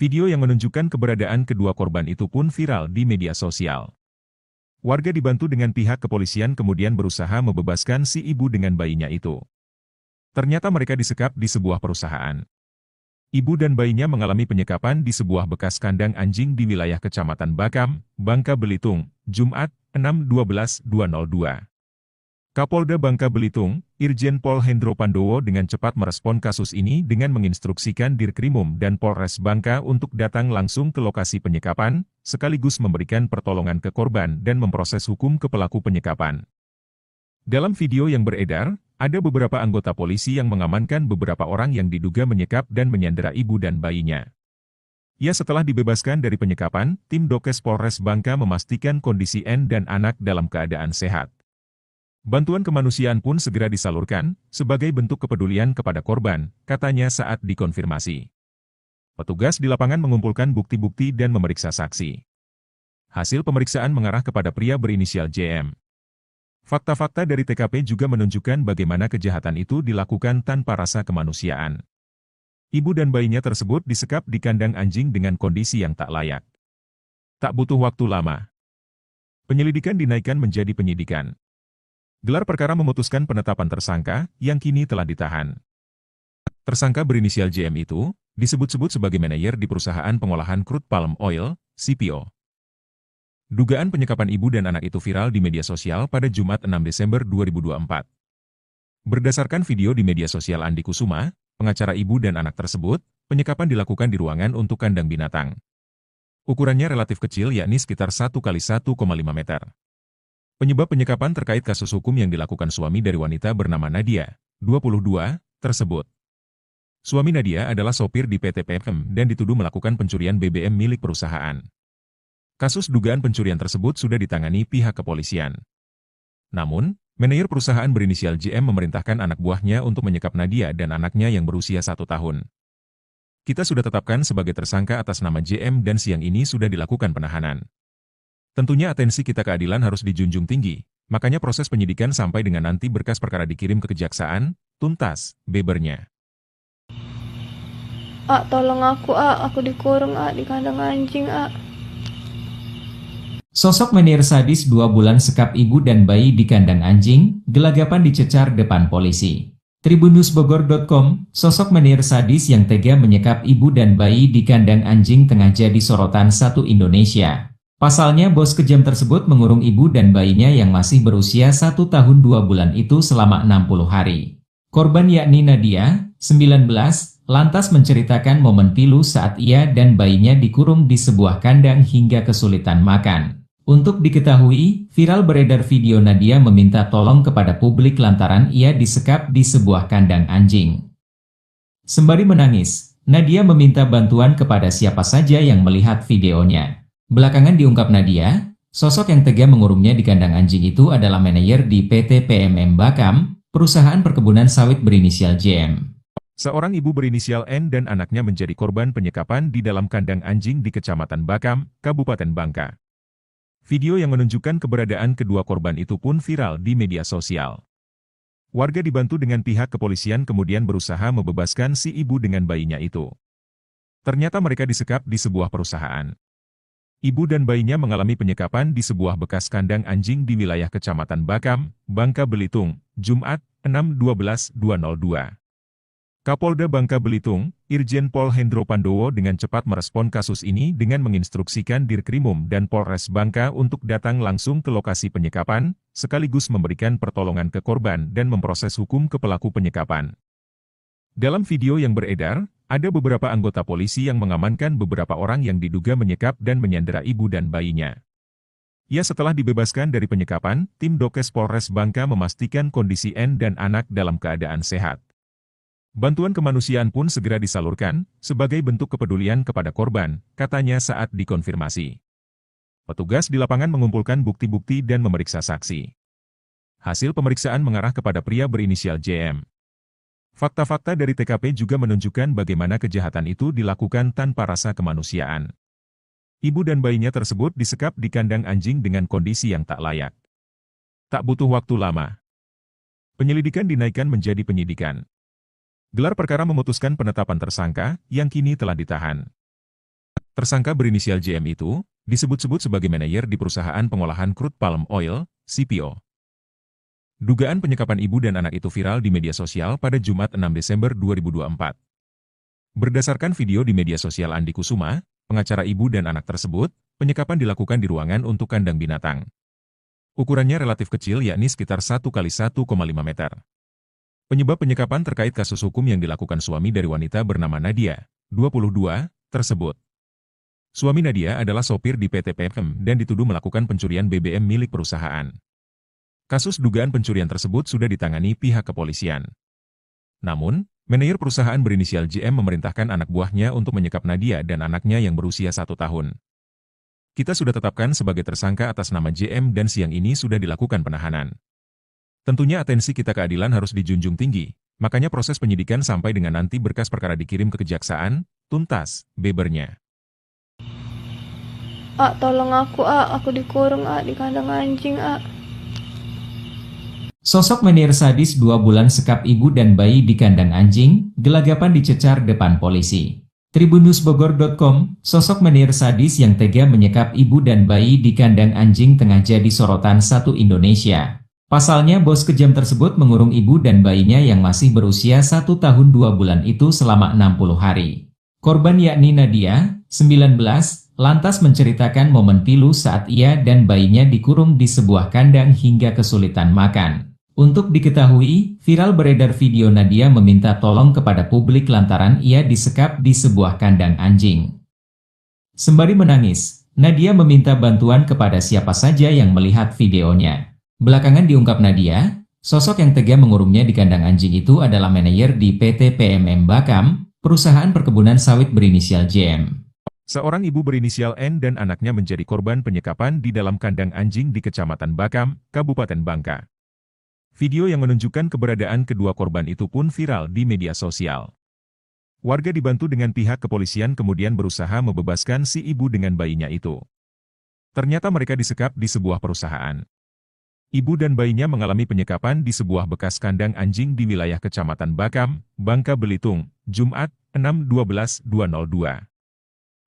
Video yang menunjukkan keberadaan kedua korban itu pun viral di media sosial. Warga dibantu dengan pihak kepolisian kemudian berusaha membebaskan si ibu dengan bayinya itu. Ternyata mereka disekap di sebuah perusahaan. Ibu dan bayinya mengalami penyekapan di sebuah bekas kandang anjing di wilayah Kecamatan Bakam, Bangka Belitung, Jumat, 6/12/2002. Kapolda Bangka Belitung, Irjen Pol Hendro Pandowo dengan cepat merespon kasus ini dengan menginstruksikan Dirkrimum dan Polres Bangka untuk datang langsung ke lokasi penyekapan, sekaligus memberikan pertolongan ke korban dan memproses hukum ke pelaku penyekapan. Dalam video yang beredar, ada beberapa anggota polisi yang mengamankan beberapa orang yang diduga menyekap dan menyandera ibu dan bayinya. Ya, setelah dibebaskan dari penyekapan, tim Dokes Polres Bangka memastikan kondisi N dan anak dalam keadaan sehat. Bantuan kemanusiaan pun segera disalurkan, sebagai bentuk kepedulian kepada korban, katanya saat dikonfirmasi. Petugas di lapangan mengumpulkan bukti-bukti dan memeriksa saksi. Hasil pemeriksaan mengarah kepada pria berinisial JM. Fakta-fakta dari TKP juga menunjukkan bagaimana kejahatan itu dilakukan tanpa rasa kemanusiaan. Ibu dan bayinya tersebut disekap di kandang anjing dengan kondisi yang tak layak. Tak butuh waktu lama. Penyelidikan dinaikkan menjadi penyidikan. Gelar perkara memutuskan penetapan tersangka, yang kini telah ditahan. Tersangka berinisial JM itu, disebut-sebut sebagai manajer di perusahaan pengolahan crude palm oil, CPO. Dugaan penyekapan ibu dan anak itu viral di media sosial pada Jumat 6 Desember 2024. Berdasarkan video di media sosial Andi Kusuma, pengacara ibu dan anak tersebut, penyekapan dilakukan di ruangan untuk kandang binatang. Ukurannya relatif kecil yakni sekitar 1x1,5 meter. Penyebab penyekapan terkait kasus hukum yang dilakukan suami dari wanita bernama Nadia, 22, tersebut. Suami Nadia adalah sopir di PT PM dan dituduh melakukan pencurian BBM milik perusahaan. Kasus dugaan pencurian tersebut sudah ditangani pihak kepolisian. Namun, manajer perusahaan berinisial JM memerintahkan anak buahnya untuk menyekap Nadia dan anaknya yang berusia 1 tahun. Kita sudah tetapkan sebagai tersangka atas nama JM dan siang ini sudah dilakukan penahanan. Tentunya atensi kita keadilan harus dijunjung tinggi, makanya proses penyidikan sampai dengan nanti berkas perkara dikirim ke kejaksaan, tuntas, bebernya. Tolong aku dikurung di kandang anjing Sosok menir sadis 2 bulan sekap ibu dan bayi di kandang anjing, gelagapan dicecar depan polisi. Tribunnewsbogor.com, sosok menir sadis yang tega menyekap ibu dan bayi di kandang anjing tengah jadi sorotan satu Indonesia. Pasalnya bos kejam tersebut mengurung ibu dan bayinya yang masih berusia 1 tahun 2 bulan itu selama 60 hari. Korban yakni Nadia, 19, lantas menceritakan momen pilu saat ia dan bayinya dikurung di sebuah kandang hingga kesulitan makan. Untuk diketahui, viral beredar video Nadia meminta tolong kepada publik lantaran ia disekap di sebuah kandang anjing. Sembari menangis, Nadia meminta bantuan kepada siapa saja yang melihat videonya. Belakangan diungkap Nadia, sosok yang tega mengurungnya di kandang anjing itu adalah manajer di PT PMM Bakam, perusahaan perkebunan sawit berinisial JM. Seorang ibu berinisial N dan anaknya menjadi korban penyekapan di dalam kandang anjing di Kecamatan Bakam, Kabupaten Bangka. Video yang menunjukkan keberadaan kedua korban itu pun viral di media sosial. Warga dibantu dengan pihak kepolisian kemudian berusaha membebaskan si ibu dengan bayinya itu. Ternyata mereka disekap di sebuah perusahaan. Ibu dan bayinya mengalami penyekapan di sebuah bekas kandang anjing di wilayah Kecamatan Bakam, Bangka Belitung, Jumat, 6/12/2002. Kapolda Bangka Belitung, Irjen Pol Hendro Pandowo dengan cepat merespon kasus ini dengan menginstruksikan Dirkrimum dan Polres Bangka untuk datang langsung ke lokasi penyekapan, sekaligus memberikan pertolongan ke korban dan memproses hukum ke pelaku penyekapan. Dalam video yang beredar, ada beberapa anggota polisi yang mengamankan beberapa orang yang diduga menyekap dan menyandera ibu dan bayinya. Ya, setelah dibebaskan dari penyekapan, tim Dokes Polres Bangka memastikan kondisi N dan anak dalam keadaan sehat. Bantuan kemanusiaan pun segera disalurkan, sebagai bentuk kepedulian kepada korban, katanya saat dikonfirmasi. Petugas di lapangan mengumpulkan bukti-bukti dan memeriksa saksi. Hasil pemeriksaan mengarah kepada pria berinisial JM. Fakta-fakta dari TKP juga menunjukkan bagaimana kejahatan itu dilakukan tanpa rasa kemanusiaan. Ibu dan bayinya tersebut disekap di kandang anjing dengan kondisi yang tak layak. Tak butuh waktu lama. Penyelidikan dinaikkan menjadi penyidikan. Gelar perkara memutuskan penetapan tersangka, yang kini telah ditahan. Tersangka berinisial JM itu disebut-sebut sebagai manajer di perusahaan pengolahan crude palm oil, CPO. Dugaan penyekapan ibu dan anak itu viral di media sosial pada Jumat 6 Desember 2024. Berdasarkan video di media sosial Andi Kusuma, pengacara ibu dan anak tersebut, penyekapan dilakukan di ruangan untuk kandang binatang. Ukurannya relatif kecil yakni sekitar 1 kali 1,5 meter. Penyebab penyekapan terkait kasus hukum yang dilakukan suami dari wanita bernama Nadia, 22, tersebut. Suami Nadia adalah sopir di PT PM dan dituduh melakukan pencurian BBM milik perusahaan. Kasus dugaan pencurian tersebut sudah ditangani pihak kepolisian. Namun, manajer perusahaan berinisial JM memerintahkan anak buahnya untuk menyekap Nadia dan anaknya yang berusia 1 tahun. Kita sudah tetapkan sebagai tersangka atas nama JM dan siang ini sudah dilakukan penahanan. Tentunya atensi kita keadilan harus dijunjung tinggi, makanya proses penyidikan sampai dengan nanti berkas perkara dikirim ke kejaksaan, tuntas, bebernya. Tolong aku dikurung di kandang anjing, Sosok menir sadis 2 bulan sekap ibu dan bayi di kandang anjing, gelagapan dicecar depan polisi. Tribunnewsbogor.com, sosok menir sadis yang tega menyekap ibu dan bayi di kandang anjing tengah jadi sorotan satu Indonesia. Pasalnya bos kejam tersebut mengurung ibu dan bayinya yang masih berusia 1 tahun 2 bulan itu selama 60 hari. Korban yakni Nadia, 19, lantas menceritakan momen pilu saat ia dan bayinya dikurung di sebuah kandang hingga kesulitan makan. Untuk diketahui, viral beredar video Nadia meminta tolong kepada publik lantaran ia disekap di sebuah kandang anjing. Sembari menangis, Nadia meminta bantuan kepada siapa saja yang melihat videonya. Belakangan diungkap Nadia, sosok yang tega mengurungnya di kandang anjing itu adalah manajer di PT PMM Bakam, perusahaan perkebunan sawit berinisial JM. Seorang ibu berinisial N dan anaknya menjadi korban penyekapan di dalam kandang anjing di Kecamatan Bakam, Kabupaten Bangka. Video yang menunjukkan keberadaan kedua korban itu pun viral di media sosial. Warga dibantu dengan pihak kepolisian kemudian berusaha membebaskan si ibu dengan bayinya itu. Ternyata mereka disekap di sebuah perusahaan. Ibu dan bayinya mengalami penyekapan di sebuah bekas kandang anjing di wilayah Kecamatan Bakam, Bangka Belitung, Jumat, 6/12/2002.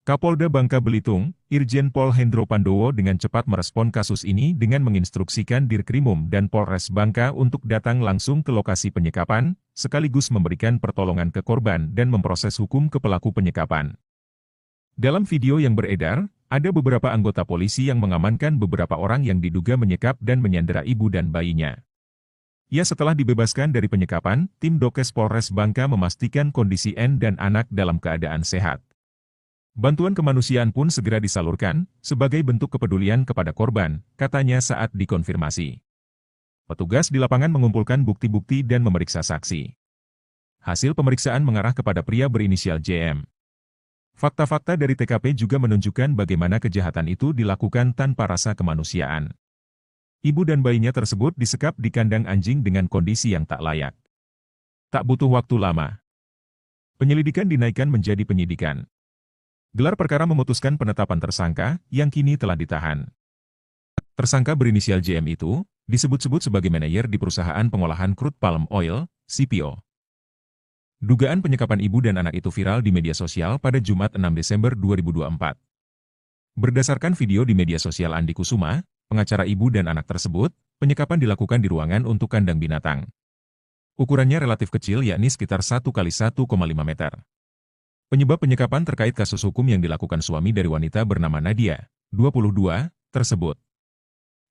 Kapolda Bangka Belitung, Irjen Pol Hendro Pandowo dengan cepat merespon kasus ini dengan menginstruksikan Dirkrimum dan Polres Bangka untuk datang langsung ke lokasi penyekapan, sekaligus memberikan pertolongan ke korban dan memproses hukum ke pelaku penyekapan. Dalam video yang beredar, ada beberapa anggota polisi yang mengamankan beberapa orang yang diduga menyekap dan menyandera ibu dan bayinya. Ya, setelah dibebaskan dari penyekapan, tim Dokes Polres Bangka memastikan kondisi N dan anak dalam keadaan sehat. Bantuan kemanusiaan pun segera disalurkan, sebagai bentuk kepedulian kepada korban, katanya saat dikonfirmasi. Petugas di lapangan mengumpulkan bukti-bukti dan memeriksa saksi. Hasil pemeriksaan mengarah kepada pria berinisial JM. Fakta-fakta dari TKP juga menunjukkan bagaimana kejahatan itu dilakukan tanpa rasa kemanusiaan. Ibu dan bayinya tersebut disekap di kandang anjing dengan kondisi yang tak layak. Tak butuh waktu lama. Penyelidikan dinaikkan menjadi penyidikan. Gelar perkara memutuskan penetapan tersangka, yang kini telah ditahan. Tersangka berinisial JM itu, disebut-sebut sebagai manajer di perusahaan pengolahan crude palm oil, CPO. Dugaan penyekapan ibu dan anak itu viral di media sosial pada Jumat 6 Desember 2024. Berdasarkan video di media sosial Andi Kusuma, pengacara ibu dan anak tersebut, penyekapan dilakukan di ruangan untuk kandang binatang. Ukurannya relatif kecil yakni sekitar 1 kali 1,5 meter. Penyebab penyekapan terkait kasus hukum yang dilakukan suami dari wanita bernama Nadia, 22, tersebut.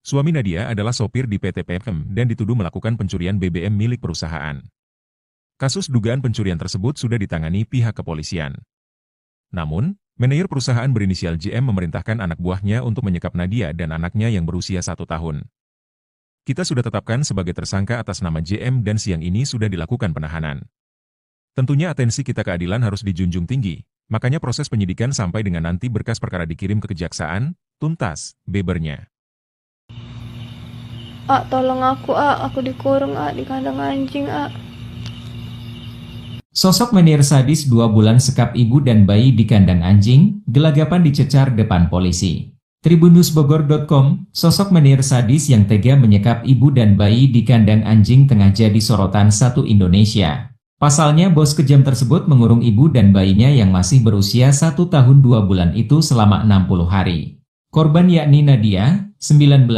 Suami Nadia adalah sopir di PT PM dan dituduh melakukan pencurian BBM milik perusahaan. Kasus dugaan pencurian tersebut sudah ditangani pihak kepolisian. Namun, manajer perusahaan berinisial JM memerintahkan anak buahnya untuk menyekap Nadia dan anaknya yang berusia 1 tahun. Kita sudah tetapkan sebagai tersangka atas nama JM dan siang ini sudah dilakukan penahanan. Tentunya atensi kita keadilan harus dijunjung tinggi, makanya proses penyidikan sampai dengan nanti berkas perkara dikirim ke kejaksaan, tuntas, bebernya. Tolong aku dikurung di kandang anjing, Sosok menir sadis 2 bulan sekap ibu dan bayi di kandang anjing, gelagapan dicecar depan polisi. Tribunnewsbogor.com, sosok menir sadis yang tega menyekap ibu dan bayi di kandang anjing tengah jadi sorotan satu Indonesia. Pasalnya bos kejam tersebut mengurung ibu dan bayinya yang masih berusia 1 tahun 2 bulan itu selama 60 hari. Korban yakni Nadia, 19,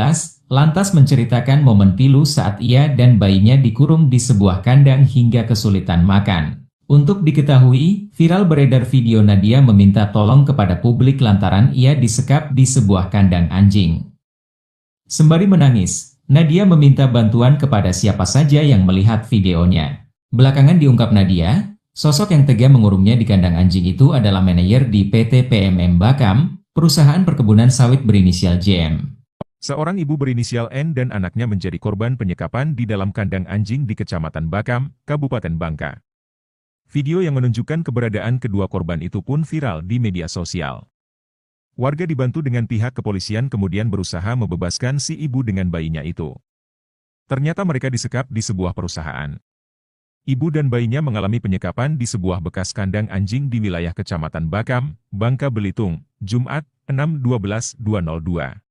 lantas menceritakan momen pilu saat ia dan bayinya dikurung di sebuah kandang hingga kesulitan makan. Untuk diketahui, viral beredar video Nadia meminta tolong kepada publik lantaran ia disekap di sebuah kandang anjing. Sembari menangis, Nadia meminta bantuan kepada siapa saja yang melihat videonya. Belakangan diungkap Nadia, sosok yang tega mengurungnya di kandang anjing itu adalah manajer di PT PMM Bakam, perusahaan perkebunan sawit berinisial JM. Seorang ibu berinisial N dan anaknya menjadi korban penyekapan di dalam kandang anjing di Kecamatan Bakam, Kabupaten Bangka. Video yang menunjukkan keberadaan kedua korban itu pun viral di media sosial. Warga dibantu dengan pihak kepolisian kemudian berusaha membebaskan si ibu dengan bayinya itu. Ternyata mereka disekap di sebuah perusahaan. Ibu dan bayinya mengalami penyekapan di sebuah bekas kandang anjing di wilayah Kecamatan Bakam, Bangka Belitung, Jumat, 6/12/2002.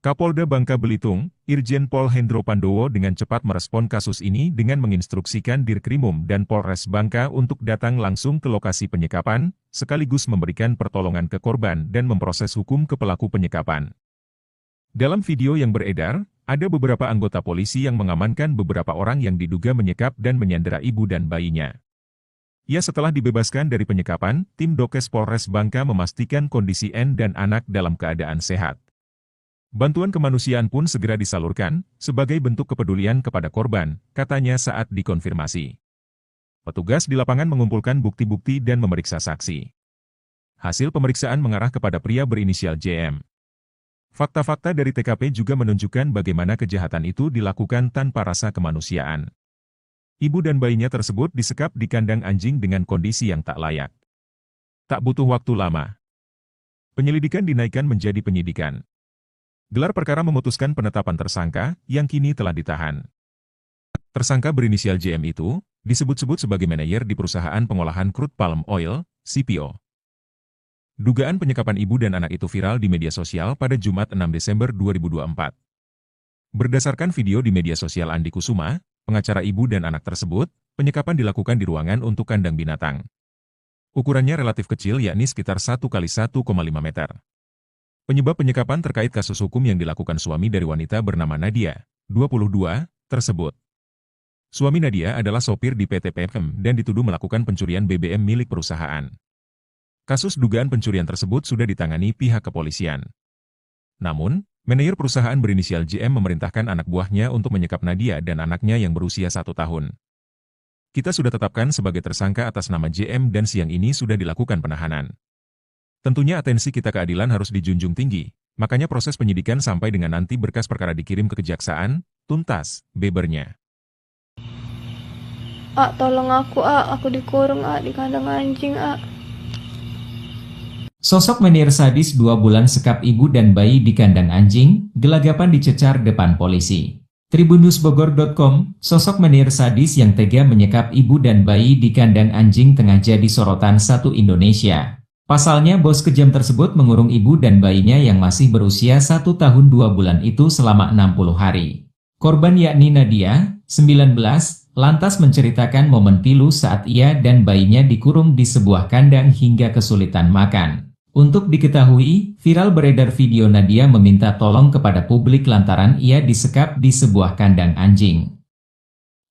Kapolda Bangka Belitung, Irjen Pol Hendro Pandowo dengan cepat merespon kasus ini dengan menginstruksikan Dirkrimum dan Polres Bangka untuk datang langsung ke lokasi penyekapan, sekaligus memberikan pertolongan ke korban dan memproses hukum ke pelaku penyekapan. Dalam video yang beredar, ada beberapa anggota polisi yang mengamankan beberapa orang yang diduga menyekap dan menyandera ibu dan bayinya. Ya, setelah dibebaskan dari penyekapan, tim Dokes Polres Bangka memastikan kondisi N dan anak dalam keadaan sehat. Bantuan kemanusiaan pun segera disalurkan, sebagai bentuk kepedulian kepada korban, katanya saat dikonfirmasi. Petugas di lapangan mengumpulkan bukti-bukti dan memeriksa saksi. Hasil pemeriksaan mengarah kepada pria berinisial JM. Fakta-fakta dari TKP juga menunjukkan bagaimana kejahatan itu dilakukan tanpa rasa kemanusiaan. Ibu dan bayinya tersebut disekap di kandang anjing dengan kondisi yang tak layak. Tak butuh waktu lama, penyelidikan dinaikkan menjadi penyidikan. Gelar perkara memutuskan penetapan tersangka, yang kini telah ditahan. Tersangka berinisial JM itu, disebut-sebut sebagai manajer di perusahaan pengolahan crude palm oil, CPO. Dugaan penyekapan ibu dan anak itu viral di media sosial pada Jumat 6 Desember 2024. Berdasarkan video di media sosial Andi Kusuma, pengacara ibu dan anak tersebut, penyekapan dilakukan di ruangan untuk kandang binatang. Ukurannya relatif kecil yakni sekitar 1 kali 1,5 meter. Penyebab penyekapan terkait kasus hukum yang dilakukan suami dari wanita bernama Nadia, 22, tersebut. Suami Nadia adalah sopir di PT PMM dan dituduh melakukan pencurian BBM milik perusahaan. Kasus dugaan pencurian tersebut sudah ditangani pihak kepolisian. Namun, manajer perusahaan berinisial JM memerintahkan anak buahnya untuk menyekap Nadia dan anaknya yang berusia 1 tahun. Kita sudah tetapkan sebagai tersangka atas nama JM dan siang ini sudah dilakukan penahanan. Tentunya atensi kita keadilan harus dijunjung tinggi, makanya proses penyidikan sampai dengan nanti berkas perkara dikirim ke kejaksaan, tuntas, bebernya. Tolong aku dikurung di kandang anjing Sosok menir sadis 2 bulan sekap ibu dan bayi di kandang anjing, gelagapan dicecar depan polisi. Tribunnewsbogor.com, sosok menir sadis yang tega menyekap ibu dan bayi di kandang anjing tengah jadi sorotan satu Indonesia. Pasalnya bos kejam tersebut mengurung ibu dan bayinya yang masih berusia 1 tahun 2 bulan itu selama 60 hari. Korban yakni Nadia, 19, lantas menceritakan momen pilu saat ia dan bayinya dikurung di sebuah kandang hingga kesulitan makan. Untuk diketahui, viral beredar video Nadia meminta tolong kepada publik lantaran ia disekap di sebuah kandang anjing.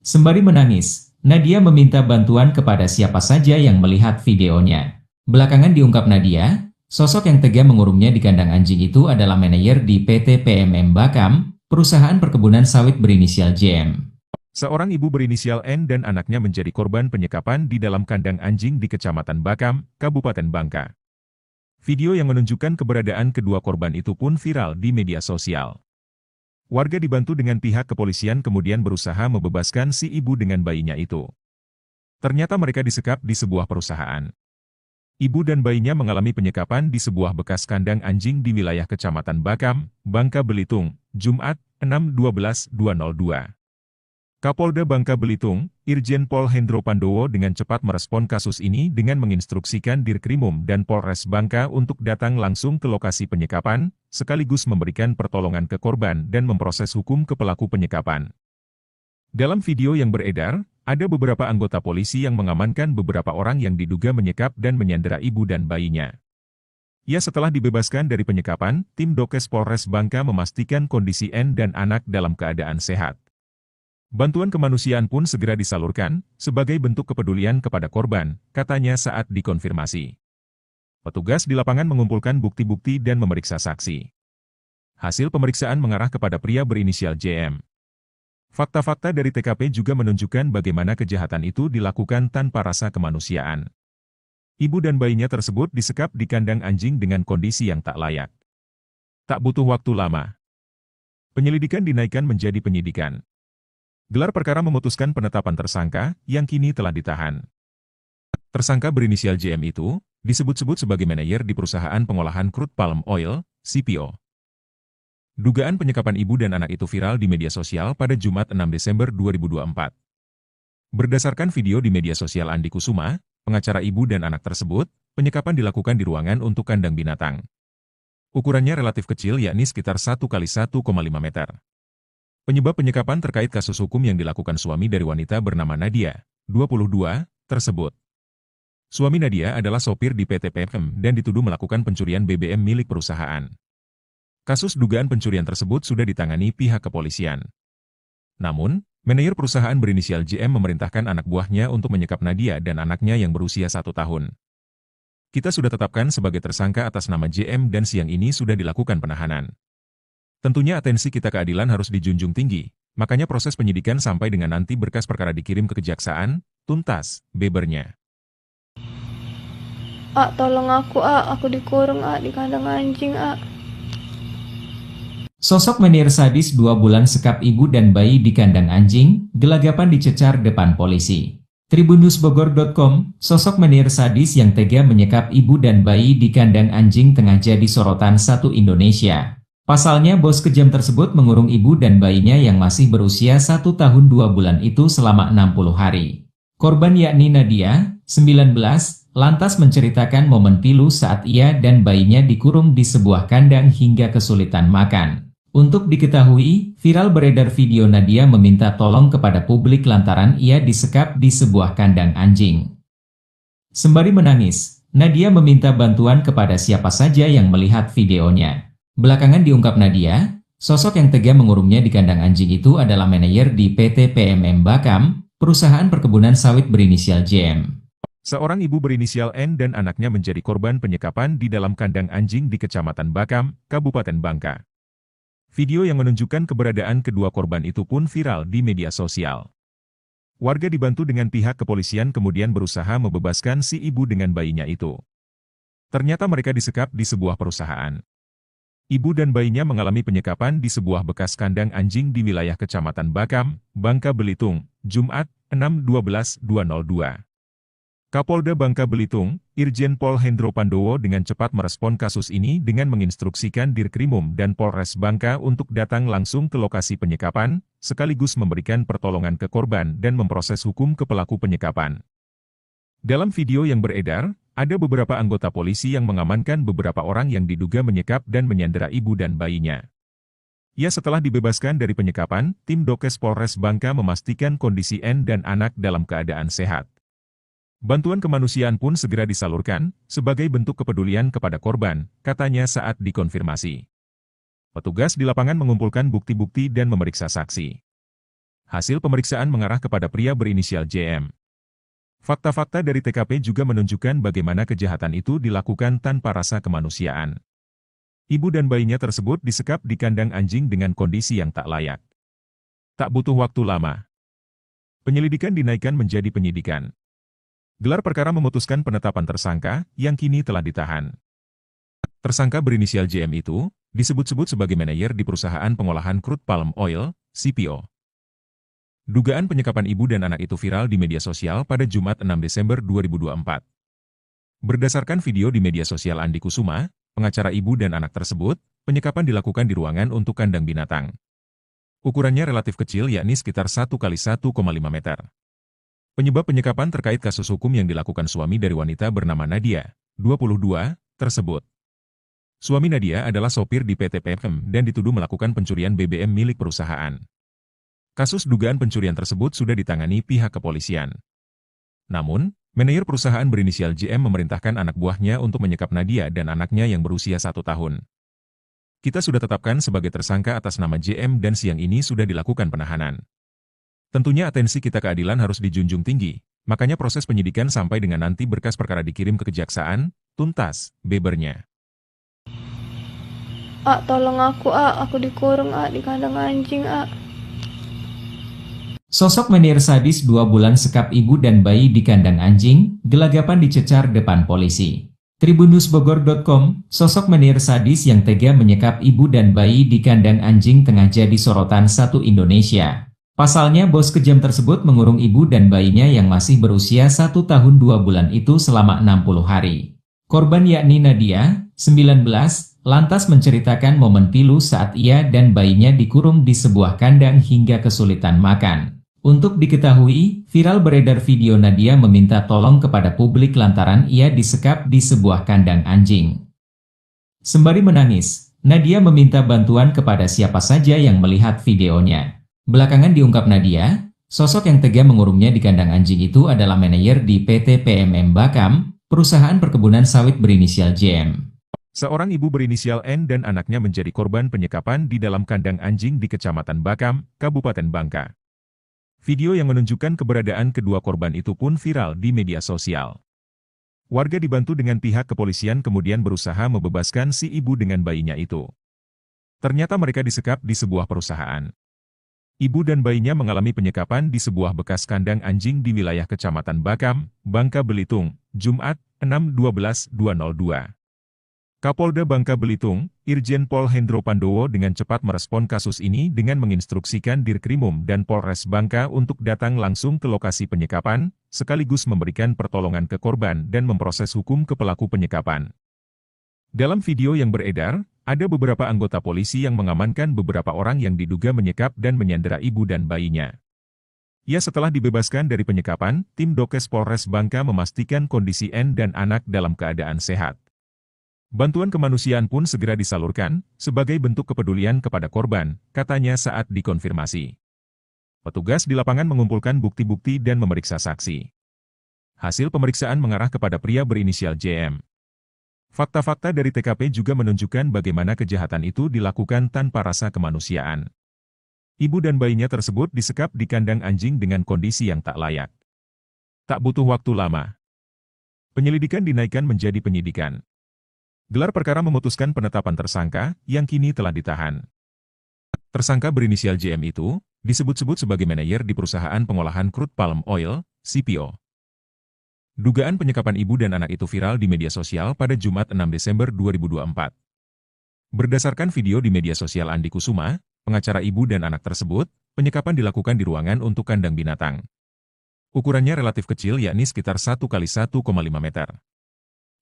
Sembari menangis, Nadia meminta bantuan kepada siapa saja yang melihat videonya. Belakangan diungkap Nadia, sosok yang tega mengurungnya di kandang anjing itu adalah manajer di PT PMM Bakam, perusahaan perkebunan sawit berinisial JM. Seorang ibu berinisial N dan anaknya menjadi korban penyekapan di dalam kandang anjing di Kecamatan Bakam, Kabupaten Bangka. Video yang menunjukkan keberadaan kedua korban itu pun viral di media sosial. Warga dibantu dengan pihak kepolisian kemudian berusaha membebaskan si ibu dengan bayinya itu. Ternyata mereka disekap di sebuah perusahaan. Ibu dan bayinya mengalami penyekapan di sebuah bekas kandang anjing di wilayah Kecamatan Bakam, Bangka Belitung, Jumat, 6/12/2002. Kapolda Bangka Belitung, Irjen Pol Hendro Pandowo dengan cepat merespon kasus ini dengan menginstruksikan Dirkrimum dan Polres Bangka untuk datang langsung ke lokasi penyekapan, sekaligus memberikan pertolongan ke korban dan memproses hukum ke pelaku penyekapan. Dalam video yang beredar, ada beberapa anggota polisi yang mengamankan beberapa orang yang diduga menyekap dan menyandera ibu dan bayinya. Ya, setelah dibebaskan dari penyekapan, tim Dokes Polres Bangka memastikan kondisi N dan anak dalam keadaan sehat. Bantuan kemanusiaan pun segera disalurkan, sebagai bentuk kepedulian kepada korban, katanya saat dikonfirmasi. Petugas di lapangan mengumpulkan bukti-bukti dan memeriksa saksi. Hasil pemeriksaan mengarah kepada pria berinisial JM. Fakta-fakta dari TKP juga menunjukkan bagaimana kejahatan itu dilakukan tanpa rasa kemanusiaan. Ibu dan bayinya tersebut disekap di kandang anjing dengan kondisi yang tak layak. Tak butuh waktu lama, penyelidikan dinaikkan menjadi penyidikan. Gelar perkara memutuskan penetapan tersangka, yang kini telah ditahan. Tersangka berinisial JM itu, disebut-sebut sebagai manajer di perusahaan pengolahan crude palm oil, CPO. Dugaan penyekapan ibu dan anak itu viral di media sosial pada Jumat 6 Desember 2024. Berdasarkan video di media sosial Andi Kusuma, pengacara ibu dan anak tersebut, penyekapan dilakukan di ruangan untuk kandang binatang. Ukurannya relatif kecil, yakni sekitar 1 kali 1,5 meter. Penyebab penyekapan terkait kasus hukum yang dilakukan suami dari wanita bernama Nadia, 22, tersebut. Suami Nadia adalah sopir di PT PM dan dituduh melakukan pencurian BBM milik perusahaan. Kasus dugaan pencurian tersebut sudah ditangani pihak kepolisian. Namun, manajer perusahaan berinisial JM memerintahkan anak buahnya untuk menyekap Nadia dan anaknya yang berusia 1 tahun. Kita sudah tetapkan sebagai tersangka atas nama JM dan siang ini sudah dilakukan penahanan. Tentunya atensi kita keadilan harus dijunjung tinggi, makanya proses penyidikan sampai dengan nanti berkas perkara dikirim ke kejaksaan, tuntas, bebernya. Tolong aku dikurung di kandang anjing Sosok menir sadis 2 bulan sekap ibu dan bayi di kandang anjing, gelagapan dicecar depan polisi. Tribunnewsbogor.com, sosok menir sadis yang tega menyekap ibu dan bayi di kandang anjing tengah jadi sorotan satu Indonesia. Pasalnya bos kejam tersebut mengurung ibu dan bayinya yang masih berusia 1 tahun 2 bulan itu selama 60 hari. Korban yakni Nadia, 19, lantas menceritakan momen pilu saat ia dan bayinya dikurung di sebuah kandang hingga kesulitan makan. Untuk diketahui, viral beredar video Nadia meminta tolong kepada publik lantaran ia disekap di sebuah kandang anjing. Sembari menangis, Nadia meminta bantuan kepada siapa saja yang melihat videonya. Belakangan diungkap Nadia, sosok yang tega mengurungnya di kandang anjing itu adalah manajer di PT PMM Bakam, perusahaan perkebunan sawit berinisial JM. Seorang ibu berinisial N dan anaknya menjadi korban penyekapan di dalam kandang anjing di Kecamatan Bakam, Kabupaten Bangka. Video yang menunjukkan keberadaan kedua korban itu pun viral di media sosial. Warga dibantu dengan pihak kepolisian kemudian berusaha membebaskan si ibu dengan bayinya itu. Ternyata mereka disekap di sebuah perusahaan. Ibu dan bayinya mengalami penyekapan di sebuah bekas kandang anjing di wilayah Kecamatan Bakam, Bangka Belitung, Jumat, 6/12/2002. Kapolda Bangka Belitung, Irjen Pol Hendro Pandowo dengan cepat merespon kasus ini dengan menginstruksikan Dirkrimum dan Polres Bangka untuk datang langsung ke lokasi penyekapan, sekaligus memberikan pertolongan ke korban dan memproses hukum ke pelaku penyekapan. Dalam video yang beredar, ada beberapa anggota polisi yang mengamankan beberapa orang yang diduga menyekap dan menyandera ibu dan bayinya. Ya, setelah dibebaskan dari penyekapan, tim Dokes Polres Bangka memastikan kondisi N dan anak dalam keadaan sehat. Bantuan kemanusiaan pun segera disalurkan, sebagai bentuk kepedulian kepada korban, katanya saat dikonfirmasi. Petugas di lapangan mengumpulkan bukti-bukti dan memeriksa saksi. Hasil pemeriksaan mengarah kepada pria berinisial JM. Fakta-fakta dari TKP juga menunjukkan bagaimana kejahatan itu dilakukan tanpa rasa kemanusiaan. Ibu dan bayinya tersebut disekap di kandang anjing dengan kondisi yang tak layak. Tak butuh waktu lama, penyelidikan dinaikkan menjadi penyidikan. Gelar perkara memutuskan penetapan tersangka, yang kini telah ditahan. Tersangka berinisial JM itu, disebut-sebut sebagai manajer di perusahaan pengolahan crude palm oil, CPO. Dugaan penyekapan ibu dan anak itu viral di media sosial pada Jumat 6 Desember 2024. Berdasarkan video di media sosial Andi Kusuma, pengacara ibu dan anak tersebut, penyekapan dilakukan di ruangan untuk kandang binatang. Ukurannya relatif kecil, yakni sekitar 1 kali 1,5 meter. Penyebab penyekapan terkait kasus hukum yang dilakukan suami dari wanita bernama Nadia, 22, tersebut. Suami Nadia adalah sopir di PT PM dan dituduh melakukan pencurian BBM milik perusahaan. Kasus dugaan pencurian tersebut sudah ditangani pihak kepolisian. Namun, manajer perusahaan berinisial JM memerintahkan anak buahnya untuk menyekap Nadia dan anaknya yang berusia 1 tahun. Kita sudah tetapkan sebagai tersangka atas nama JM dan siang ini sudah dilakukan penahanan. Tentunya atensi kita keadilan harus dijunjung tinggi, makanya proses penyidikan sampai dengan nanti berkas perkara dikirim ke kejaksaan, tuntas, bebernya. Tolong aku dikurung di kandang anjing Sosok menir sadis 2 bulan sekap ibu dan bayi di kandang anjing, gelagapan dicecar depan polisi. Tribunnewsbogor.com, sosok menir sadis yang tega menyekap ibu dan bayi di kandang anjing tengah jadi sorotan satu Indonesia. Pasalnya bos kejam tersebut mengurung ibu dan bayinya yang masih berusia 1 tahun 2 bulan itu selama 60 hari. Korban yakni Nadia, 19, lantas menceritakan momen pilu saat ia dan bayinya dikurung di sebuah kandang hingga kesulitan makan. Untuk diketahui, viral beredar video Nadia meminta tolong kepada publik lantaran ia disekap di sebuah kandang anjing. Sembari menangis, Nadia meminta bantuan kepada siapa saja yang melihat videonya. Belakangan diungkap Nadia, sosok yang tega mengurungnya di kandang anjing itu adalah manajer di PT PMM Bakam, perusahaan perkebunan sawit berinisial JM. Seorang ibu berinisial N dan anaknya menjadi korban penyekapan di dalam kandang anjing di Kecamatan Bakam, Kabupaten Bangka. Video yang menunjukkan keberadaan kedua korban itu pun viral di media sosial. Warga dibantu dengan pihak kepolisian kemudian berusaha membebaskan si ibu dengan bayinya itu. Ternyata mereka disekap di sebuah perusahaan. Ibu dan bayinya mengalami penyekapan di sebuah bekas kandang anjing di wilayah Kecamatan Bakam, Bangka Belitung, Jumat, 6/12/2002. Kapolda Bangka Belitung, Irjen Pol Hendro Pandowo dengan cepat merespon kasus ini dengan menginstruksikan Dirkrimum dan Polres Bangka untuk datang langsung ke lokasi penyekapan, sekaligus memberikan pertolongan ke korban dan memproses hukum ke pelaku penyekapan. Dalam video yang beredar, ada beberapa anggota polisi yang mengamankan beberapa orang yang diduga menyekap dan menyandera ibu dan bayinya. Ya, setelah dibebaskan dari penyekapan, tim Dokes Polres Bangka memastikan kondisi N dan anak dalam keadaan sehat. Bantuan kemanusiaan pun segera disalurkan, sebagai bentuk kepedulian kepada korban, katanya saat dikonfirmasi. Petugas di lapangan mengumpulkan bukti-bukti dan memeriksa saksi. Hasil pemeriksaan mengarah kepada pria berinisial JM. Fakta-fakta dari TKP juga menunjukkan bagaimana kejahatan itu dilakukan tanpa rasa kemanusiaan. Ibu dan bayinya tersebut disekap di kandang anjing dengan kondisi yang tak layak. Tak butuh waktu lama, penyelidikan dinaikkan menjadi penyidikan. Gelar perkara memutuskan penetapan tersangka, yang kini telah ditahan. Tersangka berinisial JM itu, disebut-sebut sebagai manajer di perusahaan pengolahan crude palm oil, CPO. Dugaan penyekapan ibu dan anak itu viral di media sosial pada Jumat 6 Desember 2024. Berdasarkan video di media sosial Andi Kusuma, pengacara ibu dan anak tersebut, penyekapan dilakukan di ruangan untuk kandang binatang. Ukurannya relatif kecil yakni sekitar 1 x 1,5 meter.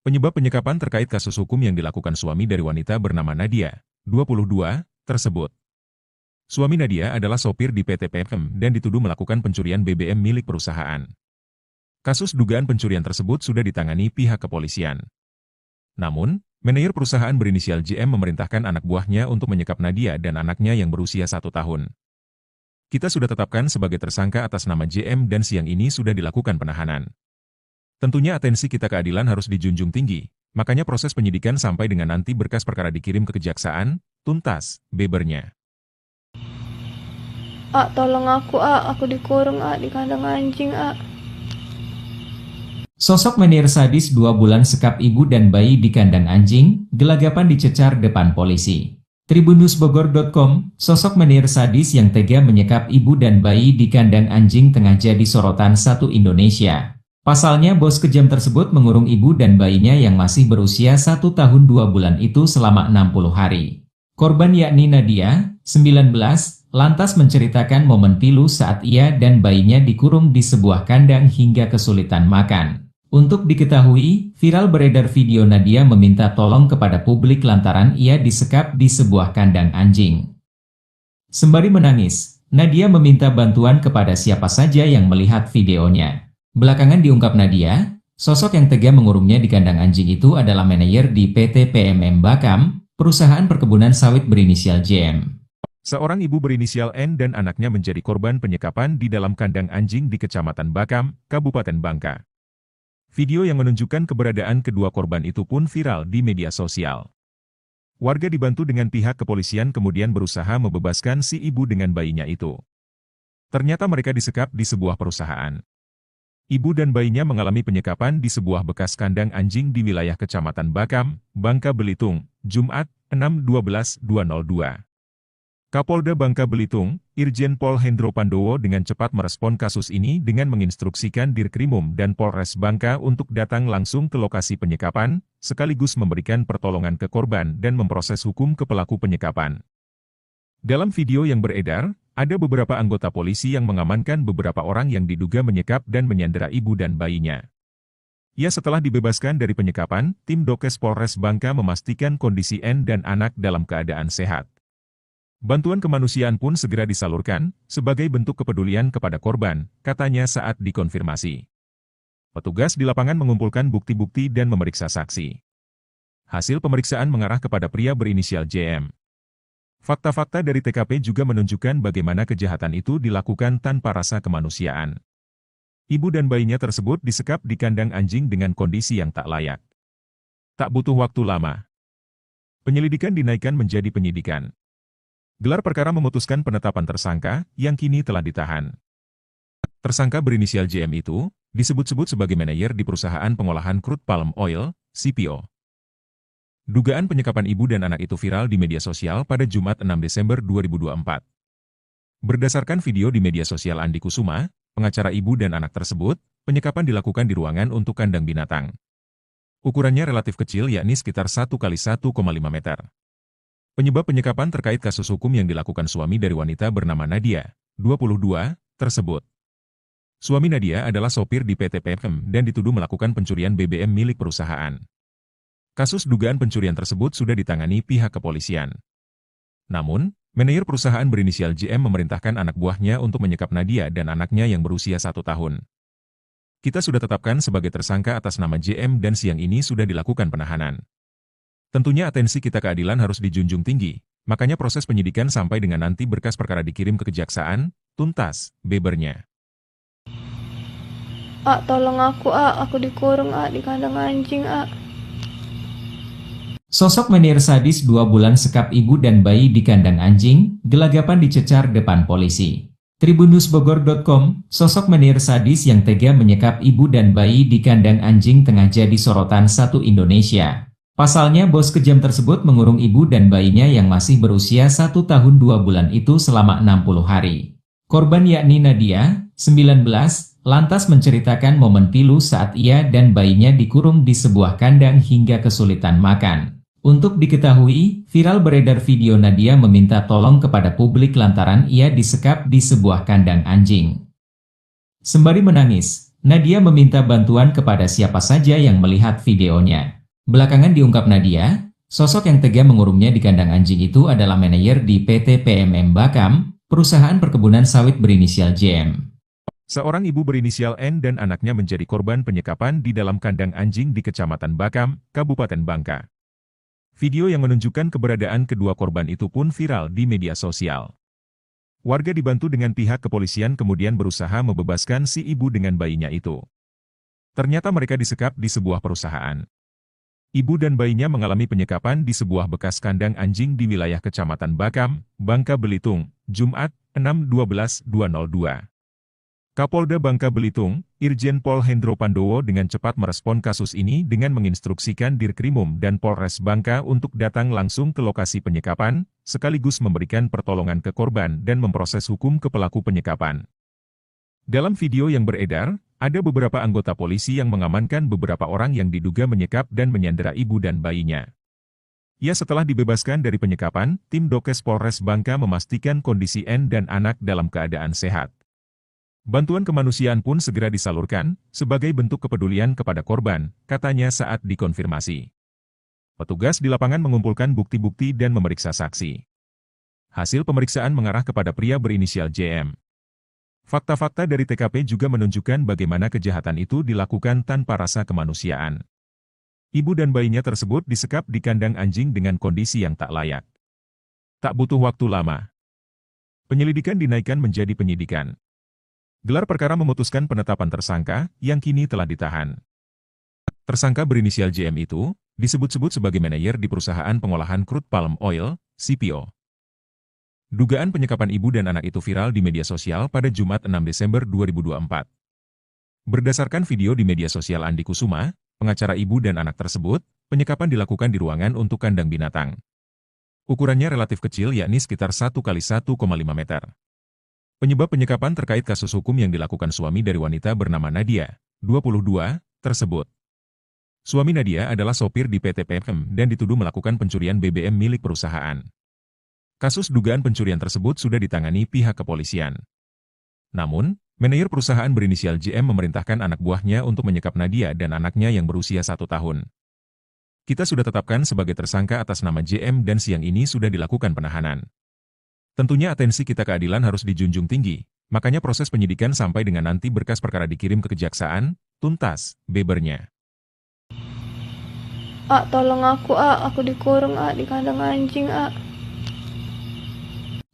Penyebab penyekapan terkait kasus hukum yang dilakukan suami dari wanita bernama Nadia, 22, tersebut. Suami Nadia adalah sopir di PT PMM dan dituduh melakukan pencurian BBM milik perusahaan. Kasus dugaan pencurian tersebut sudah ditangani pihak kepolisian. Namun, manajer perusahaan berinisial JM memerintahkan anak buahnya untuk menyekap Nadia dan anaknya yang berusia 1 tahun. Kita sudah tetapkan sebagai tersangka atas nama JM dan siang ini sudah dilakukan penahanan. Tentunya atensi kita keadilan harus dijunjung tinggi, makanya proses penyidikan sampai dengan nanti berkas perkara dikirim ke kejaksaan, tuntas, bebernya. Tolong aku dikurung di kandang anjing Sosok menir sadis 2 bulan sekap ibu dan bayi di kandang anjing, gelagapan dicecar depan polisi. Tribunnewsbogor.com, sosok menir sadis yang tega menyekap ibu dan bayi di kandang anjing tengah jadi sorotan satu Indonesia. Pasalnya bos kejam tersebut mengurung ibu dan bayinya yang masih berusia 1 tahun 2 bulan itu selama 60 hari. Korban yakni Nadia, 19, lantas menceritakan momen pilu saat ia dan bayinya dikurung di sebuah kandang hingga kesulitan makan. Untuk diketahui, viral beredar video Nadia meminta tolong kepada publik lantaran ia disekap di sebuah kandang anjing. Sembari menangis, Nadia meminta bantuan kepada siapa saja yang melihat videonya. Belakangan diungkap Nadia, sosok yang tega mengurungnya di kandang anjing itu adalah manajer di PT PMM Bakam, perusahaan perkebunan sawit berinisial JM. Seorang ibu berinisial N dan anaknya menjadi korban penyekapan di dalam kandang anjing di Kecamatan Bakam, Kabupaten Bangka. Video yang menunjukkan keberadaan kedua korban itu pun viral di media sosial. Warga dibantu dengan pihak kepolisian kemudian berusaha membebaskan si ibu dengan bayinya itu. Ternyata mereka disekap di sebuah perusahaan. Ibu dan bayinya mengalami penyekapan di sebuah bekas kandang anjing di wilayah Kecamatan Bakam, Bangka Belitung, Jumat, 6/12/2002. Kapolda Bangka Belitung, Irjen Pol Hendro Pandowo dengan cepat merespon kasus ini dengan menginstruksikan Dirkrimum dan Polres Bangka untuk datang langsung ke lokasi penyekapan, sekaligus memberikan pertolongan ke korban dan memproses hukum ke pelaku penyekapan. Dalam video yang beredar, ada beberapa anggota polisi yang mengamankan beberapa orang yang diduga menyekap dan menyandera ibu dan bayinya. Ya, setelah dibebaskan dari penyekapan, tim Dokes Polres Bangka memastikan kondisi N dan anak dalam keadaan sehat. Bantuan kemanusiaan pun segera disalurkan, sebagai bentuk kepedulian kepada korban, katanya saat dikonfirmasi. Petugas di lapangan mengumpulkan bukti-bukti dan memeriksa saksi. Hasil pemeriksaan mengarah kepada pria berinisial JM. Fakta-fakta dari TKP juga menunjukkan bagaimana kejahatan itu dilakukan tanpa rasa kemanusiaan. Ibu dan bayinya tersebut disekap di kandang anjing dengan kondisi yang tak layak. Tak butuh waktu lama. Penyelidikan dinaikkan menjadi penyidikan. Gelar perkara memutuskan penetapan tersangka, yang kini telah ditahan. Tersangka berinisial JM itu, disebut-sebut sebagai manajer di perusahaan pengolahan crude palm oil, CPO. Dugaan penyekapan ibu dan anak itu viral di media sosial pada Jumat 6 Desember 2024. Berdasarkan video di media sosial Andi Kusuma, pengacara ibu dan anak tersebut, penyekapan dilakukan di ruangan untuk kandang binatang. Ukurannya relatif kecil yakni sekitar 1 kali 1,5 meter. Penyebab penyekapan terkait kasus hukum yang dilakukan suami dari wanita bernama Nadia, 22, tersebut. Suami Nadia adalah sopir di PT PM dan dituduh melakukan pencurian BBM milik perusahaan. Kasus dugaan pencurian tersebut sudah ditangani pihak kepolisian. Namun, manajer perusahaan berinisial JM memerintahkan anak buahnya untuk menyekap Nadia dan anaknya yang berusia 1 tahun. Kita sudah tetapkan sebagai tersangka atas nama JM dan siang ini sudah dilakukan penahanan. Tentunya atensi kita keadilan harus dijunjung tinggi, makanya proses penyidikan sampai dengan nanti berkas perkara dikirim ke kejaksaan, tuntas, bebernya. Tolong aku dikurung di kandang anjing, Sosok menir sadis 2 bulan sekap ibu dan bayi di kandang anjing, gelagapan dicecar depan polisi. Tribunnewsbogor.com, sosok menir sadis yang tega menyekap ibu dan bayi di kandang anjing tengah jadi sorotan satu Indonesia. Pasalnya bos kejam tersebut mengurung ibu dan bayinya yang masih berusia 1 tahun 2 bulan itu selama 60 hari. Korban yakni Nadia, 19, lantas menceritakan momen pilu saat ia dan bayinya dikurung di sebuah kandang hingga kesulitan makan. Untuk diketahui, viral beredar video Nadia meminta tolong kepada publik lantaran ia disekap di sebuah kandang anjing. Sembari menangis, Nadia meminta bantuan kepada siapa saja yang melihat videonya. Belakangan diungkap Nadia, sosok yang tega mengurungnya di kandang anjing itu adalah manajer di PT PMM Bakam, perusahaan perkebunan sawit berinisial JM. Seorang ibu berinisial N dan anaknya menjadi korban penyekapan di dalam kandang anjing di Kecamatan Bakam, Kabupaten Bangka. Video yang menunjukkan keberadaan kedua korban itu pun viral di media sosial. Warga dibantu dengan pihak kepolisian kemudian berusaha membebaskan si ibu dengan bayinya itu. Ternyata mereka disekap di sebuah perusahaan. Ibu dan bayinya mengalami penyekapan di sebuah bekas kandang anjing di wilayah Kecamatan Bakam, Bangka Belitung, Jumat, 6/12/2002. Kapolda Bangka Belitung, Irjen Pol Hendro Pandowo dengan cepat merespon kasus ini dengan menginstruksikan Dirkrimum dan Polres Bangka untuk datang langsung ke lokasi penyekapan, sekaligus memberikan pertolongan ke korban dan memproses hukum ke pelaku penyekapan. Dalam video yang beredar, ada beberapa anggota polisi yang mengamankan beberapa orang yang diduga menyekap dan menyandera ibu dan bayinya. Ya, setelah dibebaskan dari penyekapan, tim Dokes Polres Bangka memastikan kondisi N dan anak dalam keadaan sehat. Bantuan kemanusiaan pun segera disalurkan, sebagai bentuk kepedulian kepada korban, katanya saat dikonfirmasi. Petugas di lapangan mengumpulkan bukti-bukti dan memeriksa saksi. Hasil pemeriksaan mengarah kepada pria berinisial JM. Fakta-fakta dari TKP juga menunjukkan bagaimana kejahatan itu dilakukan tanpa rasa kemanusiaan. Ibu dan bayinya tersebut disekap di kandang anjing dengan kondisi yang tak layak. Tak butuh waktu lama. Penyelidikan dinaikkan menjadi penyidikan. Gelar perkara memutuskan penetapan tersangka, yang kini telah ditahan. Tersangka berinisial JM itu, disebut-sebut sebagai manajer di perusahaan pengolahan crude palm oil, CPO. Dugaan penyekapan ibu dan anak itu viral di media sosial pada Jumat 6 Desember 2024. Berdasarkan video di media sosial Andi Kusuma, pengacara ibu dan anak tersebut, penyekapan dilakukan di ruangan untuk kandang binatang. Ukurannya relatif kecil yakni sekitar 1x1,5 meter. Penyebab penyekapan terkait kasus hukum yang dilakukan suami dari wanita bernama Nadia, 22, tersebut. Suami Nadia adalah sopir di PT PM dan dituduh melakukan pencurian BBM milik perusahaan. Kasus dugaan pencurian tersebut sudah ditangani pihak kepolisian. Namun, manajer perusahaan berinisial JM memerintahkan anak buahnya untuk menyekap Nadia dan anaknya yang berusia 1 tahun. Kita sudah tetapkan sebagai tersangka atas nama JM dan siang ini sudah dilakukan penahanan. Tentunya atensi kita keadilan harus dijunjung tinggi, makanya proses penyidikan sampai dengan nanti berkas perkara dikirim ke kejaksaan, tuntas, bebernya. Tolong aku dikurung di kandang anjing,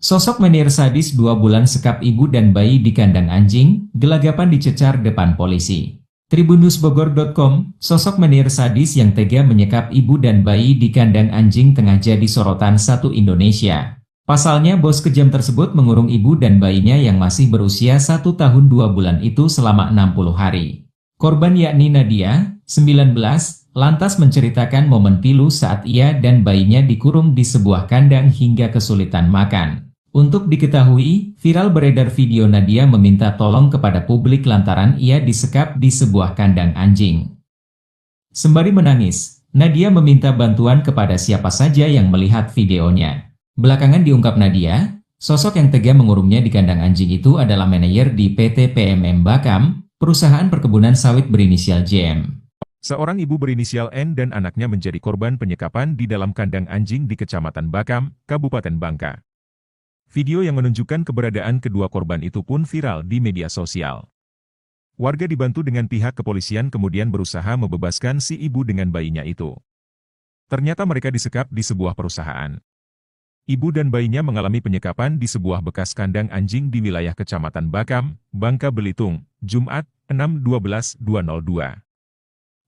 Sosok menir sadis 2 bulan sekap ibu dan bayi di kandang anjing, gelagapan dicecar depan polisi. Tribunnewsbogor.com, sosok menir sadis yang tega menyekap ibu dan bayi di kandang anjing tengah jadi sorotan satu Indonesia. Pasalnya bos kejam tersebut mengurung ibu dan bayinya yang masih berusia 1 tahun 2 bulan itu selama 60 hari. Korban yakni Nadia, 19, lantas menceritakan momen pilu saat ia dan bayinya dikurung di sebuah kandang hingga kesulitan makan. Untuk diketahui, viral beredar video Nadia meminta tolong kepada publik lantaran ia disekap di sebuah kandang anjing. Sembari menangis, Nadia meminta bantuan kepada siapa saja yang melihat videonya. Belakangan diungkap Nadia, sosok yang tega mengurungnya di kandang anjing itu adalah manajer di PT PMM Bakam, perusahaan perkebunan sawit berinisial JM. Seorang ibu berinisial N dan anaknya menjadi korban penyekapan di dalam kandang anjing di Kecamatan Bakam, Kabupaten Bangka. Video yang menunjukkan keberadaan kedua korban itu pun viral di media sosial. Warga dibantu dengan pihak kepolisian kemudian berusaha membebaskan si ibu dengan bayinya itu. Ternyata mereka disekap di sebuah perusahaan. Ibu dan bayinya mengalami penyekapan di sebuah bekas kandang anjing di wilayah Kecamatan Bakam, Bangka Belitung, Jumat, 6/12/2002.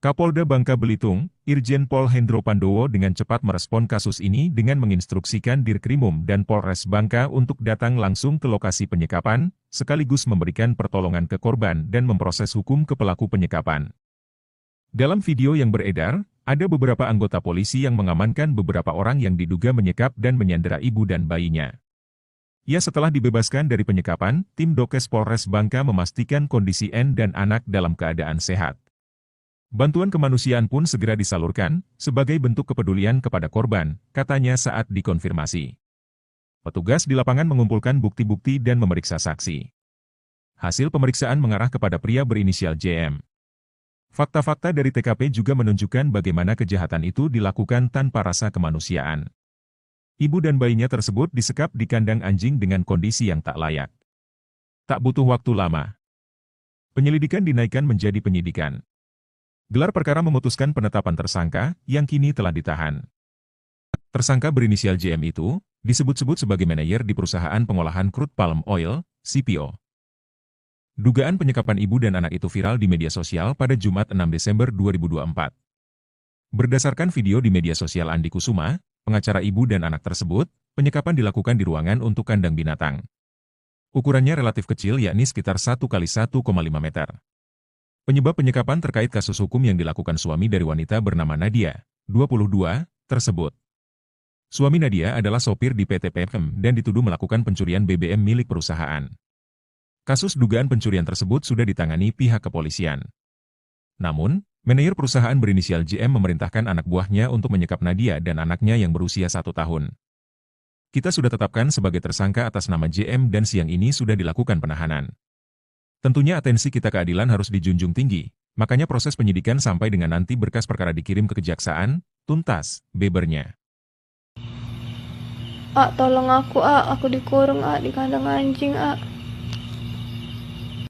Kapolda Bangka Belitung, Irjen Pol Hendro Pandowo dengan cepat merespon kasus ini dengan menginstruksikan Dirkrimum dan Polres Bangka untuk datang langsung ke lokasi penyekapan, sekaligus memberikan pertolongan ke korban dan memproses hukum ke pelaku penyekapan. Dalam video yang beredar, ada beberapa anggota polisi yang mengamankan beberapa orang yang diduga menyekap dan menyandera ibu dan bayinya. Ya, setelah dibebaskan dari penyekapan, tim Dokes Polres Bangka memastikan kondisi N dan anak dalam keadaan sehat. Bantuan kemanusiaan pun segera disalurkan, sebagai bentuk kepedulian kepada korban, katanya saat dikonfirmasi. Petugas di lapangan mengumpulkan bukti-bukti dan memeriksa saksi. Hasil pemeriksaan mengarah kepada pria berinisial JM. Fakta-fakta dari TKP juga menunjukkan bagaimana kejahatan itu dilakukan tanpa rasa kemanusiaan. Ibu dan bayinya tersebut disekap di kandang anjing dengan kondisi yang tak layak. Tak butuh waktu lama. Penyelidikan dinaikkan menjadi penyidikan. Gelar perkara memutuskan penetapan tersangka, yang kini telah ditahan. Tersangka berinisial JM itu, disebut-sebut sebagai manajer di perusahaan pengolahan crude palm oil, CPO. Dugaan penyekapan ibu dan anak itu viral di media sosial pada Jumat 6 Desember 2024. Berdasarkan video di media sosial Andi Kusuma, pengacara ibu dan anak tersebut, penyekapan dilakukan di ruangan untuk kandang binatang. Ukurannya relatif kecil yakni sekitar 1x1,5 meter. Penyebab penyekapan terkait kasus hukum yang dilakukan suami dari wanita bernama Nadia, 22, tersebut. Suami Nadia adalah sopir di PT PM dan dituduh melakukan pencurian BBM milik perusahaan. Kasus dugaan pencurian tersebut sudah ditangani pihak kepolisian. Namun, manajer perusahaan berinisial JM memerintahkan anak buahnya untuk menyekap Nadia dan anaknya yang berusia 1 tahun. Kita sudah tetapkan sebagai tersangka atas nama JM dan siang ini sudah dilakukan penahanan. Tentunya atensi kita keadilan harus dijunjung tinggi, makanya proses penyidikan sampai dengan nanti berkas perkara dikirim ke kejaksaan, tuntas, bebernya. Tolong aku dikurung di kandang anjing,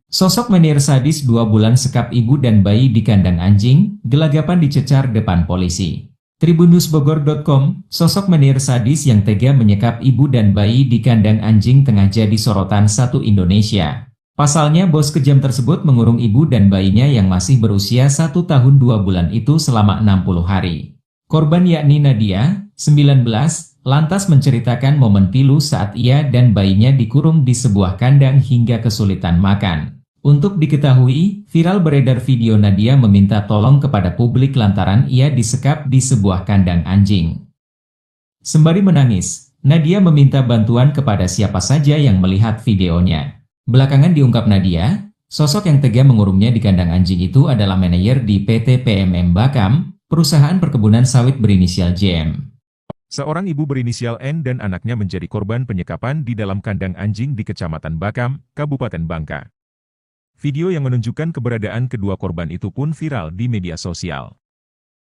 Sosok menir sadis 2 bulan sekap ibu dan bayi di kandang anjing, gelagapan dicecar depan polisi. Tribunnewsbogor.com, sosok menir sadis yang tega menyekap ibu dan bayi di kandang anjing tengah jadi sorotan satu Indonesia. Pasalnya bos kejam tersebut mengurung ibu dan bayinya yang masih berusia 1 tahun 2 bulan itu selama 60 hari. Korban yakni Nadia, 19, lantas menceritakan momen pilu saat ia dan bayinya dikurung di sebuah kandang hingga kesulitan makan. Untuk diketahui, viral beredar video Nadia meminta tolong kepada publik lantaran ia disekap di sebuah kandang anjing. Sembari menangis, Nadia meminta bantuan kepada siapa saja yang melihat videonya. Belakangan diungkap Nadia, sosok yang tega mengurungnya di kandang anjing itu adalah manajer di PT PMM Bakam, perusahaan perkebunan sawit berinisial JM. Seorang ibu berinisial N dan anaknya menjadi korban penyekapan di dalam kandang anjing di Kecamatan Bakam, Kabupaten Bangka. Video yang menunjukkan keberadaan kedua korban itu pun viral di media sosial.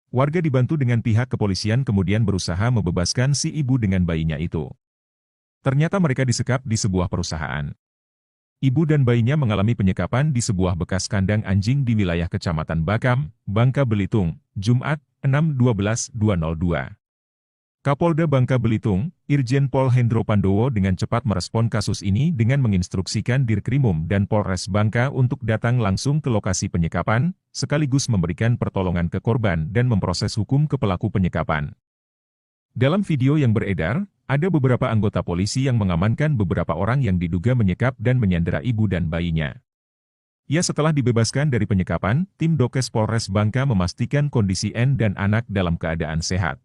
Warga dibantu dengan pihak kepolisian kemudian berusaha membebaskan si ibu dengan bayinya itu. Ternyata mereka disekap di sebuah perusahaan. Ibu dan bayinya mengalami penyekapan di sebuah bekas kandang anjing di wilayah Kecamatan Bakam, Bangka Belitung, Jumat, 6/12/2002. Kapolda Bangka Belitung, Irjen Pol Hendro Pandowo dengan cepat merespon kasus ini dengan menginstruksikan Dirkrimum dan Polres Bangka untuk datang langsung ke lokasi penyekapan, sekaligus memberikan pertolongan ke korban dan memproses hukum ke pelaku penyekapan. Dalam video yang beredar, ada beberapa anggota polisi yang mengamankan beberapa orang yang diduga menyekap dan menyandera ibu dan bayinya. Ya, setelah dibebaskan dari penyekapan, tim Dokes Polres Bangka memastikan kondisi N dan anak dalam keadaan sehat.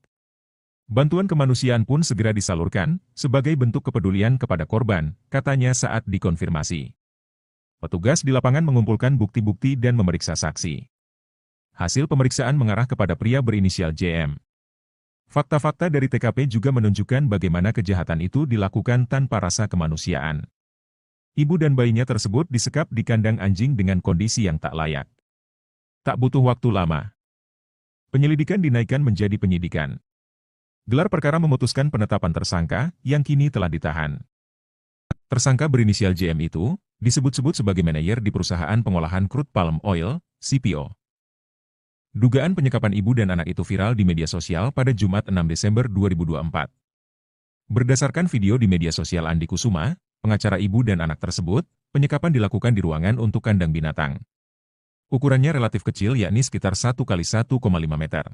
Bantuan kemanusiaan pun segera disalurkan, sebagai bentuk kepedulian kepada korban, katanya saat dikonfirmasi. Petugas di lapangan mengumpulkan bukti-bukti dan memeriksa saksi. Hasil pemeriksaan mengarah kepada pria berinisial JM. Fakta-fakta dari TKP juga menunjukkan bagaimana kejahatan itu dilakukan tanpa rasa kemanusiaan. Ibu dan bayinya tersebut disekap di kandang anjing dengan kondisi yang tak layak. Tak butuh waktu lama, penyelidikan dinaikkan menjadi penyidikan. Gelar perkara memutuskan penetapan tersangka, yang kini telah ditahan. Tersangka berinisial JM itu, disebut-sebut sebagai manajer di perusahaan pengolahan crude palm oil, CPO. Dugaan penyekapan ibu dan anak itu viral di media sosial pada Jumat 6 Desember 2024. Berdasarkan video di media sosial Andi Kusuma, pengacara ibu dan anak tersebut, penyekapan dilakukan di ruangan untuk kandang binatang. Ukurannya relatif kecil yakni sekitar 1 kali 1,5 meter.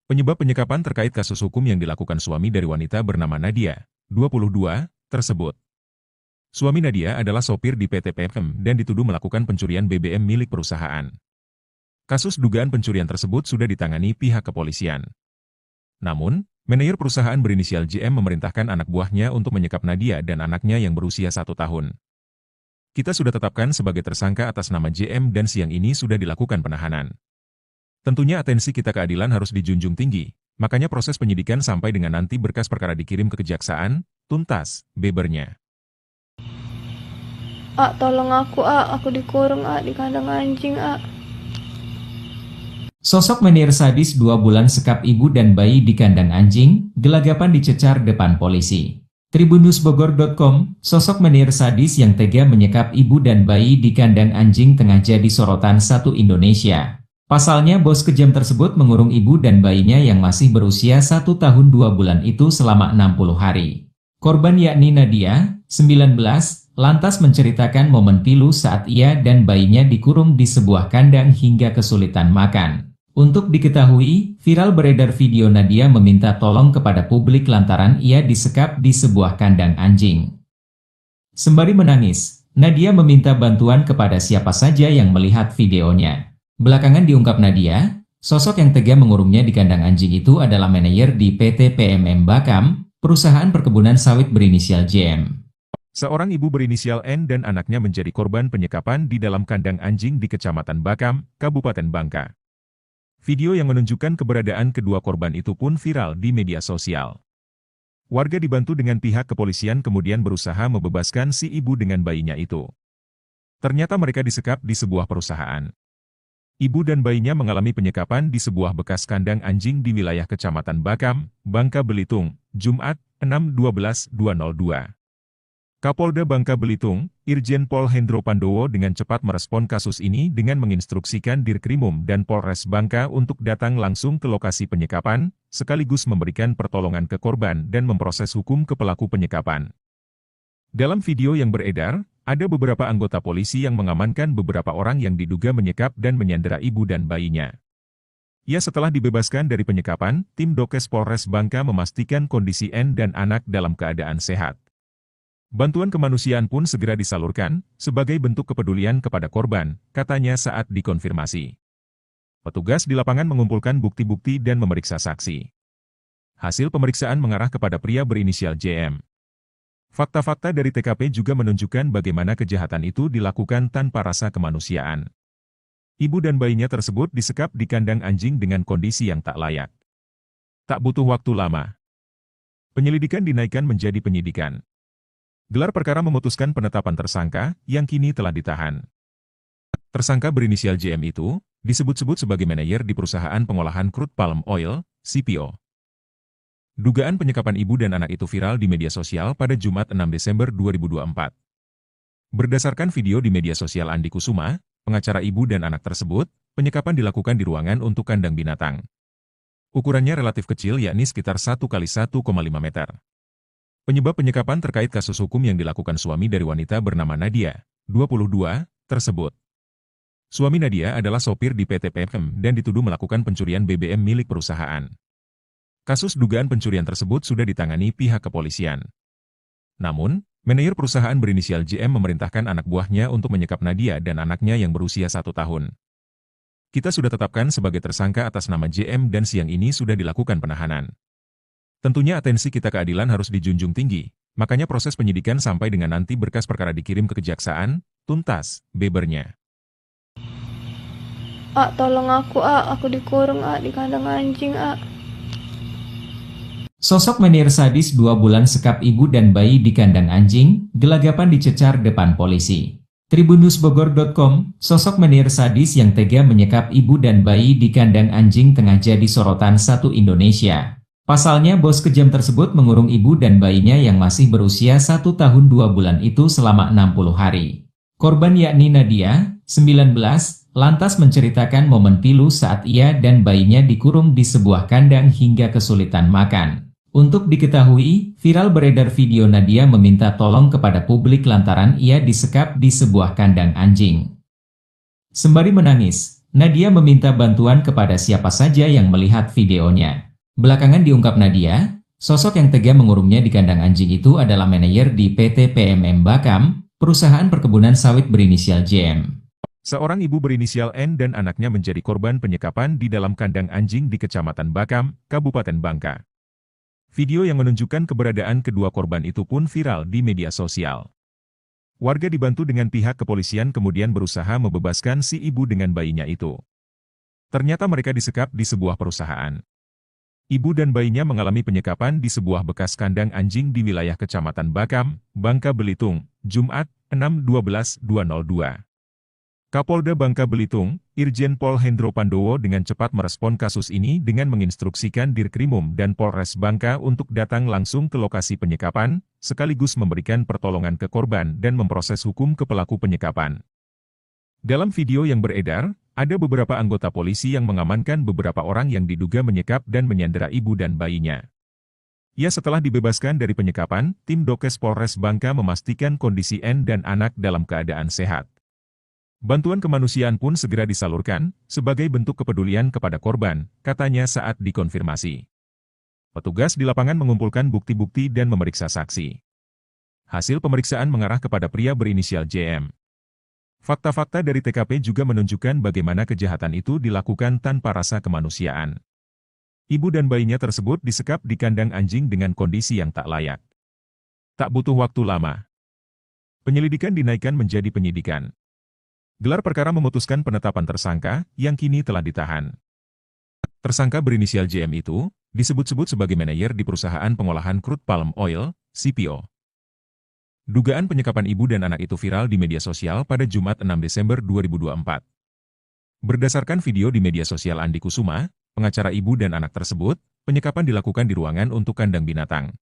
Penyebab penyekapan terkait kasus hukum yang dilakukan suami dari wanita bernama Nadia, 22, tersebut. Suami Nadia adalah sopir di PT PMM dan dituduh melakukan pencurian BBM milik perusahaan. Kasus dugaan pencurian tersebut sudah ditangani pihak kepolisian. Namun, manajer perusahaan berinisial JM memerintahkan anak buahnya untuk menyekap Nadia dan anaknya yang berusia 1 tahun. Kita sudah tetapkan sebagai tersangka atas nama JM dan siang ini sudah dilakukan penahanan. Tentunya atensi kita keadilan harus dijunjung tinggi, makanya proses penyidikan sampai dengan nanti berkas perkara dikirim ke kejaksaan, tuntas, bebernya. Tolong aku dikurung di kandang anjing Sosok menir sadis 2 bulan sekap ibu dan bayi di kandang anjing, gelagapan dicecar depan polisi. Tribunnewsbogor.com, sosok menir sadis yang tega menyekap ibu dan bayi di kandang anjing tengah jadi sorotan satu Indonesia. Pasalnya bos kejam tersebut mengurung ibu dan bayinya yang masih berusia 1 tahun 2 bulan itu selama 60 hari. Korban yakni Nadia, 19, lantas menceritakan momen pilu saat ia dan bayinya dikurung di sebuah kandang hingga kesulitan makan. Untuk diketahui, viral beredar video Nadia meminta tolong kepada publik lantaran ia disekap di sebuah kandang anjing. Sembari menangis, Nadia meminta bantuan kepada siapa saja yang melihat videonya. Belakangan diungkap Nadia, sosok yang tega mengurungnya di kandang anjing itu adalah manajer di PT PMM Bakam, perusahaan perkebunan sawit berinisial JM. Seorang ibu berinisial N dan anaknya menjadi korban penyekapan di dalam kandang anjing di Kecamatan Bakam, Kabupaten Bangka. Video yang menunjukkan keberadaan kedua korban itu pun viral di media sosial. Warga dibantu dengan pihak kepolisian kemudian berusaha membebaskan si ibu dengan bayinya itu. Ternyata mereka disekap di sebuah perusahaan. Ibu dan bayinya mengalami penyekapan di sebuah bekas kandang anjing di wilayah Kecamatan Bakam, Bangka Belitung, Jumat, 6/12/2002. Kapolda Bangka Belitung, Irjen Pol Hendro Pandowo dengan cepat merespon kasus ini dengan menginstruksikan Dirkrimum dan Polres Bangka untuk datang langsung ke lokasi penyekapan, sekaligus memberikan pertolongan ke korban dan memproses hukum ke pelaku penyekapan. Dalam video yang beredar, ada beberapa anggota polisi yang mengamankan beberapa orang yang diduga menyekap dan menyandera ibu dan bayinya. Ya, setelah dibebaskan dari penyekapan, tim Dokes Polres Bangka memastikan kondisi N dan anak dalam keadaan sehat. Bantuan kemanusiaan pun segera disalurkan, sebagai bentuk kepedulian kepada korban, katanya saat dikonfirmasi. Petugas di lapangan mengumpulkan bukti-bukti dan memeriksa saksi. Hasil pemeriksaan mengarah kepada pria berinisial JM. Fakta-fakta dari TKP juga menunjukkan bagaimana kejahatan itu dilakukan tanpa rasa kemanusiaan. Ibu dan bayinya tersebut disekap di kandang anjing dengan kondisi yang tak layak. Tak butuh waktu lama. Penyelidikan dinaikkan menjadi penyidikan. Gelar perkara memutuskan penetapan tersangka, yang kini telah ditahan. Tersangka berinisial JM itu, disebut-sebut sebagai manajer di perusahaan pengolahan crude palm oil, CPO. Dugaan penyekapan ibu dan anak itu viral di media sosial pada Jumat 6 Desember 2024. Berdasarkan video di media sosial Andi Kusuma, pengacara ibu dan anak tersebut, penyekapan dilakukan di ruangan untuk kandang binatang. Ukurannya relatif kecil yakni sekitar 1 x 1,5 meter. Penyebab penyekapan terkait kasus hukum yang dilakukan suami dari wanita bernama Nadia, 22, tersebut. Suami Nadia adalah sopir di PT PM dan dituduh melakukan pencurian BBM milik perusahaan. Kasus dugaan pencurian tersebut sudah ditangani pihak kepolisian. Namun, manajer perusahaan berinisial JM memerintahkan anak buahnya untuk menyekap Nadia dan anaknya yang berusia 1 tahun. Kita sudah tetapkan sebagai tersangka atas nama JM dan siang ini sudah dilakukan penahanan. Tentunya atensi kita keadilan harus dijunjung tinggi, makanya proses penyidikan sampai dengan nanti berkas perkara dikirim ke kejaksaan, tuntas, bebernya. Tolong aku dikurung di kandang anjing Sosok menir sadis 2 bulan sekap ibu dan bayi di kandang anjing, gelagapan dicecar depan polisi. Tribunnewsbogor.com, sosok menir sadis yang tega menyekap ibu dan bayi di kandang anjing tengah jadi sorotan satu Indonesia. Pasalnya bos kejam tersebut mengurung ibu dan bayinya yang masih berusia 1 tahun 2 bulan itu selama 60 hari. Korban yakni Nadia, 19, lantas menceritakan momen pilu saat ia dan bayinya dikurung di sebuah kandang hingga kesulitan makan. Untuk diketahui, viral beredar video Nadia meminta tolong kepada publik lantaran ia disekap di sebuah kandang anjing. Sembari menangis, Nadia meminta bantuan kepada siapa saja yang melihat videonya. Belakangan diungkap Nadia, sosok yang tega mengurungnya di kandang anjing itu adalah manajer di PT PMM Bakam, perusahaan perkebunan sawit berinisial JM. Seorang ibu berinisial N dan anaknya menjadi korban penyekapan di dalam kandang anjing di Kecamatan Bakam, Kabupaten Bangka. Video yang menunjukkan keberadaan kedua korban itu pun viral di media sosial. Warga dibantu dengan pihak kepolisian kemudian berusaha membebaskan si ibu dengan bayinya itu. Ternyata mereka disekap di sebuah perusahaan. Ibu dan bayinya mengalami penyekapan di sebuah bekas kandang anjing di wilayah Kecamatan Bakam, Bangka Belitung, Jumat, 6/12/2002. Kapolda Bangka Belitung, Irjen Pol Hendro Pandowo dengan cepat merespon kasus ini dengan menginstruksikan Dirkrimum dan Polres Bangka untuk datang langsung ke lokasi penyekapan, sekaligus memberikan pertolongan ke korban dan memproses hukum ke pelaku penyekapan. Dalam video yang beredar, ada beberapa anggota polisi yang mengamankan beberapa orang yang diduga menyekap dan menyandera ibu dan bayinya. Ya, setelah dibebaskan dari penyekapan, tim Dokes Polres Bangka memastikan kondisi N dan anak dalam keadaan sehat. Bantuan kemanusiaan pun segera disalurkan, sebagai bentuk kepedulian kepada korban, katanya saat dikonfirmasi. Petugas di lapangan mengumpulkan bukti-bukti dan memeriksa saksi. Hasil pemeriksaan mengarah kepada pria berinisial JM. Fakta-fakta dari TKP juga menunjukkan bagaimana kejahatan itu dilakukan tanpa rasa kemanusiaan. Ibu dan bayinya tersebut disekap di kandang anjing dengan kondisi yang tak layak. Tak butuh waktu lama. Penyelidikan dinaikkan menjadi penyidikan. Gelar perkara memutuskan penetapan tersangka, yang kini telah ditahan. Tersangka berinisial JM itu, disebut-sebut sebagai manajer di perusahaan pengolahan crude palm oil, CPO. Dugaan penyekapan ibu dan anak itu viral di media sosial pada Jumat 6 Desember 2024. Berdasarkan video di media sosial Andi Kusuma, pengacara ibu dan anak tersebut, penyekapan dilakukan di ruangan untuk kandang binatang.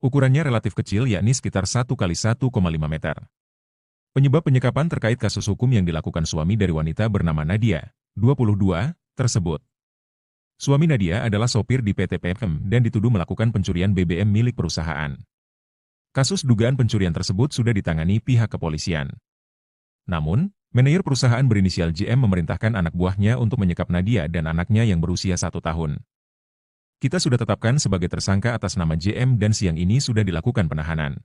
Ukurannya relatif kecil yakni sekitar 1 kali 1,5 meter. Penyebab penyekapan terkait kasus hukum yang dilakukan suami dari wanita bernama Nadia, 22, tersebut. Suami Nadia adalah sopir di PT PFM dan dituduh melakukan pencurian BBM milik perusahaan. Kasus dugaan pencurian tersebut sudah ditangani pihak kepolisian. Namun, manajer perusahaan berinisial JM memerintahkan anak buahnya untuk menyekap Nadia dan anaknya yang berusia 1 tahun. Kita sudah tetapkan sebagai tersangka atas nama JM dan siang ini sudah dilakukan penahanan.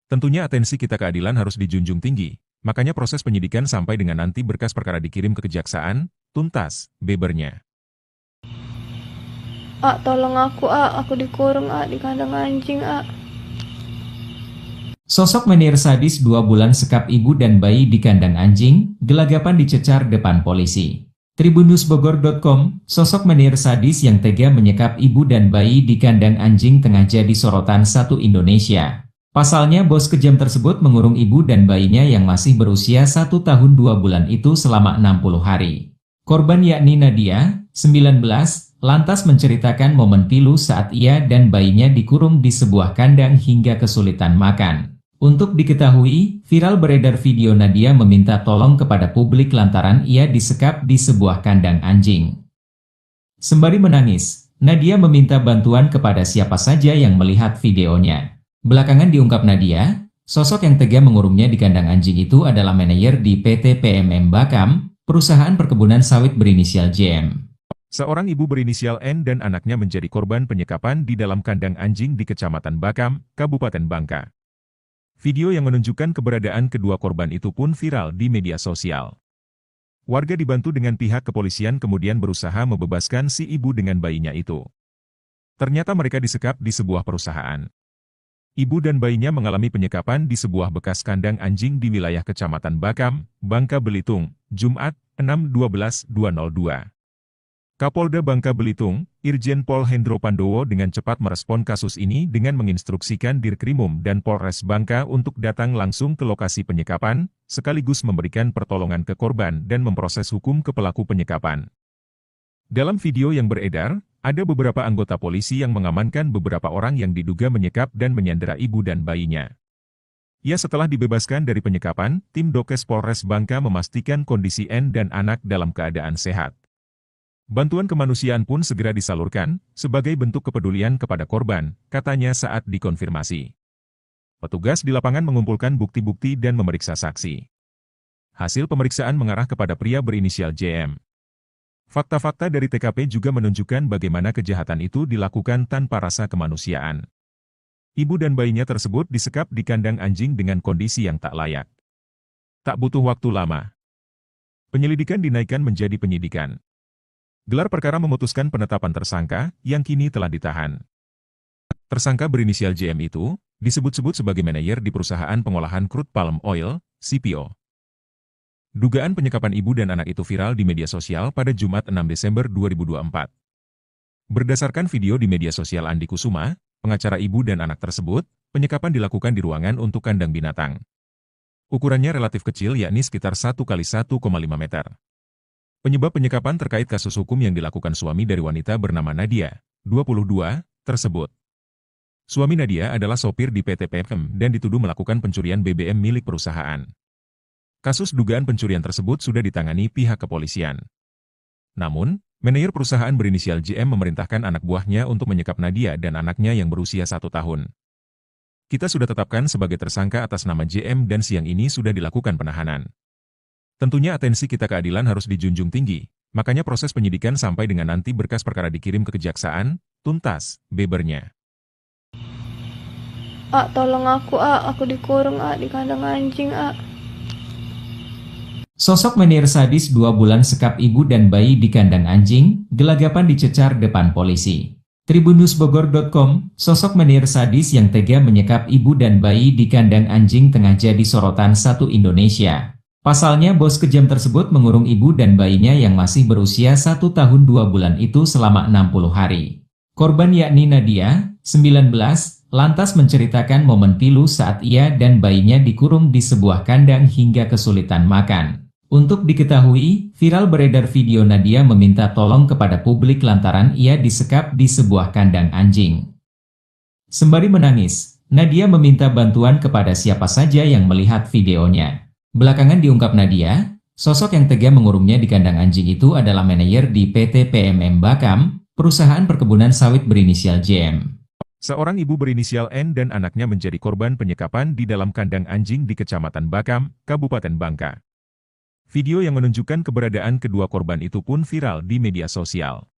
Tentunya atensi kita keadilan harus dijunjung tinggi, makanya proses penyidikan sampai dengan nanti berkas perkara dikirim ke kejaksaan, tuntas, bebernya. Tolong aku dikurung di kandang anjing, Sosok menir sadis 2 bulan sekap ibu dan bayi di kandang anjing, gelagapan dicecar depan polisi. Tribunnewsbogor.com, sosok menir sadis yang tega menyekap ibu dan bayi di kandang anjing tengah jadi sorotan satu Indonesia. Pasalnya bos kejam tersebut mengurung ibu dan bayinya yang masih berusia 1 tahun 2 bulan itu selama 60 hari. Korban yakni Nadia, 19, lantas menceritakan momen pilu saat ia dan bayinya dikurung di sebuah kandang hingga kesulitan makan. Untuk diketahui, viral beredar video Nadia meminta tolong kepada publik lantaran ia disekap di sebuah kandang anjing. Sembari menangis, Nadia meminta bantuan kepada siapa saja yang melihat videonya. Belakangan diungkap Nadia, sosok yang tega mengurungnya di kandang anjing itu adalah manajer di PT PMM Bakam, perusahaan perkebunan sawit berinisial JM. Seorang ibu berinisial N dan anaknya menjadi korban penyekapan di dalam kandang anjing di Kecamatan Bakam, Kabupaten Bangka. Video yang menunjukkan keberadaan kedua korban itu pun viral di media sosial. Warga dibantu dengan pihak kepolisian kemudian berusaha membebaskan si ibu dengan bayinya itu. Ternyata mereka disekap di sebuah perusahaan. Ibu dan bayinya mengalami penyekapan di sebuah bekas kandang anjing di wilayah Kecamatan Bakam, Bangka Belitung, Jumat, 6/12/2002. Kapolda Bangka Belitung, Irjen Pol Hendro Pandowo dengan cepat merespon kasus ini dengan menginstruksikan Dirkrimum dan Polres Bangka untuk datang langsung ke lokasi penyekapan, sekaligus memberikan pertolongan ke korban dan memproses hukum ke pelaku penyekapan. Dalam video yang beredar, ada beberapa anggota polisi yang mengamankan beberapa orang yang diduga menyekap dan menyandera ibu dan bayinya. Ya, setelah dibebaskan dari penyekapan, tim Dokes Polres Bangka memastikan kondisi N dan anak dalam keadaan sehat. Bantuan kemanusiaan pun segera disalurkan, sebagai bentuk kepedulian kepada korban, katanya saat dikonfirmasi. Petugas di lapangan mengumpulkan bukti-bukti dan memeriksa saksi. Hasil pemeriksaan mengarah kepada pria berinisial JM. Fakta-fakta dari TKP juga menunjukkan bagaimana kejahatan itu dilakukan tanpa rasa kemanusiaan. Ibu dan bayinya tersebut disekap di kandang anjing dengan kondisi yang tak layak. Tak butuh waktu lama. Penyelidikan dinaikkan menjadi penyidikan. Gelar perkara memutuskan penetapan tersangka, yang kini telah ditahan. Tersangka berinisial JM itu, disebut-sebut sebagai manajer di perusahaan pengolahan crude palm oil, CPO. Dugaan penyekapan ibu dan anak itu viral di media sosial pada Jumat 6 Desember 2024. Berdasarkan video di media sosial Andi Kusuma, pengacara ibu dan anak tersebut, penyekapan dilakukan di ruangan untuk kandang binatang. Ukurannya relatif kecil yakni sekitar 1 kali 1,5 meter. Penyebab penyekapan terkait kasus hukum yang dilakukan suami dari wanita bernama Nadia, 22, tersebut. Suami Nadia adalah sopir di PT PFM dan dituduh melakukan pencurian BBM milik perusahaan. Kasus dugaan pencurian tersebut sudah ditangani pihak kepolisian. Namun, manajer perusahaan berinisial JM memerintahkan anak buahnya untuk menyekap Nadia dan anaknya yang berusia 1 tahun. Kita sudah tetapkan sebagai tersangka atas nama JM dan siang ini sudah dilakukan penahanan. Tentunya atensi kita keadilan harus dijunjung tinggi, makanya proses penyidikan sampai dengan nanti berkas perkara dikirim ke kejaksaan, tuntas, bebernya. Tolong aku dikurung di kandang anjing, Sosok menir sadis 2 bulan sekap ibu dan bayi di kandang anjing, gelagapan dicecar depan polisi. Tribunnewsbogor.com, sosok menir sadis yang tega menyekap ibu dan bayi di kandang anjing tengah jadi sorotan satu Indonesia. Pasalnya bos kejam tersebut mengurung ibu dan bayinya yang masih berusia 1 tahun 2 bulan itu selama 60 hari. Korban yakni Nadia, 19, lantas menceritakan momen pilu saat ia dan bayinya dikurung di sebuah kandang hingga kesulitan makan. Untuk diketahui, viral beredar video Nadia meminta tolong kepada publik lantaran ia disekap di sebuah kandang anjing. Sembari menangis, Nadia meminta bantuan kepada siapa saja yang melihat videonya. Belakangan diungkap Nadia, sosok yang tega mengurungnya di kandang anjing itu adalah manajer di PT PMM Bakam, perusahaan perkebunan sawit berinisial JM. Seorang ibu berinisial N dan anaknya menjadi korban penyekapan di dalam kandang anjing di Kecamatan Bakam, Kabupaten Bangka. Video yang menunjukkan keberadaan kedua korban itu pun viral di media sosial.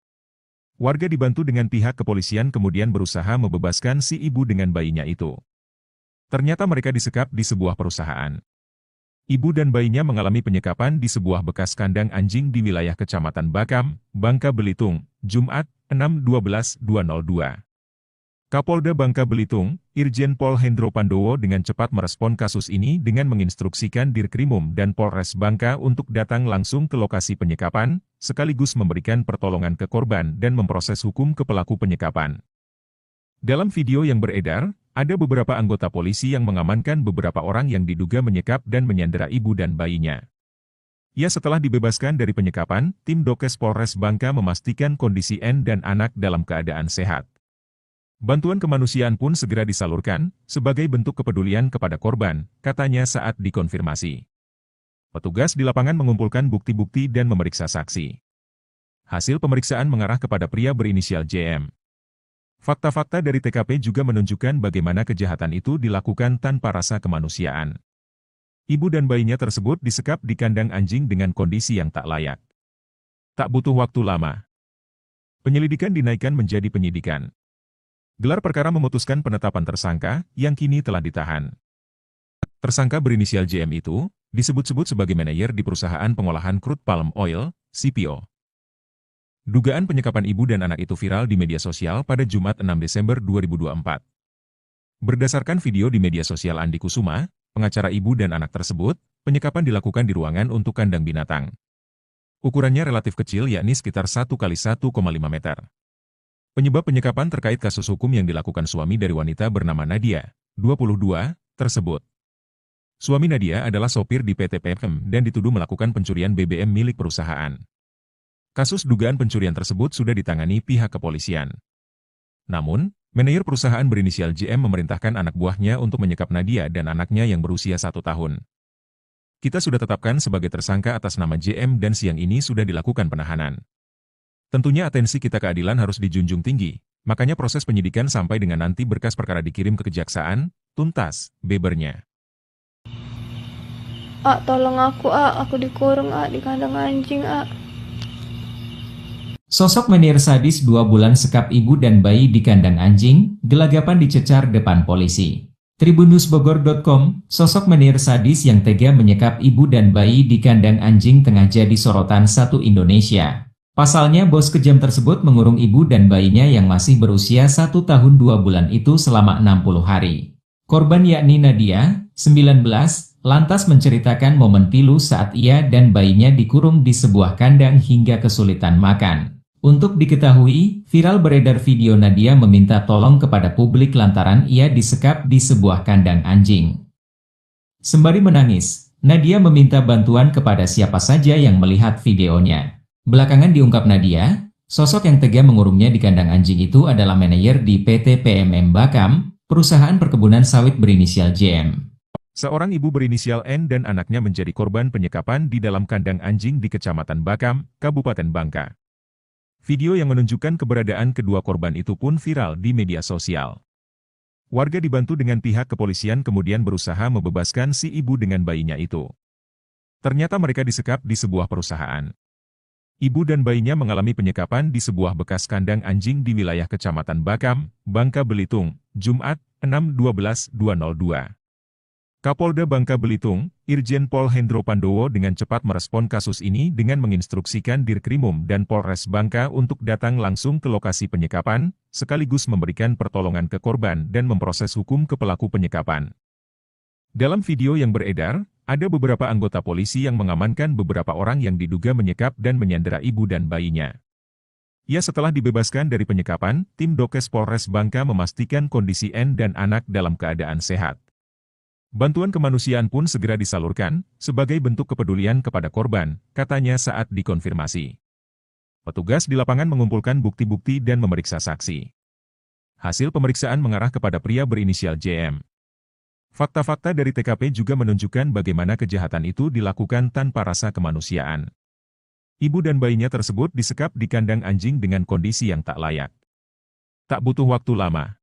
Warga dibantu dengan pihak kepolisian kemudian berusaha membebaskan si ibu dengan bayinya itu. Ternyata mereka disekap di sebuah perusahaan. Ibu dan bayinya mengalami penyekapan di sebuah bekas kandang anjing di wilayah Kecamatan Bakam, Bangka Belitung, Jumat, 6/12/2002. Kapolda Bangka Belitung, Irjen Pol Hendro Pandowo dengan cepat merespon kasus ini dengan menginstruksikan Dirkrimum dan Polres Bangka untuk datang langsung ke lokasi penyekapan, sekaligus memberikan pertolongan ke korban dan memproses hukum ke pelaku penyekapan. Dalam video yang beredar, ada beberapa anggota polisi yang mengamankan beberapa orang yang diduga menyekap dan menyandera ibu dan bayinya. Ya, setelah dibebaskan dari penyekapan, tim Dokes Polres Bangka memastikan kondisi N dan anak dalam keadaan sehat. Bantuan kemanusiaan pun segera disalurkan, sebagai bentuk kepedulian kepada korban, katanya saat dikonfirmasi. Petugas di lapangan mengumpulkan bukti-bukti dan memeriksa saksi. Hasil pemeriksaan mengarah kepada pria berinisial JM. Fakta-fakta dari TKP juga menunjukkan bagaimana kejahatan itu dilakukan tanpa rasa kemanusiaan. Ibu dan bayinya tersebut disekap di kandang anjing dengan kondisi yang tak layak. Tak butuh waktu lama. Penyelidikan dinaikkan menjadi penyidikan. Gelar perkara memutuskan penetapan tersangka, yang kini telah ditahan. Tersangka berinisial JM itu, disebut-sebut sebagai manajer di perusahaan pengolahan crude palm oil, CPO. Dugaan penyekapan ibu dan anak itu viral di media sosial pada Jumat 6 Desember 2024. Berdasarkan video di media sosial Andi Kusuma, pengacara ibu dan anak tersebut, penyekapan dilakukan di ruangan untuk kandang binatang. Ukurannya relatif kecil yakni sekitar 1x1,5 meter. Penyebab penyekapan terkait kasus hukum yang dilakukan suami dari wanita bernama Nadia, 22, tersebut. Suami Nadia adalah sopir di PT PMM dan dituduh melakukan pencurian BBM milik perusahaan. Kasus dugaan pencurian tersebut sudah ditangani pihak kepolisian. Namun, manajer perusahaan berinisial JM memerintahkan anak buahnya untuk menyekap Nadia dan anaknya yang berusia 1 tahun. Kita sudah tetapkan sebagai tersangka atas nama JM dan siang ini sudah dilakukan penahanan. Tentunya atensi kita keadilan harus dijunjung tinggi, makanya proses penyidikan sampai dengan nanti berkas perkara dikirim ke kejaksaan, tuntas, bebernya. Tolong aku dikurung di kandang anjing Sosok menir sadis 2 bulan sekap ibu dan bayi di kandang anjing, gelagapan dicecar depan polisi. Tribunnewsbogor.com, sosok menir sadis yang tega menyekap ibu dan bayi di kandang anjing tengah jadi sorotan satu Indonesia. Pasalnya bos kejam tersebut mengurung ibu dan bayinya yang masih berusia 1 tahun 2 bulan itu selama 60 hari. Korban yakni Nadia, 19, lantas menceritakan momen pilu saat ia dan bayinya dikurung di sebuah kandang hingga kesulitan makan. Untuk diketahui, viral beredar video Nadia meminta tolong kepada publik lantaran ia disekap di sebuah kandang anjing. Sembari menangis, Nadia meminta bantuan kepada siapa saja yang melihat videonya. Belakangan diungkap Nadia, sosok yang tega mengurungnya di kandang anjing itu adalah manajer di PT PMM Bakam, perusahaan perkebunan sawit berinisial JM. Seorang ibu berinisial N dan anaknya menjadi korban penyekapan di dalam kandang anjing di Kecamatan Bakam, Kabupaten Bangka. Video yang menunjukkan keberadaan kedua korban itu pun viral di media sosial. Warga dibantu dengan pihak kepolisian kemudian berusaha membebaskan si ibu dengan bayinya itu. Ternyata mereka disekap di sebuah perusahaan. Ibu dan bayinya mengalami penyekapan di sebuah bekas kandang anjing di wilayah Kecamatan Bakam, Bangka Belitung, Jumat, 6/12/2002. Kapolda Bangka Belitung, Irjen Pol Hendro Pandowo dengan cepat merespon kasus ini dengan menginstruksikan Dirkrimum dan Polres Bangka untuk datang langsung ke lokasi penyekapan, sekaligus memberikan pertolongan ke korban dan memproses hukum ke pelaku penyekapan. Dalam video yang beredar, ada beberapa anggota polisi yang mengamankan beberapa orang yang diduga menyekap dan menyandera ibu dan bayinya. Ya, setelah dibebaskan dari penyekapan, tim Dokes Polres Bangka memastikan kondisi N dan anak dalam keadaan sehat. Bantuan kemanusiaan pun segera disalurkan, sebagai bentuk kepedulian kepada korban, katanya saat dikonfirmasi. Petugas di lapangan mengumpulkan bukti-bukti dan memeriksa saksi. Hasil pemeriksaan mengarah kepada pria berinisial JM. Fakta-fakta dari TKP juga menunjukkan bagaimana kejahatan itu dilakukan tanpa rasa kemanusiaan. Ibu dan bayinya tersebut disekap di kandang anjing dengan kondisi yang tak layak. Tak butuh waktu lama,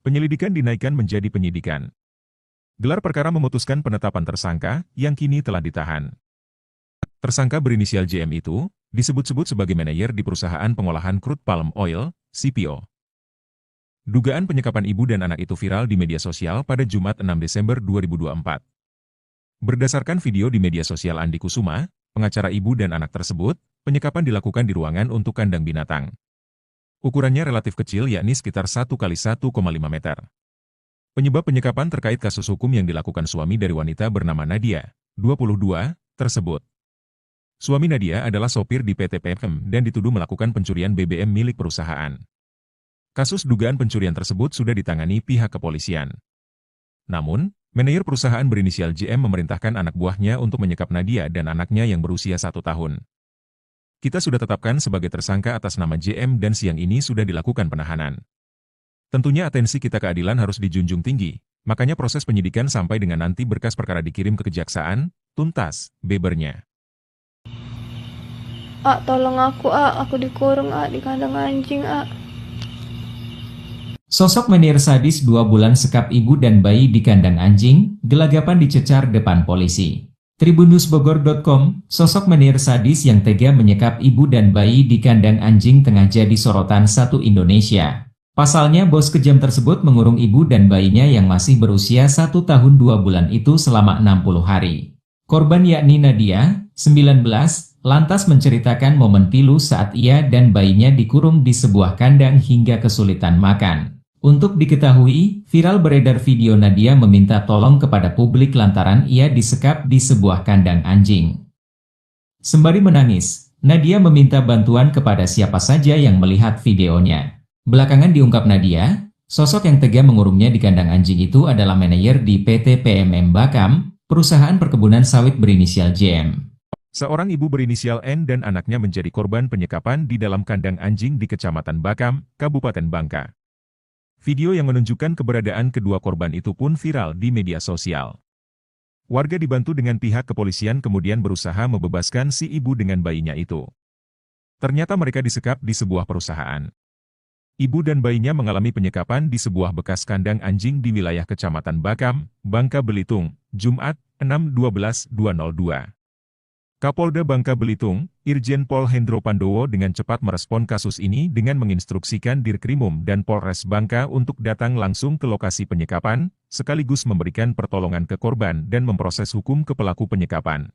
penyelidikan dinaikkan menjadi penyidikan. Gelar perkara memutuskan penetapan tersangka yang kini telah ditahan. Tersangka berinisial JM itu disebut-sebut sebagai manajer di perusahaan pengolahan crude palm oil, CPO. Dugaan penyekapan ibu dan anak itu viral di media sosial pada Jumat 6 Desember 2024. Berdasarkan video di media sosial Andi Kusuma, pengacara ibu dan anak tersebut, penyekapan dilakukan di ruangan untuk kandang binatang. Ukurannya relatif kecil yakni sekitar 1 kali 1,5 meter. Penyebab penyekapan terkait kasus hukum yang dilakukan suami dari wanita bernama Nadia, 22, tersebut. Suami Nadia adalah sopir di PT PM dan dituduh melakukan pencurian BBM milik perusahaan. Kasus dugaan pencurian tersebut sudah ditangani pihak kepolisian. Namun, manajer perusahaan berinisial JM memerintahkan anak buahnya untuk menyekap Nadia dan anaknya yang berusia 1 tahun. Kita sudah tetapkan sebagai tersangka atas nama JM dan siang ini sudah dilakukan penahanan. Tentunya atensi kita keadilan harus dijunjung tinggi, makanya proses penyidikan sampai dengan nanti berkas perkara dikirim ke kejaksaan, tuntas, bebernya. Tolong aku dikurung di kandang anjing Sosok menir sadis 2 bulan sekap ibu dan bayi di kandang anjing, gelagapan dicecar depan polisi. Tribunnewsbogor.com, sosok menir sadis yang tega menyekap ibu dan bayi di kandang anjing tengah jadi sorotan satu Indonesia. Pasalnya bos kejam tersebut mengurung ibu dan bayinya yang masih berusia 1 tahun 2 bulan itu selama 60 hari. Korban yakni Nadia, 19, lantas menceritakan momen pilu saat ia dan bayinya dikurung di sebuah kandang hingga kesulitan makan. Untuk diketahui, viral beredar video Nadia meminta tolong kepada publik lantaran ia disekap di sebuah kandang anjing. Sembari menangis, Nadia meminta bantuan kepada siapa saja yang melihat videonya. Belakangan diungkap Nadia, sosok yang tega mengurungnya di kandang anjing itu adalah manajer di PT PMM Bakam, perusahaan perkebunan sawit berinisial JM. Seorang ibu berinisial N dan anaknya menjadi korban penyekapan di dalam kandang anjing di Kecamatan Bakam, Kabupaten Bangka. Video yang menunjukkan keberadaan kedua korban itu pun viral di media sosial. Warga dibantu dengan pihak kepolisian kemudian berusaha membebaskan si ibu dengan bayinya itu. Ternyata mereka disekap di sebuah perusahaan. Ibu dan bayinya mengalami penyekapan di sebuah bekas kandang anjing di wilayah Kecamatan Bakam, Bangka Belitung, Jumat, 6/12/2002. Kapolda Bangka Belitung, Irjen Pol Hendro Pandowo dengan cepat merespon kasus ini dengan menginstruksikan Dirkrimum dan Polres Bangka untuk datang langsung ke lokasi penyekapan, sekaligus memberikan pertolongan ke korban dan memproses hukum ke pelaku penyekapan.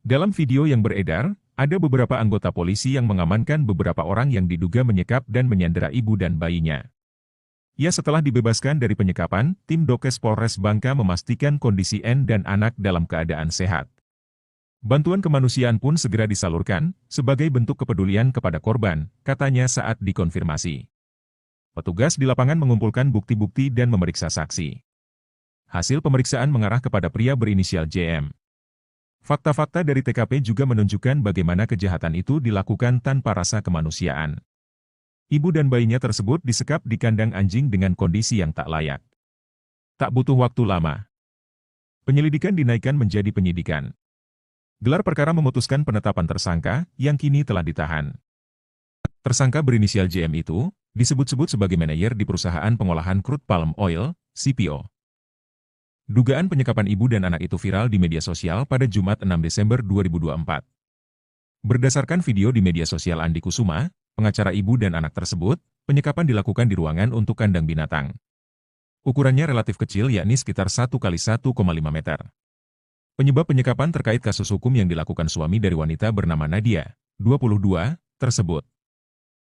Dalam video yang beredar, ada beberapa anggota polisi yang mengamankan beberapa orang yang diduga menyekap dan menyandera ibu dan bayinya. Ya, setelah dibebaskan dari penyekapan, tim Dokes Polres Bangka memastikan kondisi N dan anak dalam keadaan sehat. Bantuan kemanusiaan pun segera disalurkan, sebagai bentuk kepedulian kepada korban, katanya saat dikonfirmasi. Petugas di lapangan mengumpulkan bukti-bukti dan memeriksa saksi. Hasil pemeriksaan mengarah kepada pria berinisial JM. Fakta-fakta dari TKP juga menunjukkan bagaimana kejahatan itu dilakukan tanpa rasa kemanusiaan. Ibu dan bayinya tersebut disekap di kandang anjing dengan kondisi yang tak layak. Tak butuh waktu lama, penyelidikan dinaikkan menjadi penyidikan. Gelar perkara memutuskan penetapan tersangka yang kini telah ditahan. Tersangka berinisial JM itu disebut-sebut sebagai manajer di perusahaan pengolahan crude palm oil, CPO. Dugaan penyekapan ibu dan anak itu viral di media sosial pada Jumat 6 Desember 2024. Berdasarkan video di media sosial Andi Kusuma, pengacara ibu dan anak tersebut, penyekapan dilakukan di ruangan untuk kandang binatang. Ukurannya relatif kecil yakni sekitar 1 kali 1,5 meter. Penyebab penyekapan terkait kasus hukum yang dilakukan suami dari wanita bernama Nadia, 22, tersebut.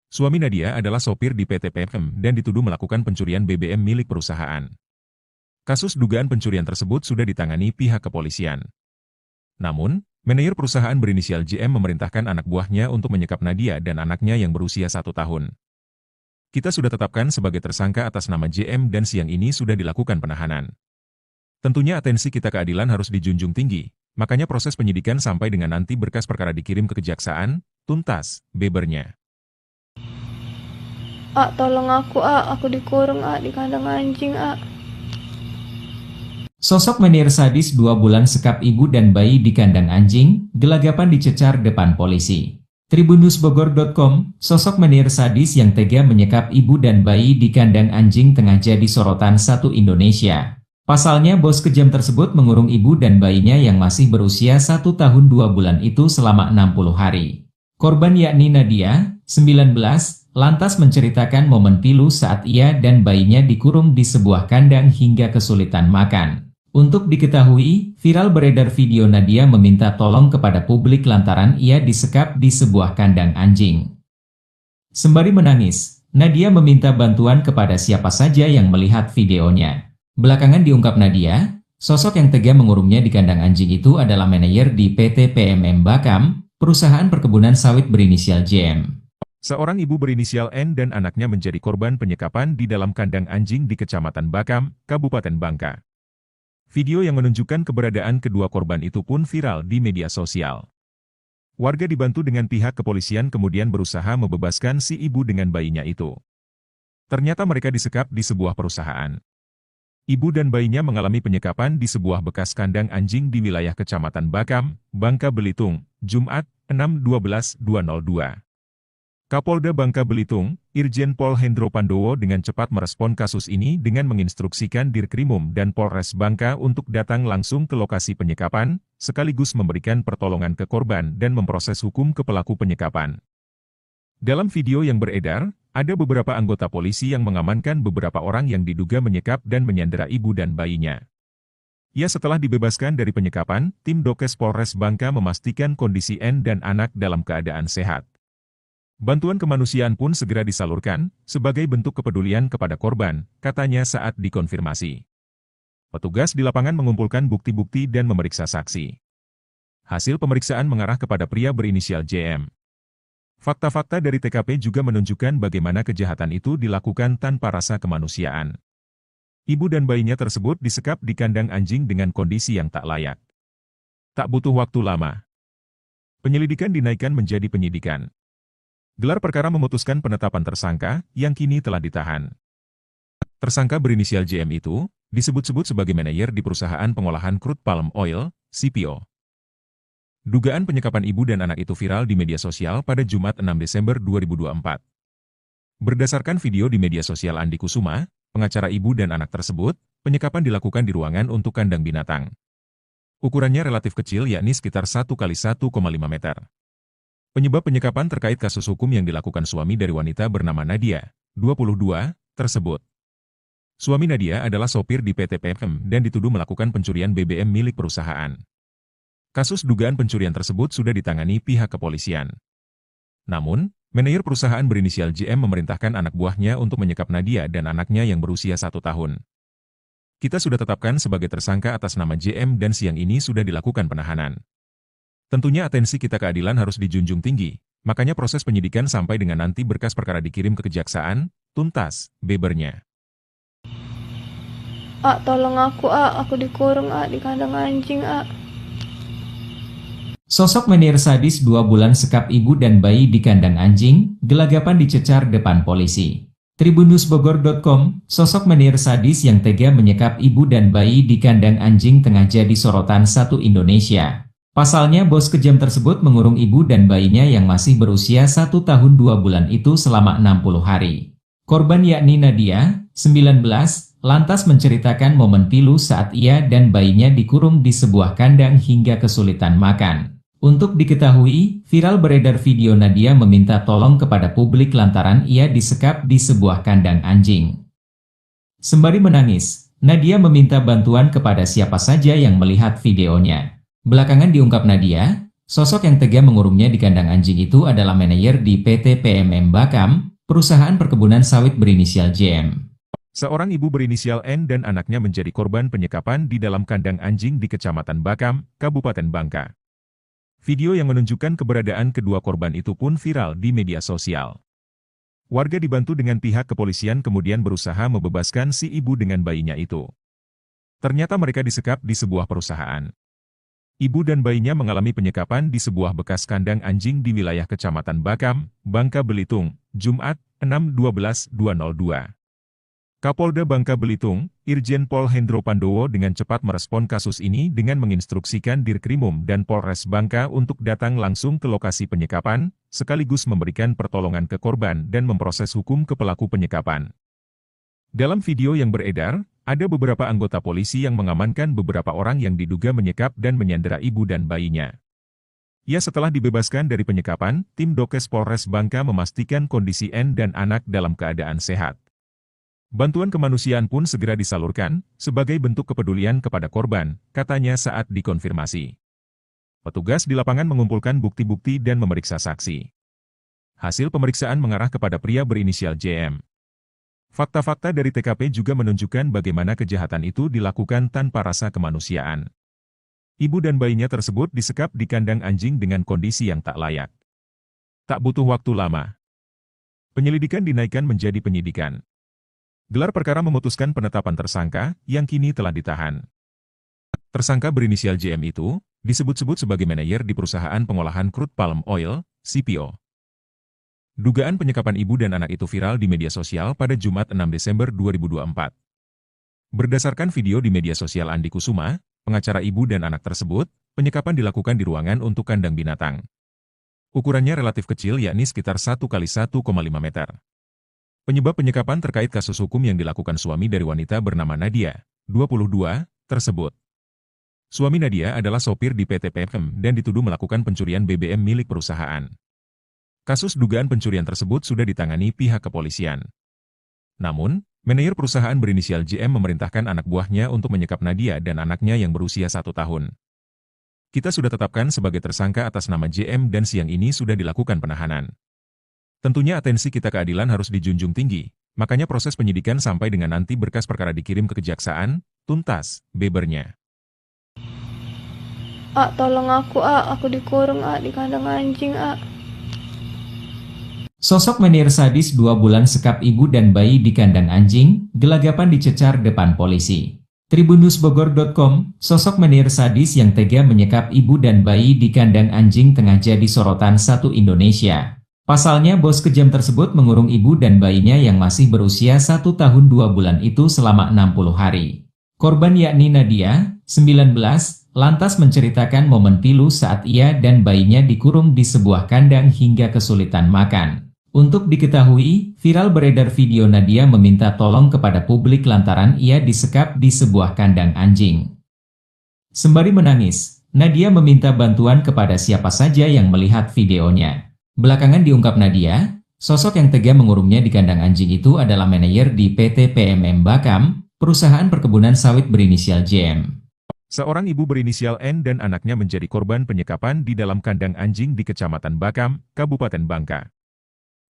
Suami Nadia adalah sopir di PT PM dan dituduh melakukan pencurian BBM milik perusahaan. Kasus dugaan pencurian tersebut sudah ditangani pihak kepolisian. Namun, manajer perusahaan berinisial JM memerintahkan anak buahnya untuk menyekap Nadia dan anaknya yang berusia 1 tahun. Kita sudah tetapkan sebagai tersangka atas nama JM dan siang ini sudah dilakukan penahanan. Tentunya atensi kita keadilan harus dijunjung tinggi, makanya proses penyidikan sampai dengan nanti berkas perkara dikirim ke kejaksaan, tuntas, bebernya. Tolong aku dikurung di kandang anjing Sosok menir sadis 2 bulan sekap ibu dan bayi di kandang anjing, gelagapan dicecar depan polisi. Tribunnewsbogor.com, sosok menir sadis yang tega menyekap ibu dan bayi di kandang anjing tengah jadi sorotan satu Indonesia. Pasalnya bos kejam tersebut mengurung ibu dan bayinya yang masih berusia 1 tahun 2 bulan itu selama 60 hari. Korban yakni Nadia, 19, lantas menceritakan momen pilu saat ia dan bayinya dikurung di sebuah kandang hingga kesulitan makan. Untuk diketahui, viral beredar video Nadia meminta tolong kepada publik lantaran ia disekap di sebuah kandang anjing. Sembari menangis, Nadia meminta bantuan kepada siapa saja yang melihat videonya. Belakangan diungkap Nadia, sosok yang tega mengurungnya di kandang anjing itu adalah manajer di PT PMM Bakam, perusahaan perkebunan sawit berinisial JM. Seorang ibu berinisial N dan anaknya menjadi korban penyekapan di dalam kandang anjing di Kecamatan Bakam, Kabupaten Bangka. Video yang menunjukkan keberadaan kedua korban itu pun viral di media sosial. Warga dibantu dengan pihak kepolisian kemudian berusaha membebaskan si ibu dengan bayinya itu. Ternyata mereka disekap di sebuah perusahaan. Ibu dan bayinya mengalami penyekapan di sebuah bekas kandang anjing di wilayah Kecamatan Bakam, Bangka Belitung, Jumat, 6/12/2002. Kapolda Bangka Belitung, Irjen Pol Hendro Pandowo dengan cepat merespon kasus ini dengan menginstruksikan Dirkrimum dan Polres Bangka untuk datang langsung ke lokasi penyekapan, sekaligus memberikan pertolongan ke korban dan memproses hukum ke pelaku penyekapan. Dalam video yang beredar, ada beberapa anggota polisi yang mengamankan beberapa orang yang diduga menyekap dan menyandera ibu dan bayinya. Ya, setelah dibebaskan dari penyekapan, tim Dokes Polres Bangka memastikan kondisi N dan anak dalam keadaan sehat. Bantuan kemanusiaan pun segera disalurkan, sebagai bentuk kepedulian kepada korban, katanya saat dikonfirmasi. Petugas di lapangan mengumpulkan bukti-bukti dan memeriksa saksi. Hasil pemeriksaan mengarah kepada pria berinisial JM. Fakta-fakta dari TKP juga menunjukkan bagaimana kejahatan itu dilakukan tanpa rasa kemanusiaan. Ibu dan bayinya tersebut disekap di kandang anjing dengan kondisi yang tak layak. Tak butuh waktu lama. Penyelidikan dinaikkan menjadi penyidikan. Gelar perkara memutuskan penetapan tersangka, yang kini telah ditahan. Tersangka berinisial JM itu, disebut-sebut sebagai manajer di perusahaan pengolahan crude palm oil, CPO. Dugaan penyekapan ibu dan anak itu viral di media sosial pada Jumat 6 Desember 2024. Berdasarkan video di media sosial Andi Kusuma, pengacara ibu dan anak tersebut, penyekapan dilakukan di ruangan untuk kandang binatang. Ukurannya relatif kecil yakni sekitar 1 x 1,5 meter. Penyebab penyekapan terkait kasus hukum yang dilakukan suami dari wanita bernama Nadia, 22, tersebut. Suami Nadia adalah sopir di PT PMM dan dituduh melakukan pencurian BBM milik perusahaan. Kasus dugaan pencurian tersebut sudah ditangani pihak kepolisian. Namun, manajer perusahaan berinisial JM memerintahkan anak buahnya untuk menyekap Nadia dan anaknya yang berusia 1 tahun. Kita sudah tetapkan sebagai tersangka atas nama JM dan siang ini sudah dilakukan penahanan. Tentunya atensi kita keadilan harus dijunjung tinggi, makanya proses penyidikan sampai dengan nanti berkas perkara dikirim ke kejaksaan, tuntas, bebernya. Tolong aku dikurung di kandang anjing Sosok menir sadis 2 bulan sekap ibu dan bayi di kandang anjing, gelagapan dicecar depan polisi. Tribunnewsbogor.com, sosok menir sadis yang tega menyekap ibu dan bayi di kandang anjing tengah jadi sorotan satu Indonesia. Pasalnya bos kejam tersebut mengurung ibu dan bayinya yang masih berusia 1 tahun 2 bulan itu selama 60 hari. Korban yakni Nadia, 19, lantas menceritakan momen pilu saat ia dan bayinya dikurung di sebuah kandang hingga kesulitan makan. Untuk diketahui, viral beredar video Nadia meminta tolong kepada publik lantaran ia disekap di sebuah kandang anjing. Sembari menangis, Nadia meminta bantuan kepada siapa saja yang melihat videonya. Belakangan diungkap Nadia, sosok yang tega mengurungnya di kandang anjing itu adalah manajer di PT PMM Bakam, perusahaan perkebunan sawit berinisial JM. Seorang ibu berinisial N dan anaknya menjadi korban penyekapan di dalam kandang anjing di Kecamatan Bakam, Kabupaten Bangka. Video yang menunjukkan keberadaan kedua korban itu pun viral di media sosial. Warga dibantu dengan pihak kepolisian kemudian berusaha membebaskan si ibu dengan bayinya itu. Ternyata mereka disekap di sebuah perusahaan. Ibu dan bayinya mengalami penyekapan di sebuah bekas kandang anjing di wilayah Kecamatan Bakam, Bangka Belitung, Jumat, 6/12/2002. Kapolda Bangka Belitung, Irjen Pol Hendro Pandowo dengan cepat merespon kasus ini dengan menginstruksikan Dirkrimum dan Polres Bangka untuk datang langsung ke lokasi penyekapan, sekaligus memberikan pertolongan ke korban dan memproses hukum ke pelaku penyekapan. Dalam video yang beredar, ada beberapa anggota polisi yang mengamankan beberapa orang yang diduga menyekap dan menyandera ibu dan bayinya. Ya, setelah dibebaskan dari penyekapan, tim Dokes Polres Bangka memastikan kondisi N dan anak dalam keadaan sehat. Bantuan kemanusiaan pun segera disalurkan, sebagai bentuk kepedulian kepada korban, katanya saat dikonfirmasi. Petugas di lapangan mengumpulkan bukti-bukti dan memeriksa saksi. Hasil pemeriksaan mengarah kepada pria berinisial JM. Fakta-fakta dari TKP juga menunjukkan bagaimana kejahatan itu dilakukan tanpa rasa kemanusiaan. Ibu dan bayinya tersebut disekap di kandang anjing dengan kondisi yang tak layak. Tak butuh waktu lama, penyelidikan dinaikkan menjadi penyidikan. Gelar perkara memutuskan penetapan tersangka, yang kini telah ditahan. Tersangka berinisial JM itu, disebut-sebut sebagai manajer di perusahaan pengolahan crude palm oil, CPO. Dugaan penyekapan ibu dan anak itu viral di media sosial pada Jumat 6 Desember 2024. Berdasarkan video di media sosial Andi Kusuma, pengacara ibu dan anak tersebut, penyekapan dilakukan di ruangan untuk kandang binatang. Ukurannya relatif kecil, yakni sekitar 1x1,5 meter. Penyebab penyekapan terkait kasus hukum yang dilakukan suami dari wanita bernama Nadia, 22, tersebut. Suami Nadia adalah sopir di PT PM dan dituduh melakukan pencurian BBM milik perusahaan. Kasus dugaan pencurian tersebut sudah ditangani pihak kepolisian. Namun, manajer perusahaan berinisial JM memerintahkan anak buahnya untuk menyekap Nadia dan anaknya yang berusia 1 tahun. Kita sudah tetapkan sebagai tersangka atas nama JM dan siang ini sudah dilakukan penahanan. Tentunya atensi kita keadilan harus dijunjung tinggi, makanya proses penyidikan sampai dengan nanti berkas perkara dikirim ke kejaksaan, tuntas, bebernya. Tolong aku dikurung di kandang anjing Sosok menir sadis 2 bulan sekap ibu dan bayi di kandang anjing, gelagapan dicecar depan polisi. Tribunnewsbogor.com, sosok menir sadis yang tega menyekap ibu dan bayi di kandang anjing tengah jadi sorotan satu Indonesia. Pasalnya bos kejam tersebut mengurung ibu dan bayinya yang masih berusia 1 tahun 2 bulan itu selama 60 hari. Korban yakni Nadia, 19, lantas menceritakan momen pilu saat ia dan bayinya dikurung di sebuah kandang hingga kesulitan makan. Untuk diketahui, viral beredar video Nadia meminta tolong kepada publik lantaran ia disekap di sebuah kandang anjing. Sembari menangis, Nadia meminta bantuan kepada siapa saja yang melihat videonya. Belakangan diungkap Nadia, sosok yang tega mengurungnya di kandang anjing itu adalah manajer di PT PMM Bakam, perusahaan perkebunan sawit berinisial JM. Seorang ibu berinisial N dan anaknya menjadi korban penyekapan di dalam kandang anjing di Kecamatan Bakam, Kabupaten Bangka.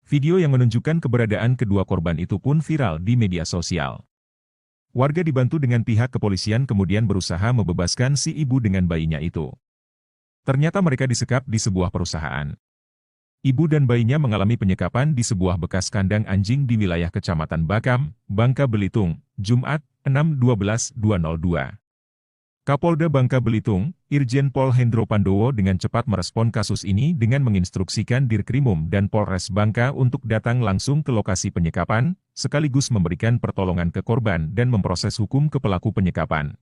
Video yang menunjukkan keberadaan kedua korban itu pun viral di media sosial. Warga dibantu dengan pihak kepolisian kemudian berusaha membebaskan si ibu dengan bayinya itu. Ternyata mereka disekap di sebuah perusahaan. Ibu dan bayinya mengalami penyekapan di sebuah bekas kandang anjing di wilayah Kecamatan Bakam, Bangka Belitung, Jumat, 6/12/2002. Kapolda Bangka Belitung, Irjen Pol Hendro Pandowo dengan cepat merespon kasus ini dengan menginstruksikan Dirkrimum dan Polres Bangka untuk datang langsung ke lokasi penyekapan, sekaligus memberikan pertolongan ke korban dan memproses hukum ke pelaku penyekapan.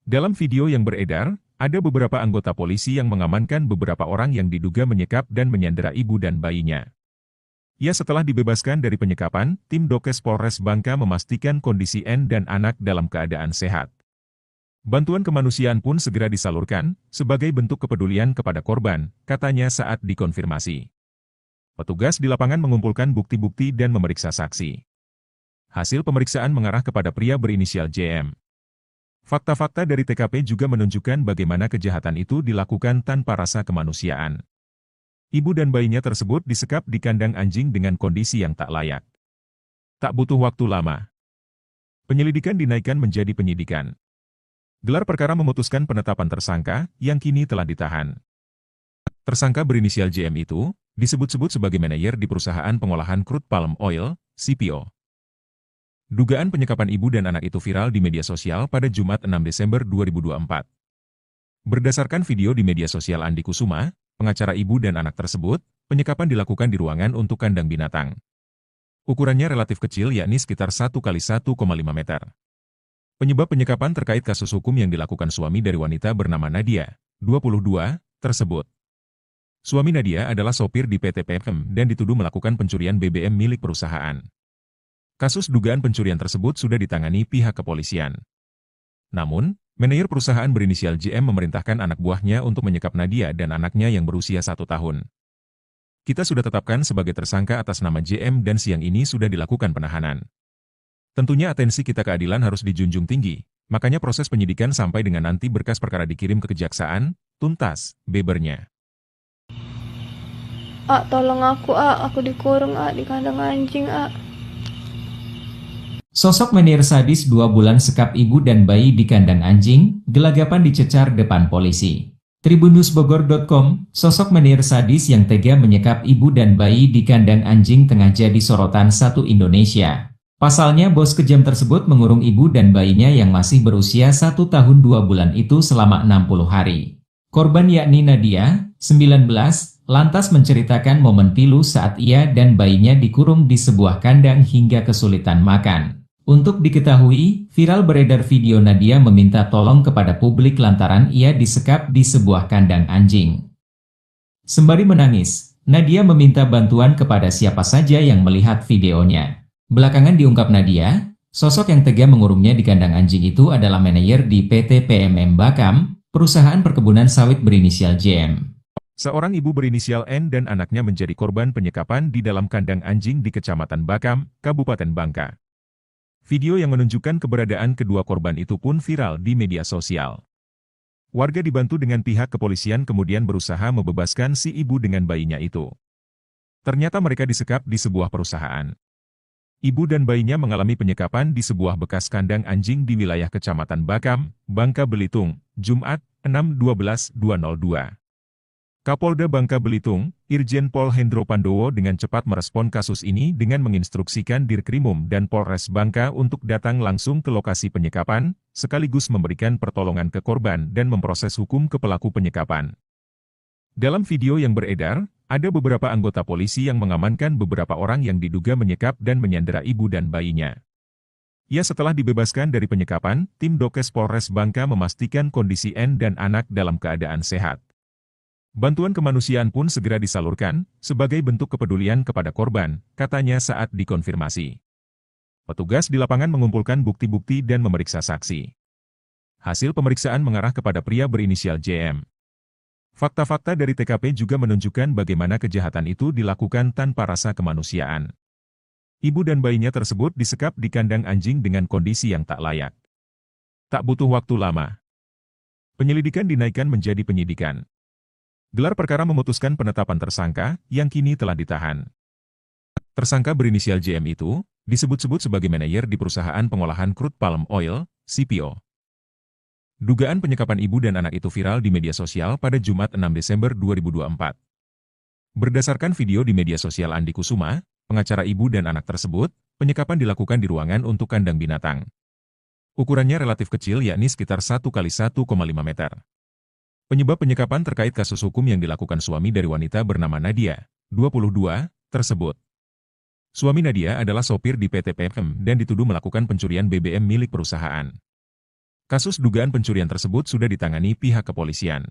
Dalam video yang beredar, ada beberapa anggota polisi yang mengamankan beberapa orang yang diduga menyekap dan menyandera ibu dan bayinya. Ya, setelah dibebaskan dari penyekapan, tim Dokes Polres Bangka memastikan kondisi N dan anak dalam keadaan sehat. Bantuan kemanusiaan pun segera disalurkan, sebagai bentuk kepedulian kepada korban, katanya saat dikonfirmasi. Petugas di lapangan mengumpulkan bukti-bukti dan memeriksa saksi. Hasil pemeriksaan mengarah kepada pria berinisial JM. Fakta-fakta dari TKP juga menunjukkan bagaimana kejahatan itu dilakukan tanpa rasa kemanusiaan. Ibu dan bayinya tersebut disekap di kandang anjing dengan kondisi yang tak layak. Tak butuh waktu lama, penyelidikan dinaikkan menjadi penyidikan. Gelar perkara memutuskan penetapan tersangka, yang kini telah ditahan. Tersangka berinisial JM itu, disebut-sebut sebagai manajer di perusahaan pengolahan crude palm oil, CPO. Dugaan penyekapan ibu dan anak itu viral di media sosial pada Jumat 6 Desember 2024. Berdasarkan video di media sosial Andi Kusuma, pengacara ibu dan anak tersebut, penyekapan dilakukan di ruangan untuk kandang binatang. Ukurannya relatif kecil yakni sekitar 1 kali 1,5 meter. Penyebab penyekapan terkait kasus hukum yang dilakukan suami dari wanita bernama Nadia, 22, tersebut. Suami Nadia adalah sopir di PT PFM dan dituduh melakukan pencurian BBM milik perusahaan. Kasus dugaan pencurian tersebut sudah ditangani pihak kepolisian. Namun, manajer perusahaan berinisial JM memerintahkan anak buahnya untuk menyekap Nadia dan anaknya yang berusia 1 tahun. Kita sudah tetapkan sebagai tersangka atas nama JM dan siang ini sudah dilakukan penahanan. Tentunya atensi kita keadilan harus dijunjung tinggi, makanya proses penyidikan sampai dengan nanti berkas perkara dikirim ke kejaksaan, tuntas, bebernya. Tolong aku dikurung di kandang anjing, Sosok menir sadis 2 bulan sekap ibu dan bayi di kandang anjing, gelagapan dicecar depan polisi. Tribunnewsbogor.com, sosok menir sadis yang tega menyekap ibu dan bayi di kandang anjing tengah jadi sorotan satu Indonesia. Pasalnya bos kejam tersebut mengurung ibu dan bayinya yang masih berusia 1 tahun 2 bulan itu selama 60 hari. Korban yakni Nadia, 19, lantas menceritakan momen pilu saat ia dan bayinya dikurung di sebuah kandang hingga kesulitan makan. Untuk diketahui, viral beredar video Nadia meminta tolong kepada publik lantaran ia disekap di sebuah kandang anjing. Sembari menangis, Nadia meminta bantuan kepada siapa saja yang melihat videonya. Belakangan diungkap Nadia, sosok yang tega mengurungnya di kandang anjing itu adalah manajer di PT PMM Bakam, perusahaan perkebunan sawit berinisial JM. Seorang ibu berinisial N dan anaknya menjadi korban penyekapan di dalam kandang anjing di Kecamatan Bakam, Kabupaten Bangka. Video yang menunjukkan keberadaan kedua korban itu pun viral di media sosial. Warga dibantu dengan pihak kepolisian kemudian berusaha membebaskan si ibu dengan bayinya itu. Ternyata mereka disekap di sebuah perusahaan. Ibu dan bayinya mengalami penyekapan di sebuah bekas kandang anjing di wilayah Kecamatan Bakam, Bangka Belitung, Jumat, 6/12/2002. Kapolda Bangka Belitung, Irjen Pol Hendro Pandowo dengan cepat merespon kasus ini dengan menginstruksikan Dirkrimum dan Polres Bangka untuk datang langsung ke lokasi penyekapan, sekaligus memberikan pertolongan ke korban dan memproses hukum ke pelaku penyekapan. Dalam video yang beredar, ada beberapa anggota polisi yang mengamankan beberapa orang yang diduga menyekap dan menyandera ibu dan bayinya. Ya, setelah dibebaskan dari penyekapan, tim Dokes Polres Bangka memastikan kondisi N dan anak dalam keadaan sehat. Bantuan kemanusiaan pun segera disalurkan, sebagai bentuk kepedulian kepada korban, katanya saat dikonfirmasi. Petugas di lapangan mengumpulkan bukti-bukti dan memeriksa saksi. Hasil pemeriksaan mengarah kepada pria berinisial JM. Fakta-fakta dari TKP juga menunjukkan bagaimana kejahatan itu dilakukan tanpa rasa kemanusiaan. Ibu dan bayinya tersebut disekap di kandang anjing dengan kondisi yang tak layak. Tak butuh waktu lama. Penyelidikan dinaikkan menjadi penyidikan. Gelar perkara memutuskan penetapan tersangka, yang kini telah ditahan. Tersangka berinisial JM itu, disebut-sebut sebagai manajer di perusahaan pengolahan crude palm oil, CPO. Dugaan penyekapan ibu dan anak itu viral di media sosial pada Jumat 6 Desember 2024. Berdasarkan video di media sosial Andi Kusuma, pengacara ibu dan anak tersebut, penyekapan dilakukan di ruangan untuk kandang binatang. Ukurannya relatif kecil yakni sekitar 1 kali 1,5 meter. Penyebab penyekapan terkait kasus hukum yang dilakukan suami dari wanita bernama Nadia, 22, tersebut. Suami Nadia adalah sopir di PT PFM dan dituduh melakukan pencurian BBM milik perusahaan. Kasus dugaan pencurian tersebut sudah ditangani pihak kepolisian.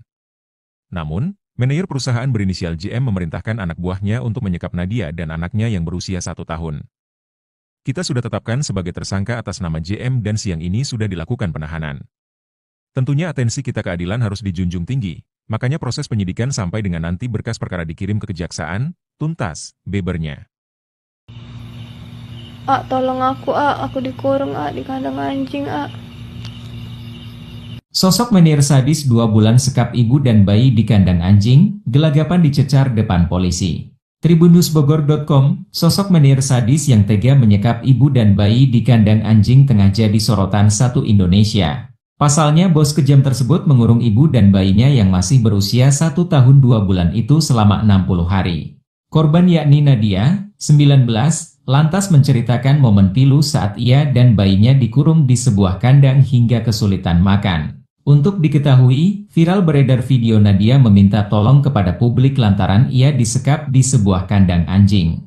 Namun, manajer perusahaan berinisial JM memerintahkan anak buahnya untuk menyekap Nadia dan anaknya yang berusia 1 tahun. Kita sudah tetapkan sebagai tersangka atas nama JM dan siang ini sudah dilakukan penahanan. Tentunya atensi kita keadilan harus dijunjung tinggi, makanya proses penyidikan sampai dengan nanti berkas perkara dikirim ke kejaksaan, tuntas, bebernya. Tolong aku dikurung di kandang anjing, Sosok menir sadis 2 bulan sekap ibu dan bayi di kandang anjing, gelagapan dicecar depan polisi. Tribunnewsbogor.com, sosok menir sadis yang tega menyekap ibu dan bayi di kandang anjing tengah jadi sorotan satu Indonesia. Pasalnya bos kejam tersebut mengurung ibu dan bayinya yang masih berusia 1 tahun 2 bulan itu selama 60 hari. Korban yakni Nadia, 19, lantas menceritakan momen pilu saat ia dan bayinya dikurung di sebuah kandang hingga kesulitan makan. Untuk diketahui, viral beredar video Nadia meminta tolong kepada publik lantaran ia disekap di sebuah kandang anjing.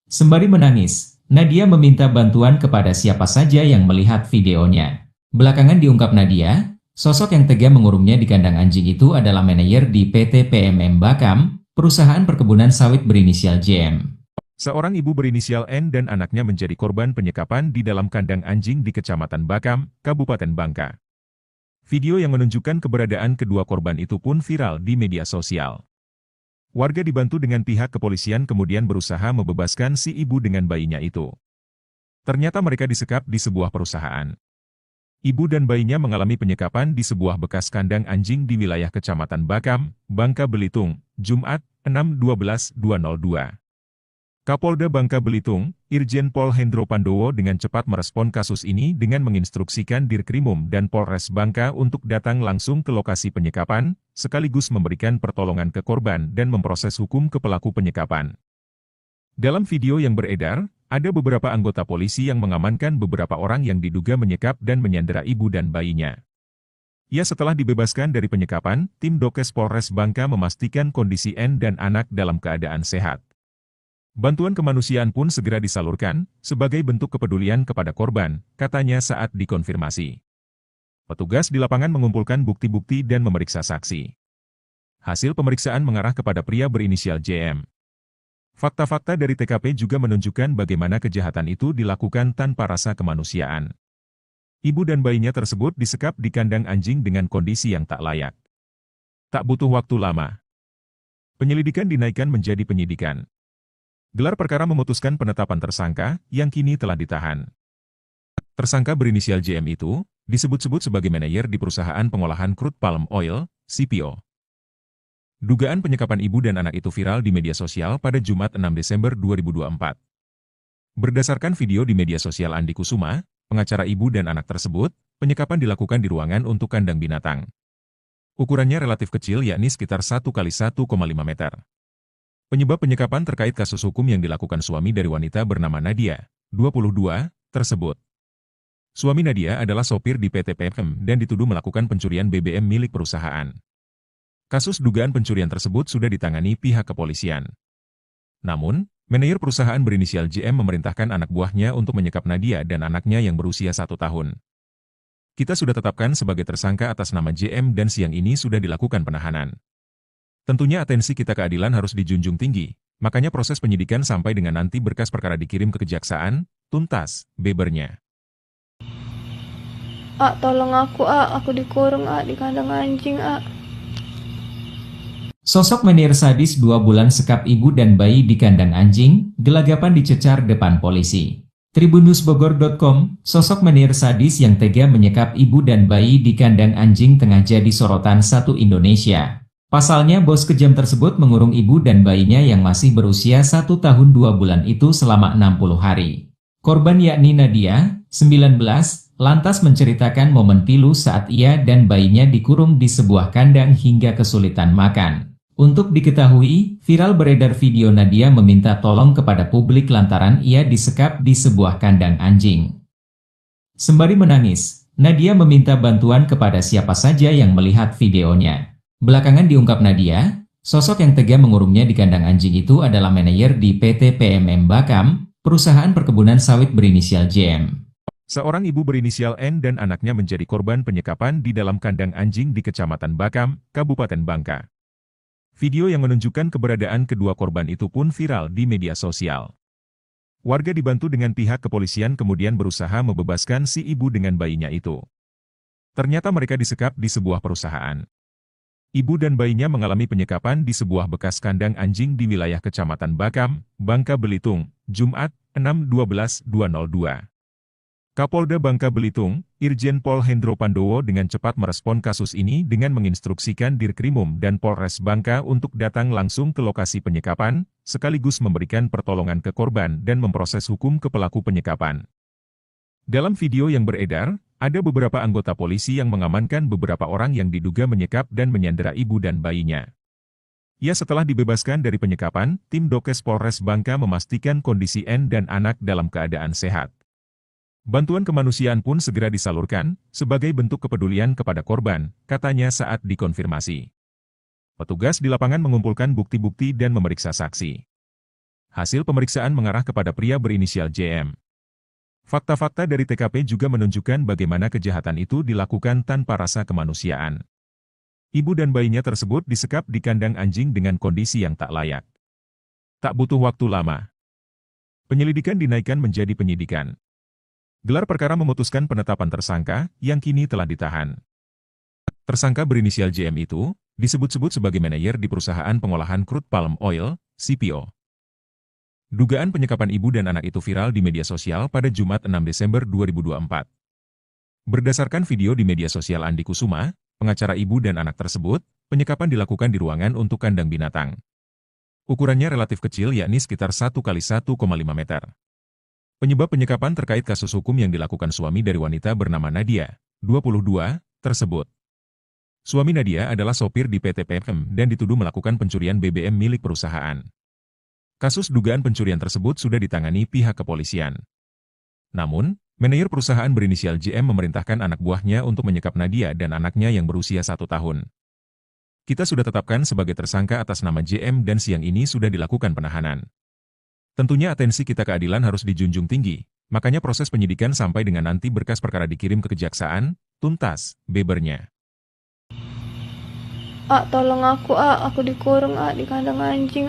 Sembari menangis, Nadia meminta bantuan kepada siapa saja yang melihat videonya. Belakangan diungkap Nadia, sosok yang tega mengurungnya di kandang anjing itu adalah manajer di PT PMM Bakam, perusahaan perkebunan sawit berinisial JM. Seorang ibu berinisial N dan anaknya menjadi korban penyekapan di dalam kandang anjing di Kecamatan Bakam, Kabupaten Bangka. Video yang menunjukkan keberadaan kedua korban itu pun viral di media sosial. Warga dibantu dengan pihak kepolisian kemudian berusaha membebaskan si ibu dengan bayinya itu. Ternyata mereka disekap di sebuah perusahaan. Ibu dan bayinya mengalami penyekapan di sebuah bekas kandang anjing di wilayah Kecamatan Bakam, Bangka Belitung, Jumat, 6/12/2002. Kapolda Bangka Belitung, Irjen Pol Hendro Pandowo dengan cepat merespon kasus ini dengan menginstruksikan Dirkrimum dan Polres Bangka untuk datang langsung ke lokasi penyekapan, sekaligus memberikan pertolongan ke korban dan memproses hukum ke pelaku penyekapan. Dalam video yang beredar, ada beberapa anggota polisi yang mengamankan beberapa orang yang diduga menyekap dan menyandera ibu dan bayinya. Ya, setelah dibebaskan dari penyekapan, tim Dokes Polres Bangka memastikan kondisi N dan anak dalam keadaan sehat. Bantuan kemanusiaan pun segera disalurkan, sebagai bentuk kepedulian kepada korban, katanya saat dikonfirmasi. Petugas di lapangan mengumpulkan bukti-bukti dan memeriksa saksi. Hasil pemeriksaan mengarah kepada pria berinisial JM. Fakta-fakta dari TKP juga menunjukkan bagaimana kejahatan itu dilakukan tanpa rasa kemanusiaan. Ibu dan bayinya tersebut disekap di kandang anjing dengan kondisi yang tak layak. Tak butuh waktu lama. Penyelidikan dinaikkan menjadi penyidikan. Gelar perkara memutuskan penetapan tersangka, yang kini telah ditahan. Tersangka berinisial JM itu, disebut-sebut sebagai manajer di perusahaan pengolahan crude palm oil, CPO. Dugaan penyekapan ibu dan anak itu viral di media sosial pada Jumat 6 Desember 2024. Berdasarkan video di media sosial Andi Kusuma, pengacara ibu dan anak tersebut, penyekapan dilakukan di ruangan untuk kandang binatang. Ukurannya relatif kecil yakni sekitar 1x1,5 meter. Penyebab penyekapan terkait kasus hukum yang dilakukan suami dari wanita bernama Nadia, 22, tersebut. Suami Nadia adalah sopir di PT PMM dan dituduh melakukan pencurian BBM milik perusahaan. Kasus dugaan pencurian tersebut sudah ditangani pihak kepolisian. Namun, manajer perusahaan berinisial JM memerintahkan anak buahnya untuk menyekap Nadia dan anaknya yang berusia 1 tahun. Kita sudah tetapkan sebagai tersangka atas nama JM dan siang ini sudah dilakukan penahanan. Tentunya atensi kita keadilan harus dijunjung tinggi, makanya proses penyidikan sampai dengan nanti berkas perkara dikirim ke kejaksaan, tuntas, bebernya. Tolong aku dikurung di kandang anjing, Sosok manajer sadis 2 bulan sekap ibu dan bayi di kandang anjing, gelagapan dicecar depan polisi. Tribunnewsbogor.com, sosok manajer sadis yang tega menyekap ibu dan bayi di kandang anjing tengah jadi sorotan satu Indonesia. Pasalnya bos kejam tersebut mengurung ibu dan bayinya yang masih berusia 1 tahun 2 bulan itu selama 60 hari. Korban yakni Nadia, 19, lantas menceritakan momen pilu saat ia dan bayinya dikurung di sebuah kandang hingga kesulitan makan. Untuk diketahui, viral beredar video Nadia meminta tolong kepada publik lantaran ia disekap di sebuah kandang anjing. Sembari menangis, Nadia meminta bantuan kepada siapa saja yang melihat videonya. Belakangan diungkap Nadia, sosok yang tega mengurungnya di kandang anjing itu adalah manajer di PT PMM Bakam, perusahaan perkebunan sawit berinisial JM. Seorang ibu berinisial N dan anaknya menjadi korban penyekapan di dalam kandang anjing di Kecamatan Bakam, Kabupaten Bangka. Video yang menunjukkan keberadaan kedua korban itu pun viral di media sosial. Warga dibantu dengan pihak kepolisian kemudian berusaha membebaskan si ibu dengan bayinya itu. Ternyata mereka disekap di sebuah perusahaan. Ibu dan bayinya mengalami penyekapan di sebuah bekas kandang anjing di wilayah Kecamatan Bakam, Bangka Belitung, Jumat, 6/12/2002. Kapolda Bangka Belitung, Irjen Pol Hendro Pandowo dengan cepat merespon kasus ini dengan menginstruksikan Dirkrimum dan Polres Bangka untuk datang langsung ke lokasi penyekapan, sekaligus memberikan pertolongan ke korban dan memproses hukum ke pelaku penyekapan. Dalam video yang beredar, ada beberapa anggota polisi yang mengamankan beberapa orang yang diduga menyekap dan menyandera ibu dan bayinya. Ya, setelah dibebaskan dari penyekapan, tim Dokes Polres Bangka memastikan kondisi N dan anak dalam keadaan sehat. Bantuan kemanusiaan pun segera disalurkan, sebagai bentuk kepedulian kepada korban, katanya saat dikonfirmasi. Petugas di lapangan mengumpulkan bukti-bukti dan memeriksa saksi. Hasil pemeriksaan mengarah kepada pria berinisial JM. Fakta-fakta dari TKP juga menunjukkan bagaimana kejahatan itu dilakukan tanpa rasa kemanusiaan. Ibu dan bayinya tersebut disekap di kandang anjing dengan kondisi yang tak layak. Tak butuh waktu lama. Penyelidikan dinaikkan menjadi penyidikan. Gelar perkara memutuskan penetapan tersangka, yang kini telah ditahan. Tersangka berinisial JM itu, disebut-sebut sebagai manajer di perusahaan pengolahan crude palm oil, CPO. Dugaan penyekapan ibu dan anak itu viral di media sosial pada Jumat 6 Desember 2024. Berdasarkan video di media sosial Andi Kusuma, pengacara ibu dan anak tersebut, penyekapan dilakukan di ruangan untuk kandang binatang. Ukurannya relatif kecil yakni sekitar 1 kali 1,5 meter. Penyebab penyekapan terkait kasus hukum yang dilakukan suami dari wanita bernama Nadia, 22, tersebut. Suami Nadia adalah sopir di PT PM dan dituduh melakukan pencurian BBM milik perusahaan. Kasus dugaan pencurian tersebut sudah ditangani pihak kepolisian. Namun, manajer perusahaan berinisial JM memerintahkan anak buahnya untuk menyekap Nadia dan anaknya yang berusia 1 tahun. Kita sudah tetapkan sebagai tersangka atas nama JM dan siang ini sudah dilakukan penahanan. Tentunya atensi kita keadilan harus dijunjung tinggi, makanya proses penyidikan sampai dengan nanti berkas perkara dikirim ke kejaksaan, tuntas, bebernya. Tolong aku dikurung di kandang anjing,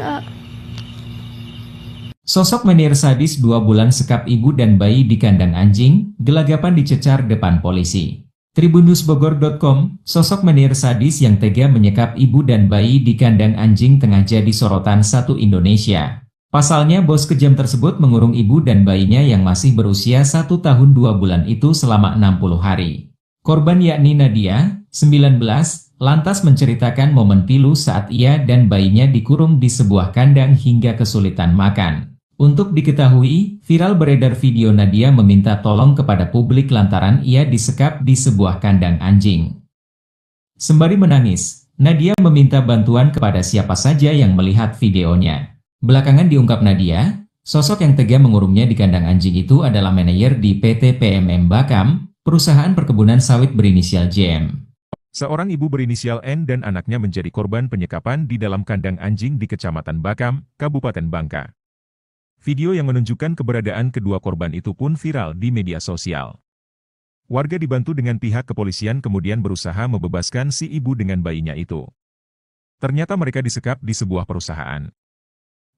Sosok menir sadis 2 bulan sekap ibu dan bayi di kandang anjing, gelagapan dicecar depan polisi. Tribunnewsbogor.com, sosok menir sadis yang tega menyekap ibu dan bayi di kandang anjing tengah jadi sorotan satu Indonesia. Pasalnya bos kejam tersebut mengurung ibu dan bayinya yang masih berusia 1 tahun 2 bulan itu selama 60 hari. Korban yakni Nadia, 19, lantas menceritakan momen pilu saat ia dan bayinya dikurung di sebuah kandang hingga kesulitan makan. Untuk diketahui, viral beredar video Nadia meminta tolong kepada publik lantaran ia disekap di sebuah kandang anjing. Sembari menangis, Nadia meminta bantuan kepada siapa saja yang melihat videonya. Belakangan diungkap Nadia, sosok yang tega mengurungnya di kandang anjing itu adalah manajer di PT PMM Bakam, perusahaan perkebunan sawit berinisial JM. Seorang ibu berinisial N dan anaknya menjadi korban penyekapan di dalam kandang anjing di Kecamatan Bakam, Kabupaten Bangka. Video yang menunjukkan keberadaan kedua korban itu pun viral di media sosial. Warga dibantu dengan pihak kepolisian kemudian berusaha membebaskan si ibu dengan bayinya itu. Ternyata mereka disekap di sebuah perusahaan.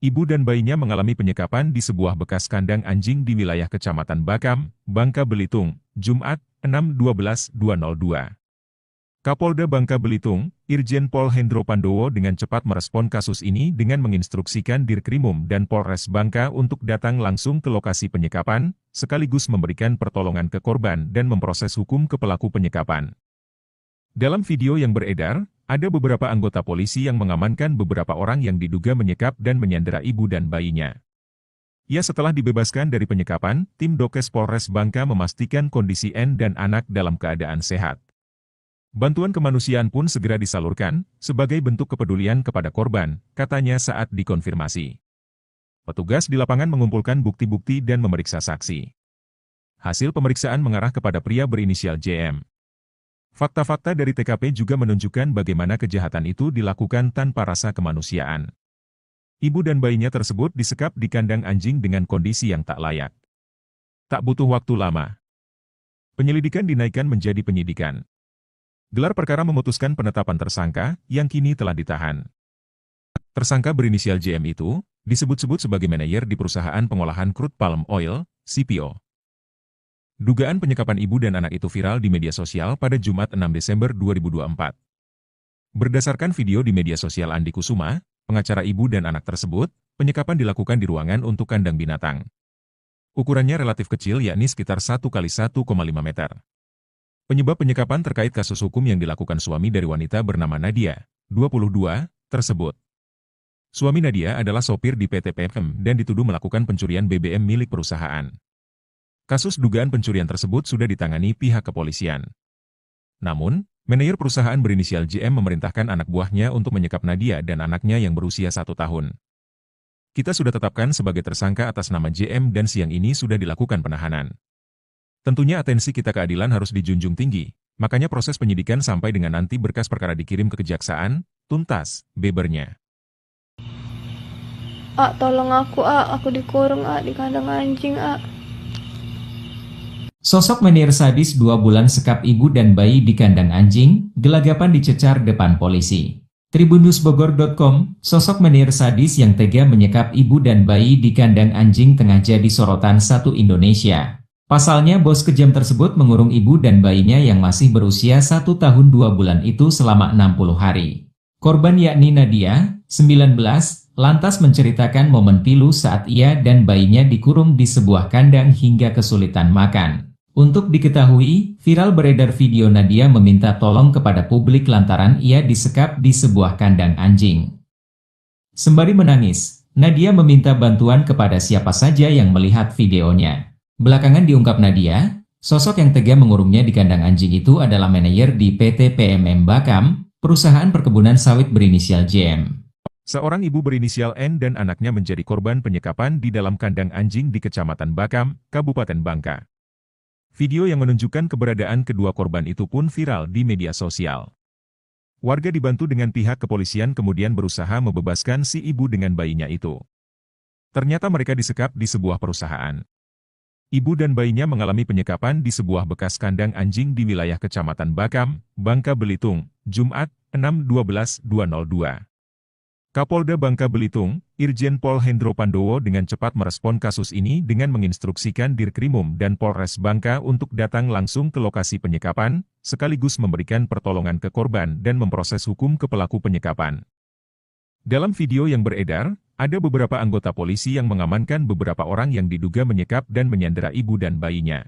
Ibu dan bayinya mengalami penyekapan di sebuah bekas kandang anjing di wilayah Kecamatan Bakam, Bangka Belitung, Jumat, 6/12/2002. Kapolda Bangka Belitung, Irjen Pol Hendro Pandowo dengan cepat merespon kasus ini dengan menginstruksikan Dirkrimum dan Polres Bangka untuk datang langsung ke lokasi penyekapan, sekaligus memberikan pertolongan ke korban dan memproses hukum ke pelaku penyekapan. Dalam video yang beredar, ada beberapa anggota polisi yang mengamankan beberapa orang yang diduga menyekap dan menyandera ibu dan bayinya. Ya, setelah dibebaskan dari penyekapan, tim Dokes Polres Bangka memastikan kondisi N dan anak dalam keadaan sehat. Bantuan kemanusiaan pun segera disalurkan, sebagai bentuk kepedulian kepada korban, katanya saat dikonfirmasi. Petugas di lapangan mengumpulkan bukti-bukti dan memeriksa saksi. Hasil pemeriksaan mengarah kepada pria berinisial JM. Fakta-fakta dari TKP juga menunjukkan bagaimana kejahatan itu dilakukan tanpa rasa kemanusiaan. Ibu dan bayinya tersebut disekap di kandang anjing dengan kondisi yang tak layak. Tak butuh waktu lama. Penyelidikan dinaikkan menjadi penyidikan. Gelar perkara memutuskan penetapan tersangka, yang kini telah ditahan. Tersangka berinisial JM itu, disebut-sebut sebagai manajer di perusahaan pengolahan crude palm oil, CPO. Dugaan penyekapan ibu dan anak itu viral di media sosial pada Jumat 6 Desember 2024. Berdasarkan video di media sosial Andi Kusuma, pengacara ibu dan anak tersebut, penyekapan dilakukan di ruangan untuk kandang binatang. Ukurannya relatif kecil yakni sekitar 1 kali 1,5 meter. Penyebab penyekapan terkait kasus hukum yang dilakukan suami dari wanita bernama Nadia, 22, tersebut. Suami Nadia adalah sopir di PT PM dan dituduh melakukan pencurian BBM milik perusahaan. Kasus dugaan pencurian tersebut sudah ditangani pihak kepolisian. Namun, manajer perusahaan berinisial JM memerintahkan anak buahnya untuk menyekap Nadia dan anaknya yang berusia 1 tahun. Kita sudah tetapkan sebagai tersangka atas nama JM dan siang ini sudah dilakukan penahanan. Tentunya atensi kita keadilan harus dijunjung tinggi, makanya proses penyidikan sampai dengan nanti berkas perkara dikirim ke kejaksaan, tuntas, bebernya. Tolong aku dikurung di kandang anjing Sosok menir sadis 2 bulan sekap ibu dan bayi di kandang anjing, gelagapan dicecar depan polisi. Tribunnewsbogor.com, sosok menir sadis yang tega menyekap ibu dan bayi di kandang anjing tengah jadi sorotan satu Indonesia. Pasalnya bos kejam tersebut mengurung ibu dan bayinya yang masih berusia 1 tahun 2 bulan itu selama 60 hari. Korban yakni Nadia, 19, lantas menceritakan momen pilu saat ia dan bayinya dikurung di sebuah kandang hingga kesulitan makan. Untuk diketahui, viral beredar video Nadia meminta tolong kepada publik lantaran ia disekap di sebuah kandang anjing. Sembari menangis, Nadia meminta bantuan kepada siapa saja yang melihat videonya. Belakangan diungkap Nadia, sosok yang tega mengurungnya di kandang anjing itu adalah manajer di PT PMM Bakam, perusahaan perkebunan sawit berinisial JM. Seorang ibu berinisial N dan anaknya menjadi korban penyekapan di dalam kandang anjing di Kecamatan Bakam, Kabupaten Bangka. Video yang menunjukkan keberadaan kedua korban itu pun viral di media sosial. Warga dibantu dengan pihak kepolisian kemudian berusaha membebaskan si ibu dengan bayinya itu. Ternyata mereka disekap di sebuah perusahaan. Ibu dan bayinya mengalami penyekapan di sebuah bekas kandang anjing di wilayah Kecamatan Bakam, Bangka Belitung, Jumat, 6/12/2002. Kapolda Bangka Belitung, Irjen Pol Hendro Pandowo dengan cepat merespon kasus ini dengan menginstruksikan Dirkrimum dan Polres Bangka untuk datang langsung ke lokasi penyekapan, sekaligus memberikan pertolongan ke korban dan memproses hukum ke pelaku penyekapan. Dalam video yang beredar, ada beberapa anggota polisi yang mengamankan beberapa orang yang diduga menyekap dan menyandera ibu dan bayinya.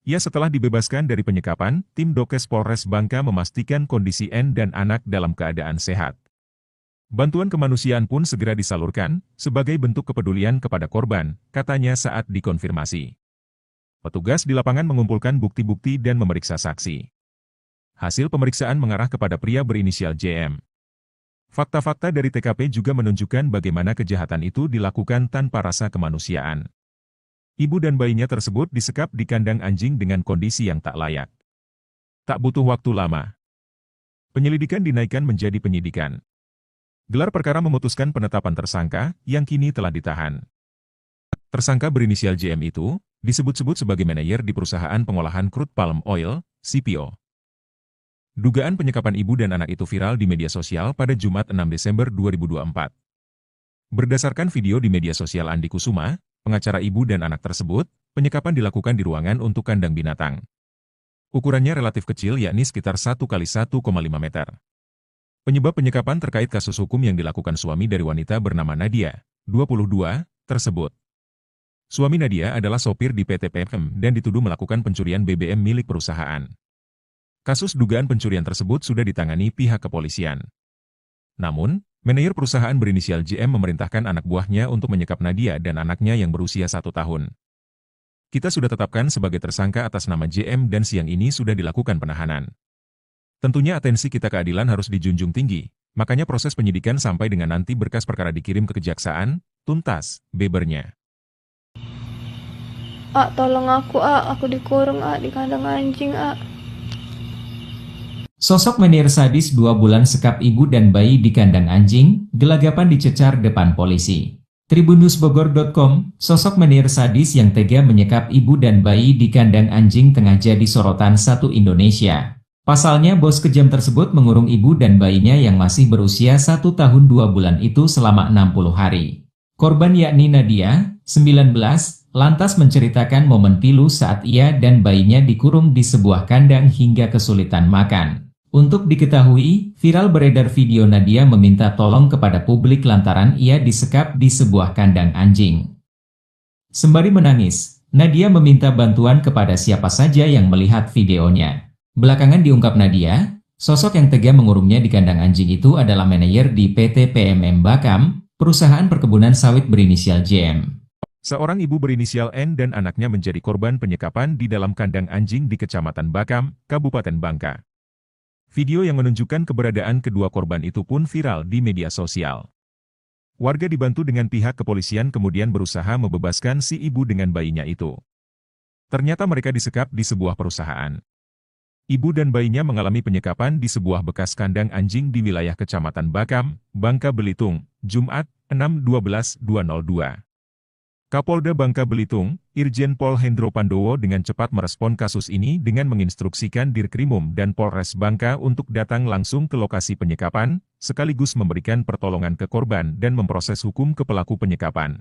Ya, setelah dibebaskan dari penyekapan, tim Dokes Polres Bangka memastikan kondisi N dan anak dalam keadaan sehat. Bantuan kemanusiaan pun segera disalurkan, sebagai bentuk kepedulian kepada korban, katanya saat dikonfirmasi. Petugas di lapangan mengumpulkan bukti-bukti dan memeriksa saksi. Hasil pemeriksaan mengarah kepada pria berinisial JM. Fakta-fakta dari TKP juga menunjukkan bagaimana kejahatan itu dilakukan tanpa rasa kemanusiaan. Ibu dan bayinya tersebut disekap di kandang anjing dengan kondisi yang tak layak. Tak butuh waktu lama. Penyelidikan dinaikkan menjadi penyidikan. Gelar perkara memutuskan penetapan tersangka, yang kini telah ditahan. Tersangka berinisial JM itu, disebut-sebut sebagai manajer di perusahaan pengolahan crude palm oil, CPO. Dugaan penyekapan ibu dan anak itu viral di media sosial pada Jumat 6 Desember 2024. Berdasarkan video di media sosial Andi Kusuma, pengacara ibu dan anak tersebut, penyekapan dilakukan di ruangan untuk kandang binatang. Ukurannya relatif kecil yakni sekitar 1 x 1,5 meter. Penyebab penyekapan terkait kasus hukum yang dilakukan suami dari wanita bernama Nadia, 22, tersebut. Suami Nadia adalah sopir di PT PMM dan dituduh melakukan pencurian BBM milik perusahaan. Kasus dugaan pencurian tersebut sudah ditangani pihak kepolisian. Namun, manajer perusahaan berinisial JM memerintahkan anak buahnya untuk menyekap Nadia dan anaknya yang berusia 1 tahun. Kita sudah tetapkan sebagai tersangka atas nama JM dan siang ini sudah dilakukan penahanan. Tentunya atensi kita keadilan harus dijunjung tinggi, makanya proses penyidikan sampai dengan nanti berkas perkara dikirim ke kejaksaan, tuntas, bebernya. Tolong aku dikurung di kandang anjing Sosok menir sadis 2 bulan sekap ibu dan bayi di kandang anjing, gelagapan dicecar depan polisi. Tribunnewsbogor.com, sosok menir sadis yang tega menyekap ibu dan bayi di kandang anjing tengah jadi sorotan satu Indonesia. Pasalnya bos kejam tersebut mengurung ibu dan bayinya yang masih berusia 1 tahun 2 bulan itu selama 60 hari. Korban yakni Nadia, 19, lantas menceritakan momen pilu saat ia dan bayinya dikurung di sebuah kandang hingga kesulitan makan. Untuk diketahui, viral beredar video Nadia meminta tolong kepada publik lantaran ia disekap di sebuah kandang anjing. Sembari menangis, Nadia meminta bantuan kepada siapa saja yang melihat videonya. Belakangan diungkap Nadia, sosok yang tega mengurungnya di kandang anjing itu adalah manajer di PT PMM Bakam, perusahaan perkebunan sawit berinisial JM. Seorang ibu berinisial N dan anaknya menjadi korban penyekapan di dalam kandang anjing di Kecamatan Bakam, Kabupaten Bangka. Video yang menunjukkan keberadaan kedua korban itu pun viral di media sosial. Warga dibantu dengan pihak kepolisian kemudian berusaha membebaskan si ibu dengan bayinya itu. Ternyata mereka disekap di sebuah perusahaan. Ibu dan bayinya mengalami penyekapan di sebuah bekas kandang anjing di wilayah Kecamatan Bakam, Bangka Belitung, Jumat, 6/12/2002. Kapolda Bangka Belitung, Irjen Pol Hendro Pandowo dengan cepat merespon kasus ini dengan menginstruksikan Dirkrimum dan Polres Bangka untuk datang langsung ke lokasi penyekapan, sekaligus memberikan pertolongan ke korban dan memproses hukum ke pelaku penyekapan.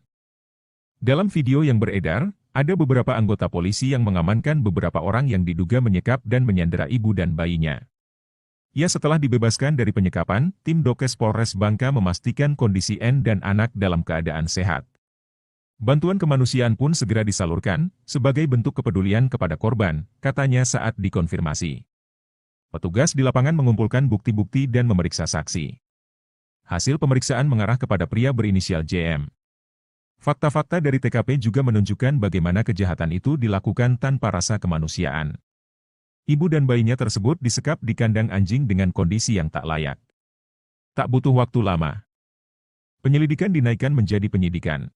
Dalam video yang beredar, ada beberapa anggota polisi yang mengamankan beberapa orang yang diduga menyekap dan menyandera ibu dan bayinya. Ya, setelah dibebaskan dari penyekapan, tim Dokes Polres Bangka memastikan kondisi N dan anak dalam keadaan sehat. Bantuan kemanusiaan pun segera disalurkan, sebagai bentuk kepedulian kepada korban, katanya saat dikonfirmasi. Petugas di lapangan mengumpulkan bukti-bukti dan memeriksa saksi. Hasil pemeriksaan mengarah kepada pria berinisial JM. Fakta-fakta dari TKP juga menunjukkan bagaimana kejahatan itu dilakukan tanpa rasa kemanusiaan. Ibu dan bayinya tersebut disekap di kandang anjing dengan kondisi yang tak layak. Tak butuh waktu lama. Penyelidikan dinaikkan menjadi penyidikan.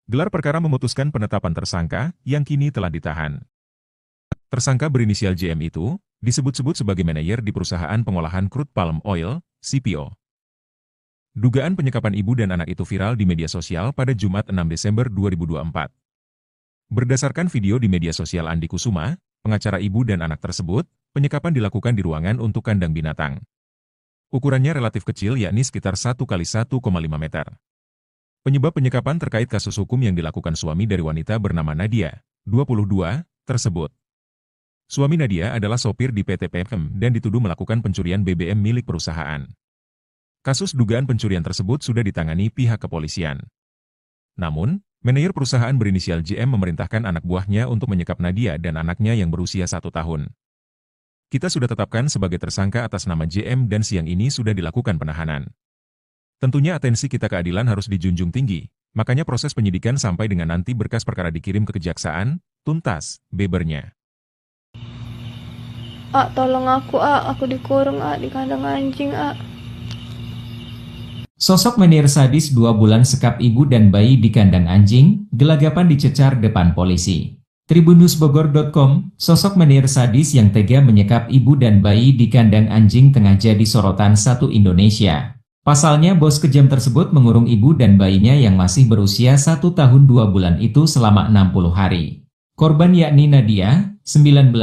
Gelar perkara memutuskan penetapan tersangka, yang kini telah ditahan. Tersangka berinisial JM itu, disebut-sebut sebagai manajer di perusahaan pengolahan crude palm oil, CPO. Dugaan penyekapan ibu dan anak itu viral di media sosial pada Jumat 6 Desember 2024. Berdasarkan video di media sosial Andi Kusuma, pengacara ibu dan anak tersebut, penyekapan dilakukan di ruangan untuk kandang binatang. Ukurannya relatif kecil yakni sekitar 1x1,5 meter. Penyebab penyekapan terkait kasus hukum yang dilakukan suami dari wanita bernama Nadia, 22, tersebut. Suami Nadia adalah sopir di PT PM dan dituduh melakukan pencurian BBM milik perusahaan. Kasus dugaan pencurian tersebut sudah ditangani pihak kepolisian. Namun, manajer perusahaan berinisial JM memerintahkan anak buahnya untuk menyekap Nadia dan anaknya yang berusia 1 tahun. Kita sudah tetapkan sebagai tersangka atas nama JM dan siang ini sudah dilakukan penahanan. Tentunya atensi kita keadilan harus dijunjung tinggi, makanya proses penyidikan sampai dengan nanti berkas perkara dikirim ke kejaksaan, tuntas, bebernya. Tolong aku dikurung di kandang anjing Sosok menir sadis 2 bulan sekap ibu dan bayi di kandang anjing, gelagapan dicecar depan polisi. Tribunnewsbogor.com, sosok menir sadis yang tega menyekap ibu dan bayi di kandang anjing tengah jadi sorotan satu Indonesia. Pasalnya bos kejam tersebut mengurung ibu dan bayinya yang masih berusia 1 tahun 2 bulan itu selama 60 hari. Korban yakni Nadia, 19,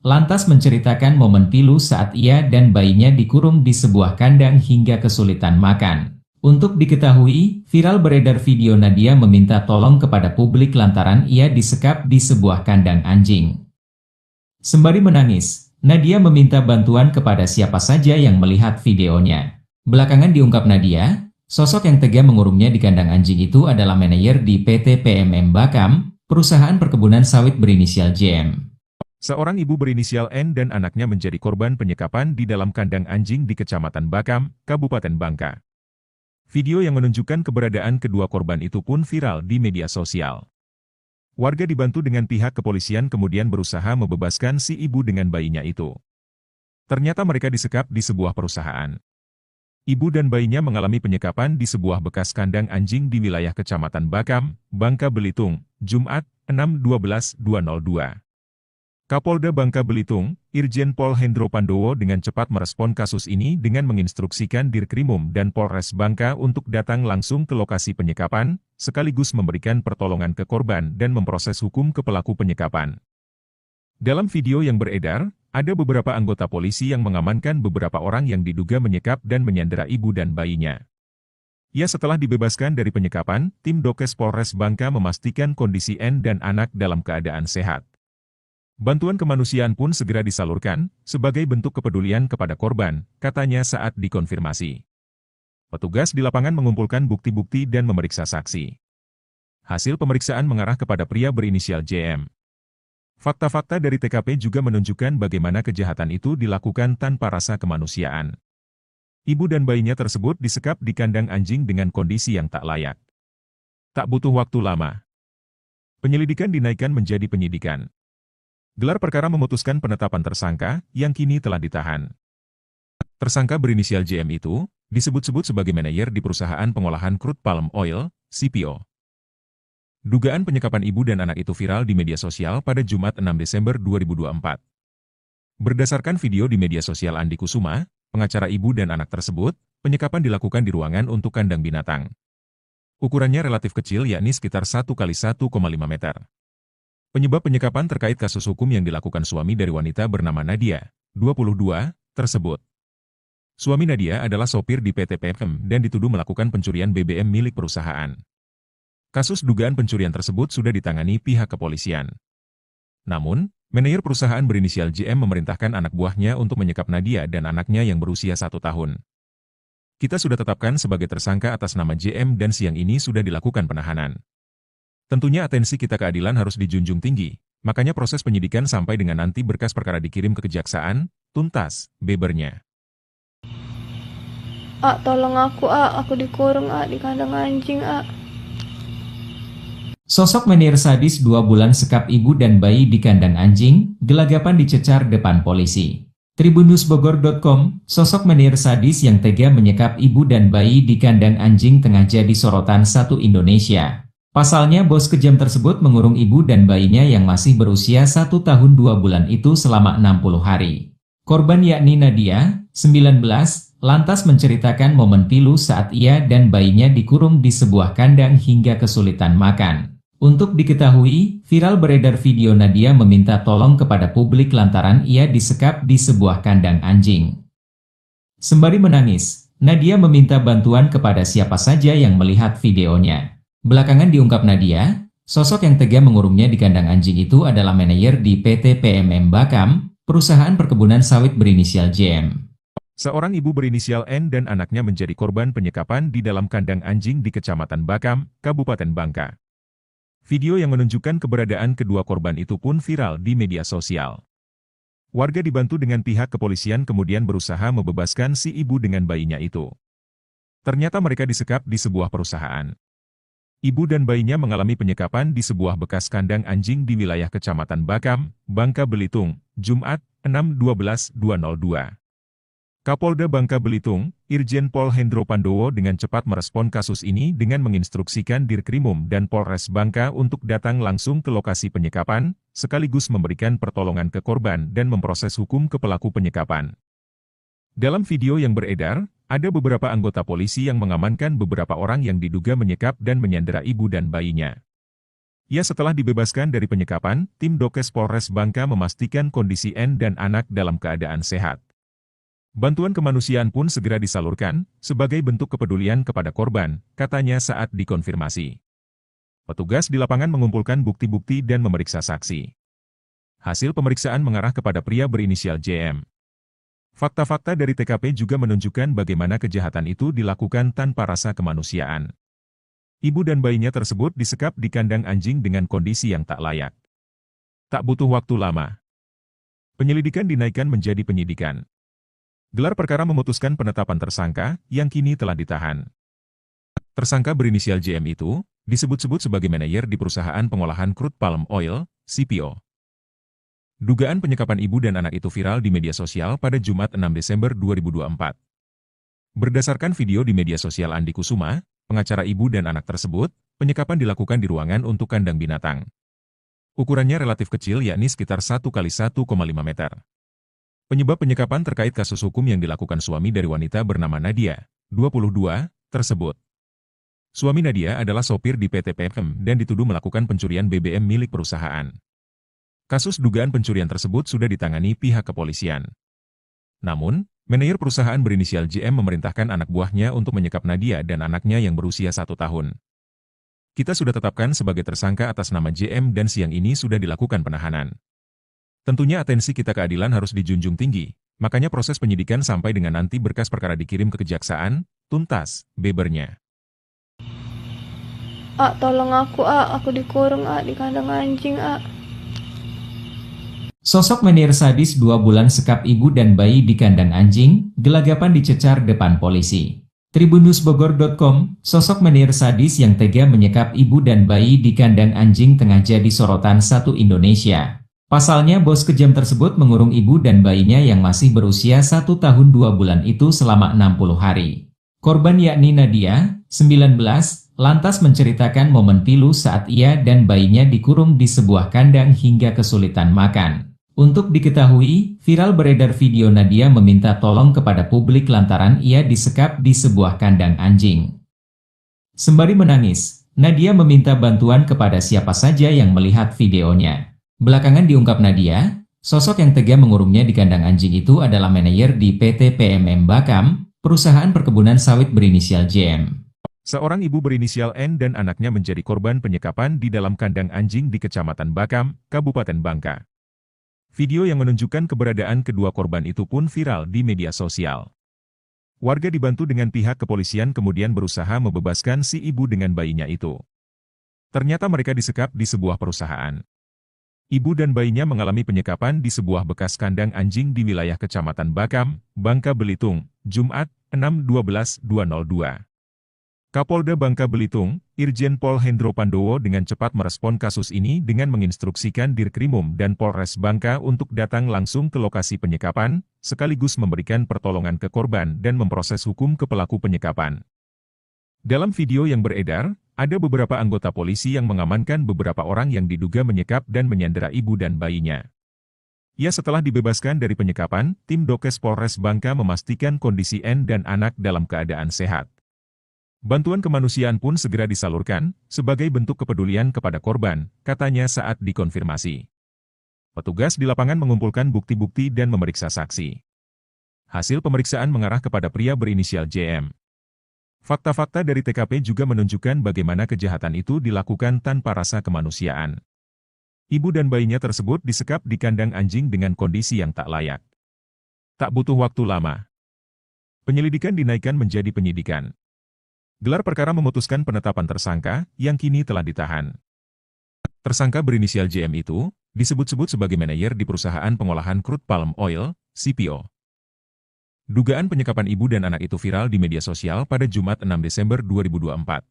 lantas menceritakan momen pilu saat ia dan bayinya dikurung di sebuah kandang hingga kesulitan makan. Untuk diketahui, viral beredar video Nadia meminta tolong kepada publik lantaran ia disekap di sebuah kandang anjing. Sembari menangis, Nadia meminta bantuan kepada siapa saja yang melihat videonya. Belakangan diungkap Nadia, sosok yang tega mengurungnya di kandang anjing itu adalah manajer di PT PMM Bakam, perusahaan perkebunan sawit berinisial JM. Seorang ibu berinisial N dan anaknya menjadi korban penyekapan di dalam kandang anjing di Kecamatan Bakam, Kabupaten Bangka. Video yang menunjukkan keberadaan kedua korban itu pun viral di media sosial. Warga dibantu dengan pihak kepolisian kemudian berusaha membebaskan si ibu dengan bayinya itu. Ternyata mereka disekap di sebuah perusahaan. Ibu dan bayinya mengalami penyekapan di sebuah bekas kandang anjing di wilayah Kecamatan Bakam, Bangka Belitung, Jumat, 6/12/2002. Kapolda Bangka Belitung, Irjen Pol Hendro Pandowo dengan cepat merespon kasus ini dengan menginstruksikan Dirkrimum dan Polres Bangka untuk datang langsung ke lokasi penyekapan, sekaligus memberikan pertolongan ke korban dan memproses hukum ke pelaku penyekapan. Dalam video yang beredar, ada beberapa anggota polisi yang mengamankan beberapa orang yang diduga menyekap dan menyandera ibu dan bayinya. Ya, setelah dibebaskan dari penyekapan, tim Dokes Polres Bangka memastikan kondisi N dan anak dalam keadaan sehat. Bantuan kemanusiaan pun segera disalurkan, sebagai bentuk kepedulian kepada korban, katanya saat dikonfirmasi. Petugas di lapangan mengumpulkan bukti-bukti dan memeriksa saksi. Hasil pemeriksaan mengarah kepada pria berinisial JM. Fakta-fakta dari TKP juga menunjukkan bagaimana kejahatan itu dilakukan tanpa rasa kemanusiaan. Ibu dan bayinya tersebut disekap di kandang anjing dengan kondisi yang tak layak. Tak butuh waktu lama. Penyelidikan dinaikkan menjadi penyidikan. Gelar perkara memutuskan penetapan tersangka, yang kini telah ditahan. Tersangka berinisial JM itu, disebut-sebut sebagai manajer di perusahaan pengolahan crude palm oil, CPO. Dugaan penyekapan ibu dan anak itu viral di media sosial pada Jumat 6 Desember 2024. Berdasarkan video di media sosial Andi Kusuma, pengacara ibu dan anak tersebut, penyekapan dilakukan di ruangan untuk kandang binatang. Ukurannya relatif kecil yakni sekitar 1 kali 1,5 meter. Penyebab penyekapan terkait kasus hukum yang dilakukan suami dari wanita bernama Nadia, 22, tersebut. Suami Nadia adalah sopir di PT PM dan dituduh melakukan pencurian BBM milik perusahaan. Kasus dugaan pencurian tersebut sudah ditangani pihak kepolisian. Namun, manajer perusahaan berinisial JM memerintahkan anak buahnya untuk menyekap Nadia dan anaknya yang berusia 1 tahun. Kita sudah tetapkan sebagai tersangka atas nama JM dan siang ini sudah dilakukan penahanan. Tentunya atensi kita keadilan harus dijunjung tinggi, makanya proses penyidikan sampai dengan nanti berkas perkara dikirim ke kejaksaan, tuntas, bebernya. Tolong aku dikurung di kandang anjing Sosok menir sadis 2 bulan sekap ibu dan bayi di kandang anjing, gelagapan dicecar depan polisi. Tribunnewsbogor.com, sosok menir sadis yang tega menyekap ibu dan bayi di kandang anjing tengah jadi sorotan satu Indonesia. Pasalnya bos kejam tersebut mengurung ibu dan bayinya yang masih berusia 1 tahun 2 bulan itu selama 60 hari. Korban yakni Nadia, 19, lantas menceritakan momen pilu saat ia dan bayinya dikurung di sebuah kandang hingga kesulitan makan. Untuk diketahui, viral beredar video Nadia meminta tolong kepada publik lantaran ia disekap di sebuah kandang anjing. Sembari menangis, Nadia meminta bantuan kepada siapa saja yang melihat videonya. Belakangan diungkap Nadia, sosok yang tega mengurungnya di kandang anjing itu adalah manajer di PT PMM Bakam, perusahaan perkebunan sawit berinisial JM. Seorang ibu berinisial N dan anaknya menjadi korban penyekapan di dalam kandang anjing di Kecamatan Bakam, Kabupaten Bangka. Video yang menunjukkan keberadaan kedua korban itu pun viral di media sosial. Warga dibantu dengan pihak kepolisian kemudian berusaha membebaskan si ibu dengan bayinya itu. Ternyata mereka disekap di sebuah perusahaan. Ibu dan bayinya mengalami penyekapan di sebuah bekas kandang anjing di wilayah Kecamatan Bakam, Bangka Belitung, Jumat, 6/12/2002. Kapolda Bangka Belitung, Irjen Pol Hendro Pandowo dengan cepat merespon kasus ini dengan menginstruksikan Dirkrimum dan Polres Bangka untuk datang langsung ke lokasi penyekapan, sekaligus memberikan pertolongan ke korban dan memproses hukum ke pelaku penyekapan. Dalam video yang beredar, ada beberapa anggota polisi yang mengamankan beberapa orang yang diduga menyekap dan menyandera ibu dan bayinya. Ya, setelah dibebaskan dari penyekapan, tim Dokes Polres Bangka memastikan kondisi N dan anak dalam keadaan sehat. Bantuan kemanusiaan pun segera disalurkan, sebagai bentuk kepedulian kepada korban, katanya saat dikonfirmasi. Petugas di lapangan mengumpulkan bukti-bukti dan memeriksa saksi. Hasil pemeriksaan mengarah kepada pria berinisial JM. Fakta-fakta dari TKP juga menunjukkan bagaimana kejahatan itu dilakukan tanpa rasa kemanusiaan. Ibu dan bayinya tersebut disekap di kandang anjing dengan kondisi yang tak layak. Tak butuh waktu lama, penyelidikan dinaikkan menjadi penyidikan. Gelar perkara memutuskan penetapan tersangka, yang kini telah ditahan. Tersangka berinisial JM itu, disebut-sebut sebagai manajer di perusahaan pengolahan crude palm oil, CPO. Dugaan penyekapan ibu dan anak itu viral di media sosial pada Jumat 6 Desember 2024. Berdasarkan video di media sosial Andi Kusuma, pengacara ibu dan anak tersebut, penyekapan dilakukan di ruangan untuk kandang binatang. Ukurannya relatif kecil yakni sekitar 1 kali 1,5 meter. Penyebab penyekapan terkait kasus hukum yang dilakukan suami dari wanita bernama Nadia, 22, tersebut. Suami Nadia adalah sopir di PT PM dan dituduh melakukan pencurian BBM milik perusahaan. Kasus dugaan pencurian tersebut sudah ditangani pihak kepolisian. Namun, manajer perusahaan berinisial JM memerintahkan anak buahnya untuk menyekap Nadia dan anaknya yang berusia 1 tahun. Kita sudah tetapkan sebagai tersangka atas nama JM dan siang ini sudah dilakukan penahanan. Tentunya atensi kita keadilan harus dijunjung tinggi, makanya proses penyidikan sampai dengan nanti berkas perkara dikirim ke kejaksaan, tuntas, bebernya. Tolong aku dikurung di kandang anjing Sosok menir sadis 2 bulan sekap ibu dan bayi di kandang anjing, gelagapan dicecar depan polisi. Tribunnewsbogor.com, sosok menir sadis yang tega menyekap ibu dan bayi di kandang anjing tengah jadi sorotan satu Indonesia. Pasalnya bos kejam tersebut mengurung ibu dan bayinya yang masih berusia 1 tahun 2 bulan itu selama 60 hari. Korban yakni Nadia, 19, lantas menceritakan momen pilu saat ia dan bayinya dikurung di sebuah kandang hingga kesulitan makan. Untuk diketahui, viral beredar video Nadia meminta tolong kepada publik lantaran ia disekap di sebuah kandang anjing. Sembari menangis, Nadia meminta bantuan kepada siapa saja yang melihat videonya. Belakangan diungkap Nadia, sosok yang tega mengurungnya di kandang anjing itu adalah manajer di PT PMM Bakam, perusahaan perkebunan sawit berinisial JM. Seorang ibu berinisial N dan anaknya menjadi korban penyekapan di dalam kandang anjing di Kecamatan Bakam, Kabupaten Bangka. Video yang menunjukkan keberadaan kedua korban itu pun viral di media sosial. Warga dibantu dengan pihak kepolisian kemudian berusaha membebaskan si ibu dengan bayinya itu. Ternyata mereka disekap di sebuah perusahaan. Ibu dan bayinya mengalami penyekapan di sebuah bekas kandang anjing di wilayah Kecamatan Bakam, Bangka Belitung, Jumat, 6/12/2002. Kapolda Bangka Belitung, Irjen Pol Hendro Pandowo dengan cepat merespon kasus ini dengan menginstruksikan Dirkrimum dan Polres Bangka untuk datang langsung ke lokasi penyekapan, sekaligus memberikan pertolongan ke korban dan memproses hukum ke pelaku penyekapan. Dalam video yang beredar, ada beberapa anggota polisi yang mengamankan beberapa orang yang diduga menyekap dan menyandera ibu dan bayinya. Ya, setelah dibebaskan dari penyekapan, tim Dokes Polres Bangka memastikan kondisi N dan anak dalam keadaan sehat. Bantuan kemanusiaan pun segera disalurkan, sebagai bentuk kepedulian kepada korban, katanya saat dikonfirmasi. Petugas di lapangan mengumpulkan bukti-bukti dan memeriksa saksi. Hasil pemeriksaan mengarah kepada pria berinisial JM. Fakta-fakta dari TKP juga menunjukkan bagaimana kejahatan itu dilakukan tanpa rasa kemanusiaan. Ibu dan bayinya tersebut disekap di kandang anjing dengan kondisi yang tak layak. Tak butuh waktu lama, penyelidikan dinaikkan menjadi penyidikan. Gelar perkara memutuskan penetapan tersangka, yang kini telah ditahan. Tersangka berinisial JM itu, disebut-sebut sebagai manajer di perusahaan pengolahan crude palm oil, CPO. Dugaan penyekapan ibu dan anak itu viral di media sosial pada Jumat 6 Desember 2024.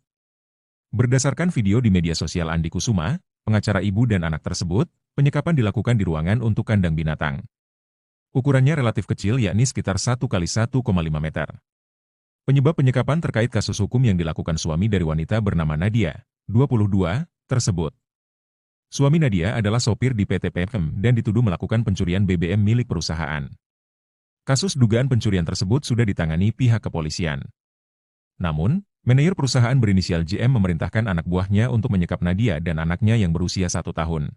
Berdasarkan video di media sosial Andi Kusuma, pengacara ibu dan anak tersebut, penyekapan dilakukan di ruangan untuk kandang binatang. Ukurannya relatif kecil yakni sekitar 1x1,5 meter. Penyebab penyekapan terkait kasus hukum yang dilakukan suami dari wanita bernama Nadia, 22, tersebut. Suami Nadia adalah sopir di PT PMM dan dituduh melakukan pencurian BBM milik perusahaan. Kasus dugaan pencurian tersebut sudah ditangani pihak kepolisian. Namun, manajer perusahaan berinisial JM memerintahkan anak buahnya untuk menyekap Nadia dan anaknya yang berusia 1 tahun.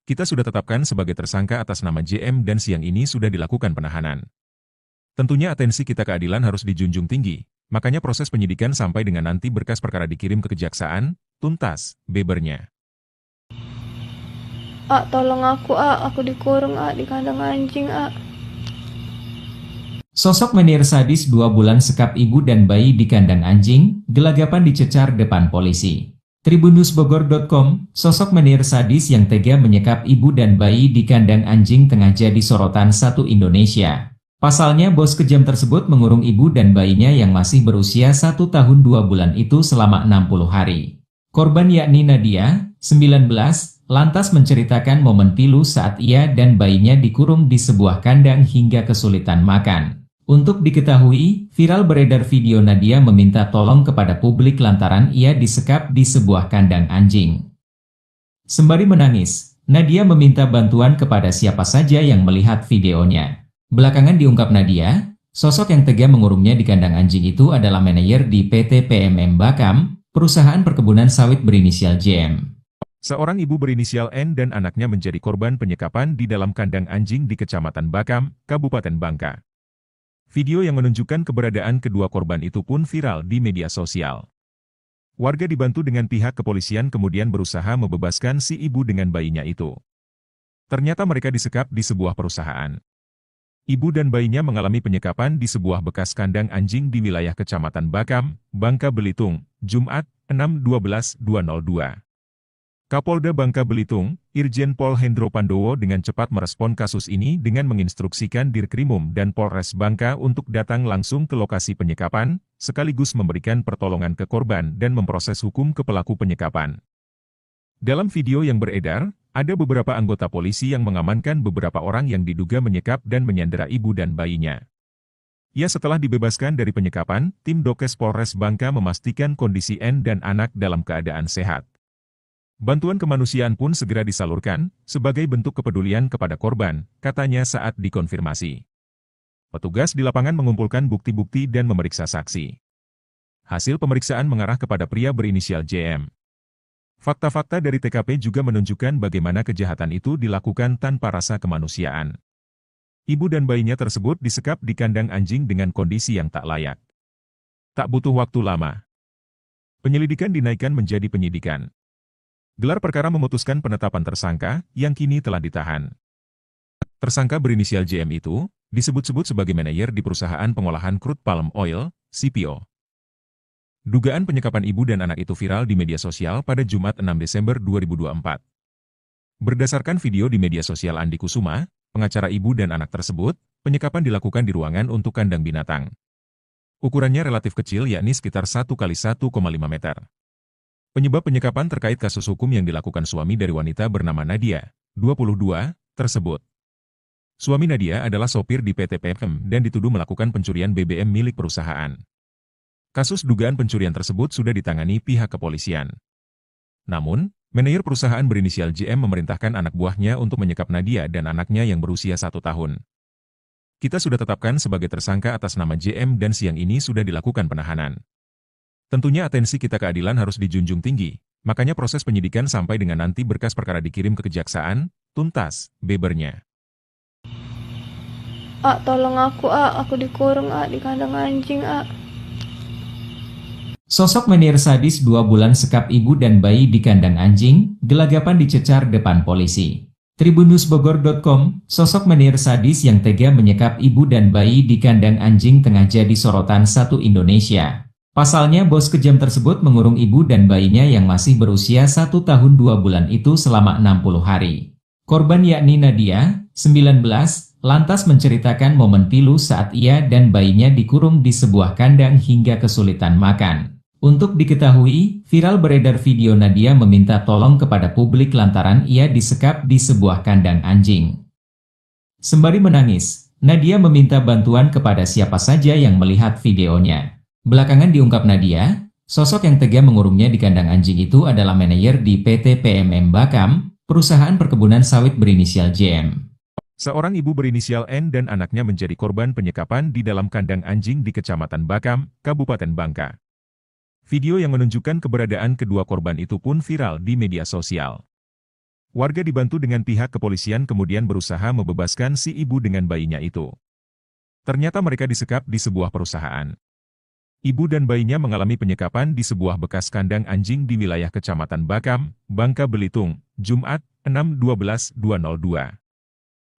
Kita sudah tetapkan sebagai tersangka atas nama JM dan siang ini sudah dilakukan penahanan. Tentunya atensi kita keadilan harus dijunjung tinggi, makanya proses penyidikan sampai dengan nanti berkas perkara dikirim ke kejaksaan, tuntas, bebernya. Tolong aku dikurung di kandang anjing Sosok menir sadis 2 bulan sekap ibu dan bayi di kandang anjing, gelagapan dicecar depan polisi. Tribunnewsbogor.com, sosok menir sadis yang tega menyekap ibu dan bayi di kandang anjing tengah jadi sorotan satu Indonesia. Pasalnya bos kejam tersebut mengurung ibu dan bayinya yang masih berusia 1 tahun 2 bulan itu selama 60 hari. Korban yakni Nadia, 19, lantas menceritakan momen pilu saat ia dan bayinya dikurung di sebuah kandang hingga kesulitan makan. Untuk diketahui, viral beredar video Nadia meminta tolong kepada publik lantaran ia disekap di sebuah kandang anjing. Sembari menangis, Nadia meminta bantuan kepada siapa saja yang melihat videonya. Belakangan diungkap Nadia, sosok yang tega mengurungnya di kandang anjing itu adalah manajer di PT PMM Bakam, perusahaan perkebunan sawit berinisial JM. Seorang ibu berinisial N dan anaknya menjadi korban penyekapan di dalam kandang anjing di Kecamatan Bakam, Kabupaten Bangka. Video yang menunjukkan keberadaan kedua korban itu pun viral di media sosial. Warga dibantu dengan pihak kepolisian kemudian berusaha membebaskan si ibu dengan bayinya itu. Ternyata mereka disekap di sebuah perusahaan. Ibu dan bayinya mengalami penyekapan di sebuah bekas kandang anjing di wilayah Kecamatan Bakam, Bangka Belitung, Jumat, 6/12/2002. Kapolda Bangka Belitung, Irjen Pol Hendro Pandowo dengan cepat merespon kasus ini dengan menginstruksikan Dirkrimum dan Polres Bangka untuk datang langsung ke lokasi penyekapan, sekaligus memberikan pertolongan ke korban dan memproses hukum ke pelaku penyekapan. Dalam video yang beredar, ada beberapa anggota polisi yang mengamankan beberapa orang yang diduga menyekap dan menyandera ibu dan bayinya. Ya, setelah dibebaskan dari penyekapan, tim Dokes Polres Bangka memastikan kondisi N dan anak dalam keadaan sehat. Bantuan kemanusiaan pun segera disalurkan, sebagai bentuk kepedulian kepada korban, katanya saat dikonfirmasi. Petugas di lapangan mengumpulkan bukti-bukti dan memeriksa saksi. Hasil pemeriksaan mengarah kepada pria berinisial JM. Fakta-fakta dari TKP juga menunjukkan bagaimana kejahatan itu dilakukan tanpa rasa kemanusiaan. Ibu dan bayinya tersebut disekap di kandang anjing dengan kondisi yang tak layak. Tak butuh waktu lama. Penyelidikan dinaikkan menjadi penyidikan. Gelar perkara memutuskan penetapan tersangka, yang kini telah ditahan. Tersangka berinisial JM itu, disebut-sebut sebagai manajer di perusahaan pengolahan crude palm oil, CPO. Dugaan penyekapan ibu dan anak itu viral di media sosial pada Jumat 6 Desember 2024. Berdasarkan video di media sosial Andi Kusuma, pengacara ibu dan anak tersebut, penyekapan dilakukan di ruangan untuk kandang binatang. Ukurannya relatif kecil yakni sekitar 1 kali 1,5 meter. Penyebab penyekapan terkait kasus hukum yang dilakukan suami dari wanita bernama Nadia, 22, tersebut. Suami Nadia adalah sopir di PT PM dan dituduh melakukan pencurian BBM milik perusahaan. Kasus dugaan pencurian tersebut sudah ditangani pihak kepolisian. Namun, manajer perusahaan berinisial JM memerintahkan anak buahnya untuk menyekap Nadia dan anaknya yang berusia 1 tahun. Kita sudah tetapkan sebagai tersangka atas nama JM dan siang ini sudah dilakukan penahanan. Tentunya atensi kita keadilan harus dijunjung tinggi, makanya proses penyidikan sampai dengan nanti berkas perkara dikirim ke kejaksaan, tuntas, bebernya. Tolong aku dikurung di kandang anjing Sosok menir sadis 2 bulan sekap ibu dan bayi di kandang anjing, gelagapan dicecar depan polisi. Tribunnewsbogor.com, sosok menir sadis yang tega menyekap ibu dan bayi di kandang anjing tengah jadi sorotan satu Indonesia. Pasalnya bos kejam tersebut mengurung ibu dan bayinya yang masih berusia 1 tahun 2 bulan itu selama 60 hari. Korban yakni Nadia, 19, lantas menceritakan momen pilu saat ia dan bayinya dikurung di sebuah kandang hingga kesulitan makan. Untuk diketahui, viral beredar video Nadia meminta tolong kepada publik lantaran ia disekap di sebuah kandang anjing. Sembari menangis, Nadia meminta bantuan kepada siapa saja yang melihat videonya. Belakangan diungkap Nadia, sosok yang tega mengurungnya di kandang anjing itu adalah manajer di PT PMM Bakam, perusahaan perkebunan sawit berinisial JM. Seorang ibu berinisial N dan anaknya menjadi korban penyekapan di dalam kandang anjing di Kecamatan Bakam, Kabupaten Bangka. Video yang menunjukkan keberadaan kedua korban itu pun viral di media sosial. Warga dibantu dengan pihak kepolisian kemudian berusaha membebaskan si ibu dengan bayinya itu. Ternyata mereka disekap di sebuah perusahaan. Ibu dan bayinya mengalami penyekapan di sebuah bekas kandang anjing di wilayah Kecamatan Bakam, Bangka Belitung, Jumat, 6/12/2002.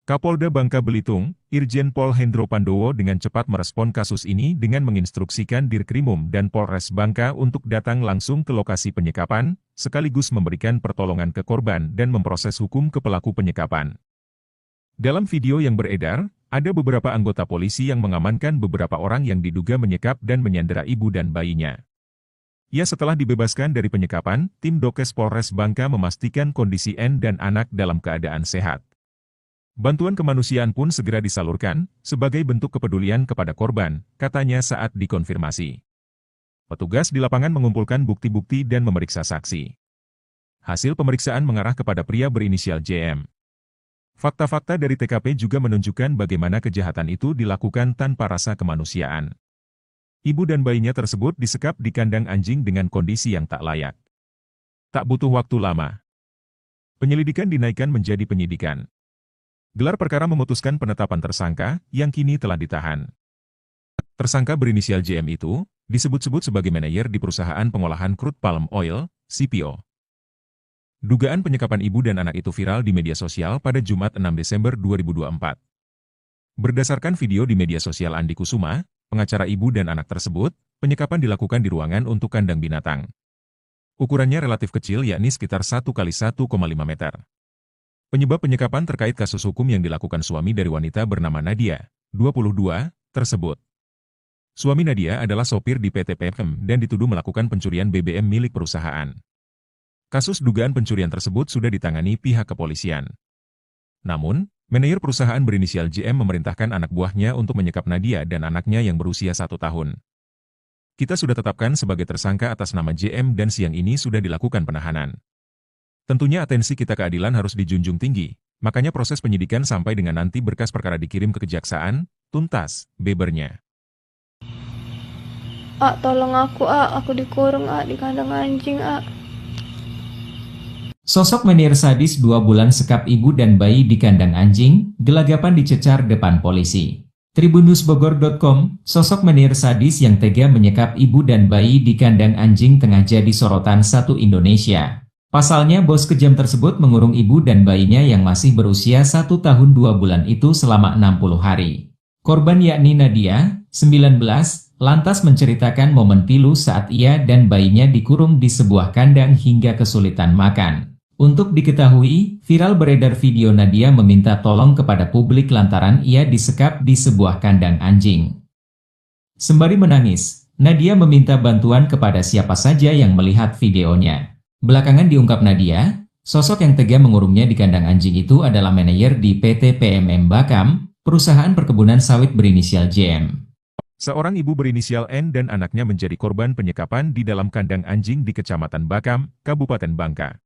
Kapolda Bangka Belitung, Irjen Pol Hendro Pandowo dengan cepat merespon kasus ini dengan menginstruksikan Dirkrimum dan Polres Bangka untuk datang langsung ke lokasi penyekapan, sekaligus memberikan pertolongan ke korban dan memproses hukum ke pelaku penyekapan. Dalam video yang beredar, ada beberapa anggota polisi yang mengamankan beberapa orang yang diduga menyekap dan menyandera ibu dan bayinya. Ya, setelah dibebaskan dari penyekapan, tim Dokes Polres Bangka memastikan kondisi N dan anak dalam keadaan sehat. Bantuan kemanusiaan pun segera disalurkan, sebagai bentuk kepedulian kepada korban, katanya saat dikonfirmasi. Petugas di lapangan mengumpulkan bukti-bukti dan memeriksa saksi. Hasil pemeriksaan mengarah kepada pria berinisial JM. Fakta-fakta dari TKP juga menunjukkan bagaimana kejahatan itu dilakukan tanpa rasa kemanusiaan. Ibu dan bayinya tersebut disekap di kandang anjing dengan kondisi yang tak layak. Tak butuh waktu lama. Penyelidikan dinaikkan menjadi penyidikan. Gelar perkara memutuskan penetapan tersangka, yang kini telah ditahan. Tersangka berinisial JM itu, disebut-sebut sebagai manajer di perusahaan pengolahan crude palm oil, CPO. Dugaan penyekapan ibu dan anak itu viral di media sosial pada Jumat 6 Desember 2024. Berdasarkan video di media sosial Andi Kusuma, pengacara ibu dan anak tersebut, penyekapan dilakukan di ruangan untuk kandang binatang. Ukurannya relatif kecil yakni sekitar 1 kali 1,5 meter. Penyebab penyekapan terkait kasus hukum yang dilakukan suami dari wanita bernama Nadia, 22, tersebut. Suami Nadia adalah sopir di PT PM dan dituduh melakukan pencurian BBM milik perusahaan. Kasus dugaan pencurian tersebut sudah ditangani pihak kepolisian. Namun, manajer perusahaan berinisial JM memerintahkan anak buahnya untuk menyekap Nadia dan anaknya yang berusia 1 tahun. Kita sudah tetapkan sebagai tersangka atas nama JM dan siang ini sudah dilakukan penahanan. Tentunya atensi kita keadilan harus dijunjung tinggi, makanya proses penyidikan sampai dengan nanti berkas perkara dikirim ke kejaksaan, tuntas, bebernya. Tolong aku dikurung di kandang anjing Sosok menir sadis 2 bulan sekap ibu dan bayi di kandang anjing, gelagapan dicecar depan polisi. Tribunnewsbogor.com, sosok menir sadis yang tega menyekap ibu dan bayi di kandang anjing tengah jadi sorotan satu Indonesia. Pasalnya bos kejam tersebut mengurung ibu dan bayinya yang masih berusia 1 tahun 2 bulan itu selama 60 hari. Korban yakni Nadia, 19, lantas menceritakan momen pilu saat ia dan bayinya dikurung di sebuah kandang hingga kesulitan makan. Untuk diketahui, viral beredar video Nadia meminta tolong kepada publik lantaran ia disekap di sebuah kandang anjing. Sembari menangis, Nadia meminta bantuan kepada siapa saja yang melihat videonya. Belakangan diungkap Nadia, sosok yang tega mengurungnya di kandang anjing itu adalah manajer di PT PMM Bakam, perusahaan perkebunan sawit berinisial JM. Seorang ibu berinisial N dan anaknya menjadi korban penyekapan di dalam kandang anjing di Kecamatan Bakam, Kabupaten Bangka.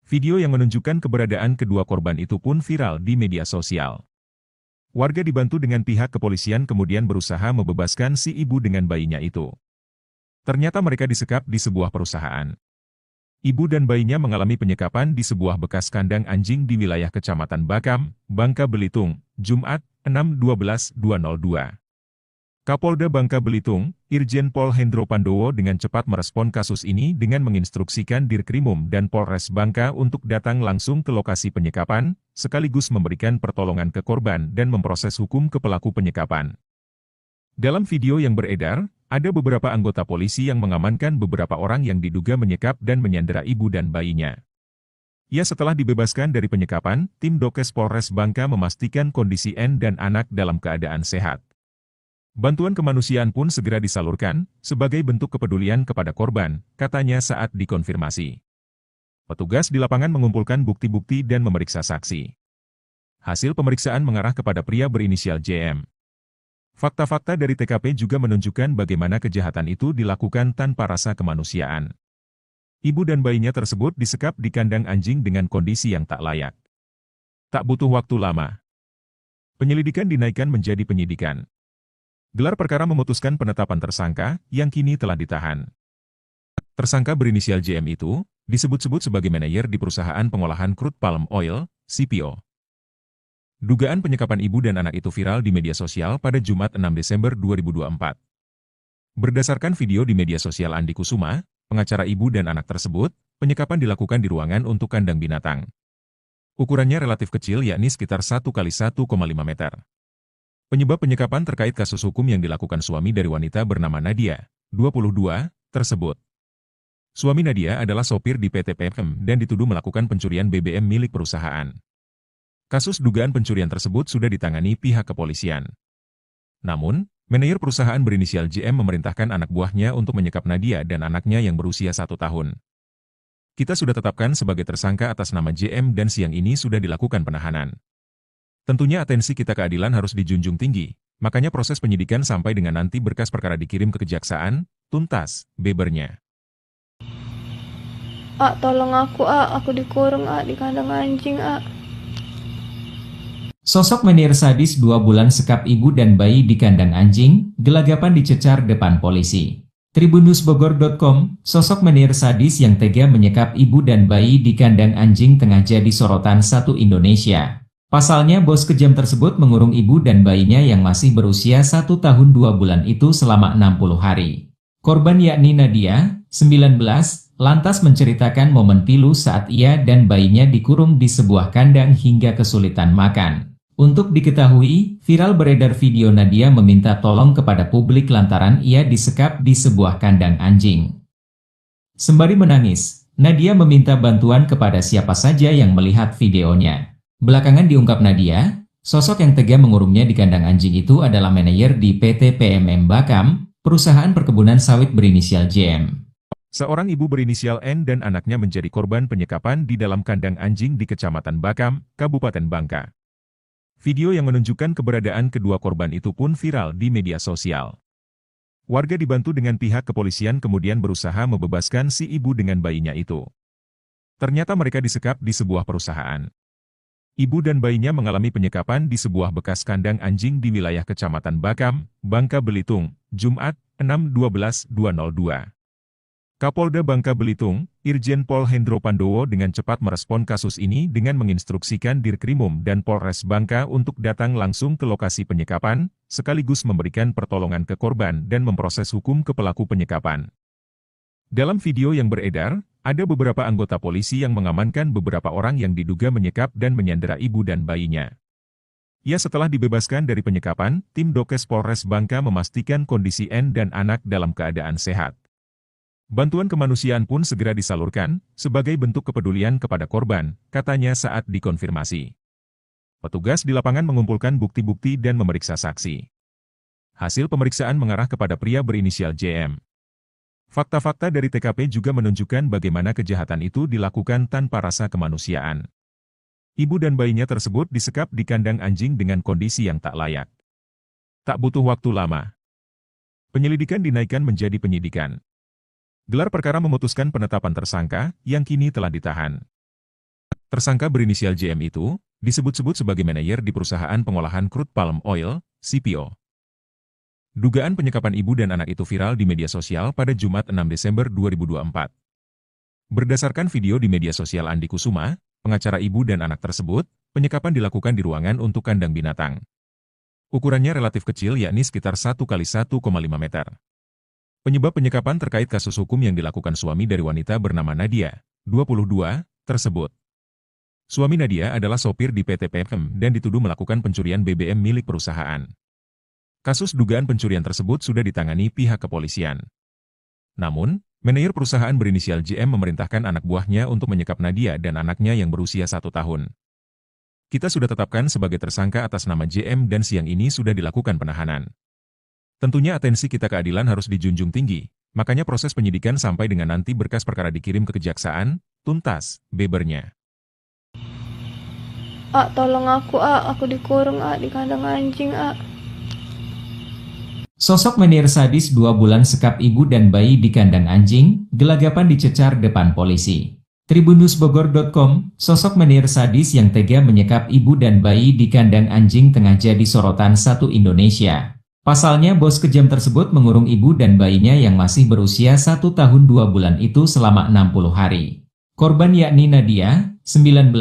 Video yang menunjukkan keberadaan kedua korban itu pun viral di media sosial. Warga dibantu dengan pihak kepolisian kemudian berusaha membebaskan si ibu dengan bayinya itu. Ternyata mereka disekap di sebuah perusahaan. Ibu dan bayinya mengalami penyekapan di sebuah bekas kandang anjing di wilayah Kecamatan Bakam, Bangka Belitung, Jumat, 6/12/2002. Kapolda Bangka Belitung, Irjen Pol Hendro Pandowo dengan cepat merespon kasus ini dengan menginstruksikan Dirkrimum dan Polres Bangka untuk datang langsung ke lokasi penyekapan, sekaligus memberikan pertolongan ke korban dan memproses hukum ke pelaku penyekapan. Dalam video yang beredar, ada beberapa anggota polisi yang mengamankan beberapa orang yang diduga menyekap dan menyandera ibu dan bayinya. Ya, setelah dibebaskan dari penyekapan, tim Dokes Polres Bangka memastikan kondisi N dan anak dalam keadaan sehat. Bantuan kemanusiaan pun segera disalurkan, sebagai bentuk kepedulian kepada korban, katanya saat dikonfirmasi. Petugas di lapangan mengumpulkan bukti-bukti dan memeriksa saksi. Hasil pemeriksaan mengarah kepada pria berinisial JM. Fakta-fakta dari TKP juga menunjukkan bagaimana kejahatan itu dilakukan tanpa rasa kemanusiaan. Ibu dan bayinya tersebut disekap di kandang anjing dengan kondisi yang tak layak. Tak butuh waktu lama, penyelidikan dinaikkan menjadi penyidikan. Gelar perkara memutuskan penetapan tersangka, yang kini telah ditahan. Tersangka berinisial JM itu, disebut-sebut sebagai manajer di perusahaan pengolahan crude palm oil, CPO. Dugaan penyekapan ibu dan anak itu viral di media sosial pada Jumat 6 Desember 2024. Berdasarkan video di media sosial Andi Kusuma, pengacara ibu dan anak tersebut, penyekapan dilakukan di ruangan untuk kandang binatang. Ukurannya relatif kecil yakni sekitar 1 kali 1,5 meter. Penyebab penyekapan terkait kasus hukum yang dilakukan suami dari wanita bernama Nadia, 22, tersebut. Suami Nadia adalah sopir di PT PMM dan dituduh melakukan pencurian BBM milik perusahaan. Kasus dugaan pencurian tersebut sudah ditangani pihak kepolisian. Namun, manajer perusahaan berinisial JM memerintahkan anak buahnya untuk menyekap Nadia dan anaknya yang berusia 1 tahun. Kita sudah tetapkan sebagai tersangka atas nama JM dan siang ini sudah dilakukan penahanan. Tentunya atensi kita keadilan harus dijunjung tinggi, makanya proses penyidikan sampai dengan nanti berkas perkara dikirim ke kejaksaan, tuntas, bebernya. Tolong aku dikurung di kandang anjing Sosok menir sadis 2 bulan sekap ibu dan bayi di kandang anjing, gelagapan dicecar depan polisi. Tribunnewsbogor.com, sosok menir sadis yang tega menyekap ibu dan bayi di kandang anjing tengah jadi sorotan satu Indonesia. Pasalnya bos kejam tersebut mengurung ibu dan bayinya yang masih berusia 1 tahun 2 bulan itu selama 60 hari. Korban yakni Nadia, 19, lantas menceritakan momen pilu saat ia dan bayinya dikurung di sebuah kandang hingga kesulitan makan. Untuk diketahui, viral beredar video Nadia meminta tolong kepada publik lantaran ia disekap di sebuah kandang anjing. Sembari menangis, Nadia meminta bantuan kepada siapa saja yang melihat videonya. Belakangan diungkap Nadia, sosok yang tega mengurungnya di kandang anjing itu adalah manajer di PT PMM Bakam, perusahaan perkebunan sawit berinisial JM. Seorang ibu berinisial N dan anaknya menjadi korban penyekapan di dalam kandang anjing di Kecamatan Bakam, Kabupaten Bangka. Video yang menunjukkan keberadaan kedua korban itu pun viral di media sosial. Warga dibantu dengan pihak kepolisian kemudian berusaha membebaskan si ibu dengan bayinya itu. Ternyata mereka disekap di sebuah perusahaan. Ibu dan bayinya mengalami penyekapan di sebuah bekas kandang anjing di wilayah Kecamatan Bakam, Bangka Belitung, Jumat, 6/12/2002. Kapolda Bangka Belitung, Irjen Pol Hendro Pandowo dengan cepat merespon kasus ini dengan menginstruksikan Dirkrimum dan Polres Bangka untuk datang langsung ke lokasi penyekapan, sekaligus memberikan pertolongan ke korban dan memproses hukum ke pelaku penyekapan. Dalam video yang beredar, ada beberapa anggota polisi yang mengamankan beberapa orang yang diduga menyekap dan menyandera ibu dan bayinya. Ya, setelah dibebaskan dari penyekapan, tim Dokes Polres Bangka memastikan kondisi N dan anak dalam keadaan sehat. Bantuan kemanusiaan pun segera disalurkan, sebagai bentuk kepedulian kepada korban, katanya saat dikonfirmasi. Petugas di lapangan mengumpulkan bukti-bukti dan memeriksa saksi. Hasil pemeriksaan mengarah kepada pria berinisial JM. Fakta-fakta dari TKP juga menunjukkan bagaimana kejahatan itu dilakukan tanpa rasa kemanusiaan. Ibu dan bayinya tersebut disekap di kandang anjing dengan kondisi yang tak layak. Tak butuh waktu lama. Penyelidikan dinaikkan menjadi penyidikan. Gelar perkara memutuskan penetapan tersangka, yang kini telah ditahan. Tersangka berinisial JM itu, disebut-sebut sebagai manajer di perusahaan pengolahan crude palm oil, CPO. Dugaan penyekapan ibu dan anak itu viral di media sosial pada Jumat 6 Desember 2024. Berdasarkan video di media sosial Andi Kusuma, pengacara ibu dan anak tersebut, penyekapan dilakukan di ruangan untuk kandang binatang. Ukurannya relatif kecil yakni sekitar 1x1,5 meter. Penyebab penyekapan terkait kasus hukum yang dilakukan suami dari wanita bernama Nadia, 22, tersebut. Suami Nadia adalah sopir di PT PM dan dituduh melakukan pencurian BBM milik perusahaan. Kasus dugaan pencurian tersebut sudah ditangani pihak kepolisian. Namun, manajer perusahaan berinisial JM memerintahkan anak buahnya untuk menyekap Nadia dan anaknya yang berusia 1 tahun. Kita sudah tetapkan sebagai tersangka atas nama JM dan siang ini sudah dilakukan penahanan. Tentunya atensi kita keadilan harus dijunjung tinggi, makanya proses penyidikan sampai dengan nanti berkas perkara dikirim ke kejaksaan, tuntas, bebernya. Tolong aku dikurung di kandang anjing, Sosok menir sadis 2 bulan sekap ibu dan bayi di kandang anjing, gelagapan dicecar depan polisi. Tribunnewsbogor.com, sosok menir sadis yang tega menyekap ibu dan bayi di kandang anjing tengah jadi sorotan satu Indonesia. Pasalnya bos kejam tersebut mengurung ibu dan bayinya yang masih berusia 1 tahun 2 bulan itu selama 60 hari. Korban yakni Nadia, 19,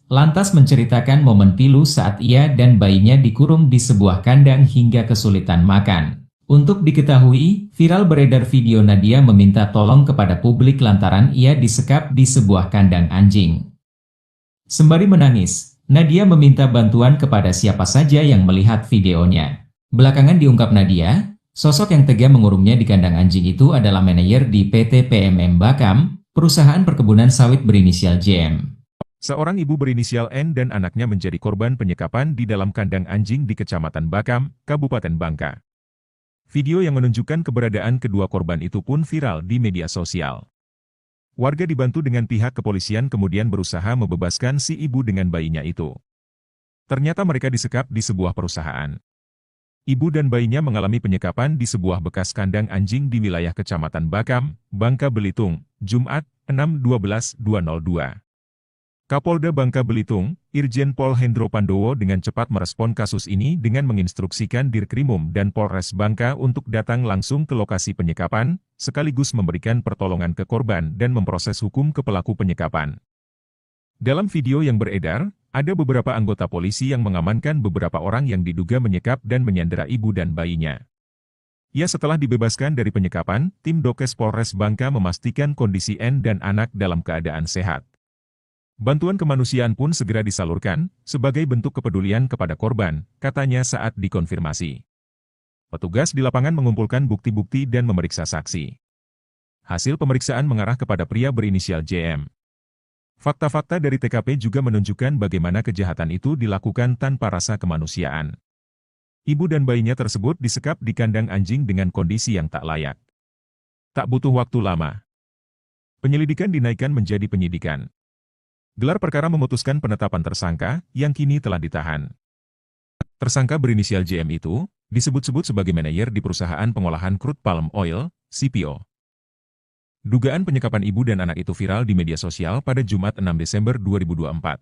lantas menceritakan momen pilu saat ia dan bayinya dikurung di sebuah kandang hingga kesulitan makan. Untuk diketahui, viral beredar video Nadia meminta tolong kepada publik lantaran ia disekap di sebuah kandang anjing. Sembari menangis, Nadia meminta bantuan kepada siapa saja yang melihat videonya. Belakangan diungkap Nadia, sosok yang tega mengurungnya di kandang anjing itu adalah manajer di PT PMM Bakam, perusahaan perkebunan sawit berinisial JM. Seorang ibu berinisial N dan anaknya menjadi korban penyekapan di dalam kandang anjing di Kecamatan Bakam, Kabupaten Bangka. Video yang menunjukkan keberadaan kedua korban itu pun viral di media sosial. Warga dibantu dengan pihak kepolisian kemudian berusaha membebaskan si ibu dengan bayinya itu. Ternyata mereka disekap di sebuah perusahaan. Ibu dan bayinya mengalami penyekapan di sebuah bekas kandang anjing di wilayah Kecamatan Bakam, Bangka Belitung, Jumat, 6/12/2002. Kapolda Bangka Belitung, Irjen Pol Hendro Pandowo dengan cepat merespon kasus ini dengan menginstruksikan Dirkrimum dan Polres Bangka untuk datang langsung ke lokasi penyekapan, sekaligus memberikan pertolongan ke korban dan memproses hukum ke pelaku penyekapan. Dalam video yang beredar, ada beberapa anggota polisi yang mengamankan beberapa orang yang diduga menyekap dan menyandera ibu dan bayinya. Ya, setelah dibebaskan dari penyekapan, tim Dokes Polres Bangka memastikan kondisi N dan anak dalam keadaan sehat. Bantuan kemanusiaan pun segera disalurkan, sebagai bentuk kepedulian kepada korban, katanya saat dikonfirmasi. Petugas di lapangan mengumpulkan bukti-bukti dan memeriksa saksi. Hasil pemeriksaan mengarah kepada pria berinisial JM. Fakta-fakta dari TKP juga menunjukkan bagaimana kejahatan itu dilakukan tanpa rasa kemanusiaan. Ibu dan bayinya tersebut disekap di kandang anjing dengan kondisi yang tak layak. Tak butuh waktu lama. Penyelidikan dinaikkan menjadi penyidikan. Gelar perkara memutuskan penetapan tersangka, yang kini telah ditahan. Tersangka berinisial JM itu, disebut-sebut sebagai manajer di perusahaan pengolahan crude palm oil, CPO. Dugaan penyekapan ibu dan anak itu viral di media sosial pada Jumat 6 Desember 2024.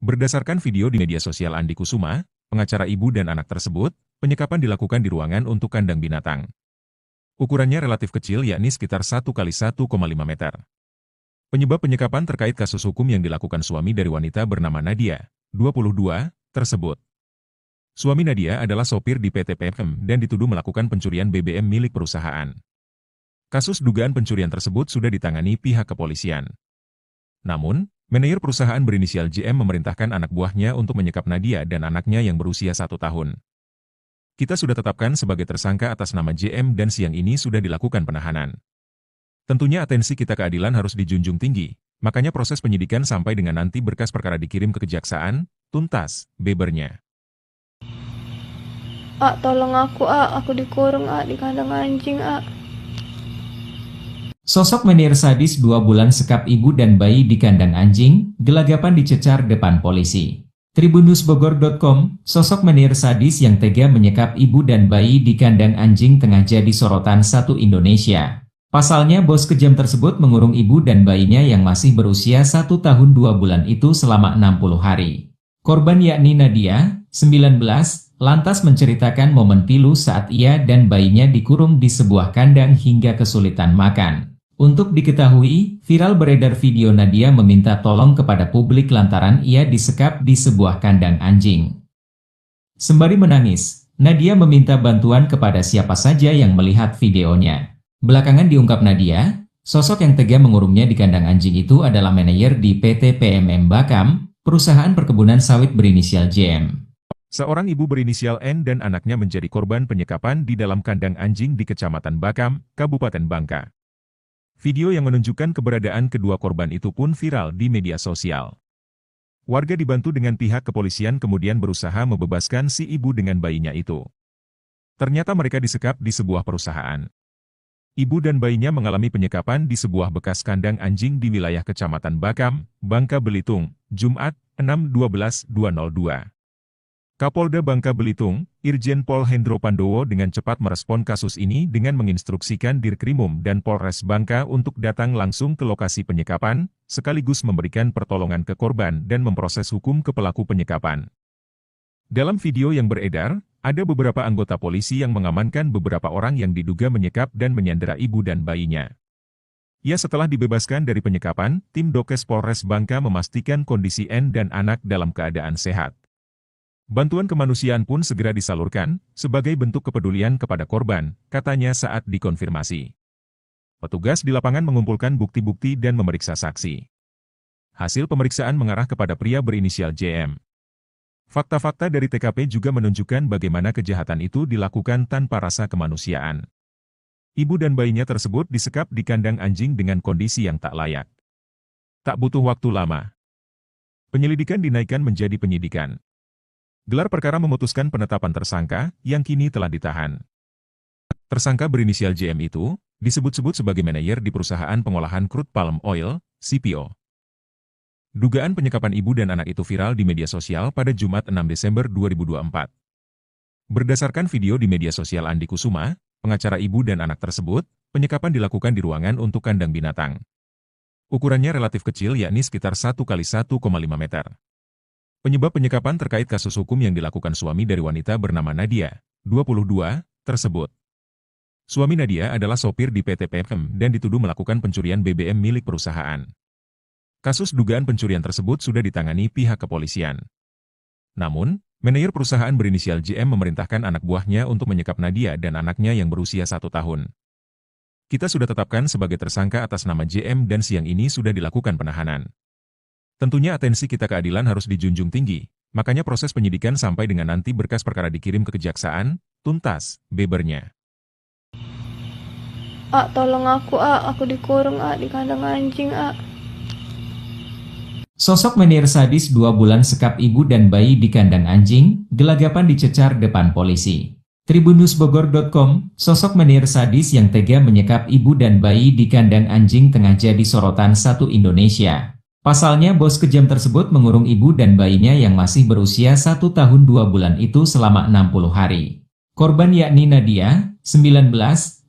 Berdasarkan video di media sosial Andi Kusuma, pengacara ibu dan anak tersebut, penyekapan dilakukan di ruangan untuk kandang binatang. Ukurannya relatif kecil yakni sekitar 1 kali 1,5 meter. Penyebab penyekapan terkait kasus hukum yang dilakukan suami dari wanita bernama Nadia, 22, tersebut. Suami Nadia adalah sopir di PT PFM dan dituduh melakukan pencurian BBM milik perusahaan. Kasus dugaan pencurian tersebut sudah ditangani pihak kepolisian. Namun, manajer perusahaan berinisial JM memerintahkan anak buahnya untuk menyekap Nadia dan anaknya yang berusia 1 tahun. Kita sudah tetapkan sebagai tersangka atas nama JM dan siang ini sudah dilakukan penahanan. Tentunya atensi kita keadilan harus dijunjung tinggi, makanya proses penyidikan sampai dengan nanti berkas perkara dikirim ke kejaksaan, tuntas, bebernya. Tolong aku dikurung di kandang anjing, Sosok menir sadis 2 bulan sekap ibu dan bayi di kandang anjing, gelagapan dicecar depan polisi. Tribunnewsbogor.com, sosok menir sadis yang tega menyekap ibu dan bayi di kandang anjing tengah jadi sorotan satu Indonesia. Pasalnya bos kejam tersebut mengurung ibu dan bayinya yang masih berusia 1 tahun 2 bulan itu selama 60 hari. Korban yakni Nadia, 19, lantas menceritakan momen pilu saat ia dan bayinya dikurung di sebuah kandang hingga kesulitan makan. Untuk diketahui, viral beredar video Nadia meminta tolong kepada publik lantaran ia disekap di sebuah kandang anjing. Sembari menangis, Nadia meminta bantuan kepada siapa saja yang melihat videonya. Belakangan diungkap Nadia, sosok yang tega mengurungnya di kandang anjing itu adalah manajer di PT PMM Bakam, perusahaan perkebunan sawit berinisial JM. Seorang ibu berinisial N dan anaknya menjadi korban penyekapan di dalam kandang anjing di Kecamatan Bakam, Kabupaten Bangka. Video yang menunjukkan keberadaan kedua korban itu pun viral di media sosial. Warga dibantu dengan pihak kepolisian kemudian berusaha membebaskan si ibu dengan bayinya itu. Ternyata mereka disekap di sebuah perusahaan. Ibu dan bayinya mengalami penyekapan di sebuah bekas kandang anjing di wilayah Kecamatan Bakam, Bangka Belitung, Jumat, 6/12/2002. Kapolda Bangka Belitung, Irjen Pol Hendro Pandowo dengan cepat merespon kasus ini dengan menginstruksikan Dirkrimum dan Polres Bangka untuk datang langsung ke lokasi penyekapan, sekaligus memberikan pertolongan ke korban dan memproses hukum ke pelaku penyekapan. Dalam video yang beredar, ada beberapa anggota polisi yang mengamankan beberapa orang yang diduga menyekap dan menyandera ibu dan bayinya. Ya, setelah dibebaskan dari penyekapan, tim Dokes Polres Bangka memastikan kondisi N dan anak dalam keadaan sehat. Bantuan kemanusiaan pun segera disalurkan, sebagai bentuk kepedulian kepada korban, katanya saat dikonfirmasi. Petugas di lapangan mengumpulkan bukti-bukti dan memeriksa saksi. Hasil pemeriksaan mengarah kepada pria berinisial JM. Fakta-fakta dari TKP juga menunjukkan bagaimana kejahatan itu dilakukan tanpa rasa kemanusiaan. Ibu dan bayinya tersebut disekap di kandang anjing dengan kondisi yang tak layak. Tak butuh waktu lama. Penyelidikan dinaikkan menjadi penyidikan. Gelar perkara memutuskan penetapan tersangka, yang kini telah ditahan. Tersangka berinisial JM itu, disebut-sebut sebagai manajer di perusahaan pengolahan crude palm oil, CPO. Dugaan penyekapan ibu dan anak itu viral di media sosial pada Jumat 6 Desember 2024. Berdasarkan video di media sosial Andi Kusuma, pengacara ibu dan anak tersebut, penyekapan dilakukan di ruangan untuk kandang binatang. Ukurannya relatif kecil yakni sekitar 1 kali 1,5 meter. Penyebab penyekapan terkait kasus hukum yang dilakukan suami dari wanita bernama Nadia, 22, tersebut. Suami Nadia adalah sopir di PT PFM dan dituduh melakukan pencurian BBM milik perusahaan. Kasus dugaan pencurian tersebut sudah ditangani pihak kepolisian. Namun, manajer perusahaan berinisial JM memerintahkan anak buahnya untuk menyekap Nadia dan anaknya yang berusia 1 tahun. Kita sudah tetapkan sebagai tersangka atas nama JM dan siang ini sudah dilakukan penahanan. Tentunya atensi kita keadilan harus dijunjung tinggi, makanya proses penyidikan sampai dengan nanti berkas perkara dikirim ke kejaksaan, tuntas, bebernya. Tolong aku dikurung di kandang anjing, Sosok menir sadis 2 bulan sekap ibu dan bayi di kandang anjing, gelagapan dicecar depan polisi. Tribunnewsbogor.com, sosok menir sadis yang tega menyekap ibu dan bayi di kandang anjing tengah jadi sorotan satu Indonesia. Pasalnya bos kejam tersebut mengurung ibu dan bayinya yang masih berusia 1 tahun 2 bulan itu selama 60 hari. Korban yakni Nadia, 19,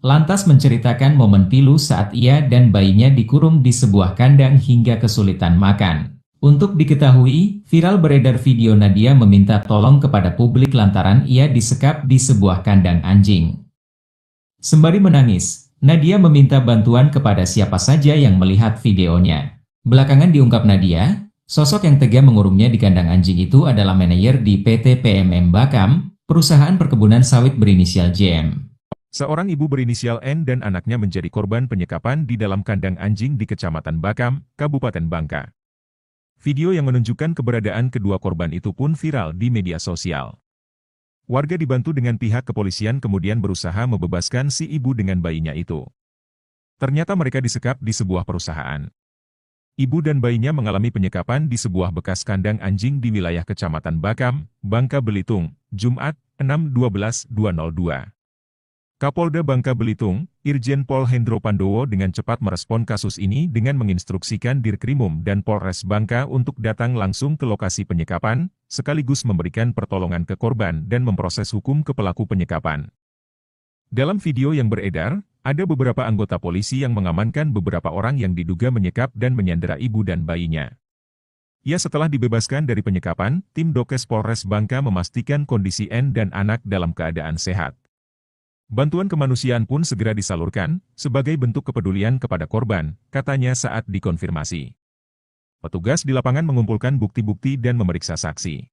lantas menceritakan momen pilu saat ia dan bayinya dikurung di sebuah kandang hingga kesulitan makan. Untuk diketahui, viral beredar video Nadia meminta tolong kepada publik lantaran ia disekap di sebuah kandang anjing. Sembari menangis, Nadia meminta bantuan kepada siapa saja yang melihat videonya. Belakangan diungkap Nadia, sosok yang tega mengurungnya di kandang anjing itu adalah manajer di PT PMM Bakam, perusahaan perkebunan sawit berinisial JM. Seorang ibu berinisial N dan anaknya menjadi korban penyekapan di dalam kandang anjing di Kecamatan Bakam, Kabupaten Bangka. Video yang menunjukkan keberadaan kedua korban itu pun viral di media sosial. Warga dibantu dengan pihak kepolisian kemudian berusaha membebaskan si ibu dengan bayinya itu. Ternyata mereka disekap di sebuah perusahaan. Ibu dan bayinya mengalami penyekapan di sebuah bekas kandang anjing di wilayah Kecamatan Bakam, Bangka Belitung, Jumat, 6/12/2002. Kapolda Bangka Belitung, Irjen Pol Hendro Pandowo dengan cepat merespon kasus ini dengan menginstruksikan Dirkrimum dan Polres Bangka untuk datang langsung ke lokasi penyekapan, sekaligus memberikan pertolongan ke korban dan memproses hukum ke pelaku penyekapan. Dalam video yang beredar, ada beberapa anggota polisi yang mengamankan beberapa orang yang diduga menyekap dan menyandera ibu dan bayinya. Ya, setelah dibebaskan dari penyekapan, tim Dokes Polres Bangka memastikan kondisi N dan anak dalam keadaan sehat. Bantuan kemanusiaan pun segera disalurkan, sebagai bentuk kepedulian kepada korban, katanya saat dikonfirmasi. Petugas di lapangan mengumpulkan bukti-bukti dan memeriksa saksi.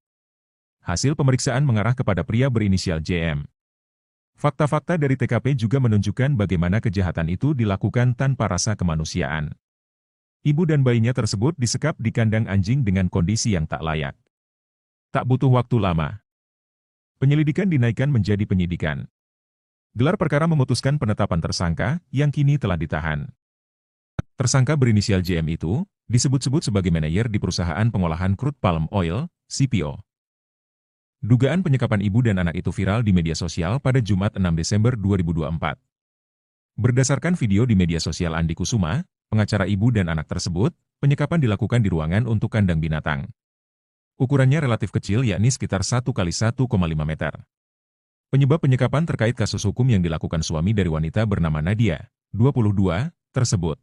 Hasil pemeriksaan mengarah kepada pria berinisial JM. Fakta-fakta dari TKP juga menunjukkan bagaimana kejahatan itu dilakukan tanpa rasa kemanusiaan. Ibu dan bayinya tersebut disekap di kandang anjing dengan kondisi yang tak layak. Tak butuh waktu lama. Penyelidikan dinaikkan menjadi penyidikan. Gelar perkara memutuskan penetapan tersangka, yang kini telah ditahan. Tersangka berinisial JM itu, disebut-sebut sebagai manajer di perusahaan pengolahan crude palm oil, CPO. Dugaan penyekapan ibu dan anak itu viral di media sosial pada Jumat 6 Desember 2024. Berdasarkan video di media sosial Andi Kusuma, pengacara ibu dan anak tersebut, penyekapan dilakukan di ruangan untuk kandang binatang. Ukurannya relatif kecil yakni sekitar 1x1,5 meter. Penyebab penyekapan terkait kasus hukum yang dilakukan suami dari wanita bernama Nadia, 22, tersebut.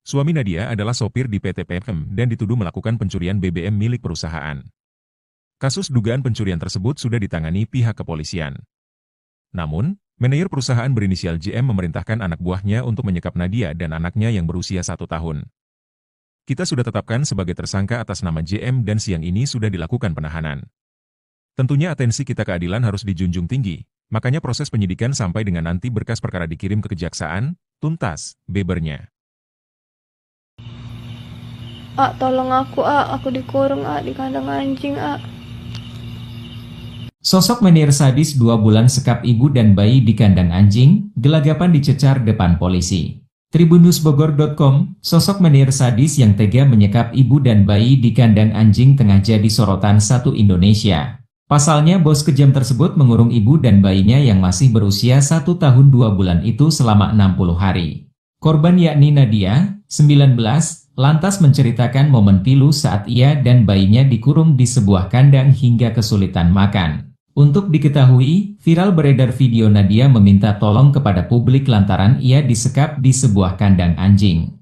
Suami Nadia adalah sopir di PT PMM dan dituduh melakukan pencurian BBM milik perusahaan. Kasus dugaan pencurian tersebut sudah ditangani pihak kepolisian. Namun, manajer perusahaan berinisial JM memerintahkan anak buahnya untuk menyekap Nadia dan anaknya yang berusia 1 tahun. Kita sudah tetapkan sebagai tersangka atas nama JM dan siang ini sudah dilakukan penahanan. Tentunya atensi kita keadilan harus dijunjung tinggi, makanya proses penyidikan sampai dengan nanti berkas perkara dikirim ke kejaksaan, tuntas, bebernya. Tolong aku dikurung di kandang anjing, Sosok manajer sadis 2 bulan sekap ibu dan bayi di kandang anjing, gelagapan dicecar depan polisi. Tribunnewsbogor.com, sosok manajer sadis yang tega menyekap ibu dan bayi di kandang anjing tengah jadi sorotan satu Indonesia. Pasalnya bos kejam tersebut mengurung ibu dan bayinya yang masih berusia 1 tahun 2 bulan itu selama 60 hari. Korban yakni Nadia, 19, lantas menceritakan momen pilu saat ia dan bayinya dikurung di sebuah kandang hingga kesulitan makan. Untuk diketahui, viral beredar video Nadia meminta tolong kepada publik lantaran ia disekap di sebuah kandang anjing.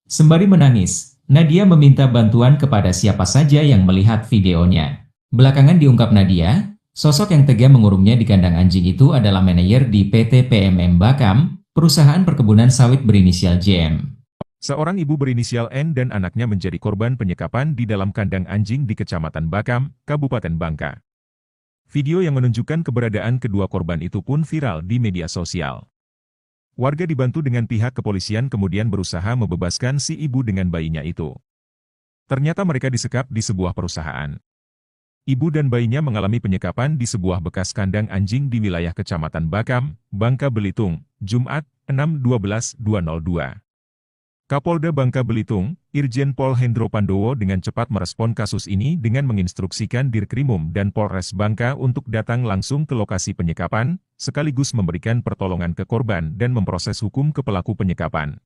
Sembari menangis, Nadia meminta bantuan kepada siapa saja yang melihat videonya. Belakangan diungkap Nadia, sosok yang tega mengurungnya di kandang anjing itu adalah manajer di PT PMM Bakam, perusahaan perkebunan sawit berinisial JM. Seorang ibu berinisial N dan anaknya menjadi korban penyekapan di dalam kandang anjing di Kecamatan Bakam, Kabupaten Bangka. Video yang menunjukkan keberadaan kedua korban itu pun viral di media sosial. Warga dibantu dengan pihak kepolisian kemudian berusaha membebaskan si ibu dengan bayinya itu. Ternyata mereka disekap di sebuah perusahaan. Ibu dan bayinya mengalami penyekapan di sebuah bekas kandang anjing di wilayah Kecamatan Bakam, Bangka Belitung, Jumat, 6/12/2002. Kapolda Bangka Belitung, Irjen Pol Hendro Pandowo dengan cepat merespon kasus ini dengan menginstruksikan Dirkrimum dan Polres Bangka untuk datang langsung ke lokasi penyekapan, sekaligus memberikan pertolongan ke korban dan memproses hukum ke pelaku penyekapan.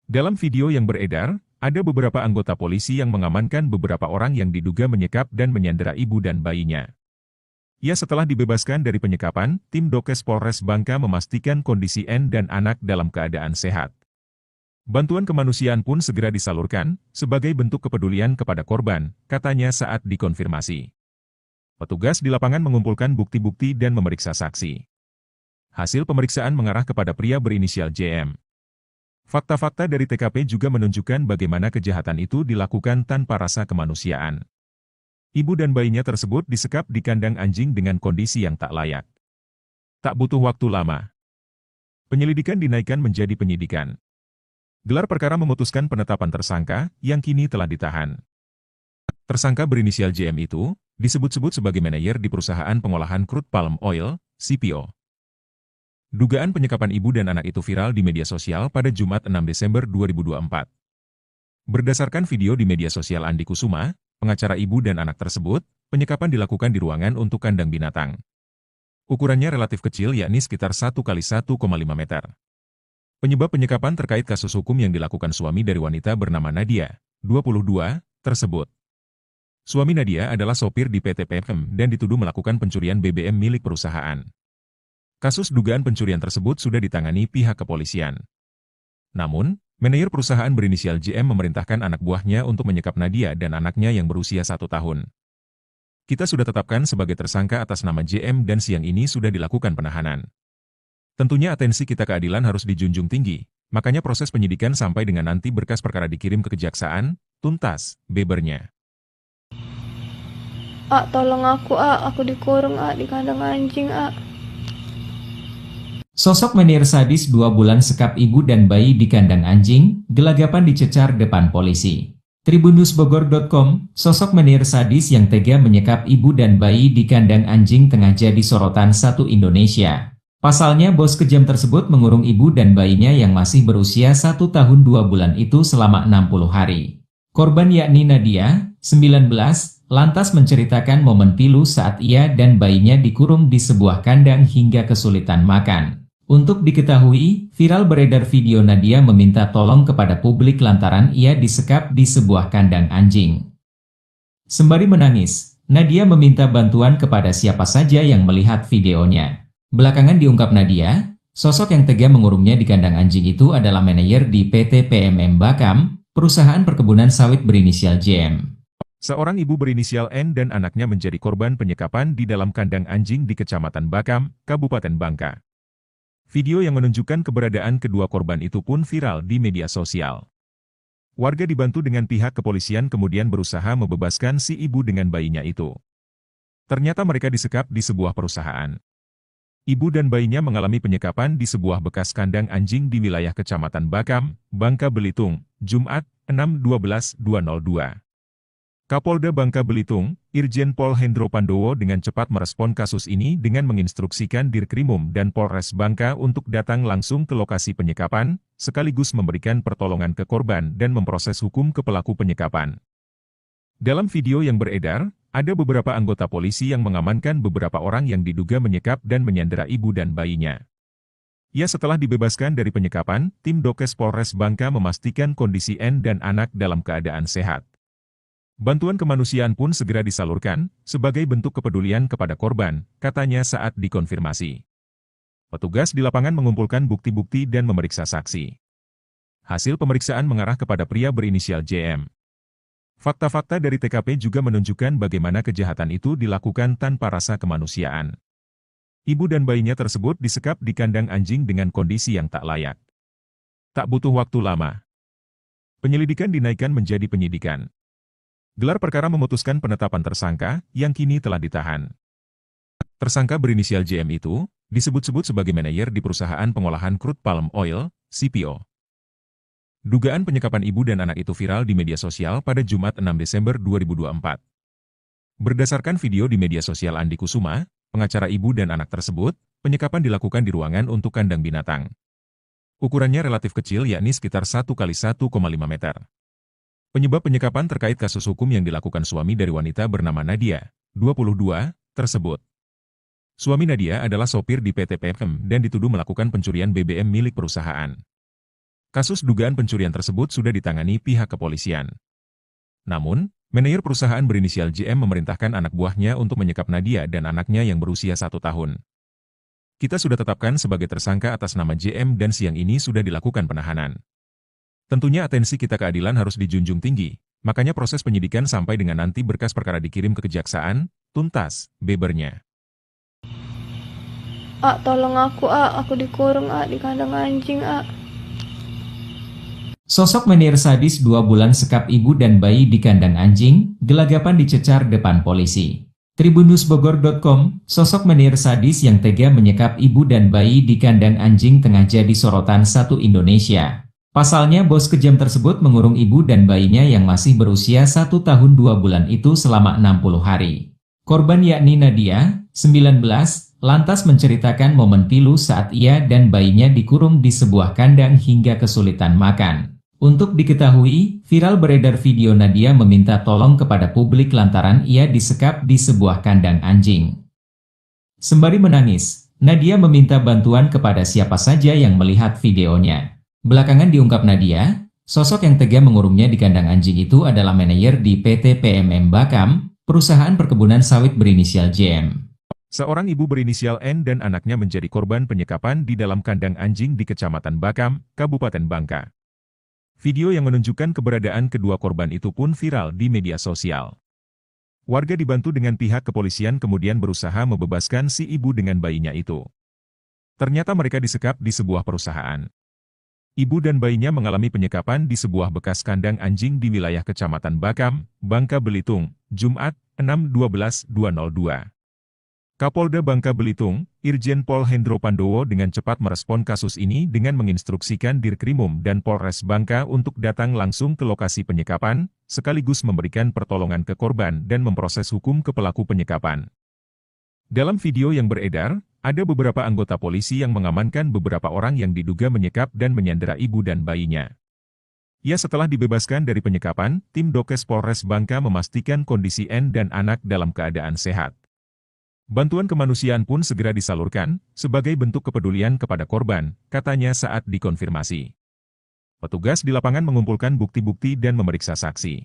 Dalam video yang beredar, ada beberapa anggota polisi yang mengamankan beberapa orang yang diduga menyekap dan menyandera ibu dan bayinya. Ya setelah dibebaskan dari penyekapan, tim Dokes Polres Bangka memastikan kondisi N dan anak dalam keadaan sehat. Bantuan kemanusiaan pun segera disalurkan, sebagai bentuk kepedulian kepada korban, katanya saat dikonfirmasi. Petugas di lapangan mengumpulkan bukti-bukti dan memeriksa saksi. Hasil pemeriksaan mengarah kepada pria berinisial JM. Fakta-fakta dari TKP juga menunjukkan bagaimana kejahatan itu dilakukan tanpa rasa kemanusiaan. Ibu dan bayinya tersebut disekap di kandang anjing dengan kondisi yang tak layak. Tak butuh waktu lama. Penyelidikan dinaikkan menjadi penyidikan. Gelar perkara memutuskan penetapan tersangka, yang kini telah ditahan. Tersangka berinisial JM itu, disebut-sebut sebagai manajer di perusahaan pengolahan crude palm oil, CPO. Dugaan penyekapan ibu dan anak itu viral di media sosial pada Jumat 6 Desember 2024. Berdasarkan video di media sosial Andi Kusuma, pengacara ibu dan anak tersebut, penyekapan dilakukan di ruangan untuk kandang binatang. Ukurannya relatif kecil yakni sekitar 1 kali 1,5 meter. Penyebab penyekapan terkait kasus hukum yang dilakukan suami dari wanita bernama Nadia, 22, tersebut. Suami Nadia adalah sopir di PT PM dan dituduh melakukan pencurian BBM milik perusahaan. Kasus dugaan pencurian tersebut sudah ditangani pihak kepolisian. Namun, manajer perusahaan berinisial JM memerintahkan anak buahnya untuk menyekap Nadia dan anaknya yang berusia 1 tahun. Kita sudah tetapkan sebagai tersangka atas nama JM dan siang ini sudah dilakukan penahanan. Tentunya atensi kita keadilan harus dijunjung tinggi, makanya proses penyidikan sampai dengan nanti berkas perkara dikirim ke kejaksaan, tuntas, bebernya. Tolong aku dikurung di kandang anjing Sosok menir sadis 2 bulan sekap ibu dan bayi di kandang anjing, gelagapan dicecar depan polisi. Tribunnewsbogor.com, sosok menir sadis yang tega menyekap ibu dan bayi di kandang anjing tengah jadi sorotan satu Indonesia. Pasalnya bos kejam tersebut mengurung ibu dan bayinya yang masih berusia 1 tahun 2 bulan itu selama 60 hari. Korban yakni Nadia, 19, lantas menceritakan momen pilu saat ia dan bayinya dikurung di sebuah kandang hingga kesulitan makan. Untuk diketahui, viral beredar video Nadia meminta tolong kepada publik lantaran ia disekap di sebuah kandang anjing. Sembari menangis, Nadia meminta bantuan kepada siapa saja yang melihat videonya. Belakangan diungkap Nadia, sosok yang tega mengurungnya di kandang anjing itu adalah manajer di PT PMM Bakam, perusahaan perkebunan sawit berinisial JM. Seorang ibu berinisial N dan anaknya menjadi korban penyekapan di dalam kandang anjing di Kecamatan Bakam, Kabupaten Bangka. Video yang menunjukkan keberadaan kedua korban itu pun viral di media sosial. Warga dibantu dengan pihak kepolisian kemudian berusaha membebaskan si ibu dengan bayinya itu. Ternyata mereka disekap di sebuah perusahaan. Ibu dan bayinya mengalami penyekapan di sebuah bekas kandang anjing di wilayah Kecamatan Bakam, Bangka Belitung, Jumat, 6/12/2002. Kapolda Bangka Belitung, Irjen Pol Hendro Pandowo dengan cepat merespon kasus ini dengan menginstruksikan Dirkrimum dan Polres Bangka untuk datang langsung ke lokasi penyekapan, sekaligus memberikan pertolongan ke korban dan memproses hukum ke pelaku penyekapan. Dalam video yang beredar, ada beberapa anggota polisi yang mengamankan beberapa orang yang diduga menyekap dan menyandera ibu dan bayinya. Ya setelah dibebaskan dari penyekapan, tim Dokes Polres Bangka memastikan kondisi N dan anak dalam keadaan sehat. Bantuan kemanusiaan pun segera disalurkan, sebagai bentuk kepedulian kepada korban, katanya saat dikonfirmasi. Petugas di lapangan mengumpulkan bukti-bukti dan memeriksa saksi. Hasil pemeriksaan mengarah kepada pria berinisial JM. Fakta-fakta dari TKP juga menunjukkan bagaimana kejahatan itu dilakukan tanpa rasa kemanusiaan. Ibu dan bayinya tersebut disekap di kandang anjing dengan kondisi yang tak layak. Tak butuh waktu lama. Penyelidikan dinaikkan menjadi penyidikan. Gelar perkara memutuskan penetapan tersangka, yang kini telah ditahan. Tersangka berinisial JM itu, disebut-sebut sebagai manajer di perusahaan pengolahan crude palm oil, CPO. Dugaan penyekapan ibu dan anak itu viral di media sosial pada Jumat 6 Desember 2024. Berdasarkan video di media sosial Andi Kusuma, pengacara ibu dan anak tersebut, penyekapan dilakukan di ruangan untuk kandang binatang. Ukurannya relatif kecil yakni sekitar 1 kali 1,5 meter. Penyebab penyekapan terkait kasus hukum yang dilakukan suami dari wanita bernama Nadia, 22, tersebut. Suami Nadia adalah sopir di PT PM dan dituduh melakukan pencurian BBM milik perusahaan. Kasus dugaan pencurian tersebut sudah ditangani pihak kepolisian. Namun, Manajer perusahaan berinisial JM memerintahkan anak buahnya untuk menyekap Nadia dan anaknya yang berusia 1 tahun. Kita sudah tetapkan sebagai tersangka atas nama JM dan siang ini sudah dilakukan penahanan. Tentunya atensi kita keadilan harus dijunjung tinggi, makanya proses penyidikan sampai dengan nanti berkas perkara dikirim ke kejaksaan, tuntas, bebernya. Tolong aku dikurung di kandang anjing Sosok menir sadis 2 bulan sekap ibu dan bayi di kandang anjing, gelagapan dicecar depan polisi. Tribunnewsbogor.com, sosok menir sadis yang tega menyekap ibu dan bayi di kandang anjing tengah jadi sorotan satu Indonesia. Pasalnya bos kejam tersebut mengurung ibu dan bayinya yang masih berusia 1 tahun 2 bulan itu selama 60 hari. Korban yakni Nadia, 19, lantas menceritakan momen pilu saat ia dan bayinya dikurung di sebuah kandang hingga kesulitan makan. Untuk diketahui, viral beredar video Nadia meminta tolong kepada publik lantaran ia disekap di sebuah kandang anjing. Sembari menangis, Nadia meminta bantuan kepada siapa saja yang melihat videonya. Belakangan diungkap Nadia, sosok yang tega mengurungnya di kandang anjing itu adalah manajer di PT PMM Bakam, perusahaan perkebunan sawit berinisial JM. Seorang ibu berinisial N dan anaknya menjadi korban penyekapan di dalam kandang anjing di Kecamatan Bakam, Kabupaten Bangka. Video yang menunjukkan keberadaan kedua korban itu pun viral di media sosial. Warga dibantu dengan pihak kepolisian kemudian berusaha membebaskan si ibu dengan bayinya itu. Ternyata mereka disekap di sebuah perusahaan. Ibu dan bayinya mengalami penyekapan di sebuah bekas kandang anjing di wilayah Kecamatan Bakam, Bangka Belitung, Jumat, 6/12/2002. Kapolda Bangka Belitung, Irjen Pol Hendro Pandowo dengan cepat merespon kasus ini dengan menginstruksikan Dirkrimum dan Polres Bangka untuk datang langsung ke lokasi penyekapan, sekaligus memberikan pertolongan ke korban dan memproses hukum ke pelaku penyekapan. Dalam video yang beredar, ada beberapa anggota polisi yang mengamankan beberapa orang yang diduga menyekap dan menyandera ibu dan bayinya. Ya, setelah dibebaskan dari penyekapan, tim Dokes Polres Bangka memastikan kondisi N dan anak dalam keadaan sehat. Bantuan kemanusiaan pun segera disalurkan, sebagai bentuk kepedulian kepada korban, katanya saat dikonfirmasi. Petugas di lapangan mengumpulkan bukti-bukti dan memeriksa saksi.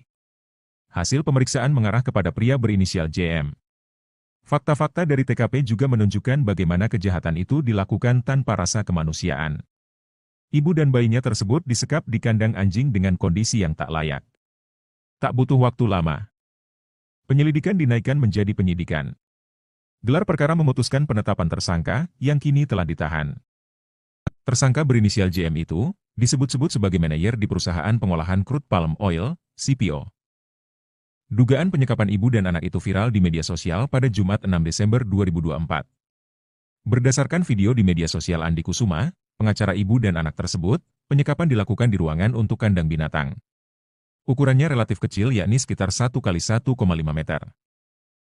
Hasil pemeriksaan mengarah kepada pria berinisial JM. Fakta-fakta dari TKP juga menunjukkan bagaimana kejahatan itu dilakukan tanpa rasa kemanusiaan. Ibu dan bayinya tersebut disekap di kandang anjing dengan kondisi yang tak layak. Tak butuh waktu lama, penyelidikan dinaikkan menjadi penyidikan. Gelar perkara memutuskan penetapan tersangka, yang kini telah ditahan. Tersangka berinisial JM itu, disebut-sebut sebagai manajer di perusahaan pengolahan crude palm oil, CPO. Dugaan penyekapan ibu dan anak itu viral di media sosial pada Jumat 6 Desember 2024. Berdasarkan video di media sosial Andi Kusuma, pengacara ibu dan anak tersebut, penyekapan dilakukan di ruangan untuk kandang binatang. Ukurannya relatif kecil yakni sekitar 1 x 1,5 meter.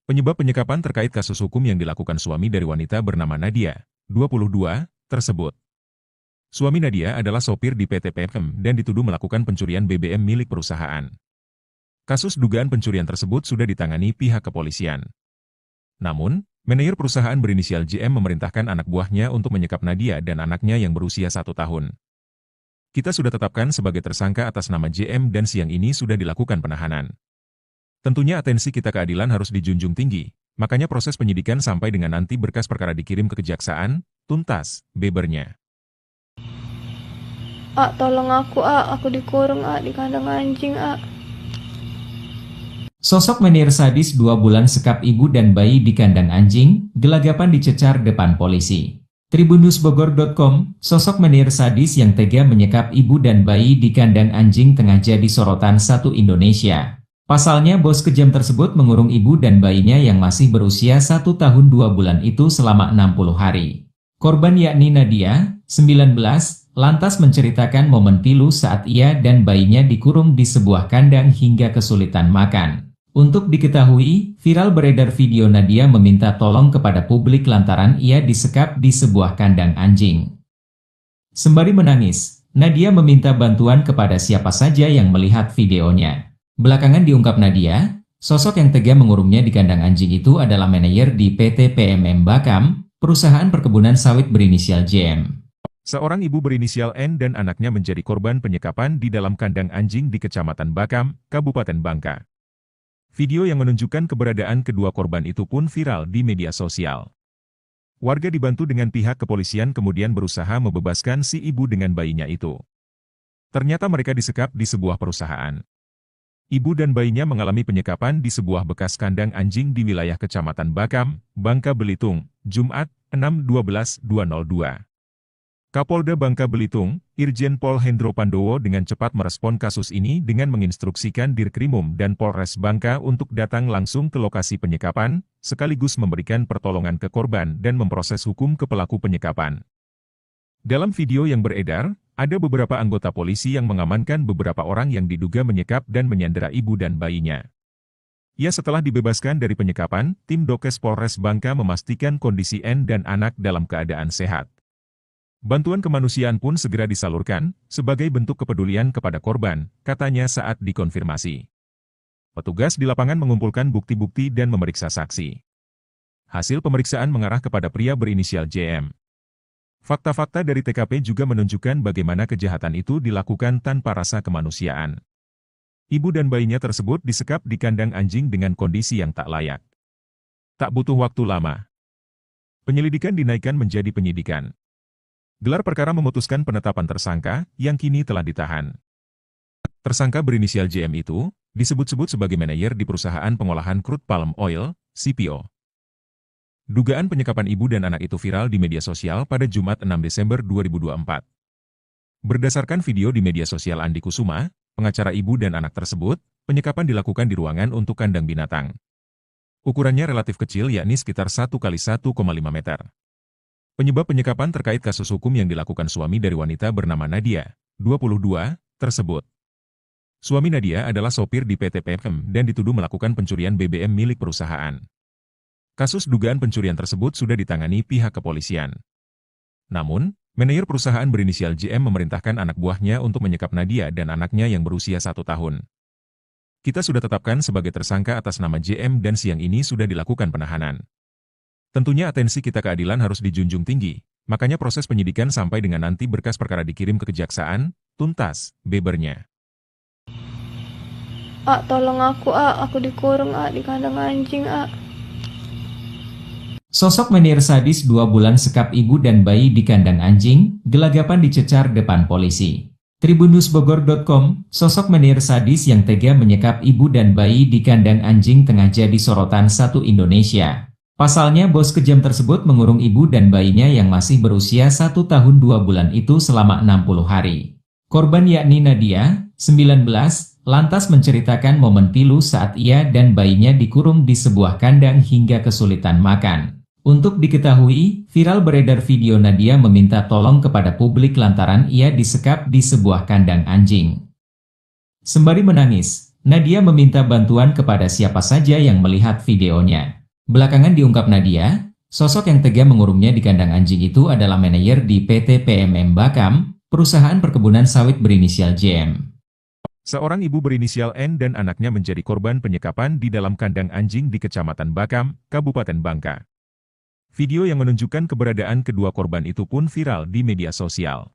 Penyebab penyekapan terkait kasus hukum yang dilakukan suami dari wanita bernama Nadia, 22, tersebut. Suami Nadia adalah sopir di PT PMM dan dituduh melakukan pencurian BBM milik perusahaan. Kasus dugaan pencurian tersebut sudah ditangani pihak kepolisian. Namun, manajer perusahaan berinisial JM memerintahkan anak buahnya untuk menyekap Nadia dan anaknya yang berusia 1 tahun. Kita sudah tetapkan sebagai tersangka atas nama JM dan siang ini sudah dilakukan penahanan. Tentunya atensi kita keadilan harus dijunjung tinggi, makanya proses penyidikan sampai dengan nanti berkas perkara dikirim ke kejaksaan, tuntas, bebernya. Tolong aku dikurung di kandang anjing Sosok menir sadis 2 bulan sekap ibu dan bayi di kandang anjing, gelagapan dicecar depan polisi. Tribunnewsbogor.com, sosok menir sadis yang tega menyekap ibu dan bayi di kandang anjing tengah jadi sorotan satu Indonesia. Pasalnya bos kejam tersebut mengurung ibu dan bayinya yang masih berusia 1 tahun 2 bulan itu selama 60 hari. Korban yakni Nadia, 19, lantas menceritakan momen pilu saat ia dan bayinya dikurung di sebuah kandang hingga kesulitan makan. Untuk diketahui, viral beredar video Nadia meminta tolong kepada publik lantaran ia disekap di sebuah kandang anjing. Sembari menangis, Nadia meminta bantuan kepada siapa saja yang melihat videonya. Belakangan diungkap Nadia, sosok yang tega mengurungnya di kandang anjing itu adalah manajer di PT PMM Bakam, perusahaan perkebunan sawit berinisial JM. Seorang ibu berinisial N dan anaknya menjadi korban penyekapan di dalam kandang anjing di Kecamatan Bakam, Kabupaten Bangka. Video yang menunjukkan keberadaan kedua korban itu pun viral di media sosial. Warga dibantu dengan pihak kepolisian kemudian berusaha membebaskan si ibu dengan bayinya itu. Ternyata mereka disekap di sebuah perusahaan. Ibu dan bayinya mengalami penyekapan di sebuah bekas kandang anjing di wilayah Kecamatan Bakam, Bangka Belitung, Jumat, 6/12/2002. Kapolda Bangka Belitung, Irjen Pol Hendro Pandowo dengan cepat merespon kasus ini dengan menginstruksikan Dirkrimum dan Polres Bangka untuk datang langsung ke lokasi penyekapan, sekaligus memberikan pertolongan ke korban dan memproses hukum ke pelaku penyekapan. Dalam video yang beredar, ada beberapa anggota polisi yang mengamankan beberapa orang yang diduga menyekap dan menyandera ibu dan bayinya. Ya, setelah dibebaskan dari penyekapan, tim Dokes Polres Bangka memastikan kondisi N dan anak dalam keadaan sehat. Bantuan kemanusiaan pun segera disalurkan, sebagai bentuk kepedulian kepada korban, katanya saat dikonfirmasi. Petugas di lapangan mengumpulkan bukti-bukti dan memeriksa saksi. Hasil pemeriksaan mengarah kepada pria berinisial JM. Fakta-fakta dari TKP juga menunjukkan bagaimana kejahatan itu dilakukan tanpa rasa kemanusiaan. Ibu dan bayinya tersebut disekap di kandang anjing dengan kondisi yang tak layak. Tak butuh waktu lama, penyelidikan dinaikkan menjadi penyidikan. Gelar perkara memutuskan penetapan tersangka, yang kini telah ditahan. Tersangka berinisial JM itu, disebut-sebut sebagai manajer di perusahaan pengolahan crude palm oil, CPO. Dugaan penyekapan ibu dan anak itu viral di media sosial pada Jumat 6 Desember 2024. Berdasarkan video di media sosial Andi Kusuma, pengacara ibu dan anak tersebut, penyekapan dilakukan di ruangan untuk kandang binatang. Ukurannya relatif kecil yakni sekitar 1 x 1,5 meter. Penyebab penyekapan terkait kasus hukum yang dilakukan suami dari wanita bernama Nadia, 22, tersebut. Suami Nadia adalah sopir di PT PM dan dituduh melakukan pencurian BBM milik perusahaan. Kasus dugaan pencurian tersebut sudah ditangani pihak kepolisian. Namun, manajer perusahaan berinisial JM memerintahkan anak buahnya untuk menyekap Nadia dan anaknya yang berusia 1 tahun. Kita sudah tetapkan sebagai tersangka atas nama JM dan siang ini sudah dilakukan penahanan. Tentunya atensi kita keadilan harus dijunjung tinggi, makanya proses penyidikan sampai dengan nanti berkas perkara dikirim ke kejaksaan, tuntas, bebernya. Tolong aku dikurung di kandang anjing Sosok menir sadis 2 bulan sekap ibu dan bayi di kandang anjing, gelagapan dicecar depan polisi. Tribunnewsbogor.com, sosok menir sadis yang tega menyekap ibu dan bayi di kandang anjing tengah jadi sorotan satu Indonesia. Pasalnya bos kejam tersebut mengurung ibu dan bayinya yang masih berusia 1 tahun 2 bulan itu selama 60 hari. Korban yakni Nadia, 19, lantas menceritakan momen pilu saat ia dan bayinya dikurung di sebuah kandang hingga kesulitan makan. Untuk diketahui, viral beredar video Nadia meminta tolong kepada publik lantaran ia disekap di sebuah kandang anjing. Sembari menangis, Nadia meminta bantuan kepada siapa saja yang melihat videonya. Belakangan diungkap Nadia, sosok yang tega mengurungnya di kandang anjing itu adalah manajer di PT PMM Bakam, perusahaan perkebunan sawit berinisial JM. Seorang ibu berinisial N dan anaknya menjadi korban penyekapan di dalam kandang anjing di Kecamatan Bakam, Kabupaten Bangka. Video yang menunjukkan keberadaan kedua korban itu pun viral di media sosial.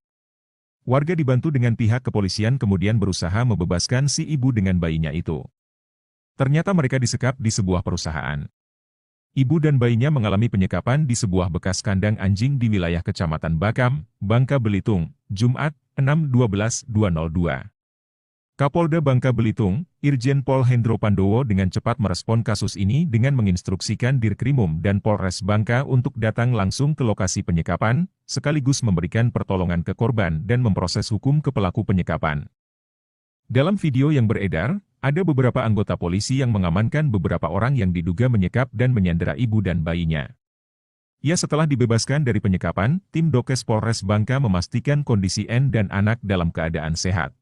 Warga dibantu dengan pihak kepolisian kemudian berusaha membebaskan si ibu dengan bayinya itu. Ternyata mereka disekap di sebuah perusahaan. Ibu dan bayinya mengalami penyekapan di sebuah bekas kandang anjing di wilayah Kecamatan Bakam, Bangka Belitung, Jumat, 6/12/2002. Kapolda Bangka Belitung, Irjen Pol Hendro Pandowo dengan cepat merespon kasus ini dengan menginstruksikan Dirkrimum dan Polres Bangka untuk datang langsung ke lokasi penyekapan, sekaligus memberikan pertolongan ke korban dan memproses hukum ke pelaku penyekapan. Dalam video yang beredar, ada beberapa anggota polisi yang mengamankan beberapa orang yang diduga menyekap dan menyandera ibu dan bayinya. Ya, setelah dibebaskan dari penyekapan, tim Dokes Polres Bangka memastikan kondisi N dan anak dalam keadaan sehat.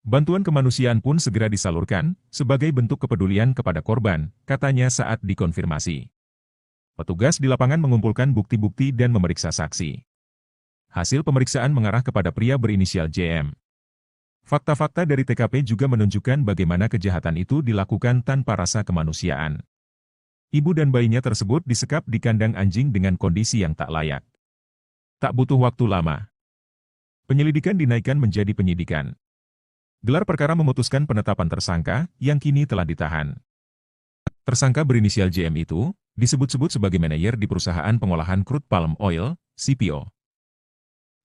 Bantuan kemanusiaan pun segera disalurkan, sebagai bentuk kepedulian kepada korban, katanya saat dikonfirmasi. Petugas di lapangan mengumpulkan bukti-bukti dan memeriksa saksi. Hasil pemeriksaan mengarah kepada pria berinisial JM. Fakta-fakta dari TKP juga menunjukkan bagaimana kejahatan itu dilakukan tanpa rasa kemanusiaan. Ibu dan bayinya tersebut disekap di kandang anjing dengan kondisi yang tak layak. Tak butuh waktu lama, penyelidikan dinaikkan menjadi penyidikan. Gelar perkara memutuskan penetapan tersangka, yang kini telah ditahan. Tersangka berinisial JM itu disebut-sebut sebagai manajer di perusahaan pengolahan crude palm oil, CPO.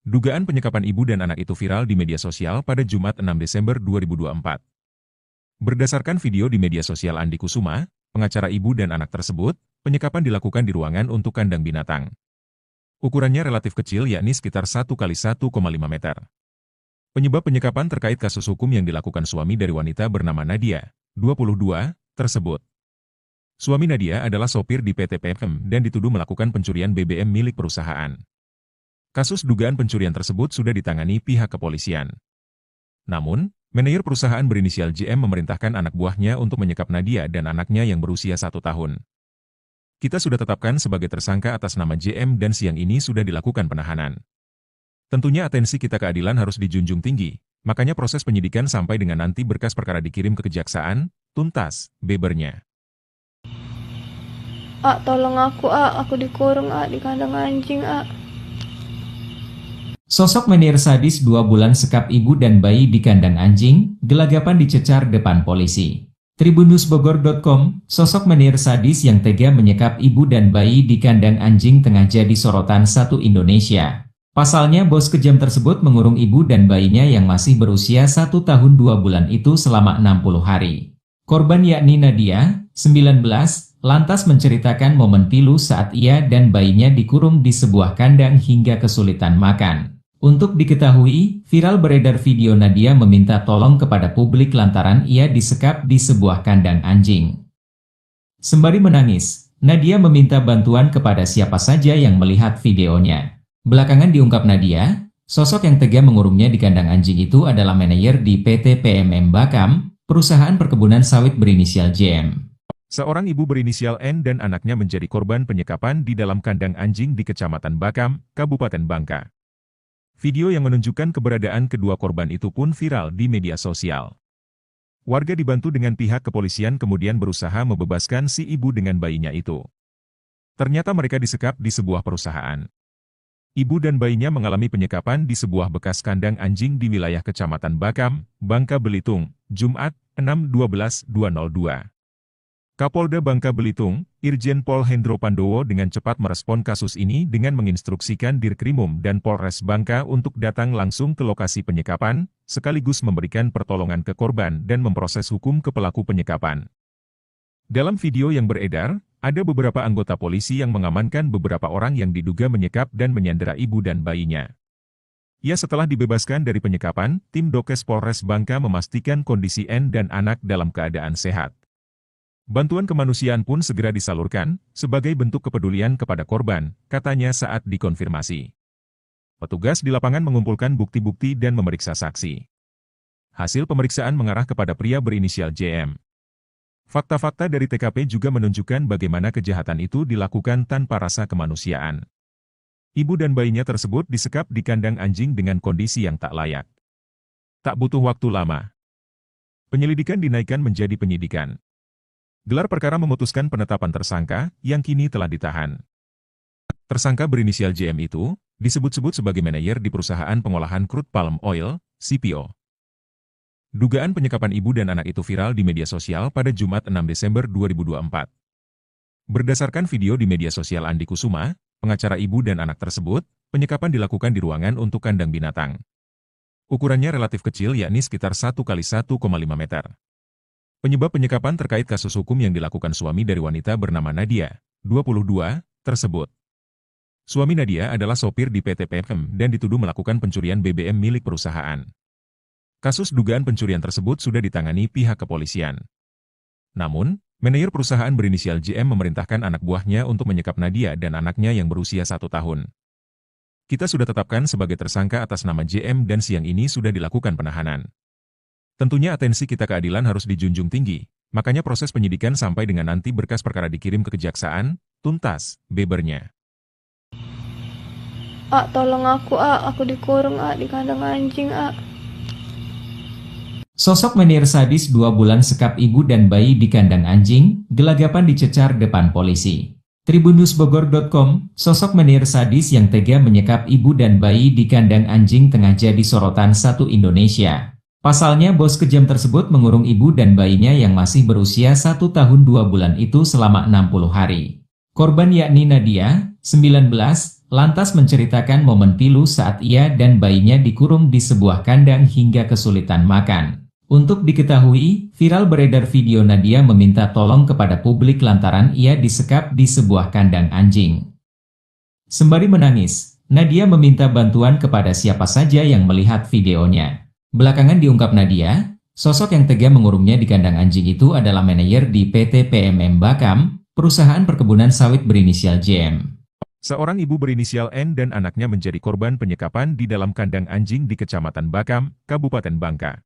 Dugaan penyekapan ibu dan anak itu viral di media sosial pada Jumat 6 Desember 2024. Berdasarkan video di media sosial Andi Kusuma, pengacara ibu dan anak tersebut, penyekapan dilakukan di ruangan untuk kandang binatang. Ukurannya relatif kecil yakni sekitar 1 kali 1,5 meter. Penyebab penyekapan terkait kasus hukum yang dilakukan suami dari wanita bernama Nadia, 22, tersebut. Suami Nadia adalah sopir di PT PM dan dituduh melakukan pencurian BBM milik perusahaan. Kasus dugaan pencurian tersebut sudah ditangani pihak kepolisian. Namun, manajer perusahaan berinisial JM memerintahkan anak buahnya untuk menyekap Nadia dan anaknya yang berusia 1 tahun. Kita sudah tetapkan sebagai tersangka atas nama JM dan siang ini sudah dilakukan penahanan. Tentunya atensi kita keadilan harus dijunjung tinggi, makanya proses penyidikan sampai dengan nanti berkas perkara dikirim ke kejaksaan, tuntas, bebernya. Tolong aku dikurung di kandang anjing, Sosok menir sadis 2 bulan sekap ibu dan bayi di kandang anjing, gelagapan dicecar depan polisi. Tribunnewsbogor.com, sosok menir sadis yang tega menyekap ibu dan bayi di kandang anjing tengah jadi sorotan satu Indonesia. Pasalnya bos kejam tersebut mengurung ibu dan bayinya yang masih berusia 1 tahun 2 bulan itu selama 60 hari. Korban yakni Nadia, 19, lantas menceritakan momen pilu saat ia dan bayinya dikurung di sebuah kandang hingga kesulitan makan. Untuk diketahui, viral beredar video Nadia meminta tolong kepada publik lantaran ia disekap di sebuah kandang anjing. Sembari menangis, Nadia meminta bantuan kepada siapa saja yang melihat videonya. Belakangan diungkap Nadia, sosok yang tega mengurungnya di kandang anjing itu adalah manajer di PT PMM Bakam, perusahaan perkebunan sawit berinisial JM. Seorang ibu berinisial N dan anaknya menjadi korban penyekapan di dalam kandang anjing di Kecamatan Bakam, Kabupaten Bangka. Video yang menunjukkan keberadaan kedua korban itu pun viral di media sosial. Warga dibantu dengan pihak kepolisian kemudian berusaha membebaskan si ibu dengan bayinya itu. Ternyata mereka disekap di sebuah perusahaan. Ibu dan bayinya mengalami penyekapan di sebuah bekas kandang anjing di wilayah Kecamatan Bakam, Bangka Belitung, Jumat, 6/12/2002. Kapolda Bangka Belitung, Irjen Pol Hendro Pandowo dengan cepat merespon kasus ini dengan menginstruksikan Dirkrimum dan Polres Bangka untuk datang langsung ke lokasi penyekapan, sekaligus memberikan pertolongan ke korban dan memproses hukum ke pelaku penyekapan. Dalam video yang beredar, ada beberapa anggota polisi yang mengamankan beberapa orang yang diduga menyekap dan menyandera ibu dan bayinya. Ya, setelah dibebaskan dari penyekapan, tim Dokes Polres Bangka memastikan kondisi N dan anak dalam keadaan sehat. Bantuan kemanusiaan pun segera disalurkan, sebagai bentuk kepedulian kepada korban, katanya saat dikonfirmasi. Petugas di lapangan mengumpulkan bukti-bukti dan memeriksa saksi. Hasil pemeriksaan mengarah kepada pria berinisial JM. Fakta-fakta dari TKP juga menunjukkan bagaimana kejahatan itu dilakukan tanpa rasa kemanusiaan. Ibu dan bayinya tersebut disekap di kandang anjing dengan kondisi yang tak layak. Tak butuh waktu lama. Penyelidikan dinaikkan menjadi penyidikan. Gelar perkara memutuskan penetapan tersangka, yang kini telah ditahan. Tersangka berinisial JM itu, disebut-sebut sebagai manajer di perusahaan pengolahan crude palm oil, CPO. Dugaan penyekapan ibu dan anak itu viral di media sosial pada Jumat 6 Desember 2024. Berdasarkan video di media sosial Andi Kusuma, pengacara ibu dan anak tersebut, penyekapan dilakukan di ruangan untuk kandang binatang. Ukurannya relatif kecil yakni sekitar 1 kali 1,5 meter. Penyebab penyekapan terkait kasus hukum yang dilakukan suami dari wanita bernama Nadia, 22, tersebut. Suami Nadia adalah sopir di PT PM dan dituduh melakukan pencurian BBM milik perusahaan. Kasus dugaan pencurian tersebut sudah ditangani pihak kepolisian. Namun, manajer perusahaan berinisial JM memerintahkan anak buahnya untuk menyekap Nadia dan anaknya yang berusia 1 tahun. Kita sudah tetapkan sebagai tersangka atas nama JM dan siang ini sudah dilakukan penahanan. Tentunya atensi kita keadilan harus dijunjung tinggi, makanya proses penyidikan sampai dengan nanti berkas perkara dikirim ke kejaksaan, tuntas, bebernya. Tolong aku dikurung di kandang anjing, Sosok menir sadis 2 bulan sekap ibu dan bayi di kandang anjing, gelagapan dicecar depan polisi. Tribunnewsbogor.com, sosok menir sadis yang tega menyekap ibu dan bayi di kandang anjing tengah jadi sorotan satu Indonesia. Pasalnya bos kejam tersebut mengurung ibu dan bayinya yang masih berusia 1 tahun 2 bulan itu selama 60 hari. Korban yakni Nadia, 19, lantas menceritakan momen pilu saat ia dan bayinya dikurung di sebuah kandang hingga kesulitan makan. Untuk diketahui, viral beredar video Nadia meminta tolong kepada publik lantaran ia disekap di sebuah kandang anjing. Sembari menangis, Nadia meminta bantuan kepada siapa saja yang melihat videonya. Belakangan diungkap Nadia, sosok yang tega mengurungnya di kandang anjing itu adalah manajer di PT PMM Bakam, perusahaan perkebunan sawit berinisial JM. Seorang ibu berinisial N dan anaknya menjadi korban penyekapan di dalam kandang anjing di Kecamatan Bakam, Kabupaten Bangka.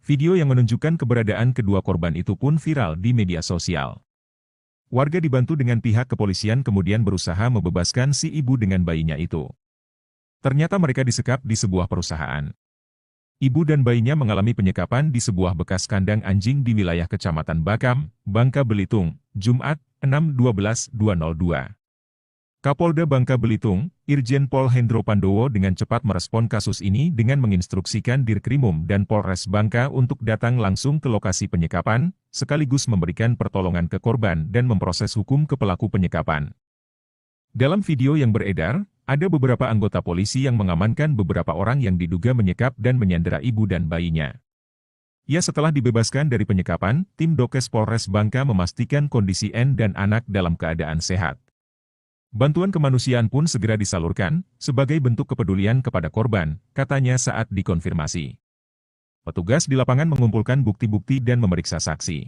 Video yang menunjukkan keberadaan kedua korban itu pun viral di media sosial. Warga dibantu dengan pihak kepolisian kemudian berusaha membebaskan si ibu dengan bayinya itu. Ternyata mereka disekap di sebuah perusahaan. Ibu dan bayinya mengalami penyekapan di sebuah bekas kandang anjing di wilayah Kecamatan Bakam, Bangka Belitung, Jumat, 6/12/2002. Kapolda Bangka Belitung, Irjen Pol Hendro Pandowo dengan cepat merespon kasus ini dengan menginstruksikan Dirkrimum dan Polres Bangka untuk datang langsung ke lokasi penyekapan, sekaligus memberikan pertolongan ke korban dan memproses hukum ke pelaku penyekapan. Dalam video yang beredar, ada beberapa anggota polisi yang mengamankan beberapa orang yang diduga menyekap dan menyandera ibu dan bayinya. Ya, setelah dibebaskan dari penyekapan, tim Dokes Polres Bangka memastikan kondisi N dan anak dalam keadaan sehat. Bantuan kemanusiaan pun segera disalurkan, sebagai bentuk kepedulian kepada korban, katanya saat dikonfirmasi. Petugas di lapangan mengumpulkan bukti-bukti dan memeriksa saksi.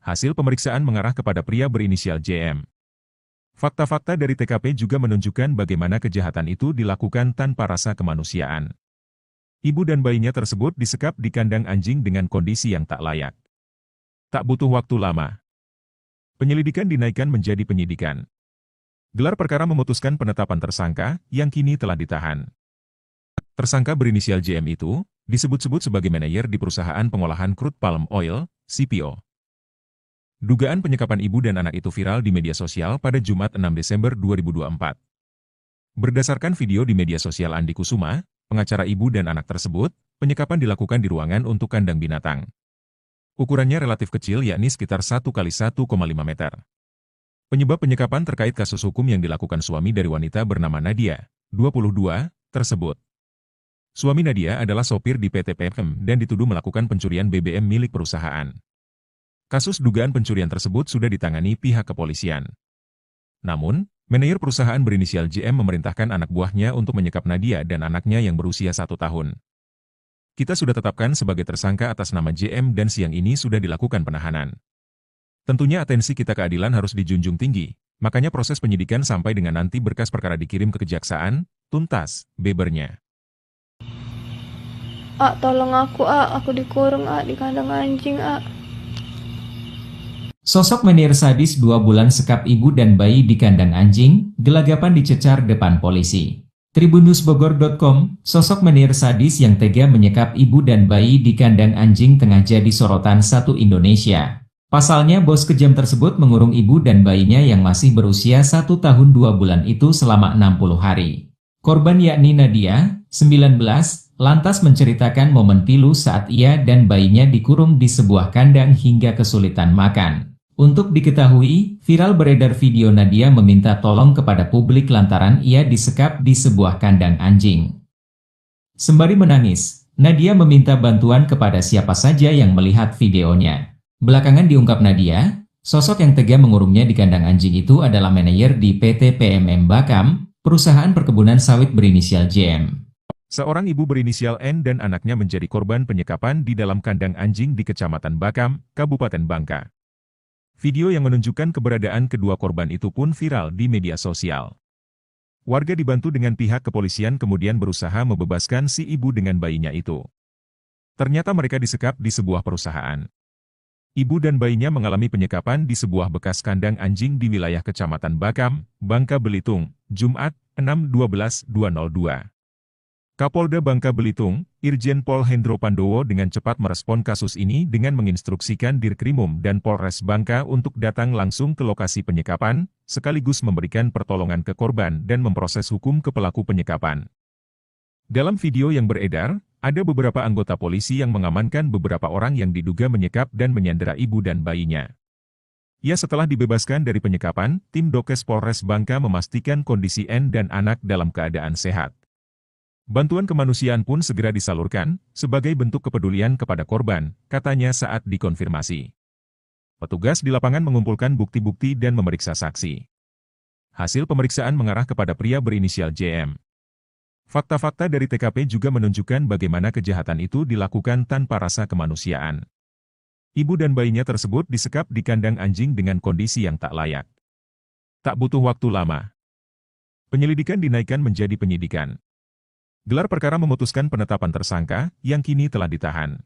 Hasil pemeriksaan mengarah kepada pria berinisial JM. Fakta-fakta dari TKP juga menunjukkan bagaimana kejahatan itu dilakukan tanpa rasa kemanusiaan. Ibu dan bayinya tersebut disekap di kandang anjing dengan kondisi yang tak layak. Tak butuh waktu lama, penyelidikan dinaikkan menjadi penyidikan. Gelar perkara memutuskan penetapan tersangka, yang kini telah ditahan. Tersangka berinisial JM itu, disebut-sebut sebagai manajer di perusahaan pengolahan crude palm oil, CPO. Dugaan penyekapan ibu dan anak itu viral di media sosial pada Jumat 6 Desember 2024. Berdasarkan video di media sosial Andi Kusuma, pengacara ibu dan anak tersebut, penyekapan dilakukan di ruangan untuk kandang binatang. Ukurannya relatif kecil yakni sekitar 1 kali 1,5 meter. Penyebab penyekapan terkait kasus hukum yang dilakukan suami dari wanita bernama Nadia, 22, tersebut. Suami Nadia adalah sopir di PT PMM dan dituduh melakukan pencurian BBM milik perusahaan. Kasus dugaan pencurian tersebut sudah ditangani pihak kepolisian. Namun, manajer perusahaan berinisial JM memerintahkan anak buahnya untuk menyekap Nadia dan anaknya yang berusia 1 tahun. Kita sudah tetapkan sebagai tersangka atas nama JM dan siang ini sudah dilakukan penahanan. Tentunya atensi kita keadilan harus dijunjung tinggi, makanya proses penyidikan sampai dengan nanti berkas perkara dikirim ke kejaksaan, tuntas, bebernya. Tolong aku dikurung di kandang anjing Sosok menir sadis 2 bulan sekap ibu dan bayi di kandang anjing, gelagapan dicecar depan polisi. Tribunnewsbogor.com, sosok menir sadis yang tega menyekap ibu dan bayi di kandang anjing tengah jadi sorotan satu Indonesia. Pasalnya bos kejam tersebut mengurung ibu dan bayinya yang masih berusia 1 tahun 2 bulan itu selama 60 hari. Korban yakni Nadia, 19, lantas menceritakan momen pilu saat ia dan bayinya dikurung di sebuah kandang hingga kesulitan makan. Untuk diketahui, viral beredar video Nadia meminta tolong kepada publik lantaran ia disekap di sebuah kandang anjing. Sembari menangis, Nadia meminta bantuan kepada siapa saja yang melihat videonya. Belakangan diungkap Nadia, sosok yang tega mengurungnya di kandang anjing itu adalah manajer di PT PMM Bakam, perusahaan perkebunan sawit berinisial JM. Seorang ibu berinisial N dan anaknya menjadi korban penyekapan di dalam kandang anjing di Kecamatan Bakam, Kabupaten Bangka. Video yang menunjukkan keberadaan kedua korban itu pun viral di media sosial. Warga dibantu dengan pihak kepolisian kemudian berusaha membebaskan si ibu dengan bayinya itu. Ternyata mereka disekap di sebuah perusahaan. Ibu dan bayinya mengalami penyekapan di sebuah bekas kandang anjing di wilayah Kecamatan Bakam, Bangka Belitung, Jumat, 6/12/2002. Kapolda Bangka Belitung, Irjen Pol Hendro Pandowo dengan cepat merespon kasus ini dengan menginstruksikan Dirkrimum dan Polres Bangka untuk datang langsung ke lokasi penyekapan, sekaligus memberikan pertolongan ke korban dan memproses hukum ke pelaku penyekapan. Dalam video yang beredar, ada beberapa anggota polisi yang mengamankan beberapa orang yang diduga menyekap dan menyandera ibu dan bayinya. Ya, setelah dibebaskan dari penyekapan, tim Dokes Polres Bangka memastikan kondisi N dan anak dalam keadaan sehat. Bantuan kemanusiaan pun segera disalurkan, sebagai bentuk kepedulian kepada korban, katanya saat dikonfirmasi. Petugas di lapangan mengumpulkan bukti-bukti dan memeriksa saksi. Hasil pemeriksaan mengarah kepada pria berinisial JM. Fakta-fakta dari TKP juga menunjukkan bagaimana kejahatan itu dilakukan tanpa rasa kemanusiaan. Ibu dan bayinya tersebut disekap di kandang anjing dengan kondisi yang tak layak. Tak butuh waktu lama, penyelidikan dinaikkan menjadi penyidikan. Gelar perkara memutuskan penetapan tersangka, yang kini telah ditahan.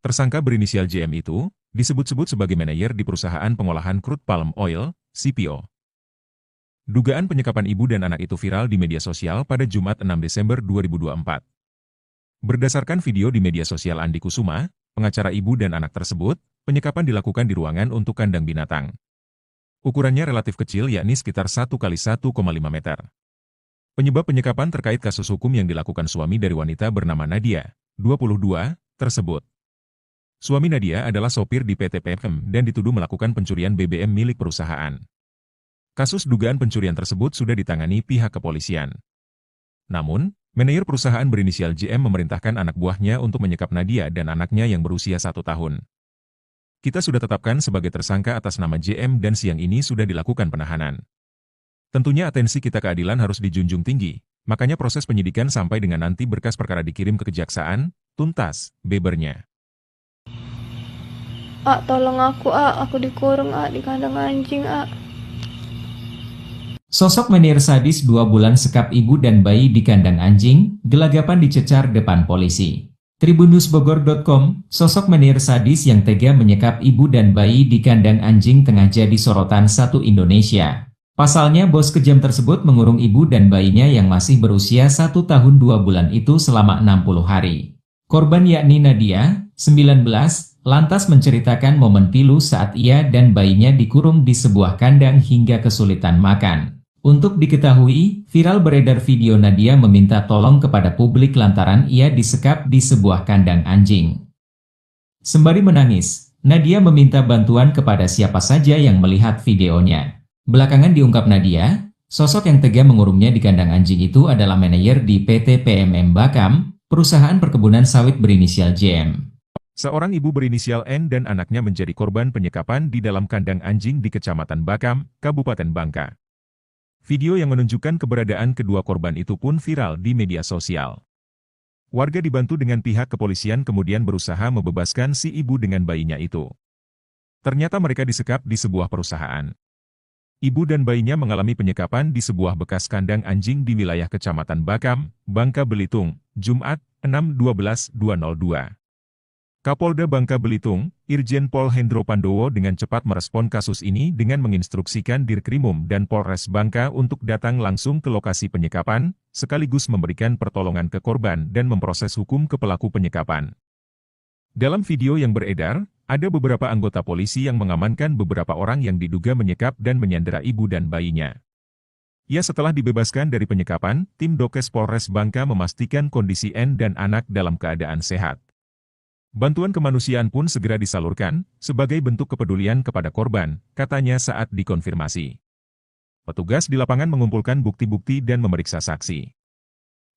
Tersangka berinisial JM itu, disebut-sebut sebagai manajer di perusahaan pengolahan crude palm oil, CPO. Dugaan penyekapan ibu dan anak itu viral di media sosial pada Jumat 6 Desember 2024. Berdasarkan video di media sosial Andi Kusuma, pengacara ibu dan anak tersebut, penyekapan dilakukan di ruangan untuk kandang binatang. Ukurannya relatif kecil, yakni sekitar 1 kali 1,5 meter. Penyebab penyekapan terkait kasus hukum yang dilakukan suami dari wanita bernama Nadia, 22, tersebut. Suami Nadia adalah sopir di PT PM dan dituduh melakukan pencurian BBM milik perusahaan. Kasus dugaan pencurian tersebut sudah ditangani pihak kepolisian. Namun, manajer perusahaan berinisial JM memerintahkan anak buahnya untuk menyekap Nadia dan anaknya yang berusia 1 tahun. Kita sudah tetapkan sebagai tersangka atas nama JM dan siang ini sudah dilakukan penahanan. Tentunya atensi kita keadilan harus dijunjung tinggi, makanya proses penyidikan sampai dengan nanti berkas perkara dikirim ke kejaksaan, tuntas, bebernya. Tolong aku dikurung di kandang anjing, Sosok menir sadis 2 bulan sekap ibu dan bayi di kandang anjing, gelagapan dicecar depan polisi. Tribunnewsbogor.com, sosok menir sadis yang tega menyekap ibu dan bayi di kandang anjing tengah jadi sorotan satu Indonesia. Pasalnya bos kejam tersebut mengurung ibu dan bayinya yang masih berusia 1 tahun 2 bulan itu selama 60 hari. Korban yakni Nadia, 19, lantas menceritakan momen pilu saat ia dan bayinya dikurung di sebuah kandang hingga kesulitan makan. Untuk diketahui, viral beredar video Nadia meminta tolong kepada publik lantaran ia disekap di sebuah kandang anjing. Sembari menangis, Nadia meminta bantuan kepada siapa saja yang melihat videonya. Belakangan diungkap Nadia, sosok yang tega mengurungnya di kandang anjing itu adalah manajer di PT PMM Bakam, perusahaan perkebunan sawit berinisial JM. Seorang ibu berinisial N dan anaknya menjadi korban penyekapan di dalam kandang anjing di Kecamatan Bakam, Kabupaten Bangka. Video yang menunjukkan keberadaan kedua korban itu pun viral di media sosial. Warga dibantu dengan pihak kepolisian kemudian berusaha membebaskan si ibu dengan bayinya itu. Ternyata mereka disekap di sebuah perusahaan. Ibu dan bayinya mengalami penyekapan di sebuah bekas kandang anjing di wilayah Kecamatan Bakam, Bangka Belitung, Jumat, 6/12/2002. Kapolda Bangka Belitung, Irjen Pol Hendro Pandowo dengan cepat merespon kasus ini dengan menginstruksikan Dirkrimum dan Polres Bangka untuk datang langsung ke lokasi penyekapan, sekaligus memberikan pertolongan ke korban dan memproses hukum ke pelaku penyekapan. Dalam video yang beredar, ada beberapa anggota polisi yang mengamankan beberapa orang yang diduga menyekap dan menyandera ibu dan bayinya. Ya, setelah dibebaskan dari penyekapan, tim Dokes Polres Bangka memastikan kondisi N dan anak dalam keadaan sehat. Bantuan kemanusiaan pun segera disalurkan, sebagai bentuk kepedulian kepada korban, katanya saat dikonfirmasi. Petugas di lapangan mengumpulkan bukti-bukti dan memeriksa saksi.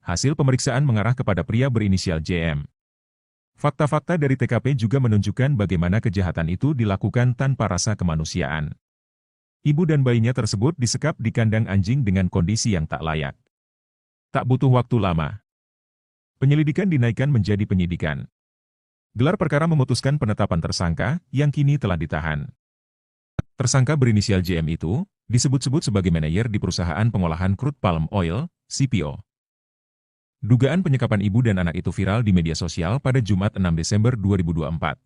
Hasil pemeriksaan mengarah kepada pria berinisial JM. Fakta-fakta dari TKP juga menunjukkan bagaimana kejahatan itu dilakukan tanpa rasa kemanusiaan. Ibu dan bayinya tersebut disekap di kandang anjing dengan kondisi yang tak layak. Tak butuh waktu lama, penyelidikan dinaikkan menjadi penyidikan. Gelar perkara memutuskan penetapan tersangka, yang kini telah ditahan. Tersangka berinisial JM itu, disebut-sebut sebagai manajer di perusahaan pengolahan crude palm oil, CPO. Dugaan penyekapan ibu dan anak itu viral di media sosial pada Jumat 6 Desember 2024.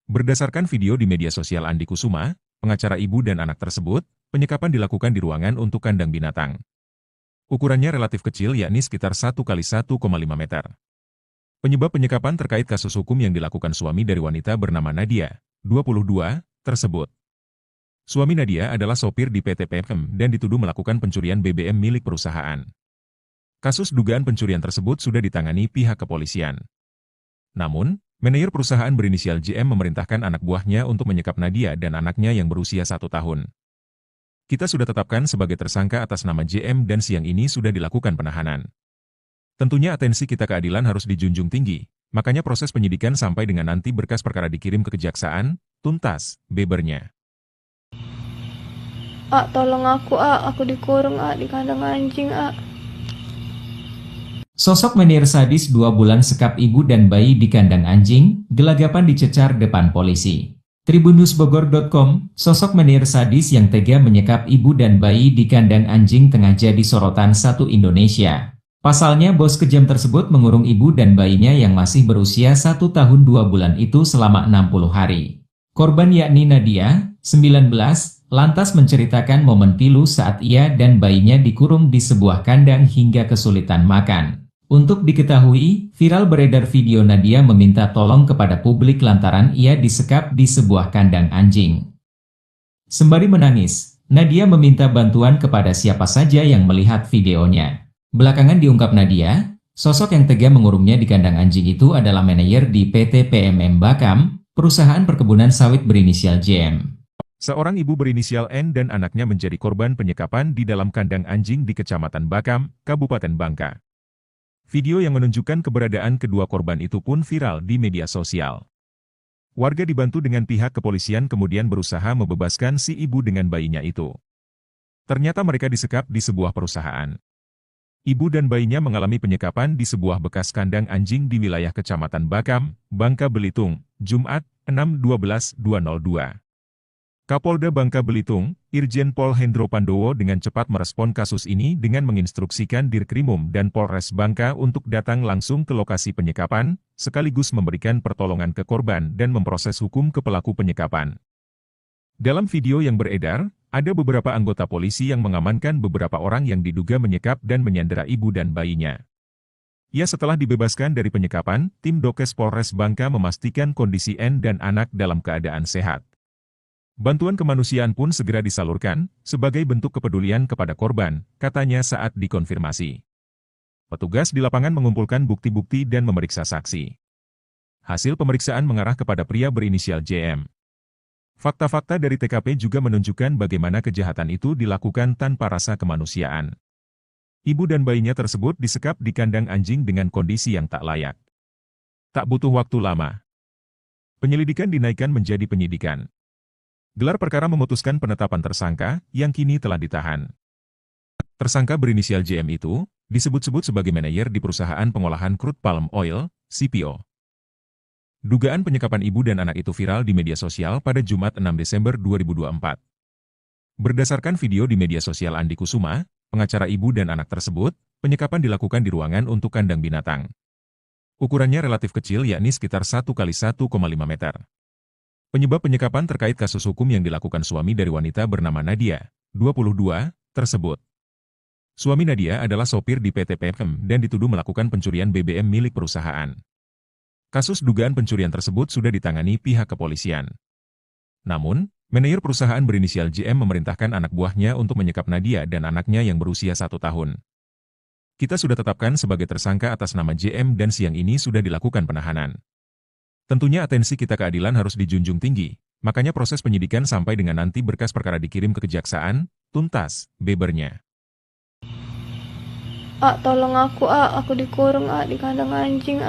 Berdasarkan video di media sosial Andi Kusuma, pengacara ibu dan anak tersebut, penyekapan dilakukan di ruangan untuk kandang binatang. Ukurannya relatif kecil, yakni sekitar 1 kali 1,5 meter. Penyebab penyekapan terkait kasus hukum yang dilakukan suami dari wanita bernama Nadia, 22, tersebut. Suami Nadia adalah sopir di PT PM dan dituduh melakukan pencurian BBM milik perusahaan. Kasus dugaan pencurian tersebut sudah ditangani pihak kepolisian. Namun, manajer perusahaan berinisial JM memerintahkan anak buahnya untuk menyekap Nadia dan anaknya yang berusia 1 tahun. Kita sudah tetapkan sebagai tersangka atas nama JM dan siang ini sudah dilakukan penahanan. Tentunya atensi kita keadilan harus dijunjung tinggi, makanya proses penyidikan sampai dengan nanti berkas perkara dikirim ke kejaksaan, tuntas, bebernya. Tolong aku dikurung di kandang anjing Sosok menir sadis 2 bulan sekap ibu dan bayi di kandang anjing, gelagapan dicecar depan polisi. Tribunnewsbogor.com, sosok menir sadis yang tega menyekap ibu dan bayi di kandang anjing tengah jadi sorotan satu Indonesia. Pasalnya bos kejam tersebut mengurung ibu dan bayinya yang masih berusia 1 tahun 2 bulan itu selama 60 hari. Korban yakni Nadia, 19, lantas menceritakan momen pilu saat ia dan bayinya dikurung di sebuah kandang hingga kesulitan makan. Untuk diketahui, viral beredar video Nadia meminta tolong kepada publik lantaran ia disekap di sebuah kandang anjing. Sembari menangis, Nadia meminta bantuan kepada siapa saja yang melihat videonya. Belakangan diungkap Nadia, sosok yang tega mengurungnya di kandang anjing itu adalah manajer di PT PMM Bakam, perusahaan perkebunan sawit berinisial JM. Seorang ibu berinisial N dan anaknya menjadi korban penyekapan di dalam kandang anjing di Kecamatan Bakam, Kabupaten Bangka. Video yang menunjukkan keberadaan kedua korban itu pun viral di media sosial. Warga dibantu dengan pihak kepolisian kemudian berusaha membebaskan si ibu dengan bayinya itu. Ternyata mereka disekap di sebuah perusahaan. Ibu dan bayinya mengalami penyekapan di sebuah bekas kandang anjing di wilayah Kecamatan Bakam, Bangka Belitung, Jumat, 6/12/2002. Kapolda Bangka Belitung, Irjen Pol Hendro Pandowo dengan cepat merespon kasus ini dengan menginstruksikan Dirkrimum dan Polres Bangka untuk datang langsung ke lokasi penyekapan, sekaligus memberikan pertolongan ke korban dan memproses hukum ke pelaku penyekapan. Dalam video yang beredar, ada beberapa anggota polisi yang mengamankan beberapa orang yang diduga menyekap dan menyandera ibu dan bayinya. Ya, setelah dibebaskan dari penyekapan, tim Dokes Polres Bangka memastikan kondisi N dan anak dalam keadaan sehat. Bantuan kemanusiaan pun segera disalurkan, sebagai bentuk kepedulian kepada korban, katanya saat dikonfirmasi. Petugas di lapangan mengumpulkan bukti-bukti dan memeriksa saksi. Hasil pemeriksaan mengarah kepada pria berinisial JM. Fakta-fakta dari TKP juga menunjukkan bagaimana kejahatan itu dilakukan tanpa rasa kemanusiaan. Ibu dan bayinya tersebut disekap di kandang anjing dengan kondisi yang tak layak. Tak butuh waktu lama. Penyelidikan dinaikkan menjadi penyidikan. Gelar perkara memutuskan penetapan tersangka, yang kini telah ditahan. Tersangka berinisial JM itu, disebut-sebut sebagai manajer di perusahaan pengolahan crude palm oil, CPO. Dugaan penyekapan ibu dan anak itu viral di media sosial pada Jumat 6 Desember 2024. Berdasarkan video di media sosial Andi Kusuma, pengacara ibu dan anak tersebut, penyekapan dilakukan di ruangan untuk kandang binatang. Ukurannya relatif kecil yakni sekitar 1 x 1,5 meter. Penyebab penyekapan terkait kasus hukum yang dilakukan suami dari wanita bernama Nadia, 22, tersebut. Suami Nadia adalah sopir di PT PMM dan dituduh melakukan pencurian BBM milik perusahaan. Kasus dugaan pencurian tersebut sudah ditangani pihak kepolisian. Namun, manajer perusahaan berinisial JM memerintahkan anak buahnya untuk menyekap Nadia dan anaknya yang berusia 1 tahun. Kita sudah tetapkan sebagai tersangka atas nama JM dan siang ini sudah dilakukan penahanan. Tentunya atensi kita keadilan harus dijunjung tinggi, makanya proses penyidikan sampai dengan nanti berkas perkara dikirim ke kejaksaan, tuntas, bebernya. Tolong aku dikurung di kandang anjing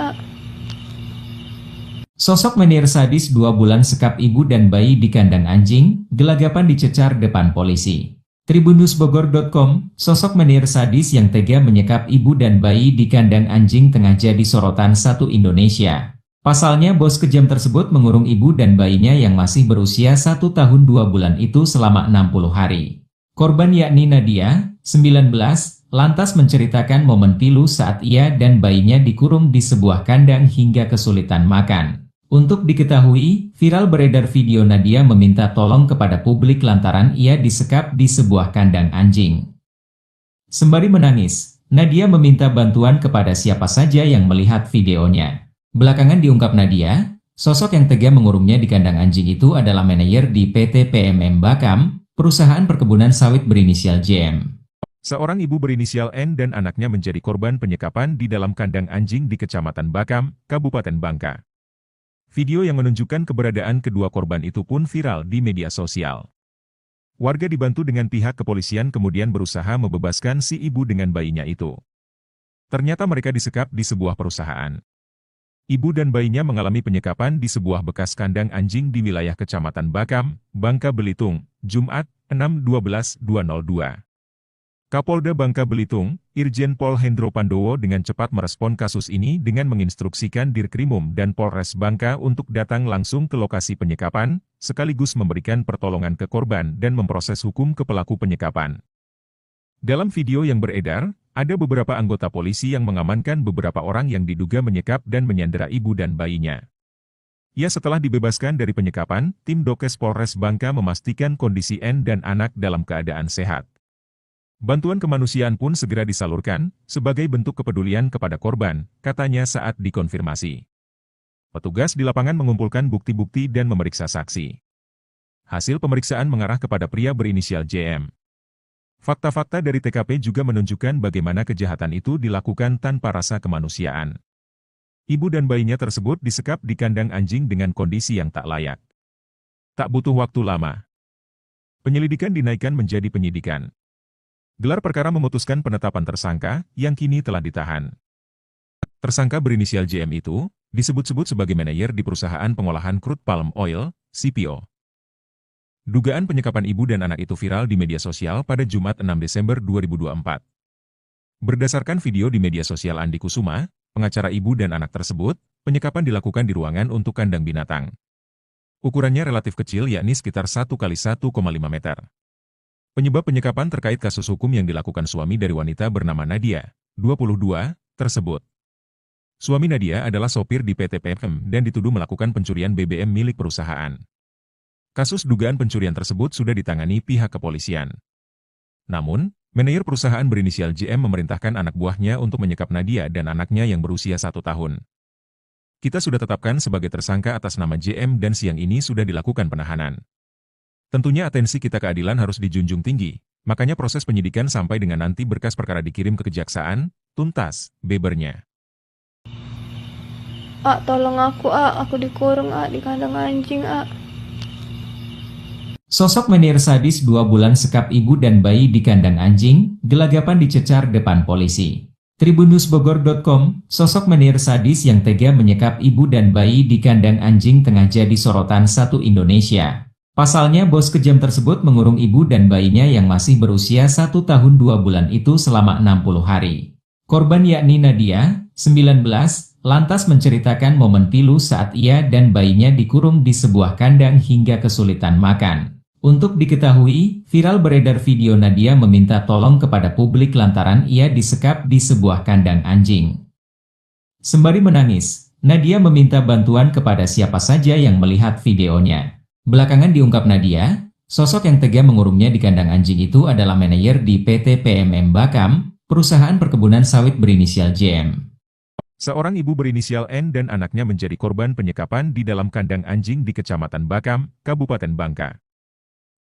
Sosok menir sadis 2 bulan sekap ibu dan bayi di kandang anjing, gelagapan dicecar depan polisi. Tribunnewsbogor.com, sosok menir sadis yang tega menyekap ibu dan bayi di kandang anjing tengah jadi sorotan satu Indonesia. Pasalnya bos kejam tersebut mengurung ibu dan bayinya yang masih berusia 1 tahun 2 bulan itu selama 60 hari. Korban yakni Nadia, 19, lantas menceritakan momen pilu saat ia dan bayinya dikurung di sebuah kandang hingga kesulitan makan. Untuk diketahui, viral beredar video Nadia meminta tolong kepada publik lantaran ia disekap di sebuah kandang anjing. Sembari menangis, Nadia meminta bantuan kepada siapa saja yang melihat videonya. Belakangan diungkap Nadia, sosok yang tega mengurungnya di kandang anjing itu adalah manajer di PT PMM Bakam, perusahaan perkebunan sawit berinisial JM. Seorang ibu berinisial N dan anaknya menjadi korban penyekapan di dalam kandang anjing di Kecamatan Bakam, Kabupaten Bangka. Video yang menunjukkan keberadaan kedua korban itu pun viral di media sosial. Warga dibantu dengan pihak kepolisian kemudian berusaha membebaskan si ibu dengan bayinya itu. Ternyata mereka disekap di sebuah perusahaan. Ibu dan bayinya mengalami penyekapan di sebuah bekas kandang anjing di wilayah Kecamatan Bakam, Bangka Belitung, Jumat, 6/12/2002. Kapolda Bangka Belitung, Irjen Pol Hendro Pandowo dengan cepat merespon kasus ini dengan menginstruksikan Dirkrimum dan Polres Bangka untuk datang langsung ke lokasi penyekapan, sekaligus memberikan pertolongan ke korban dan memproses hukum ke pelaku penyekapan. Dalam video yang beredar, ada beberapa anggota polisi yang mengamankan beberapa orang yang diduga menyekap dan menyandera ibu dan bayinya. Ya, setelah dibebaskan dari penyekapan, tim Dokes Polres Bangka memastikan kondisi N dan anak dalam keadaan sehat. Bantuan kemanusiaan pun segera disalurkan, sebagai bentuk kepedulian kepada korban, katanya saat dikonfirmasi. Petugas di lapangan mengumpulkan bukti-bukti dan memeriksa saksi. Hasil pemeriksaan mengarah kepada pria berinisial JM. Fakta-fakta dari TKP juga menunjukkan bagaimana kejahatan itu dilakukan tanpa rasa kemanusiaan. Ibu dan bayinya tersebut disekap di kandang anjing dengan kondisi yang tak layak. Tak butuh waktu lama. Penyelidikan dinaikkan menjadi penyidikan. Gelar perkara memutuskan penetapan tersangka, yang kini telah ditahan. Tersangka berinisial JM itu, disebut-sebut sebagai manajer di perusahaan pengolahan crude palm oil, CPO. Dugaan penyekapan ibu dan anak itu viral di media sosial pada Jumat 6 Desember 2024. Berdasarkan video di media sosial Andi Kusuma, pengacara ibu dan anak tersebut, penyekapan dilakukan di ruangan untuk kandang binatang. Ukurannya relatif kecil yakni sekitar 1x1,5 meter. Penyebab penyekapan terkait kasus hukum yang dilakukan suami dari wanita bernama Nadia, 22, tersebut. Suami Nadia adalah sopir di PT PM dan dituduh melakukan pencurian BBM milik perusahaan. Kasus dugaan pencurian tersebut sudah ditangani pihak kepolisian. Namun, manajer perusahaan berinisial JM memerintahkan anak buahnya untuk menyekap Nadia dan anaknya yang berusia 1 tahun. Kita sudah tetapkan sebagai tersangka atas nama JM dan siang ini sudah dilakukan penahanan. Tentunya atensi kita keadilan harus dijunjung tinggi, makanya proses penyidikan sampai dengan nanti berkas perkara dikirim ke kejaksaan, tuntas, bebernya. Tolong aku dikurung di kandang anjing, Sosok menir sadis 2 bulan sekap ibu dan bayi di kandang anjing, gelagapan dicecar depan polisi. Tribunnewsbogor.com, sosok menir sadis yang tega menyekap ibu dan bayi di kandang anjing tengah jadi sorotan satu Indonesia. Pasalnya bos kejam tersebut mengurung ibu dan bayinya yang masih berusia 1 tahun 2 bulan itu selama 60 hari. Korban yakni Nadia, 19, lantas menceritakan momen pilu saat ia dan bayinya dikurung di sebuah kandang hingga kesulitan makan. Untuk diketahui, viral beredar video Nadia meminta tolong kepada publik lantaran ia disekap di sebuah kandang anjing. Sembari menangis, Nadia meminta bantuan kepada siapa saja yang melihat videonya. Belakangan diungkap Nadia, sosok yang tega mengurungnya di kandang anjing itu adalah manajer di PT PMM Bakam, perusahaan perkebunan sawit berinisial JM. Seorang ibu berinisial N dan anaknya menjadi korban penyekapan di dalam kandang anjing di Kecamatan Bakam, Kabupaten Bangka.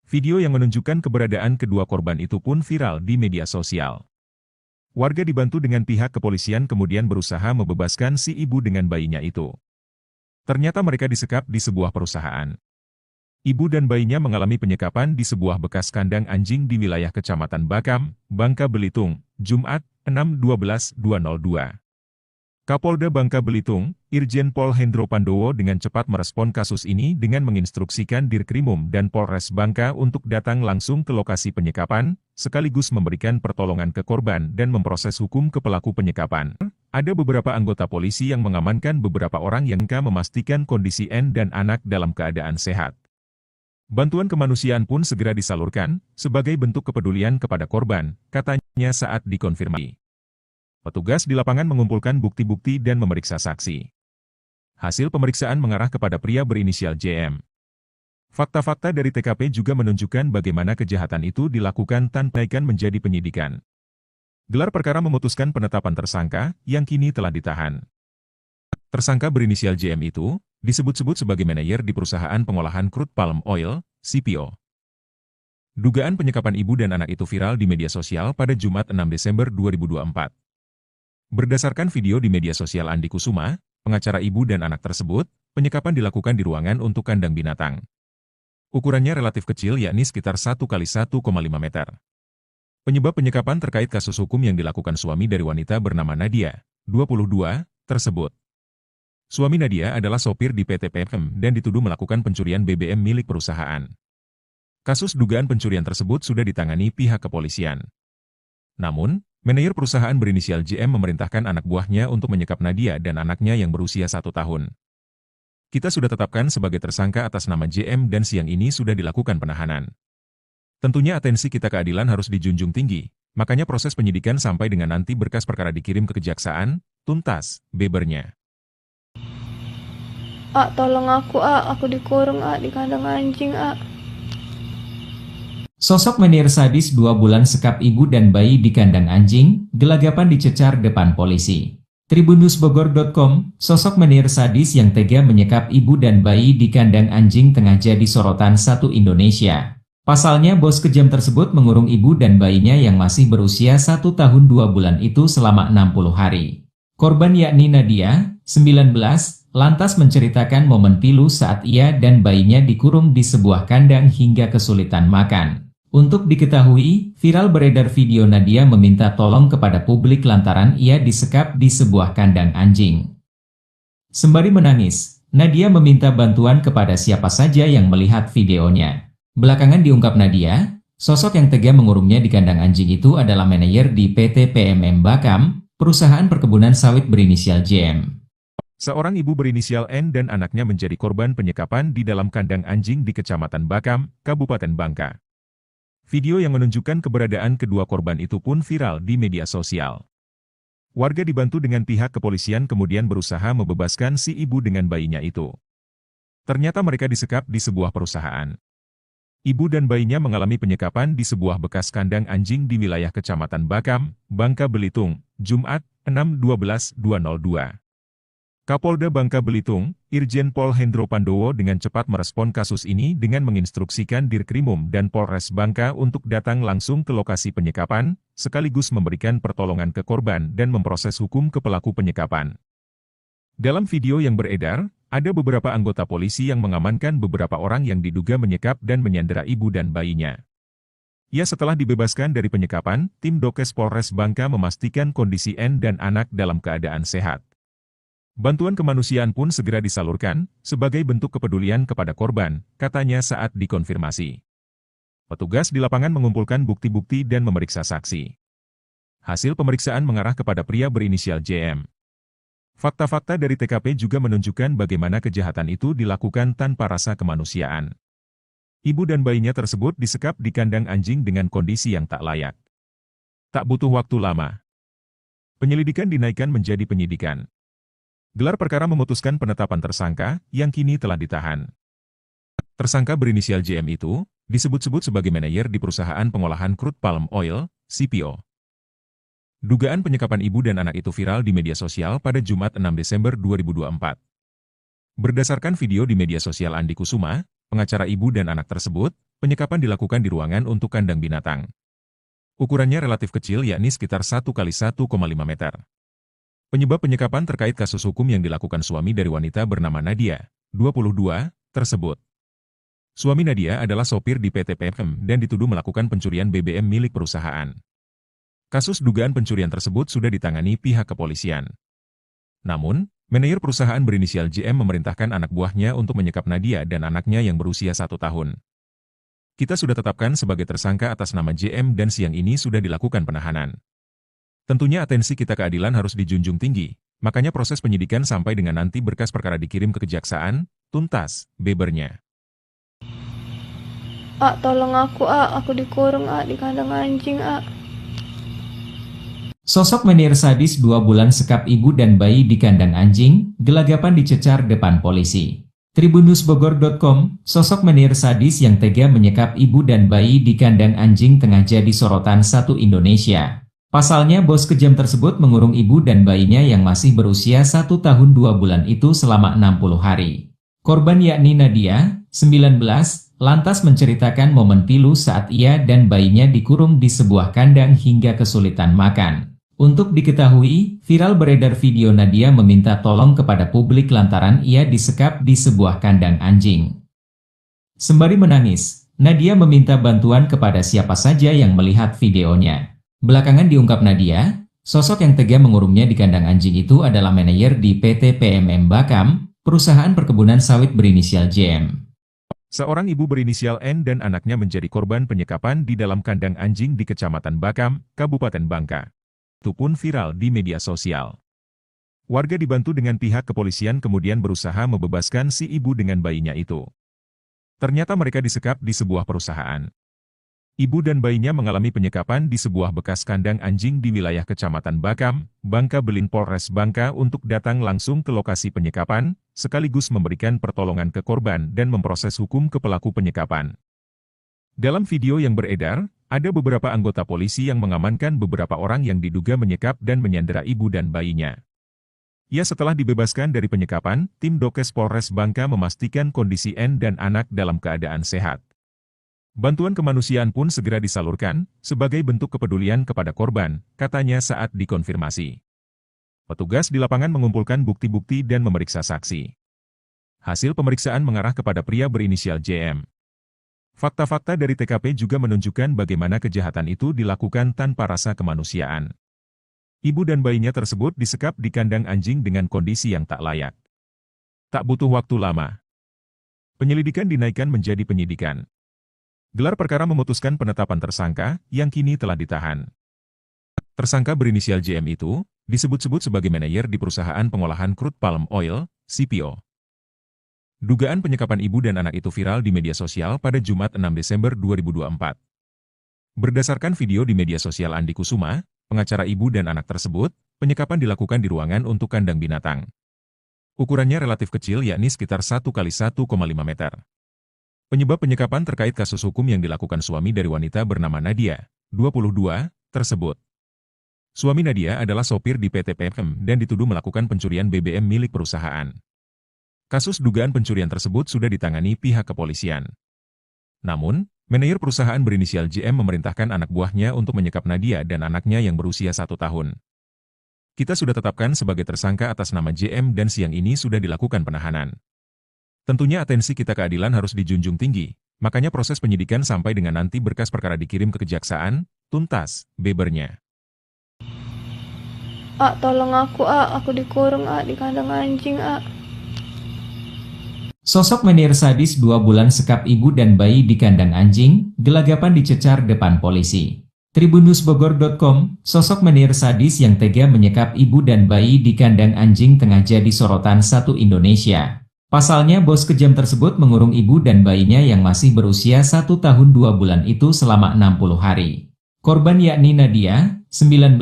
Video yang menunjukkan keberadaan kedua korban itu pun viral di media sosial. Warga dibantu dengan pihak kepolisian kemudian berusaha membebaskan si ibu dengan bayinya itu. Ternyata mereka disekap di sebuah perusahaan. Ibu dan bayinya mengalami penyekapan di sebuah bekas kandang anjing di wilayah Kecamatan Bakam, Bangka Belitung, Jumat, 6/12/2002. Kapolda Bangka Belitung, Irjen Pol Hendro Pandowo dengan cepat merespon kasus ini dengan menginstruksikan Dirkrimum dan Polres Bangka untuk datang langsung ke lokasi penyekapan, sekaligus memberikan pertolongan ke korban dan memproses hukum ke pelaku penyekapan. Ada beberapa anggota polisi yang mengamankan beberapa orang yang memastikan kondisi N dan anak dalam keadaan sehat. Bantuan kemanusiaan pun segera disalurkan, sebagai bentuk kepedulian kepada korban, katanya saat dikonfirmasi. Petugas di lapangan mengumpulkan bukti-bukti dan memeriksa saksi. Hasil pemeriksaan mengarah kepada pria berinisial JM. Fakta-fakta dari TKP juga menunjukkan bagaimana kejahatan itu dilakukan tanpa menjadi penyidikan. Gelar perkara memutuskan penetapan tersangka, yang kini telah ditahan. Tersangka berinisial JM itu, disebut-sebut sebagai manajer di perusahaan pengolahan crude palm oil, CPO. Dugaan penyekapan ibu dan anak itu viral di media sosial pada Jumat 6 Desember 2024. Berdasarkan video di media sosial Andi Kusuma, pengacara ibu dan anak tersebut, penyekapan dilakukan di ruangan untuk kandang binatang. Ukurannya relatif kecil yakni sekitar 1 kali 1,5 meter. Penyebab penyekapan terkait kasus hukum yang dilakukan suami dari wanita bernama Nadia, 22, tersebut. Suami Nadia adalah sopir di PT PM dan dituduh melakukan pencurian BBM milik perusahaan. Kasus dugaan pencurian tersebut sudah ditangani pihak kepolisian. Namun, manajer perusahaan berinisial JM memerintahkan anak buahnya untuk menyekap Nadia dan anaknya yang berusia 1 tahun. Kita sudah tetapkan sebagai tersangka atas nama JM dan siang ini sudah dilakukan penahanan. Tentunya atensi kita keadilan harus dijunjung tinggi, makanya proses penyidikan sampai dengan nanti berkas perkara dikirim ke kejaksaan, tuntas, bebernya. Tolong aku dikurung di kandang anjing, Sosok menir sadis 2 bulan sekap ibu dan bayi di kandang anjing, gelagapan dicecar depan polisi. Tribunnewsbogor.com, sosok menir sadis yang tega menyekap ibu dan bayi di kandang anjing tengah jadi sorotan satu Indonesia. Pasalnya bos kejam tersebut mengurung ibu dan bayinya yang masih berusia 1 tahun 2 bulan itu selama 60 hari. Korban yakni Nadia, 19, lantas menceritakan momen pilu saat ia dan bayinya dikurung di sebuah kandang hingga kesulitan makan. Untuk diketahui, viral beredar video Nadia meminta tolong kepada publik lantaran ia disekap di sebuah kandang anjing. Sembari menangis, Nadia meminta bantuan kepada siapa saja yang melihat videonya. Belakangan diungkap Nadia, sosok yang tega mengurungnya di kandang anjing itu adalah manajer di PT PMM Bakam, perusahaan perkebunan sawit berinisial JM. Seorang ibu berinisial N dan anaknya menjadi korban penyekapan di dalam kandang anjing di Kecamatan Bakam, Kabupaten Bangka. Video yang menunjukkan keberadaan kedua korban itu pun viral di media sosial. Warga dibantu dengan pihak kepolisian kemudian berusaha membebaskan si ibu dengan bayinya itu. Ternyata mereka disekap di sebuah perusahaan. Ibu dan bayinya mengalami penyekapan di sebuah bekas kandang anjing di wilayah Kecamatan Bakam, Bangka Belitung, Jumat, 6/12/2002. Kapolda Bangka Belitung, Irjen Pol Hendro Pandowo dengan cepat merespon kasus ini dengan menginstruksikan Dirkrimum dan Polres Bangka untuk datang langsung ke lokasi penyekapan, sekaligus memberikan pertolongan ke korban dan memproses hukum ke pelaku penyekapan. Dalam video yang beredar, ada beberapa anggota polisi yang mengamankan beberapa orang yang diduga menyekap dan menyandera ibu dan bayinya. Ya, setelah dibebaskan dari penyekapan, tim Dokes Polres Bangka memastikan kondisi N dan anak dalam keadaan sehat. Bantuan kemanusiaan pun segera disalurkan, sebagai bentuk kepedulian kepada korban, katanya saat dikonfirmasi. Petugas di lapangan mengumpulkan bukti-bukti dan memeriksa saksi. Hasil pemeriksaan mengarah kepada pria berinisial JM. Fakta-fakta dari TKP juga menunjukkan bagaimana kejahatan itu dilakukan tanpa rasa kemanusiaan. Ibu dan bayinya tersebut disekap di kandang anjing dengan kondisi yang tak layak. Tak butuh waktu lama. Penyelidikan dinaikkan menjadi penyidikan. Gelar perkara memutuskan penetapan tersangka, yang kini telah ditahan. Tersangka berinisial JM itu, disebut-sebut sebagai manajer di perusahaan pengolahan crude palm oil, CPO. Dugaan penyekapan ibu dan anak itu viral di media sosial pada Jumat 6 Desember 2024. Berdasarkan video di media sosial Andi Kusuma, pengacara ibu dan anak tersebut, penyekapan dilakukan di ruangan untuk kandang binatang. Ukurannya relatif kecil yakni sekitar 1 kali 1,5 meter. Penyebab penyekapan terkait kasus hukum yang dilakukan suami dari wanita bernama Nadia, 22, tersebut. Suami Nadia adalah sopir di PT PM dan dituduh melakukan pencurian BBM milik perusahaan. Kasus dugaan pencurian tersebut sudah ditangani pihak kepolisian. Namun, manajer perusahaan berinisial JM memerintahkan anak buahnya untuk menyekap Nadia dan anaknya yang berusia 1 tahun. Kita sudah tetapkan sebagai tersangka atas nama JM dan siang ini sudah dilakukan penahanan. Tentunya atensi kita keadilan harus dijunjung tinggi, makanya proses penyidikan sampai dengan nanti berkas perkara dikirim ke kejaksaan, tuntas, bebernya. Tolong aku dikurung di kandang anjing, Sosok menir sadis 2 bulan sekap ibu dan bayi di kandang anjing, gelagapan dicecar depan polisi. Tribunnewsbogor.com, sosok menir sadis yang tega menyekap ibu dan bayi di kandang anjing tengah jadi sorotan satu Indonesia. Pasalnya bos kejam tersebut mengurung ibu dan bayinya yang masih berusia 1 tahun 2 bulan itu selama 60 hari. Korban yakni Nadia, 19, lantas menceritakan momen pilu saat ia dan bayinya dikurung di sebuah kandang hingga kesulitan makan. Untuk diketahui, viral beredar video Nadia meminta tolong kepada publik lantaran ia disekap di sebuah kandang anjing. Sembari menangis, Nadia meminta bantuan kepada siapa saja yang melihat videonya. Belakangan diungkap Nadia, sosok yang tega mengurungnya di kandang anjing itu adalah manajer di PT PMM Bakam, perusahaan perkebunan sawit berinisial JM. Seorang ibu berinisial N dan anaknya menjadi korban penyekapan di dalam kandang anjing di Kecamatan Bakam, Kabupaten Bangka. Itu pun viral di media sosial. Warga dibantu dengan pihak kepolisian kemudian berusaha membebaskan si ibu dengan bayinya itu. Ternyata mereka disekap di sebuah perusahaan. Ibu dan bayinya mengalami penyekapan di sebuah bekas kandang anjing di wilayah Kecamatan Bakam, Bangka Belin Polres Bangka untuk datang langsung ke lokasi penyekapan, sekaligus memberikan pertolongan ke korban dan memproses hukum ke pelaku penyekapan. Dalam video yang beredar, ada beberapa anggota polisi yang mengamankan beberapa orang yang diduga menyekap dan menyandera ibu dan bayinya. Ya, setelah dibebaskan dari penyekapan, tim Dokes Polres Bangka memastikan kondisi N dan anak dalam keadaan sehat. Bantuan kemanusiaan pun segera disalurkan, sebagai bentuk kepedulian kepada korban, katanya saat dikonfirmasi. Petugas di lapangan mengumpulkan bukti-bukti dan memeriksa saksi. Hasil pemeriksaan mengarah kepada pria berinisial JM. Fakta-fakta dari TKP juga menunjukkan bagaimana kejahatan itu dilakukan tanpa rasa kemanusiaan. Ibu dan bayinya tersebut disekap di kandang anjing dengan kondisi yang tak layak. Tak butuh waktu lama, penyelidikan dinaikkan menjadi penyidikan. Gelar perkara memutuskan penetapan tersangka, yang kini telah ditahan. Tersangka berinisial JM itu, disebut-sebut sebagai manajer di perusahaan pengolahan crude palm oil, CPO. Dugaan penyekapan ibu dan anak itu viral di media sosial pada Jumat 6 Desember 2024. Berdasarkan video di media sosial Andi Kusuma, pengacara ibu dan anak tersebut, penyekapan dilakukan di ruangan untuk kandang binatang. Ukurannya relatif kecil yakni sekitar 1x1,5 meter. Penyebab penyekapan terkait kasus hukum yang dilakukan suami dari wanita bernama Nadia, 22, tersebut. Suami Nadia adalah sopir di PT PMM dan dituduh melakukan pencurian BBM milik perusahaan. Kasus dugaan pencurian tersebut sudah ditangani pihak kepolisian. Namun, manajer perusahaan berinisial JM memerintahkan anak buahnya untuk menyekap Nadia dan anaknya yang berusia 1 tahun. Kita sudah tetapkan sebagai tersangka atas nama JM dan siang ini sudah dilakukan penahanan. Tentunya atensi kita keadilan harus dijunjung tinggi, makanya proses penyidikan sampai dengan nanti berkas perkara dikirim ke kejaksaan, tuntas, bebernya. Tolong aku dikurung di kandang anjing, Sosok menir sadis 2 bulan sekap ibu dan bayi di kandang anjing, gelagapan dicecar depan polisi. Tribunnewsbogor.com, sosok menir sadis yang tega menyekap ibu dan bayi di kandang anjing tengah jadi sorotan satu Indonesia. Pasalnya bos kejam tersebut mengurung ibu dan bayinya yang masih berusia 1 tahun 2 bulan itu selama 60 hari. Korban yakni Nadia, 19,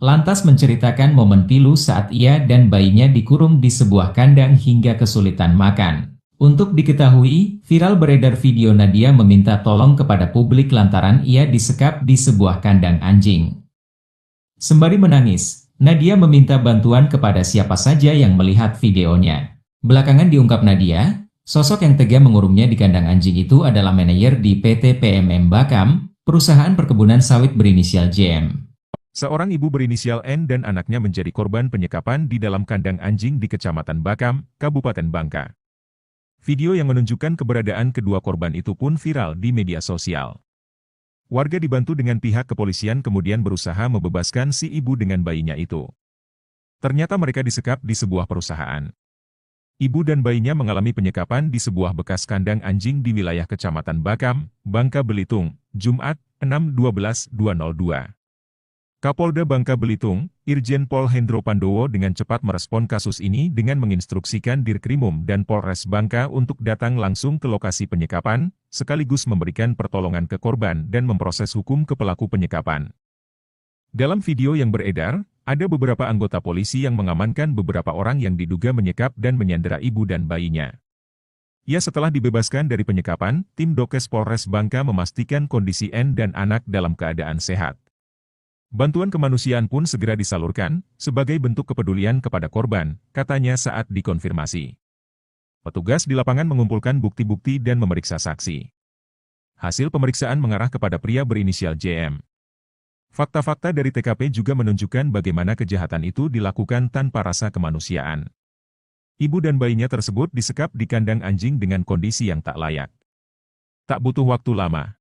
lantas menceritakan momen pilu saat ia dan bayinya dikurung di sebuah kandang hingga kesulitan makan. Untuk diketahui, viral beredar video Nadia meminta tolong kepada publik lantaran ia disekap di sebuah kandang anjing. Sembari menangis, Nadia meminta bantuan kepada siapa saja yang melihat videonya. Belakangan diungkap Nadia, sosok yang tega mengurungnya di kandang anjing itu adalah manajer di PT PMM Bakam, perusahaan perkebunan sawit berinisial JM. Seorang ibu berinisial N dan anaknya menjadi korban penyekapan di dalam kandang anjing di Kecamatan Bakam, Kabupaten Bangka. Video yang menunjukkan keberadaan kedua korban itu pun viral di media sosial. Warga dibantu dengan pihak kepolisian kemudian berusaha membebaskan si ibu dengan bayinya itu. Ternyata mereka disekap di sebuah perusahaan. Ibu dan bayinya mengalami penyekapan di sebuah bekas kandang anjing di wilayah Kecamatan Bakam, Bangka Belitung, Jumat, 6/12/2002. Kapolda Bangka Belitung, Irjen Pol Hendro Pandowo dengan cepat merespon kasus ini dengan menginstruksikan Dirkrimum dan Polres Bangka untuk datang langsung ke lokasi penyekapan, sekaligus memberikan pertolongan ke korban dan memproses hukum ke pelaku penyekapan. Dalam video yang beredar, ada beberapa anggota polisi yang mengamankan beberapa orang yang diduga menyekap dan menyandera ibu dan bayinya. Ya, setelah dibebaskan dari penyekapan, tim Dokes Polres Bangka memastikan kondisi N dan anak dalam keadaan sehat. Bantuan kemanusiaan pun segera disalurkan, sebagai bentuk kepedulian kepada korban, katanya saat dikonfirmasi. Petugas di lapangan mengumpulkan bukti-bukti dan memeriksa saksi. Hasil pemeriksaan mengarah kepada pria berinisial JM. Fakta-fakta dari TKP juga menunjukkan bagaimana kejahatan itu dilakukan tanpa rasa kemanusiaan. Ibu dan bayinya tersebut disekap di kandang anjing dengan kondisi yang tak layak. Tak butuh waktu lama.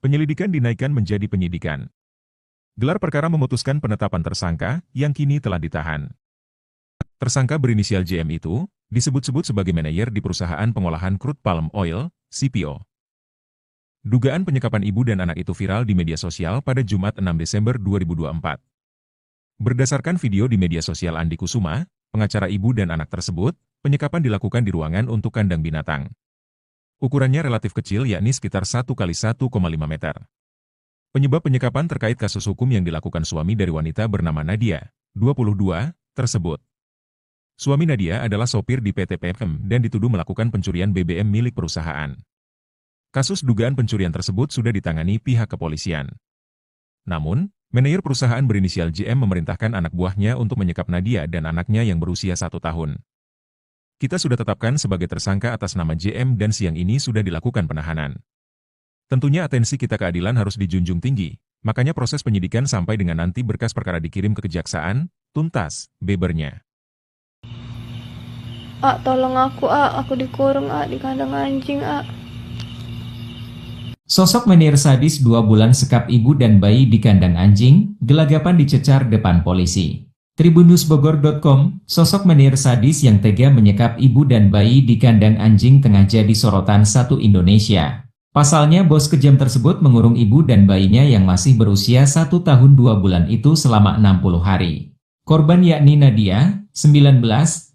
Penyelidikan dinaikkan menjadi penyidikan. Gelar perkara memutuskan penetapan tersangka, yang kini telah ditahan. Tersangka berinisial JM itu, disebut-sebut sebagai manajer di perusahaan pengolahan crude palm oil, CPO. Dugaan penyekapan ibu dan anak itu viral di media sosial pada Jumat 6 Desember 2024. Berdasarkan video di media sosial Andi Kusuma, pengacara ibu dan anak tersebut, penyekapan dilakukan di ruangan untuk kandang binatang. Ukurannya relatif kecil yakni sekitar 1 kali 1,5 meter. Penyebab penyekapan terkait kasus hukum yang dilakukan suami dari wanita bernama Nadia, 22, tersebut. Suami Nadia adalah sopir di PT PM dan dituduh melakukan pencurian BBM milik perusahaan. Kasus dugaan pencurian tersebut sudah ditangani pihak kepolisian. Namun, manajer perusahaan berinisial JM memerintahkan anak buahnya untuk menyekap Nadia dan anaknya yang berusia 1 tahun. Kita sudah tetapkan sebagai tersangka atas nama JM dan siang ini sudah dilakukan penahanan. Tentunya atensi kita keadilan harus dijunjung tinggi, makanya proses penyidikan sampai dengan nanti berkas perkara dikirim ke kejaksaan, tuntas, bebernya. Tolong aku dikurung di kandang anjing, Sosok menir sadis 2 bulan sekap ibu dan bayi di kandang anjing, gelagapan dicecar depan polisi. Tribunnewsbogor.com, sosok menir sadis yang tega menyekap ibu dan bayi di kandang anjing tengah jadi sorotan satu Indonesia. Pasalnya bos kejam tersebut mengurung ibu dan bayinya yang masih berusia 1 tahun 2 bulan itu selama 60 hari. Korban yakni Nadia, 19,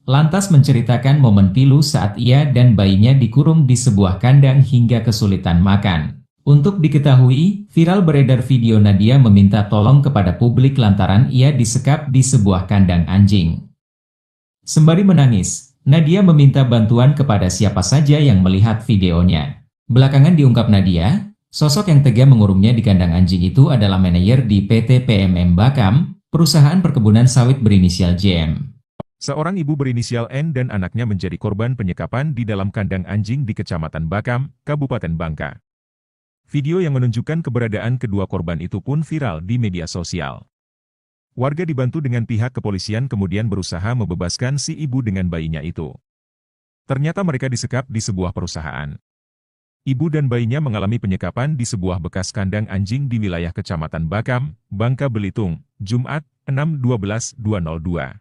lantas menceritakan momen pilu saat ia dan bayinya dikurung di sebuah kandang hingga kesulitan makan. Untuk diketahui, viral beredar video Nadia meminta tolong kepada publik lantaran ia disekap di sebuah kandang anjing. Sembari menangis, Nadia meminta bantuan kepada siapa saja yang melihat videonya. Belakangan diungkap Nadia, sosok yang tega mengurungnya di kandang anjing itu adalah manajer di PT PMM Bakam, perusahaan perkebunan sawit berinisial JM. Seorang ibu berinisial N dan anaknya menjadi korban penyekapan di dalam kandang anjing di Kecamatan Bakam, Kabupaten Bangka. Video yang menunjukkan keberadaan kedua korban itu pun viral di media sosial. Warga dibantu dengan pihak kepolisian kemudian berusaha membebaskan si ibu dengan bayinya itu. Ternyata mereka disekap di sebuah perusahaan. Ibu dan bayinya mengalami penyekapan di sebuah bekas kandang anjing di wilayah Kecamatan Bakam, Bangka Belitung, Jumat, 6/12/2002.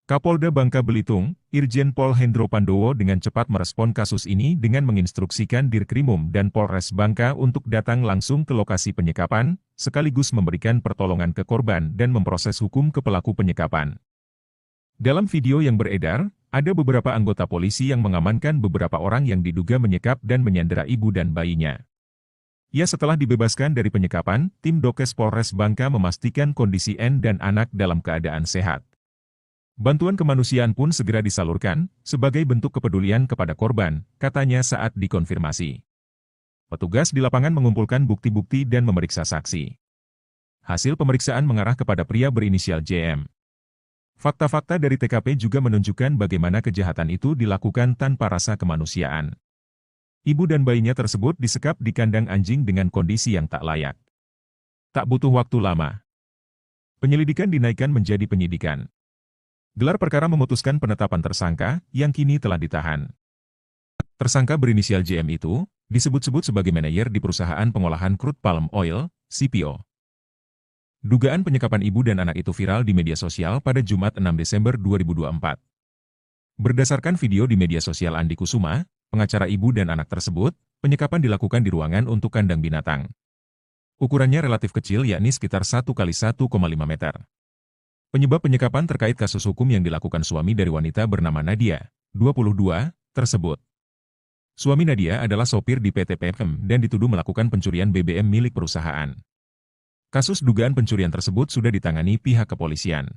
Kapolda Bangka Belitung, Irjen Pol Hendro Pandowo dengan cepat merespon kasus ini dengan menginstruksikan Dirkrimum dan Polres Bangka untuk datang langsung ke lokasi penyekapan, sekaligus memberikan pertolongan ke korban dan memproses hukum ke pelaku penyekapan. Dalam video yang beredar, ada beberapa anggota polisi yang mengamankan beberapa orang yang diduga menyekap dan menyandera ibu dan bayinya. Ya, setelah dibebaskan dari penyekapan, tim Dokes Polres Bangka memastikan kondisi N dan anak dalam keadaan sehat. Bantuan kemanusiaan pun segera disalurkan, sebagai bentuk kepedulian kepada korban, katanya saat dikonfirmasi. Petugas di lapangan mengumpulkan bukti-bukti dan memeriksa saksi. Hasil pemeriksaan mengarah kepada pria berinisial JM. Fakta-fakta dari TKP juga menunjukkan bagaimana kejahatan itu dilakukan tanpa rasa kemanusiaan. Ibu dan bayinya tersebut disekap di kandang anjing dengan kondisi yang tak layak. Tak butuh waktu lama. Penyelidikan dinaikkan menjadi penyidikan. Gelar perkara memutuskan penetapan tersangka, yang kini telah ditahan. Tersangka berinisial JM itu, disebut-sebut sebagai manajer di perusahaan pengolahan crude palm oil, CPO. Dugaan penyekapan ibu dan anak itu viral di media sosial pada Jumat 6 Desember 2024. Berdasarkan video di media sosial Andi Kusuma, pengacara ibu dan anak tersebut, penyekapan dilakukan di ruangan untuk kandang binatang. Ukurannya relatif kecil yakni sekitar 1 kali 1,5 meter. Penyebab penyekapan terkait kasus hukum yang dilakukan suami dari wanita bernama Nadia, 22, tersebut. Suami Nadia adalah sopir di PT PM dan dituduh melakukan pencurian BBM milik perusahaan. Kasus dugaan pencurian tersebut sudah ditangani pihak kepolisian.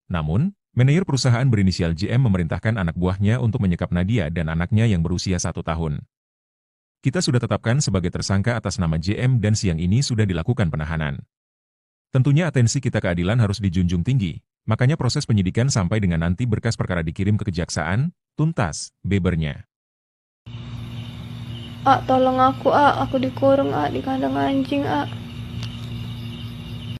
Namun, manajer perusahaan berinisial JM memerintahkan anak buahnya untuk menyekap Nadia dan anaknya yang berusia 1 tahun. Kita sudah tetapkan sebagai tersangka atas nama JM dan siang ini sudah dilakukan penahanan. Tentunya atensi kita keadilan harus dijunjung tinggi, makanya proses penyidikan sampai dengan nanti berkas perkara dikirim ke kejaksaan, tuntas, bebernya. Tolong aku dikurung di kandang anjing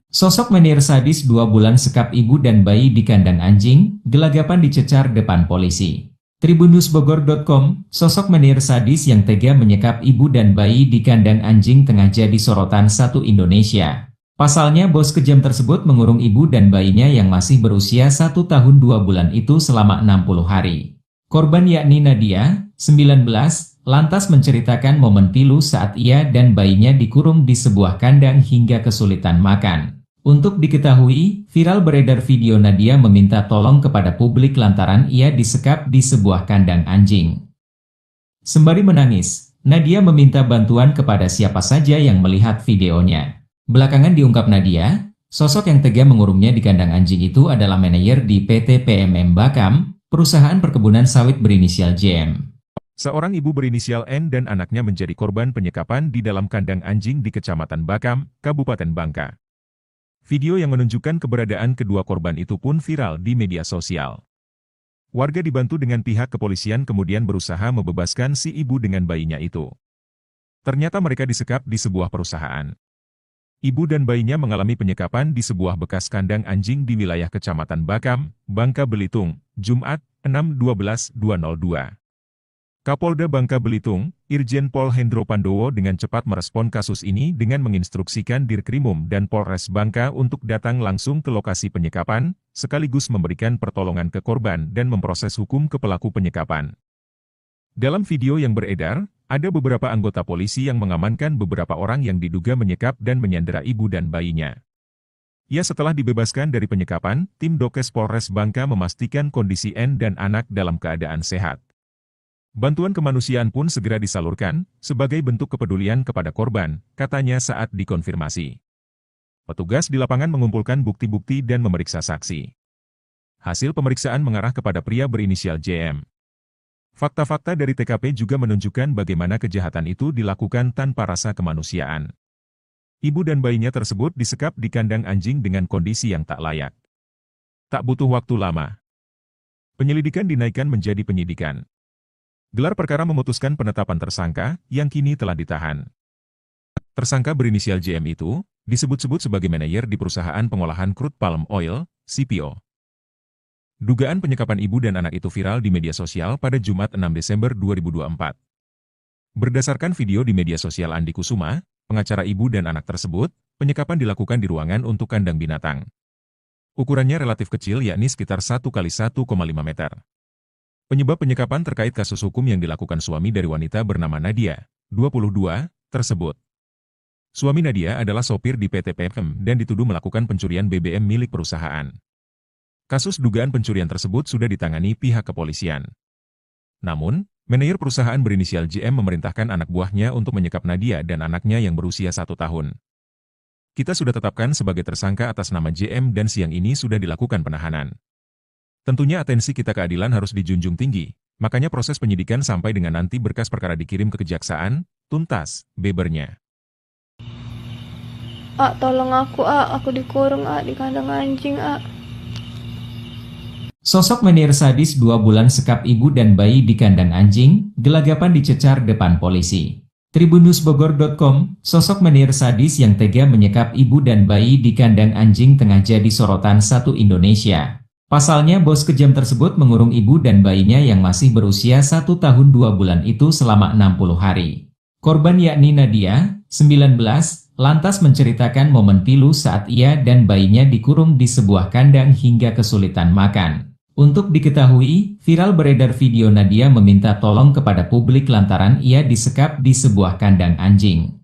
Sosok menir sadis 2 bulan sekap ibu dan bayi di kandang anjing, gelagapan dicecar depan polisi. Tribunnewsbogor.com, sosok menir sadis yang tega menyekap ibu dan bayi di kandang anjing tengah jadi sorotan satu Indonesia. Pasalnya bos kejam tersebut mengurung ibu dan bayinya yang masih berusia 1 tahun 2 bulan itu selama 60 hari. Korban yakni Nadia, 19, lantas menceritakan momen pilu saat ia dan bayinya dikurung di sebuah kandang hingga kesulitan makan. Untuk diketahui, viral beredar video Nadia meminta tolong kepada publik lantaran ia disekap di sebuah kandang anjing. Sembari menangis, Nadia meminta bantuan kepada siapa saja yang melihat videonya. Belakangan diungkap Nadia, sosok yang tega mengurungnya di kandang anjing itu adalah manajer di PT PMM Bakam, perusahaan perkebunan sawit berinisial JM. Seorang ibu berinisial N dan anaknya menjadi korban penyekapan di dalam kandang anjing di Kecamatan Bakam, Kabupaten Bangka. Video yang menunjukkan keberadaan kedua korban itu pun viral di media sosial. Warga dibantu dengan pihak kepolisian kemudian berusaha membebaskan si ibu dengan bayinya itu. Ternyata mereka disekap di sebuah perusahaan. Ibu dan bayinya mengalami penyekapan di sebuah bekas kandang anjing di wilayah Kecamatan Bakam, Bangka Belitung, Jumat, 6/12/2002. Kapolda Bangka Belitung, Irjen Pol Hendro Pandowo dengan cepat merespon kasus ini dengan menginstruksikan Dirkrimum dan Polres Bangka untuk datang langsung ke lokasi penyekapan, sekaligus memberikan pertolongan ke korban dan memproses hukum ke pelaku penyekapan. Dalam video yang beredar, ada beberapa anggota polisi yang mengamankan beberapa orang yang diduga menyekap dan menyandera ibu dan bayinya. Ya, setelah dibebaskan dari penyekapan, tim Dokes Polres Bangka memastikan kondisi N dan anak dalam keadaan sehat. Bantuan kemanusiaan pun segera disalurkan, sebagai bentuk kepedulian kepada korban, katanya saat dikonfirmasi. Petugas di lapangan mengumpulkan bukti-bukti dan memeriksa saksi. Hasil pemeriksaan mengarah kepada pria berinisial JM. Fakta-fakta dari TKP juga menunjukkan bagaimana kejahatan itu dilakukan tanpa rasa kemanusiaan. Ibu dan bayinya tersebut disekap di kandang anjing dengan kondisi yang tak layak. Tak butuh waktu lama, penyelidikan dinaikkan menjadi penyidikan. Gelar perkara memutuskan penetapan tersangka, yang kini telah ditahan. Tersangka berinisial JM itu, disebut-sebut sebagai manajer di perusahaan pengolahan crude palm oil, CPO. Dugaan penyekapan ibu dan anak itu viral di media sosial pada Jumat 6 Desember 2024. Berdasarkan video di media sosial Andi Kusuma, pengacara ibu dan anak tersebut, penyekapan dilakukan di ruangan untuk kandang binatang. Ukurannya relatif kecil yakni sekitar 1 kali 1,5 meter. Penyebab penyekapan terkait kasus hukum yang dilakukan suami dari wanita bernama Nadia, 22, tersebut. Suami Nadia adalah sopir di PT PMM dan dituduh melakukan pencurian BBM milik perusahaan. Kasus dugaan pencurian tersebut sudah ditangani pihak kepolisian. Namun, manajer perusahaan berinisial JM memerintahkan anak buahnya untuk menyekap Nadia dan anaknya yang berusia 1 tahun. Kita sudah tetapkan sebagai tersangka atas nama JM dan siang ini sudah dilakukan penahanan. Tentunya atensi kita keadilan harus dijunjung tinggi, makanya proses penyidikan sampai dengan nanti berkas perkara dikirim ke kejaksaan, tuntas, bebernya. Tolong aku dikurung di kandang anjing Sosok menir sadis 2 bulan sekap ibu dan bayi di kandang anjing, gelagapan dicecar depan polisi. Tribunnewsbogor.com, sosok menir sadis yang tega menyekap ibu dan bayi di kandang anjing tengah jadi sorotan satu Indonesia. Pasalnya bos kejam tersebut mengurung ibu dan bayinya yang masih berusia 1 tahun 2 bulan itu selama 60 hari. Korban yakni Nadia, 19, lantas menceritakan momen pilu saat ia dan bayinya dikurung di sebuah kandang hingga kesulitan makan. Untuk diketahui, viral beredar video Nadia meminta tolong kepada publik lantaran ia disekap di sebuah kandang anjing.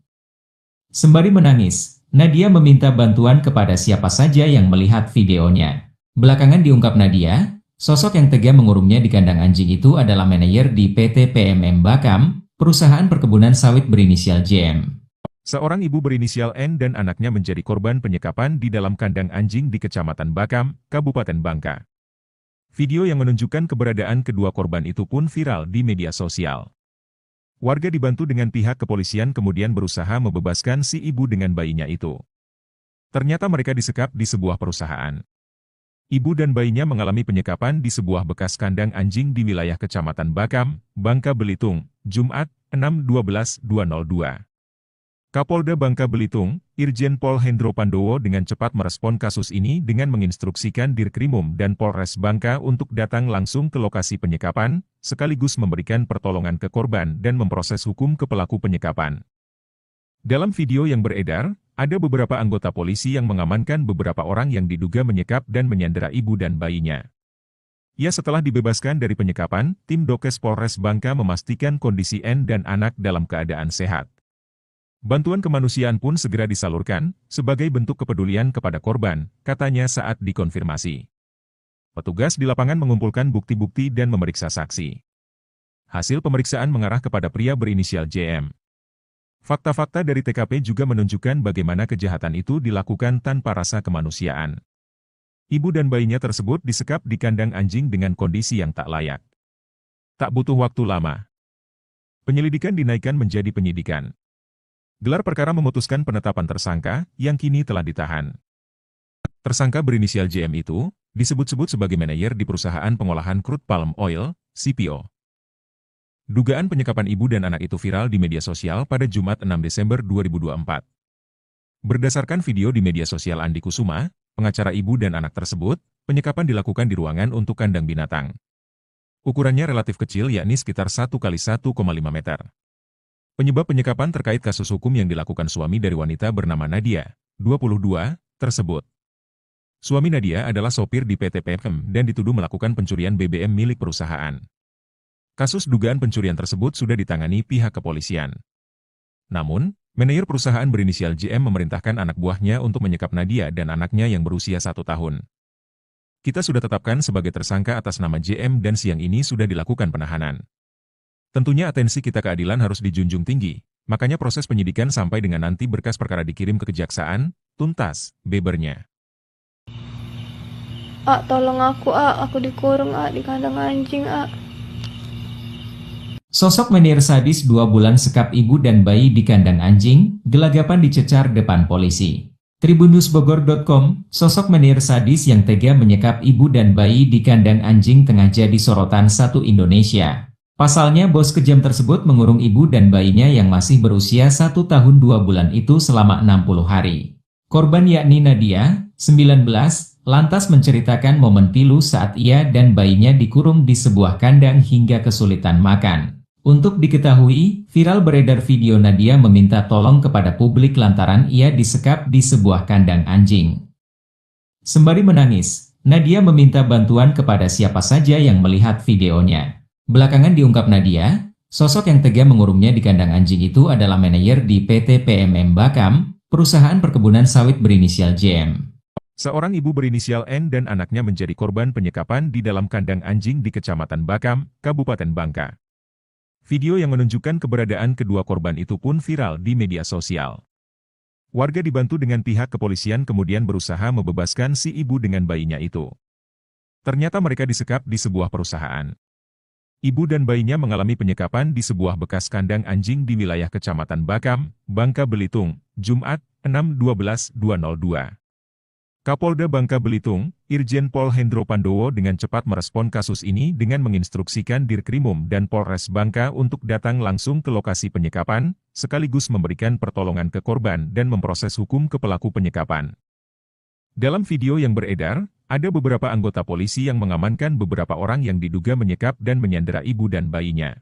Sembari menangis, Nadia meminta bantuan kepada siapa saja yang melihat videonya. Belakangan diungkap Nadia, sosok yang tega mengurungnya di kandang anjing itu adalah manajer di PT PMM Bakam, perusahaan perkebunan sawit berinisial JM. Seorang ibu berinisial N dan anaknya menjadi korban penyekapan di dalam kandang anjing di Kecamatan Bakam, Kabupaten Bangka. Video yang menunjukkan keberadaan kedua korban itu pun viral di media sosial. Warga dibantu dengan pihak kepolisian kemudian berusaha membebaskan si ibu dengan bayinya itu. Ternyata mereka disekap di sebuah perusahaan. Ibu dan bayinya mengalami penyekapan di sebuah bekas kandang anjing di wilayah Kecamatan Bakam, Bangka Belitung, Jumat, 6/12/2002. Kapolda Bangka Belitung, Irjen Pol Hendro Pandowo dengan cepat merespon kasus ini dengan menginstruksikan Dirkrimum dan Polres Bangka untuk datang langsung ke lokasi penyekapan, sekaligus memberikan pertolongan ke korban dan memproses hukum ke pelaku penyekapan. Dalam video yang beredar, ada beberapa anggota polisi yang mengamankan beberapa orang yang diduga menyekap dan menyandera ibu dan bayinya. Ya, setelah dibebaskan dari penyekapan, tim Dokes Polres Bangka memastikan kondisi N dan anak dalam keadaan sehat. Bantuan kemanusiaan pun segera disalurkan, sebagai bentuk kepedulian kepada korban, katanya saat dikonfirmasi. Petugas di lapangan mengumpulkan bukti-bukti dan memeriksa saksi. Hasil pemeriksaan mengarah kepada pria berinisial JM. Fakta-fakta dari TKP juga menunjukkan bagaimana kejahatan itu dilakukan tanpa rasa kemanusiaan. Ibu dan bayinya tersebut disekap di kandang anjing dengan kondisi yang tak layak. Tak butuh waktu lama. Penyelidikan dinaikkan menjadi penyidikan. Gelar perkara memutuskan penetapan tersangka, yang kini telah ditahan. Tersangka berinisial JM itu, disebut-sebut sebagai manajer di perusahaan pengolahan crude palm oil, CPO. Dugaan penyekapan ibu dan anak itu viral di media sosial pada Jumat 6 Desember 2024. Berdasarkan video di media sosial Andi Kusuma, pengacara ibu dan anak tersebut, penyekapan dilakukan di ruangan untuk kandang binatang. Ukurannya relatif kecil yakni sekitar 1x1,5 meter. Penyebab penyekapan terkait kasus hukum yang dilakukan suami dari wanita bernama Nadia, 22, tersebut. Suami Nadia adalah sopir di PT PM dan dituduh melakukan pencurian BBM milik perusahaan. Kasus dugaan pencurian tersebut sudah ditangani pihak kepolisian. Namun, manajer perusahaan berinisial JM memerintahkan anak buahnya untuk menyekap Nadia dan anaknya yang berusia 1 tahun. Kita sudah tetapkan sebagai tersangka atas nama JM dan siang ini sudah dilakukan penahanan. Tentunya atensi kita keadilan harus dijunjung tinggi, makanya proses penyidikan sampai dengan nanti berkas perkara dikirim ke kejaksaan, tuntas, bebernya. Tolong aku dikurung di kandang anjing, Sosok menir sadis 2 bulan sekap ibu dan bayi di kandang anjing, gelagapan dicecar depan polisi. Tribunnewsbogor.com, sosok menir sadis yang tega menyekap ibu dan bayi di kandang anjing tengah jadi sorotan satu Indonesia. Pasalnya bos kejam tersebut mengurung ibu dan bayinya yang masih berusia 1 tahun 2 bulan itu selama 60 hari. Korban yakni Nadia, 19, lantas menceritakan momen pilu saat ia dan bayinya dikurung di sebuah kandang hingga kesulitan makan. Untuk diketahui, viral beredar video Nadia meminta tolong kepada publik lantaran ia disekap di sebuah kandang anjing. Sembari menangis, Nadia meminta bantuan kepada siapa saja yang melihat videonya. Belakangan diungkap Nadia, sosok yang tega mengurungnya di kandang anjing itu adalah manajer di PT PMM Bakam, perusahaan perkebunan sawit berinisial JM. Seorang ibu berinisial N dan anaknya menjadi korban penyekapan di dalam kandang anjing di Kecamatan Bakam, Kabupaten Bangka. Video yang menunjukkan keberadaan kedua korban itu pun viral di media sosial. Warga dibantu dengan pihak kepolisian kemudian berusaha membebaskan si ibu dengan bayinya itu. Ternyata mereka disekap di sebuah perusahaan. Ibu dan bayinya mengalami penyekapan di sebuah bekas kandang anjing di wilayah Kecamatan Bakam, Bangka Belitung, Jumat, 6/12/2002. Kapolda Bangka Belitung, Irjen Pol Hendro Pandowo dengan cepat merespon kasus ini dengan menginstruksikan Dirkrimum dan Polres Bangka untuk datang langsung ke lokasi penyekapan, sekaligus memberikan pertolongan ke korban dan memproses hukum ke pelaku penyekapan. Dalam video yang beredar, ada beberapa anggota polisi yang mengamankan beberapa orang yang diduga menyekap dan menyandera ibu dan bayinya.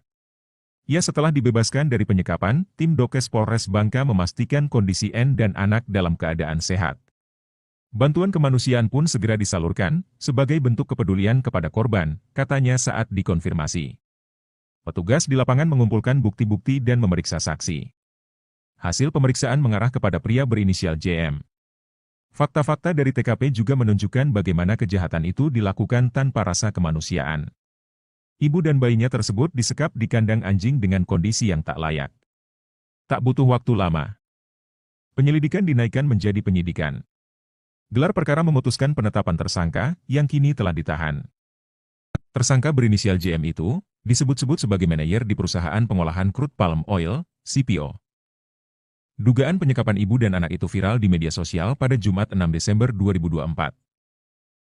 Ya, setelah dibebaskan dari penyekapan, tim Dokes Polres Bangka memastikan kondisi N dan anak dalam keadaan sehat. Bantuan kemanusiaan pun segera disalurkan, sebagai bentuk kepedulian kepada korban, katanya saat dikonfirmasi. Petugas di lapangan mengumpulkan bukti-bukti dan memeriksa saksi. Hasil pemeriksaan mengarah kepada pria berinisial JM. Fakta-fakta dari TKP juga menunjukkan bagaimana kejahatan itu dilakukan tanpa rasa kemanusiaan. Ibu dan bayinya tersebut disekap di kandang anjing dengan kondisi yang tak layak. Tak butuh waktu lama. Penyelidikan dinaikkan menjadi penyidikan. Gelar perkara memutuskan penetapan tersangka, yang kini telah ditahan. Tersangka berinisial JM itu, disebut-sebut sebagai manajer di perusahaan pengolahan crude palm oil, CPO. Dugaan penyekapan ibu dan anak itu viral di media sosial pada Jumat 6 Desember 2024.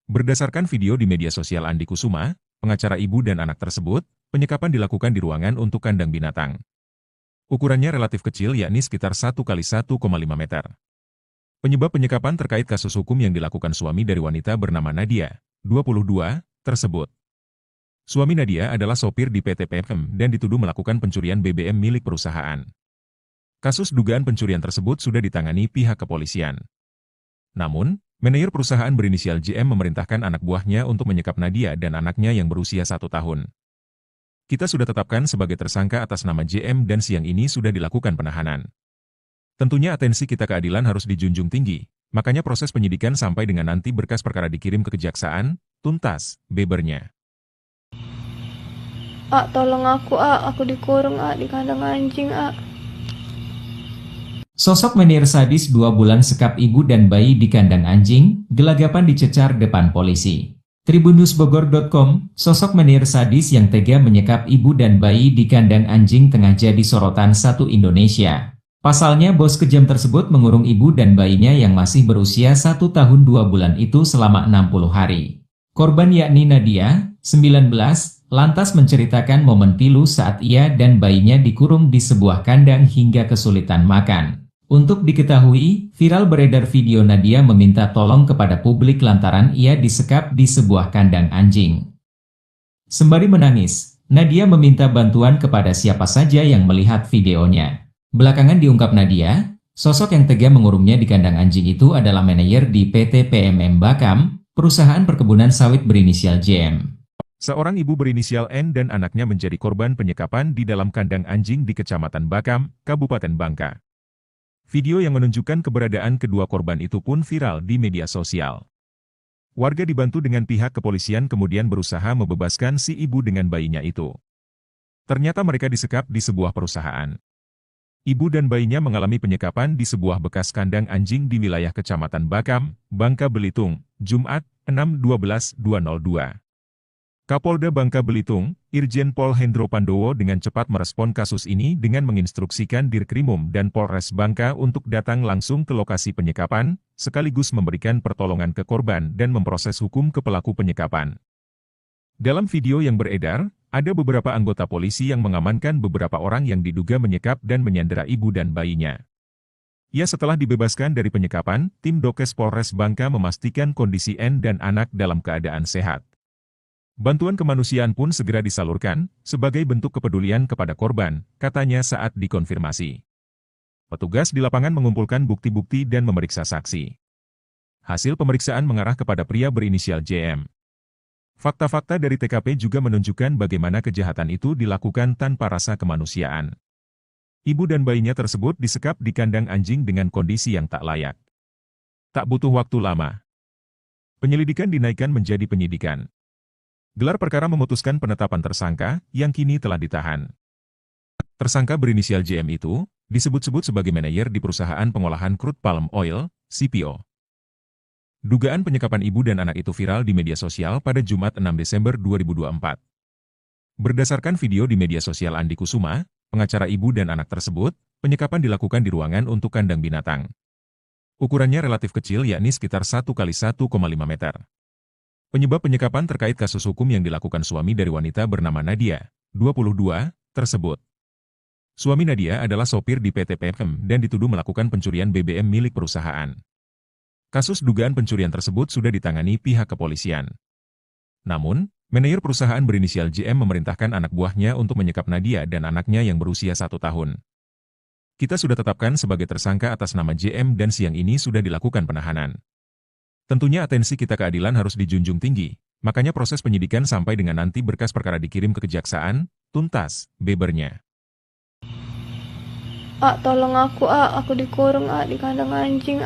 Berdasarkan video di media sosial Andi Kusuma, pengacara ibu dan anak tersebut, penyekapan dilakukan di ruangan untuk kandang binatang. Ukurannya relatif kecil yakni sekitar 1 kali 1,5 meter. Penyebab penyekapan terkait kasus hukum yang dilakukan suami dari wanita bernama Nadia, 22, tersebut. Suami Nadia adalah sopir di PT PFM dan dituduh melakukan pencurian BBM milik perusahaan. Kasus dugaan pencurian tersebut sudah ditangani pihak kepolisian. Namun, manajer perusahaan berinisial JM memerintahkan anak buahnya untuk menyekap Nadia dan anaknya yang berusia 1 tahun. Kita sudah tetapkan sebagai tersangka atas nama JM dan siang ini sudah dilakukan penahanan. Tentunya atensi kita keadilan harus dijunjung tinggi, makanya proses penyidikan sampai dengan nanti berkas perkara dikirim ke kejaksaan, tuntas, bebernya. Tolong aku dikurung di kandang anjing Sosok menir sadis 2 bulan sekap ibu dan bayi di kandang anjing, gelagapan dicecar depan polisi. Tribunnewsbogor.com, sosok menir sadis yang tega menyekap ibu dan bayi di kandang anjing tengah jadi sorotan satu Indonesia. Pasalnya bos kejam tersebut mengurung ibu dan bayinya yang masih berusia 1 tahun 2 bulan itu selama 60 hari. Korban yakni Nadia, 19, lantas menceritakan momen pilu saat ia dan bayinya dikurung di sebuah kandang hingga kesulitan makan. Untuk diketahui, viral beredar video Nadia meminta tolong kepada publik lantaran ia disekap di sebuah kandang anjing. Sembari menangis, Nadia meminta bantuan kepada siapa saja yang melihat videonya. Belakangan diungkap Nadia, sosok yang tega mengurungnya di kandang anjing itu adalah manajer di PT PMM Bakam, perusahaan perkebunan sawit berinisial JM. Seorang ibu berinisial N dan anaknya menjadi korban penyekapan di dalam kandang anjing di Kecamatan Bakam, Kabupaten Bangka. Video yang menunjukkan keberadaan kedua korban itu pun viral di media sosial. Warga dibantu dengan pihak kepolisian kemudian berusaha membebaskan si ibu dengan bayinya itu. Ternyata mereka disekap di sebuah perusahaan. Ibu dan bayinya mengalami penyekapan di sebuah bekas kandang anjing di wilayah Kecamatan Bakam, Bangka Belitung, Jumat, 6/12/2002. Kapolda Bangka Belitung, Irjen Pol Hendro Pandowo dengan cepat merespon kasus ini dengan menginstruksikan Dirkrimum dan Polres Bangka untuk datang langsung ke lokasi penyekapan, sekaligus memberikan pertolongan ke korban dan memproses hukum ke pelaku penyekapan. Dalam video yang beredar, ada beberapa anggota polisi yang mengamankan beberapa orang yang diduga menyekap dan menyandera ibu dan bayinya. Ya, setelah dibebaskan dari penyekapan, tim Dokes Polres Bangka memastikan kondisi N dan anak dalam keadaan sehat. Bantuan kemanusiaan pun segera disalurkan, sebagai bentuk kepedulian kepada korban, katanya saat dikonfirmasi. Petugas di lapangan mengumpulkan bukti-bukti dan memeriksa saksi. Hasil pemeriksaan mengarah kepada pria berinisial JM. Fakta-fakta dari TKP juga menunjukkan bagaimana kejahatan itu dilakukan tanpa rasa kemanusiaan. Ibu dan bayinya tersebut disekap di kandang anjing dengan kondisi yang tak layak. Tak butuh waktu lama. Penyelidikan dinaikkan menjadi penyidikan. Gelar perkara memutuskan penetapan tersangka, yang kini telah ditahan. Tersangka berinisial JM itu, disebut-sebut sebagai manajer di perusahaan pengolahan crude palm oil, CPO. Dugaan penyekapan ibu dan anak itu viral di media sosial pada Jumat 6 Desember 2024. Berdasarkan video di media sosial Andi Kusuma, pengacara ibu dan anak tersebut, penyekapan dilakukan di ruangan untuk kandang binatang. Ukurannya relatif kecil yakni sekitar 1 kali 1,5 meter. Penyebab penyekapan terkait kasus hukum yang dilakukan suami dari wanita bernama Nadia, 22, tersebut. Suami Nadia adalah sopir di PT PFM dan dituduh melakukan pencurian BBM milik perusahaan. Kasus dugaan pencurian tersebut sudah ditangani pihak kepolisian. Namun, manajer perusahaan berinisial JM memerintahkan anak buahnya untuk menyekap Nadia dan anaknya yang berusia 1 tahun. Kita sudah tetapkan sebagai tersangka atas nama JM dan siang ini sudah dilakukan penahanan. Tentunya atensi kita keadilan harus dijunjung tinggi, makanya proses penyidikan sampai dengan nanti berkas perkara dikirim ke kejaksaan, tuntas, bebernya. Tolong aku dikurung di kandang anjing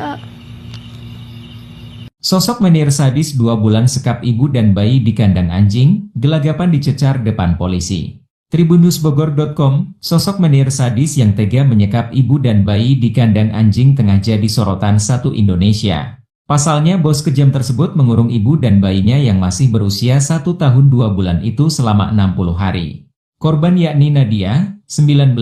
Sosok menir sadis 2 bulan sekap ibu dan bayi di kandang anjing, gelagapan dicecar depan polisi. Tribunnewsbogor.com, sosok menir sadis yang tega menyekap ibu dan bayi di kandang anjing tengah jadi sorotan satu Indonesia. Pasalnya bos kejam tersebut mengurung ibu dan bayinya yang masih berusia 1 tahun 2 bulan itu selama 60 hari. Korban yakni Nadia, 19,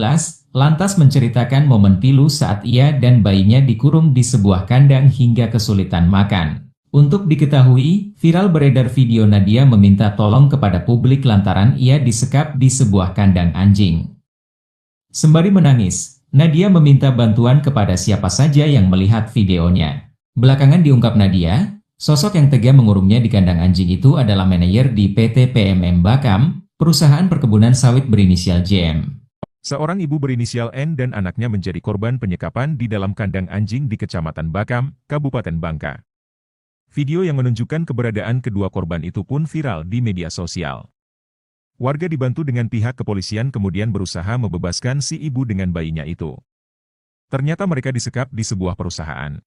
lantas menceritakan momen pilu saat ia dan bayinya dikurung di sebuah kandang hingga kesulitan makan. Untuk diketahui, viral beredar video Nadia meminta tolong kepada publik lantaran ia disekap di sebuah kandang anjing. Sembari menangis, Nadia meminta bantuan kepada siapa saja yang melihat videonya. Belakangan diungkap Nadia, sosok yang tega mengurungnya di kandang anjing itu adalah manajer di PT PMM Bakam, perusahaan perkebunan sawit berinisial JM. Seorang ibu berinisial N dan anaknya menjadi korban penyekapan di dalam kandang anjing di Kecamatan Bakam, Kabupaten Bangka. Video yang menunjukkan keberadaan kedua korban itu pun viral di media sosial. Warga dibantu dengan pihak kepolisian kemudian berusaha membebaskan si ibu dengan bayinya itu. Ternyata mereka disekap di sebuah perusahaan.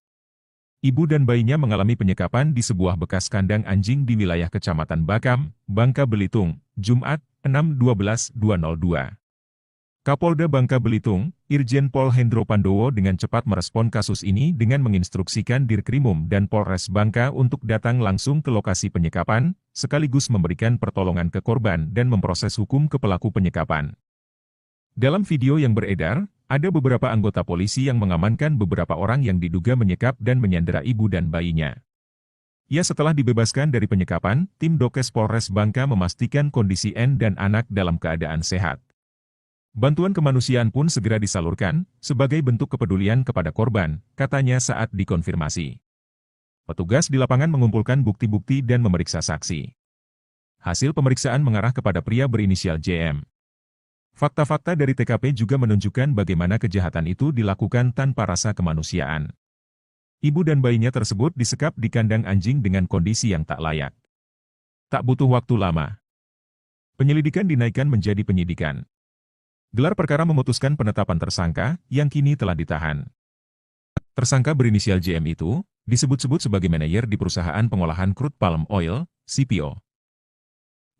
Ibu dan bayinya mengalami penyekapan di sebuah bekas kandang anjing di wilayah Kecamatan Bakam, Bangka Belitung, Jumat, 6/12/2002. Kapolda Bangka Belitung, Irjen Pol Hendro Pandowo dengan cepat merespon kasus ini dengan menginstruksikan Dirkrimum dan Polres Bangka untuk datang langsung ke lokasi penyekapan, sekaligus memberikan pertolongan ke korban dan memproses hukum ke pelaku penyekapan. Dalam video yang beredar, ada beberapa anggota polisi yang mengamankan beberapa orang yang diduga menyekap dan menyandera ibu dan bayinya. Ya, setelah dibebaskan dari penyekapan, tim Dokes Polres Bangka memastikan kondisi N dan anak dalam keadaan sehat. Bantuan kemanusiaan pun segera disalurkan, sebagai bentuk kepedulian kepada korban, katanya saat dikonfirmasi. Petugas di lapangan mengumpulkan bukti-bukti dan memeriksa saksi. Hasil pemeriksaan mengarah kepada pria berinisial JM. Fakta-fakta dari TKP juga menunjukkan bagaimana kejahatan itu dilakukan tanpa rasa kemanusiaan. Ibu dan bayinya tersebut disekap di kandang anjing dengan kondisi yang tak layak. Tak butuh waktu lama. Penyelidikan dinaikkan menjadi penyidikan. Gelar perkara memutuskan penetapan tersangka, yang kini telah ditahan. Tersangka berinisial JM itu, disebut-sebut sebagai manajer di perusahaan pengolahan crude palm oil, CPO.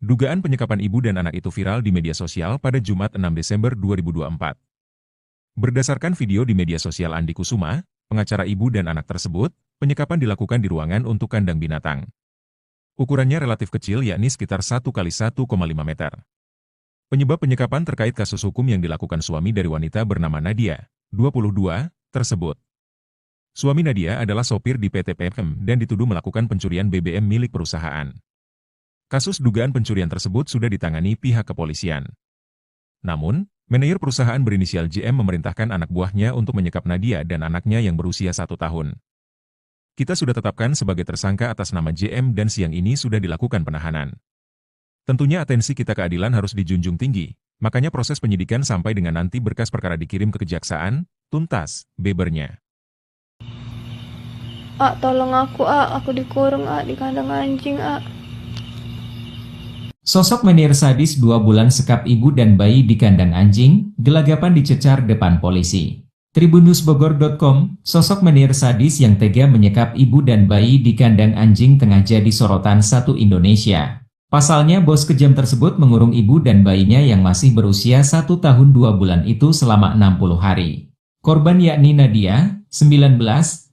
Dugaan penyekapan ibu dan anak itu viral di media sosial pada Jumat 6 Desember 2024. Berdasarkan video di media sosial Andi Kusuma, pengacara ibu dan anak tersebut, penyekapan dilakukan di ruangan untuk kandang binatang. Ukurannya relatif kecil yakni sekitar 1x1,5 meter. Penyebab penyekapan terkait kasus hukum yang dilakukan suami dari wanita bernama Nadia, 22, tersebut. Suami Nadia adalah sopir di PT PMM dan dituduh melakukan pencurian BBM milik perusahaan. Kasus dugaan pencurian tersebut sudah ditangani pihak kepolisian. Namun, manajer perusahaan berinisial JM memerintahkan anak buahnya untuk menyekap Nadia dan anaknya yang berusia 1 tahun. Kita sudah tetapkan sebagai tersangka atas nama JM dan siang ini sudah dilakukan penahanan. Tentunya atensi kita keadilan harus dijunjung tinggi, makanya proses penyidikan sampai dengan nanti berkas perkara dikirim ke kejaksaan, tuntas, bebernya. Tolong aku dikurung di kandang anjing, Sosok manajer sadis 2 bulan sekap ibu dan bayi di kandang anjing, gelagapan dicecar depan polisi. Tribunnewsbogor.com, sosok manajer sadis yang tega menyekap ibu dan bayi di kandang anjing tengah jadi sorotan satu Indonesia. Pasalnya bos kejam tersebut mengurung ibu dan bayinya yang masih berusia 1 tahun 2 bulan itu selama 60 hari. Korban yakni Nadia, 19,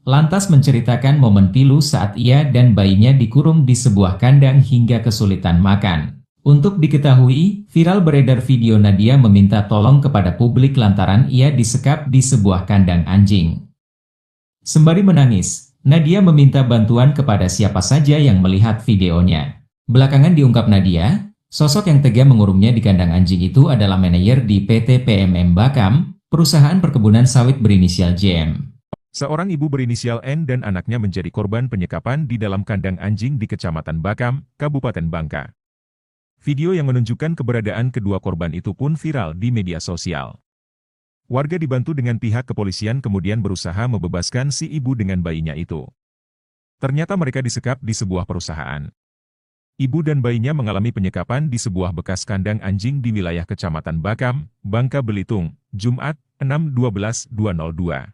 lantas menceritakan momen pilu saat ia dan bayinya dikurung di sebuah kandang hingga kesulitan makan. Untuk diketahui, viral beredar video Nadia meminta tolong kepada publik lantaran ia disekap di sebuah kandang anjing. Sembari menangis, Nadia meminta bantuan kepada siapa saja yang melihat videonya. Belakangan diungkap Nadia, sosok yang tega mengurungnya di kandang anjing itu adalah manajer di PT PMM Bakam, perusahaan perkebunan sawit berinisial JM. Seorang ibu berinisial N dan anaknya menjadi korban penyekapan di dalam kandang anjing di Kecamatan Bakam, Kabupaten Bangka. Video yang menunjukkan keberadaan kedua korban itu pun viral di media sosial. Warga dibantu dengan pihak kepolisian kemudian berusaha membebaskan si ibu dengan bayinya itu. Ternyata mereka disekap di sebuah perusahaan. Ibu dan bayinya mengalami penyekapan di sebuah bekas kandang anjing di wilayah Kecamatan Bakam, Bangka Belitung, Jumat, 6/12/2002.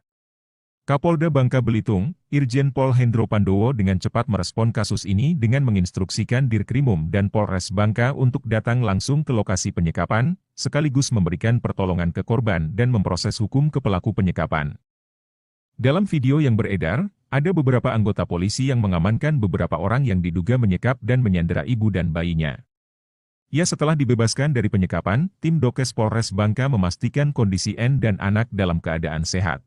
Kapolda Bangka Belitung, Irjen Pol Hendro Pandowo dengan cepat merespon kasus ini dengan menginstruksikan Dirkrimum dan Polres Bangka untuk datang langsung ke lokasi penyekapan, sekaligus memberikan pertolongan ke korban dan memproses hukum ke pelaku penyekapan. Dalam video yang beredar, ada beberapa anggota polisi yang mengamankan beberapa orang yang diduga menyekap dan menyandera ibu dan bayinya. Ya, setelah dibebaskan dari penyekapan, tim Dokes Polres Bangka memastikan kondisi N dan anak dalam keadaan sehat.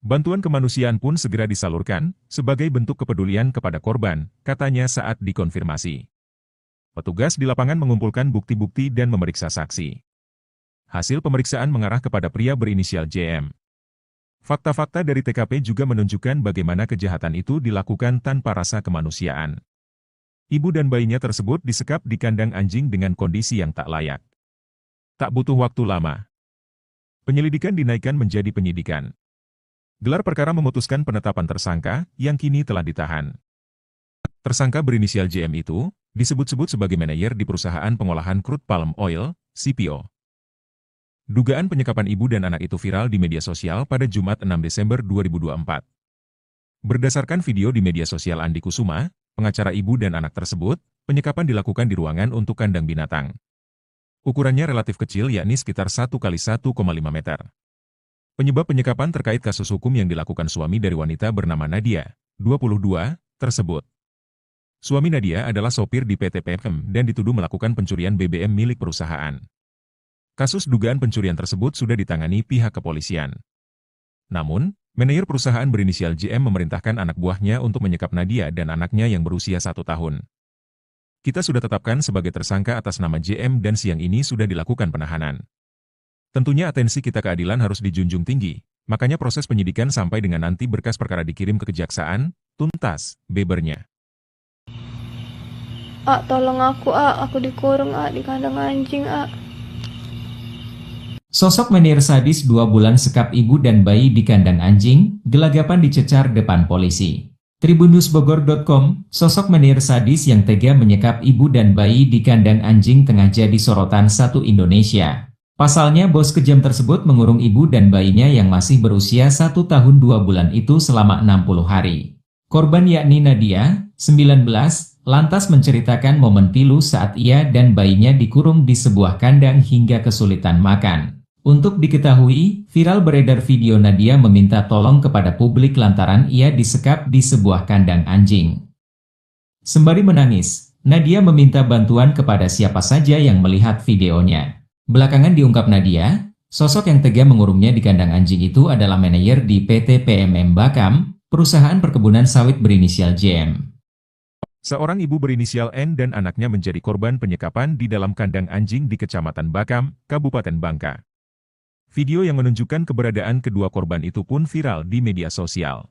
Bantuan kemanusiaan pun segera disalurkan, sebagai bentuk kepedulian kepada korban, katanya saat dikonfirmasi. Petugas di lapangan mengumpulkan bukti-bukti dan memeriksa saksi. Hasil pemeriksaan mengarah kepada pria berinisial JM. Fakta-fakta dari TKP juga menunjukkan bagaimana kejahatan itu dilakukan tanpa rasa kemanusiaan. Ibu dan bayinya tersebut disekap di kandang anjing dengan kondisi yang tak layak. Tak butuh waktu lama. Penyelidikan dinaikkan menjadi penyidikan. Gelar perkara memutuskan penetapan tersangka, yang kini telah ditahan. Tersangka berinisial JM itu, disebut-sebut sebagai manajer di perusahaan pengolahan crude palm oil, CPO. Dugaan penyekapan ibu dan anak itu viral di media sosial pada Jumat 6 Desember 2024. Berdasarkan video di media sosial Andi Kusuma, pengacara ibu dan anak tersebut, penyekapan dilakukan di ruangan untuk kandang binatang. Ukurannya relatif kecil yakni sekitar 1 kali 1,5 meter. Penyebab penyekapan terkait kasus hukum yang dilakukan suami dari wanita bernama Nadia, 22, tersebut. Suami Nadia adalah sopir di PT PM dan dituduh melakukan pencurian BBM milik perusahaan. Kasus dugaan pencurian tersebut sudah ditangani pihak kepolisian. Namun, manajer perusahaan berinisial JM memerintahkan anak buahnya untuk menyekap Nadia dan anaknya yang berusia 1 tahun. Kita sudah tetapkan sebagai tersangka atas nama JM dan siang ini sudah dilakukan penahanan. Tentunya atensi kita keadilan harus dijunjung tinggi, makanya proses penyidikan sampai dengan nanti berkas perkara dikirim ke kejaksaan, tuntas, bebernya. Tolong aku dikurung di kandang anjing, Sosok menir sadis 2 bulan sekap ibu dan bayi di kandang anjing, gelagapan dicecar depan polisi. Tribunnewsbogor.com, sosok menir sadis yang tega menyekap ibu dan bayi di kandang anjing tengah jadi sorotan satu Indonesia. Pasalnya bos kejam tersebut mengurung ibu dan bayinya yang masih berusia 1 tahun 2 bulan itu selama 60 hari. Korban yakni Nadia, 19, lantas menceritakan momen pilu saat ia dan bayinya dikurung di sebuah kandang hingga kesulitan makan. Untuk diketahui, viral beredar video Nadia meminta tolong kepada publik lantaran ia disekap di sebuah kandang anjing. Sembari menangis, Nadia meminta bantuan kepada siapa saja yang melihat videonya. Belakangan diungkap Nadia, sosok yang tega mengurungnya di kandang anjing itu adalah manajer di PT PMM Bakam, perusahaan perkebunan sawit berinisial JM. Seorang ibu berinisial N dan anaknya menjadi korban penyekapan di dalam kandang anjing di Kecamatan Bakam, Kabupaten Bangka. Video yang menunjukkan keberadaan kedua korban itu pun viral di media sosial.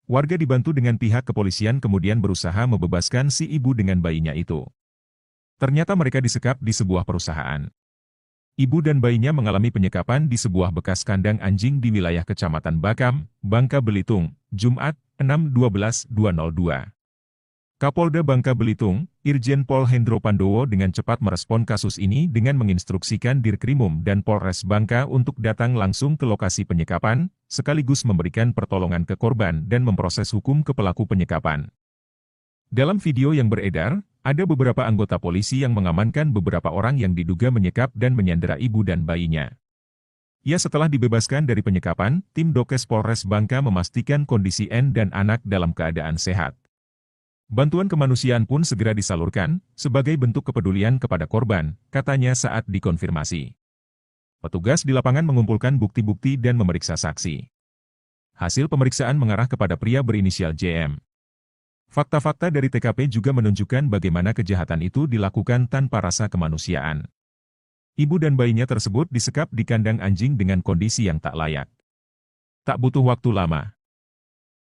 Warga dibantu dengan pihak kepolisian kemudian berusaha membebaskan si ibu dengan bayinya itu. Ternyata mereka disekap di sebuah perusahaan. Ibu dan bayinya mengalami penyekapan di sebuah bekas kandang anjing di wilayah Kecamatan Bakam, Bangka Belitung, Jumat, 6/12/2002. Kapolda Bangka Belitung, Irjen Pol Hendro Pandowo dengan cepat merespon kasus ini dengan menginstruksikan Dirkrimum dan Polres Bangka untuk datang langsung ke lokasi penyekapan, sekaligus memberikan pertolongan ke korban dan memproses hukum ke pelaku penyekapan. Dalam video yang beredar, ada beberapa anggota polisi yang mengamankan beberapa orang yang diduga menyekap dan menyandera ibu dan bayinya. Ya setelah dibebaskan dari penyekapan, tim Dokes Polres Bangka memastikan kondisi N dan anak dalam keadaan sehat. Bantuan kemanusiaan pun segera disalurkan, sebagai bentuk kepedulian kepada korban, katanya saat dikonfirmasi. Petugas di lapangan mengumpulkan bukti-bukti dan memeriksa saksi. Hasil pemeriksaan mengarah kepada pria berinisial JM. Fakta-fakta dari TKP juga menunjukkan bagaimana kejahatan itu dilakukan tanpa rasa kemanusiaan. Ibu dan bayinya tersebut disekap di kandang anjing dengan kondisi yang tak layak. Tak butuh waktu lama.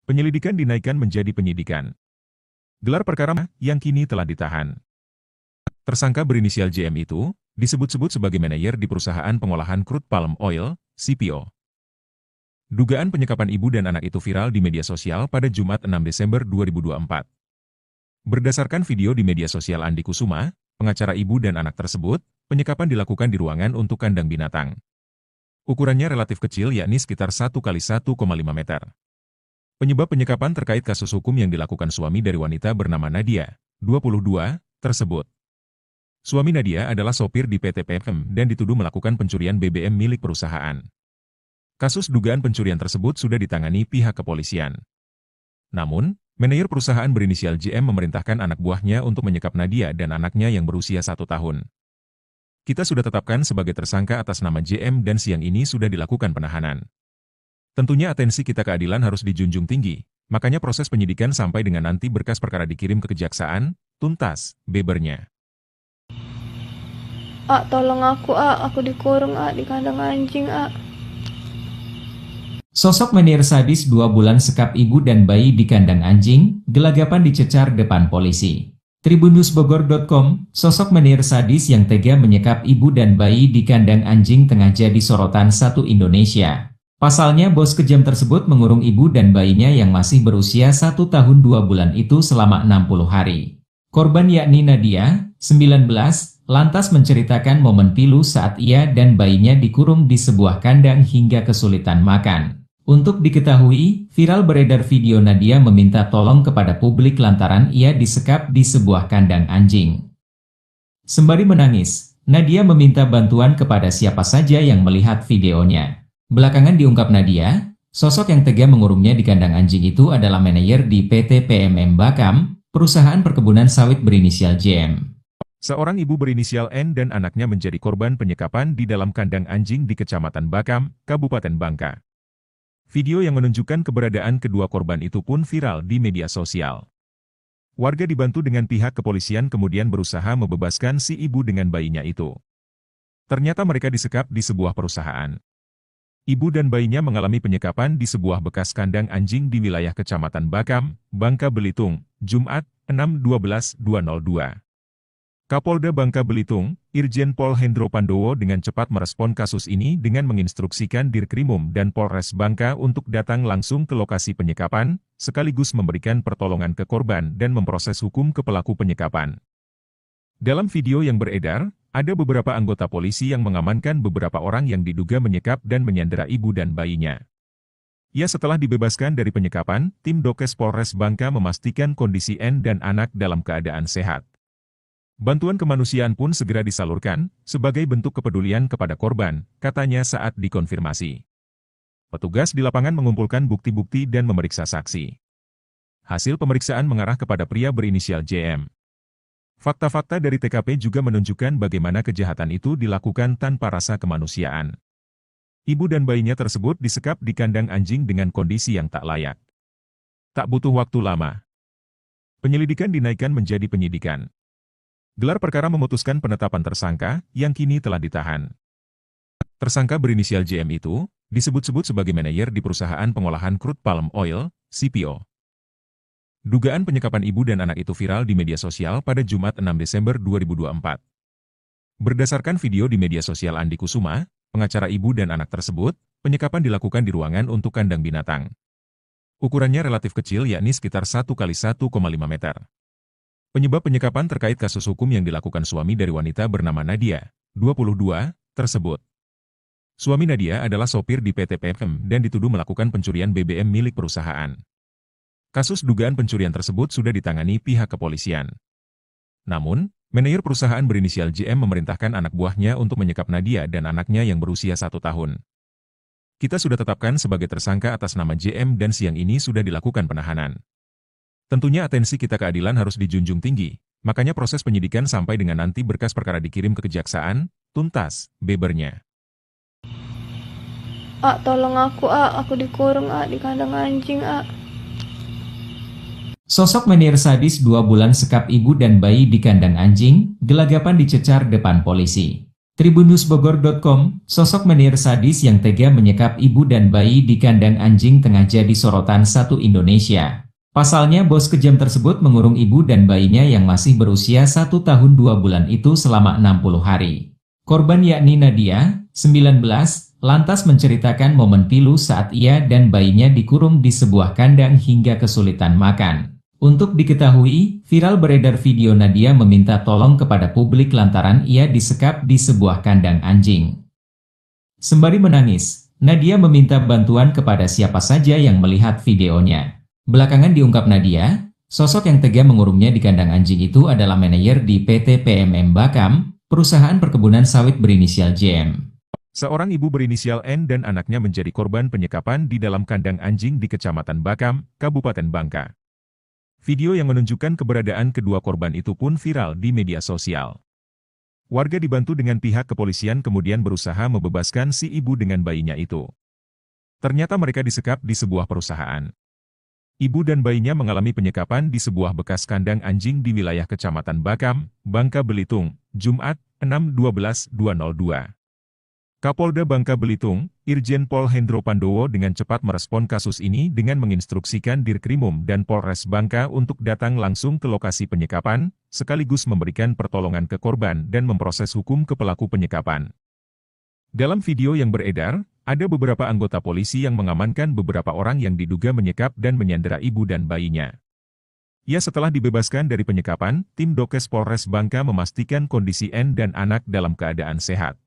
Penyelidikan dinaikkan menjadi penyidikan. Gelar perkara yang kini telah ditahan. Tersangka berinisial JM itu, disebut-sebut sebagai manajer di perusahaan pengolahan crude palm oil, CPO. Dugaan penyekapan ibu dan anak itu viral di media sosial pada Jumat 6 Desember 2024. Berdasarkan video di media sosial Andi Kusuma, pengacara ibu dan anak tersebut, penyekapan dilakukan di ruangan untuk kandang binatang. Ukurannya relatif kecil yakni sekitar 1 kali 1,5 meter. Penyebab penyekapan terkait kasus hukum yang dilakukan suami dari wanita bernama Nadia, 22, tersebut. Suami Nadia adalah sopir di PT PM dan dituduh melakukan pencurian BBM milik perusahaan. Kasus dugaan pencurian tersebut sudah ditangani pihak kepolisian. Namun, manajer perusahaan berinisial JM memerintahkan anak buahnya untuk menyekap Nadia dan anaknya yang berusia 1 tahun. Kita sudah tetapkan sebagai tersangka atas nama JM dan siang ini sudah dilakukan penahanan. Tentunya atensi kita keadilan harus dijunjung tinggi, makanya proses penyidikan sampai dengan nanti berkas perkara dikirim ke kejaksaan, tuntas, bebernya. Tolong aku dikurung di kandang anjing, Sosok menir sadis 2 bulan sekap ibu dan bayi di kandang anjing, gelagapan dicecar depan polisi. Tribunnews.bogor.com, sosok menir sadis yang tega menyekap ibu dan bayi di kandang anjing tengah jadi sorotan satu Indonesia. Pasalnya bos kejam tersebut mengurung ibu dan bayinya yang masih berusia 1 tahun 2 bulan itu selama 60 hari. Korban yakni Nadia, 19, lantas menceritakan momen pilu saat ia dan bayinya dikurung di sebuah kandang hingga kesulitan makan. Untuk diketahui, viral beredar video Nadia meminta tolong kepada publik lantaran ia disekap di sebuah kandang anjing. Sembari menangis, Nadia meminta bantuan kepada siapa saja yang melihat videonya. Belakangan diungkap Nadia, sosok yang tega mengurungnya di kandang anjing itu adalah manajer di PT PMM Bakam, perusahaan perkebunan sawit berinisial JM. Seorang ibu berinisial N dan anaknya menjadi korban penyekapan di dalam kandang anjing di Kecamatan Bakam, Kabupaten Bangka. Video yang menunjukkan keberadaan kedua korban itu pun viral di media sosial. Warga dibantu dengan pihak kepolisian kemudian berusaha membebaskan si ibu dengan bayinya itu. Ternyata mereka disekap di sebuah perusahaan. Ibu dan bayinya mengalami penyekapan di sebuah bekas kandang anjing di wilayah Kecamatan Bakam, Bangka Belitung, Jumat, 6/12/2002. Kapolda Bangka Belitung, Irjen Pol Hendro Pandowo dengan cepat merespon kasus ini dengan menginstruksikan Dirkrimum dan Polres Bangka untuk datang langsung ke lokasi penyekapan, sekaligus memberikan pertolongan ke korban dan memproses hukum ke pelaku penyekapan. Dalam video yang beredar, ada beberapa anggota polisi yang mengamankan beberapa orang yang diduga menyekap dan menyandera ibu dan bayinya. Ya, setelah dibebaskan dari penyekapan, tim Dokes Polres Bangka memastikan kondisi N dan anak dalam keadaan sehat. Bantuan kemanusiaan pun segera disalurkan, sebagai bentuk kepedulian kepada korban, katanya saat dikonfirmasi. Petugas di lapangan mengumpulkan bukti-bukti dan memeriksa saksi. Hasil pemeriksaan mengarah kepada pria berinisial JM. Fakta-fakta dari TKP juga menunjukkan bagaimana kejahatan itu dilakukan tanpa rasa kemanusiaan. Ibu dan bayinya tersebut disekap di kandang anjing dengan kondisi yang tak layak. Tak butuh waktu lama. Penyelidikan dinaikkan menjadi penyidikan. Gelar perkara memutuskan penetapan tersangka, yang kini telah ditahan. Tersangka berinisial JM itu, disebut-sebut sebagai manajer di perusahaan pengolahan crude palm oil, CPO. Dugaan penyekapan ibu dan anak itu viral di media sosial pada Jumat 6 Desember 2024. Berdasarkan video di media sosial Andi Kusuma, pengacara ibu dan anak tersebut, penyekapan dilakukan di ruangan untuk kandang binatang. Ukurannya relatif kecil yakni sekitar 1 x 1,5 meter. Penyebab penyekapan terkait kasus hukum yang dilakukan suami dari wanita bernama Nadia, 22, tersebut. Suami Nadia adalah sopir di PT PMM dan dituduh melakukan pencurian BBM milik perusahaan. Kasus dugaan pencurian tersebut sudah ditangani pihak kepolisian. Namun, manajer perusahaan berinisial JM memerintahkan anak buahnya untuk menyekap Nadia dan anaknya yang berusia 1 tahun. Kita sudah tetapkan sebagai tersangka atas nama JM dan siang ini sudah dilakukan penahanan. Tentunya atensi kita keadilan harus dijunjung tinggi, makanya proses penyidikan sampai dengan nanti berkas perkara dikirim ke kejaksaan, tuntas, bebernya. Tolong aku dikurung di kandang anjing, Sosok menir sadis 2 bulan sekap ibu dan bayi di kandang anjing, gelagapan dicecar depan polisi. Tribunnews.bogor.com, sosok menir sadis yang tega menyekap ibu dan bayi di kandang anjing tengah jadi sorotan satu Indonesia. Pasalnya bos kejam tersebut mengurung ibu dan bayinya yang masih berusia 1 tahun 2 bulan itu selama 60 hari. Korban yakni Nadia, 19, lantas menceritakan momen pilu saat ia dan bayinya dikurung di sebuah kandang hingga kesulitan makan. Untuk diketahui, viral beredar video Nadia meminta tolong kepada publik lantaran ia disekap di sebuah kandang anjing. Sembari menangis, Nadia meminta bantuan kepada siapa saja yang melihat videonya. Belakangan diungkap Nadia, sosok yang tega mengurungnya di kandang anjing itu adalah manajer di PT PMM Bakam, perusahaan perkebunan sawit berinisial JM. Seorang ibu berinisial N dan anaknya menjadi korban penyekapan di dalam kandang anjing di Kecamatan Bakam, Kabupaten Bangka. Video yang menunjukkan keberadaan kedua korban itu pun viral di media sosial. Warga dibantu dengan pihak kepolisian kemudian berusaha membebaskan si ibu dengan bayinya itu. Ternyata mereka disekap di sebuah perusahaan. Ibu dan bayinya mengalami penyekapan di sebuah bekas kandang anjing di wilayah Kecamatan Bakam, Bangka Belitung, Jumat, 6/12/2002. Kapolda Bangka Belitung, Irjen Pol Hendro Pandowo dengan cepat merespon kasus ini dengan menginstruksikan Dirkrimum dan Polres Bangka untuk datang langsung ke lokasi penyekapan, sekaligus memberikan pertolongan ke korban dan memproses hukum ke pelaku penyekapan. Dalam video yang beredar, ada beberapa anggota polisi yang mengamankan beberapa orang yang diduga menyekap dan menyandera ibu dan bayinya. Ya, setelah dibebaskan dari penyekapan, tim Dokes Polres Bangka memastikan kondisi N dan anak dalam keadaan sehat.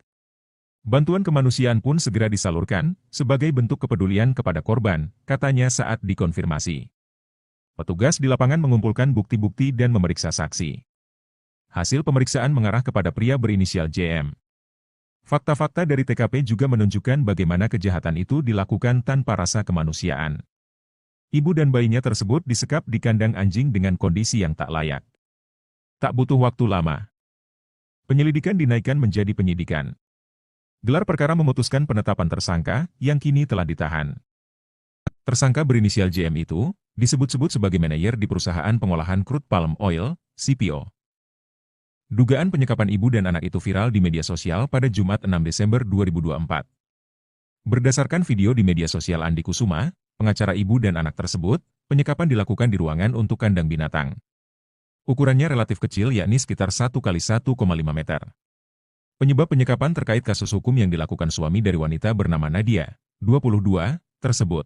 Bantuan kemanusiaan pun segera disalurkan, sebagai bentuk kepedulian kepada korban, katanya saat dikonfirmasi. Petugas di lapangan mengumpulkan bukti-bukti dan memeriksa saksi. Hasil pemeriksaan mengarah kepada pria berinisial JM. Fakta-fakta dari TKP juga menunjukkan bagaimana kejahatan itu dilakukan tanpa rasa kemanusiaan. Ibu dan bayinya tersebut disekap di kandang anjing dengan kondisi yang tak layak. Tak butuh waktu lama, penyelidikan dinaikkan menjadi penyidikan. Gelar perkara memutuskan penetapan tersangka, yang kini telah ditahan. Tersangka berinisial JM itu, disebut-sebut sebagai manajer di perusahaan pengolahan crude palm oil, CPO. Dugaan penyekapan ibu dan anak itu viral di media sosial pada Jumat 6 Desember 2024. Berdasarkan video di media sosial Andi Kusuma, pengacara ibu dan anak tersebut, penyekapan dilakukan di ruangan untuk kandang binatang. Ukurannya relatif kecil, yakni sekitar 1x1,5 meter. Penyebab penyekapan terkait kasus hukum yang dilakukan suami dari wanita bernama Nadia, 22, tersebut.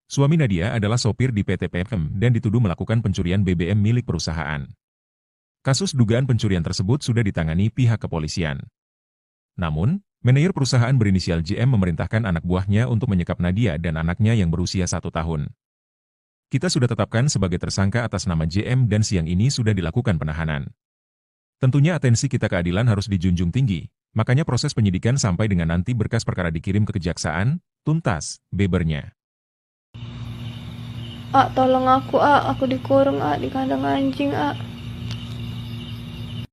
Suami Nadia adalah sopir di PT PFM dan dituduh melakukan pencurian BBM milik perusahaan. Kasus dugaan pencurian tersebut sudah ditangani pihak kepolisian. Namun, manajer perusahaan berinisial JM memerintahkan anak buahnya untuk menyekap Nadia dan anaknya yang berusia 1 tahun. Kita sudah tetapkan sebagai tersangka atas nama JM dan siang ini sudah dilakukan penahanan. Tentunya atensi kita keadilan harus dijunjung tinggi, makanya proses penyidikan sampai dengan nanti berkas perkara dikirim ke kejaksaan, tuntas, bebernya. Tolong aku dikurung di kandang anjing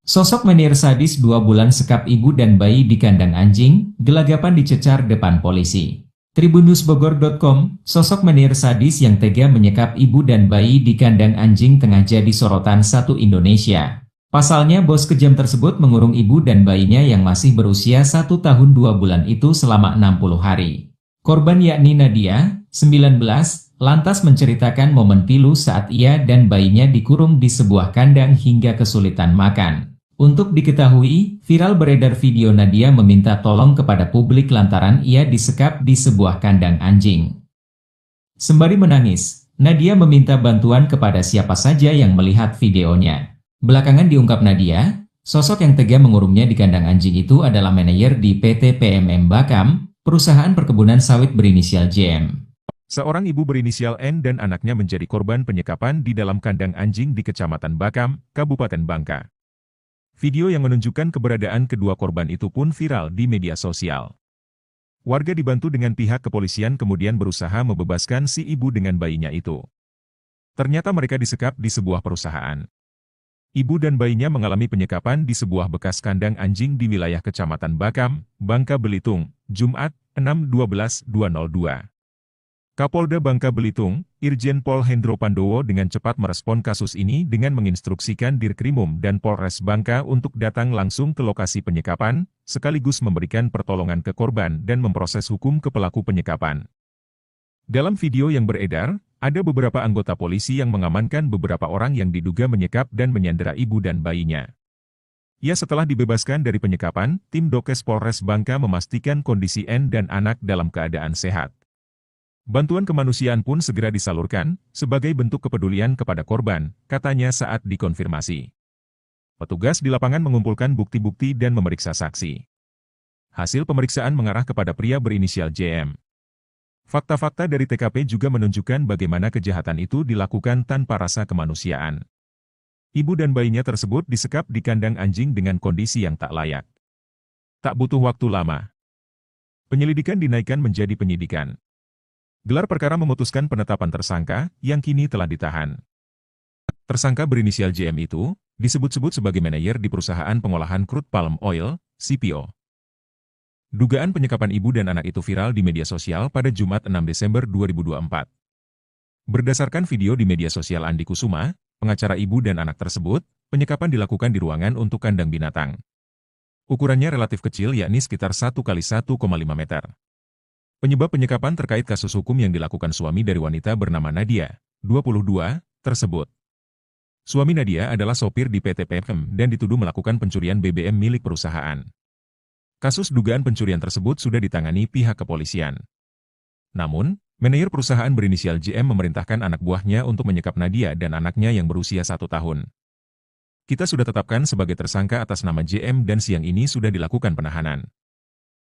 Sosok menir sadis 2 bulan sekap ibu dan bayi di kandang anjing, gelagapan dicecar depan polisi. Tribunnewsbogor.com, sosok menir sadis yang tega menyekap ibu dan bayi di kandang anjing tengah jadi sorotan satu Indonesia. Pasalnya bos kejam tersebut mengurung ibu dan bayinya yang masih berusia 1 tahun 2 bulan itu selama 60 hari. Korban yakni Nadia, 19, lantas menceritakan momen pilu saat ia dan bayinya dikurung di sebuah kandang hingga kesulitan makan. Untuk diketahui, viral beredar video Nadia meminta tolong kepada publik lantaran ia disekap di sebuah kandang anjing. Sembari menangis, Nadia meminta bantuan kepada siapa saja yang melihat videonya. Belakangan diungkap Nadia, sosok yang tega mengurungnya di kandang anjing itu adalah manajer di PT PMM Bakam, perusahaan perkebunan sawit berinisial JM. Seorang ibu berinisial N dan anaknya menjadi korban penyekapan di dalam kandang anjing di Kecamatan Bakam, Kabupaten Bangka. Video yang menunjukkan keberadaan kedua korban itu pun viral di media sosial. Warga dibantu dengan pihak kepolisian kemudian berusaha membebaskan si ibu dengan bayinya itu. Ternyata mereka disekap di sebuah perusahaan. Ibu dan bayinya mengalami penyekapan di sebuah bekas kandang anjing di wilayah Kecamatan Bakam, Bangka Belitung, Jumat, 6/12/2002. Kapolda Bangka Belitung, Irjen Pol Hendro Pandowo dengan cepat merespon kasus ini dengan menginstruksikan Dirkrimum dan Polres Bangka untuk datang langsung ke lokasi penyekapan, sekaligus memberikan pertolongan ke korban dan memproses hukum ke pelaku penyekapan. Dalam video yang beredar, ada beberapa anggota polisi yang mengamankan beberapa orang yang diduga menyekap dan menyandera ibu dan bayinya. Ya, setelah dibebaskan dari penyekapan, tim Dokes Polres Bangka memastikan kondisi N dan anak dalam keadaan sehat. Bantuan kemanusiaan pun segera disalurkan, sebagai bentuk kepedulian kepada korban, katanya saat dikonfirmasi. Petugas di lapangan mengumpulkan bukti-bukti dan memeriksa saksi. Hasil pemeriksaan mengarah kepada pria berinisial JM. Fakta-fakta dari TKP juga menunjukkan bagaimana kejahatan itu dilakukan tanpa rasa kemanusiaan. Ibu dan bayinya tersebut disekap di kandang anjing dengan kondisi yang tak layak. Tak butuh waktu lama, penyelidikan dinaikkan menjadi penyidikan. Gelar perkara memutuskan penetapan tersangka, yang kini telah ditahan. Tersangka berinisial JM itu, disebut-sebut sebagai manajer di perusahaan pengolahan crude palm oil, CPO. Dugaan penyekapan ibu dan anak itu viral di media sosial pada Jumat 6 Desember 2024. Berdasarkan video di media sosial Andi Kusuma, pengacara ibu dan anak tersebut, penyekapan dilakukan di ruangan untuk kandang binatang. Ukurannya relatif kecil yakni sekitar 1 kali 1,5 meter. Penyebab penyekapan terkait kasus hukum yang dilakukan suami dari wanita bernama Nadia, 22, tersebut. Suami Nadia adalah sopir di PT PFM dan dituduh melakukan pencurian BBM milik perusahaan. Kasus dugaan pencurian tersebut sudah ditangani pihak kepolisian. Namun, manajer perusahaan berinisial JM memerintahkan anak buahnya untuk menyekap Nadia dan anaknya yang berusia 1 tahun. Kita sudah tetapkan sebagai tersangka atas nama JM dan siang ini sudah dilakukan penahanan.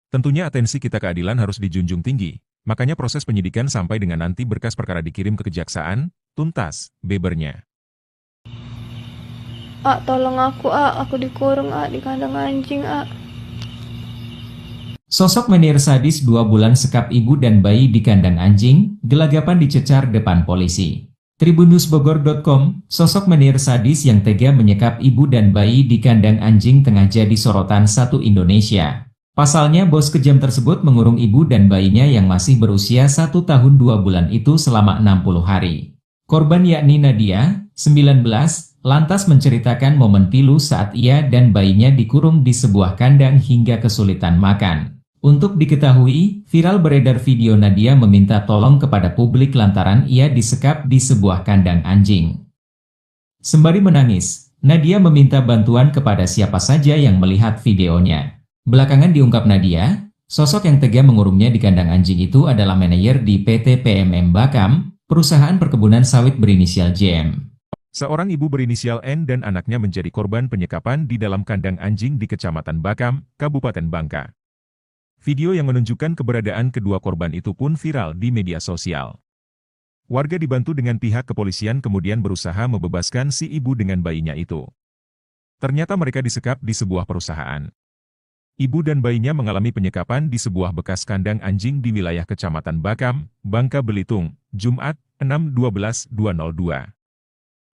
Tentunya atensi kita keadilan harus dijunjung tinggi, makanya proses penyidikan sampai dengan nanti berkas perkara dikirim ke kejaksaan, tuntas, bebernya. Tolong aku dikurung di kandang anjing, Sosok menir sadis 2 bulan sekap ibu dan bayi di kandang anjing, gelagapan dicecar depan polisi. Tribunnewsbogor.com, sosok menir sadis yang tega menyekap ibu dan bayi di kandang anjing tengah jadi sorotan satu Indonesia. Pasalnya bos kejam tersebut mengurung ibu dan bayinya yang masih berusia 1 tahun 2 bulan itu selama 60 hari. Korban yakni Nadia, 19, lantas menceritakan momen pilu saat ia dan bayinya dikurung di sebuah kandang hingga kesulitan makan. Untuk diketahui, viral beredar video Nadia meminta tolong kepada publik lantaran ia disekap di sebuah kandang anjing. Sembari menangis, Nadia meminta bantuan kepada siapa saja yang melihat videonya. Belakangan diungkap Nadia, sosok yang tega mengurungnya di kandang anjing itu adalah manajer di PT PMM Bakam, perusahaan perkebunan sawit berinisial JM. Seorang ibu berinisial N dan anaknya menjadi korban penyekapan di dalam kandang anjing di Kecamatan Bakam, Kabupaten Bangka. Video yang menunjukkan keberadaan kedua korban itu pun viral di media sosial. Warga dibantu dengan pihak kepolisian kemudian berusaha membebaskan si ibu dengan bayinya itu. Ternyata mereka disekap di sebuah perusahaan. Ibu dan bayinya mengalami penyekapan di sebuah bekas kandang anjing di wilayah Kecamatan Bakam, Bangka Belitung, Jumat, 6/12/2002.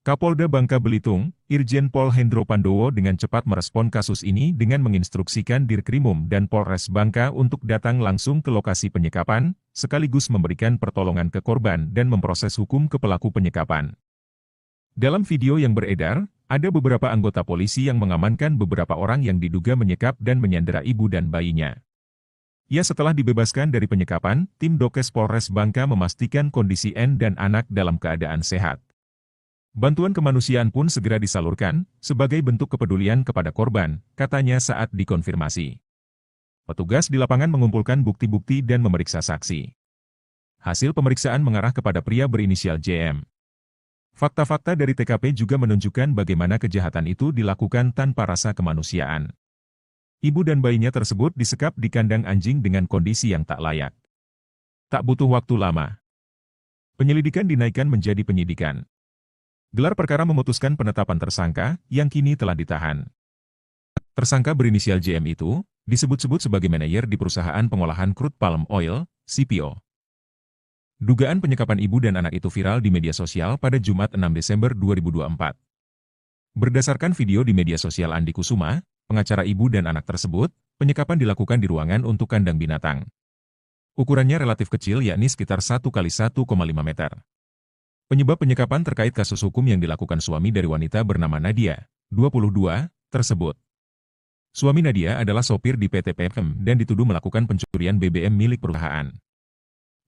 Kapolda Bangka Belitung, Irjen Pol Hendro Pandowo dengan cepat merespon kasus ini dengan menginstruksikan Dirkrimum dan Polres Bangka untuk datang langsung ke lokasi penyekapan, sekaligus memberikan pertolongan ke korban dan memproses hukum ke pelaku penyekapan. Dalam video yang beredar, ada beberapa anggota polisi yang mengamankan beberapa orang yang diduga menyekap dan menyandera ibu dan bayinya. Ya, setelah dibebaskan dari penyekapan, tim Dokes Polres Bangka memastikan kondisi N dan anak dalam keadaan sehat. Bantuan kemanusiaan pun segera disalurkan, sebagai bentuk kepedulian kepada korban, katanya saat dikonfirmasi. Petugas di lapangan mengumpulkan bukti-bukti dan memeriksa saksi. Hasil pemeriksaan mengarah kepada pria berinisial JM. Fakta-fakta dari TKP juga menunjukkan bagaimana kejahatan itu dilakukan tanpa rasa kemanusiaan. Ibu dan bayinya tersebut disekap di kandang anjing dengan kondisi yang tak layak. Tak butuh waktu lama. Penyelidikan dinaikkan menjadi penyidikan. Gelar perkara memutuskan penetapan tersangka, yang kini telah ditahan. Tersangka berinisial JM itu, disebut-sebut sebagai manajer di perusahaan pengolahan crude palm oil, CPO. Dugaan penyekapan ibu dan anak itu viral di media sosial pada Jumat 6 Desember 2024. Berdasarkan video di media sosial Andi Kusuma, pengacara ibu dan anak tersebut, penyekapan dilakukan di ruangan untuk kandang binatang. Ukurannya relatif kecil yakni sekitar 1 kali 1,5 meter. Penyebab penyekapan terkait kasus hukum yang dilakukan suami dari wanita bernama Nadia, 22, tersebut. Suami Nadia adalah sopir di PT PFM dan dituduh melakukan pencurian BBM milik perusahaan.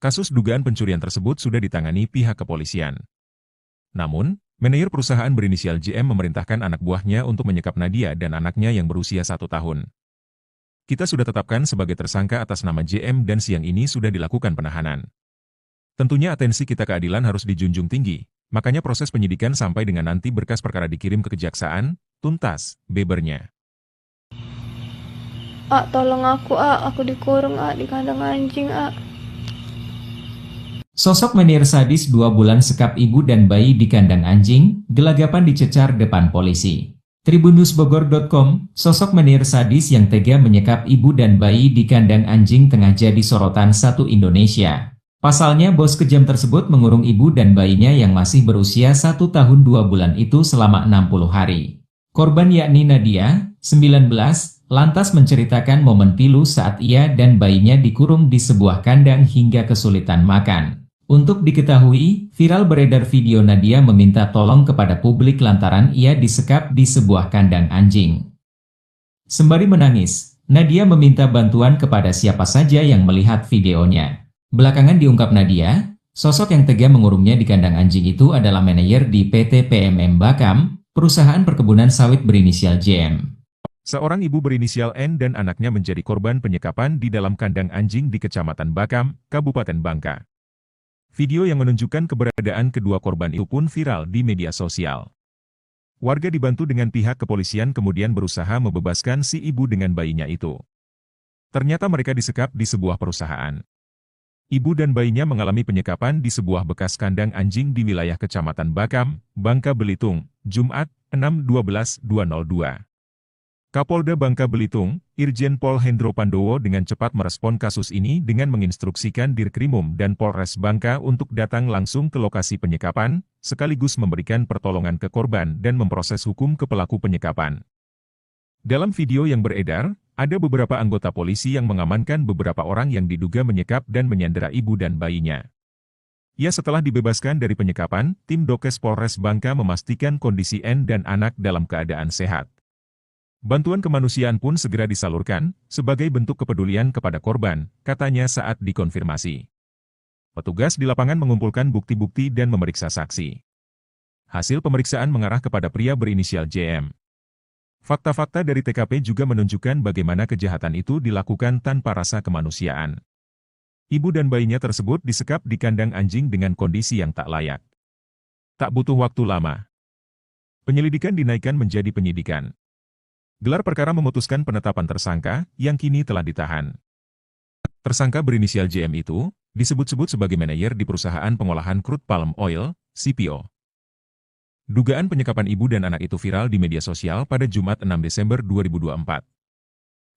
Kasus dugaan pencurian tersebut sudah ditangani pihak kepolisian. Namun, manajer perusahaan berinisial JM memerintahkan anak buahnya untuk menyekap Nadia dan anaknya yang berusia 1 tahun. Kita sudah tetapkan sebagai tersangka atas nama JM dan siang ini sudah dilakukan penahanan. Tentunya atensi kita keadilan harus dijunjung tinggi, makanya proses penyidikan sampai dengan nanti berkas perkara dikirim ke kejaksaan, tuntas, bebernya. Tolong aku dikurung di kandang anjing, Sosok menir sadis 2 bulan sekap ibu dan bayi di kandang anjing, gelagapan dicecar depan polisi. Tribunnewsbogor.com, sosok menir sadis yang tega menyekap ibu dan bayi di kandang anjing tengah jadi sorotan satu Indonesia. Pasalnya bos kejam tersebut mengurung ibu dan bayinya yang masih berusia 1 tahun 2 bulan itu selama 60 hari. Korban yakni Nadia, 19, lantas menceritakan momen pilu saat ia dan bayinya dikurung di sebuah kandang hingga kesulitan makan. Untuk diketahui, viral beredar video Nadia meminta tolong kepada publik lantaran ia disekap di sebuah kandang anjing. Sembari menangis, Nadia meminta bantuan kepada siapa saja yang melihat videonya. Belakangan diungkap Nadia, sosok yang tega mengurungnya di kandang anjing itu adalah manajer di PT PMM Bakam, perusahaan perkebunan sawit berinisial JM. Seorang ibu berinisial N dan anaknya menjadi korban penyekapan di dalam kandang anjing di Kecamatan Bakam, Kabupaten Bangka. Video yang menunjukkan keberadaan kedua korban itu pun viral di media sosial. Warga dibantu dengan pihak kepolisian kemudian berusaha membebaskan si ibu dengan bayinya itu. Ternyata mereka disekap di sebuah perusahaan. Ibu dan bayinya mengalami penyekapan di sebuah bekas kandang anjing di wilayah Kecamatan Bakam, Bangka Belitung, Jumat, 6/12/2002. Kapolda Bangka Belitung, Irjen Pol Hendro Pandowo dengan cepat merespon kasus ini dengan menginstruksikan Dirkrimum dan Polres Bangka untuk datang langsung ke lokasi penyekapan, sekaligus memberikan pertolongan ke korban dan memproses hukum ke pelaku penyekapan. Dalam video yang beredar, ada beberapa anggota polisi yang mengamankan beberapa orang yang diduga menyekap dan menyandera ibu dan bayinya. Ya, setelah dibebaskan dari penyekapan, tim Dokes Polres Bangka memastikan kondisi N dan anak dalam keadaan sehat. Bantuan kemanusiaan pun segera disalurkan, sebagai bentuk kepedulian kepada korban, katanya saat dikonfirmasi. Petugas di lapangan mengumpulkan bukti-bukti dan memeriksa saksi. Hasil pemeriksaan mengarah kepada pria berinisial JM. Fakta-fakta dari TKP juga menunjukkan bagaimana kejahatan itu dilakukan tanpa rasa kemanusiaan. Ibu dan bayinya tersebut disekap di kandang anjing dengan kondisi yang tak layak. Tak butuh waktu lama. Penyelidikan dinaikkan menjadi penyidikan. Gelar perkara memutuskan penetapan tersangka, yang kini telah ditahan. Tersangka berinisial JM itu, disebut-sebut sebagai manajer di perusahaan pengolahan crude palm oil, CPO. Dugaan penyekapan ibu dan anak itu viral di media sosial pada Jumat 6 Desember 2024.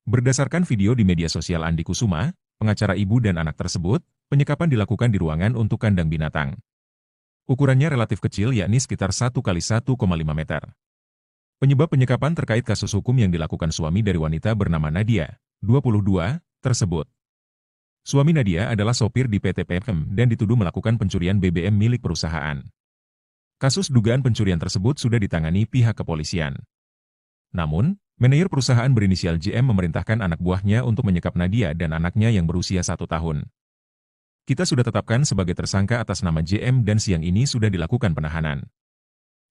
Berdasarkan video di media sosial Andi Kusuma, pengacara ibu dan anak tersebut, penyekapan dilakukan di ruangan untuk kandang binatang. Ukurannya relatif kecil yakni sekitar 1x1,5 meter. Penyebab penyekapan terkait kasus hukum yang dilakukan suami dari wanita bernama Nadia, 22, tersebut. Suami Nadia adalah sopir di PT PMM dan dituduh melakukan pencurian BBM milik perusahaan. Kasus dugaan pencurian tersebut sudah ditangani pihak kepolisian. Namun, manajer perusahaan berinisial JM memerintahkan anak buahnya untuk menyekap Nadia dan anaknya yang berusia 1 tahun. Kita sudah tetapkan sebagai tersangka atas nama JM dan siang ini sudah dilakukan penahanan.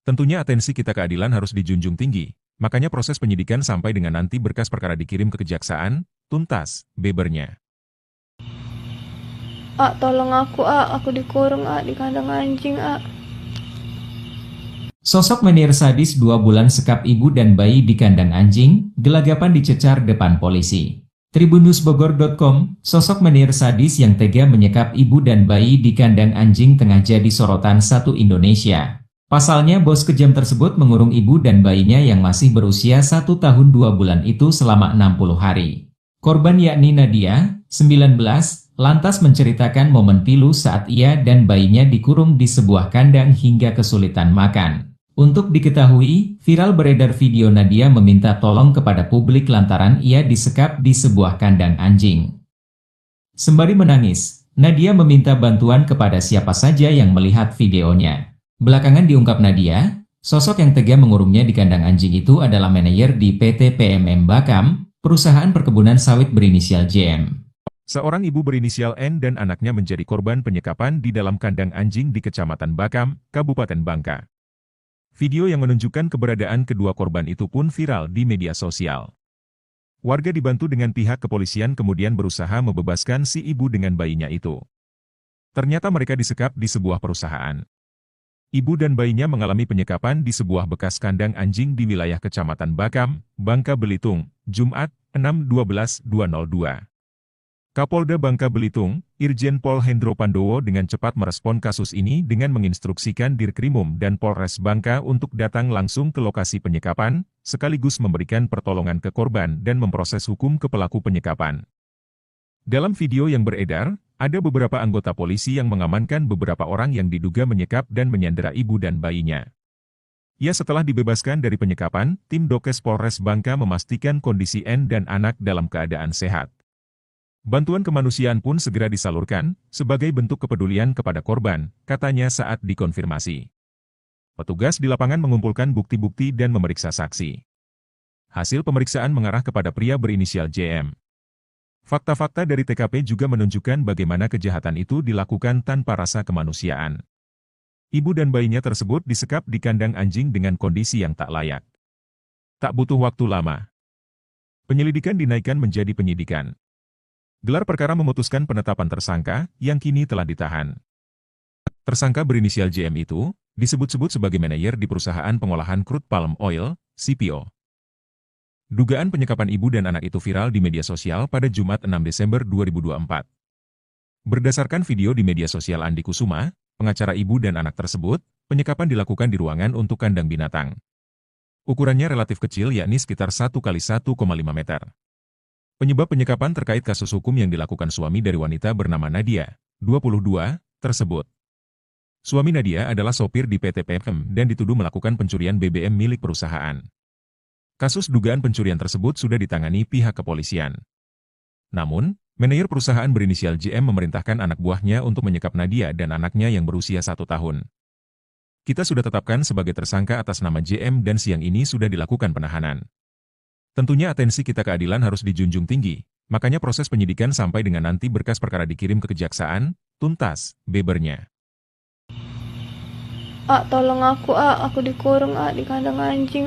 Tentunya atensi kita keadilan harus dijunjung tinggi, makanya proses penyidikan sampai dengan nanti berkas perkara dikirim ke kejaksaan, tuntas, bebernya. Tolong aku dikurung di kandang anjing, Sosok manajer sadis 2 bulan sekap ibu dan bayi di kandang anjing, gelagapan dicecar depan polisi. Tribunnewsbogor.com, sosok manajer sadis yang tega menyekap ibu dan bayi di kandang anjing tengah jadi sorotan satu Indonesia. Pasalnya bos kejam tersebut mengurung ibu dan bayinya yang masih berusia 1 tahun 2 bulan itu selama 60 hari. Korban yakni Nadia, 19, lantas menceritakan momen pilu saat ia dan bayinya dikurung di sebuah kandang hingga kesulitan makan. Untuk diketahui, viral beredar video Nadia meminta tolong kepada publik lantaran ia disekap di sebuah kandang anjing. Sembari menangis, Nadia meminta bantuan kepada siapa saja yang melihat videonya. Belakangan diungkap Nadia, sosok yang tega mengurungnya di kandang anjing itu adalah manajer di PT PMM Bakam, perusahaan perkebunan sawit berinisial JM. Seorang ibu berinisial N dan anaknya menjadi korban penyekapan di dalam kandang anjing di Kecamatan Bakam, Kabupaten Bangka. Video yang menunjukkan keberadaan kedua korban itu pun viral di media sosial. Warga dibantu dengan pihak kepolisian kemudian berusaha membebaskan si ibu dengan bayinya itu. Ternyata mereka disekap di sebuah perusahaan. Ibu dan bayinya mengalami penyekapan di sebuah bekas kandang anjing di wilayah Kecamatan Bakam, Bangka Belitung, Jumat, 6/12/2002. Kapolda Bangka Belitung, Irjen Pol Hendro Pandowo dengan cepat merespon kasus ini dengan menginstruksikan Dirkrimum dan Polres Bangka untuk datang langsung ke lokasi penyekapan, sekaligus memberikan pertolongan ke korban dan memproses hukum ke pelaku penyekapan. Dalam video yang beredar, ada beberapa anggota polisi yang mengamankan beberapa orang yang diduga menyekap dan menyandera ibu dan bayinya. Ya, setelah dibebaskan dari penyekapan, tim Dokes Polres Bangka memastikan kondisi N dan anak dalam keadaan sehat. Bantuan kemanusiaan pun segera disalurkan, sebagai bentuk kepedulian kepada korban, katanya saat dikonfirmasi. Petugas di lapangan mengumpulkan bukti-bukti dan memeriksa saksi. Hasil pemeriksaan mengarah kepada pria berinisial JM. Fakta-fakta dari TKP juga menunjukkan bagaimana kejahatan itu dilakukan tanpa rasa kemanusiaan. Ibu dan bayinya tersebut disekap di kandang anjing dengan kondisi yang tak layak. Tak butuh waktu lama, penyelidikan dinaikkan menjadi penyidikan. Gelar perkara memutuskan penetapan tersangka, yang kini telah ditahan. Tersangka berinisial JM itu, disebut-sebut sebagai manajer di perusahaan pengolahan crude palm oil, CPO. Dugaan penyekapan ibu dan anak itu viral di media sosial pada Jumat 6 Desember 2024. Berdasarkan video di media sosial Andi Kusuma, pengacara ibu dan anak tersebut, penyekapan dilakukan di ruangan untuk kandang binatang. Ukurannya relatif kecil, yakni sekitar 1x1,5 meter. Penyebab penyekapan terkait kasus hukum yang dilakukan suami dari wanita bernama Nadia, 22, tersebut. Suami Nadia adalah sopir di PT PM dan dituduh melakukan pencurian BBM milik perusahaan. Kasus dugaan pencurian tersebut sudah ditangani pihak kepolisian. Namun, manajer perusahaan berinisial JM memerintahkan anak buahnya untuk menyekap Nadia dan anaknya yang berusia 1 tahun. Kita sudah tetapkan sebagai tersangka atas nama JM dan siang ini sudah dilakukan penahanan. Tentunya atensi kita keadilan harus dijunjung tinggi, makanya proses penyidikan sampai dengan nanti berkas perkara dikirim ke kejaksaan, tuntas, bebernya. Tolong aku dikurung di kandang anjing,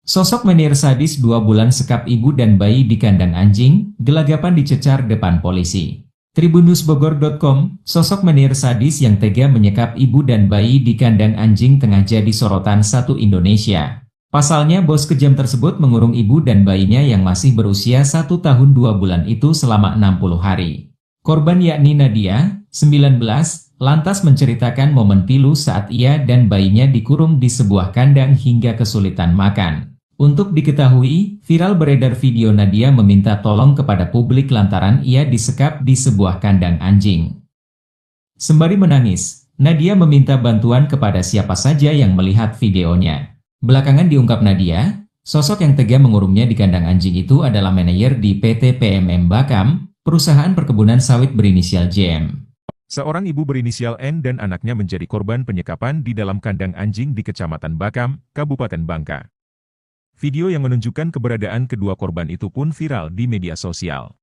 Sosok menir sadis 2 bulan sekap ibu dan bayi di kandang anjing, gelagapan dicecar depan polisi. Tribunnewsbogor.com, sosok menir sadis yang tega menyekap ibu dan bayi di kandang anjing tengah jadi sorotan satu Indonesia. Pasalnya bos kejam tersebut mengurung ibu dan bayinya yang masih berusia 1 tahun 2 bulan itu selama 60 hari. Korban yakni Nadia, 19, lantas menceritakan momen pilu saat ia dan bayinya dikurung di sebuah kandang hingga kesulitan makan. Untuk diketahui, viral beredar video Nadia meminta tolong kepada publik lantaran ia disekap di sebuah kandang anjing. Sembari menangis, Nadia meminta bantuan kepada siapa saja yang melihat videonya. Belakangan diungkap Nadia, sosok yang tega mengurungnya di kandang anjing itu adalah manajer di PT PMM Bakam, perusahaan perkebunan sawit berinisial JM. Seorang ibu berinisial N dan anaknya menjadi korban penyekapan di dalam kandang anjing di Kecamatan Bakam, Kabupaten Bangka. Video yang menunjukkan keberadaan kedua korban itu pun viral di media sosial.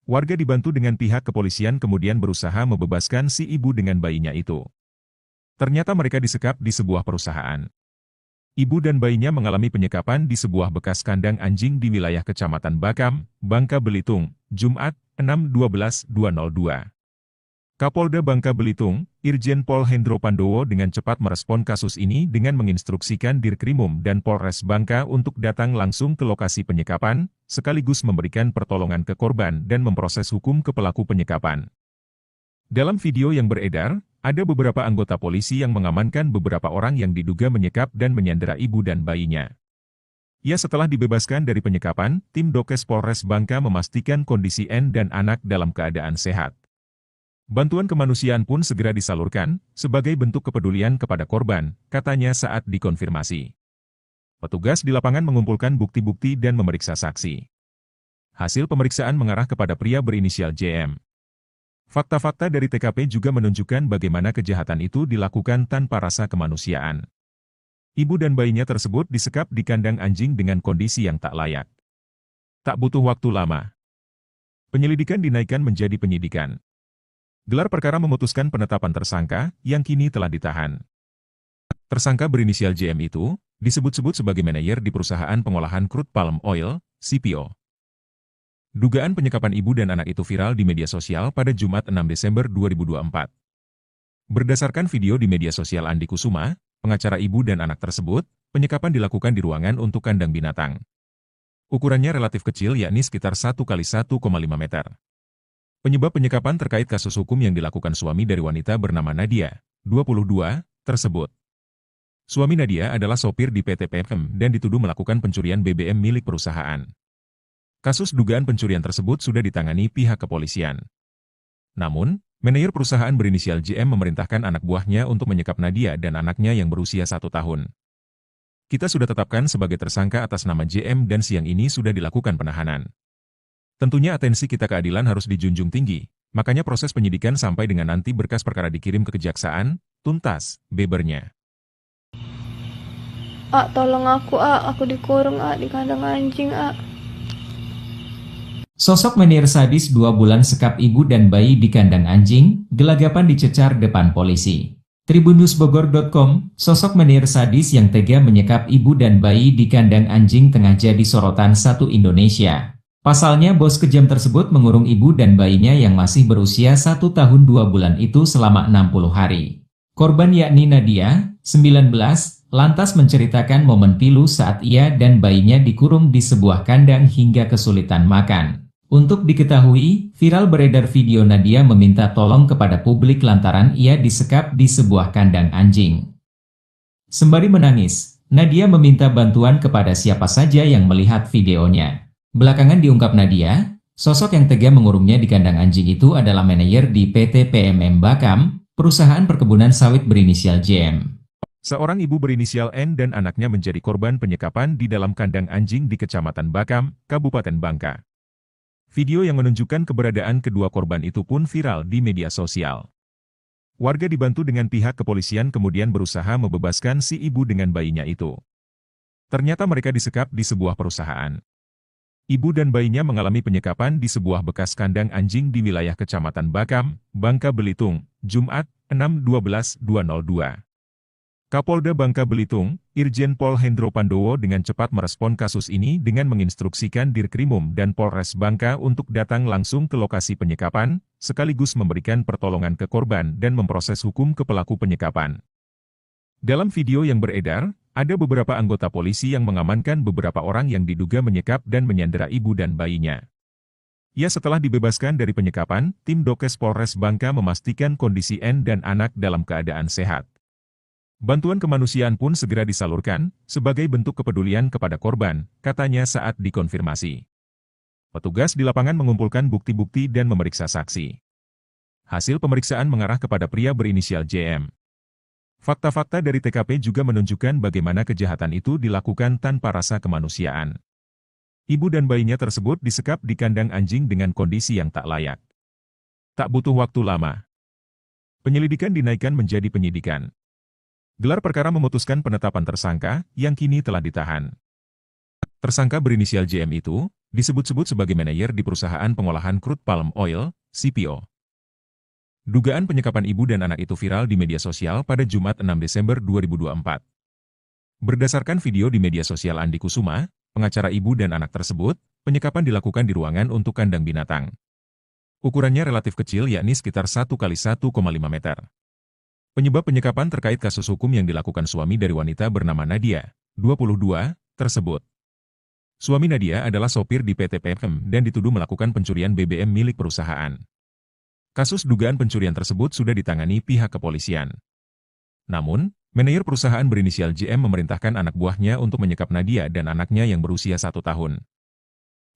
Warga dibantu dengan pihak kepolisian kemudian berusaha membebaskan si ibu dengan bayinya itu. Ternyata mereka disekap di sebuah perusahaan. Ibu dan bayinya mengalami penyekapan di sebuah bekas kandang anjing di wilayah Kecamatan Bakam, Bangka Belitung, Jumat, 6/12/2002. Kapolda Bangka Belitung, Irjen Pol Hendro Pandowo dengan cepat merespon kasus ini dengan menginstruksikan Dirkrimum dan Polres Bangka untuk datang langsung ke lokasi penyekapan, sekaligus memberikan pertolongan ke korban dan memproses hukum ke pelaku penyekapan. Dalam video yang beredar, ada beberapa anggota polisi yang mengamankan beberapa orang yang diduga menyekap dan menyandera ibu dan bayinya. Ya, setelah dibebaskan dari penyekapan, tim Dokes Polres Bangka memastikan kondisi N dan anak dalam keadaan sehat. Bantuan kemanusiaan pun segera disalurkan, sebagai bentuk kepedulian kepada korban, katanya saat dikonfirmasi. Petugas di lapangan mengumpulkan bukti-bukti dan memeriksa saksi. Hasil pemeriksaan mengarah kepada pria berinisial JM. Fakta-fakta dari TKP juga menunjukkan bagaimana kejahatan itu dilakukan tanpa rasa kemanusiaan. Ibu dan bayinya tersebut disekap di kandang anjing dengan kondisi yang tak layak. Tak butuh waktu lama, penyelidikan dinaikkan menjadi penyidikan. Gelar perkara memutuskan penetapan tersangka, yang kini telah ditahan. Tersangka berinisial JM itu, disebut-sebut sebagai manajer di perusahaan pengolahan crude palm oil, CPO. Dugaan penyekapan ibu dan anak itu viral di media sosial pada Jumat 6 Desember 2024. Berdasarkan video di media sosial Andi Kusuma, pengacara ibu dan anak tersebut, penyekapan dilakukan di ruangan untuk kandang binatang. Ukurannya relatif kecil, yakni sekitar 1x1,5 meter. Penyebab penyekapan terkait kasus hukum yang dilakukan suami dari wanita bernama Nadia, 22, tersebut. Suami Nadia adalah sopir di PT PM dan dituduh melakukan pencurian BBM milik perusahaan. Kasus dugaan pencurian tersebut sudah ditangani pihak kepolisian. Namun, Manajer perusahaan berinisial JM memerintahkan anak buahnya untuk menyekap Nadia dan anaknya yang berusia 1 tahun. Kita sudah tetapkan sebagai tersangka atas nama JM dan siang ini sudah dilakukan penahanan. Tentunya atensi kita keadilan harus dijunjung tinggi, makanya proses penyidikan sampai dengan nanti berkas perkara dikirim ke kejaksaan, tuntas, bebernya. Tolong aku dikurung di kandang anjing, Sosok menir sadis 2 bulan sekap ibu dan bayi di kandang anjing, gelagapan dicecar depan polisi. Tribunnewsbogor.com, sosok menir sadis yang tega menyekap ibu dan bayi di kandang anjing tengah jadi sorotan satu Indonesia. Pasalnya bos kejam tersebut mengurung ibu dan bayinya yang masih berusia 1 tahun 2 bulan itu selama 60 hari. Korban yakni Nadia, 19, lantas menceritakan momen pilu saat ia dan bayinya dikurung di sebuah kandang hingga kesulitan makan. Untuk diketahui, viral beredar video Nadia meminta tolong kepada publik lantaran ia disekap di sebuah kandang anjing. Sembari menangis, Nadia meminta bantuan kepada siapa saja yang melihat videonya. Belakangan diungkap Nadia, sosok yang tega mengurungnya di kandang anjing itu adalah manajer di PT PMM Bakam, perusahaan perkebunan sawit berinisial JM. Seorang ibu berinisial N dan anaknya menjadi korban penyekapan di dalam kandang anjing di Kecamatan Bakam, Kabupaten Bangka. Video yang menunjukkan keberadaan kedua korban itu pun viral di media sosial. Warga dibantu dengan pihak kepolisian kemudian berusaha membebaskan si ibu dengan bayinya itu. Ternyata mereka disekap di sebuah perusahaan. Ibu dan bayinya mengalami penyekapan di sebuah bekas kandang anjing di wilayah Kecamatan Bakam, Bangka Belitung, Jumat, 6/12/2002. Kapolda Bangka Belitung, Irjen Pol Hendro Pandowo dengan cepat merespon kasus ini dengan menginstruksikan Dirkrimum dan Polres Bangka untuk datang langsung ke lokasi penyekapan, sekaligus memberikan pertolongan ke korban dan memproses hukum ke pelaku penyekapan. Dalam video yang beredar, ada beberapa anggota polisi yang mengamankan beberapa orang yang diduga menyekap dan menyandera ibu dan bayinya. Ya, setelah dibebaskan dari penyekapan, tim Dokes Polres Bangka memastikan kondisi N dan anak dalam keadaan sehat. Bantuan kemanusiaan pun segera disalurkan, sebagai bentuk kepedulian kepada korban, katanya saat dikonfirmasi. Petugas di lapangan mengumpulkan bukti-bukti dan memeriksa saksi. Hasil pemeriksaan mengarah kepada pria berinisial JM. Fakta-fakta dari TKP juga menunjukkan bagaimana kejahatan itu dilakukan tanpa rasa kemanusiaan. Ibu dan bayinya tersebut disekap di kandang anjing dengan kondisi yang tak layak. Tak butuh waktu lama. Penyelidikan dinaikkan menjadi penyidikan. Gelar perkara memutuskan penetapan tersangka, yang kini telah ditahan. Tersangka berinisial JM itu, disebut-sebut sebagai manajer di perusahaan pengolahan crude palm oil, CPO. Dugaan penyekapan ibu dan anak itu viral di media sosial pada Jumat 6 Desember 2024. Berdasarkan video di media sosial Andi Kusuma, pengacara ibu dan anak tersebut, penyekapan dilakukan di ruangan untuk kandang binatang. Ukurannya relatif kecil yakni sekitar 1 x 1,5 meter. Penyebab penyekapan terkait kasus hukum yang dilakukan suami dari wanita bernama Nadia, 22, tersebut. Suami Nadia adalah sopir di PT PMM dan dituduh melakukan pencurian BBM milik perusahaan. Kasus dugaan pencurian tersebut sudah ditangani pihak kepolisian. Namun, manajer perusahaan berinisial JM memerintahkan anak buahnya untuk menyekap Nadia dan anaknya yang berusia 1 tahun.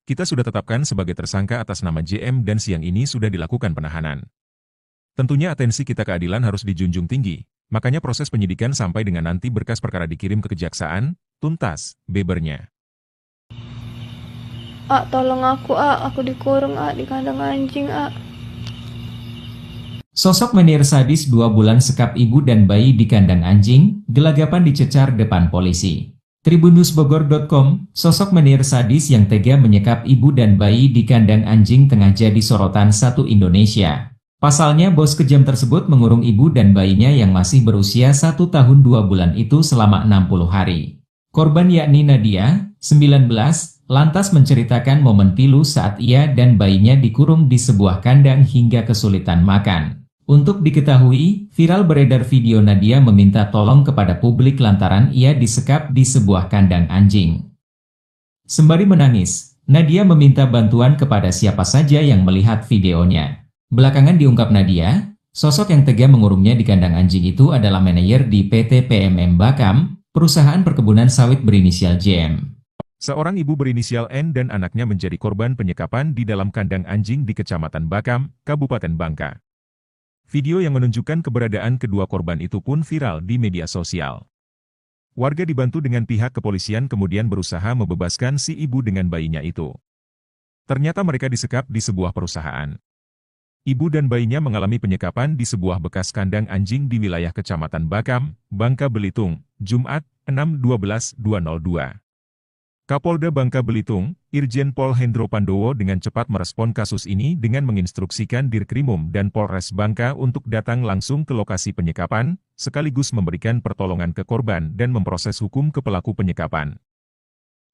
Kita sudah tetapkan sebagai tersangka atas nama JM dan siang ini sudah dilakukan penahanan. Tentunya atensi kita keadilan harus dijunjung tinggi, makanya proses penyidikan sampai dengan nanti berkas perkara dikirim ke kejaksaan, tuntas, bebernya. Tolong aku dikurung di kandang anjing, Sosok menir sadis 2 bulan sekap ibu dan bayi di kandang anjing, gelagapan dicecar depan polisi. Tribunnewsbogor.com, sosok menir sadis yang tega menyekap ibu dan bayi di kandang anjing tengah jadi sorotan satu Indonesia. Pasalnya bos kejam tersebut mengurung ibu dan bayinya yang masih berusia 1 tahun 2 bulan itu selama 60 hari. Korban yakni Nadia, 19, lantas menceritakan momen pilu saat ia dan bayinya dikurung di sebuah kandang hingga kesulitan makan. Untuk diketahui, viral beredar video Nadia meminta tolong kepada publik lantaran ia disekap di sebuah kandang anjing. Sembari menangis, Nadia meminta bantuan kepada siapa saja yang melihat videonya. Belakangan diungkap Nadia, sosok yang tega mengurungnya di kandang anjing itu adalah manajer di PT PMM Bakam, perusahaan perkebunan sawit berinisial JM. Seorang ibu berinisial N dan anaknya menjadi korban penyekapan di dalam kandang anjing di Kecamatan Bakam, Kabupaten Bangka. Video yang menunjukkan keberadaan kedua korban itu pun viral di media sosial. Warga dibantu dengan pihak kepolisian kemudian berusaha membebaskan si ibu dengan bayinya itu. Ternyata mereka disekap di sebuah perusahaan. Ibu dan bayinya mengalami penyekapan di sebuah bekas kandang anjing di wilayah Kecamatan Bakam, Bangka Belitung, Jumat, 6/12/2002. Kapolda Bangka Belitung, Irjen Pol Hendro Pandowo dengan cepat merespon kasus ini dengan menginstruksikan Dirkrimum dan Polres Bangka untuk datang langsung ke lokasi penyekapan, sekaligus memberikan pertolongan ke korban dan memproses hukum ke pelaku penyekapan.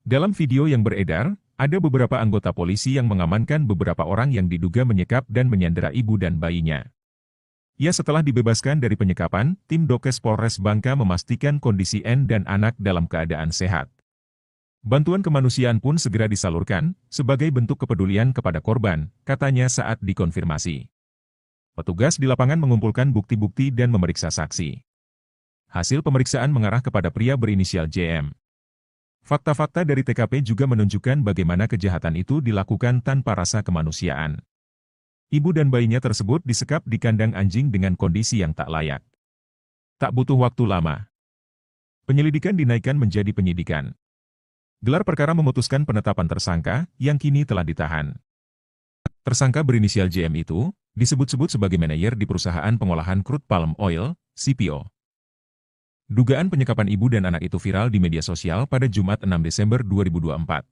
Dalam video yang beredar, ada beberapa anggota polisi yang mengamankan beberapa orang yang diduga menyekap dan menyandera ibu dan bayinya. Ya, setelah dibebaskan dari penyekapan, tim Dokes Polres Bangka memastikan kondisi N dan anak dalam keadaan sehat. Bantuan kemanusiaan pun segera disalurkan, sebagai bentuk kepedulian kepada korban, katanya saat dikonfirmasi. Petugas di lapangan mengumpulkan bukti-bukti dan memeriksa saksi. Hasil pemeriksaan mengarah kepada pria berinisial JM. Fakta-fakta dari TKP juga menunjukkan bagaimana kejahatan itu dilakukan tanpa rasa kemanusiaan. Ibu dan bayinya tersebut disekap di kandang anjing dengan kondisi yang tak layak. Tak butuh waktu lama. Penyelidikan dinaikkan menjadi penyidikan. Gelar perkara memutuskan penetapan tersangka, yang kini telah ditahan. Tersangka berinisial JM itu, disebut-sebut sebagai manajer di perusahaan pengolahan crude palm oil, CPO. Dugaan penyekapan ibu dan anak itu viral di media sosial pada Jumat 6 Desember 2024.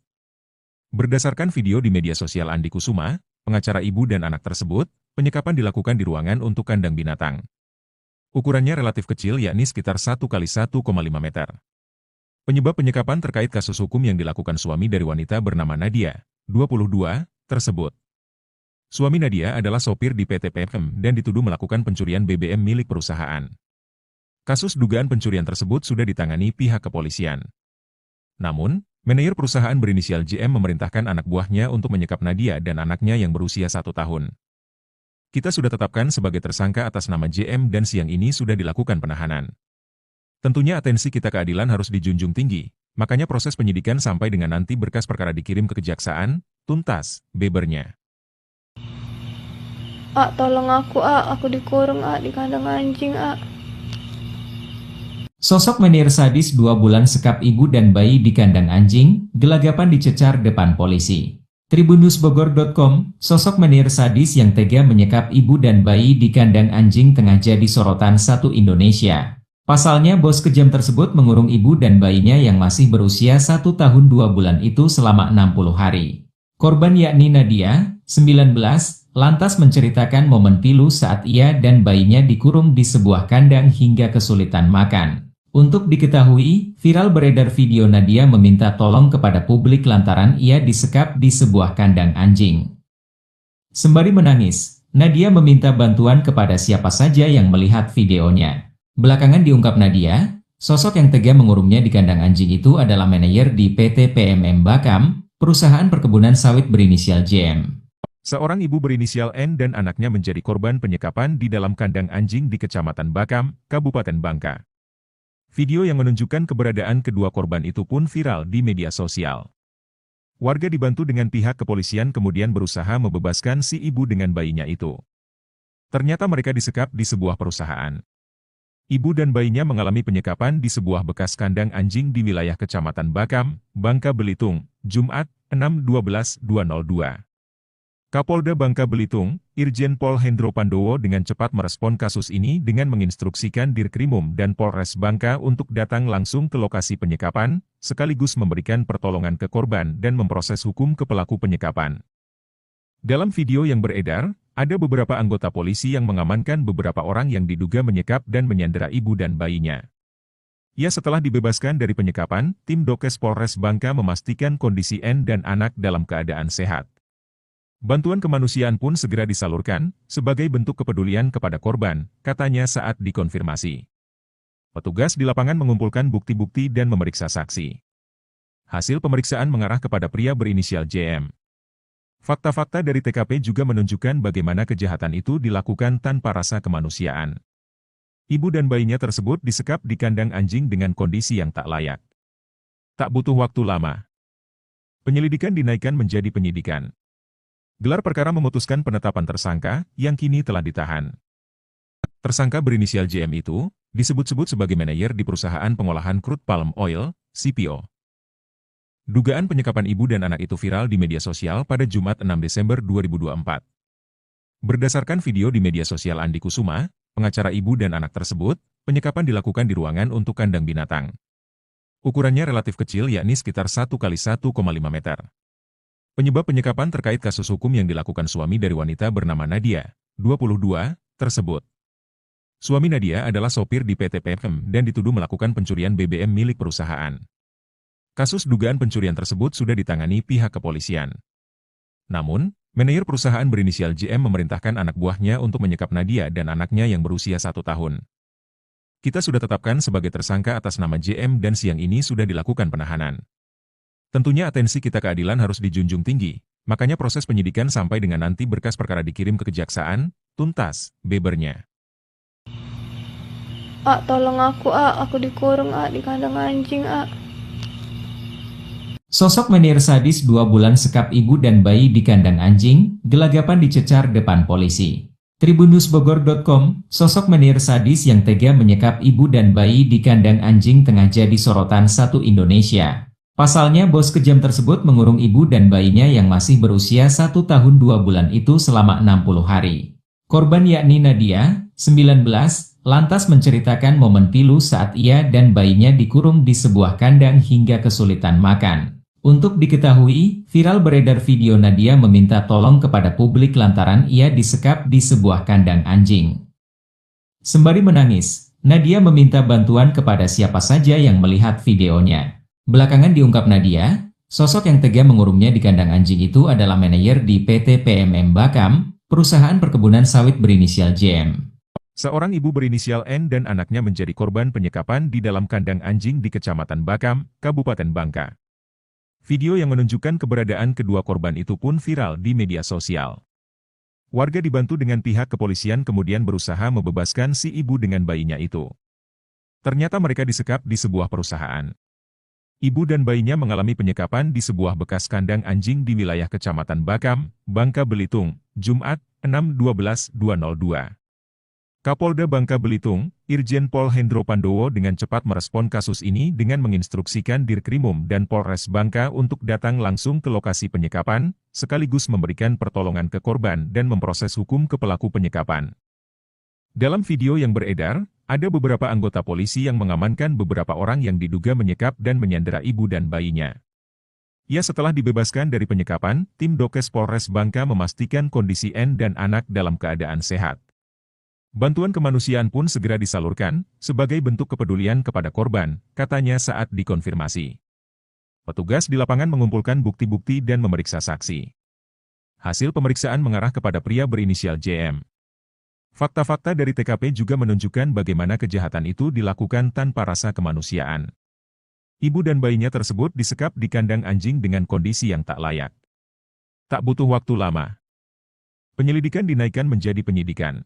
Berdasarkan video di media sosial Andi Kusuma, pengacara ibu dan anak tersebut, penyekapan dilakukan di ruangan untuk kandang binatang. Ukurannya relatif kecil yakni sekitar 1x1,5 meter. Penyebab penyekapan terkait kasus hukum yang dilakukan suami dari wanita bernama Nadia, 22, tersebut. Suami Nadia adalah sopir di PT PM dan dituduh melakukan pencurian BBM milik perusahaan. Kasus dugaan pencurian tersebut sudah ditangani pihak kepolisian. Namun, manajer perusahaan berinisial JM memerintahkan anak buahnya untuk menyekap Nadia dan anaknya yang berusia 1 tahun. Kita sudah tetapkan sebagai tersangka atas nama JM dan siang ini sudah dilakukan penahanan. Tentunya atensi kita keadilan harus dijunjung tinggi, makanya proses penyidikan sampai dengan nanti berkas perkara dikirim ke kejaksaan, tuntas, bebernya. Tolong aku dikurung di kandang anjing Sosok menir sadis 2 bulan sekap ibu dan bayi di kandang anjing, gelagapan dicecar depan polisi. Tribunnewsbogor.com, sosok menir sadis yang tega menyekap ibu dan bayi di kandang anjing tengah jadi sorotan satu Indonesia. Pasalnya bos kejam tersebut mengurung ibu dan bayinya yang masih berusia 1 tahun 2 bulan itu selama 60 hari. Korban yakni Nadia, 19, lantas menceritakan momen pilu saat ia dan bayinya dikurung di sebuah kandang hingga kesulitan makan. Untuk diketahui, viral beredar video Nadia meminta tolong kepada publik lantaran ia disekap di sebuah kandang anjing. Sembari menangis, Nadia meminta bantuan kepada siapa saja yang melihat videonya. Belakangan diungkap Nadia, sosok yang tega mengurungnya di kandang anjing itu adalah manajer di PT PMM Bakam, perusahaan perkebunan sawit berinisial JM. Seorang ibu berinisial N dan anaknya menjadi korban penyekapan di dalam kandang anjing di Kecamatan Bakam, Kabupaten Bangka. Video yang menunjukkan keberadaan kedua korban itu pun viral di media sosial. Warga dibantu dengan pihak kepolisian kemudian berusaha membebaskan si ibu dengan bayinya itu. Ternyata mereka disekap di sebuah perusahaan. Ibu dan bayinya mengalami penyekapan di sebuah bekas kandang anjing di wilayah Kecamatan Bakam, Bangka Belitung, Jumat, 6/12/2002. Kapolda Bangka Belitung, Irjen Pol Hendro Pandowo dengan cepat merespon kasus ini dengan menginstruksikan Dirkrimum dan Polres Bangka untuk datang langsung ke lokasi penyekapan, sekaligus memberikan pertolongan ke korban dan memproses hukum ke pelaku penyekapan. Dalam video yang beredar, ada beberapa anggota polisi yang mengamankan beberapa orang yang diduga menyekap dan menyandera ibu dan bayinya. Ya, setelah dibebaskan dari penyekapan, tim Dokes Polres Bangka memastikan kondisi N dan anak dalam keadaan sehat. Bantuan kemanusiaan pun segera disalurkan, sebagai bentuk kepedulian kepada korban, katanya saat dikonfirmasi. Petugas di lapangan mengumpulkan bukti-bukti dan memeriksa saksi. Hasil pemeriksaan mengarah kepada pria berinisial JM. Fakta-fakta dari TKP juga menunjukkan bagaimana kejahatan itu dilakukan tanpa rasa kemanusiaan. Ibu dan bayinya tersebut disekap di kandang anjing dengan kondisi yang tak layak. Tak butuh waktu lama. Penyelidikan dinaikkan menjadi penyidikan. Gelar perkara memutuskan penetapan tersangka, yang kini telah ditahan. Tersangka berinisial JM itu disebut-sebut sebagai manajer di perusahaan pengolahan crude palm oil, CPO. Dugaan penyekapan ibu dan anak itu viral di media sosial pada Jumat 6 Desember 2024. Berdasarkan video di media sosial Andi Kusuma, pengacara ibu dan anak tersebut, penyekapan dilakukan di ruangan untuk kandang binatang. Ukurannya relatif kecil yakni sekitar 1 kali 1,5 meter. Penyebab penyekapan terkait kasus hukum yang dilakukan suami dari wanita bernama Nadia, 22, tersebut. Suami Nadia adalah sopir di PT PM dan dituduh melakukan pencurian BBM milik perusahaan. Kasus dugaan pencurian tersebut sudah ditangani pihak kepolisian. Namun, manajer perusahaan berinisial JM memerintahkan anak buahnya untuk menyekap Nadia dan anaknya yang berusia 1 tahun. Kita sudah tetapkan sebagai tersangka atas nama JM dan siang ini sudah dilakukan penahanan. Tentunya atensi kita keadilan harus dijunjung tinggi, makanya proses penyidikan sampai dengan nanti berkas perkara dikirim ke kejaksaan, tuntas, bebernya. Tolong aku dikurung di kandang anjing, Sosok menir sadis 2 bulan sekap ibu dan bayi di kandang anjing, gelagapan dicecar depan polisi. Tribunnewsbogor.com, sosok menir sadis yang tega menyekap ibu dan bayi di kandang anjing tengah jadi sorotan satu Indonesia. Pasalnya bos kejam tersebut mengurung ibu dan bayinya yang masih berusia 1 tahun 2 bulan itu selama 60 hari. Korban yakni Nadia, 19, lantas menceritakan momen pilu saat ia dan bayinya dikurung di sebuah kandang hingga kesulitan makan. Untuk diketahui, viral beredar video Nadia meminta tolong kepada publik lantaran ia disekap di sebuah kandang anjing. Sembari menangis, Nadia meminta bantuan kepada siapa saja yang melihat videonya. Belakangan diungkap Nadia, sosok yang tega mengurungnya di kandang anjing itu adalah manajer di PT PMM Bakam, perusahaan perkebunan sawit berinisial JM. Seorang ibu berinisial N dan anaknya menjadi korban penyekapan di dalam kandang anjing di Kecamatan Bakam, Kabupaten Bangka. Video yang menunjukkan keberadaan kedua korban itu pun viral di media sosial. Warga dibantu dengan pihak kepolisian kemudian berusaha membebaskan si ibu dengan bayinya itu. Ternyata mereka disekap di sebuah perusahaan. Ibu dan bayinya mengalami penyekapan di sebuah bekas kandang anjing di wilayah Kecamatan Bakam, Bangka Belitung, Jumat, 6/12/2002. Kapolda Bangka Belitung, Irjen Pol Hendro Pandowo dengan cepat merespon kasus ini dengan menginstruksikan Dirkrimum dan Polres Bangka untuk datang langsung ke lokasi penyekapan, sekaligus memberikan pertolongan ke korban dan memproses hukum ke pelaku penyekapan. Dalam video yang beredar, ada beberapa anggota polisi yang mengamankan beberapa orang yang diduga menyekap dan menyandera ibu dan bayinya. Ya, setelah dibebaskan dari penyekapan, tim Dokes Polres Bangka memastikan kondisi N dan anak dalam keadaan sehat. Bantuan kemanusiaan pun segera disalurkan, sebagai bentuk kepedulian kepada korban, katanya saat dikonfirmasi. Petugas di lapangan mengumpulkan bukti-bukti dan memeriksa saksi. Hasil pemeriksaan mengarah kepada pria berinisial JM. Fakta-fakta dari TKP juga menunjukkan bagaimana kejahatan itu dilakukan tanpa rasa kemanusiaan. Ibu dan bayinya tersebut disekap di kandang anjing dengan kondisi yang tak layak. Tak butuh waktu lama, penyelidikan dinaikkan menjadi penyidikan.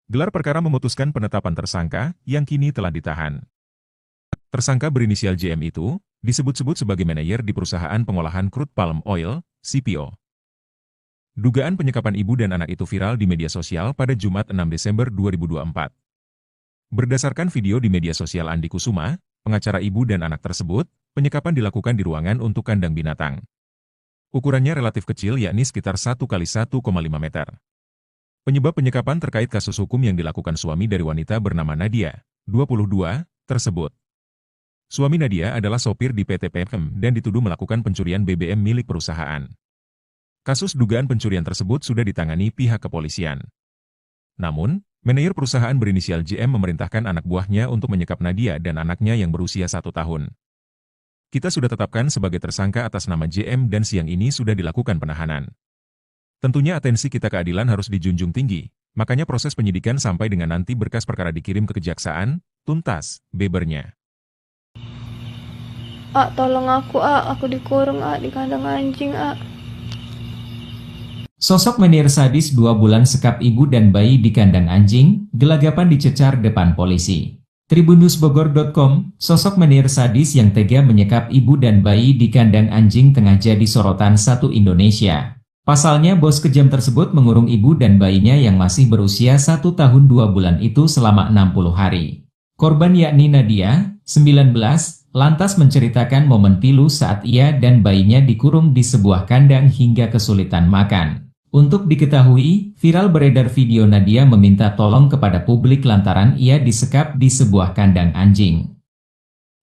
Gelar perkara memutuskan penetapan tersangka, yang kini telah ditahan. Tersangka berinisial JM itu, disebut-sebut sebagai manajer di perusahaan pengolahan crude palm oil, CPO. Dugaan penyekapan ibu dan anak itu viral di media sosial pada Jumat 6 Desember 2024. Berdasarkan video di media sosial Andi Kusuma, pengacara ibu dan anak tersebut, penyekapan dilakukan di ruangan untuk kandang binatang. Ukurannya relatif kecil yakni sekitar 1 kali 1,5 meter. Penyebab penyekapan terkait kasus hukum yang dilakukan suami dari wanita bernama Nadia, 22, tersebut. Suami Nadia adalah sopir di PT PM dan dituduh melakukan pencurian BBM milik perusahaan. Kasus dugaan pencurian tersebut sudah ditangani pihak kepolisian. Namun, manajer perusahaan berinisial JM memerintahkan anak buahnya untuk menyekap Nadia dan anaknya yang berusia 1 tahun. Kita sudah tetapkan sebagai tersangka atas nama JM dan siang ini sudah dilakukan penahanan. Tentunya atensi kita keadilan harus dijunjung tinggi, makanya proses penyidikan sampai dengan nanti berkas perkara dikirim ke kejaksaan, tuntas, bebernya. Tolong aku dikurung di kandang anjing, Sosok menir sadis 2 bulan sekap ibu dan bayi di kandang anjing, gelagapan dicecar depan polisi. Tribunnewsbogor.com, sosok menir sadis yang tega menyekap ibu dan bayi di kandang anjing tengah jadi sorotan satu Indonesia. Pasalnya bos kejam tersebut mengurung ibu dan bayinya yang masih berusia 1 tahun 2 bulan itu selama 60 hari. Korban yakni Nadia, 19, lantas menceritakan momen pilu saat ia dan bayinya dikurung di sebuah kandang hingga kesulitan makan. Untuk diketahui, viral beredar video Nadia meminta tolong kepada publik lantaran ia disekap di sebuah kandang anjing.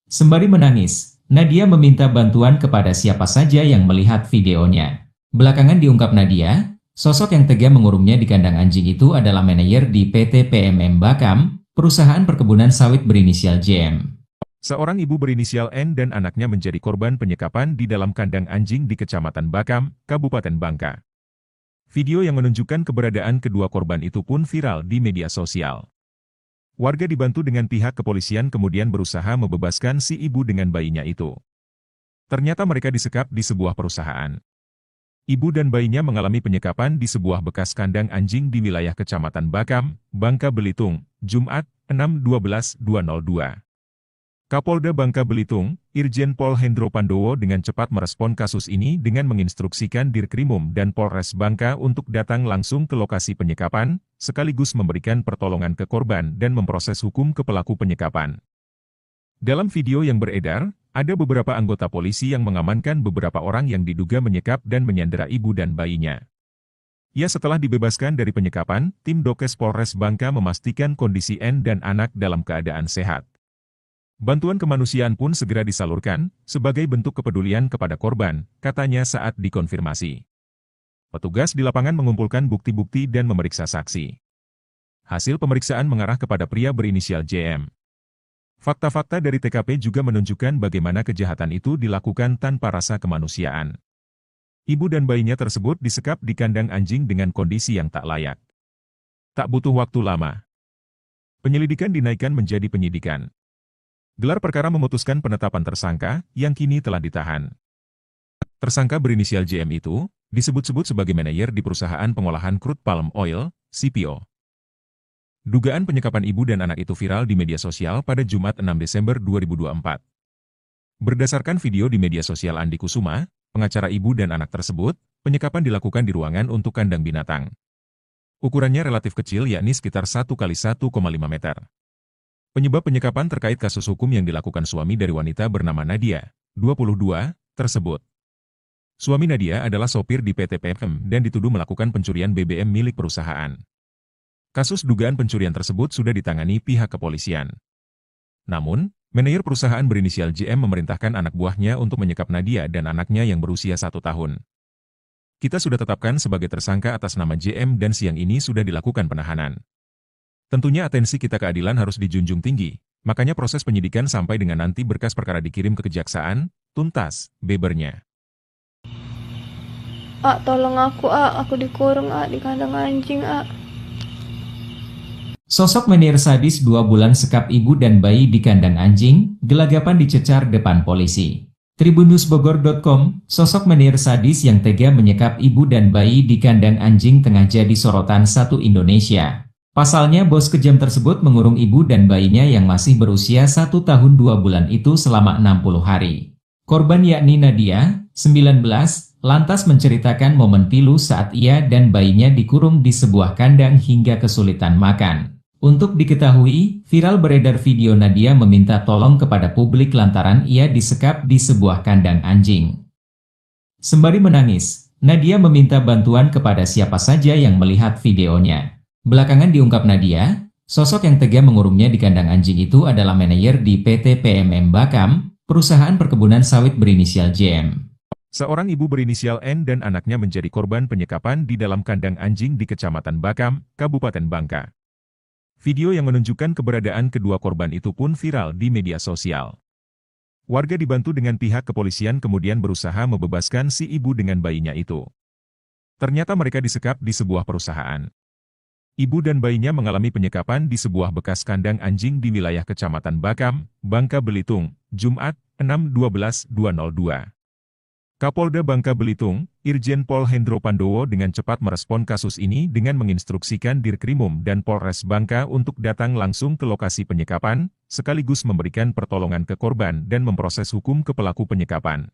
Sembari menangis, Nadia meminta bantuan kepada siapa saja yang melihat videonya. Belakangan diungkap Nadia, sosok yang tega mengurungnya di kandang anjing itu adalah manajer di PT PMM Bakam, perusahaan perkebunan sawit berinisial JM. Seorang ibu berinisial N dan anaknya menjadi korban penyekapan di dalam kandang anjing di Kecamatan Bakam, Kabupaten Bangka. Video yang menunjukkan keberadaan kedua korban itu pun viral di media sosial. Warga dibantu dengan pihak kepolisian kemudian berusaha membebaskan si ibu dengan bayinya itu. Ternyata mereka disekap di sebuah perusahaan. Ibu dan bayinya mengalami penyekapan di sebuah bekas kandang anjing di wilayah Kecamatan Bakam, Bangka Belitung, Jumat, 6/12/2002. Kapolda Bangka Belitung, Irjen Pol Hendro Pandowo dengan cepat merespon kasus ini dengan menginstruksikan Dirkrimum dan Polres Bangka untuk datang langsung ke lokasi penyekapan, sekaligus memberikan pertolongan ke korban dan memproses hukum ke pelaku penyekapan. Dalam video yang beredar, ada beberapa anggota polisi yang mengamankan beberapa orang yang diduga menyekap dan menyandera ibu dan bayinya. Ya, setelah dibebaskan dari penyekapan, tim Dokes Polres Bangka memastikan kondisi N dan anak dalam keadaan sehat. Bantuan kemanusiaan pun segera disalurkan, sebagai bentuk kepedulian kepada korban, katanya saat dikonfirmasi. Petugas di lapangan mengumpulkan bukti-bukti dan memeriksa saksi. Hasil pemeriksaan mengarah kepada pria berinisial JM. Fakta-fakta dari TKP juga menunjukkan bagaimana kejahatan itu dilakukan tanpa rasa kemanusiaan. Ibu dan bayinya tersebut disekap di kandang anjing dengan kondisi yang tak layak. Tak butuh waktu lama, penyelidikan dinaikkan menjadi penyidikan. Gelar perkara memutuskan penetapan tersangka, yang kini telah ditahan. Tersangka berinisial JM itu, disebut-sebut sebagai manajer di perusahaan pengolahan crude palm oil, CPO. Dugaan penyekapan ibu dan anak itu viral di media sosial pada Jumat 6 Desember 2024. Berdasarkan video di media sosial Andi Kusuma, pengacara ibu dan anak tersebut, penyekapan dilakukan di ruangan untuk kandang binatang. Ukurannya relatif kecil yakni sekitar 1x1,5 meter. Penyebab penyekapan terkait kasus hukum yang dilakukan suami dari wanita bernama Nadia, 22, tersebut. Suami Nadia adalah sopir di PT PMM dan dituduh melakukan pencurian BBM milik perusahaan. Kasus dugaan pencurian tersebut sudah ditangani pihak kepolisian. Namun, manajer perusahaan berinisial JM memerintahkan anak buahnya untuk menyekap Nadia dan anaknya yang berusia 1 tahun. Kita sudah tetapkan sebagai tersangka atas nama JM dan siang ini sudah dilakukan penahanan. Tentunya atensi kita keadilan harus dijunjung tinggi, makanya proses penyidikan sampai dengan nanti berkas perkara dikirim ke kejaksaan, tuntas, bebernya. Tolong aku dikurung di kandang anjing, Sosok menir sadis 2 bulan sekap ibu dan bayi di kandang anjing, gelagapan dicecar depan polisi. Tribunnewsbogor.com, sosok menir sadis yang tega menyekap ibu dan bayi di kandang anjing tengah jadi sorotan satu Indonesia. Pasalnya bos kejam tersebut mengurung ibu dan bayinya yang masih berusia 1 tahun 2 bulan itu selama 60 hari. Korban yakni Nadia, 19, lantas menceritakan momen pilu saat ia dan bayinya dikurung di sebuah kandang hingga kesulitan makan. Untuk diketahui, viral beredar video Nadia meminta tolong kepada publik lantaran ia disekap di sebuah kandang anjing. Sembari menangis, Nadia meminta bantuan kepada siapa saja yang melihat videonya. Belakangan diungkap Nadia, sosok yang tega mengurungnya di kandang anjing itu adalah manajer di PT PMM Bakam, perusahaan perkebunan sawit berinisial JM. Seorang ibu berinisial N dan anaknya menjadi korban penyekapan di dalam kandang anjing di Kecamatan Bakam, Kabupaten Bangka. Video yang menunjukkan keberadaan kedua korban itu pun viral di media sosial. Warga dibantu dengan pihak kepolisian kemudian berusaha membebaskan si ibu dengan bayinya itu. Ternyata mereka disekap di sebuah perusahaan. Ibu dan bayinya mengalami penyekapan di sebuah bekas kandang anjing di wilayah Kecamatan Bakam, Bangka Belitung, Jumat, 6/12/2002. Kapolda Bangka Belitung, Irjen Pol Hendro Pandowo dengan cepat merespon kasus ini dengan menginstruksikan Dirkrimum dan Polres Bangka untuk datang langsung ke lokasi penyekapan, sekaligus memberikan pertolongan ke korban dan memproses hukum ke pelaku penyekapan.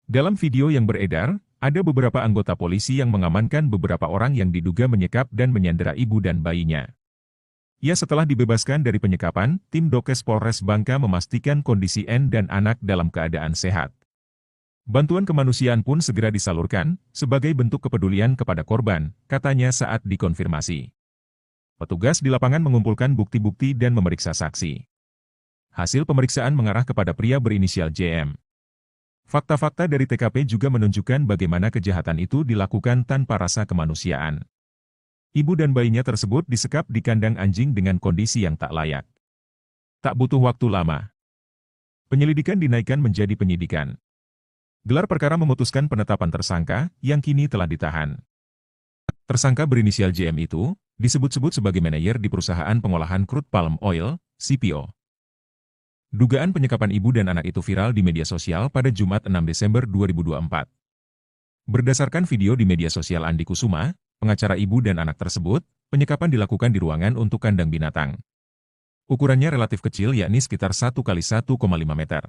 Dalam video yang beredar, ada beberapa anggota polisi yang mengamankan beberapa orang yang diduga menyekap dan menyandera ibu dan bayinya. Ya, setelah dibebaskan dari penyekapan, tim Dokes Polres Bangka memastikan kondisi N dan anak dalam keadaan sehat. Bantuan kemanusiaan pun segera disalurkan, sebagai bentuk kepedulian kepada korban, katanya saat dikonfirmasi. Petugas di lapangan mengumpulkan bukti-bukti dan memeriksa saksi. Hasil pemeriksaan mengarah kepada pria berinisial JM. Fakta-fakta dari TKP juga menunjukkan bagaimana kejahatan itu dilakukan tanpa rasa kemanusiaan. Ibu dan bayinya tersebut disekap di kandang anjing dengan kondisi yang tak layak. Tak butuh waktu lama, penyelidikan dinaikkan menjadi penyidikan. Gelar perkara memutuskan penetapan tersangka, yang kini telah ditahan. Tersangka berinisial JM itu, disebut-sebut sebagai manajer di perusahaan pengolahan crude palm oil, CPO. Dugaan penyekapan ibu dan anak itu viral di media sosial pada Jumat 6 Desember 2024. Berdasarkan video di media sosial Andi Kusuma, pengacara ibu dan anak tersebut, penyekapan dilakukan di ruangan untuk kandang binatang. Ukurannya relatif kecil, yakni sekitar 1 kali 1,5 meter.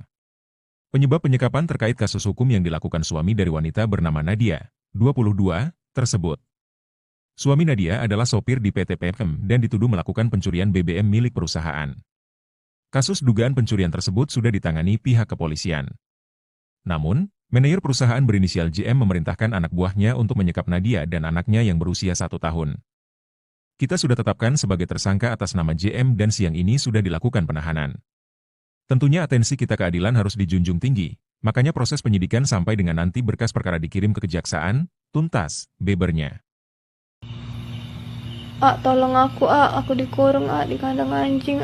Penyebab penyekapan terkait kasus hukum yang dilakukan suami dari wanita bernama Nadia, 22, tersebut. Suami Nadia adalah sopir di PT PM dan dituduh melakukan pencurian BBM milik perusahaan. Kasus dugaan pencurian tersebut sudah ditangani pihak kepolisian. Namun, manajer perusahaan berinisial JM memerintahkan anak buahnya untuk menyekap Nadia dan anaknya yang berusia 1 tahun. Kita sudah tetapkan sebagai tersangka atas nama JM dan siang ini sudah dilakukan penahanan. Tentunya atensi kita keadilan harus dijunjung tinggi, makanya proses penyidikan sampai dengan nanti berkas perkara dikirim ke kejaksaan, tuntas, bebernya. Tolong aku dikurung di kandang anjing,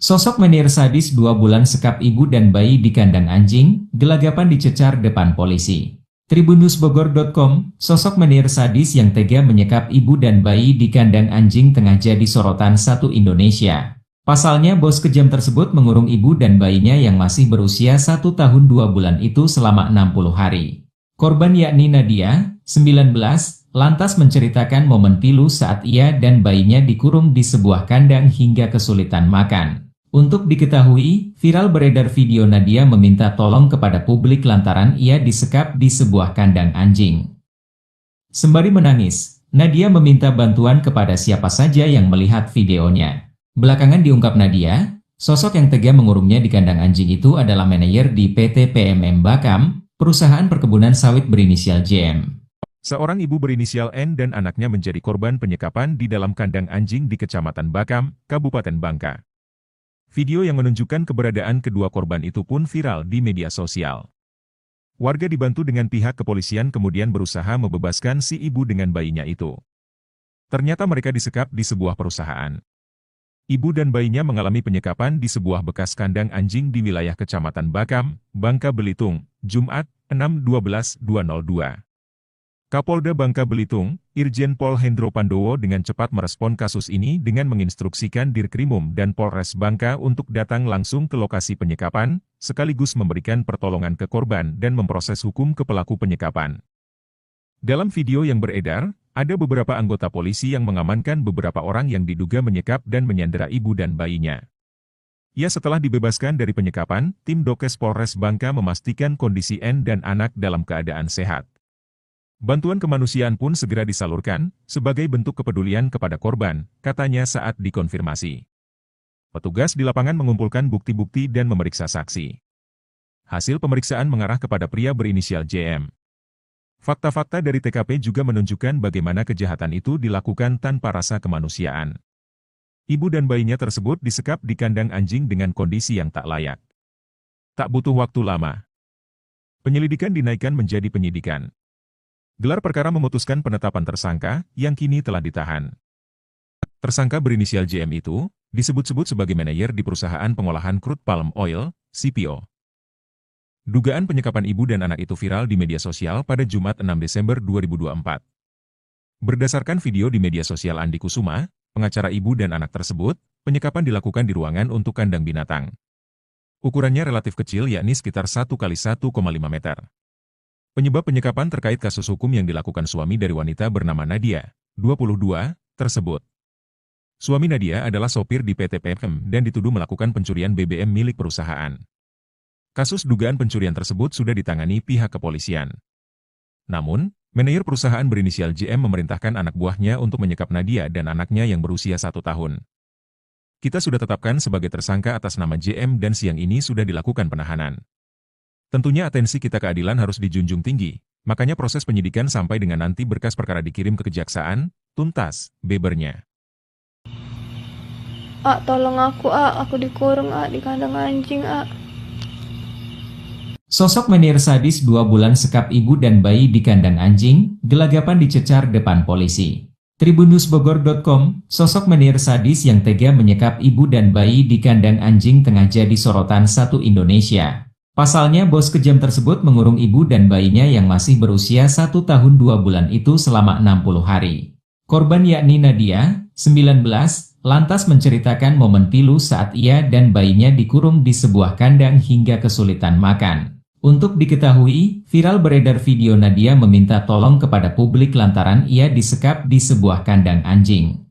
Sosok menir sadis 2 bulan sekap ibu dan bayi di kandang anjing, gelagapan dicecar depan polisi. Tribunnewsbogor.com, sosok menir sadis yang tega menyekap ibu dan bayi di kandang anjing tengah jadi sorotan satu Indonesia. Pasalnya bos kejam tersebut mengurung ibu dan bayinya yang masih berusia 1 tahun 2 bulan itu selama 60 hari. Korban yakni Nadia, 19, lantas menceritakan momen pilu saat ia dan bayinya dikurung di sebuah kandang hingga kesulitan makan. Untuk diketahui, viral beredar video Nadia meminta tolong kepada publik lantaran ia disekap di sebuah kandang anjing. Sembari menangis, Nadia meminta bantuan kepada siapa saja yang melihat videonya. Belakangan diungkap Nadia, sosok yang tega mengurungnya di kandang anjing itu adalah manajer di PT PMM Bakam, perusahaan perkebunan sawit berinisial JM. Seorang ibu berinisial N dan anaknya menjadi korban penyekapan di dalam kandang anjing di Kecamatan Bakam, Kabupaten Bangka. Video yang menunjukkan keberadaan kedua korban itu pun viral di media sosial. Warga dibantu dengan pihak kepolisian kemudian berusaha membebaskan si ibu dengan bayinya itu. Ternyata mereka disekap di sebuah perusahaan. Ibu dan bayinya mengalami penyekapan di sebuah bekas kandang anjing di wilayah Kecamatan Bakam, Bangka Belitung, Jumat, 6/12/2002. Kapolda Bangka Belitung, Irjen Pol Hendro Pandowo dengan cepat merespon kasus ini dengan menginstruksikan Dirkrimum dan Polres Bangka untuk datang langsung ke lokasi penyekapan, sekaligus memberikan pertolongan ke korban dan memproses hukum ke pelaku penyekapan. Dalam video yang beredar, ada beberapa anggota polisi yang mengamankan beberapa orang yang diduga menyekap dan menyandera ibu dan bayinya. Ya, setelah dibebaskan dari penyekapan, tim Dokes Polres Bangka memastikan kondisi N dan anak dalam keadaan sehat. Bantuan kemanusiaan pun segera disalurkan, sebagai bentuk kepedulian kepada korban, katanya saat dikonfirmasi. Petugas di lapangan mengumpulkan bukti-bukti dan memeriksa saksi. Hasil pemeriksaan mengarah kepada pria berinisial JM. Fakta-fakta dari TKP juga menunjukkan bagaimana kejahatan itu dilakukan tanpa rasa kemanusiaan. Ibu dan bayinya tersebut disekap di kandang anjing dengan kondisi yang tak layak. Tak butuh waktu lama, penyelidikan dinaikkan menjadi penyidikan. Gelar perkara memutuskan penetapan tersangka, yang kini telah ditahan. Tersangka berinisial JM itu, disebut-sebut sebagai manajer di perusahaan pengolahan crude palm oil, CPO. Dugaan penyekapan ibu dan anak itu viral di media sosial pada Jumat 6 Desember 2024. Berdasarkan video di media sosial Andi Kusuma, pengacara ibu dan anak tersebut, penyekapan dilakukan di ruangan untuk kandang binatang. Ukurannya relatif kecil, yakni sekitar 1 kali 1,5 meter. Penyebab penyekapan terkait kasus hukum yang dilakukan suami dari wanita bernama Nadia, 22, tersebut. Suami Nadia adalah sopir di PT PM dan dituduh melakukan pencurian BBM milik perusahaan. Kasus dugaan pencurian tersebut sudah ditangani pihak kepolisian. Namun, manajer perusahaan berinisial JM memerintahkan anak buahnya untuk menyekap Nadia dan anaknya yang berusia 1 tahun. Kita sudah tetapkan sebagai tersangka atas nama JM dan siang ini sudah dilakukan penahanan. Tentunya atensi kita keadilan harus dijunjung tinggi, makanya proses penyidikan sampai dengan nanti berkas perkara dikirim ke kejaksaan, tuntas, bebernya. Tolong aku dikurung di kandang anjing, Sosok menir sadis 2 bulan sekap ibu dan bayi di kandang anjing, gelagapan dicecar depan polisi. Tribunnewsbogor.com, sosok menir sadis yang tega menyekap ibu dan bayi di kandang anjing tengah jadi sorotan satu Indonesia. Pasalnya bos kejam tersebut mengurung ibu dan bayinya yang masih berusia 1 tahun 2 bulan itu selama 60 hari. Korban yakni Nadia, 19, lantas menceritakan momen pilu saat ia dan bayinya dikurung di sebuah kandang hingga kesulitan makan. Untuk diketahui, viral beredar video Nadia meminta tolong kepada publik lantaran ia disekap di sebuah kandang anjing.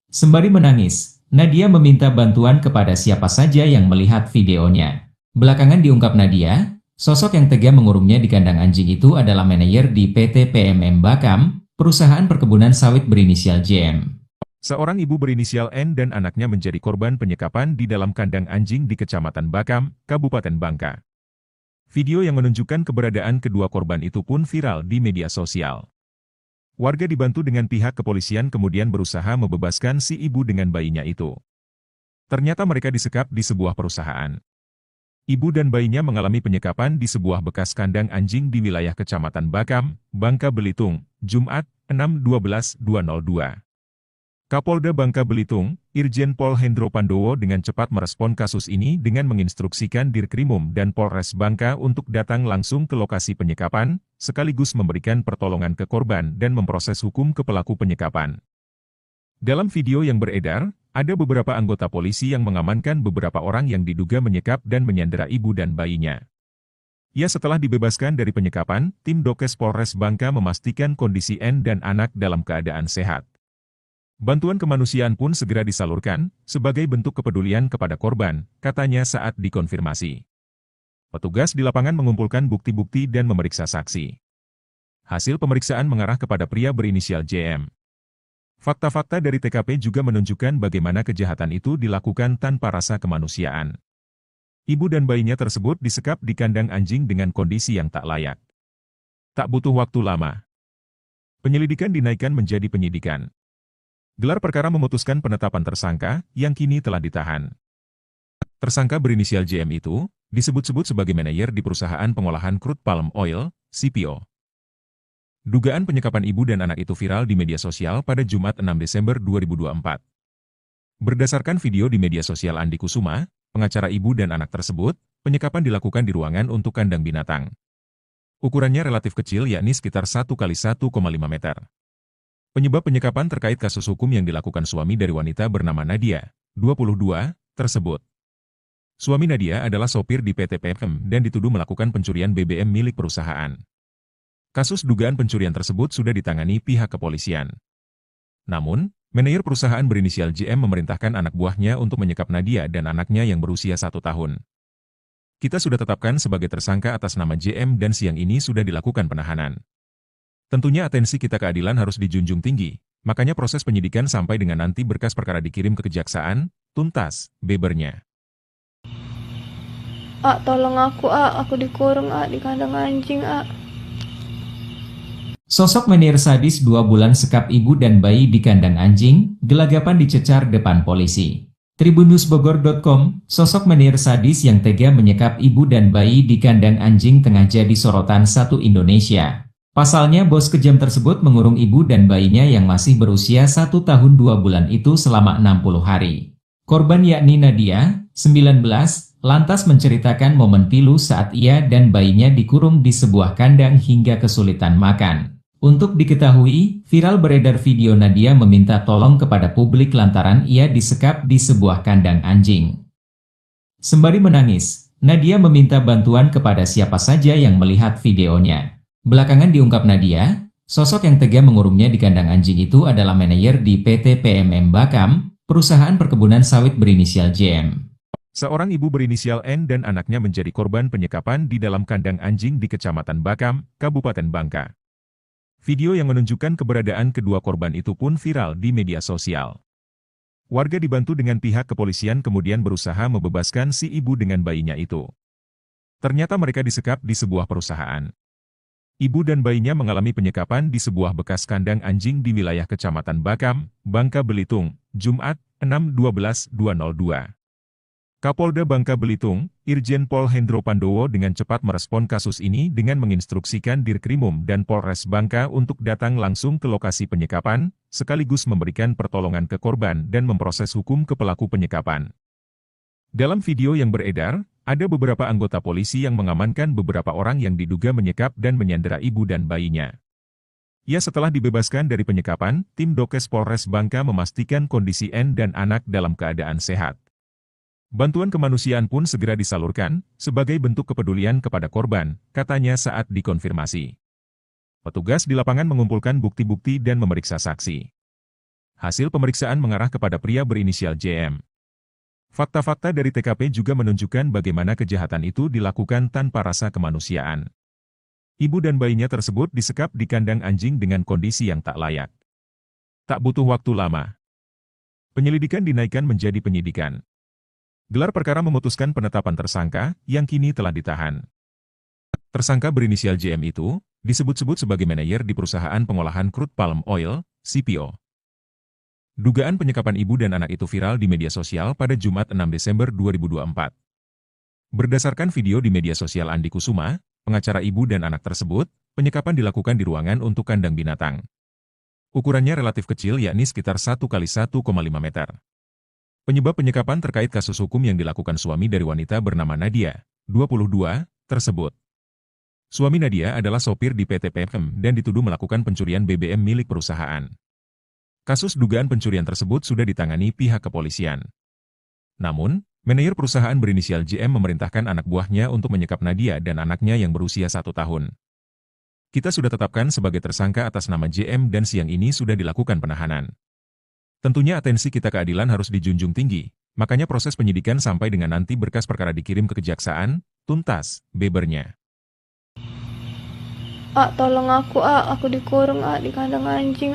Sembari menangis, Nadia meminta bantuan kepada siapa saja yang melihat videonya. Belakangan diungkap Nadia, sosok yang tega mengurungnya di kandang anjing itu adalah manajer di PT PMM Bakam, perusahaan perkebunan sawit berinisial JM. Seorang ibu berinisial N dan anaknya menjadi korban penyekapan di dalam kandang anjing di Kecamatan Bakam, Kabupaten Bangka. Video yang menunjukkan keberadaan kedua korban itu pun viral di media sosial. Warga dibantu dengan pihak kepolisian kemudian berusaha membebaskan si ibu dengan bayinya itu. Ternyata mereka disekap di sebuah perusahaan. Ibu dan bayinya mengalami penyekapan di sebuah bekas kandang anjing di wilayah Kecamatan Bakam, Bangka Belitung, Jumat, 6/12/2002. Kapolda Bangka Belitung, Irjen Pol Hendro Pandowo dengan cepat merespon kasus ini dengan menginstruksikan Dirkrimum dan Polres Bangka untuk datang langsung ke lokasi penyekapan, sekaligus memberikan pertolongan ke korban dan memproses hukum ke pelaku penyekapan. Dalam video yang beredar, ada beberapa anggota polisi yang mengamankan beberapa orang yang diduga menyekap dan menyandera ibu dan bayinya. Ya, setelah dibebaskan dari penyekapan, tim Dokes Polres Bangka memastikan kondisi N dan anak dalam keadaan sehat. Bantuan kemanusiaan pun segera disalurkan, sebagai bentuk kepedulian kepada korban, katanya saat dikonfirmasi. Petugas di lapangan mengumpulkan bukti-bukti dan memeriksa saksi. Hasil pemeriksaan mengarah kepada pria berinisial JM. Fakta-fakta dari TKP juga menunjukkan bagaimana kejahatan itu dilakukan tanpa rasa kemanusiaan. Ibu dan bayinya tersebut disekap di kandang anjing dengan kondisi yang tak layak. Tak butuh waktu lama. Penyelidikan dinaikkan menjadi penyidikan. Gelar perkara memutuskan penetapan tersangka, yang kini telah ditahan. Tersangka berinisial JM itu, disebut-sebut sebagai manajer di perusahaan pengolahan crude palm oil, CPO. Dugaan penyekapan ibu dan anak itu viral di media sosial pada Jumat 6 Desember 2024. Berdasarkan video di media sosial Andi Kusuma, pengacara ibu dan anak tersebut, penyekapan dilakukan di ruangan untuk kandang binatang. Ukurannya relatif kecil yakni sekitar 1x1,5 meter. Penyebab penyekapan terkait kasus hukum yang dilakukan suami dari wanita bernama Nadia, 22, tersebut. Suami Nadia adalah sopir di PT PMM dan dituduh melakukan pencurian BBM milik perusahaan. Kasus dugaan pencurian tersebut sudah ditangani pihak kepolisian. Namun, manajer perusahaan berinisial JM memerintahkan anak buahnya untuk menyekap Nadia dan anaknya yang berusia 1 tahun. Kita sudah tetapkan sebagai tersangka atas nama JM dan siang ini sudah dilakukan penahanan. Tentunya atensi kita keadilan harus dijunjung tinggi, makanya proses penyidikan sampai dengan nanti berkas perkara dikirim ke kejaksaan, tuntas, bebernya. Tolong aku dikurung di kandang anjing, Sosok menir sadis 2 bulan sekap ibu dan bayi di kandang anjing, gelagapan dicecar depan polisi. Tribunnewsbogor.com, sosok menir sadis yang tega menyekap ibu dan bayi di kandang anjing tengah jadi sorotan satu Indonesia. Pasalnya bos kejam tersebut mengurung ibu dan bayinya yang masih berusia 1 tahun 2 bulan itu selama 60 hari. Korban yakni Nadia, 19, lantas menceritakan momen pilu saat ia dan bayinya dikurung di sebuah kandang hingga kesulitan makan. Untuk diketahui, viral beredar video Nadia meminta tolong kepada publik lantaran ia disekap di sebuah kandang anjing. Sembari menangis, Nadia meminta bantuan kepada siapa saja yang melihat videonya. Belakangan diungkap Nadia, sosok yang tega mengurungnya di kandang anjing itu adalah manajer di PT PMM Bakam, perusahaan perkebunan sawit berinisial JM. Seorang ibu berinisial N dan anaknya menjadi korban penyekapan di dalam kandang anjing di Kecamatan Bakam, Kabupaten Bangka. Video yang menunjukkan keberadaan kedua korban itu pun viral di media sosial. Warga dibantu dengan pihak kepolisian kemudian berusaha membebaskan si ibu dengan bayinya itu. Ternyata mereka disekap di sebuah perusahaan. Ibu dan bayinya mengalami penyekapan di sebuah bekas kandang anjing di wilayah Kecamatan Bakam, Bangka Belitung, Jumat, 6/12/2002. Kapolda Bangka Belitung, Irjen Pol Hendro Pandowo dengan cepat merespon kasus ini dengan menginstruksikan Dirkrimum dan Polres Bangka untuk datang langsung ke lokasi penyekapan, sekaligus memberikan pertolongan ke korban dan memproses hukum ke pelaku penyekapan. Dalam video yang beredar, ada beberapa anggota polisi yang mengamankan beberapa orang yang diduga menyekap dan menyandera ibu dan bayinya. Ya, setelah dibebaskan dari penyekapan, tim Dokes Polres Bangka memastikan kondisi N dan anak dalam keadaan sehat. Bantuan kemanusiaan pun segera disalurkan, sebagai bentuk kepedulian kepada korban, katanya saat dikonfirmasi. Petugas di lapangan mengumpulkan bukti-bukti dan memeriksa saksi. Hasil pemeriksaan mengarah kepada pria berinisial JM. Fakta-fakta dari TKP juga menunjukkan bagaimana kejahatan itu dilakukan tanpa rasa kemanusiaan. Ibu dan bayinya tersebut disekap di kandang anjing dengan kondisi yang tak layak. Tak butuh waktu lama. Penyelidikan dinaikkan menjadi penyidikan. Gelar perkara memutuskan penetapan tersangka, yang kini telah ditahan. Tersangka berinisial JM itu, disebut-sebut sebagai manajer di perusahaan pengolahan crude palm oil, CPO. Dugaan penyekapan ibu dan anak itu viral di media sosial pada Jumat 6 Desember 2024. Berdasarkan video di media sosial Andi Kusuma, pengacara ibu dan anak tersebut, penyekapan dilakukan di ruangan untuk kandang binatang. Ukurannya relatif kecil yakni sekitar 1x1,5 meter. Penyebab penyekapan terkait kasus hukum yang dilakukan suami dari wanita bernama Nadia, 22, tersebut. Suami Nadia adalah sopir di PT PM dan dituduh melakukan pencurian BBM milik perusahaan. Kasus dugaan pencurian tersebut sudah ditangani pihak kepolisian. Namun, manajer perusahaan berinisial JM memerintahkan anak buahnya untuk menyekap Nadia dan anaknya yang berusia 1 tahun. Kita sudah tetapkan sebagai tersangka atas nama JM dan siang ini sudah dilakukan penahanan. Tentunya atensi kita keadilan harus dijunjung tinggi, makanya proses penyidikan sampai dengan nanti berkas perkara dikirim ke kejaksaan, tuntas, bebernya. Tolong aku dikurung di kandang anjing,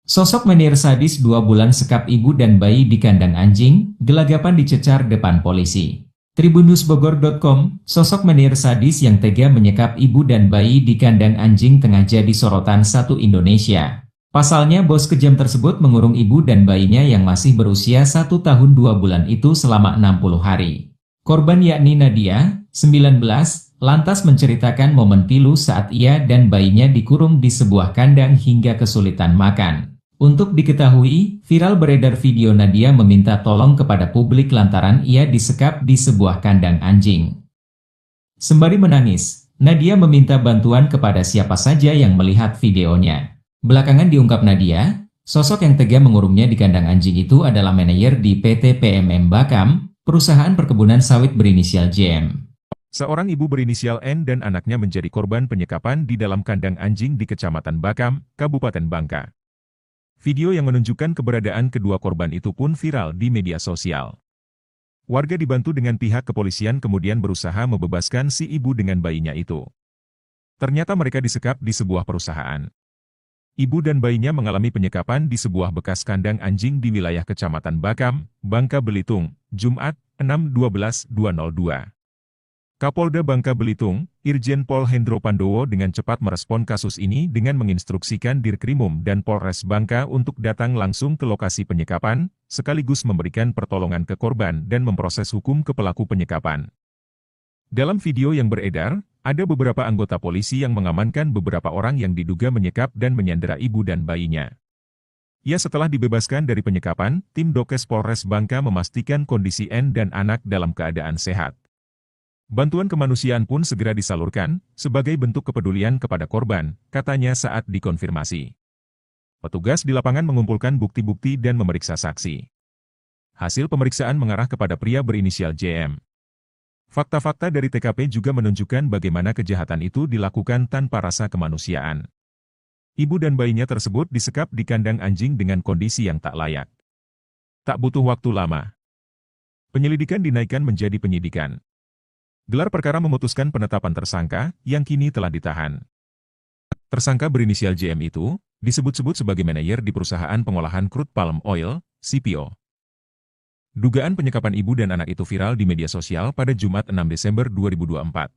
Sosok menir sadis 2 bulan sekap ibu dan bayi di kandang anjing, gelagapan dicecar depan polisi. Tribunnewsbogor.com, sosok menir sadis yang tega menyekap ibu dan bayi di kandang anjing tengah jadi sorotan satu Indonesia. Pasalnya bos kejam tersebut mengurung ibu dan bayinya yang masih berusia 1 tahun 2 bulan itu selama 60 hari. Korban yakni Nadia, 19, lantas menceritakan momen pilu saat ia dan bayinya dikurung di sebuah kandang hingga kesulitan makan. Untuk diketahui, viral beredar video Nadia meminta tolong kepada publik lantaran ia disekap di sebuah kandang anjing. Sembari menangis, Nadia meminta bantuan kepada siapa saja yang melihat videonya. Belakangan diungkap Nadia, sosok yang tega mengurungnya di kandang anjing itu adalah manajer di PT PMM Bakam, perusahaan perkebunan sawit berinisial JM. Seorang ibu berinisial N dan anaknya menjadi korban penyekapan di dalam kandang anjing di Kecamatan Bakam, Kabupaten Bangka. Video yang menunjukkan keberadaan kedua korban itu pun viral di media sosial. Warga dibantu dengan pihak kepolisian kemudian berusaha membebaskan si ibu dengan bayinya itu. Ternyata mereka disekap di sebuah perusahaan. Ibu dan bayinya mengalami penyekapan di sebuah bekas kandang anjing di wilayah Kecamatan Bakam, Bangka Belitung, Jumat, 6/12/2002. Kapolda Bangka Belitung, Irjen Pol Hendro Pandowo dengan cepat merespon kasus ini dengan menginstruksikan Dirkrimum dan Polres Bangka untuk datang langsung ke lokasi penyekapan, sekaligus memberikan pertolongan ke korban dan memproses hukum ke pelaku penyekapan. Dalam video yang beredar, ada beberapa anggota polisi yang mengamankan beberapa orang yang diduga menyekap dan menyandera ibu dan bayinya. Ya, setelah dibebaskan dari penyekapan, tim Dokes Polres Bangka memastikan kondisi N dan anak dalam keadaan sehat. Bantuan kemanusiaan pun segera disalurkan, sebagai bentuk kepedulian kepada korban, katanya saat dikonfirmasi. Petugas di lapangan mengumpulkan bukti-bukti dan memeriksa saksi. Hasil pemeriksaan mengarah kepada pria berinisial JM. Fakta-fakta dari TKP juga menunjukkan bagaimana kejahatan itu dilakukan tanpa rasa kemanusiaan. Ibu dan bayinya tersebut disekap di kandang anjing dengan kondisi yang tak layak. Tak butuh waktu lama. Penyelidikan dinaikkan menjadi penyidikan. Gelar perkara memutuskan penetapan tersangka, yang kini telah ditahan. Tersangka berinisial JM itu, disebut-sebut sebagai manajer di perusahaan pengolahan crude palm oil, CPO. Dugaan penyekapan ibu dan anak itu viral di media sosial pada Jumat 6 Desember 2024.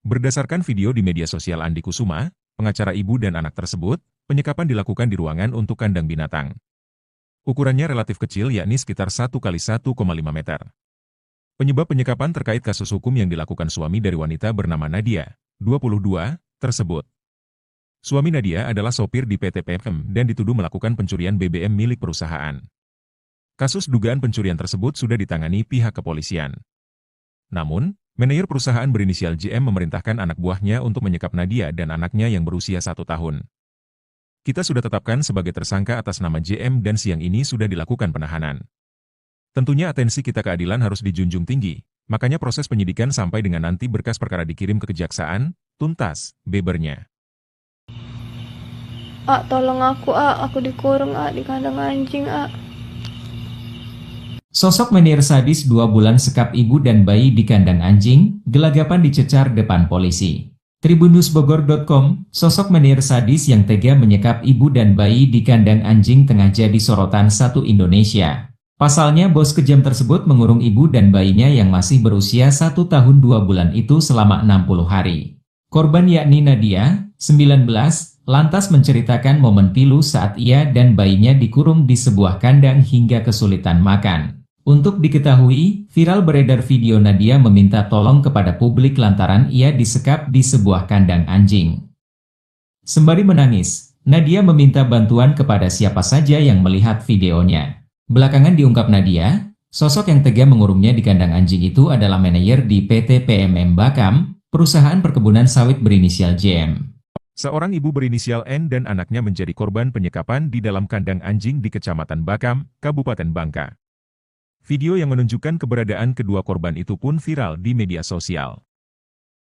Berdasarkan video di media sosial Andi Kusuma, pengacara ibu dan anak tersebut, penyekapan dilakukan di ruangan untuk kandang binatang. Ukurannya relatif kecil yakni sekitar 1 kali 1,5 meter. Penyebab penyekapan terkait kasus hukum yang dilakukan suami dari wanita bernama Nadia, 22, tersebut. Suami Nadia adalah sopir di PT PM dan dituduh melakukan pencurian BBM milik perusahaan. Kasus dugaan pencurian tersebut sudah ditangani pihak kepolisian. Namun, manajer perusahaan berinisial JM memerintahkan anak buahnya untuk menyekap Nadia dan anaknya yang berusia 1 tahun. Kita sudah tetapkan sebagai tersangka atas nama JM dan siang ini sudah dilakukan penahanan. Tentunya atensi kita keadilan harus dijunjung tinggi, makanya proses penyidikan sampai dengan nanti berkas perkara dikirim ke kejaksaan, tuntas, bebernya. Tolong aku dikurung di kandang anjing, Sosok menir sadis 2 bulan sekap ibu dan bayi di kandang anjing, gelagapan dicecar depan polisi. Tribunnewsbogor.com, sosok menir sadis yang tega menyekap ibu dan bayi di kandang anjing tengah jadi sorotan satu Indonesia. Pasalnya bos kejam tersebut mengurung ibu dan bayinya yang masih berusia 1 tahun 2 bulan itu selama 60 hari. Korban yakni Nadia, 19, lantas menceritakan momen pilu saat ia dan bayinya dikurung di sebuah kandang hingga kesulitan makan. Untuk diketahui, viral beredar video Nadia meminta tolong kepada publik lantaran ia disekap di sebuah kandang anjing. Sembari menangis, Nadia meminta bantuan kepada siapa saja yang melihat videonya. Belakangan diungkap Nadia, sosok yang tega mengurungnya di kandang anjing itu adalah manajer di PT PMM Bakam, perusahaan perkebunan sawit berinisial JM. Seorang ibu berinisial N dan anaknya menjadi korban penyekapan di dalam kandang anjing di Kecamatan Bakam, Kabupaten Bangka. Video yang menunjukkan keberadaan kedua korban itu pun viral di media sosial.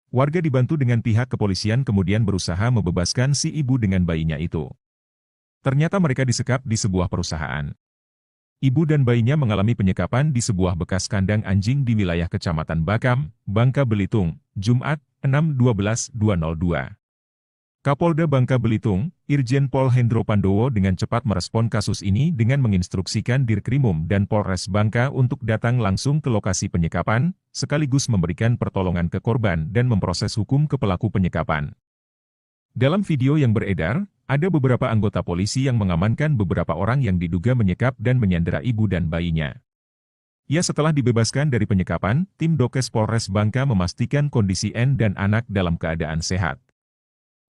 Warga dibantu dengan pihak kepolisian kemudian berusaha membebaskan si ibu dengan bayinya itu. Ternyata mereka disekap di sebuah perusahaan. Ibu dan bayinya mengalami penyekapan di sebuah bekas kandang anjing di wilayah Kecamatan Bakam, Bangka Belitung, Jumat, 6/12/2002. Kapolda Bangka Belitung, Irjen Pol Hendro Pandowo dengan cepat merespon kasus ini dengan menginstruksikan Dirkrimum dan Polres Bangka untuk datang langsung ke lokasi penyekapan, sekaligus memberikan pertolongan ke korban dan memproses hukum ke pelaku penyekapan. Dalam video yang beredar, ada beberapa anggota polisi yang mengamankan beberapa orang yang diduga menyekap dan menyandera ibu dan bayinya. Ya, setelah dibebaskan dari penyekapan, tim Dokes Polres Bangka memastikan kondisi N dan anak dalam keadaan sehat.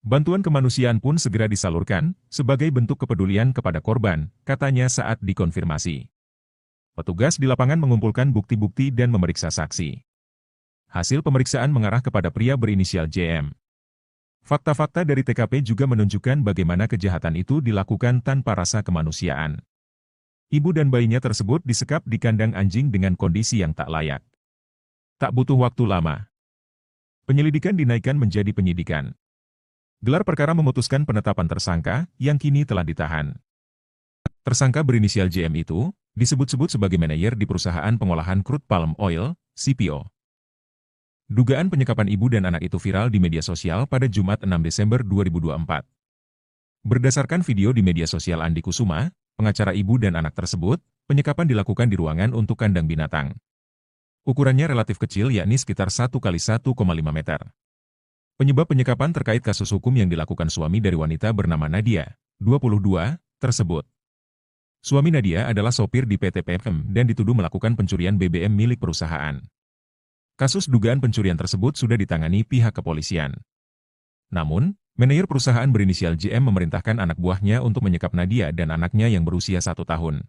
Bantuan kemanusiaan pun segera disalurkan, sebagai bentuk kepedulian kepada korban, katanya saat dikonfirmasi. Petugas di lapangan mengumpulkan bukti-bukti dan memeriksa saksi. Hasil pemeriksaan mengarah kepada pria berinisial JM. Fakta-fakta dari TKP juga menunjukkan bagaimana kejahatan itu dilakukan tanpa rasa kemanusiaan. Ibu dan bayinya tersebut disekap di kandang anjing dengan kondisi yang tak layak. Tak butuh waktu lama. Penyelidikan dinaikkan menjadi penyidikan. Gelar perkara memutuskan penetapan tersangka, yang kini telah ditahan. Tersangka berinisial JM itu, disebut-sebut sebagai manajer di perusahaan pengolahan crude palm oil, CPO. Dugaan penyekapan ibu dan anak itu viral di media sosial pada Jumat 6 Desember 2024. Berdasarkan video di media sosial Andi Kusuma, pengacara ibu dan anak tersebut, penyekapan dilakukan di ruangan untuk kandang binatang. Ukurannya relatif kecil yakni sekitar 1 kali 1,5 meter. Penyebab penyekapan terkait kasus hukum yang dilakukan suami dari wanita bernama Nadia, 22, tersebut. Suami Nadia adalah sopir di PT PM dan dituduh melakukan pencurian BBM milik perusahaan. Kasus dugaan pencurian tersebut sudah ditangani pihak kepolisian. Namun, manajer perusahaan berinisial JM memerintahkan anak buahnya untuk menyekap Nadia dan anaknya yang berusia 1 tahun.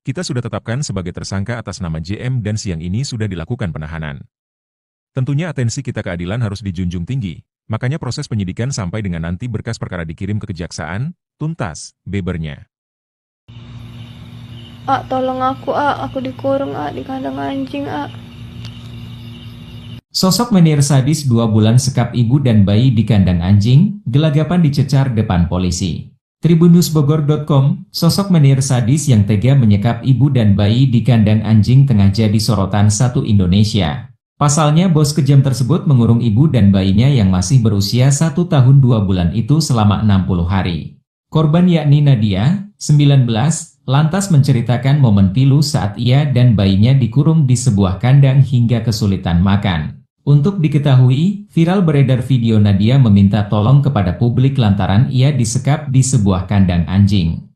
Kita sudah tetapkan sebagai tersangka atas nama JM dan siang ini sudah dilakukan penahanan. Tentunya atensi kita keadilan harus dijunjung tinggi, makanya proses penyidikan sampai dengan nanti berkas perkara dikirim ke kejaksaan, tuntas, bebernya. Tolong aku dikurung di kandang anjing, Sosok menir sadis 2 bulan sekap ibu dan bayi di kandang anjing, gelagapan dicecar depan polisi. Tribunnewsbogor.com, sosok menir sadis yang tega menyekap ibu dan bayi di kandang anjing tengah jadi sorotan satu Indonesia. Pasalnya bos kejam tersebut mengurung ibu dan bayinya yang masih berusia 1 tahun 2 bulan itu selama 60 hari. Korban yakni Nadia, 19, lantas menceritakan momen pilu saat ia dan bayinya dikurung di sebuah kandang hingga kesulitan makan. Untuk diketahui, viral beredar video Nadia meminta tolong kepada publik lantaran ia disekap di sebuah kandang anjing.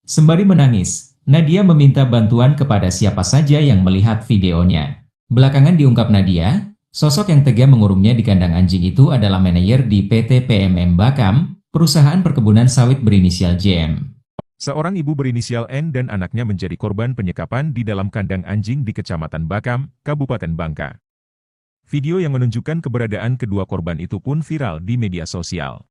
Sembari menangis, Nadia meminta bantuan kepada siapa saja yang melihat videonya. Belakangan diungkap Nadia, sosok yang tega mengurungnya di kandang anjing itu adalah manajer di PT PMM Bakam, perusahaan perkebunan sawit berinisial JM. Seorang ibu berinisial N dan anaknya menjadi korban penyekapan di dalam kandang anjing di Kecamatan Bakam, Kabupaten Bangka. Video yang menunjukkan keberadaan kedua korban itu pun viral di media sosial.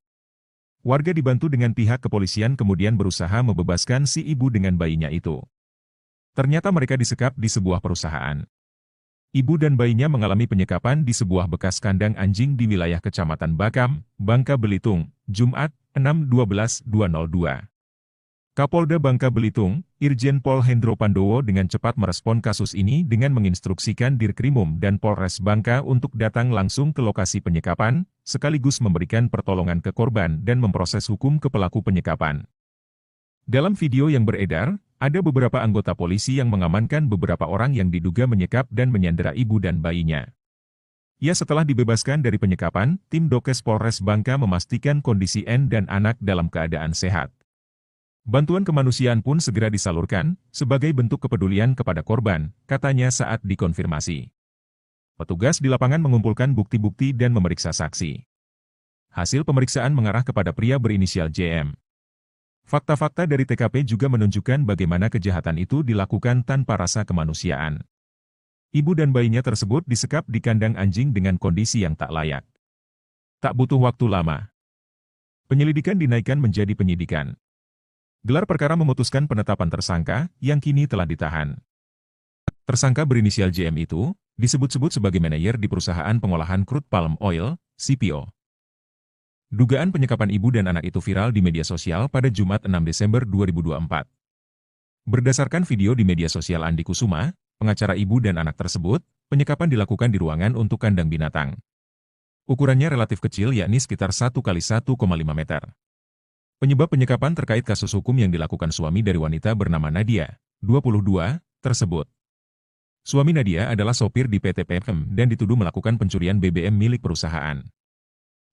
Warga dibantu dengan pihak kepolisian kemudian berusaha membebaskan si ibu dengan bayinya itu. Ternyata mereka disekap di sebuah perusahaan. Ibu dan bayinya mengalami penyekapan di sebuah bekas kandang anjing di wilayah Kecamatan Bakam, Bangka Belitung, Jumat, 6/12/2002. Kapolda Bangka Belitung, Irjen Pol Hendro Pandowo dengan cepat merespon kasus ini dengan menginstruksikan Dirkrimum dan Polres Bangka untuk datang langsung ke lokasi penyekapan, sekaligus memberikan pertolongan ke korban dan memproses hukum ke pelaku penyekapan. Dalam video yang beredar, ada beberapa anggota polisi yang mengamankan beberapa orang yang diduga menyekap dan menyandera ibu dan bayinya. Ya, setelah dibebaskan dari penyekapan, tim Dokes Polres Bangka memastikan kondisi N dan anak dalam keadaan sehat. Bantuan kemanusiaan pun segera disalurkan, sebagai bentuk kepedulian kepada korban, katanya saat dikonfirmasi. Petugas di lapangan mengumpulkan bukti-bukti dan memeriksa saksi. Hasil pemeriksaan mengarah kepada pria berinisial JM. Fakta-fakta dari TKP juga menunjukkan bagaimana kejahatan itu dilakukan tanpa rasa kemanusiaan. Ibu dan bayinya tersebut disekap di kandang anjing dengan kondisi yang tak layak. Tak butuh waktu lama. Penyelidikan dinaikkan menjadi penyidikan. Gelar perkara memutuskan penetapan tersangka, yang kini telah ditahan. Tersangka berinisial JM itu, disebut-sebut sebagai manajer di perusahaan pengolahan crude palm oil, CPO. Dugaan penyekapan ibu dan anak itu viral di media sosial pada Jumat 6 Desember 2024. Berdasarkan video di media sosial Andi Kusuma, pengacara ibu dan anak tersebut, penyekapan dilakukan di ruangan untuk kandang binatang. Ukurannya relatif kecil yakni sekitar 1x1,5 meter. Penyebab penyekapan terkait kasus hukum yang dilakukan suami dari wanita bernama Nadia, 22, tersebut. Suami Nadia adalah sopir di PT PMM dan dituduh melakukan pencurian BBM milik perusahaan.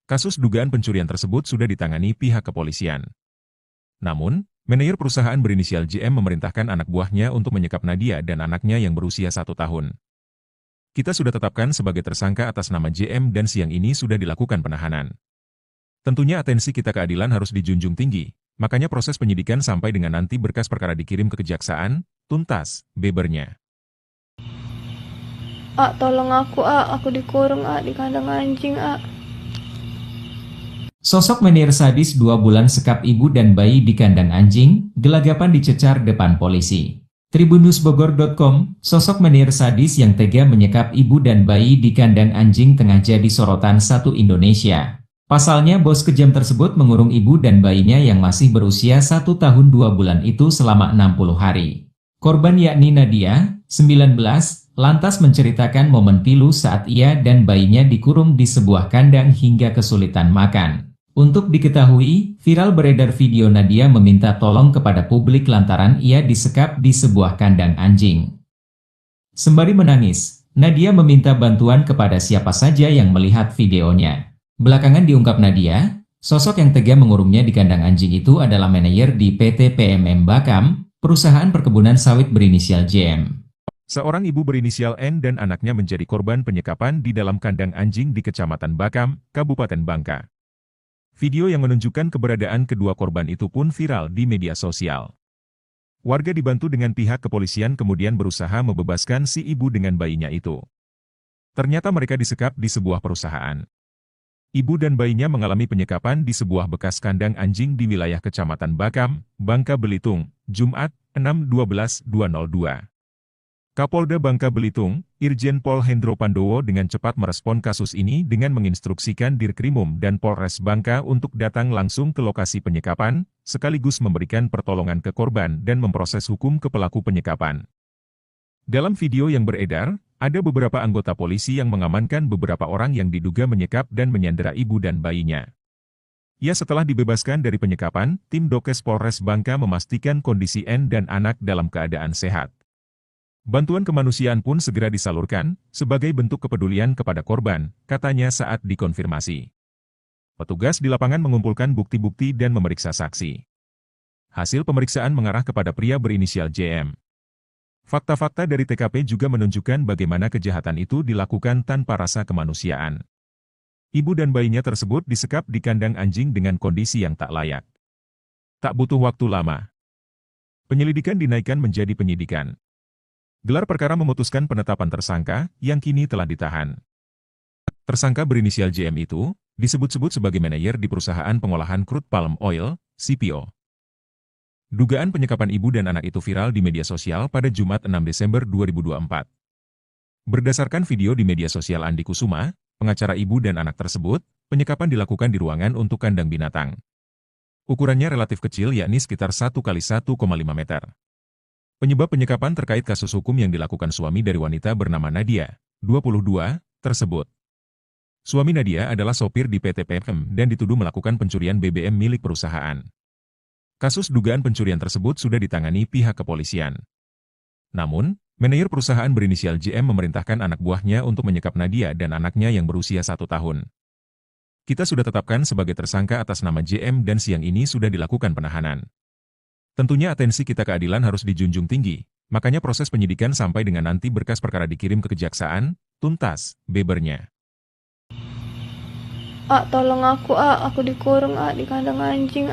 Kasus dugaan pencurian tersebut sudah ditangani pihak kepolisian. Namun, manajer perusahaan berinisial JM memerintahkan anak buahnya untuk menyekap Nadia dan anaknya yang berusia 1 tahun. Kita sudah tetapkan sebagai tersangka atas nama JM dan siang ini sudah dilakukan penahanan. Tentunya atensi kita keadilan harus dijunjung tinggi, makanya proses penyidikan sampai dengan nanti berkas perkara dikirim ke kejaksaan, tuntas, bebernya. Tolong aku dikurung di kandang anjing Sosok menir sadis 2 bulan sekap ibu dan bayi di kandang anjing, gelagapan dicecar depan polisi. Tribunnewsbogor.com, sosok menir sadis yang tega menyekap ibu dan bayi di kandang anjing tengah jadi sorotan satu Indonesia. Pasalnya bos kejam tersebut mengurung ibu dan bayinya yang masih berusia 1 tahun 2 bulan itu selama 60 hari. Korban yakni Nadia, 19, lantas menceritakan momen pilu saat ia dan bayinya dikurung di sebuah kandang hingga kesulitan makan. Untuk diketahui, viral beredar video Nadia meminta tolong kepada publik lantaran ia disekap di sebuah kandang anjing. Sembari menangis, Nadia meminta bantuan kepada siapa saja yang melihat videonya. Belakangan diungkap Nadia, sosok yang tega mengurungnya di kandang anjing itu adalah manajer di PT PMM Bakam, perusahaan perkebunan sawit berinisial JM. Seorang ibu berinisial N dan anaknya menjadi korban penyekapan di dalam kandang anjing di Kecamatan Bakam, Kabupaten Bangka. Video yang menunjukkan keberadaan kedua korban itu pun viral di media sosial. Warga dibantu dengan pihak kepolisian kemudian berusaha membebaskan si ibu dengan bayinya itu. Ternyata mereka disekap di sebuah perusahaan. Ibu dan bayinya mengalami penyekapan di sebuah bekas kandang anjing di wilayah Kecamatan Bakam, Bangka Belitung, Jumat, 6/12/2002. Kapolda Bangka Belitung, Irjen Pol Hendro Pandowo dengan cepat merespon kasus ini dengan menginstruksikan Dirkrimum dan Polres Bangka untuk datang langsung ke lokasi penyekapan, sekaligus memberikan pertolongan ke korban dan memproses hukum ke pelaku penyekapan. Dalam video yang beredar, ada beberapa anggota polisi yang mengamankan beberapa orang yang diduga menyekap dan menyandera ibu dan bayinya. Ya, setelah dibebaskan dari penyekapan, tim Dokes Polres Bangka memastikan kondisi N dan anak dalam keadaan sehat. Bantuan kemanusiaan pun segera disalurkan, sebagai bentuk kepedulian kepada korban, katanya saat dikonfirmasi. Petugas di lapangan mengumpulkan bukti-bukti dan memeriksa saksi. Hasil pemeriksaan mengarah kepada pria berinisial JM. Fakta-fakta dari TKP juga menunjukkan bagaimana kejahatan itu dilakukan tanpa rasa kemanusiaan. Ibu dan bayinya tersebut disekap di kandang anjing dengan kondisi yang tak layak. Tak butuh waktu lama, penyelidikan dinaikkan menjadi penyidikan. Gelar perkara memutuskan penetapan tersangka, yang kini telah ditahan. Tersangka berinisial JM itu, disebut-sebut sebagai manajer di perusahaan pengolahan crude palm oil, CPO. Dugaan penyekapan ibu dan anak itu viral di media sosial pada Jumat 6 Desember 2024. Berdasarkan video di media sosial Andi Kusuma, pengacara ibu dan anak tersebut, penyekapan dilakukan di ruangan untuk kandang binatang. Ukurannya relatif kecil, yakni sekitar 1x1,5 meter. Penyebab penyekapan terkait kasus hukum yang dilakukan suami dari wanita bernama Nadia, 22, tersebut. Suami Nadia adalah sopir di PT PM dan dituduh melakukan pencurian BBM milik perusahaan. Kasus dugaan pencurian tersebut sudah ditangani pihak kepolisian. Namun, manajer perusahaan berinisial JM memerintahkan anak buahnya untuk menyekap Nadia dan anaknya yang berusia 1 tahun. Kita sudah tetapkan sebagai tersangka atas nama JM dan siang ini sudah dilakukan penahanan. Tentunya atensi kita keadilan harus dijunjung tinggi, makanya proses penyidikan sampai dengan nanti berkas perkara dikirim ke kejaksaan, tuntas, bebernya. Tolong aku dikurung di kandang anjing,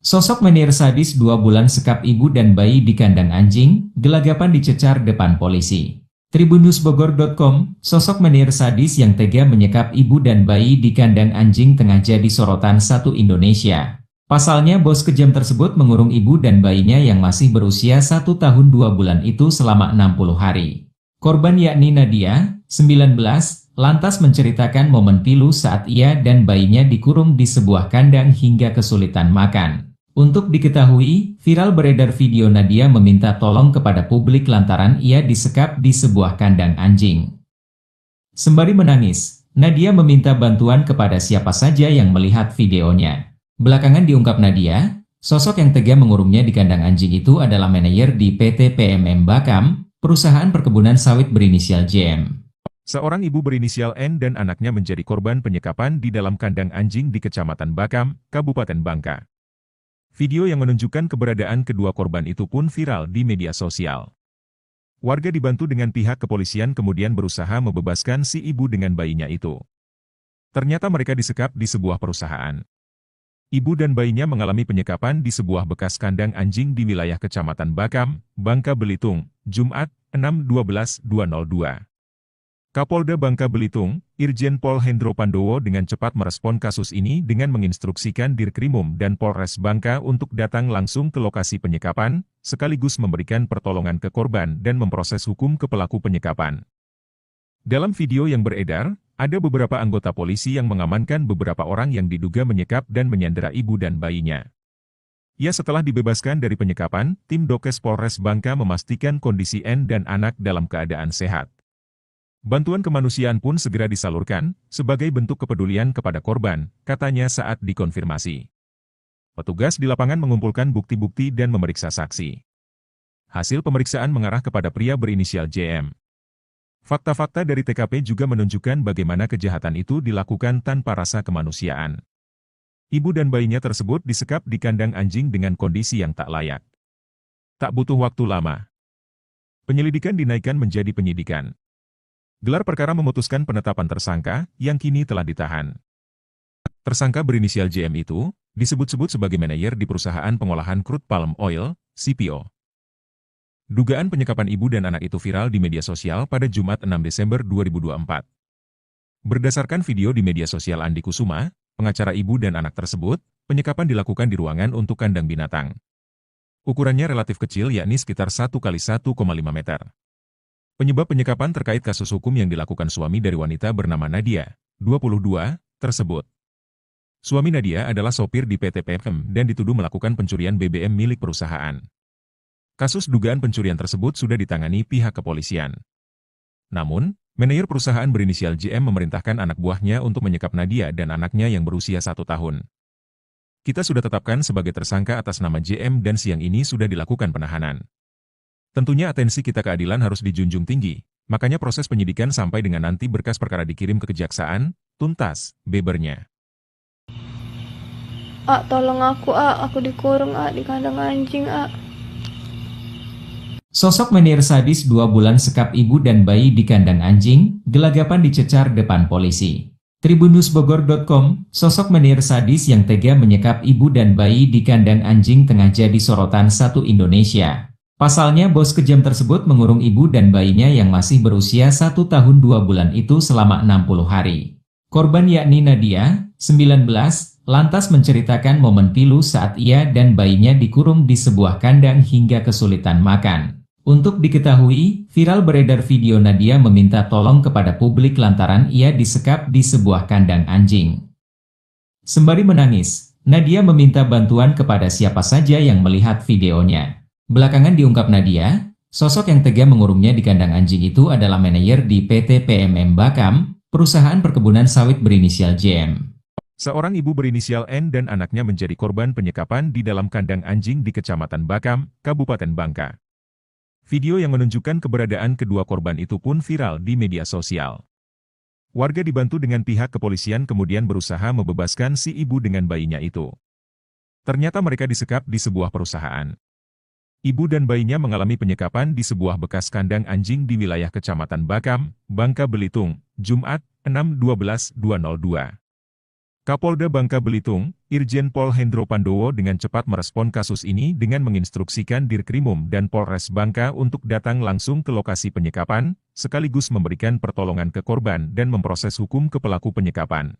Sosok menir sadis 2 bulan sekap ibu dan bayi di kandang anjing, gelagapan dicecar depan polisi. Tribunnewsbogor.com, sosok menir sadis yang tega menyekap ibu dan bayi di kandang anjing tengah jadi sorotan satu Indonesia. Pasalnya bos kejam tersebut mengurung ibu dan bayinya yang masih berusia 1 tahun 2 bulan itu selama 60 hari. Korban yakni Nadia, 19, lantas menceritakan momen pilu saat ia dan bayinya dikurung di sebuah kandang hingga kesulitan makan. Untuk diketahui, viral beredar video Nadia meminta tolong kepada publik lantaran ia disekap di sebuah kandang anjing. Sembari menangis, Nadia meminta bantuan kepada siapa saja yang melihat videonya. Belakangan diungkap Nadia, sosok yang tega mengurungnya di kandang anjing itu adalah manajer di PT PMM Bakam, perusahaan perkebunan sawit berinisial JM. Seorang ibu berinisial N dan anaknya menjadi korban penyekapan di dalam kandang anjing di Kecamatan Bakam, Kabupaten Bangka. Video yang menunjukkan keberadaan kedua korban itu pun viral di media sosial. Warga dibantu dengan pihak kepolisian kemudian berusaha membebaskan si ibu dengan bayinya itu. Ternyata mereka disekap di sebuah perusahaan. Ibu dan bayinya mengalami penyekapan di sebuah bekas kandang anjing di wilayah Kecamatan Bakam, Bangka Belitung, Jumat, 6/12/2002. Kapolda Bangka Belitung, Irjen Pol Hendro Pandowo dengan cepat merespon kasus ini dengan menginstruksikan Dirkrimum dan Polres Bangka untuk datang langsung ke lokasi penyekapan, sekaligus memberikan pertolongan ke korban dan memproses hukum ke pelaku penyekapan. Dalam video yang beredar, ada beberapa anggota polisi yang mengamankan beberapa orang yang diduga menyekap dan menyandera ibu dan bayinya. Ya, setelah dibebaskan dari penyekapan, tim Dokes Polres Bangka memastikan kondisi N dan anak dalam keadaan sehat. Bantuan kemanusiaan pun segera disalurkan, sebagai bentuk kepedulian kepada korban, katanya saat dikonfirmasi. Petugas di lapangan mengumpulkan bukti-bukti dan memeriksa saksi. Hasil pemeriksaan mengarah kepada pria berinisial JM. Fakta-fakta dari TKP juga menunjukkan bagaimana kejahatan itu dilakukan tanpa rasa kemanusiaan. Ibu dan bayinya tersebut disekap di kandang anjing dengan kondisi yang tak layak. Tak butuh waktu lama, penyelidikan dinaikkan menjadi penyidikan. Gelar perkara memutuskan penetapan tersangka, yang kini telah ditahan. Tersangka berinisial JM itu, disebut-sebut sebagai manajer di perusahaan pengolahan crude palm oil, CPO. Dugaan penyekapan ibu dan anak itu viral di media sosial pada Jumat 6 Desember 2024. Berdasarkan video di media sosial Andi Kusuma, pengacara ibu dan anak tersebut, penyekapan dilakukan di ruangan untuk kandang binatang. Ukurannya relatif kecil yakni sekitar 1 kali 1,5 meter. Penyebab penyekapan terkait kasus hukum yang dilakukan suami dari wanita bernama Nadia, 22, tersebut. Suami Nadia adalah sopir di PT PFM dan dituduh melakukan pencurian BBM milik perusahaan. Kasus dugaan pencurian tersebut sudah ditangani pihak kepolisian. Namun, manajer perusahaan berinisial JM memerintahkan anak buahnya untuk menyekap Nadia dan anaknya yang berusia 1 tahun. Kita sudah tetapkan sebagai tersangka atas nama JM dan siang ini sudah dilakukan penahanan. Tentunya atensi kita keadilan harus dijunjung tinggi, makanya proses penyidikan sampai dengan nanti berkas perkara dikirim ke kejaksaan, tuntas, bebernya. Tolong aku dikurung di kandang anjing, Sosok menir sadis 2 bulan sekap ibu dan bayi di kandang anjing, gelagapan dicecar depan polisi. Tribunnewsbogor.com, sosok menir sadis yang tega menyekap ibu dan bayi di kandang anjing tengah jadi sorotan satu Indonesia. Pasalnya bos kejam tersebut mengurung ibu dan bayinya yang masih berusia 1 tahun 2 bulan itu selama 60 hari. Korban yakni Nadia, 19, lantas menceritakan momen pilu saat ia dan bayinya dikurung di sebuah kandang hingga kesulitan makan. Untuk diketahui, viral beredar video Nadia meminta tolong kepada publik lantaran ia disekap di sebuah kandang anjing. Sembari menangis, Nadia meminta bantuan kepada siapa saja yang melihat videonya. Belakangan diungkap Nadia, sosok yang tega mengurungnya di kandang anjing itu adalah manajer di PT PMM Bakam, perusahaan perkebunan sawit berinisial JM. Seorang ibu berinisial N dan anaknya menjadi korban penyekapan di dalam kandang anjing di Kecamatan Bakam, Kabupaten Bangka. Video yang menunjukkan keberadaan kedua korban itu pun viral di media sosial. Warga dibantu dengan pihak kepolisian kemudian berusaha membebaskan si ibu dengan bayinya itu. Ternyata mereka disekap di sebuah perusahaan. Ibu dan bayinya mengalami penyekapan di sebuah bekas kandang anjing di wilayah Kecamatan Bakam, Bangka Belitung, Jumat, 6/12/2002. Kapolda Bangka Belitung, Irjen Pol Hendro Pandowo dengan cepat merespon kasus ini dengan menginstruksikan Dirkrimum dan Polres Bangka untuk datang langsung ke lokasi penyekapan, sekaligus memberikan pertolongan ke korban dan memproses hukum ke pelaku penyekapan.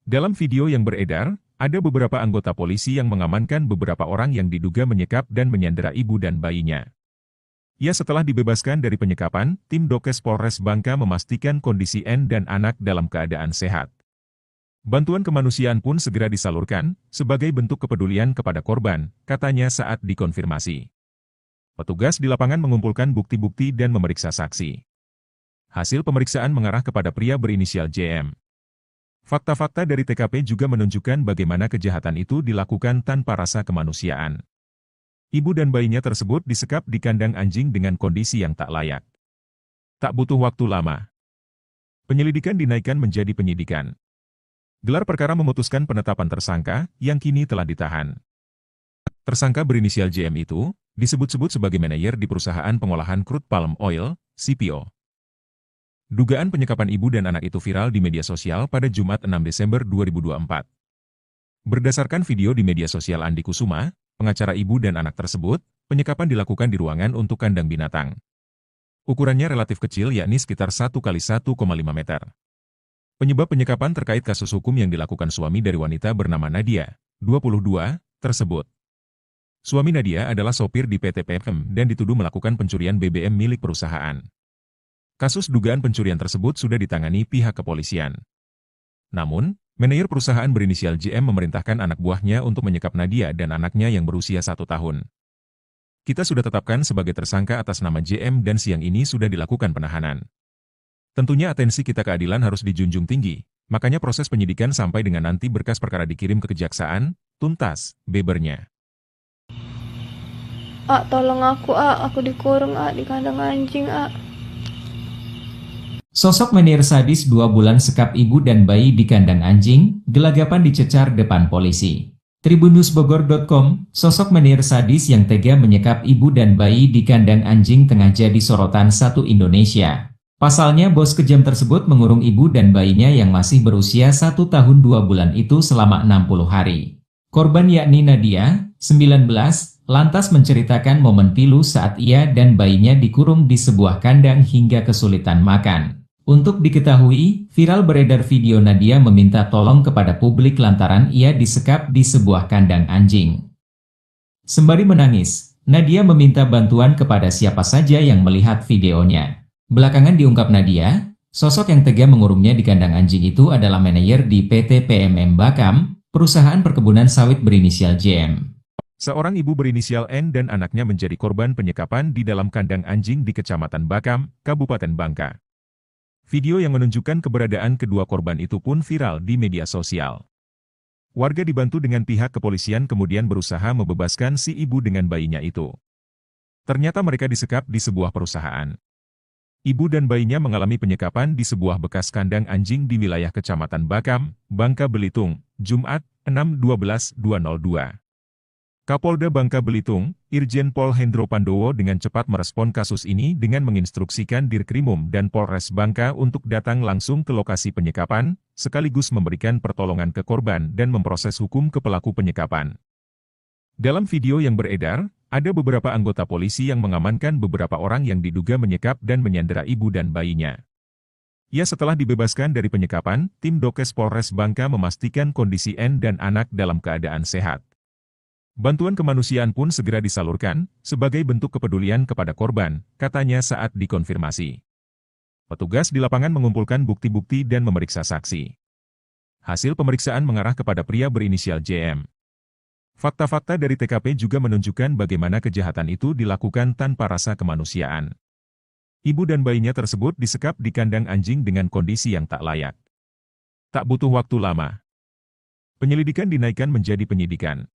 Dalam video yang beredar, ada beberapa anggota polisi yang mengamankan beberapa orang yang diduga menyekap dan menyandera ibu dan bayinya. Ya, setelah dibebaskan dari penyekapan, tim Dokes Polres Bangka memastikan kondisi N dan anak dalam keadaan sehat. Bantuan kemanusiaan pun segera disalurkan, sebagai bentuk kepedulian kepada korban, katanya saat dikonfirmasi. Petugas di lapangan mengumpulkan bukti-bukti dan memeriksa saksi. Hasil pemeriksaan mengarah kepada pria berinisial JM. Fakta-fakta dari TKP juga menunjukkan bagaimana kejahatan itu dilakukan tanpa rasa kemanusiaan. Ibu dan bayinya tersebut disekap di kandang anjing dengan kondisi yang tak layak. Tak butuh waktu lama. Penyelidikan dinaikkan menjadi penyidikan. Gelar perkara memutuskan penetapan tersangka, yang kini telah ditahan. Tersangka berinisial JM itu, disebut-sebut sebagai manajer di perusahaan pengolahan crude palm oil, CPO. Dugaan penyekapan ibu dan anak itu viral di media sosial pada Jumat 6 Desember 2024. Berdasarkan video di media sosial Andi Kusuma, pengacara ibu dan anak tersebut, penyekapan dilakukan di ruangan untuk kandang binatang. Ukurannya relatif kecil yakni sekitar 1 kali 1,5 meter. Penyebab penyekapan terkait kasus hukum yang dilakukan suami dari wanita bernama Nadia, 22, tersebut. Suami Nadia adalah sopir di PT PFM dan dituduh melakukan pencurian BBM milik perusahaan. Kasus dugaan pencurian tersebut sudah ditangani pihak kepolisian. Namun, manajer perusahaan berinisial JM memerintahkan anak buahnya untuk menyekap Nadia dan anaknya yang berusia 1 tahun. Kita sudah tetapkan sebagai tersangka atas nama JM dan siang ini sudah dilakukan penahanan. Tentunya atensi kita keadilan harus dijunjung tinggi, makanya proses penyidikan sampai dengan nanti berkas perkara dikirim ke kejaksaan, tuntas, bebernya. Tolong aku dikurung di kandang anjing, Sosok menir sadis 2 bulan sekap ibu dan bayi di kandang anjing, gelagapan dicecar depan polisi. Tribunnewsbogor.com, sosok menir sadis yang tega menyekap ibu dan bayi di kandang anjing tengah jadi sorotan satu Indonesia. Pasalnya bos kejam tersebut mengurung ibu dan bayinya yang masih berusia 1 tahun 2 bulan itu selama 60 hari. Korban yakni Nadia, 19, lantas menceritakan momen pilu saat ia dan bayinya dikurung di sebuah kandang hingga kesulitan makan. Untuk diketahui, viral beredar video Nadia meminta tolong kepada publik lantaran ia disekap di sebuah kandang anjing. Sembari menangis, Nadia meminta bantuan kepada siapa saja yang melihat videonya. Belakangan diungkap Nadia, sosok yang tega mengurungnya di kandang anjing itu adalah manajer di PT PMM Bakam, perusahaan perkebunan sawit berinisial JM. Seorang ibu berinisial N dan anaknya menjadi korban penyekapan di dalam kandang anjing di Kecamatan Bakam, Kabupaten Bangka. Video yang menunjukkan keberadaan kedua korban itu pun viral di media sosial. Warga dibantu dengan pihak kepolisian kemudian berusaha membebaskan si ibu dengan bayinya itu. Ternyata mereka disekap di sebuah perusahaan. Ibu dan bayinya mengalami penyekapan di sebuah bekas kandang anjing di wilayah Kecamatan Bakam, Bangka Belitung, Jumat, 6/12/2002. Kapolda Bangka Belitung, Irjen Pol Hendro Pandowo dengan cepat merespon kasus ini dengan menginstruksikan Dirkrimum dan Polres Bangka untuk datang langsung ke lokasi penyekapan, sekaligus memberikan pertolongan ke korban dan memproses hukum ke pelaku penyekapan. Dalam video yang beredar, ada beberapa anggota polisi yang mengamankan beberapa orang yang diduga menyekap dan menyandera ibu dan bayinya. Ya, setelah dibebaskan dari penyekapan, tim Dokes Polres Bangka memastikan kondisi N dan anak dalam keadaan sehat. Bantuan kemanusiaan pun segera disalurkan, sebagai bentuk kepedulian kepada korban, katanya saat dikonfirmasi. Petugas di lapangan mengumpulkan bukti-bukti dan memeriksa saksi. Hasil pemeriksaan mengarah kepada pria berinisial JM. Fakta-fakta dari TKP juga menunjukkan bagaimana kejahatan itu dilakukan tanpa rasa kemanusiaan. Ibu dan bayinya tersebut disekap di kandang anjing dengan kondisi yang tak layak. Tak butuh waktu lama. Penyelidikan dinaikkan menjadi penyidikan.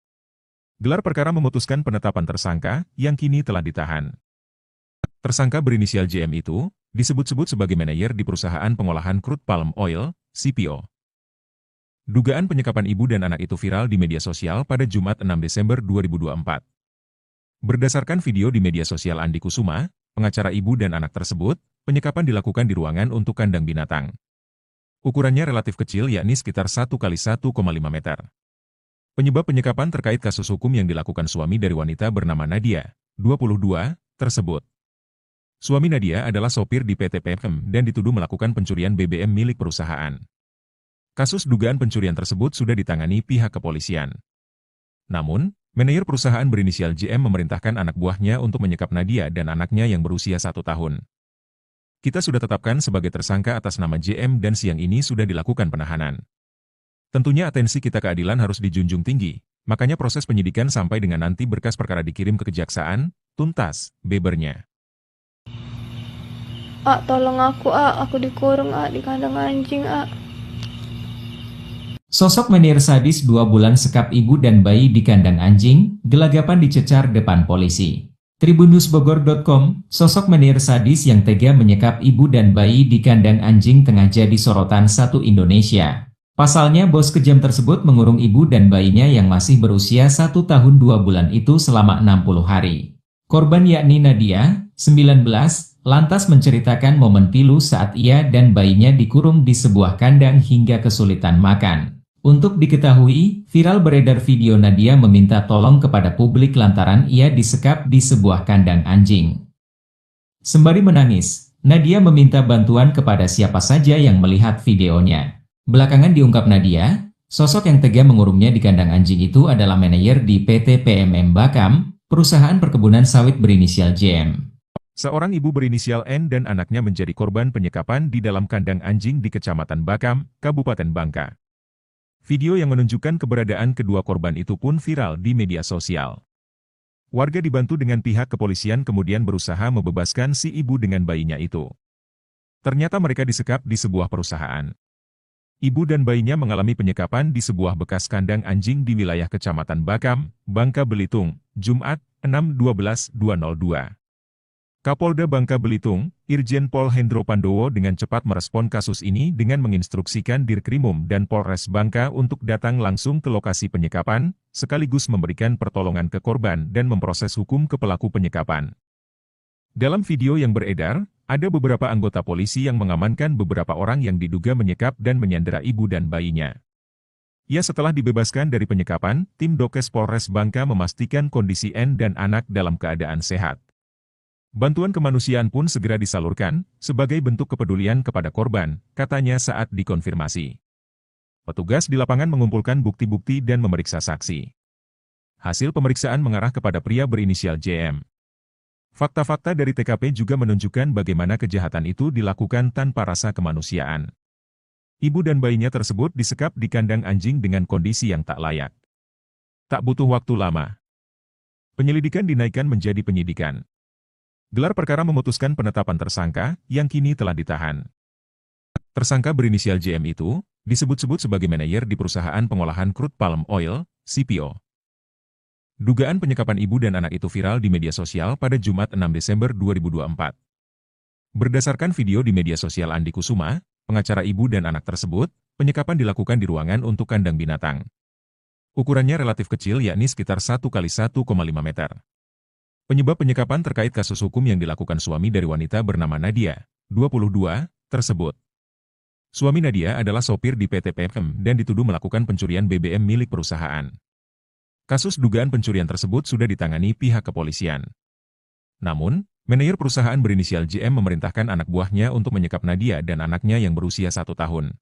Gelar perkara memutuskan penetapan tersangka, yang kini telah ditahan. Tersangka berinisial JM itu, disebut-sebut sebagai manajer di perusahaan pengolahan crude palm oil, CPO. Dugaan penyekapan ibu dan anak itu viral di media sosial pada Jumat 6 Desember 2024. Berdasarkan video di media sosial Andi Kusuma, pengacara ibu dan anak tersebut, penyekapan dilakukan di ruangan untuk kandang binatang. Ukurannya relatif kecil yakni sekitar 1x1,5 meter. Penyebab penyekapan terkait kasus hukum yang dilakukan suami dari wanita bernama Nadia, 22, tersebut. Suami Nadia adalah sopir di PT PMM dan dituduh melakukan pencurian BBM milik perusahaan. Kasus dugaan pencurian tersebut sudah ditangani pihak kepolisian. Namun, manajer perusahaan berinisial JM memerintahkan anak buahnya untuk menyekap Nadia dan anaknya yang berusia 1 tahun. Kita sudah tetapkan sebagai tersangka atas nama JM dan siang ini sudah dilakukan penahanan. Tentunya atensi kita keadilan harus dijunjung tinggi, makanya proses penyidikan sampai dengan nanti berkas perkara dikirim ke kejaksaan, tuntas, bebernya. Tolong aku dikurung di kandang anjing, Sosok manajer sadis 2 bulan sekap ibu dan bayi di kandang anjing, gelagapan dicecar depan polisi. Tribunnewsbogor.com, sosok manajer sadis yang tega menyekap ibu dan bayi di kandang anjing tengah jadi sorotan satu Indonesia. Pasalnya bos kejam tersebut mengurung ibu dan bayinya yang masih berusia 1 tahun 2 bulan itu selama 60 hari. Korban yakni Nadia, 19, lantas menceritakan momen pilu saat ia dan bayinya dikurung di sebuah kandang hingga kesulitan makan. Untuk diketahui, viral beredar video Nadia meminta tolong kepada publik lantaran ia disekap di sebuah kandang anjing. Sembari menangis, Nadia meminta bantuan kepada siapa saja yang melihat videonya. Belakangan diungkap Nadia, sosok yang tega mengurungnya di kandang anjing itu adalah manajer di PT PMM Bakam, perusahaan perkebunan sawit berinisial JM. Seorang ibu berinisial N dan anaknya menjadi korban penyekapan di dalam kandang anjing di Kecamatan Bakam, Kabupaten Bangka. Video yang menunjukkan keberadaan kedua korban itu pun viral di media sosial. Warga dibantu dengan pihak kepolisian kemudian berusaha membebaskan si ibu dengan bayinya itu. Ternyata mereka disekap di sebuah perusahaan. Ibu dan bayinya mengalami penyekapan di sebuah bekas kandang anjing di wilayah Kecamatan Bakam, Bangka Belitung, Jumat, 6/12/2002. Kapolda Bangka Belitung, Irjen Pol Hendro Pandowo dengan cepat merespon kasus ini dengan menginstruksikan Dirkrimum dan Polres Bangka untuk datang langsung ke lokasi penyekapan, sekaligus memberikan pertolongan ke korban dan memproses hukum ke pelaku penyekapan. Dalam video yang beredar, ada beberapa anggota polisi yang mengamankan beberapa orang yang diduga menyekap dan menyandera ibu dan bayinya. Ya, setelah dibebaskan dari penyekapan, tim Dokes Polres Bangka memastikan kondisi N dan anak dalam keadaan sehat. Bantuan kemanusiaan pun segera disalurkan, sebagai bentuk kepedulian kepada korban, katanya saat dikonfirmasi. Petugas di lapangan mengumpulkan bukti-bukti dan memeriksa saksi. Hasil pemeriksaan mengarah kepada pria berinisial JM. Fakta-fakta dari TKP juga menunjukkan bagaimana kejahatan itu dilakukan tanpa rasa kemanusiaan. Ibu dan bayinya tersebut disekap di kandang anjing dengan kondisi yang tak layak. Tak butuh waktu lama. Penyelidikan dinaikkan menjadi penyidikan. Gelar perkara memutuskan penetapan tersangka, yang kini telah ditahan. Tersangka berinisial JM itu, disebut-sebut sebagai manajer di perusahaan pengolahan crude palm oil, CPO. Dugaan penyekapan ibu dan anak itu viral di media sosial pada Jumat 6 Desember 2024. Berdasarkan video di media sosial Andi Kusuma, pengacara ibu dan anak tersebut, penyekapan dilakukan di ruangan untuk kandang binatang. Ukurannya relatif kecil yakni sekitar 1 kali 1,5 meter. Penyebab penyekapan terkait kasus hukum yang dilakukan suami dari wanita bernama Nadia, 22, tersebut. Suami Nadia adalah sopir di PT PM dan dituduh melakukan pencurian BBM milik perusahaan. Kasus dugaan pencurian tersebut sudah ditangani pihak kepolisian. Namun, manajer perusahaan berinisial JM memerintahkan anak buahnya untuk menyekap Nadia dan anaknya yang berusia 1 tahun.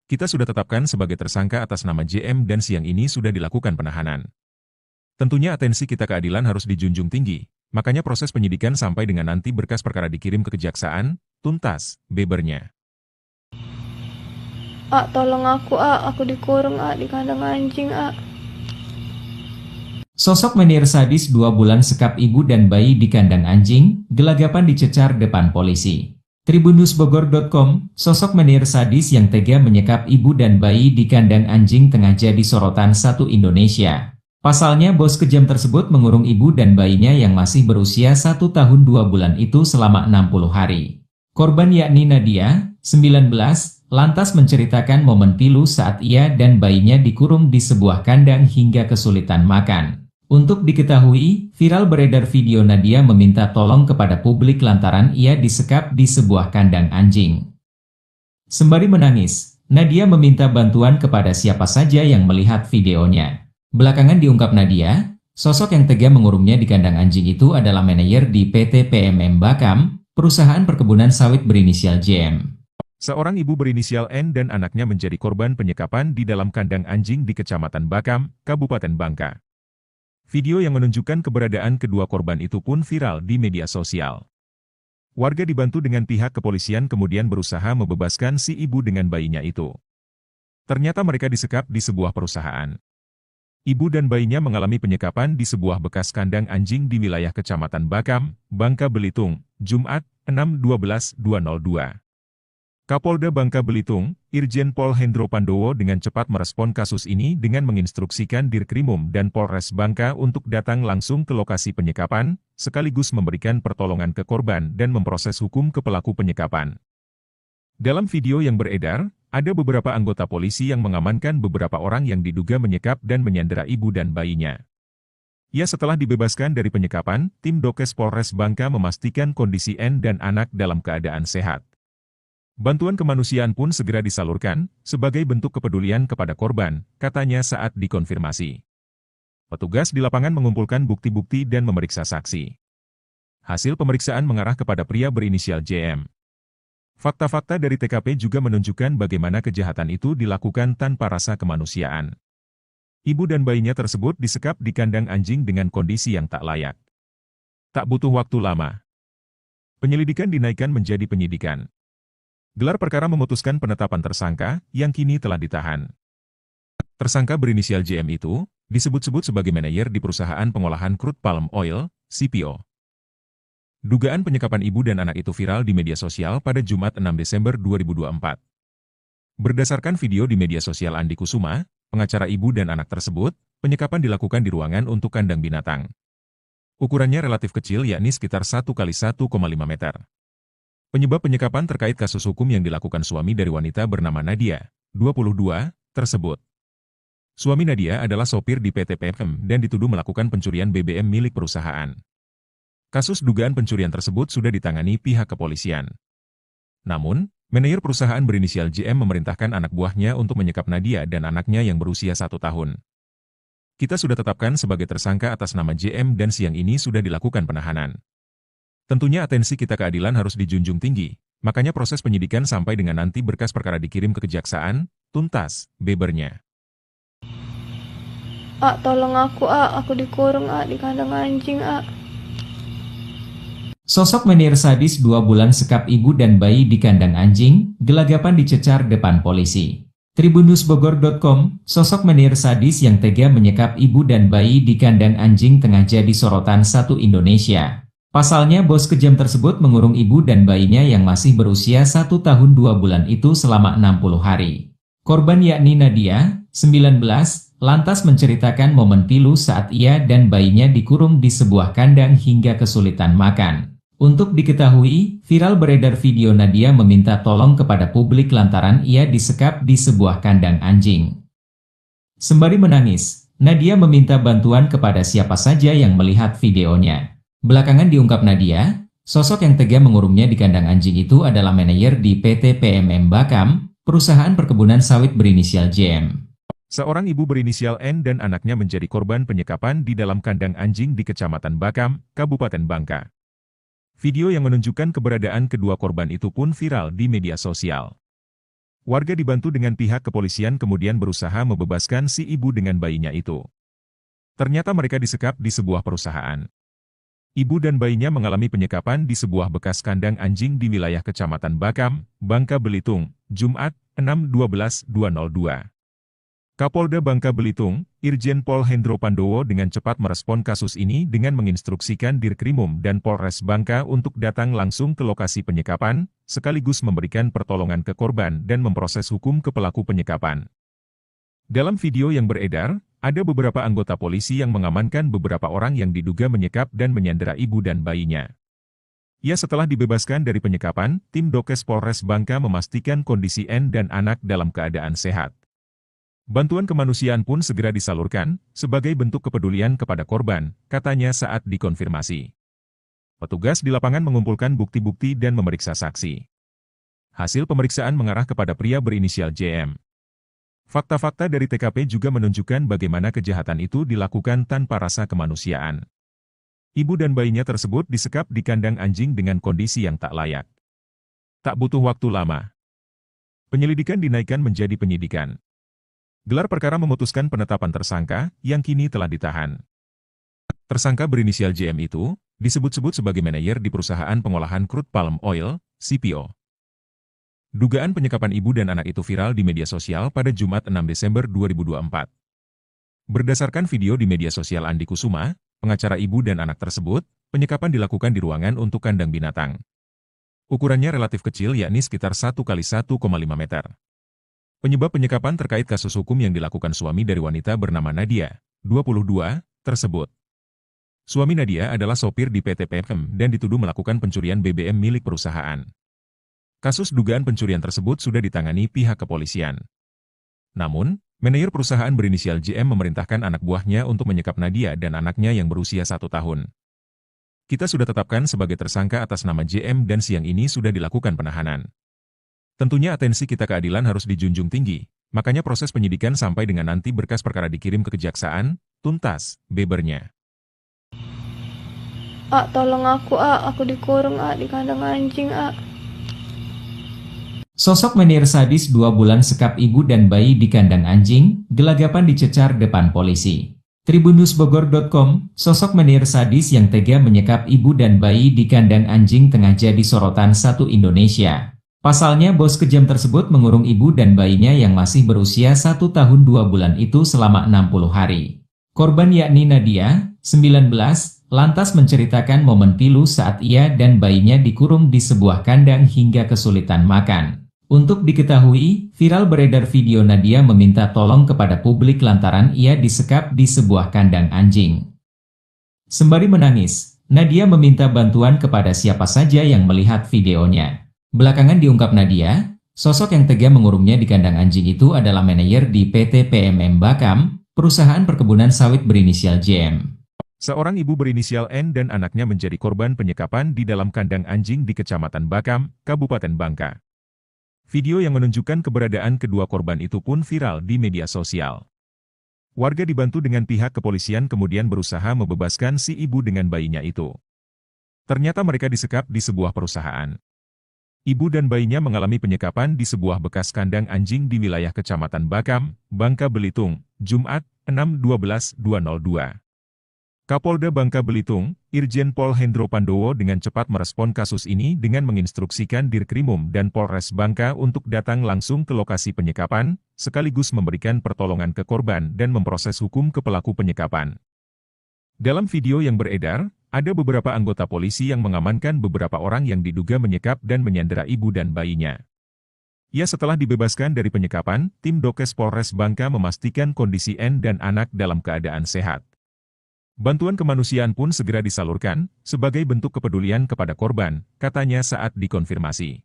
Kita sudah tetapkan sebagai tersangka atas nama JM dan siang ini sudah dilakukan penahanan. Tentunya atensi kita keadilan harus dijunjung tinggi, makanya proses penyidikan sampai dengan nanti berkas perkara dikirim ke kejaksaan, tuntas, bebernya. Tolong aku dikurung di kandang anjing, Sosok menir sadis 2 bulan sekap ibu dan bayi di kandang anjing, gelagapan dicecar depan polisi. Tribunnewsbogor.com, sosok menir sadis yang tega menyekap ibu dan bayi di kandang anjing tengah jadi sorotan satu Indonesia. Pasalnya bos kejam tersebut mengurung ibu dan bayinya yang masih berusia 1 tahun 2 bulan itu selama 60 hari. Korban yakni Nadia, 19, lantas menceritakan momen pilu saat ia dan bayinya dikurung di sebuah kandang hingga kesulitan makan. Untuk diketahui, viral beredar video Nadia meminta tolong kepada publik lantaran ia disekap di sebuah kandang anjing. Sembari menangis, Nadia meminta bantuan kepada siapa saja yang melihat videonya. Belakangan diungkap Nadia, sosok yang tega mengurungnya di kandang anjing itu adalah manajer di PT PMM Bakam, perusahaan perkebunan sawit berinisial JM. Seorang ibu berinisial N dan anaknya menjadi korban penyekapan di dalam kandang anjing di Kecamatan Bakam, Kabupaten Bangka. Video yang menunjukkan keberadaan kedua korban itu pun viral di media sosial. Warga dibantu dengan pihak kepolisian kemudian berusaha membebaskan si ibu dengan bayinya itu. Ternyata mereka disekap di sebuah perusahaan. Ibu dan bayinya mengalami penyekapan di sebuah bekas kandang anjing di wilayah Kecamatan Bakam, Bangka Belitung, Jumat, 6/12/2002. Kapolda Bangka Belitung, Irjen Pol Hendro Pandowo dengan cepat merespon kasus ini dengan menginstruksikan Dirkrimum dan Polres Bangka untuk datang langsung ke lokasi penyekapan, sekaligus memberikan pertolongan ke korban dan memproses hukum ke pelaku penyekapan. Dalam video yang beredar, ada beberapa anggota polisi yang mengamankan beberapa orang yang diduga menyekap dan menyandera ibu dan bayinya. Ya, setelah dibebaskan dari penyekapan, tim Dokes Polres Bangka memastikan kondisi N dan anak dalam keadaan sehat. Bantuan kemanusiaan pun segera disalurkan, sebagai bentuk kepedulian kepada korban, katanya saat dikonfirmasi. Petugas di lapangan mengumpulkan bukti-bukti dan memeriksa saksi. Hasil pemeriksaan mengarah kepada pria berinisial JM. Fakta-fakta dari TKP juga menunjukkan bagaimana kejahatan itu dilakukan tanpa rasa kemanusiaan. Ibu dan bayinya tersebut disekap di kandang anjing dengan kondisi yang tak layak. Tak butuh waktu lama. Penyelidikan dinaikkan menjadi penyidikan. Gelar perkara memutuskan penetapan tersangka, yang kini telah ditahan. Tersangka berinisial JM itu, disebut-sebut sebagai manajer di perusahaan pengolahan crude palm oil, CPO. Dugaan penyekapan ibu dan anak itu viral di media sosial pada Jumat 6 Desember 2024. Berdasarkan video di media sosial Andi Kusuma, pengacara ibu dan anak tersebut, penyekapan dilakukan di ruangan untuk kandang binatang. Ukurannya relatif kecil yakni sekitar 1 kali 1,5 meter. Penyebab penyekapan terkait kasus hukum yang dilakukan suami dari wanita bernama Nadia, 22, tersebut. Suami Nadia adalah sopir di PT PM dan dituduh melakukan pencurian BBM milik perusahaan. Kasus dugaan pencurian tersebut sudah ditangani pihak kepolisian. Namun, manajer perusahaan berinisial JM memerintahkan anak buahnya untuk menyekap Nadia dan anaknya yang berusia 1 tahun. Kita sudah tetapkan sebagai tersangka atas nama JM dan siang ini sudah dilakukan penahanan. Tentunya atensi kita keadilan harus dijunjung tinggi, makanya proses penyidikan sampai dengan nanti berkas perkara dikirim ke kejaksaan, tuntas, bebernya. Tolong aku dikurung di kandang anjing Sosok menir sadis 2 bulan sekap ibu dan bayi di kandang anjing, gelagapan dicecar depan polisi. Tribunnewsbogor.com, sosok menir sadis yang tega menyekap ibu dan bayi di kandang anjing tengah jadi sorotan satu Indonesia. Pasalnya bos kejam tersebut mengurung ibu dan bayinya yang masih berusia 1 tahun 2 bulan itu selama 60 hari. Korban yakni Nadia, 19, lantas menceritakan momen pilu saat ia dan bayinya dikurung di sebuah kandang hingga kesulitan makan. Untuk diketahui, viral beredar video Nadia meminta tolong kepada publik lantaran ia disekap di sebuah kandang anjing. Sembari menangis, Nadia meminta bantuan kepada siapa saja yang melihat videonya. Belakangan diungkap Nadia, sosok yang tega mengurungnya di kandang anjing itu adalah manajer di PT PMM Bakam, perusahaan perkebunan sawit berinisial JM. Seorang ibu berinisial N dan anaknya menjadi korban penyekapan di dalam kandang anjing di Kecamatan Bakam, Kabupaten Bangka. Video yang menunjukkan keberadaan kedua korban itu pun viral di media sosial. Warga dibantu dengan pihak kepolisian kemudian berusaha membebaskan si ibu dengan bayinya itu. Ternyata mereka disekap di sebuah perusahaan. Ibu dan bayinya mengalami penyekapan di sebuah bekas kandang anjing di wilayah Kecamatan Bakam, Bangka Belitung, Jumat, 6/12/2002. Kapolda Bangka Belitung, Irjen Pol Hendro Pandowo dengan cepat merespon kasus ini dengan menginstruksikan Dirkrimum dan Polres Bangka untuk datang langsung ke lokasi penyekapan, sekaligus memberikan pertolongan ke korban dan memproses hukum ke pelaku penyekapan. Dalam video yang beredar, ada beberapa anggota polisi yang mengamankan beberapa orang yang diduga menyekap dan menyandera ibu dan bayinya. Ya, setelah dibebaskan dari penyekapan, tim Dokes Polres Bangka memastikan kondisi N dan anak dalam keadaan sehat. Bantuan kemanusiaan pun segera disalurkan, sebagai bentuk kepedulian kepada korban, katanya saat dikonfirmasi. Petugas di lapangan mengumpulkan bukti-bukti dan memeriksa saksi. Hasil pemeriksaan mengarah kepada pria berinisial JM. Fakta-fakta dari TKP juga menunjukkan bagaimana kejahatan itu dilakukan tanpa rasa kemanusiaan. Ibu dan bayinya tersebut disekap di kandang anjing dengan kondisi yang tak layak. Tak butuh waktu lama. Penyelidikan dinaikkan menjadi penyidikan. Gelar perkara memutuskan penetapan tersangka, yang kini telah ditahan. Tersangka berinisial JM itu, disebut-sebut sebagai manajer di perusahaan pengolahan crude palm oil, CPO. Dugaan penyekapan ibu dan anak itu viral di media sosial pada Jumat 6 Desember 2024. Berdasarkan video di media sosial Andi Kusuma, pengacara ibu dan anak tersebut, penyekapan dilakukan di ruangan untuk kandang binatang. Ukurannya relatif kecil yakni sekitar 1 x 1,5 meter. Penyebab penyekapan terkait kasus hukum yang dilakukan suami dari wanita bernama Nadia, 22, tersebut. Suami Nadia adalah sopir di PT PMM dan dituduh melakukan pencurian BBM milik perusahaan. Kasus dugaan pencurian tersebut sudah ditangani pihak kepolisian. Namun, manajer perusahaan berinisial JM memerintahkan anak buahnya untuk menyekap Nadia dan anaknya yang berusia 1 tahun. Kita sudah tetapkan sebagai tersangka atas nama JM dan siang ini sudah dilakukan penahanan. Tentunya atensi kita keadilan harus dijunjung tinggi, makanya proses penyidikan sampai dengan nanti berkas perkara dikirim ke kejaksaan, tuntas, bebernya. Tolong aku dikurung di kandang anjing Sosok menir sadis 2 bulan sekap ibu dan bayi di kandang anjing, gelagapan dicecar depan polisi. Tribunnewsbogor.com, sosok menir sadis yang tega menyekap ibu dan bayi di kandang anjing tengah jadi sorotan satu Indonesia. Pasalnya bos kejam tersebut mengurung ibu dan bayinya yang masih berusia 1 tahun 2 bulan itu selama 60 hari. Korban yakni Nadia, 19, lantas menceritakan momen pilu saat ia dan bayinya dikurung di sebuah kandang hingga kesulitan makan. Untuk diketahui, viral beredar video Nadia meminta tolong kepada publik lantaran ia disekap di sebuah kandang anjing. Sembari menangis, Nadia meminta bantuan kepada siapa saja yang melihat videonya. Belakangan diungkap Nadia, sosok yang tega mengurungnya di kandang anjing itu adalah manajer di PT PMM Bakam, perusahaan perkebunan sawit berinisial JM. Seorang ibu berinisial N dan anaknya menjadi korban penyekapan di dalam kandang anjing di Kecamatan Bakam, Kabupaten Bangka. Video yang menunjukkan keberadaan kedua korban itu pun viral di media sosial. Warga dibantu dengan pihak kepolisian kemudian berusaha membebaskan si ibu dengan bayinya itu. Ternyata mereka disekap di sebuah perusahaan. Ibu dan bayinya mengalami penyekapan di sebuah bekas kandang anjing di wilayah Kecamatan Bakam, Bangka Belitung, Jumat, 6/12/2002. Kapolda Bangka Belitung, Irjen Pol Hendro Pandowo dengan cepat merespon kasus ini dengan menginstruksikan Dirkrimum dan Polres Bangka untuk datang langsung ke lokasi penyekapan, sekaligus memberikan pertolongan ke korban dan memproses hukum ke pelaku penyekapan. Dalam video yang beredar, ada beberapa anggota polisi yang mengamankan beberapa orang yang diduga menyekap dan menyandera ibu dan bayinya. Ya, setelah dibebaskan dari penyekapan, tim Dokes Polres Bangka memastikan kondisi N dan anak dalam keadaan sehat. Bantuan kemanusiaan pun segera disalurkan, sebagai bentuk kepedulian kepada korban, katanya saat dikonfirmasi.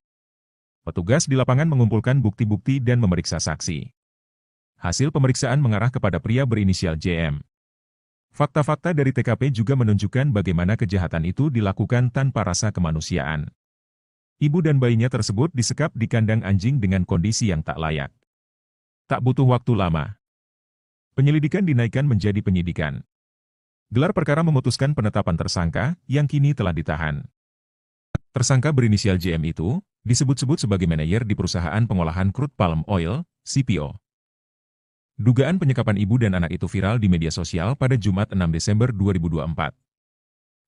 Petugas di lapangan mengumpulkan bukti-bukti dan memeriksa saksi. Hasil pemeriksaan mengarah kepada pria berinisial JM. Fakta-fakta dari TKP juga menunjukkan bagaimana kejahatan itu dilakukan tanpa rasa kemanusiaan. Ibu dan bayinya tersebut disekap di kandang anjing dengan kondisi yang tak layak. Tak butuh waktu lama. Penyelidikan dinaikkan menjadi penyidikan. Gelar perkara memutuskan penetapan tersangka, yang kini telah ditahan. Tersangka berinisial JM itu, disebut-sebut sebagai manajer di perusahaan pengolahan crude palm oil, CPO. Dugaan penyekapan ibu dan anak itu viral di media sosial pada Jumat 6 Desember 2024.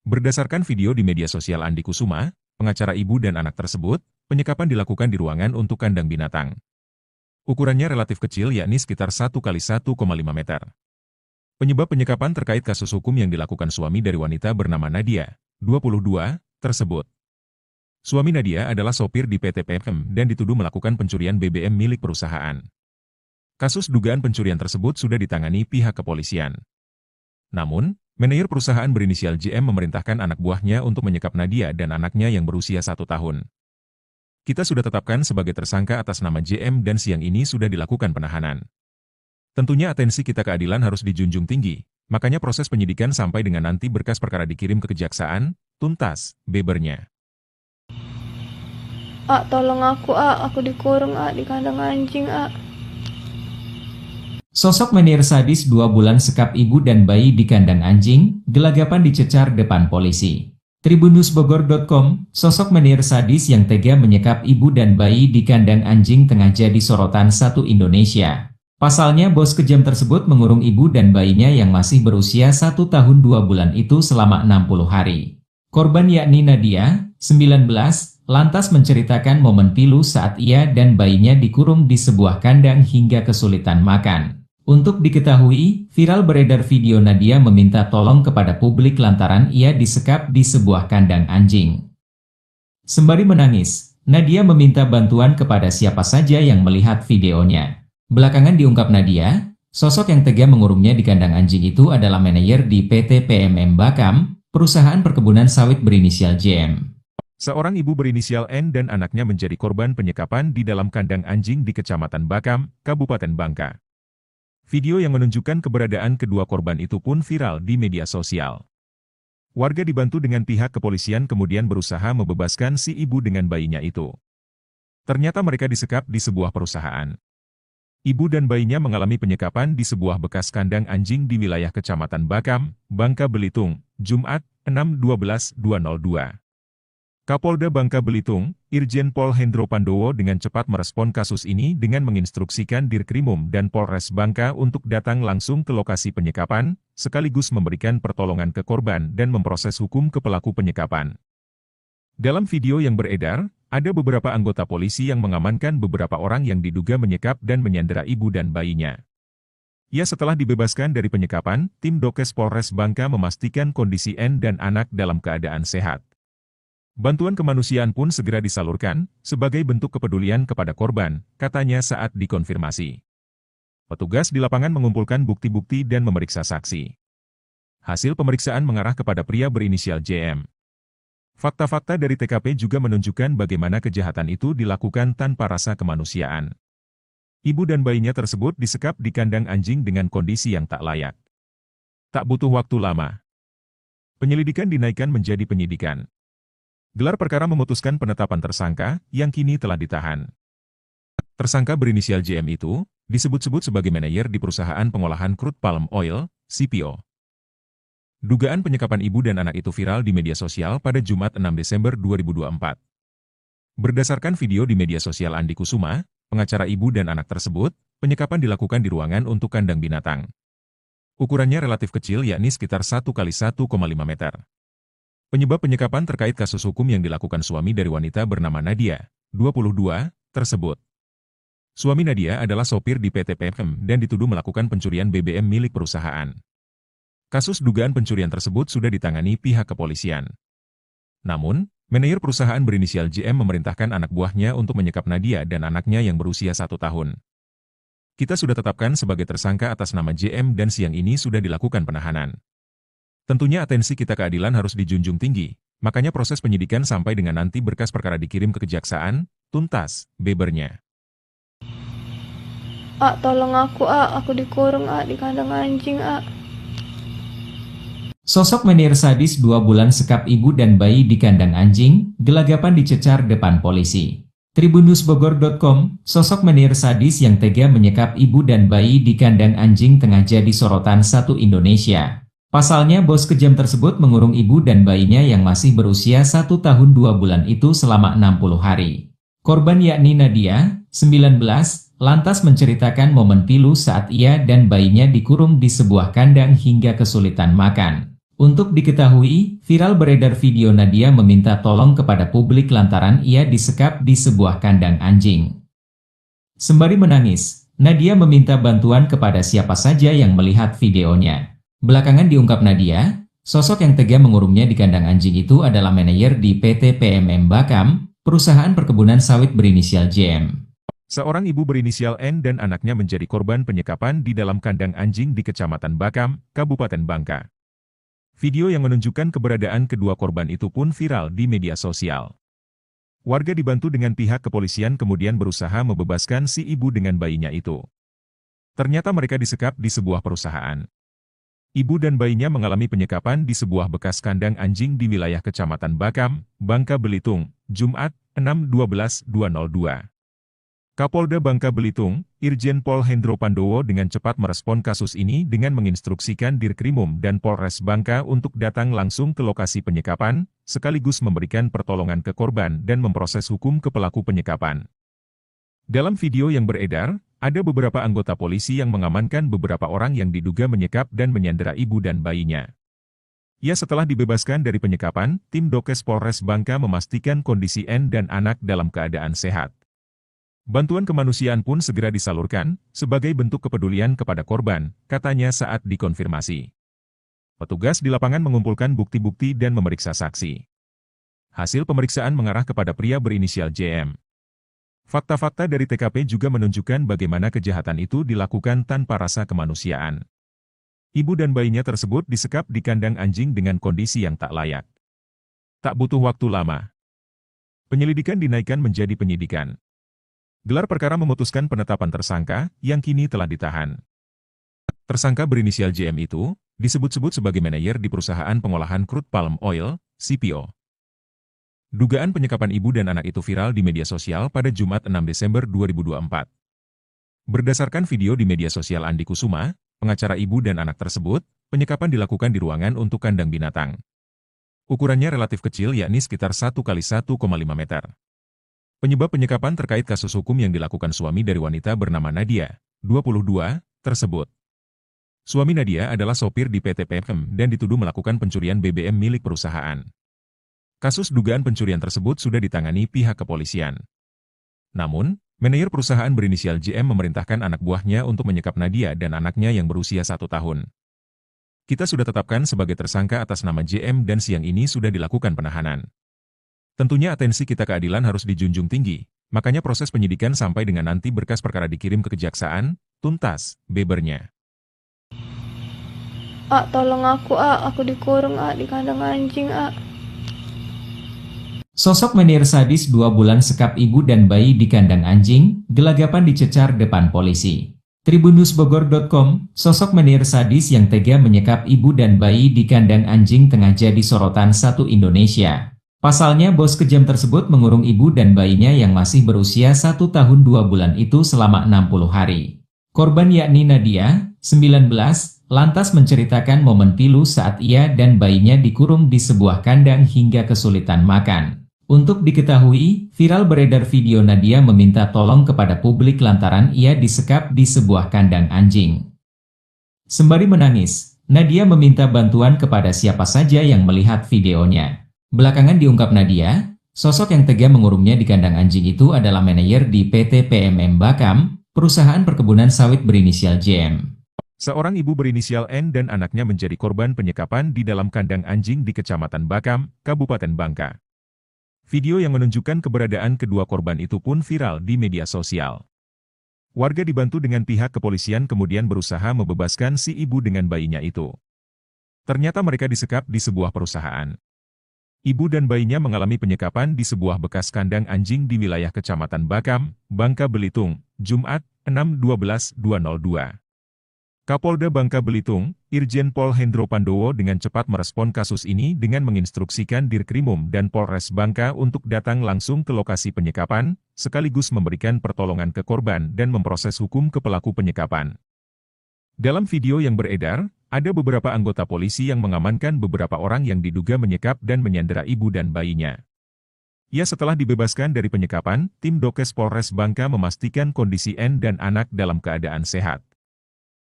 Berdasarkan video di media sosial Andi Kusuma, pengacara ibu dan anak tersebut, penyekapan dilakukan di ruangan untuk kandang binatang. Ukurannya relatif kecil yakni sekitar 1x1,5 meter. Penyebab penyekapan terkait kasus hukum yang dilakukan suami dari wanita bernama Nadia, 22, tersebut. Suami Nadia adalah sopir di PT PM dan dituduh melakukan pencurian BBM milik perusahaan. Kasus dugaan pencurian tersebut sudah ditangani pihak kepolisian. Namun, manajer perusahaan berinisial JM memerintahkan anak buahnya untuk menyekap Nadia dan anaknya yang berusia 1 tahun. Kita sudah tetapkan sebagai tersangka atas nama JM dan siang ini sudah dilakukan penahanan. Tentunya atensi kita keadilan harus dijunjung tinggi, makanya proses penyidikan sampai dengan nanti berkas perkara dikirim ke kejaksaan, tuntas, bebernya. Tolong aku dikurung di kandang anjing, Sosok menir sadis 2 bulan sekap ibu dan bayi di kandang anjing, gelagapan dicecar depan polisi. Tribunnewsbogor.com, sosok menir sadis yang tega menyekap ibu dan bayi di kandang anjing tengah jadi sorotan satu Indonesia. Pasalnya bos kejam tersebut mengurung ibu dan bayinya yang masih berusia 1 tahun 2 bulan itu selama 60 hari. Korban yakni Nadia, 19, lantas menceritakan momen pilu saat ia dan bayinya dikurung di sebuah kandang hingga kesulitan makan. Untuk diketahui, viral beredar video Nadia meminta tolong kepada publik lantaran ia disekap di sebuah kandang anjing. Sembari menangis, Nadia meminta bantuan kepada siapa saja yang melihat videonya. Belakangan diungkap Nadia, sosok yang tega mengurungnya di kandang anjing itu adalah manajer di PT PMM Bakam, perusahaan perkebunan sawit berinisial JM. Seorang ibu berinisial N dan anaknya menjadi korban penyekapan di dalam kandang anjing di Kecamatan Bakam, Kabupaten Bangka. Video yang menunjukkan keberadaan kedua korban itu pun viral di media sosial. Warga dibantu dengan pihak kepolisian kemudian berusaha membebaskan si ibu dengan bayinya itu. Ternyata mereka disekap di sebuah perusahaan. Ibu dan bayinya mengalami penyekapan di sebuah bekas kandang anjing di wilayah Kecamatan Bakam, Bangka Belitung, Jumat, 6/12/2002. Kapolda Bangka Belitung, Irjen Pol Hendro Pandowo dengan cepat merespon kasus ini dengan menginstruksikan Dirkrimum dan Polres Bangka untuk datang langsung ke lokasi penyekapan, sekaligus memberikan pertolongan ke korban dan memproses hukum ke pelaku penyekapan. Dalam video yang beredar, ada beberapa anggota polisi yang mengamankan beberapa orang yang diduga menyekap dan menyandera ibu dan bayinya. Ya, setelah dibebaskan dari penyekapan, tim Dokes Polres Bangka memastikan kondisi N dan anak dalam keadaan sehat. Bantuan kemanusiaan pun segera disalurkan, sebagai bentuk kepedulian kepada korban, katanya saat dikonfirmasi. Petugas di lapangan mengumpulkan bukti-bukti dan memeriksa saksi. Hasil pemeriksaan mengarah kepada pria berinisial JM. Fakta-fakta dari TKP juga menunjukkan bagaimana kejahatan itu dilakukan tanpa rasa kemanusiaan. Ibu dan bayinya tersebut disekap di kandang anjing dengan kondisi yang tak layak. Tak butuh waktu lama. Penyelidikan dinaikkan menjadi penyidikan. Gelar perkara memutuskan penetapan tersangka, yang kini telah ditahan. Tersangka berinisial JM itu, disebut-sebut sebagai manajer di perusahaan pengolahan crude palm oil, CPO. Dugaan penyekapan ibu dan anak itu viral di media sosial pada Jumat 6 Desember 2024. Berdasarkan video di media sosial Andi Kusuma, pengacara ibu dan anak tersebut, penyekapan dilakukan di ruangan untuk kandang binatang. Ukurannya relatif kecil yakni sekitar 1 kali 1,5 meter. Penyebab penyekapan terkait kasus hukum yang dilakukan suami dari wanita bernama Nadia, 22, tersebut. Suami Nadia adalah sopir di PT PFM dan dituduh melakukan pencurian BBM milik perusahaan. Kasus dugaan pencurian tersebut sudah ditangani pihak kepolisian. Namun, manajer perusahaan berinisial JM memerintahkan anak buahnya untuk menyekap Nadia dan anaknya yang berusia 1 tahun. Kita sudah tetapkan sebagai tersangka atas nama JM dan siang ini sudah dilakukan penahanan. Tentunya atensi kita keadilan harus dijunjung tinggi, makanya proses penyidikan sampai dengan nanti berkas perkara dikirim ke kejaksaan, tuntas, bebernya. Tolong aku dikurung di kandang anjing Sosok menir sadis 2 bulan sekap ibu dan bayi di kandang anjing, gelagapan dicecar depan polisi. Tribunnewsbogor.com, sosok menir sadis yang tega menyekap ibu dan bayi di kandang anjing tengah jadi sorotan satu Indonesia. Pasalnya bos kejam tersebut mengurung ibu dan bayinya yang masih berusia 1 tahun 2 bulan itu selama 60 hari. Korban yakni Nadia, 19, lantas menceritakan momen pilu saat ia dan bayinya dikurung di sebuah kandang hingga kesulitan makan. Untuk diketahui, viral beredar video Nadia meminta tolong kepada publik lantaran ia disekap di sebuah kandang anjing. Sembari menangis, Nadia meminta bantuan kepada siapa saja yang melihat videonya. Belakangan diungkap Nadia, sosok yang tega mengurungnya di kandang anjing itu adalah manajer di PT PMM Bakam, perusahaan perkebunan sawit berinisial JM. Seorang ibu berinisial N dan anaknya menjadi korban penyekapan di dalam kandang anjing di Kecamatan Bakam, Kabupaten Bangka. Video yang menunjukkan keberadaan kedua korban itu pun viral di media sosial. Warga dibantu dengan pihak kepolisian kemudian berusaha membebaskan si ibu dengan bayinya itu. Ternyata mereka disekap di sebuah perusahaan. Ibu dan bayinya mengalami penyekapan di sebuah bekas kandang anjing di wilayah Kecamatan Bakam, Bangka Belitung, Jumat, 6/12/2002. Kapolda Bangka Belitung, Irjen Pol Hendro Pandowo dengan cepat merespon kasus ini dengan menginstruksikan Dirkrimum dan Polres Bangka untuk datang langsung ke lokasi penyekapan, sekaligus memberikan pertolongan ke korban dan memproses hukum ke pelaku penyekapan. Dalam video yang beredar, ada beberapa anggota polisi yang mengamankan beberapa orang yang diduga menyekap dan menyandera ibu dan bayinya. Ya, setelah dibebaskan dari penyekapan, tim Dokes Polres Bangka memastikan kondisi N dan anak dalam keadaan sehat. Bantuan kemanusiaan pun segera disalurkan, sebagai bentuk kepedulian kepada korban, katanya saat dikonfirmasi. Petugas di lapangan mengumpulkan bukti-bukti dan memeriksa saksi. Hasil pemeriksaan mengarah kepada pria berinisial JM. Fakta-fakta dari TKP juga menunjukkan bagaimana kejahatan itu dilakukan tanpa rasa kemanusiaan. Ibu dan bayinya tersebut disekap di kandang anjing dengan kondisi yang tak layak. Tak butuh waktu lama. Penyelidikan dinaikkan menjadi penyidikan. Gelar perkara memutuskan penetapan tersangka, yang kini telah ditahan. Tersangka berinisial JM itu, disebut-sebut sebagai manajer di perusahaan pengolahan crude palm oil, CPO. Dugaan penyekapan ibu dan anak itu viral di media sosial pada Jumat 6 Desember 2024. Berdasarkan video di media sosial Andi Kusuma, pengacara ibu dan anak tersebut, penyekapan dilakukan di ruangan untuk kandang binatang. Ukurannya relatif kecil yakni sekitar 1 kali 1,5 meter. Penyebab penyekapan terkait kasus hukum yang dilakukan suami dari wanita bernama Nadia, 22, tersebut. Suami Nadia adalah sopir di PT PFM dan dituduh melakukan pencurian BBM milik perusahaan. Kasus dugaan pencurian tersebut sudah ditangani pihak kepolisian. Namun, manajer perusahaan berinisial JM memerintahkan anak buahnya untuk menyekap Nadia dan anaknya yang berusia 1 tahun. Kita sudah tetapkan sebagai tersangka atas nama JM dan siang ini sudah dilakukan penahanan. Tentunya atensi kita keadilan harus dijunjung tinggi, makanya proses penyidikan sampai dengan nanti berkas perkara dikirim ke kejaksaan, tuntas, bebernya. Tolong aku dikurung di kandang anjing Sosok menir sadis 2 bulan sekap ibu dan bayi di kandang anjing, gelagapan dicecar depan polisi. Tribunnewsbogor.com, sosok menir sadis yang tega menyekap ibu dan bayi di kandang anjing tengah jadi sorotan satu Indonesia. Pasalnya bos kejam tersebut mengurung ibu dan bayinya yang masih berusia 1 tahun 2 bulan itu selama 60 hari. Korban yakni Nadia, 19, lantas menceritakan momen pilu saat ia dan bayinya dikurung di sebuah kandang hingga kesulitan makan. Untuk diketahui, viral beredar video Nadia meminta tolong kepada publik lantaran ia disekap di sebuah kandang anjing. Sembari menangis, Nadia meminta bantuan kepada siapa saja yang melihat videonya. Belakangan diungkap Nadia, sosok yang tega mengurungnya di kandang anjing itu adalah manajer di PT PMM Bakam, perusahaan perkebunan sawit berinisial JM. Seorang ibu berinisial N dan anaknya menjadi korban penyekapan di dalam kandang anjing di Kecamatan Bakam, Kabupaten Bangka. Video yang menunjukkan keberadaan kedua korban itu pun viral di media sosial. Warga dibantu dengan pihak kepolisian kemudian berusaha membebaskan si ibu dengan bayinya itu. Ternyata mereka disekap di sebuah perusahaan. Ibu dan bayinya mengalami penyekapan di sebuah bekas kandang anjing di wilayah Kecamatan Bakam, Bangka Belitung, Jumat, 6/12/2002. Kapolda Bangka Belitung, Irjen Pol Hendro Pandowo dengan cepat merespon kasus ini dengan menginstruksikan Dirkrimum dan Polres Bangka untuk datang langsung ke lokasi penyekapan, sekaligus memberikan pertolongan ke korban dan memproses hukum ke pelaku penyekapan. Dalam video yang beredar, ada beberapa anggota polisi yang mengamankan beberapa orang yang diduga menyekap dan menyandera ibu dan bayinya. Ya, setelah dibebaskan dari penyekapan, tim Dokes Polres Bangka memastikan kondisi N dan anak dalam keadaan sehat.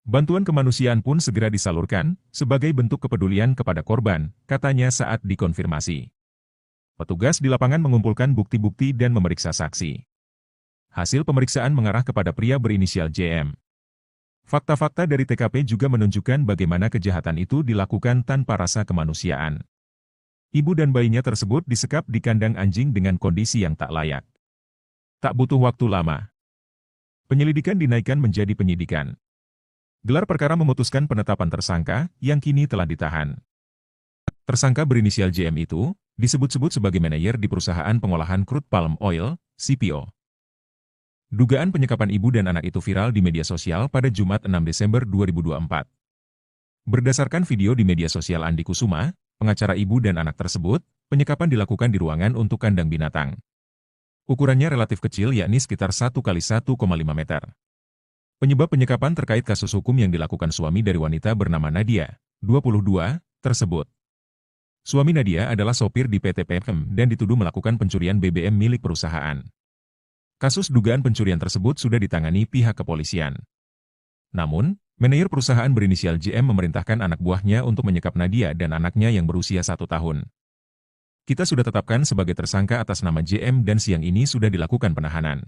Bantuan kemanusiaan pun segera disalurkan, sebagai bentuk kepedulian kepada korban, katanya saat dikonfirmasi. Petugas di lapangan mengumpulkan bukti-bukti dan memeriksa saksi. Hasil pemeriksaan mengarah kepada pria berinisial JM. Fakta-fakta dari TKP juga menunjukkan bagaimana kejahatan itu dilakukan tanpa rasa kemanusiaan. Ibu dan bayinya tersebut disekap di kandang anjing dengan kondisi yang tak layak. Tak butuh waktu lama, penyelidikan dinaikkan menjadi penyidikan. Gelar perkara memutuskan penetapan tersangka, yang kini telah ditahan. Tersangka berinisial JM itu, disebut-sebut sebagai manajer di perusahaan pengolahan crude palm oil, CPO. Dugaan penyekapan ibu dan anak itu viral di media sosial pada Jumat 6 Desember 2024. Berdasarkan video di media sosial Andi Kusuma, pengacara ibu dan anak tersebut, penyekapan dilakukan di ruangan untuk kandang binatang. Ukurannya relatif kecil yakni sekitar 1x1,5 meter. Penyebab penyekapan terkait kasus hukum yang dilakukan suami dari wanita bernama Nadia, 22, tersebut. Suami Nadia adalah sopir di PT PMM dan dituduh melakukan pencurian BBM milik perusahaan. Kasus dugaan pencurian tersebut sudah ditangani pihak kepolisian. Namun, manajer perusahaan berinisial JM memerintahkan anak buahnya untuk menyekap Nadia dan anaknya yang berusia 1 tahun. Kita sudah tetapkan sebagai tersangka atas nama JM dan siang ini sudah dilakukan penahanan.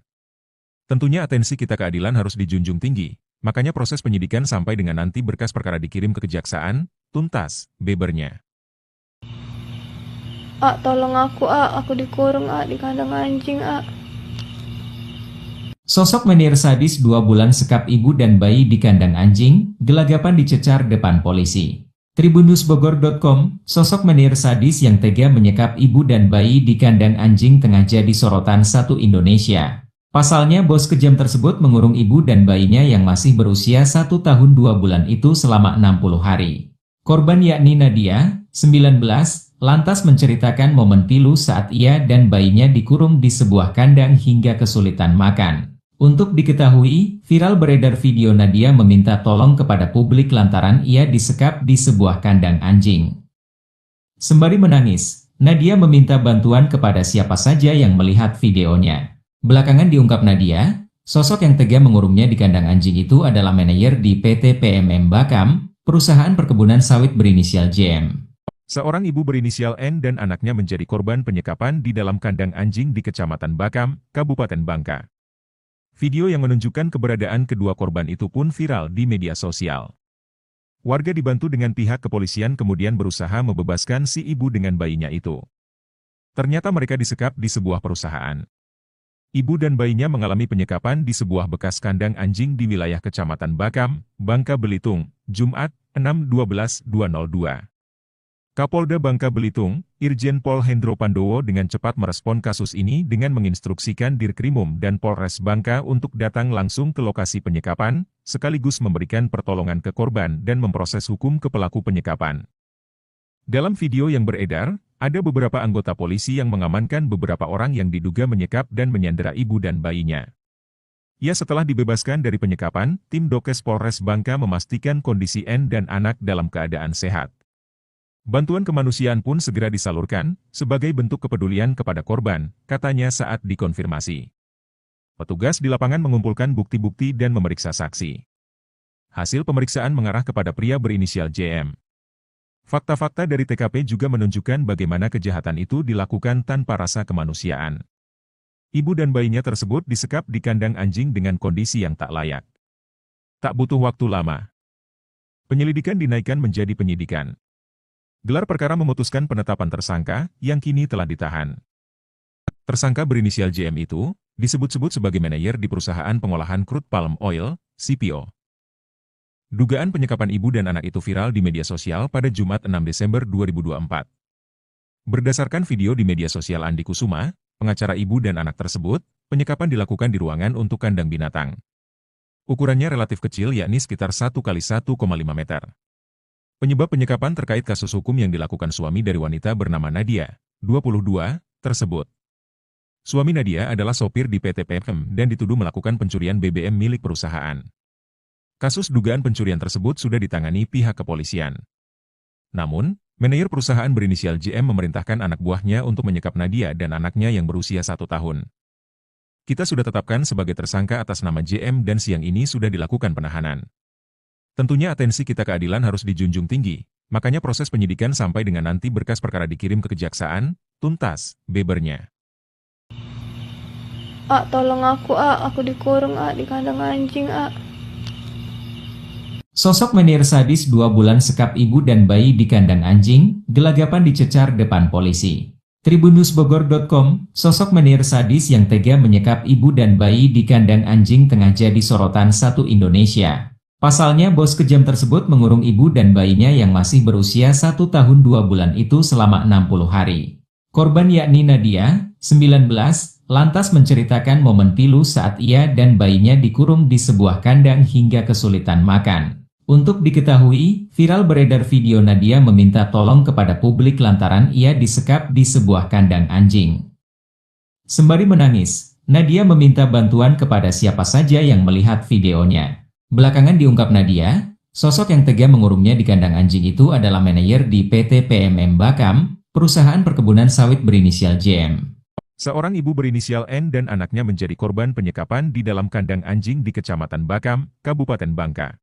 Tentunya atensi kita keadilan harus dijunjung tinggi, makanya proses penyidikan sampai dengan nanti berkas perkara dikirim ke kejaksaan, tuntas, bebernya. Tolong aku dikurung di kandang anjing Sosok menir sadis 2 bulan sekap ibu dan bayi di kandang anjing, gelagapan dicecar depan polisi. Tribunnewsbogor.com, sosok menir sadis yang tega menyekap ibu dan bayi di kandang anjing tengah jadi sorotan satu Indonesia. Pasalnya bos kejam tersebut mengurung ibu dan bayinya yang masih berusia 1 tahun 2 bulan itu selama 60 hari. Korban yakni Nadia, 19, lantas menceritakan momen pilu saat ia dan bayinya dikurung di sebuah kandang hingga kesulitan makan. Untuk diketahui, viral beredar video Nadia meminta tolong kepada publik lantaran ia disekap di sebuah kandang anjing. Sembari menangis, Nadia meminta bantuan kepada siapa saja yang melihat videonya. Belakangan diungkap Nadia, sosok yang tega mengurungnya di kandang anjing itu adalah manajer di PT PMM Bakam, perusahaan perkebunan sawit berinisial JM. Seorang ibu berinisial N dan anaknya menjadi korban penyekapan di dalam kandang anjing di Kecamatan Bakam, Kabupaten Bangka. Video yang menunjukkan keberadaan kedua korban itu pun viral di media sosial. Warga dibantu dengan pihak kepolisian kemudian berusaha membebaskan si ibu dengan bayinya itu. Ternyata mereka disekap di sebuah perusahaan. Ibu dan bayinya mengalami penyekapan di sebuah bekas kandang anjing di wilayah Kecamatan Bakam, Bangka Belitung, Jumat, 6/12/2002. Kapolda Bangka Belitung, Irjen Pol Hendro Pandowo dengan cepat merespon kasus ini dengan menginstruksikan Dirkrimum dan Polres Bangka untuk datang langsung ke lokasi penyekapan, sekaligus memberikan pertolongan ke korban dan memproses hukum ke pelaku penyekapan. Dalam video yang beredar, ada beberapa anggota polisi yang mengamankan beberapa orang yang diduga menyekap dan menyandera ibu dan bayinya. Ya, setelah dibebaskan dari penyekapan, tim Dokes Polres Bangka memastikan kondisi N dan anak dalam keadaan sehat. Bantuan kemanusiaan pun segera disalurkan, sebagai bentuk kepedulian kepada korban, katanya saat dikonfirmasi. Petugas di lapangan mengumpulkan bukti-bukti dan memeriksa saksi. Hasil pemeriksaan mengarah kepada pria berinisial JM. Fakta-fakta dari TKP juga menunjukkan bagaimana kejahatan itu dilakukan tanpa rasa kemanusiaan. Ibu dan bayinya tersebut disekap di kandang anjing dengan kondisi yang tak layak. Tak butuh waktu lama. Penyelidikan dinaikkan menjadi penyidikan. Gelar perkara memutuskan penetapan tersangka, yang kini telah ditahan. Tersangka berinisial JM itu, disebut-sebut sebagai manajer di perusahaan pengolahan crude palm oil, CPO. Dugaan penyekapan ibu dan anak itu viral di media sosial pada Jumat 6 Desember 2024. Berdasarkan video di media sosial Andi Kusuma, pengacara ibu dan anak tersebut, penyekapan dilakukan di ruangan untuk kandang binatang. Ukurannya relatif kecil yakni sekitar 1 kali 1,5 meter. Penyebab penyekapan terkait kasus hukum yang dilakukan suami dari wanita bernama Nadia, 22, tersebut. Suami Nadia adalah sopir di PT PM dan dituduh melakukan pencurian BBM milik perusahaan. Kasus dugaan pencurian tersebut sudah ditangani pihak kepolisian. Namun, manajer perusahaan berinisial JM memerintahkan anak buahnya untuk menyekap Nadia dan anaknya yang berusia 1 tahun. Kita sudah tetapkan sebagai tersangka atas nama JM dan siang ini sudah dilakukan penahanan. Tentunya atensi kita keadilan harus dijunjung tinggi, makanya proses penyidikan sampai dengan nanti berkas perkara dikirim ke kejaksaan, tuntas, bebernya. Tolong aku dikurung di kandang anjing Sosok menir sadis 2 bulan sekap ibu dan bayi di kandang anjing, gelagapan dicecar depan polisi. Tribunnewsbogor.com, sosok menir sadis yang tega menyekap ibu dan bayi di kandang anjing tengah jadi sorotan satu Indonesia. Pasalnya bos kejam tersebut mengurung ibu dan bayinya yang masih berusia 1 tahun 2 bulan itu selama 60 hari. Korban yakni Nadia, 19, lantas menceritakan momen pilu saat ia dan bayinya dikurung di sebuah kandang hingga kesulitan makan. Untuk diketahui, viral beredar video Nadia meminta tolong kepada publik lantaran ia disekap di sebuah kandang anjing. Sembari menangis, Nadia meminta bantuan kepada siapa saja yang melihat videonya. Belakangan diungkap Nadia, sosok yang tega mengurungnya di kandang anjing itu adalah manajer di PT PMM Bakam, perusahaan perkebunan sawit berinisial JM. Seorang ibu berinisial N dan anaknya menjadi korban penyekapan di dalam kandang anjing di Kecamatan Bakam, Kabupaten Bangka.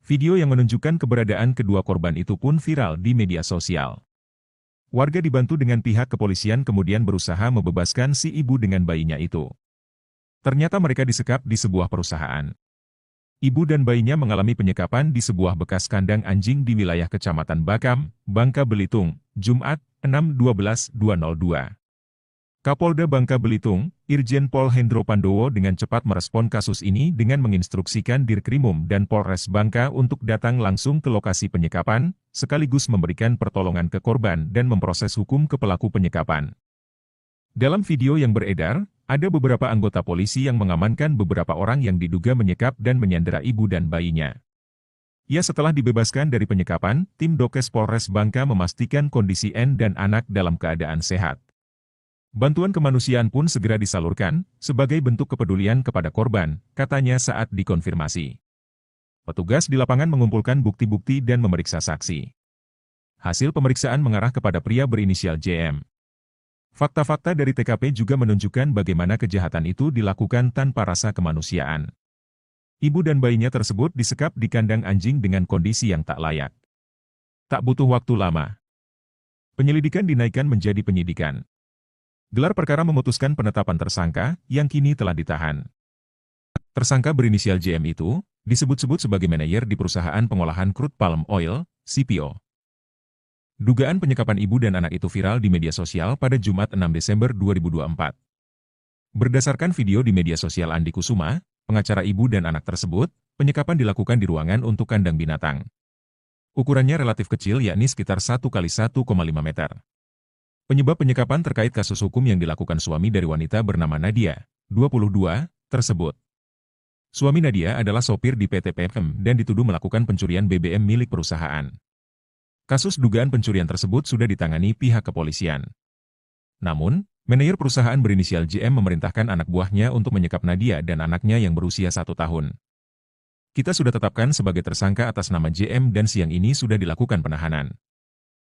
Video yang menunjukkan keberadaan kedua korban itu pun viral di media sosial. Warga dibantu dengan pihak kepolisian kemudian berusaha membebaskan si ibu dengan bayinya itu. Ternyata mereka disekap di sebuah perusahaan. Ibu dan bayinya mengalami penyekapan di sebuah bekas kandang anjing di wilayah Kecamatan Bakam, Bangka Belitung, Jumat, 6/12/2002. Kapolda Bangka Belitung, Irjen Pol Hendro Pandowo dengan cepat merespon kasus ini dengan menginstruksikan Dirkrimum dan Polres Bangka untuk datang langsung ke lokasi penyekapan, sekaligus memberikan pertolongan ke korban dan memproses hukum ke pelaku penyekapan. Dalam video yang beredar, ada beberapa anggota polisi yang mengamankan beberapa orang yang diduga menyekap dan menyandera ibu dan bayinya. Ya, setelah dibebaskan dari penyekapan, tim Dokes Polres Bangka memastikan kondisi N dan anak dalam keadaan sehat. Bantuan kemanusiaan pun segera disalurkan, sebagai bentuk kepedulian kepada korban, katanya saat dikonfirmasi. Petugas di lapangan mengumpulkan bukti-bukti dan memeriksa saksi. Hasil pemeriksaan mengarah kepada pria berinisial JM. Fakta-fakta dari TKP juga menunjukkan bagaimana kejahatan itu dilakukan tanpa rasa kemanusiaan. Ibu dan bayinya tersebut disekap di kandang anjing dengan kondisi yang tak layak. Tak butuh waktu lama. Penyelidikan dinaikkan menjadi penyidikan. Gelar perkara memutuskan penetapan tersangka, yang kini telah ditahan. Tersangka berinisial JM itu, disebut-sebut sebagai manajer di perusahaan pengolahan crude palm oil, CPO. Dugaan penyekapan ibu dan anak itu viral di media sosial pada Jumat 6 Desember 2024. Berdasarkan video di media sosial Andi Kusuma, pengacara ibu dan anak tersebut, penyekapan dilakukan di ruangan untuk kandang binatang. Ukurannya relatif kecil yakni sekitar 1 kali 1,5 meter. Penyebab penyekapan terkait kasus hukum yang dilakukan suami dari wanita bernama Nadia, 22, tersebut. Suami Nadia adalah sopir di PT PM dan dituduh melakukan pencurian BBM milik perusahaan. Kasus dugaan pencurian tersebut sudah ditangani pihak kepolisian. Namun, manajer perusahaan berinisial JM memerintahkan anak buahnya untuk menyekap Nadia dan anaknya yang berusia 1 tahun. Kita sudah tetapkan sebagai tersangka atas nama JM dan siang ini sudah dilakukan penahanan.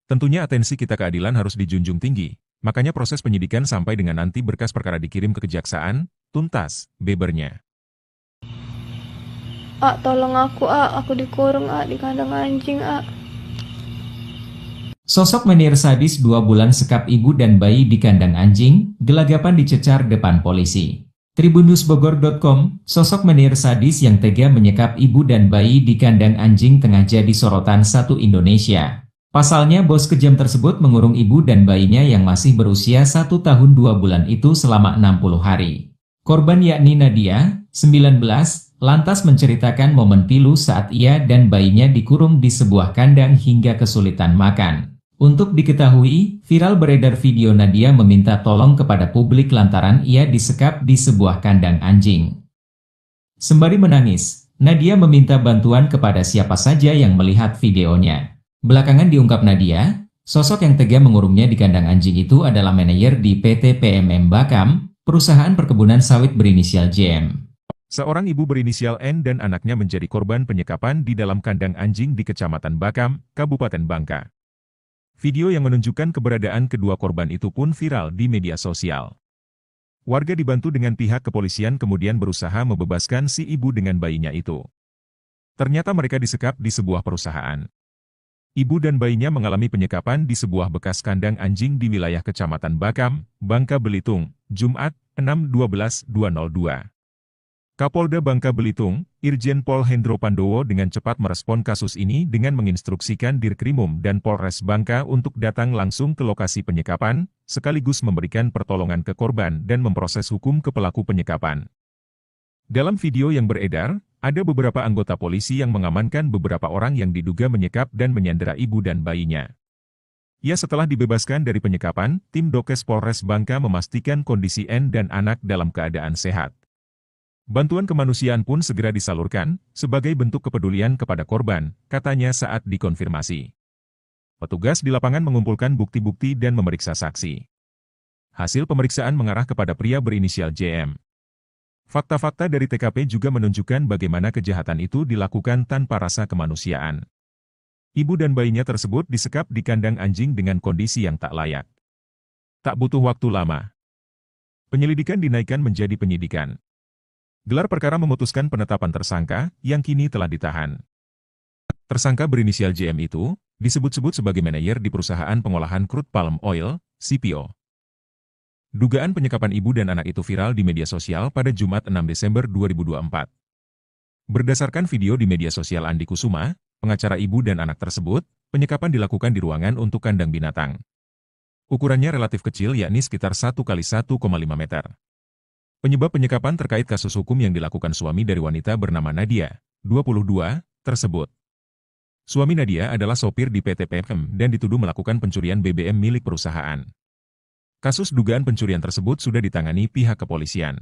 Tentunya atensi kita keadilan harus dijunjung tinggi, makanya proses penyidikan sampai dengan nanti berkas perkara dikirim ke kejaksaan, tuntas, bebernya. Tolong aku dikurung di kandang anjing Sosok menir sadis 2 bulan sekap ibu dan bayi di kandang anjing, gelagapan dicecar depan polisi. Tribunnewsbogor.com, sosok menir sadis yang tega menyekap ibu dan bayi di kandang anjing tengah jadi sorotan satu Indonesia. Pasalnya bos kejam tersebut mengurung ibu dan bayinya yang masih berusia 1 tahun 2 bulan itu selama 60 hari. Korban yakni Nadia, 19, lantas menceritakan momen pilu saat ia dan bayinya dikurung di sebuah kandang hingga kesulitan makan. Untuk diketahui, viral beredar video Nadia meminta tolong kepada publik lantaran ia disekap di sebuah kandang anjing. Sembari menangis, Nadia meminta bantuan kepada siapa saja yang melihat videonya. Belakangan diungkap Nadia, sosok yang tega mengurungnya di kandang anjing itu adalah manajer di PT PMM Bakam, perusahaan perkebunan sawit berinisial JM. Seorang ibu berinisial N dan anaknya menjadi korban penyekapan di dalam kandang anjing di Kecamatan Bakam, Kabupaten Bangka. Video yang menunjukkan keberadaan kedua korban itu pun viral di media sosial. Warga dibantu dengan pihak kepolisian kemudian berusaha membebaskan si ibu dengan bayinya itu. Ternyata mereka disekap di sebuah perusahaan. Ibu dan bayinya mengalami penyekapan di sebuah bekas kandang anjing di wilayah Kecamatan Bakam, Bangka Belitung, Jumat, 6/12/2002. Kapolda Bangka Belitung, Irjen Pol Hendro Pandowo dengan cepat merespon kasus ini dengan menginstruksikan Dirkrimum dan Polres Bangka untuk datang langsung ke lokasi penyekapan, sekaligus memberikan pertolongan ke korban dan memproses hukum ke pelaku penyekapan. Dalam video yang beredar, ada beberapa anggota polisi yang mengamankan beberapa orang yang diduga menyekap dan menyandera ibu dan bayinya. Ya, setelah dibebaskan dari penyekapan, tim Dokes Polres Bangka memastikan kondisi N dan anak dalam keadaan sehat. Bantuan kemanusiaan pun segera disalurkan, sebagai bentuk kepedulian kepada korban, katanya saat dikonfirmasi. Petugas di lapangan mengumpulkan bukti-bukti dan memeriksa saksi. Hasil pemeriksaan mengarah kepada pria berinisial JM. Fakta-fakta dari TKP juga menunjukkan bagaimana kejahatan itu dilakukan tanpa rasa kemanusiaan. Ibu dan bayinya tersebut disekap di kandang anjing dengan kondisi yang tak layak. Tak butuh waktu lama. Penyelidikan dinaikkan menjadi penyidikan. Gelar perkara memutuskan penetapan tersangka, yang kini telah ditahan. Tersangka berinisial JM itu, disebut-sebut sebagai manajer di perusahaan pengolahan crude palm oil, CPO. Dugaan penyekapan ibu dan anak itu viral di media sosial pada Jumat 6 Desember 2024. Berdasarkan video di media sosial Andi Kusuma, pengacara ibu dan anak tersebut, penyekapan dilakukan di ruangan untuk kandang binatang. Ukurannya relatif kecil yakni sekitar 1 x 1,5 meter. Penyebab penyekapan terkait kasus hukum yang dilakukan suami dari wanita bernama Nadia, 22, tersebut. Suami Nadia adalah sopir di PT PMM dan dituduh melakukan pencurian BBM milik perusahaan. Kasus dugaan pencurian tersebut sudah ditangani pihak kepolisian.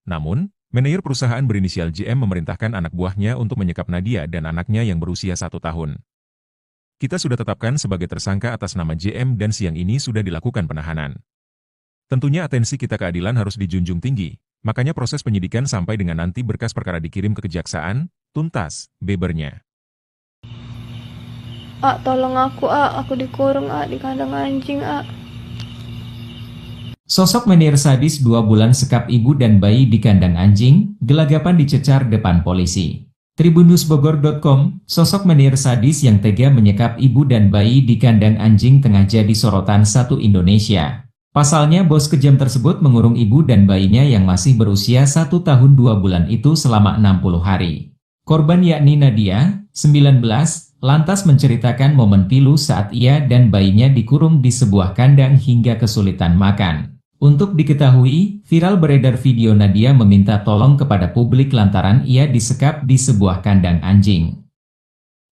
Namun, manajer perusahaan berinisial JM memerintahkan anak buahnya untuk menyekap Nadia dan anaknya yang berusia 1 tahun. Kita sudah tetapkan sebagai tersangka atas nama JM dan siang ini sudah dilakukan penahanan. Tentunya atensi kita keadilan harus dijunjung tinggi, makanya proses penyidikan sampai dengan nanti berkas perkara dikirim ke kejaksaan, tuntas, bebernya. Tolong aku dikurung di kandang anjing Sosok menir sadis 2 bulan sekap ibu dan bayi di kandang anjing, gelagapan dicecar depan polisi. Tribunnewsbogor.com, sosok menir sadis yang tega menyekap ibu dan bayi di kandang anjing tengah jadi sorotan satu Indonesia. Pasalnya bos kejam tersebut mengurung ibu dan bayinya yang masih berusia 1 tahun 2 bulan itu selama 60 hari. Korban yakni Nadia, 19, lantas menceritakan momen pilu saat ia dan bayinya dikurung di sebuah kandang hingga kesulitan makan. Untuk diketahui, viral beredar video Nadia meminta tolong kepada publik lantaran ia disekap di sebuah kandang anjing.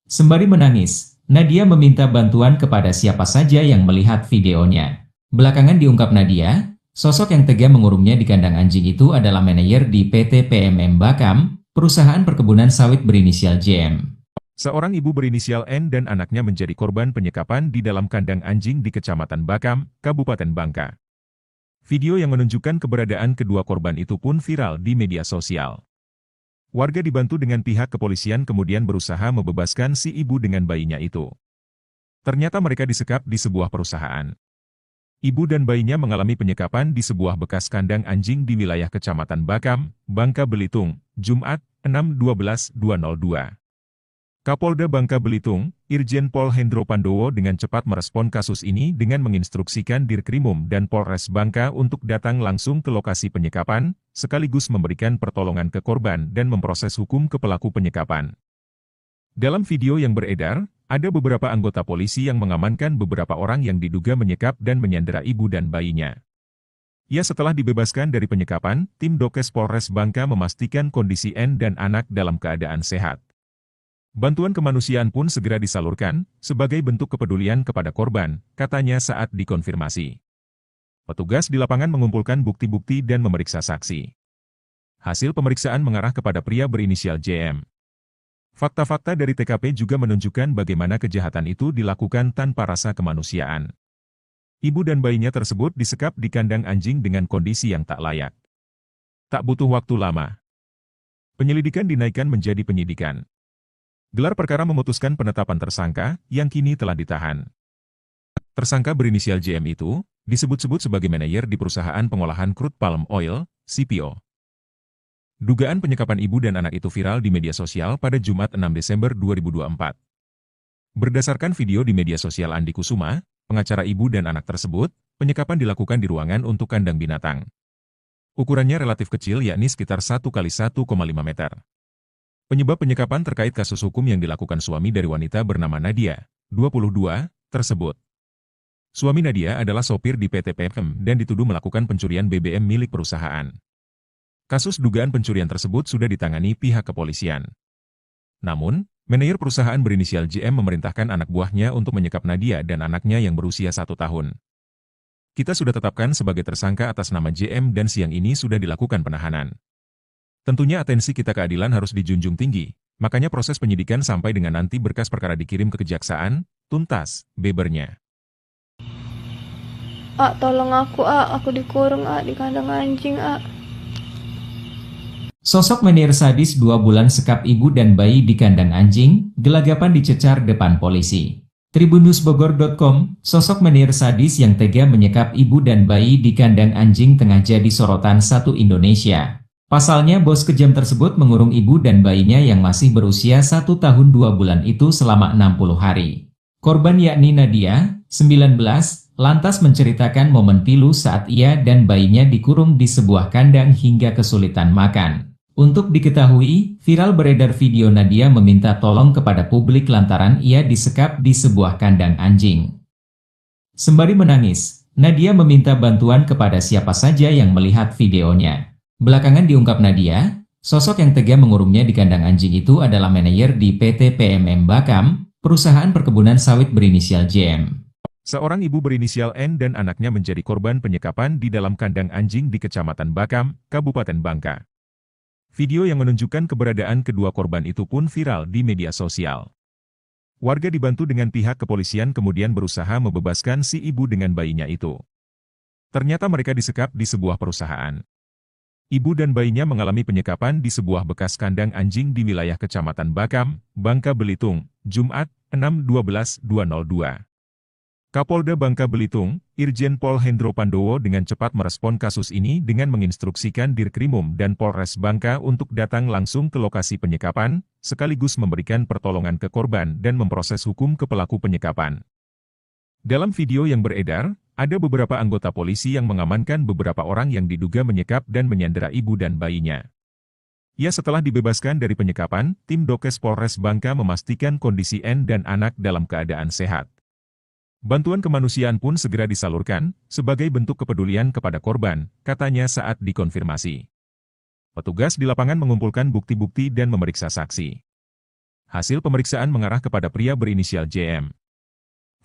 Sembari menangis, Nadia meminta bantuan kepada siapa saja yang melihat videonya. Belakangan diungkap Nadia, sosok yang tega mengurungnya di kandang anjing itu adalah manajer di PT PMM Bakam, perusahaan perkebunan sawit berinisial JM. Seorang ibu berinisial N dan anaknya menjadi korban penyekapan di dalam kandang anjing di Kecamatan Bakam, Kabupaten Bangka. Video yang menunjukkan keberadaan kedua korban itu pun viral di media sosial. Warga dibantu dengan pihak kepolisian kemudian berusaha membebaskan si ibu dengan bayinya itu. Ternyata mereka disekap di sebuah perusahaan. Ibu dan bayinya mengalami penyekapan di sebuah bekas kandang anjing di wilayah Kecamatan Bakam, Bangka Belitung, Jumat, 6/12/2002. Kapolda Bangka Belitung, Irjen Pol Hendro Pandowo dengan cepat merespon kasus ini dengan menginstruksikan Dirkrimum dan Polres Bangka untuk datang langsung ke lokasi penyekapan, sekaligus memberikan pertolongan ke korban dan memproses hukum ke pelaku penyekapan. Dalam video yang beredar, ada beberapa anggota polisi yang mengamankan beberapa orang yang diduga menyekap dan menyandera ibu dan bayinya. Ya, setelah dibebaskan dari penyekapan, tim Dokes Polres Bangka memastikan kondisi N dan anak dalam keadaan sehat. Bantuan kemanusiaan pun segera disalurkan, sebagai bentuk kepedulian kepada korban, katanya saat dikonfirmasi. Petugas di lapangan mengumpulkan bukti-bukti dan memeriksa saksi. Hasil pemeriksaan mengarah kepada pria berinisial JM. Fakta-fakta dari TKP juga menunjukkan bagaimana kejahatan itu dilakukan tanpa rasa kemanusiaan. Ibu dan bayinya tersebut disekap di kandang anjing dengan kondisi yang tak layak. Tak butuh waktu lama. Penyelidikan dinaikkan menjadi penyidikan. Gelar perkara memutuskan penetapan tersangka, yang kini telah ditahan. Tersangka berinisial JM itu, disebut-sebut sebagai manajer di perusahaan pengolahan crude palm oil, CPO. Dugaan penyekapan ibu dan anak itu viral di media sosial pada Jumat 6 Desember 2024. Berdasarkan video di media sosial Andi Kusuma, pengacara ibu dan anak tersebut, penyekapan dilakukan di ruangan untuk kandang binatang. Ukurannya relatif kecil yakni sekitar 1x1,5 meter. Penyebab penyekapan terkait kasus hukum yang dilakukan suami dari wanita bernama Nadia, 22, tersebut. Suami Nadia adalah sopir di PT PM dan dituduh melakukan pencurian BBM milik perusahaan. Kasus dugaan pencurian tersebut sudah ditangani pihak kepolisian. Namun, manajer perusahaan berinisial JM memerintahkan anak buahnya untuk menyekap Nadia dan anaknya yang berusia 1 tahun. Kita sudah tetapkan sebagai tersangka atas nama JM dan siang ini sudah dilakukan penahanan. Tentunya atensi kita keadilan harus dijunjung tinggi, makanya proses penyidikan sampai dengan nanti berkas perkara dikirim ke kejaksaan, tuntas, bebernya. Tolong aku dikurung di kandang anjing, Sosok menir sadis 2 bulan sekap ibu dan bayi di kandang anjing, gelagapan dicecar depan polisi. Tribunnewsbogor.com, sosok menir sadis yang tega menyekap ibu dan bayi di kandang anjing tengah jadi sorotan satu Indonesia. Pasalnya bos kejam tersebut mengurung ibu dan bayinya yang masih berusia 1 tahun 2 bulan itu selama 60 hari. Korban yakni Nadia, 19, lantas menceritakan momen pilu saat ia dan bayinya dikurung di sebuah kandang hingga kesulitan makan. Untuk diketahui, viral beredar video Nadia meminta tolong kepada publik lantaran ia disekap di sebuah kandang anjing. Sembari menangis, Nadia meminta bantuan kepada siapa saja yang melihat videonya. Belakangan diungkap Nadia, sosok yang tega mengurungnya di kandang anjing itu adalah manajer di PT PMM Bakam, perusahaan perkebunan sawit berinisial JM. Seorang ibu berinisial N dan anaknya menjadi korban penyekapan di dalam kandang anjing di Kecamatan Bakam, Kabupaten Bangka. Video yang menunjukkan keberadaan kedua korban itu pun viral di media sosial. Warga dibantu dengan pihak kepolisian kemudian berusaha membebaskan si ibu dengan bayinya itu. Ternyata mereka disekap di sebuah perusahaan. Ibu dan bayinya mengalami penyekapan di sebuah bekas kandang anjing di wilayah Kecamatan Bakam, Bangka Belitung, Jumat, 6/12/2002. Kapolda Bangka Belitung, Irjen Pol Hendro Pandowo dengan cepat merespon kasus ini dengan menginstruksikan Dirkrimum dan Polres Bangka untuk datang langsung ke lokasi penyekapan, sekaligus memberikan pertolongan ke korban dan memproses hukum ke pelaku penyekapan. Dalam video yang beredar, ada beberapa anggota polisi yang mengamankan beberapa orang yang diduga menyekap dan menyandera ibu dan bayinya. Ya, setelah dibebaskan dari penyekapan, tim Dokes Polres Bangka memastikan kondisi N dan anak dalam keadaan sehat. Bantuan kemanusiaan pun segera disalurkan, sebagai bentuk kepedulian kepada korban, katanya saat dikonfirmasi. Petugas di lapangan mengumpulkan bukti-bukti dan memeriksa saksi. Hasil pemeriksaan mengarah kepada pria berinisial JM.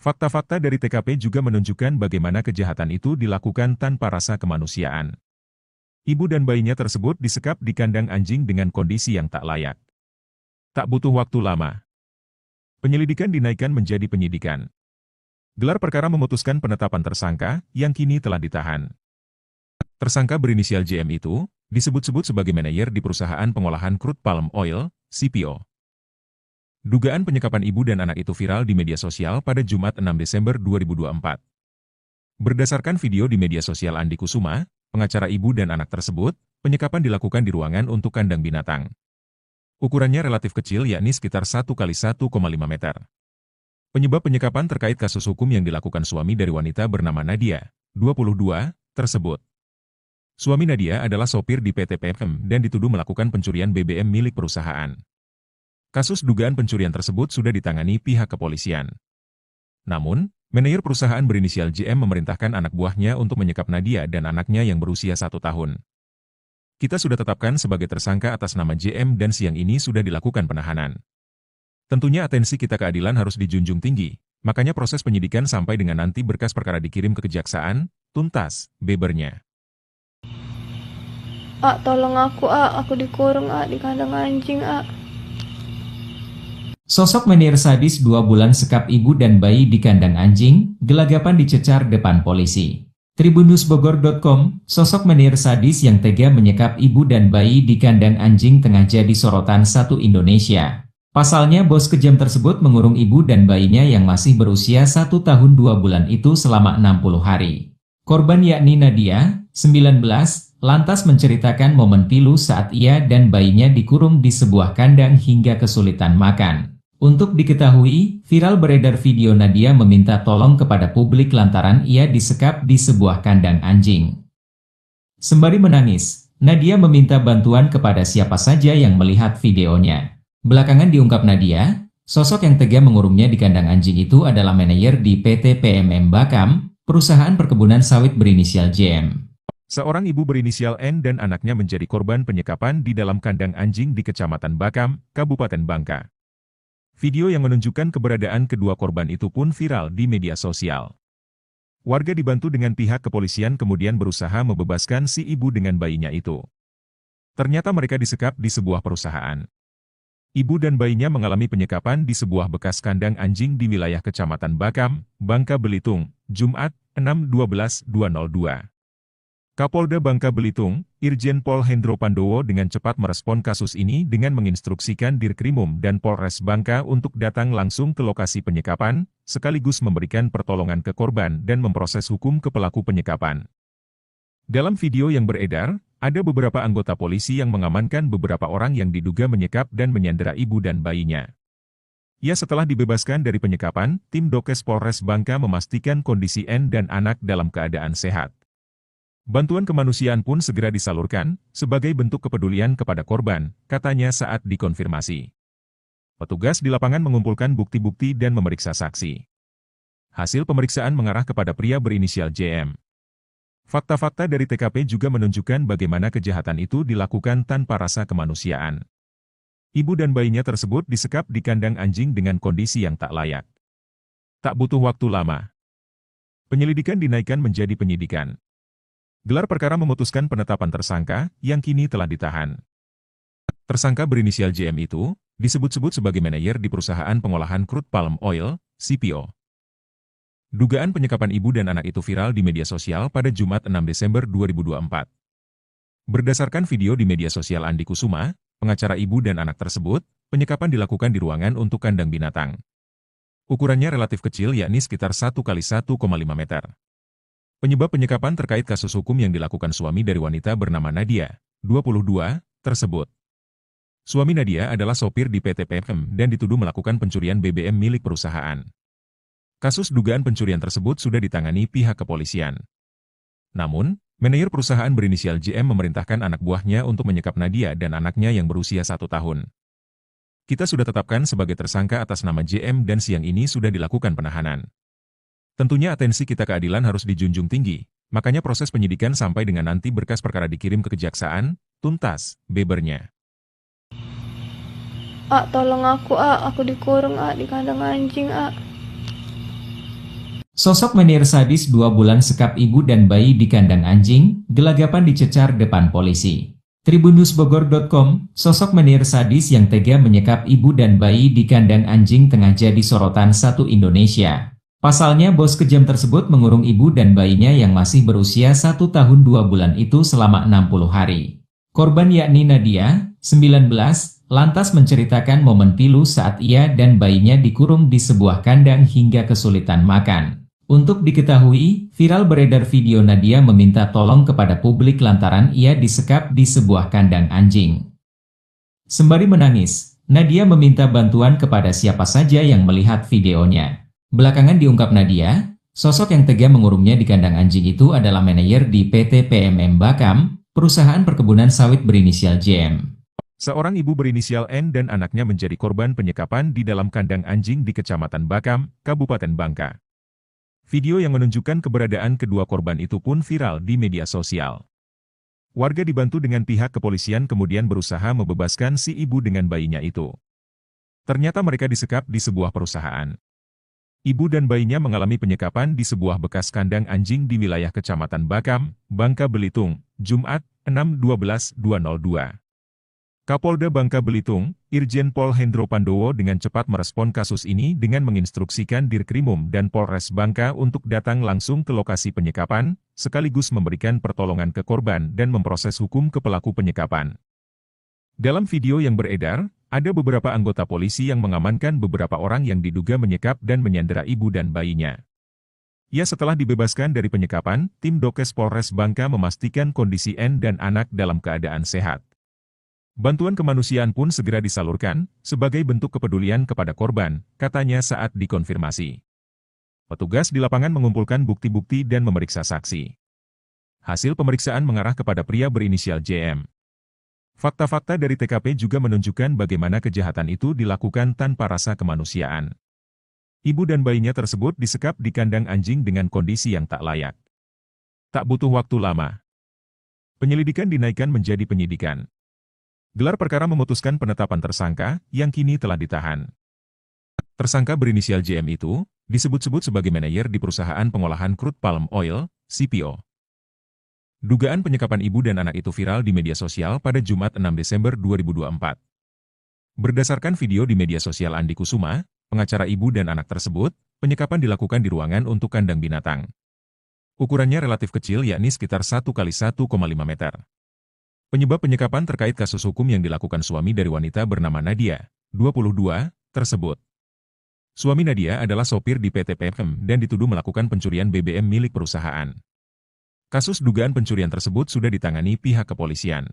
Fakta-fakta dari TKP juga menunjukkan bagaimana kejahatan itu dilakukan tanpa rasa kemanusiaan. Ibu dan bayinya tersebut disekap di kandang anjing dengan kondisi yang tak layak. Tak butuh waktu lama. Penyelidikan dinaikkan menjadi penyidikan. Gelar perkara memutuskan penetapan tersangka, yang kini telah ditahan. Tersangka berinisial JM itu, disebut-sebut sebagai manajer di perusahaan pengolahan crude palm oil, CPO. Dugaan penyekapan ibu dan anak itu viral di media sosial pada Jumat 6 Desember 2024. Berdasarkan video di media sosial Andi Kusuma, pengacara ibu dan anak tersebut, penyekapan dilakukan di ruangan untuk kandang binatang. Ukurannya relatif kecil yakni sekitar 1 kali 1,5 meter. Penyebab penyekapan terkait kasus hukum yang dilakukan suami dari wanita bernama Nadia, 22, tersebut. Suami Nadia adalah sopir di PT PM dan dituduh melakukan pencurian BBM milik perusahaan. Kasus dugaan pencurian tersebut sudah ditangani pihak kepolisian. Namun, manajer perusahaan berinisial JM memerintahkan anak buahnya untuk menyekap Nadia dan anaknya yang berusia 1 tahun. Kita sudah tetapkan sebagai tersangka atas nama JM dan siang ini sudah dilakukan penahanan. Tentunya atensi kita keadilan harus dijunjung tinggi, makanya proses penyidikan sampai dengan nanti berkas perkara dikirim ke kejaksaan, tuntas, bebernya. Tolong aku dikurung di kandang anjing, Sosok menir sadis 2 bulan sekap ibu dan bayi di kandang anjing, gelagapan dicecar depan polisi. Tribunnewsbogor.com, sosok menir sadis yang tega menyekap ibu dan bayi di kandang anjing tengah jadi sorotan satu Indonesia. Pasalnya bos kejam tersebut mengurung ibu dan bayinya yang masih berusia 1 tahun 2 bulan itu selama 60 hari. Korban yakni Nadia, 19, lantas menceritakan momen pilu saat ia dan bayinya dikurung di sebuah kandang hingga kesulitan makan. Untuk diketahui, viral beredar video Nadia meminta tolong kepada publik lantaran ia disekap di sebuah kandang anjing. Sembari menangis, Nadia meminta bantuan kepada siapa saja yang melihat videonya. Belakangan diungkap Nadia, sosok yang tega mengurungnya di kandang anjing itu adalah manajer di PT PMM Bakam, perusahaan perkebunan sawit berinisial JM. Seorang ibu berinisial N dan anaknya menjadi korban penyekapan di dalam kandang anjing di Kecamatan Bakam, Kabupaten Bangka. Video yang menunjukkan keberadaan kedua korban itu pun viral di media sosial. Warga dibantu dengan pihak kepolisian kemudian berusaha membebaskan si ibu dengan bayinya itu. Ternyata mereka disekap di sebuah perusahaan. Ibu dan bayinya mengalami penyekapan di sebuah bekas kandang anjing di wilayah Kecamatan Bakam, Bangka Belitung, Jumat, 6/12/2002. Kapolda Bangka Belitung, Irjen Pol Hendro Pandowo dengan cepat merespon kasus ini dengan menginstruksikan Dirkrimum dan Polres Bangka untuk datang langsung ke lokasi penyekapan, sekaligus memberikan pertolongan ke korban dan memproses hukum ke pelaku penyekapan. Dalam video yang beredar, ada beberapa anggota polisi yang mengamankan beberapa orang yang diduga menyekap dan menyandera ibu dan bayinya. Ya, setelah dibebaskan dari penyekapan, tim Dokes Polres Bangka memastikan kondisi N dan anak dalam keadaan sehat. Bantuan kemanusiaan pun segera disalurkan, sebagai bentuk kepedulian kepada korban, katanya saat dikonfirmasi. Petugas di lapangan mengumpulkan bukti-bukti dan memeriksa saksi. Hasil pemeriksaan mengarah kepada pria berinisial JM. Fakta-fakta dari TKP juga menunjukkan bagaimana kejahatan itu dilakukan tanpa rasa kemanusiaan. Ibu dan bayinya tersebut disekap di kandang anjing dengan kondisi yang tak layak. Tak butuh waktu lama, penyelidikan dinaikkan menjadi penyidikan. Gelar perkara memutuskan penetapan tersangka, yang kini telah ditahan. Tersangka berinisial JM itu, disebut-sebut sebagai manajer di perusahaan pengolahan crude palm oil, CPO. Dugaan penyekapan ibu dan anak itu viral di media sosial pada Jumat 6 Desember 2024. Berdasarkan video di media sosial Andi Kusuma, pengacara ibu dan anak tersebut, penyekapan dilakukan di ruangan untuk kandang binatang. Ukurannya relatif kecil yakni sekitar 1 kali 1,5 meter. Penyebab penyekapan terkait kasus hukum yang dilakukan suami dari wanita bernama Nadia, 22, tersebut. Suami Nadia adalah sopir di PT PM dan dituduh melakukan pencurian BBM milik perusahaan. Kasus dugaan pencurian tersebut sudah ditangani pihak kepolisian. Namun, manajer perusahaan berinisial JM memerintahkan anak buahnya untuk menyekap Nadia dan anaknya yang berusia 1 tahun. Kita sudah tetapkan sebagai tersangka atas nama JM dan siang ini sudah dilakukan penahanan. Tentunya atensi kita keadilan harus dijunjung tinggi, makanya proses penyidikan sampai dengan nanti berkas perkara dikirim ke kejaksaan, tuntas, bebernya. Tolong aku dikurung di kandang anjing, Sosok menir sadis 2 bulan sekap ibu dan bayi di kandang anjing, gelagapan dicecar depan polisi. Tribunnewsbogor.com, sosok menir sadis yang tega menyekap ibu dan bayi di kandang anjing tengah jadi sorotan satu Indonesia. Pasalnya bos kejam tersebut mengurung ibu dan bayinya yang masih berusia 1 tahun 2 bulan itu selama 60 hari. Korban yakni Nadia, 19, lantas menceritakan momen pilu saat ia dan bayinya dikurung di sebuah kandang hingga kesulitan makan. Untuk diketahui, viral beredar video Nadia meminta tolong kepada publik lantaran ia disekap di sebuah kandang anjing. Sembari menangis, Nadia meminta bantuan kepada siapa saja yang melihat videonya. Belakangan diungkap Nadia, sosok yang tega mengurungnya di kandang anjing itu adalah manajer di PT PMM Bakam, perusahaan perkebunan sawit berinisial JM. Seorang ibu berinisial N dan anaknya menjadi korban penyekapan di dalam kandang anjing di Kecamatan Bakam, Kabupaten Bangka. Video yang menunjukkan keberadaan kedua korban itu pun viral di media sosial. Warga dibantu dengan pihak kepolisian kemudian berusaha membebaskan si ibu dengan bayinya itu. Ternyata mereka disekap di sebuah perusahaan. Ibu dan bayinya mengalami penyekapan di sebuah bekas kandang anjing di wilayah Kecamatan Bakam, Bangka Belitung, Jumat, 6/12/2002. Kapolda Bangka Belitung, Irjen Pol Hendro Pandowo dengan cepat merespon kasus ini dengan menginstruksikan Dirkrimum dan Polres Bangka untuk datang langsung ke lokasi penyekapan, sekaligus memberikan pertolongan ke korban dan memproses hukum ke pelaku penyekapan. Dalam video yang beredar, ada beberapa anggota polisi yang mengamankan beberapa orang yang diduga menyekap dan menyandera ibu dan bayinya. Ya, setelah dibebaskan dari penyekapan, tim Dokes Polres Bangka memastikan kondisi N dan anak dalam keadaan sehat. Bantuan kemanusiaan pun segera disalurkan, sebagai bentuk kepedulian kepada korban, katanya saat dikonfirmasi. Petugas di lapangan mengumpulkan bukti-bukti dan memeriksa saksi. Hasil pemeriksaan mengarah kepada pria berinisial JM. Fakta-fakta dari TKP juga menunjukkan bagaimana kejahatan itu dilakukan tanpa rasa kemanusiaan. Ibu dan bayinya tersebut disekap di kandang anjing dengan kondisi yang tak layak. Tak butuh waktu lama, penyelidikan dinaikkan menjadi penyidikan. Gelar perkara memutuskan penetapan tersangka, yang kini telah ditahan. Tersangka berinisial JM itu, disebut-sebut sebagai manajer di perusahaan pengolahan crude palm oil, CPO. Dugaan penyekapan ibu dan anak itu viral di media sosial pada Jumat 6 Desember 2024. Berdasarkan video di media sosial Andi Kusuma, pengacara ibu dan anak tersebut, penyekapan dilakukan di ruangan untuk kandang binatang. Ukurannya relatif kecil yakni sekitar 1 kali 1,5 meter. Penyebab penyekapan terkait kasus hukum yang dilakukan suami dari wanita bernama Nadia, 22, tersebut. Suami Nadia adalah sopir di PT PMM dan dituduh melakukan pencurian BBM milik perusahaan. Kasus dugaan pencurian tersebut sudah ditangani pihak kepolisian.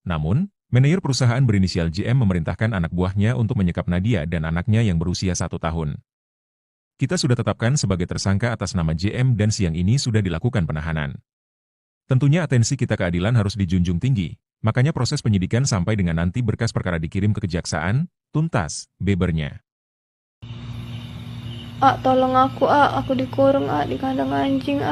Namun, manajer perusahaan berinisial JM memerintahkan anak buahnya untuk menyekap Nadia dan anaknya yang berusia 1 tahun. Kita sudah tetapkan sebagai tersangka atas nama JM dan siang ini sudah dilakukan penahanan. Tentunya atensi kita keadilan harus dijunjung tinggi, makanya proses penyidikan sampai dengan nanti berkas perkara dikirim ke kejaksaan, tuntas, bebernya. Tolong aku dikurung di kandang anjing,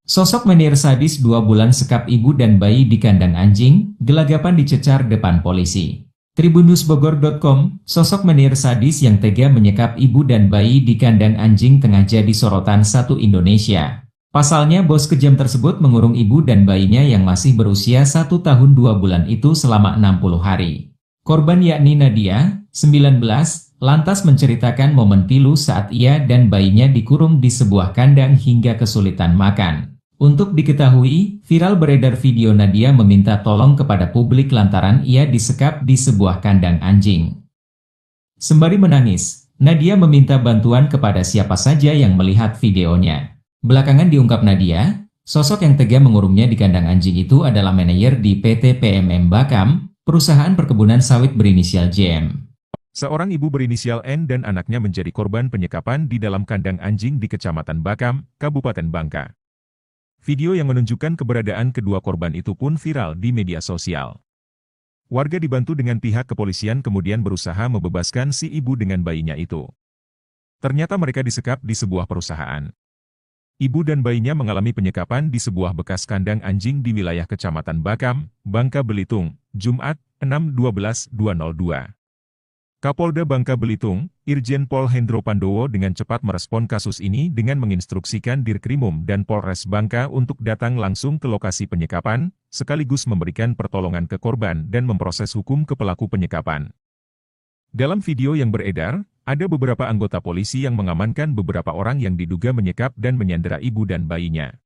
Sosok menir sadis 2 bulan sekap ibu dan bayi di kandang anjing, gelagapan dicecar depan polisi. Tribunnewsbogor.com, sosok menir sadis yang tega menyekap ibu dan bayi di kandang anjing tengah jadi sorotan satu Indonesia. Pasalnya bos kejam tersebut mengurung ibu dan bayinya yang masih berusia 1 tahun 2 bulan itu selama 60 hari. Korban yakni Nadia, 19, lantas menceritakan momen pilu saat ia dan bayinya dikurung di sebuah kandang hingga kesulitan makan. Untuk diketahui, viral beredar video Nadia meminta tolong kepada publik lantaran ia disekap di sebuah kandang anjing. Sembari menangis, Nadia meminta bantuan kepada siapa saja yang melihat videonya. Belakangan diungkap Nadia, sosok yang tega mengurungnya di kandang anjing itu adalah manajer di PT PMM Bakam, perusahaan perkebunan sawit berinisial JM. Seorang ibu berinisial N dan anaknya menjadi korban penyekapan di dalam kandang anjing di Kecamatan Bakam, Kabupaten Bangka. Video yang menunjukkan keberadaan kedua korban itu pun viral di media sosial. Warga dibantu dengan pihak kepolisian kemudian berusaha membebaskan si ibu dengan bayinya itu. Ternyata mereka disekap di sebuah perusahaan. Ibu dan bayinya mengalami penyekapan di sebuah bekas kandang anjing di wilayah Kecamatan Bakam, Bangka Belitung, Jumat, 6/12/2002. Kapolda Bangka Belitung, Irjen Pol Hendro Pandowo dengan cepat merespon kasus ini dengan menginstruksikan Dirkrimum dan Polres Bangka untuk datang langsung ke lokasi penyekapan, sekaligus memberikan pertolongan ke korban dan memproses hukum ke pelaku penyekapan. Dalam video yang beredar, ada beberapa anggota polisi yang mengamankan beberapa orang yang diduga menyekap dan menyandera ibu dan bayinya.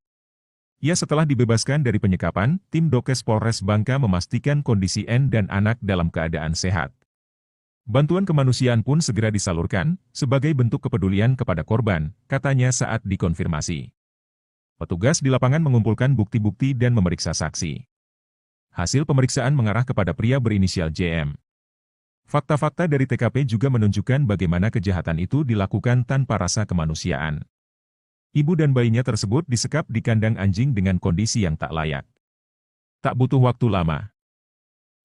Ya setelah dibebaskan dari penyekapan, tim Dokes Polres Bangka memastikan kondisi N dan anak dalam keadaan sehat. Bantuan kemanusiaan pun segera disalurkan, sebagai bentuk kepedulian kepada korban, katanya saat dikonfirmasi. Petugas di lapangan mengumpulkan bukti-bukti dan memeriksa saksi. Hasil pemeriksaan mengarah kepada pria berinisial JM. Fakta-fakta dari TKP juga menunjukkan bagaimana kejahatan itu dilakukan tanpa rasa kemanusiaan. Ibu dan bayinya tersebut disekap di kandang anjing dengan kondisi yang tak layak. Tak butuh waktu lama.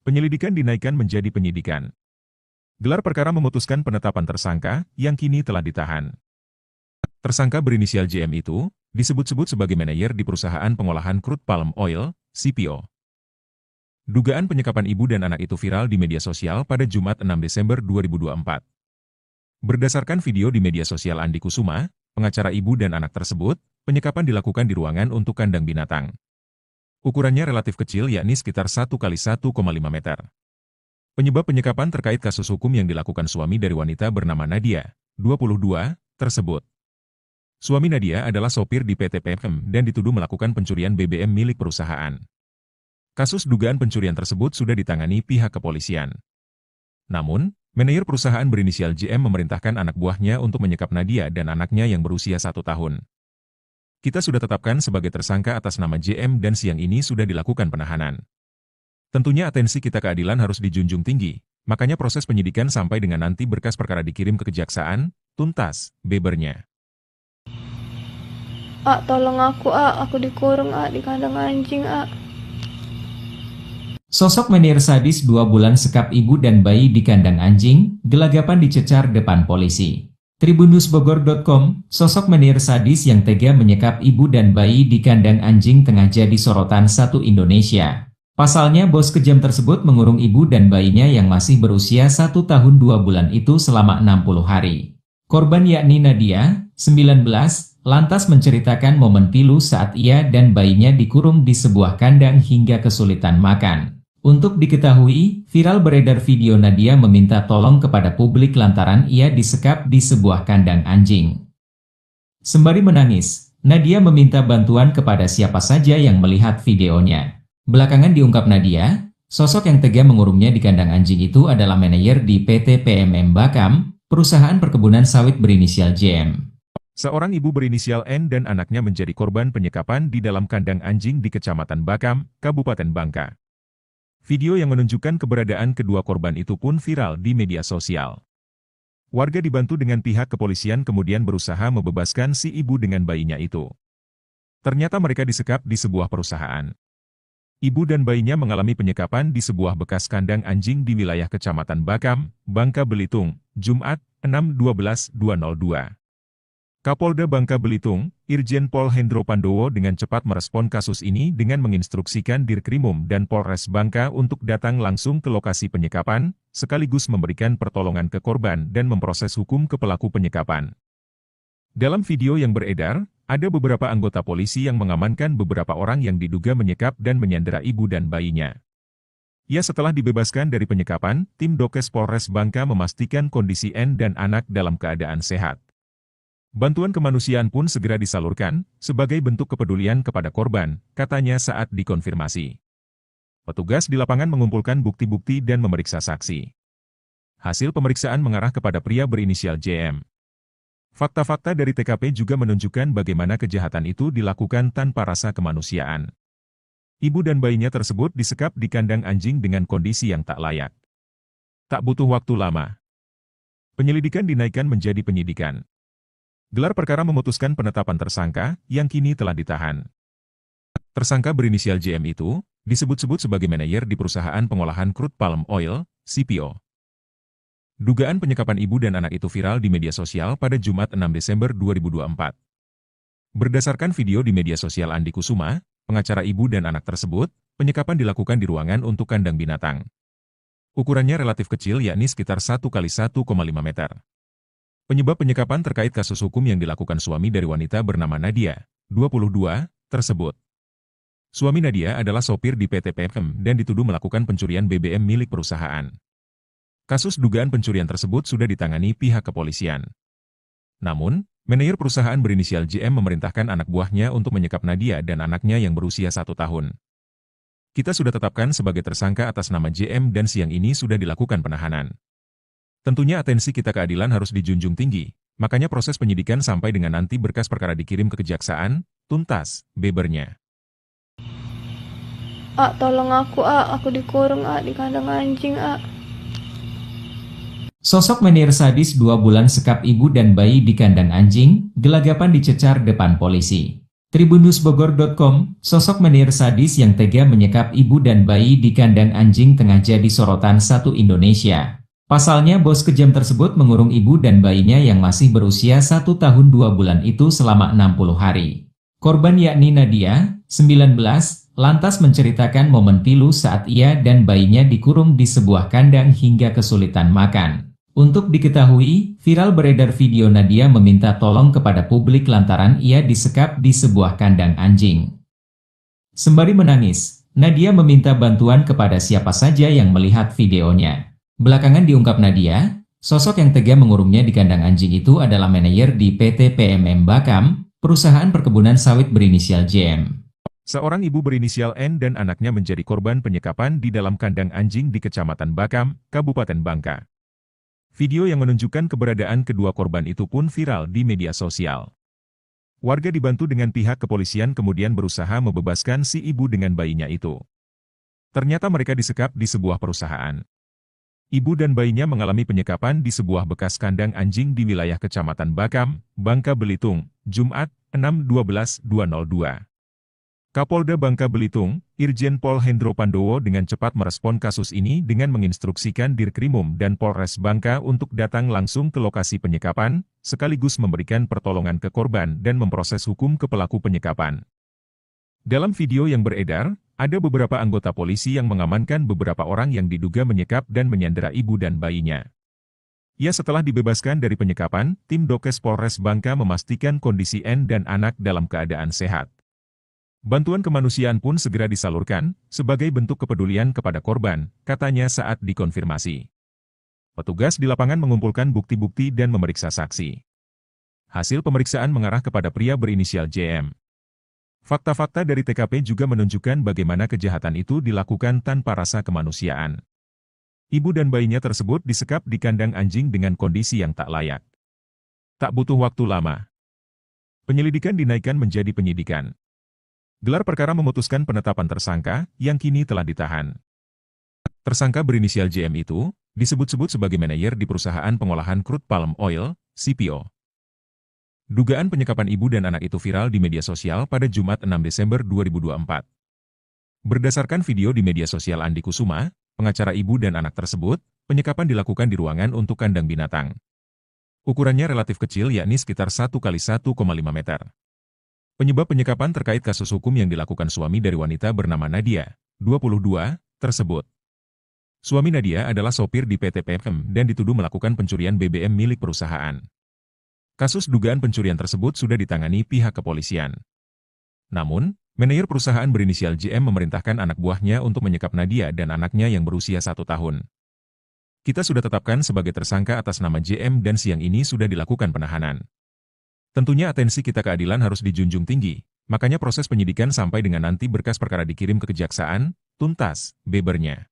Penyelidikan dinaikkan menjadi penyidikan. Gelar perkara memutuskan penetapan tersangka, yang kini telah ditahan. Tersangka berinisial JM itu, disebut-sebut sebagai manajer di perusahaan pengolahan crude palm oil, CPO. Dugaan penyekapan ibu dan anak itu viral di media sosial pada Jumat 6 Desember 2024. Berdasarkan video di media sosial Andi Kusuma, pengacara ibu dan anak tersebut, penyekapan dilakukan di ruangan untuk kandang binatang. Ukurannya relatif kecil yakni sekitar 1 kali 1,5 meter. Penyebab penyekapan terkait kasus hukum yang dilakukan suami dari wanita bernama Nadia, 22, tersebut. Suami Nadia adalah sopir di PT PM dan dituduh melakukan pencurian BBM milik perusahaan. Kasus dugaan pencurian tersebut sudah ditangani pihak kepolisian. Namun, manajer perusahaan berinisial JM memerintahkan anak buahnya untuk menyekap Nadia dan anaknya yang berusia 1 tahun. Kita sudah tetapkan sebagai tersangka atas nama JM dan siang ini sudah dilakukan penahanan. Tentunya atensi kita keadilan harus dijunjung tinggi, makanya proses penyidikan sampai dengan nanti berkas perkara dikirim ke kejaksaan, tuntas, bebernya. Tolong aku dikurung di kandang anjing, Sosok manajer sadis 2 bulan sekap ibu dan bayi di kandang anjing, gelagapan dicecar depan polisi. Tribunnewsbogor.com, sosok manajer sadis yang tega menyekap ibu dan bayi di kandang anjing tengah jadi sorotan satu Indonesia. Pasalnya bos kejam tersebut mengurung ibu dan bayinya yang masih berusia 1 tahun 2 bulan itu selama 60 hari. Korban yakni Nadia, 19, lantas menceritakan momen pilu saat ia dan bayinya dikurung di sebuah kandang hingga kesulitan makan. Untuk diketahui, viral beredar video Nadia meminta tolong kepada publik lantaran ia disekap di sebuah kandang anjing. Sembari menangis, Nadia meminta bantuan kepada siapa saja yang melihat videonya. Belakangan diungkap Nadia, sosok yang tega mengurungnya di kandang anjing itu adalah manajer di PT PMM Bakam, perusahaan perkebunan sawit berinisial JM. Seorang ibu berinisial N dan anaknya menjadi korban penyekapan di dalam kandang anjing di Kecamatan Bakam, Kabupaten Bangka. Video yang menunjukkan keberadaan kedua korban itu pun viral di media sosial. Warga dibantu dengan pihak kepolisian kemudian berusaha membebaskan si ibu dengan bayinya itu. Ternyata mereka disekap di sebuah perusahaan. Ibu dan bayinya mengalami penyekapan di sebuah bekas kandang anjing di wilayah Kecamatan Bakam, Bangka Belitung, Jumat, 6/12/2002. Kapolda Bangka Belitung, Irjen Pol Hendro Pandowo dengan cepat merespon kasus ini dengan menginstruksikan Dirkrimum dan Polres Bangka untuk datang langsung ke lokasi penyekapan, sekaligus memberikan pertolongan ke korban dan memproses hukum ke pelaku penyekapan. Dalam video yang beredar, ada beberapa anggota polisi yang mengamankan beberapa orang yang diduga menyekap dan menyandera ibu dan bayinya. Ya setelah dibebaskan dari penyekapan, tim Dokes Polres Bangka memastikan kondisi N dan anak dalam keadaan sehat. Bantuan kemanusiaan pun segera disalurkan, sebagai bentuk kepedulian kepada korban, katanya saat dikonfirmasi. Petugas di lapangan mengumpulkan bukti-bukti dan memeriksa saksi. Hasil pemeriksaan mengarah kepada pria berinisial JM. Fakta-fakta dari TKP juga menunjukkan bagaimana kejahatan itu dilakukan tanpa rasa kemanusiaan. Ibu dan bayinya tersebut disekap di kandang anjing dengan kondisi yang tak layak. Tak butuh waktu lama. Penyelidikan dinaikkan menjadi penyidikan. Gelar perkara memutuskan penetapan tersangka, yang kini telah ditahan. Tersangka berinisial JM itu, disebut-sebut sebagai manajer di perusahaan pengolahan crude palm oil, CPO. Dugaan penyekapan ibu dan anak itu viral di media sosial pada Jumat 6 Desember 2024. Berdasarkan video di media sosial Andi Kusuma, pengacara ibu dan anak tersebut, penyekapan dilakukan di ruangan untuk kandang binatang. Ukurannya relatif kecil yakni sekitar 1 kali 1,5 meter. Penyebab penyekapan terkait kasus hukum yang dilakukan suami dari wanita bernama Nadia, 22, tersebut. Suami Nadia adalah sopir di PT PM dan dituduh melakukan pencurian BBM milik perusahaan. Kasus dugaan pencurian tersebut sudah ditangani pihak kepolisian. Namun, Manajer perusahaan berinisial JM memerintahkan anak buahnya untuk menyekap Nadia dan anaknya yang berusia 1 tahun. Kita sudah tetapkan sebagai tersangka atas nama JM dan siang ini sudah dilakukan penahanan. Tentunya atensi kita keadilan harus dijunjung tinggi, makanya proses penyidikan sampai dengan nanti berkas perkara dikirim ke kejaksaan, tuntas, bebernya. Tolong aku dikurung di kandang anjing, Sosok menir sadis 2 bulan sekap ibu dan bayi di kandang anjing, gelagapan dicecar depan polisi. Tribunnewsbogor.com, sosok menir sadis yang tega menyekap ibu dan bayi di kandang anjing tengah jadi sorotan satu Indonesia. Pasalnya bos kejam tersebut mengurung ibu dan bayinya yang masih berusia 1 tahun 2 bulan itu selama 60 hari. Korban yakni Nadia, 19, lantas menceritakan momen pilu saat ia dan bayinya dikurung di sebuah kandang hingga kesulitan makan. Untuk diketahui, viral beredar video Nadia meminta tolong kepada publik lantaran ia disekap di sebuah kandang anjing. Sembari menangis, Nadia meminta bantuan kepada siapa saja yang melihat videonya. Belakangan diungkap Nadia, sosok yang tega mengurungnya di kandang anjing itu adalah manajer di PT PMM Bakam, perusahaan perkebunan sawit berinisial JM. Seorang ibu berinisial N dan anaknya menjadi korban penyekapan di dalam kandang anjing di Kecamatan Bakam, Kabupaten Bangka. Video yang menunjukkan keberadaan kedua korban itu pun viral di media sosial. Warga dibantu dengan pihak kepolisian kemudian berusaha membebaskan si ibu dengan bayinya itu. Ternyata mereka disekap di sebuah perusahaan. Ibu dan bayinya mengalami penyekapan di sebuah bekas kandang anjing di wilayah Kecamatan Bakam, Bangka Belitung, Jumat, 6/12/2002. Kapolda Bangka Belitung, Irjen Pol Hendro Pandowo dengan cepat merespon kasus ini dengan menginstruksikan Dirkrimum dan Polres Bangka untuk datang langsung ke lokasi penyekapan, sekaligus memberikan pertolongan ke korban dan memproses hukum ke pelaku penyekapan. Dalam video yang beredar, ada beberapa anggota polisi yang mengamankan beberapa orang yang diduga menyekap dan menyandera ibu dan bayinya. Ya, setelah dibebaskan dari penyekapan, tim Dokes Polres Bangka memastikan kondisi N dan anak dalam keadaan sehat. Bantuan kemanusiaan pun segera disalurkan, sebagai bentuk kepedulian kepada korban, katanya saat dikonfirmasi. Petugas di lapangan mengumpulkan bukti-bukti dan memeriksa saksi. Hasil pemeriksaan mengarah kepada pria berinisial JM. Fakta-fakta dari TKP juga menunjukkan bagaimana kejahatan itu dilakukan tanpa rasa kemanusiaan. Ibu dan bayinya tersebut disekap di kandang anjing dengan kondisi yang tak layak. Tak butuh waktu lama. Penyelidikan dinaikkan menjadi penyidikan. Gelar perkara memutuskan penetapan tersangka, yang kini telah ditahan. Tersangka berinisial JM itu, disebut-sebut sebagai manajer di perusahaan pengolahan crude palm oil, CPO. Dugaan penyekapan ibu dan anak itu viral di media sosial pada Jumat 6 Desember 2024. Berdasarkan video di media sosial Andi Kusuma, pengacara ibu dan anak tersebut, penyekapan dilakukan di ruangan untuk kandang binatang. Ukurannya relatif kecil yakni sekitar 1 x 1,5 meter. Penyebab penyekapan terkait kasus hukum yang dilakukan suami dari wanita bernama Nadia, 22, tersebut. Suami Nadia adalah sopir di PT PMM dan dituduh melakukan pencurian BBM milik perusahaan. Kasus dugaan pencurian tersebut sudah ditangani pihak kepolisian. Namun, manajer perusahaan berinisial JM memerintahkan anak buahnya untuk menyekap Nadia dan anaknya yang berusia 1 tahun. Kita sudah tetapkan sebagai tersangka atas nama JM dan siang ini sudah dilakukan penahanan. Tentunya atensi kita keadilan harus dijunjung tinggi, makanya proses penyidikan sampai dengan nanti berkas perkara dikirim ke kejaksaan, tuntas, bebernya.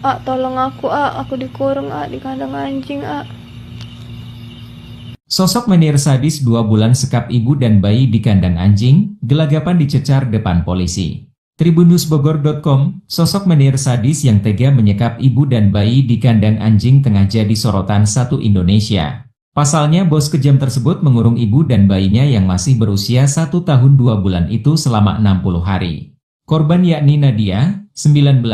Tolong aku dikurung di kandang anjing, Sosok menir sadis 2 bulan sekap ibu dan bayi di kandang anjing, gelagapan dicecar depan polisi. Tribunnewsbogor.com, sosok menir sadis yang tega menyekap ibu dan bayi di kandang anjing tengah jadi sorotan satu Indonesia. Pasalnya bos kejam tersebut mengurung ibu dan bayinya yang masih berusia 1 tahun 2 bulan itu selama 60 hari. Korban yakni Nadia, 19,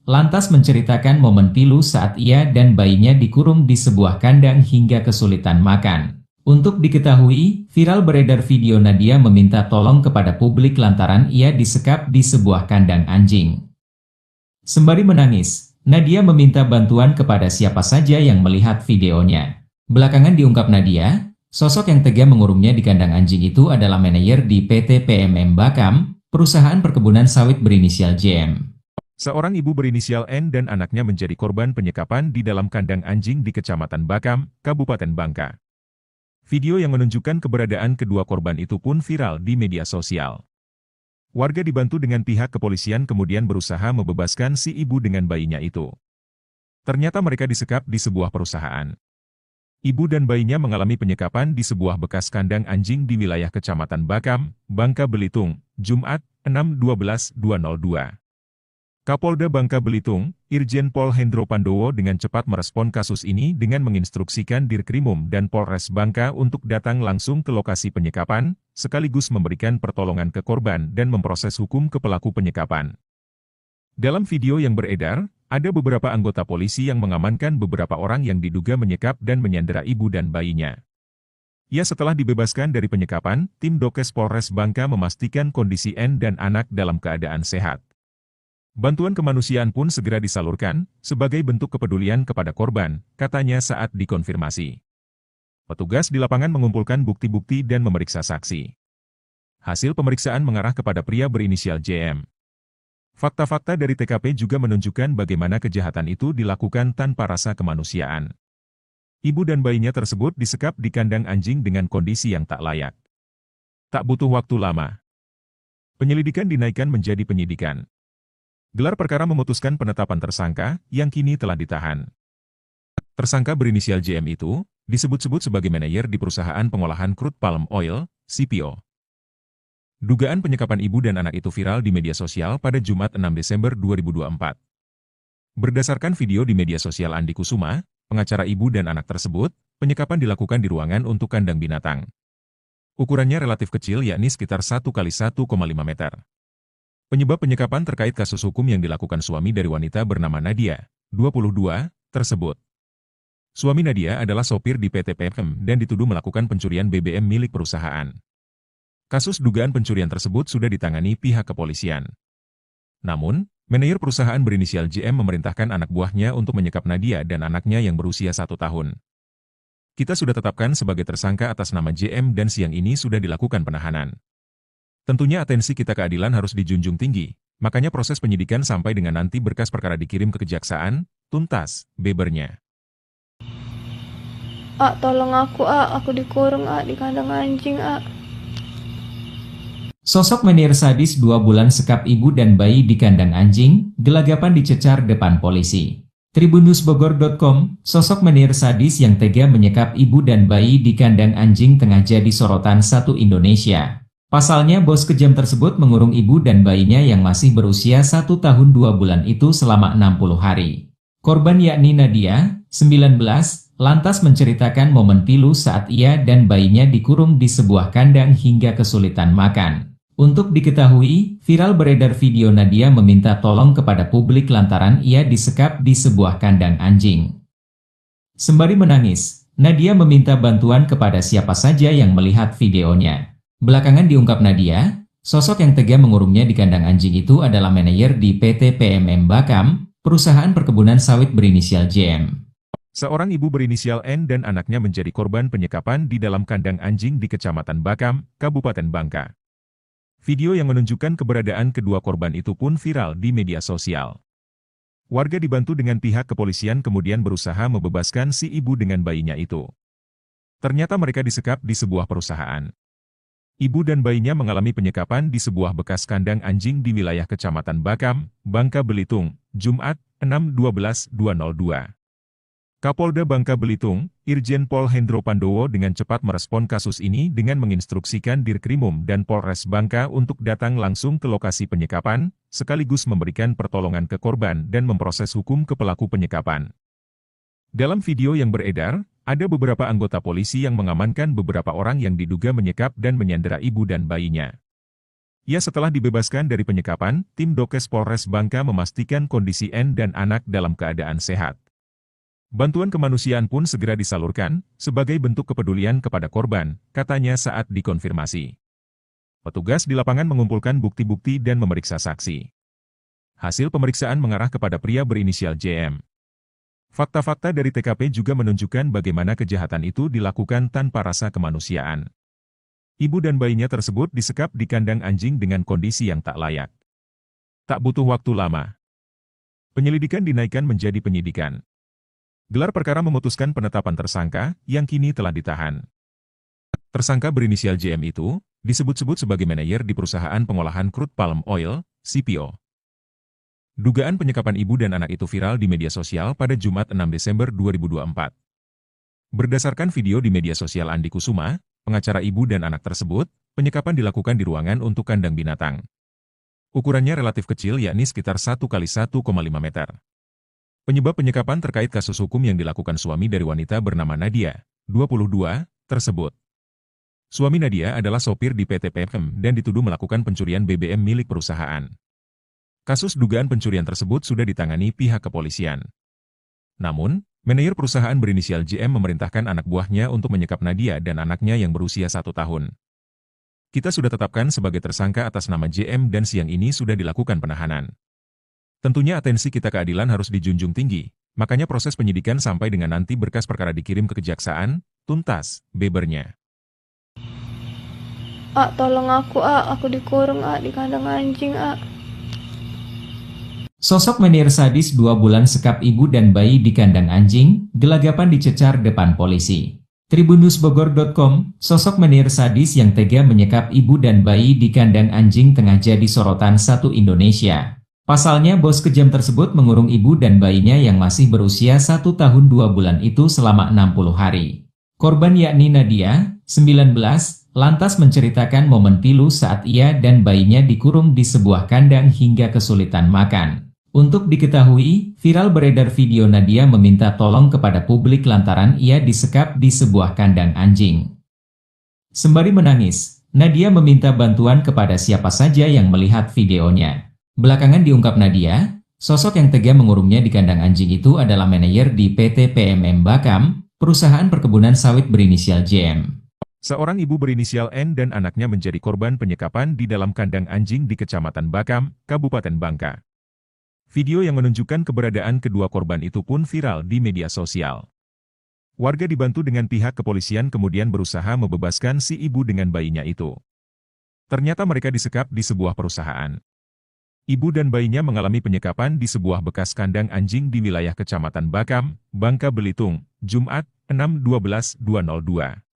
lantas menceritakan momen pilu saat ia dan bayinya dikurung di sebuah kandang hingga kesulitan makan. Untuk diketahui, viral beredar video Nadia meminta tolong kepada publik lantaran ia disekap di sebuah kandang anjing. Sembari menangis, Nadia meminta bantuan kepada siapa saja yang melihat videonya. Belakangan diungkap Nadia, sosok yang tega mengurungnya di kandang anjing itu adalah manajer di PT PMM Bakam, perusahaan perkebunan sawit berinisial JM. Seorang ibu berinisial N dan anaknya menjadi korban penyekapan di dalam kandang anjing di Kecamatan Bakam, Kabupaten Bangka. Video yang menunjukkan keberadaan kedua korban itu pun viral di media sosial. Warga dibantu dengan pihak kepolisian kemudian berusaha membebaskan si ibu dengan bayinya itu. Ternyata mereka disekap di sebuah perusahaan. Ibu dan bayinya mengalami penyekapan di sebuah bekas kandang anjing di wilayah Kecamatan Bakam, Bangka Belitung, Jumat, 6/12/2002. Kapolda Bangka Belitung, Irjen Pol Hendro Pandowo dengan cepat merespon kasus ini dengan menginstruksikan Dirkrimum dan Polres Bangka untuk datang langsung ke lokasi penyekapan, sekaligus memberikan pertolongan ke korban dan memproses hukum ke pelaku penyekapan. Dalam video yang beredar, ada beberapa anggota polisi yang mengamankan beberapa orang yang diduga menyekap dan menyandera ibu dan bayinya. Ya, setelah dibebaskan dari penyekapan, tim Dokes Polres Bangka memastikan kondisi N dan anak dalam keadaan sehat. Bantuan kemanusiaan pun segera disalurkan, sebagai bentuk kepedulian kepada korban, katanya saat dikonfirmasi. Petugas di lapangan mengumpulkan bukti-bukti dan memeriksa saksi. Hasil pemeriksaan mengarah kepada pria berinisial JM. Fakta-fakta dari TKP juga menunjukkan bagaimana kejahatan itu dilakukan tanpa rasa kemanusiaan. Ibu dan bayinya tersebut disekap di kandang anjing dengan kondisi yang tak layak. Tak butuh waktu lama. Penyelidikan dinaikkan menjadi penyidikan. Gelar perkara memutuskan penetapan tersangka, yang kini telah ditahan. Tersangka berinisial JM itu, disebut-sebut sebagai manajer di perusahaan pengolahan crude palm oil, CPO. Dugaan penyekapan ibu dan anak itu viral di media sosial pada Jumat 6 Desember 2024. Berdasarkan video di media sosial Andi Kusuma, pengacara ibu dan anak tersebut, penyekapan dilakukan di ruangan untuk kandang binatang. Ukurannya relatif kecil yakni sekitar 1x1,5 meter. Penyebab penyekapan terkait kasus hukum yang dilakukan suami dari wanita bernama Nadia, 22, tersebut. Suami Nadia adalah sopir di PT PFM dan dituduh melakukan pencurian BBM milik perusahaan. Kasus dugaan pencurian tersebut sudah ditangani pihak kepolisian. Namun, manajer perusahaan berinisial JM memerintahkan anak buahnya untuk menyekap Nadia dan anaknya yang berusia 1 tahun. Kita sudah tetapkan sebagai tersangka atas nama JM dan siang ini sudah dilakukan penahanan. Tentunya atensi kita keadilan harus dijunjung tinggi, makanya proses penyidikan sampai dengan nanti berkas perkara dikirim ke kejaksaan, tuntas, bebernya. Tolong aku dikurung di kandang anjing Sosok menir sadis 2 bulan sekap ibu dan bayi di kandang anjing, gelagapan dicecar depan polisi. Tribunnewsbogor.com, sosok menir sadis yang tega menyekap ibu dan bayi di kandang anjing tengah jadi sorotan satu Indonesia. Pasalnya bos kejam tersebut mengurung ibu dan bayinya yang masih berusia 1 tahun 2 bulan itu selama 60 hari. Korban yakni Nadia, 19, lantas menceritakan momen pilu saat ia dan bayinya dikurung di sebuah kandang hingga kesulitan makan. Untuk diketahui, viral beredar video Nadia meminta tolong kepada publik lantaran ia disekap di sebuah kandang anjing. Sembari menangis, Nadia meminta bantuan kepada siapa saja yang melihat videonya. Belakangan diungkap Nadia, sosok yang tega mengurungnya di kandang anjing itu adalah manajer di PT PMM Bakam, perusahaan perkebunan sawit berinisial JM. Seorang ibu berinisial N dan anaknya menjadi korban penyekapan di dalam kandang anjing di Kecamatan Bakam, Kabupaten Bangka. Video yang menunjukkan keberadaan kedua korban itu pun viral di media sosial. Warga dibantu dengan pihak kepolisian kemudian berusaha membebaskan si ibu dengan bayinya itu. Ternyata mereka disekap di sebuah perusahaan. Ibu dan bayinya mengalami penyekapan di sebuah bekas kandang anjing di wilayah Kecamatan Bakam, Bangka Belitung, Jumat, 6/12/2002. Kapolda Bangka Belitung, Irjen Pol Hendro Pandowo dengan cepat merespon kasus ini dengan menginstruksikan Dirkrimum dan Polres Bangka untuk datang langsung ke lokasi penyekapan, sekaligus memberikan pertolongan ke korban dan memproses hukum ke pelaku penyekapan. Dalam video yang beredar, ada beberapa anggota polisi yang mengamankan beberapa orang yang diduga menyekap dan menyandera ibu dan bayinya. Ya, setelah dibebaskan dari penyekapan, tim Dokes Polres Bangka memastikan kondisi N dan anak dalam keadaan sehat. Bantuan kemanusiaan pun segera disalurkan, sebagai bentuk kepedulian kepada korban, katanya saat dikonfirmasi. Petugas di lapangan mengumpulkan bukti-bukti dan memeriksa saksi. Hasil pemeriksaan mengarah kepada pria berinisial JM. Fakta-fakta dari TKP juga menunjukkan bagaimana kejahatan itu dilakukan tanpa rasa kemanusiaan. Ibu dan bayinya tersebut disekap di kandang anjing dengan kondisi yang tak layak. Tak butuh waktu lama. Penyelidikan dinaikkan menjadi penyidikan. Gelar perkara memutuskan penetapan tersangka, yang kini telah ditahan. Tersangka berinisial JM itu disebut-sebut sebagai manajer di perusahaan pengolahan crude palm oil, CPO. Dugaan penyekapan ibu dan anak itu viral di media sosial pada Jumat 6 Desember 2024. Berdasarkan video di media sosial Andi Kusuma, pengacara ibu dan anak tersebut, penyekapan dilakukan di ruangan untuk kandang binatang. Ukurannya relatif kecil yakni sekitar 1 kali 1,5 meter. Penyebab penyekapan terkait kasus hukum yang dilakukan suami dari wanita bernama Nadia, 22, tersebut. Suami Nadia adalah sopir di PT PM dan dituduh melakukan pencurian BBM milik perusahaan. Kasus dugaan pencurian tersebut sudah ditangani pihak kepolisian. Namun, manajer perusahaan berinisial JM memerintahkan anak buahnya untuk menyekap Nadia dan anaknya yang berusia 1 tahun. Kita sudah tetapkan sebagai tersangka atas nama JM dan siang ini sudah dilakukan penahanan. Tentunya atensi kita keadilan harus dijunjung tinggi, makanya proses penyidikan sampai dengan nanti berkas perkara dikirim ke kejaksaan, tuntas, bebernya. Tolong aku dikurung di kandang anjing Sosok manajer sadis 2 bulan sekap ibu dan bayi di kandang anjing, gelagapan dicecar depan polisi. Tribunnewsbogor.com, sosok manajer sadis yang tega menyekap ibu dan bayi di kandang anjing tengah jadi sorotan satu Indonesia. Pasalnya bos kejam tersebut mengurung ibu dan bayinya yang masih berusia 1 tahun 2 bulan itu selama 60 hari. Korban yakni Nadia, 19, lantas menceritakan momen pilu saat ia dan bayinya dikurung di sebuah kandang hingga kesulitan makan. Untuk diketahui, viral beredar video Nadia meminta tolong kepada publik lantaran ia disekap di sebuah kandang anjing. Sembari menangis, Nadia meminta bantuan kepada siapa saja yang melihat videonya. Belakangan diungkap Nadia, sosok yang tega mengurungnya di kandang anjing itu adalah manajer di PT PMM Bakam, perusahaan perkebunan sawit berinisial JM. Seorang ibu berinisial N dan anaknya menjadi korban penyekapan di dalam kandang anjing di Kecamatan Bakam, Kabupaten Bangka. Video yang menunjukkan keberadaan kedua korban itu pun viral di media sosial. Warga dibantu dengan pihak kepolisian kemudian berusaha membebaskan si ibu dengan bayinya itu. Ternyata mereka disekap di sebuah perusahaan. Ibu dan bayinya mengalami penyekapan di sebuah bekas kandang anjing di wilayah Kecamatan Bakam, Bangka Belitung, Jumat, 6/12/2002.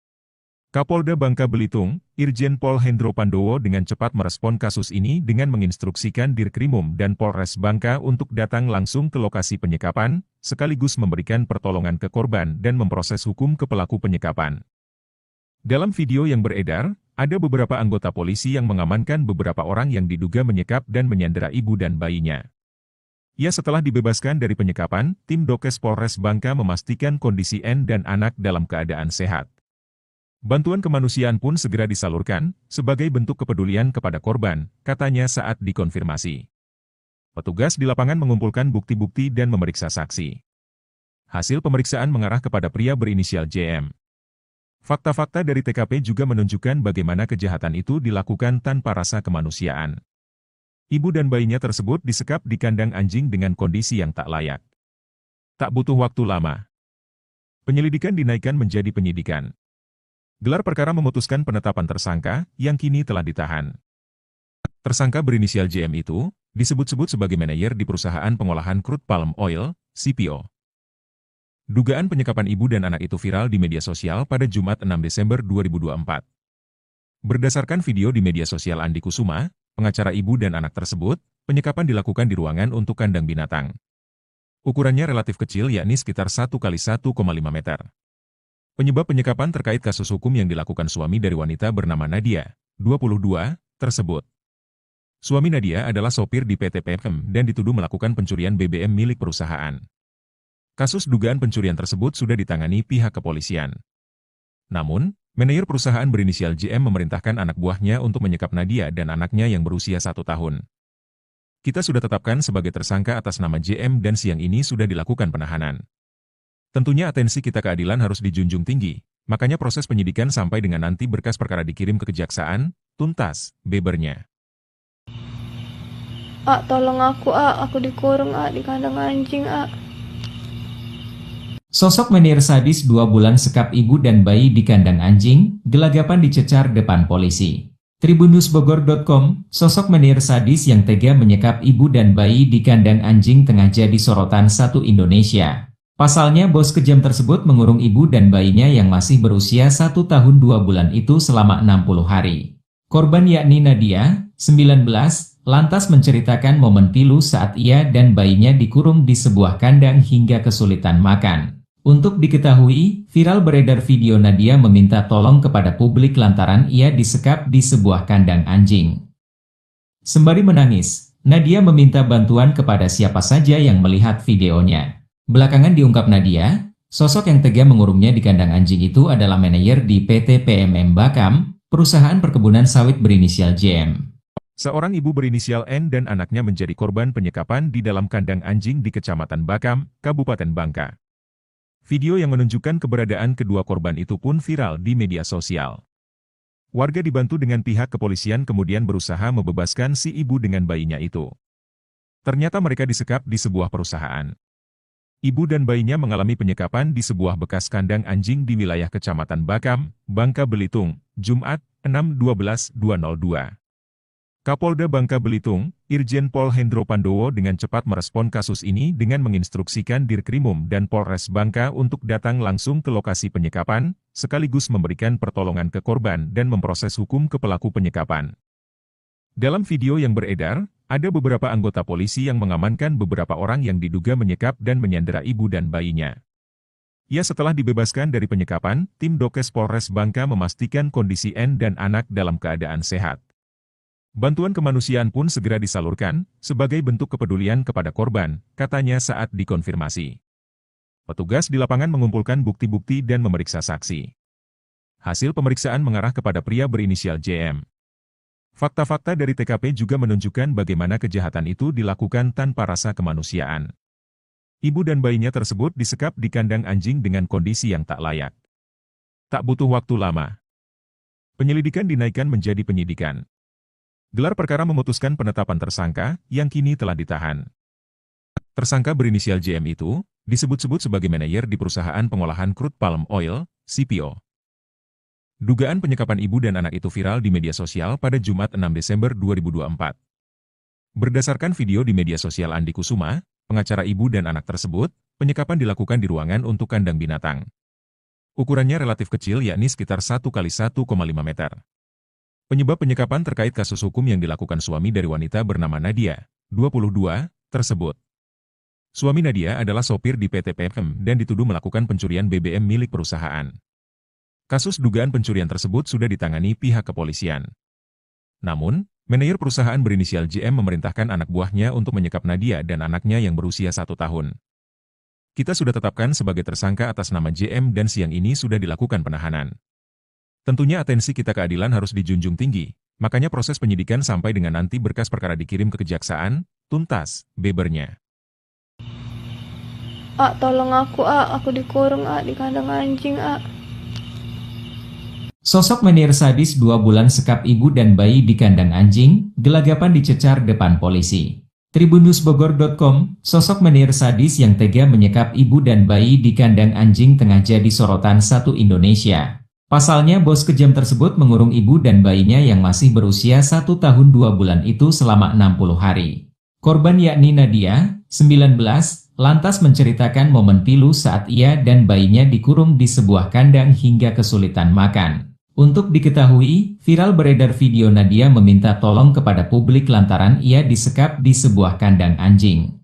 Kapolda Bangka Belitung, Irjen Pol Hendro Pandowo dengan cepat merespon kasus ini dengan menginstruksikan Dirkrimum dan Polres Bangka untuk datang langsung ke lokasi penyekapan, sekaligus memberikan pertolongan ke korban dan memproses hukum ke pelaku penyekapan. Dalam video yang beredar, ada beberapa anggota polisi yang mengamankan beberapa orang yang diduga menyekap dan menyandera ibu dan bayinya. Ya, setelah dibebaskan dari penyekapan, tim Dokes Polres Bangka memastikan kondisi N dan anak dalam keadaan sehat. Bantuan kemanusiaan pun segera disalurkan, sebagai bentuk kepedulian kepada korban, katanya saat dikonfirmasi. Petugas di lapangan mengumpulkan bukti-bukti dan memeriksa saksi. Hasil pemeriksaan mengarah kepada pria berinisial JM. Fakta-fakta dari TKP juga menunjukkan bagaimana kejahatan itu dilakukan tanpa rasa kemanusiaan. Ibu dan bayinya tersebut disekap di kandang anjing dengan kondisi yang tak layak. Tak butuh waktu lama. Penyelidikan dinaikkan menjadi penyidikan. Gelar perkara memutuskan penetapan tersangka, yang kini telah ditahan. Tersangka berinisial JM itu, disebut-sebut sebagai manajer di perusahaan pengolahan crude palm oil, CPO. Dugaan penyekapan ibu dan anak itu viral di media sosial pada Jumat 6 Desember 2024. Berdasarkan video di media sosial Andi Kusuma, pengacara ibu dan anak tersebut, penyekapan dilakukan di ruangan untuk kandang binatang. Ukurannya relatif kecil yakni sekitar 1 kali 1,5 meter. Penyebab penyekapan terkait kasus hukum yang dilakukan suami dari wanita bernama Nadia, 22, tersebut. Suami Nadia adalah sopir di PT PM dan dituduh melakukan pencurian BBM milik perusahaan. Kasus dugaan pencurian tersebut sudah ditangani pihak kepolisian. Namun, manajer perusahaan berinisial JM memerintahkan anak buahnya untuk menyekap Nadia dan anaknya yang berusia 1 tahun. Kita sudah tetapkan sebagai tersangka atas nama JM dan siang ini sudah dilakukan penahanan. Tentunya atensi kita keadilan harus dijunjung tinggi, makanya proses penyidikan sampai dengan nanti berkas perkara dikirim ke kejaksaan, tuntas, bebernya. Tolong aku dikurung di kandang anjing Sosok manajer sadis 2 bulan sekap ibu dan bayi di kandang anjing, gelagapan dicecar depan polisi. Tribunnewsbogor.com, sosok manajer sadis yang tega menyekap ibu dan bayi di kandang anjing tengah jadi sorotan satu Indonesia. Pasalnya bos kejam tersebut mengurung ibu dan bayinya yang masih berusia 1 tahun 2 bulan itu selama 60 hari. Korban yakni Nadia, 19, lantas menceritakan momen pilu saat ia dan bayinya dikurung di sebuah kandang hingga kesulitan makan. Untuk diketahui, viral beredar video Nadia meminta tolong kepada publik lantaran ia disekap di sebuah kandang anjing. Sembari menangis, Nadia meminta bantuan kepada siapa saja yang melihat videonya. Belakangan diungkap Nadia, sosok yang tega mengurungnya di kandang anjing itu adalah manajer di PT PMM Bakam, perusahaan perkebunan sawit berinisial JM. Seorang ibu berinisial N dan anaknya menjadi korban penyekapan di dalam kandang anjing di Kecamatan Bakam, Kabupaten Bangka. Video yang menunjukkan keberadaan kedua korban itu pun viral di media sosial. Warga dibantu dengan pihak kepolisian kemudian berusaha membebaskan si ibu dengan bayinya itu. Ternyata mereka disekap di sebuah perusahaan. Ibu dan bayinya mengalami penyekapan di sebuah bekas kandang anjing di wilayah Kecamatan Bakam, Bangka Belitung, Jumat, 6/12/2002. Kapolda Bangka Belitung, Irjen Pol Hendro Pandowo dengan cepat merespon kasus ini dengan menginstruksikan Dirkrimum dan Polres Bangka untuk datang langsung ke lokasi penyekapan, sekaligus memberikan pertolongan ke korban dan memproses hukum ke pelaku penyekapan. Dalam video yang beredar, ada beberapa anggota polisi yang mengamankan beberapa orang yang diduga menyekap dan menyandera ibu dan bayinya. Ya, setelah dibebaskan dari penyekapan, tim Dokes Polres Bangka memastikan kondisi N dan anak dalam keadaan sehat. Bantuan kemanusiaan pun segera disalurkan, sebagai bentuk kepedulian kepada korban, katanya saat dikonfirmasi. Petugas di lapangan mengumpulkan bukti-bukti dan memeriksa saksi. Hasil pemeriksaan mengarah kepada pria berinisial JM. Fakta-fakta dari TKP juga menunjukkan bagaimana kejahatan itu dilakukan tanpa rasa kemanusiaan. Ibu dan bayinya tersebut disekap di kandang anjing dengan kondisi yang tak layak. Tak butuh waktu lama. Penyelidikan dinaikkan menjadi penyidikan. Gelar perkara memutuskan penetapan tersangka, yang kini telah ditahan. Tersangka berinisial JM itu, disebut-sebut sebagai manajer di perusahaan pengolahan crude palm oil, CPO. Dugaan penyekapan ibu dan anak itu viral di media sosial pada Jumat 6 Desember 2024. Berdasarkan video di media sosial Andi Kusuma, pengacara ibu dan anak tersebut, penyekapan dilakukan di ruangan untuk kandang binatang. Ukurannya relatif kecil yakni sekitar 1x1,5 meter. Penyebab penyekapan terkait kasus hukum yang dilakukan suami dari wanita bernama Nadia, 22, tersebut. Suami Nadia adalah sopir di PT PMM dan dituduh melakukan pencurian BBM milik perusahaan. Kasus dugaan pencurian tersebut sudah ditangani pihak kepolisian. Namun, manajer perusahaan berinisial JM memerintahkan anak buahnya untuk menyekap Nadia dan anaknya yang berusia 1 tahun. Kita sudah tetapkan sebagai tersangka atas nama JM dan siang ini sudah dilakukan penahanan. Tentunya atensi kita keadilan harus dijunjung tinggi, makanya proses penyidikan sampai dengan nanti berkas perkara dikirim ke kejaksaan, tuntas, bebernya. Tolong aku dikurung di kandang anjing, Sosok manajer sadis 2 bulan sekap ibu dan bayi di kandang anjing, gelagapan dicecar depan polisi. Tribunnewsbogor.com, sosok manajer sadis yang tega menyekap ibu dan bayi di kandang anjing tengah jadi sorotan satu Indonesia. Pasalnya bos kejam tersebut mengurung ibu dan bayinya yang masih berusia 1 tahun 2 bulan itu selama 60 hari. Korban yakni Nadia, 19, lantas menceritakan momen pilu saat ia dan bayinya dikurung di sebuah kandang hingga kesulitan makan. Untuk diketahui, viral beredar video Nadia meminta tolong kepada publik lantaran ia disekap di sebuah kandang anjing.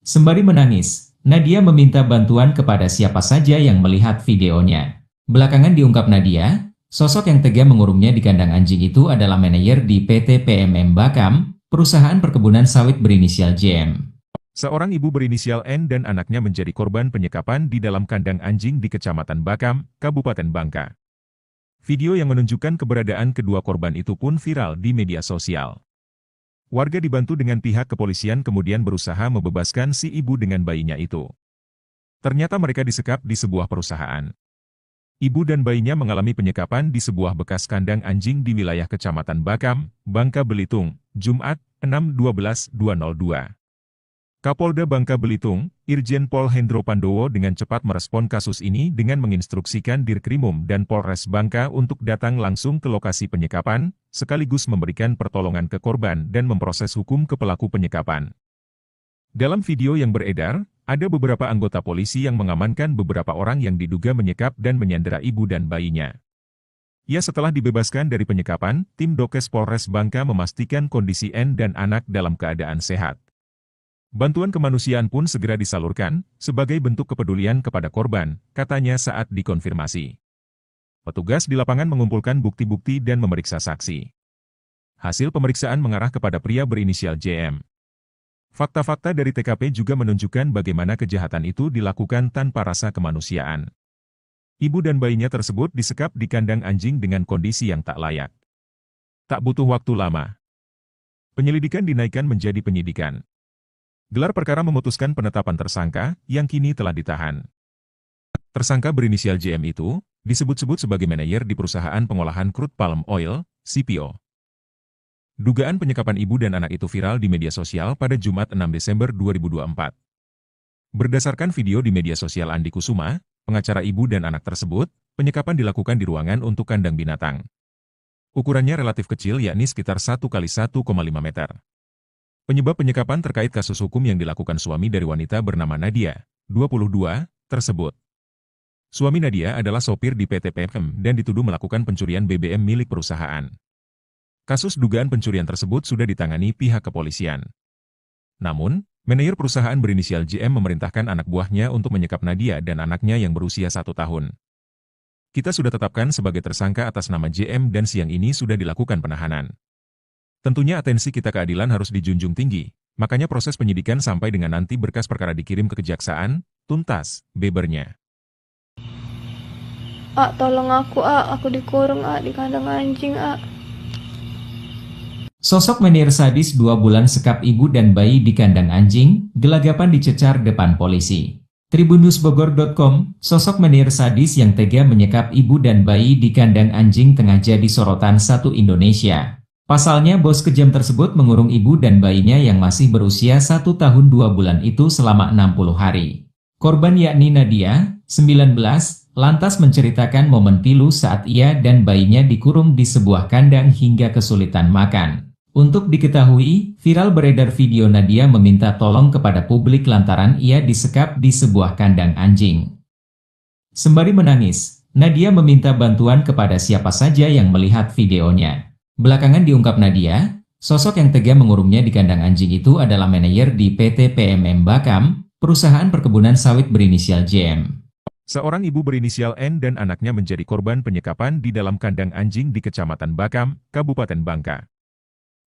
Sembari menangis, Nadia meminta bantuan kepada siapa saja yang melihat videonya. Belakangan diungkap Nadia, sosok yang tega mengurungnya di kandang anjing itu adalah manajer di PT PMM Bakam, perusahaan perkebunan sawit berinisial JM. Seorang ibu berinisial N dan anaknya menjadi korban penyekapan di dalam kandang anjing di Kecamatan Bakam, Kabupaten Bangka. Video yang menunjukkan keberadaan kedua korban itu pun viral di media sosial. Warga dibantu dengan pihak kepolisian kemudian berusaha membebaskan si ibu dengan bayinya itu. Ternyata mereka disekap di sebuah perusahaan. Ibu dan bayinya mengalami penyekapan di sebuah bekas kandang anjing di wilayah Kecamatan Bakam, Bangka Belitung, Jumat, 6/12/2002. Kapolda Bangka Belitung, Irjen Pol Hendro Pandowo dengan cepat merespon kasus ini dengan menginstruksikan Dirkrimum dan Polres Bangka untuk datang langsung ke lokasi penyekapan, sekaligus memberikan pertolongan ke korban dan memproses hukum ke pelaku penyekapan. Dalam video yang beredar, Ada beberapa anggota polisi yang mengamankan beberapa orang yang diduga menyekap dan menyandera ibu dan bayinya. Ya, setelah dibebaskan dari penyekapan, tim Dokes Polres Bangka memastikan kondisi N dan anak dalam keadaan sehat. Bantuan kemanusiaan pun segera disalurkan, sebagai bentuk kepedulian kepada korban, katanya saat dikonfirmasi. Petugas di lapangan mengumpulkan bukti-bukti dan memeriksa saksi. Hasil pemeriksaan mengarah kepada pria berinisial JM. Fakta-fakta dari TKP juga menunjukkan bagaimana kejahatan itu dilakukan tanpa rasa kemanusiaan. Ibu dan bayinya tersebut disekap di kandang anjing dengan kondisi yang tak layak. Tak butuh waktu lama, penyelidikan dinaikkan menjadi penyidikan. Gelar perkara memutuskan penetapan tersangka, yang kini telah ditahan. Tersangka berinisial JM itu, disebut-sebut sebagai manajer di perusahaan pengolahan crude palm oil, CPO. Dugaan penyekapan ibu dan anak itu viral di media sosial pada Jumat 6 Desember 2024. Berdasarkan video di media sosial Andi Kusuma, pengacara ibu dan anak tersebut, penyekapan dilakukan di ruangan untuk kandang binatang. Ukurannya relatif kecil, yakni sekitar 1 x 1,5 meter. Penyebab penyekapan terkait kasus hukum yang dilakukan suami dari wanita bernama Nadia, 22, tersebut. Suami Nadia adalah sopir di PT PM dan dituduh melakukan pencurian BBM milik perusahaan. Kasus dugaan pencurian tersebut sudah ditangani pihak kepolisian. Namun, manajer perusahaan berinisial JM memerintahkan anak buahnya untuk menyekap Nadia dan anaknya yang berusia 1 tahun. Kita sudah tetapkan sebagai tersangka atas nama JM dan siang ini sudah dilakukan penahanan. Tentunya atensi kita keadilan harus dijunjung tinggi, makanya proses penyidikan sampai dengan nanti berkas perkara dikirim ke kejaksaan, tuntas, bebernya. Tolong aku dikurung di kandang anjing, Sosok menir sadis 2 bulan sekap ibu dan bayi di kandang anjing, gelagapan dicecar depan polisi. Tribunnewsbogor.com, sosok menir sadis yang tega menyekap ibu dan bayi di kandang anjing tengah jadi sorotan satu Indonesia. Pasalnya bos kejam tersebut mengurung ibu dan bayinya yang masih berusia 1 tahun 2 bulan itu selama 60 hari. Korban yakni Nadia, 19, lantas menceritakan momen pilu saat ia dan bayinya dikurung di sebuah kandang hingga kesulitan makan. Untuk diketahui, viral beredar video Nadia meminta tolong kepada publik lantaran ia disekap di sebuah kandang anjing. Sembari menangis, Nadia meminta bantuan kepada siapa saja yang melihat videonya. Belakangan diungkap Nadia, sosok yang tega mengurungnya di kandang anjing itu adalah manajer di PT PMM Bakam, perusahaan perkebunan sawit berinisial JM. Seorang ibu berinisial N dan anaknya menjadi korban penyekapan di dalam kandang anjing di Kecamatan Bakam, Kabupaten Bangka.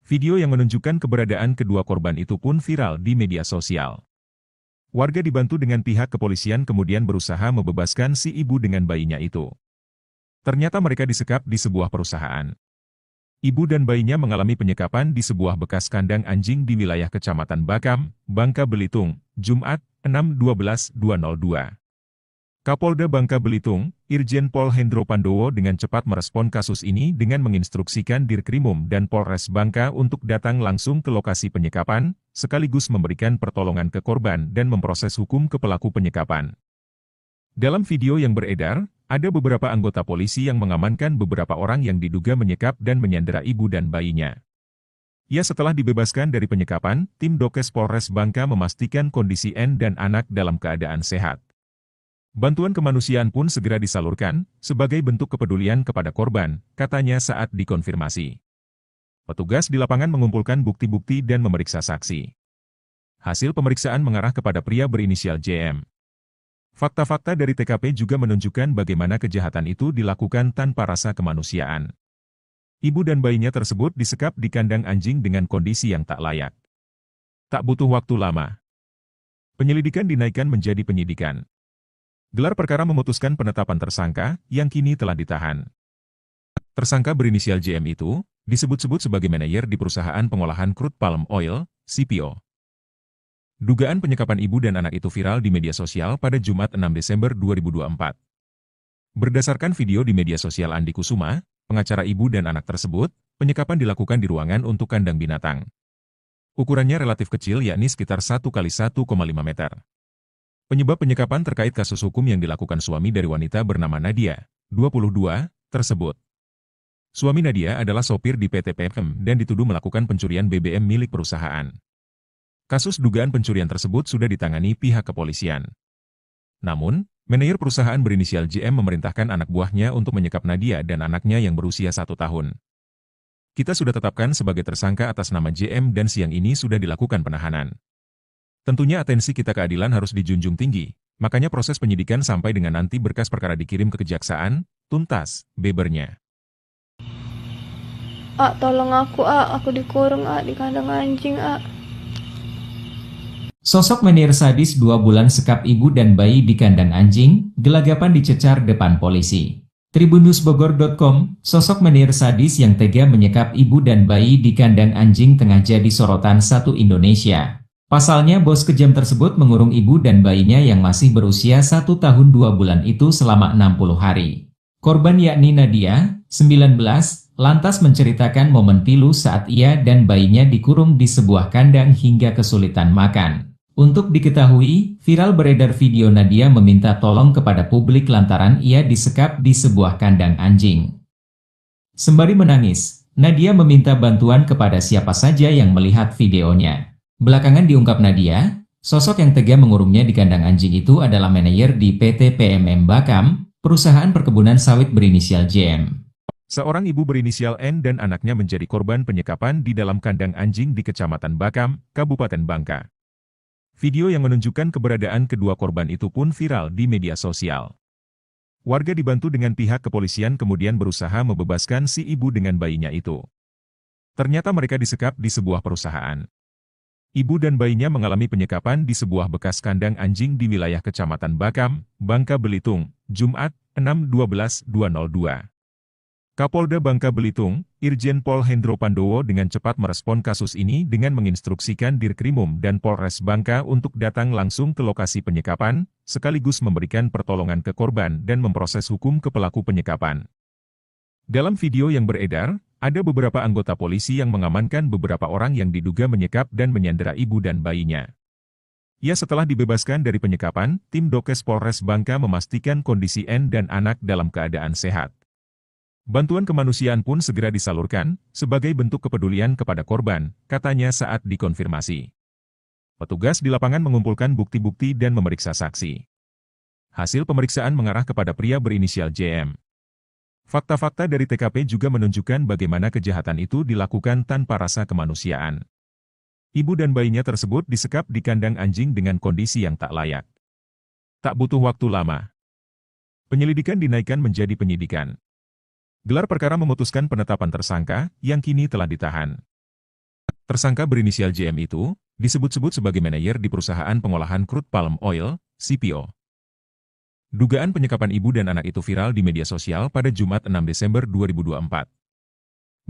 Video yang menunjukkan keberadaan kedua korban itu pun viral di media sosial. Warga dibantu dengan pihak kepolisian kemudian berusaha membebaskan si ibu dengan bayinya itu. Ternyata mereka disekap di sebuah perusahaan. Ibu dan bayinya mengalami penyekapan di sebuah bekas kandang anjing di wilayah Kecamatan Bakam, Bangka Belitung, Jumat, 6/12/2002. Kapolda Bangka Belitung, Irjen Pol Hendro Pandowo dengan cepat merespon kasus ini dengan menginstruksikan Dirkrimum dan Polres Bangka untuk datang langsung ke lokasi penyekapan, sekaligus memberikan pertolongan ke korban dan memproses hukum ke pelaku penyekapan. Dalam video yang beredar, ada beberapa anggota polisi yang mengamankan beberapa orang yang diduga menyekap dan menyandera ibu dan bayinya. Ya, setelah dibebaskan dari penyekapan, tim Dokes Polres Bangka memastikan kondisi N dan anak dalam keadaan sehat. Bantuan kemanusiaan pun segera disalurkan, sebagai bentuk kepedulian kepada korban, katanya saat dikonfirmasi. Petugas di lapangan mengumpulkan bukti-bukti dan memeriksa saksi. Hasil pemeriksaan mengarah kepada pria berinisial JM. Fakta-fakta dari TKP juga menunjukkan bagaimana kejahatan itu dilakukan tanpa rasa kemanusiaan. Ibu dan bayinya tersebut disekap di kandang anjing dengan kondisi yang tak layak. Tak butuh waktu lama, penyelidikan dinaikkan menjadi penyidikan. Gelar perkara memutuskan penetapan tersangka, yang kini telah ditahan. Tersangka berinisial JM itu, disebut-sebut sebagai manajer di perusahaan pengolahan crude palm oil, CPO. Dugaan penyekapan ibu dan anak itu viral di media sosial pada Jumat 6 Desember 2024. Berdasarkan video di media sosial Andi Kusuma, pengacara ibu dan anak tersebut, penyekapan dilakukan di ruangan untuk kandang binatang. Ukurannya relatif kecil, yakni sekitar 1 x 1,5 meter. Penyebab penyekapan terkait kasus hukum yang dilakukan suami dari wanita bernama Nadia, 22, tersebut. Suami Nadia adalah sopir di PT PM dan dituduh melakukan pencurian BBM milik perusahaan. Kasus dugaan pencurian tersebut sudah ditangani pihak kepolisian. Namun, manajer perusahaan berinisial JM memerintahkan anak buahnya untuk menyekap Nadia dan anaknya yang berusia 1 tahun. Kita sudah tetapkan sebagai tersangka atas nama JM dan siang ini sudah dilakukan penahanan. Tentunya atensi kita keadilan harus dijunjung tinggi, makanya proses penyidikan sampai dengan nanti berkas perkara dikirim ke kejaksaan, tuntas, bebernya. Tolong aku dikurung di kandang anjing, Sosok menir sadis 2 bulan sekap ibu dan bayi di kandang anjing, gelagapan dicecar depan polisi. Tribunnewsbogor.com, sosok menir sadis yang tega menyekap ibu dan bayi di kandang anjing tengah jadi sorotan satu Indonesia. Pasalnya bos kejam tersebut mengurung ibu dan bayinya yang masih berusia 1 tahun 2 bulan itu selama 60 hari. Korban yakni Nadia, 19, lantas menceritakan momen pilu saat ia dan bayinya dikurung di sebuah kandang hingga kesulitan makan. Untuk diketahui, viral beredar video Nadia meminta tolong kepada publik lantaran ia disekap di sebuah kandang anjing. Sembari menangis, Nadia meminta bantuan kepada siapa saja yang melihat videonya. Belakangan diungkap Nadia, sosok yang tega mengurungnya di kandang anjing itu adalah manajer di PT PMM Bakam, perusahaan perkebunan sawit berinisial JM. Seorang ibu berinisial N dan anaknya menjadi korban penyekapan di dalam kandang anjing di Kecamatan Bakam, Kabupaten Bangka. Video yang menunjukkan keberadaan kedua korban itu pun viral di media sosial. Warga dibantu dengan pihak kepolisian kemudian berusaha membebaskan si ibu dengan bayinya itu. Ternyata mereka disekap di sebuah perusahaan. Ibu dan bayinya mengalami penyekapan di sebuah bekas kandang anjing di wilayah Kecamatan Bakam, Bangka Belitung, Jumat, 6/12/2002. Kapolda Bangka Belitung, Irjen Pol Hendro Pandowo dengan cepat merespon kasus ini dengan menginstruksikan Dirkrimum dan Polres Bangka untuk datang langsung ke lokasi penyekapan, sekaligus memberikan pertolongan ke korban dan memproses hukum ke pelaku penyekapan. Dalam video yang beredar, ada beberapa anggota polisi yang mengamankan beberapa orang yang diduga menyekap dan menyandera ibu dan bayinya. Ya, setelah dibebaskan dari penyekapan, tim Dokes Polres Bangka memastikan kondisi N dan anak dalam keadaan sehat. Bantuan kemanusiaan pun segera disalurkan, sebagai bentuk kepedulian kepada korban, katanya saat dikonfirmasi. Petugas di lapangan mengumpulkan bukti-bukti dan memeriksa saksi. Hasil pemeriksaan mengarah kepada pria berinisial JM. Fakta-fakta dari TKP juga menunjukkan bagaimana kejahatan itu dilakukan tanpa rasa kemanusiaan. Ibu dan bayinya tersebut disekap di kandang anjing dengan kondisi yang tak layak. Tak butuh waktu lama. Penyelidikan dinaikkan menjadi penyidikan. Gelar perkara memutuskan penetapan tersangka, yang kini telah ditahan. Tersangka berinisial JM itu, disebut-sebut sebagai manajer di perusahaan pengolahan crude palm oil, CPO. Dugaan penyekapan ibu dan anak itu viral di media sosial pada Jumat 6 Desember 2024.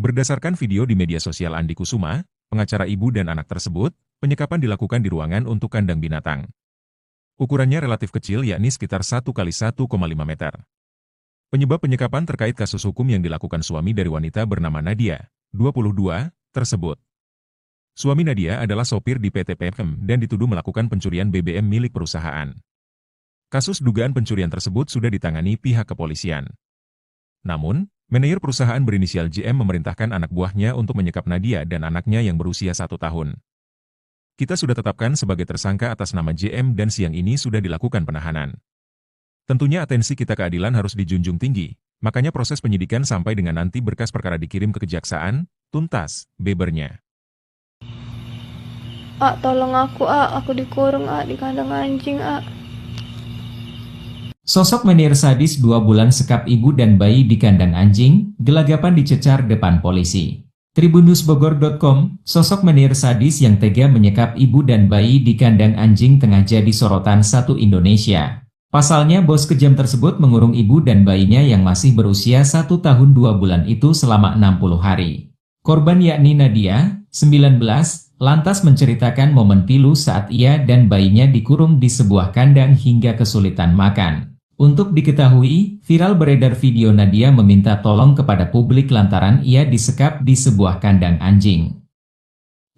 Berdasarkan video di media sosial Andi Kusuma, pengacara ibu dan anak tersebut, penyekapan dilakukan di ruangan untuk kandang binatang. Ukurannya relatif kecil yakni sekitar 1x1,5 meter. Penyebab penyekapan terkait kasus hukum yang dilakukan suami dari wanita bernama Nadia, 22, tersebut. Suami Nadia adalah sopir di PT PMM dan dituduh melakukan pencurian BBM milik perusahaan. Kasus dugaan pencurian tersebut sudah ditangani pihak kepolisian. Namun, manajer perusahaan berinisial JM memerintahkan anak buahnya untuk menyekap Nadia dan anaknya yang berusia 1 tahun. Kita sudah tetapkan sebagai tersangka atas nama JM dan siang ini sudah dilakukan penahanan. Tentunya atensi kita keadilan harus dijunjung tinggi, makanya proses penyidikan sampai dengan nanti berkas perkara dikirim ke kejaksaan, tuntas, bebernya. Tolong aku dikurung di kandang anjing, Sosok menir sadis 2 bulan sekap ibu dan bayi di kandang anjing, gelagapan dicecar depan polisi. Tribunnewsbogor.com, sosok menir sadis yang tega menyekap ibu dan bayi di kandang anjing tengah jadi sorotan satu Indonesia. Pasalnya bos kejam tersebut mengurung ibu dan bayinya yang masih berusia 1 tahun 2 bulan itu selama 60 hari. Korban yakni Nadia, 19, lantas menceritakan momen pilu saat ia dan bayinya dikurung di sebuah kandang hingga kesulitan makan. Untuk diketahui, viral beredar video Nadia meminta tolong kepada publik lantaran ia disekap di sebuah kandang anjing.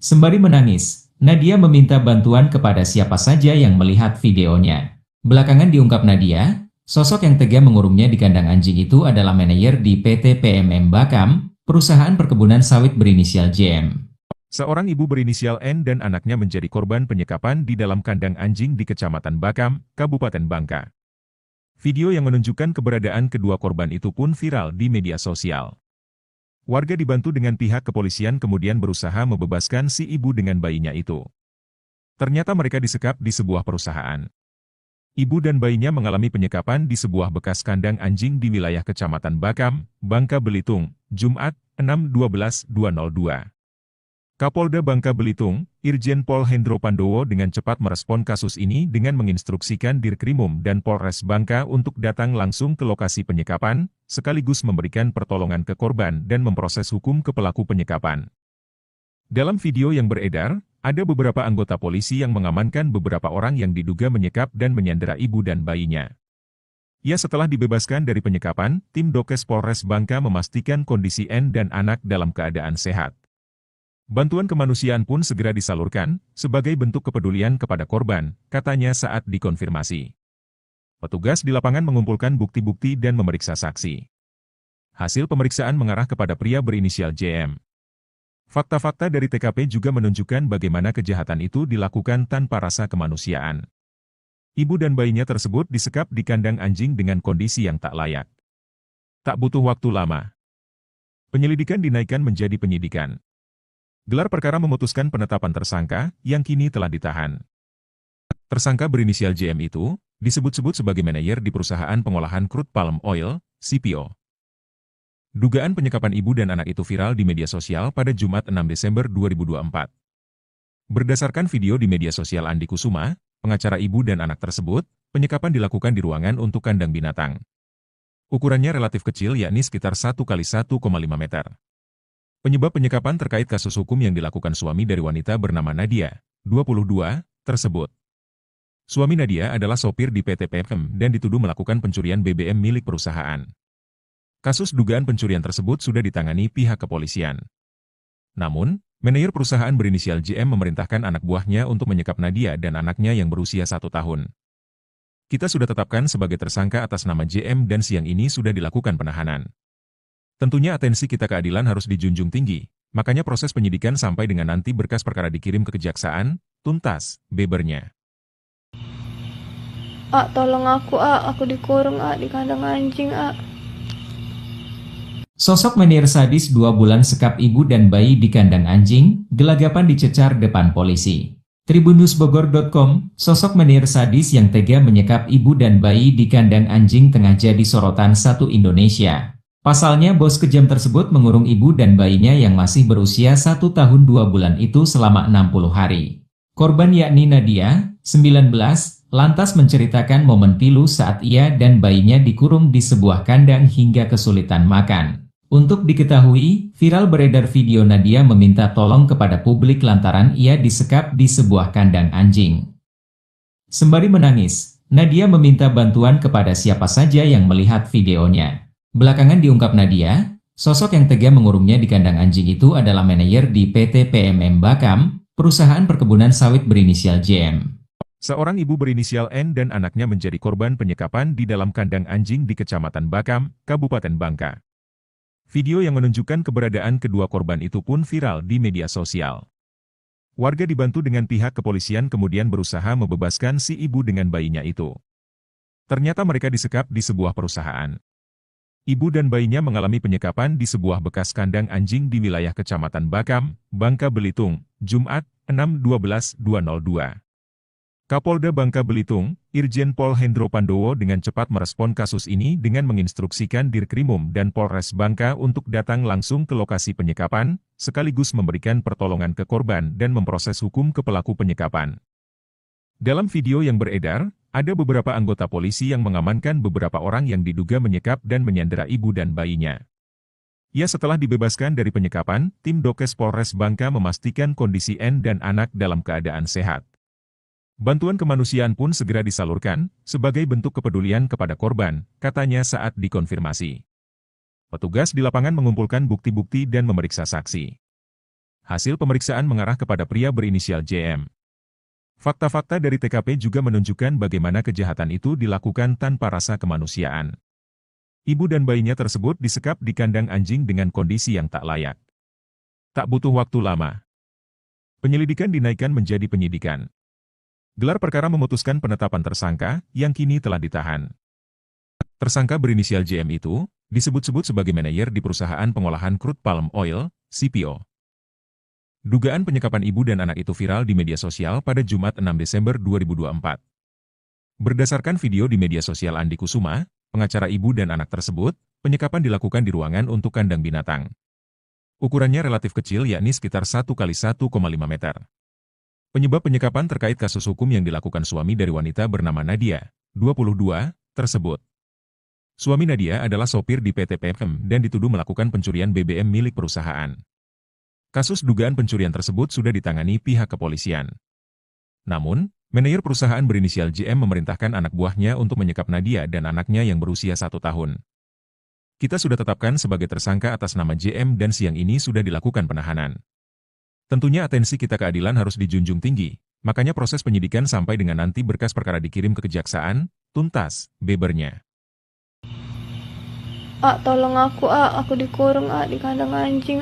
Sembari menangis, Nadia meminta bantuan kepada siapa saja yang melihat videonya. Belakangan diungkap Nadia, sosok yang tega mengurungnya di kandang anjing itu adalah manajer di PT PMM Bakam, perusahaan perkebunan sawit berinisial JM. Seorang ibu berinisial N dan anaknya menjadi korban penyekapan di dalam kandang anjing di Kecamatan Bakam, Kabupaten Bangka. Video yang menunjukkan keberadaan kedua korban itu pun viral di media sosial. Warga dibantu dengan pihak kepolisian kemudian berusaha membebaskan si ibu dengan bayinya itu. Ternyata mereka disekap di sebuah perusahaan. Ibu dan bayinya mengalami penyekapan di sebuah bekas kandang anjing di wilayah Kecamatan Bakam, Bangka Belitung, Jumat, 6/12/2002. Kapolda Bangka Belitung, Irjen Pol Hendro Pandowo dengan cepat merespon kasus ini dengan menginstruksikan Dirkrimum dan Polres Bangka untuk datang langsung ke lokasi penyekapan, sekaligus memberikan pertolongan ke korban dan memproses hukum ke pelaku penyekapan. Dalam video yang beredar, ada beberapa anggota polisi yang mengamankan beberapa orang yang diduga menyekap dan menyandera ibu dan bayinya. Ya, setelah dibebaskan dari penyekapan, tim Dokes Polres Bangka memastikan kondisi N dan anak dalam keadaan sehat. Bantuan kemanusiaan pun segera disalurkan, sebagai bentuk kepedulian kepada korban, katanya saat dikonfirmasi. Petugas di lapangan mengumpulkan bukti-bukti dan memeriksa saksi. Hasil pemeriksaan mengarah kepada pria berinisial JM. Fakta-fakta dari TKP juga menunjukkan bagaimana kejahatan itu dilakukan tanpa rasa kemanusiaan. Ibu dan bayinya tersebut disekap di kandang anjing dengan kondisi yang tak layak. Tak butuh waktu lama. Penyelidikan dinaikkan menjadi penyidikan. Gelar perkara memutuskan penetapan tersangka, yang kini telah ditahan. Tersangka berinisial JM itu, disebut-sebut sebagai manajer di perusahaan pengolahan crude palm oil, CPO. Dugaan penyekapan ibu dan anak itu viral di media sosial pada Jumat 6 Desember 2024. Berdasarkan video di media sosial Andi Kusuma, pengacara ibu dan anak tersebut, penyekapan dilakukan di ruangan untuk kandang binatang. Ukurannya relatif kecil yakni sekitar 1x1,5 meter. Penyebab penyekapan terkait kasus hukum yang dilakukan suami dari wanita bernama Nadia, 22, tersebut. Suami Nadia adalah sopir di PT PFM dan dituduh melakukan pencurian BBM milik perusahaan. Kasus dugaan pencurian tersebut sudah ditangani pihak kepolisian. Namun, manajer perusahaan berinisial JM memerintahkan anak buahnya untuk menyekap Nadia dan anaknya yang berusia 1 tahun. Kita sudah tetapkan sebagai tersangka atas nama JM dan siang ini sudah dilakukan penahanan. Tentunya atensi kita keadilan harus dijunjung tinggi, makanya proses penyidikan sampai dengan nanti berkas perkara dikirim ke kejaksaan, tuntas, bebernya. Tolong aku dikurung di kandang anjing Sosok menir sadis 2 bulan sekap ibu dan bayi di kandang anjing, gelagapan dicecar depan polisi. Tribunnewsbogor.com, sosok menir sadis yang tega menyekap ibu dan bayi di kandang anjing tengah jadi sorotan satu Indonesia. Pasalnya bos kejam tersebut mengurung ibu dan bayinya yang masih berusia 1 tahun 2 bulan itu selama 60 hari. Korban yakni Nadia, 19, lantas menceritakan momen pilu saat ia dan bayinya dikurung di sebuah kandang hingga kesulitan makan. Untuk diketahui, viral beredar video Nadia meminta tolong kepada publik lantaran ia disekap di sebuah kandang anjing. Sembari menangis, Nadia meminta bantuan kepada siapa saja yang melihat videonya. Belakangan diungkap Nadia, sosok yang tega mengurungnya di kandang anjing itu adalah manajer di PT PMM Bakam, perusahaan perkebunan sawit berinisial JM. Seorang ibu berinisial N dan anaknya menjadi korban penyekapan di dalam kandang anjing di Kecamatan Bakam, Kabupaten Bangka. Video yang menunjukkan keberadaan kedua korban itu pun viral di media sosial. Warga dibantu dengan pihak kepolisian kemudian berusaha membebaskan si ibu dengan bayinya itu. Ternyata mereka disekap di sebuah perusahaan. Ibu dan bayinya mengalami penyekapan di sebuah bekas kandang anjing di wilayah Kecamatan Bakam, Bangka Belitung, Jumat, 6/12/2002. Kapolda Bangka Belitung, Irjen Pol Hendro Pandowo dengan cepat merespon kasus ini dengan menginstruksikan Dirkrimum dan Polres Bangka untuk datang langsung ke lokasi penyekapan, sekaligus memberikan pertolongan ke korban dan memproses hukum ke pelaku penyekapan. Dalam video yang beredar, ada beberapa anggota polisi yang mengamankan beberapa orang yang diduga menyekap dan menyandera ibu dan bayinya. Ya, setelah dibebaskan dari penyekapan, tim Dokes Polres Bangka memastikan kondisi N dan anak dalam keadaan sehat. Bantuan kemanusiaan pun segera disalurkan, sebagai bentuk kepedulian kepada korban, katanya saat dikonfirmasi. Petugas di lapangan mengumpulkan bukti-bukti dan memeriksa saksi. Hasil pemeriksaan mengarah kepada pria berinisial JM. Fakta-fakta dari TKP juga menunjukkan bagaimana kejahatan itu dilakukan tanpa rasa kemanusiaan. Ibu dan bayinya tersebut disekap di kandang anjing dengan kondisi yang tak layak. Tak butuh waktu lama. Penyelidikan dinaikkan menjadi penyidikan. Gelar perkara memutuskan penetapan tersangka, yang kini telah ditahan. Tersangka berinisial JM itu, disebut-sebut sebagai manajer di perusahaan pengolahan crude palm oil, CPO. Dugaan penyekapan ibu dan anak itu viral di media sosial pada Jumat 6 Desember 2024. Berdasarkan video di media sosial Andi Kusuma, pengacara ibu dan anak tersebut, penyekapan dilakukan di ruangan untuk kandang binatang. Ukurannya relatif kecil yakni sekitar 1 kali 1,5 meter. Penyebab penyekapan terkait kasus hukum yang dilakukan suami dari wanita bernama Nadia, 22, tersebut. Suami Nadia adalah sopir di PT PFM dan dituduh melakukan pencurian BBM milik perusahaan. Kasus dugaan pencurian tersebut sudah ditangani pihak kepolisian. Namun, manajer perusahaan berinisial JM memerintahkan anak buahnya untuk menyekap Nadia dan anaknya yang berusia 1 tahun. Kita sudah tetapkan sebagai tersangka atas nama JM dan siang ini sudah dilakukan penahanan. Tentunya atensi kita keadilan harus dijunjung tinggi, makanya proses penyidikan sampai dengan nanti berkas perkara dikirim ke kejaksaan, tuntas, bebernya. Tolong aku dikurung di kandang anjing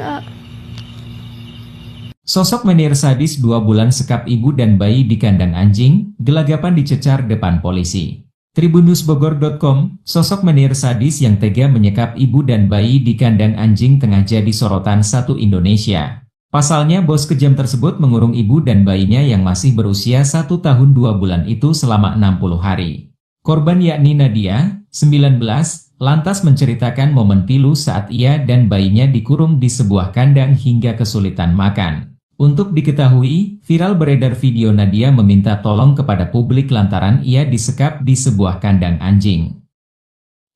Sosok menir sadis 2 bulan sekap ibu dan bayi di kandang anjing, gelagapan dicecar depan polisi. Tribunnewsbogor.com, sosok menir sadis yang tega menyekap ibu dan bayi di kandang anjing tengah jadi sorotan satu Indonesia. Pasalnya bos kejam tersebut mengurung ibu dan bayinya yang masih berusia 1 tahun 2 bulan itu selama 60 hari. Korban yakni Nadia, 19, lantas menceritakan momen pilu saat ia dan bayinya dikurung di sebuah kandang hingga kesulitan makan. Untuk diketahui, viral beredar video Nadia meminta tolong kepada publik lantaran ia disekap di sebuah kandang anjing.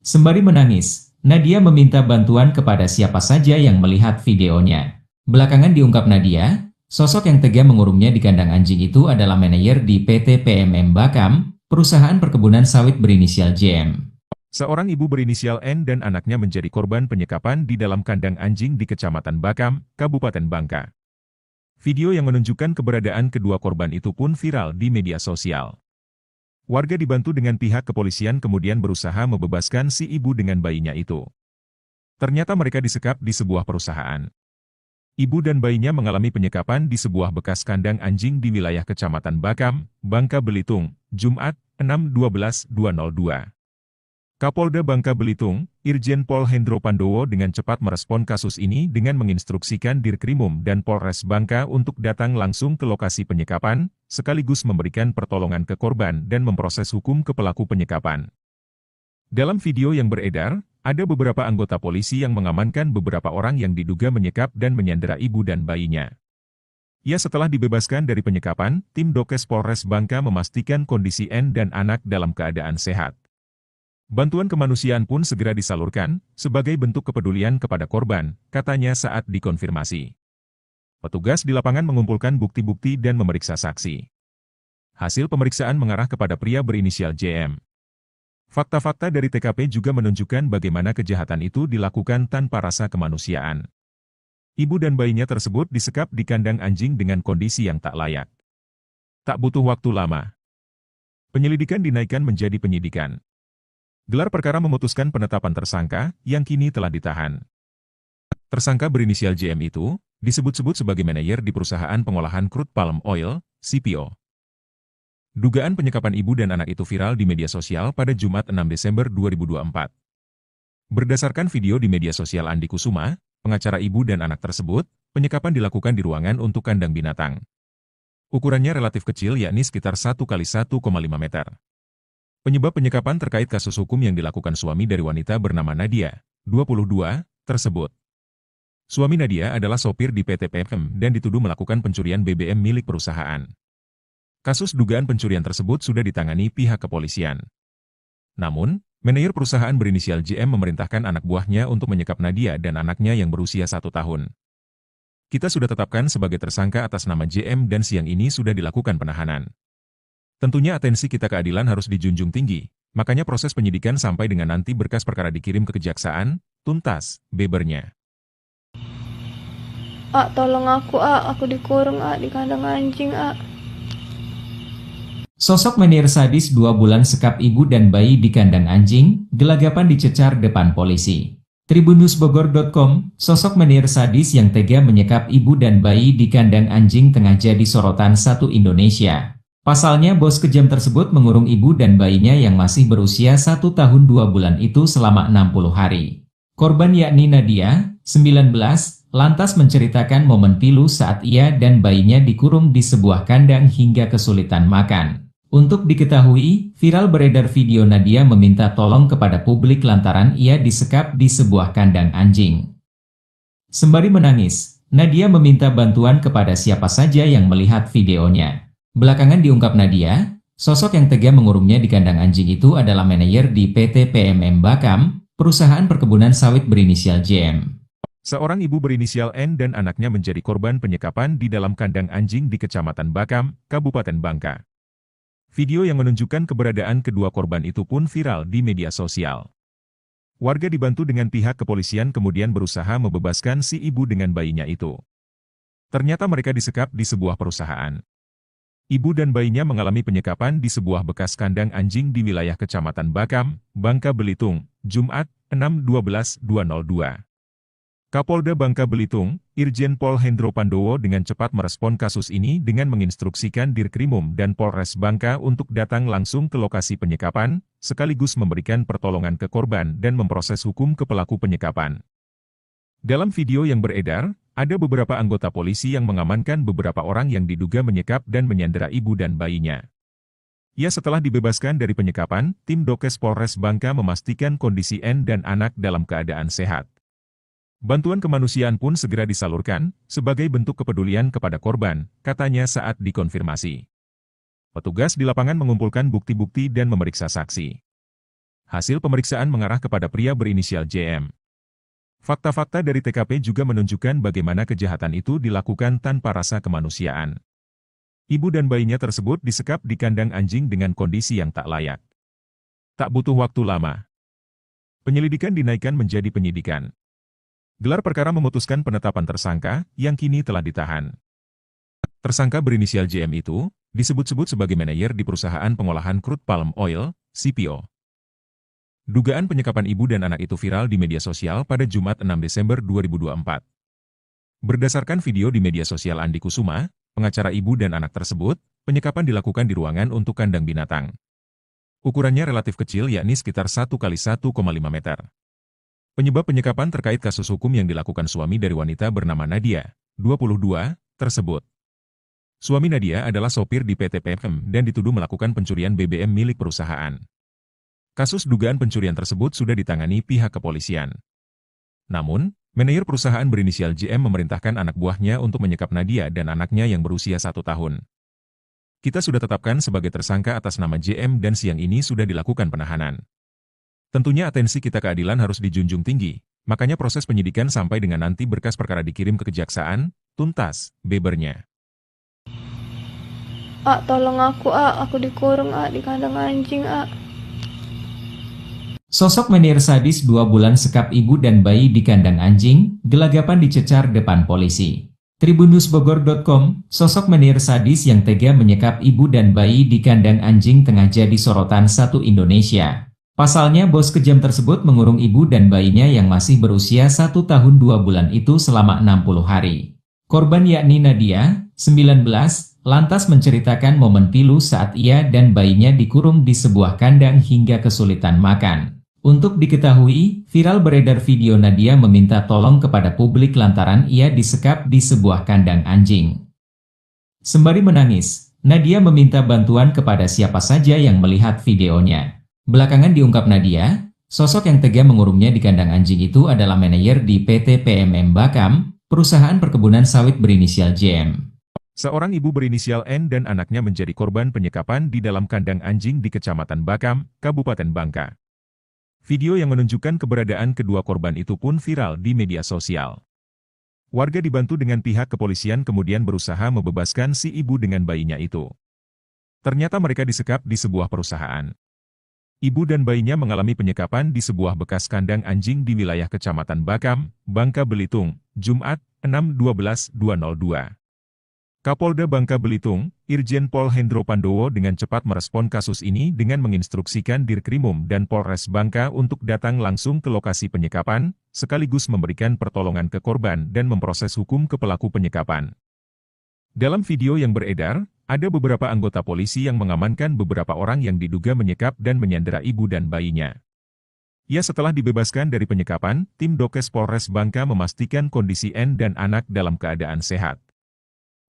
Sembari menangis, Nadia meminta bantuan kepada siapa saja yang melihat videonya. Belakangan diungkap Nadia, sosok yang tega mengurungnya di kandang anjing itu adalah manajer di PT PMM Bakam, perusahaan perkebunan sawit berinisial JM. Seorang ibu berinisial N dan anaknya menjadi korban penyekapan di dalam kandang anjing di Kecamatan Bakam, Kabupaten Bangka. Video yang menunjukkan keberadaan kedua korban itu pun viral di media sosial. Warga dibantu dengan pihak kepolisian kemudian berusaha membebaskan si ibu dengan bayinya itu. Ternyata mereka disekap di sebuah perusahaan. Ibu dan bayinya mengalami penyekapan di sebuah bekas kandang anjing di wilayah Kecamatan Bakam, Bangka Belitung, Jumat, 6/12/2002. Kapolda Bangka Belitung, Irjen Pol Hendro Pandowo dengan cepat merespon kasus ini dengan menginstruksikan Dirkrimum dan Polres Bangka untuk datang langsung ke lokasi penyekapan, sekaligus memberikan pertolongan ke korban dan memproses hukum ke pelaku penyekapan. Dalam video yang beredar, ada beberapa anggota polisi yang mengamankan beberapa orang yang diduga menyekap dan menyandera ibu dan bayinya. Ya, setelah dibebaskan dari penyekapan, tim Dokes Polres Bangka memastikan kondisi N dan anak dalam keadaan sehat. Bantuan kemanusiaan pun segera disalurkan, sebagai bentuk kepedulian kepada korban, katanya saat dikonfirmasi. Petugas di lapangan mengumpulkan bukti-bukti dan memeriksa saksi. Hasil pemeriksaan mengarah kepada pria berinisial JM. Fakta-fakta dari TKP juga menunjukkan bagaimana kejahatan itu dilakukan tanpa rasa kemanusiaan. Ibu dan bayinya tersebut disekap di kandang anjing dengan kondisi yang tak layak. Tak butuh waktu lama. Penyelidikan dinaikkan menjadi penyidikan. Gelar perkara memutuskan penetapan tersangka, yang kini telah ditahan. Tersangka berinisial JM itu, disebut-sebut sebagai manajer di perusahaan pengolahan crude palm oil, CPO. Dugaan penyekapan ibu dan anak itu viral di media sosial pada Jumat 6 Desember 2024. Berdasarkan video di media sosial Andi Kusuma, pengacara ibu dan anak tersebut, penyekapan dilakukan di ruangan untuk kandang binatang. Ukurannya relatif kecil yakni sekitar 1 kali 1,5 meter. Penyebab penyekapan terkait kasus hukum yang dilakukan suami dari wanita bernama Nadia, 22, tersebut. Suami Nadia adalah sopir di PT PFM dan dituduh melakukan pencurian BBM milik perusahaan. Kasus dugaan pencurian tersebut sudah ditangani pihak kepolisian. Namun, manajer perusahaan berinisial JM memerintahkan anak buahnya untuk menyekap Nadia dan anaknya yang berusia 1 tahun. Kita sudah tetapkan sebagai tersangka atas nama JM dan siang ini sudah dilakukan penahanan. Tentunya atensi kita keadilan harus dijunjung tinggi, makanya proses penyidikan sampai dengan nanti berkas perkara dikirim ke kejaksaan, tuntas, bebernya. Tolong aku dikurung di kandang anjing Sosok menir sadis 2 bulan sekap ibu dan bayi di kandang anjing, gelagapan dicecar depan polisi. Tribunnewsbogor.com, sosok menir sadis yang tega menyekap ibu dan bayi di kandang anjing tengah jadi sorotan satu Indonesia. Pasalnya bos kejam tersebut mengurung ibu dan bayinya yang masih berusia 1 tahun 2 bulan itu selama 60 hari. Korban yakni Nadia, 19, lantas menceritakan momen pilu saat ia dan bayinya dikurung di sebuah kandang hingga kesulitan makan. Untuk diketahui, viral beredar video Nadia meminta tolong kepada publik lantaran ia disekap di sebuah kandang anjing. Sembari menangis, Nadia meminta bantuan kepada siapa saja yang melihat videonya. Belakangan diungkap Nadia, sosok yang tega mengurungnya di kandang anjing itu adalah manajer di PT PMM Bakam, perusahaan perkebunan sawit berinisial JM. Seorang ibu berinisial N dan anaknya menjadi korban penyekapan di dalam kandang anjing di Kecamatan Bakam, Kabupaten Bangka. Video yang menunjukkan keberadaan kedua korban itu pun viral di media sosial. Warga dibantu dengan pihak kepolisian kemudian berusaha membebaskan si ibu dengan bayinya itu. Ternyata mereka disekap di sebuah perusahaan. Ibu dan bayinya mengalami penyekapan di sebuah bekas kandang anjing di wilayah Kecamatan Bakam, Bangka Belitung, Jumat, 6/12/2002. Kapolda Bangka Belitung, Irjen Pol Hendro Pandowo dengan cepat merespon kasus ini dengan menginstruksikan Dirkrimum dan Polres Bangka untuk datang langsung ke lokasi penyekapan, sekaligus memberikan pertolongan ke korban dan memproses hukum ke pelaku penyekapan. Dalam video yang beredar, ada beberapa anggota polisi yang mengamankan beberapa orang yang diduga menyekap dan menyandera ibu dan bayinya. Ya, setelah dibebaskan dari penyekapan, tim Dokes Polres Bangka memastikan kondisi N dan anak dalam keadaan sehat. Bantuan kemanusiaan pun segera disalurkan, sebagai bentuk kepedulian kepada korban, katanya saat dikonfirmasi. Petugas di lapangan mengumpulkan bukti-bukti dan memeriksa saksi. Hasil pemeriksaan mengarah kepada pria berinisial JM. Fakta-fakta dari TKP juga menunjukkan bagaimana kejahatan itu dilakukan tanpa rasa kemanusiaan. Ibu dan bayinya tersebut disekap di kandang anjing dengan kondisi yang tak layak. Tak butuh waktu lama. Penyelidikan dinaikkan menjadi penyidikan. Gelar perkara memutuskan penetapan tersangka, yang kini telah ditahan. Tersangka berinisial JM itu, disebut-sebut sebagai manajer di perusahaan pengolahan crude palm oil, CPO. Dugaan penyekapan ibu dan anak itu viral di media sosial pada Jumat 6 Desember 2024. Berdasarkan video di media sosial Andi Kusuma, pengacara ibu dan anak tersebut, penyekapan dilakukan di ruangan untuk kandang binatang. Ukurannya relatif kecil yakni sekitar 1x1,5 meter. Penyebab penyekapan terkait kasus hukum yang dilakukan suami dari wanita bernama Nadia, 22, tersebut. Suami Nadia adalah sopir di PT PMM dan dituduh melakukan pencurian BBM milik perusahaan. Kasus dugaan pencurian tersebut sudah ditangani pihak kepolisian. Namun, manajer perusahaan berinisial JM memerintahkan anak buahnya untuk menyekap Nadia dan anaknya yang berusia 1 tahun. Kita sudah tetapkan sebagai tersangka atas nama JM dan siang ini sudah dilakukan penahanan. Tentunya atensi kita keadilan harus dijunjung tinggi, makanya proses penyidikan sampai dengan nanti berkas perkara dikirim ke kejaksaan, tuntas, bebernya. Tolong aku dikurung di kandang anjing Sosok menir sadis 2 bulan sekap ibu dan bayi di kandang anjing, gelagapan dicecar depan polisi. Tribunnewsbogor.com, sosok menir sadis yang tega menyekap ibu dan bayi di kandang anjing tengah jadi sorotan satu Indonesia. Pasalnya bos kejam tersebut mengurung ibu dan bayinya yang masih berusia 1 tahun 2 bulan itu selama 60 hari. Korban yakni Nadia, 19, lantas menceritakan momen pilu saat ia dan bayinya dikurung di sebuah kandang hingga kesulitan makan. Untuk diketahui, viral beredar video Nadia meminta tolong kepada publik lantaran ia disekap di sebuah kandang anjing. Sembari menangis, Nadia meminta bantuan kepada siapa saja yang melihat videonya. Belakangan diungkap Nadia, sosok yang tega mengurungnya di kandang anjing itu adalah manajer di PT PMM Bakam, perusahaan perkebunan sawit berinisial JM. Seorang ibu berinisial N dan anaknya menjadi korban penyekapan di dalam kandang anjing di Kecamatan Bakam, Kabupaten Bangka. Video yang menunjukkan keberadaan kedua korban itu pun viral di media sosial. Warga dibantu dengan pihak kepolisian kemudian berusaha membebaskan si ibu dengan bayinya itu. Ternyata mereka disekap di sebuah perusahaan. Ibu dan bayinya mengalami penyekapan di sebuah bekas kandang anjing di wilayah Kecamatan Bakam, Bangka Belitung, Jumat, 6/12/2002. Kapolda Bangka Belitung, Irjen Pol Hendro Pandowo dengan cepat merespon kasus ini dengan menginstruksikan Dirkrimum dan Polres Bangka untuk datang langsung ke lokasi penyekapan, sekaligus memberikan pertolongan ke korban dan memproses hukum ke pelaku penyekapan. Dalam video yang beredar, ada beberapa anggota polisi yang mengamankan beberapa orang yang diduga menyekap dan menyandera ibu dan bayinya. Ya, setelah dibebaskan dari penyekapan, tim Dokes Polres Bangka memastikan kondisi N dan anak dalam keadaan sehat.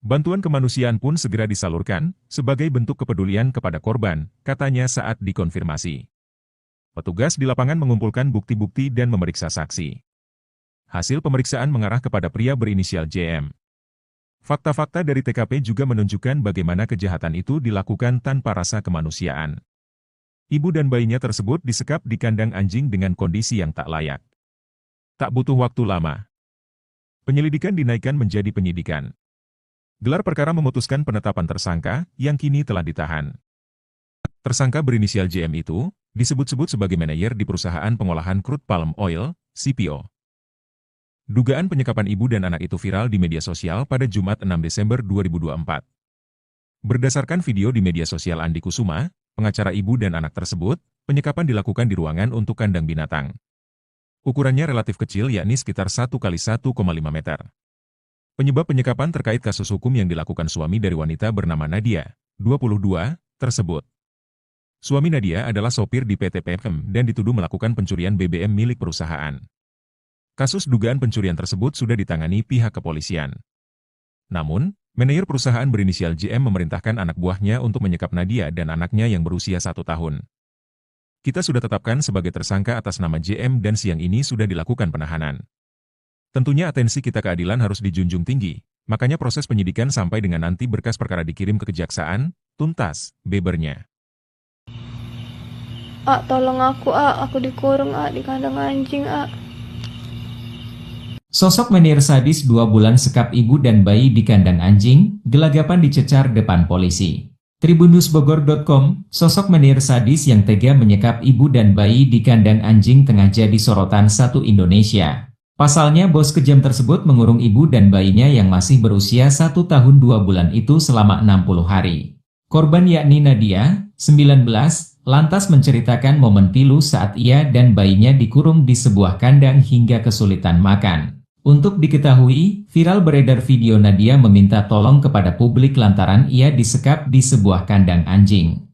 Bantuan kemanusiaan pun segera disalurkan, sebagai bentuk kepedulian kepada korban, katanya saat dikonfirmasi. Petugas di lapangan mengumpulkan bukti-bukti dan memeriksa saksi. Hasil pemeriksaan mengarah kepada pria berinisial JM. Fakta-fakta dari TKP juga menunjukkan bagaimana kejahatan itu dilakukan tanpa rasa kemanusiaan. Ibu dan bayinya tersebut disekap di kandang anjing dengan kondisi yang tak layak. Tak butuh waktu lama, penyelidikan dinaikkan menjadi penyidikan. Gelar perkara memutuskan penetapan tersangka, yang kini telah ditahan. Tersangka berinisial JM itu, disebut-sebut sebagai manajer di perusahaan pengolahan crude palm oil, CPO. Dugaan penyekapan ibu dan anak itu viral di media sosial pada Jumat 6 Desember 2024. Berdasarkan video di media sosial Andi Kusuma, pengacara ibu dan anak tersebut, penyekapan dilakukan di ruangan untuk kandang binatang. Ukurannya relatif kecil, yakni sekitar 1 kali 1,5 meter. Penyebab penyekapan terkait kasus hukum yang dilakukan suami dari wanita bernama Nadia, 22, tersebut. Suami Nadia adalah sopir di PT PM dan dituduh melakukan pencurian BBM milik perusahaan. Kasus dugaan pencurian tersebut sudah ditangani pihak kepolisian. Namun, manajer perusahaan berinisial JM memerintahkan anak buahnya untuk menyekap Nadia dan anaknya yang berusia 1 tahun. Kita sudah tetapkan sebagai tersangka atas nama JM dan siang ini sudah dilakukan penahanan. Tentunya atensi kita keadilan harus dijunjung tinggi, makanya proses penyidikan sampai dengan nanti berkas perkara dikirim ke kejaksaan, tuntas, bebernya. Tolong aku dikurung di kandang anjing, Sosok menir sadis 2 bulan sekap ibu dan bayi di kandang anjing, gelagapan dicecar depan polisi. Tribunnewsbogor.com, sosok menir sadis yang tega menyekap ibu dan bayi di kandang anjing tengah jadi sorotan satu Indonesia. Pasalnya bos kejam tersebut mengurung ibu dan bayinya yang masih berusia 1 tahun 2 bulan itu selama 60 hari. Korban yakni Nadia, 19, lantas menceritakan momen pilu saat ia dan bayinya dikurung di sebuah kandang hingga kesulitan makan. Untuk diketahui, viral beredar video Nadia meminta tolong kepada publik lantaran ia disekap di sebuah kandang anjing.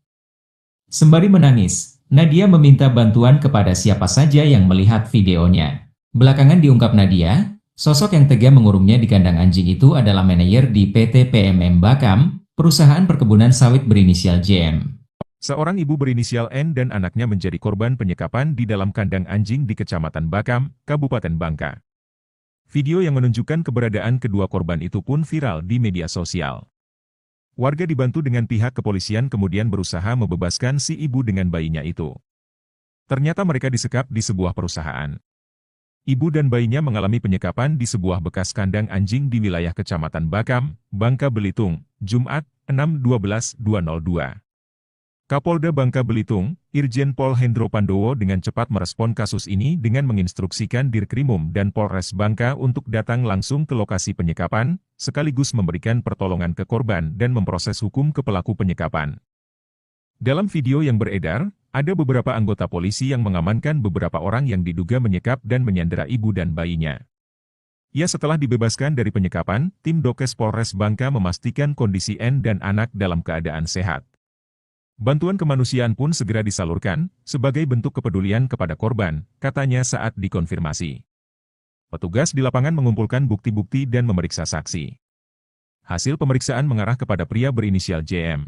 Sembari menangis, Nadia meminta bantuan kepada siapa saja yang melihat videonya. Belakangan diungkap Nadia, sosok yang tega mengurungnya di kandang anjing itu adalah manajer di PT PMM Bakam, perusahaan perkebunan sawit berinisial JM. Seorang ibu berinisial N dan anaknya menjadi korban penyekapan di dalam kandang anjing di Kecamatan Bakam, Kabupaten Bangka. Video yang menunjukkan keberadaan kedua korban itu pun viral di media sosial. Warga dibantu dengan pihak kepolisian kemudian berusaha membebaskan si ibu dengan bayinya itu. Ternyata mereka disekap di sebuah perusahaan. Ibu dan bayinya mengalami penyekapan di sebuah bekas kandang anjing di wilayah Kecamatan Bakam, Bangka Belitung, Jumat, 6/12/2002. Kapolda Bangka Belitung, Irjen Pol Hendro Pandowo dengan cepat merespon kasus ini dengan menginstruksikan Dirkrimum dan Polres Bangka untuk datang langsung ke lokasi penyekapan, sekaligus memberikan pertolongan ke korban dan memproses hukum ke pelaku penyekapan. Dalam video yang beredar, ada beberapa anggota polisi yang mengamankan beberapa orang yang diduga menyekap dan menyandera ibu dan bayinya. Ya, setelah dibebaskan dari penyekapan, tim Dokes Polres Bangka memastikan kondisi N dan anak dalam keadaan sehat. Bantuan kemanusiaan pun segera disalurkan, sebagai bentuk kepedulian kepada korban, katanya saat dikonfirmasi. Petugas di lapangan mengumpulkan bukti-bukti dan memeriksa saksi. Hasil pemeriksaan mengarah kepada pria berinisial JM.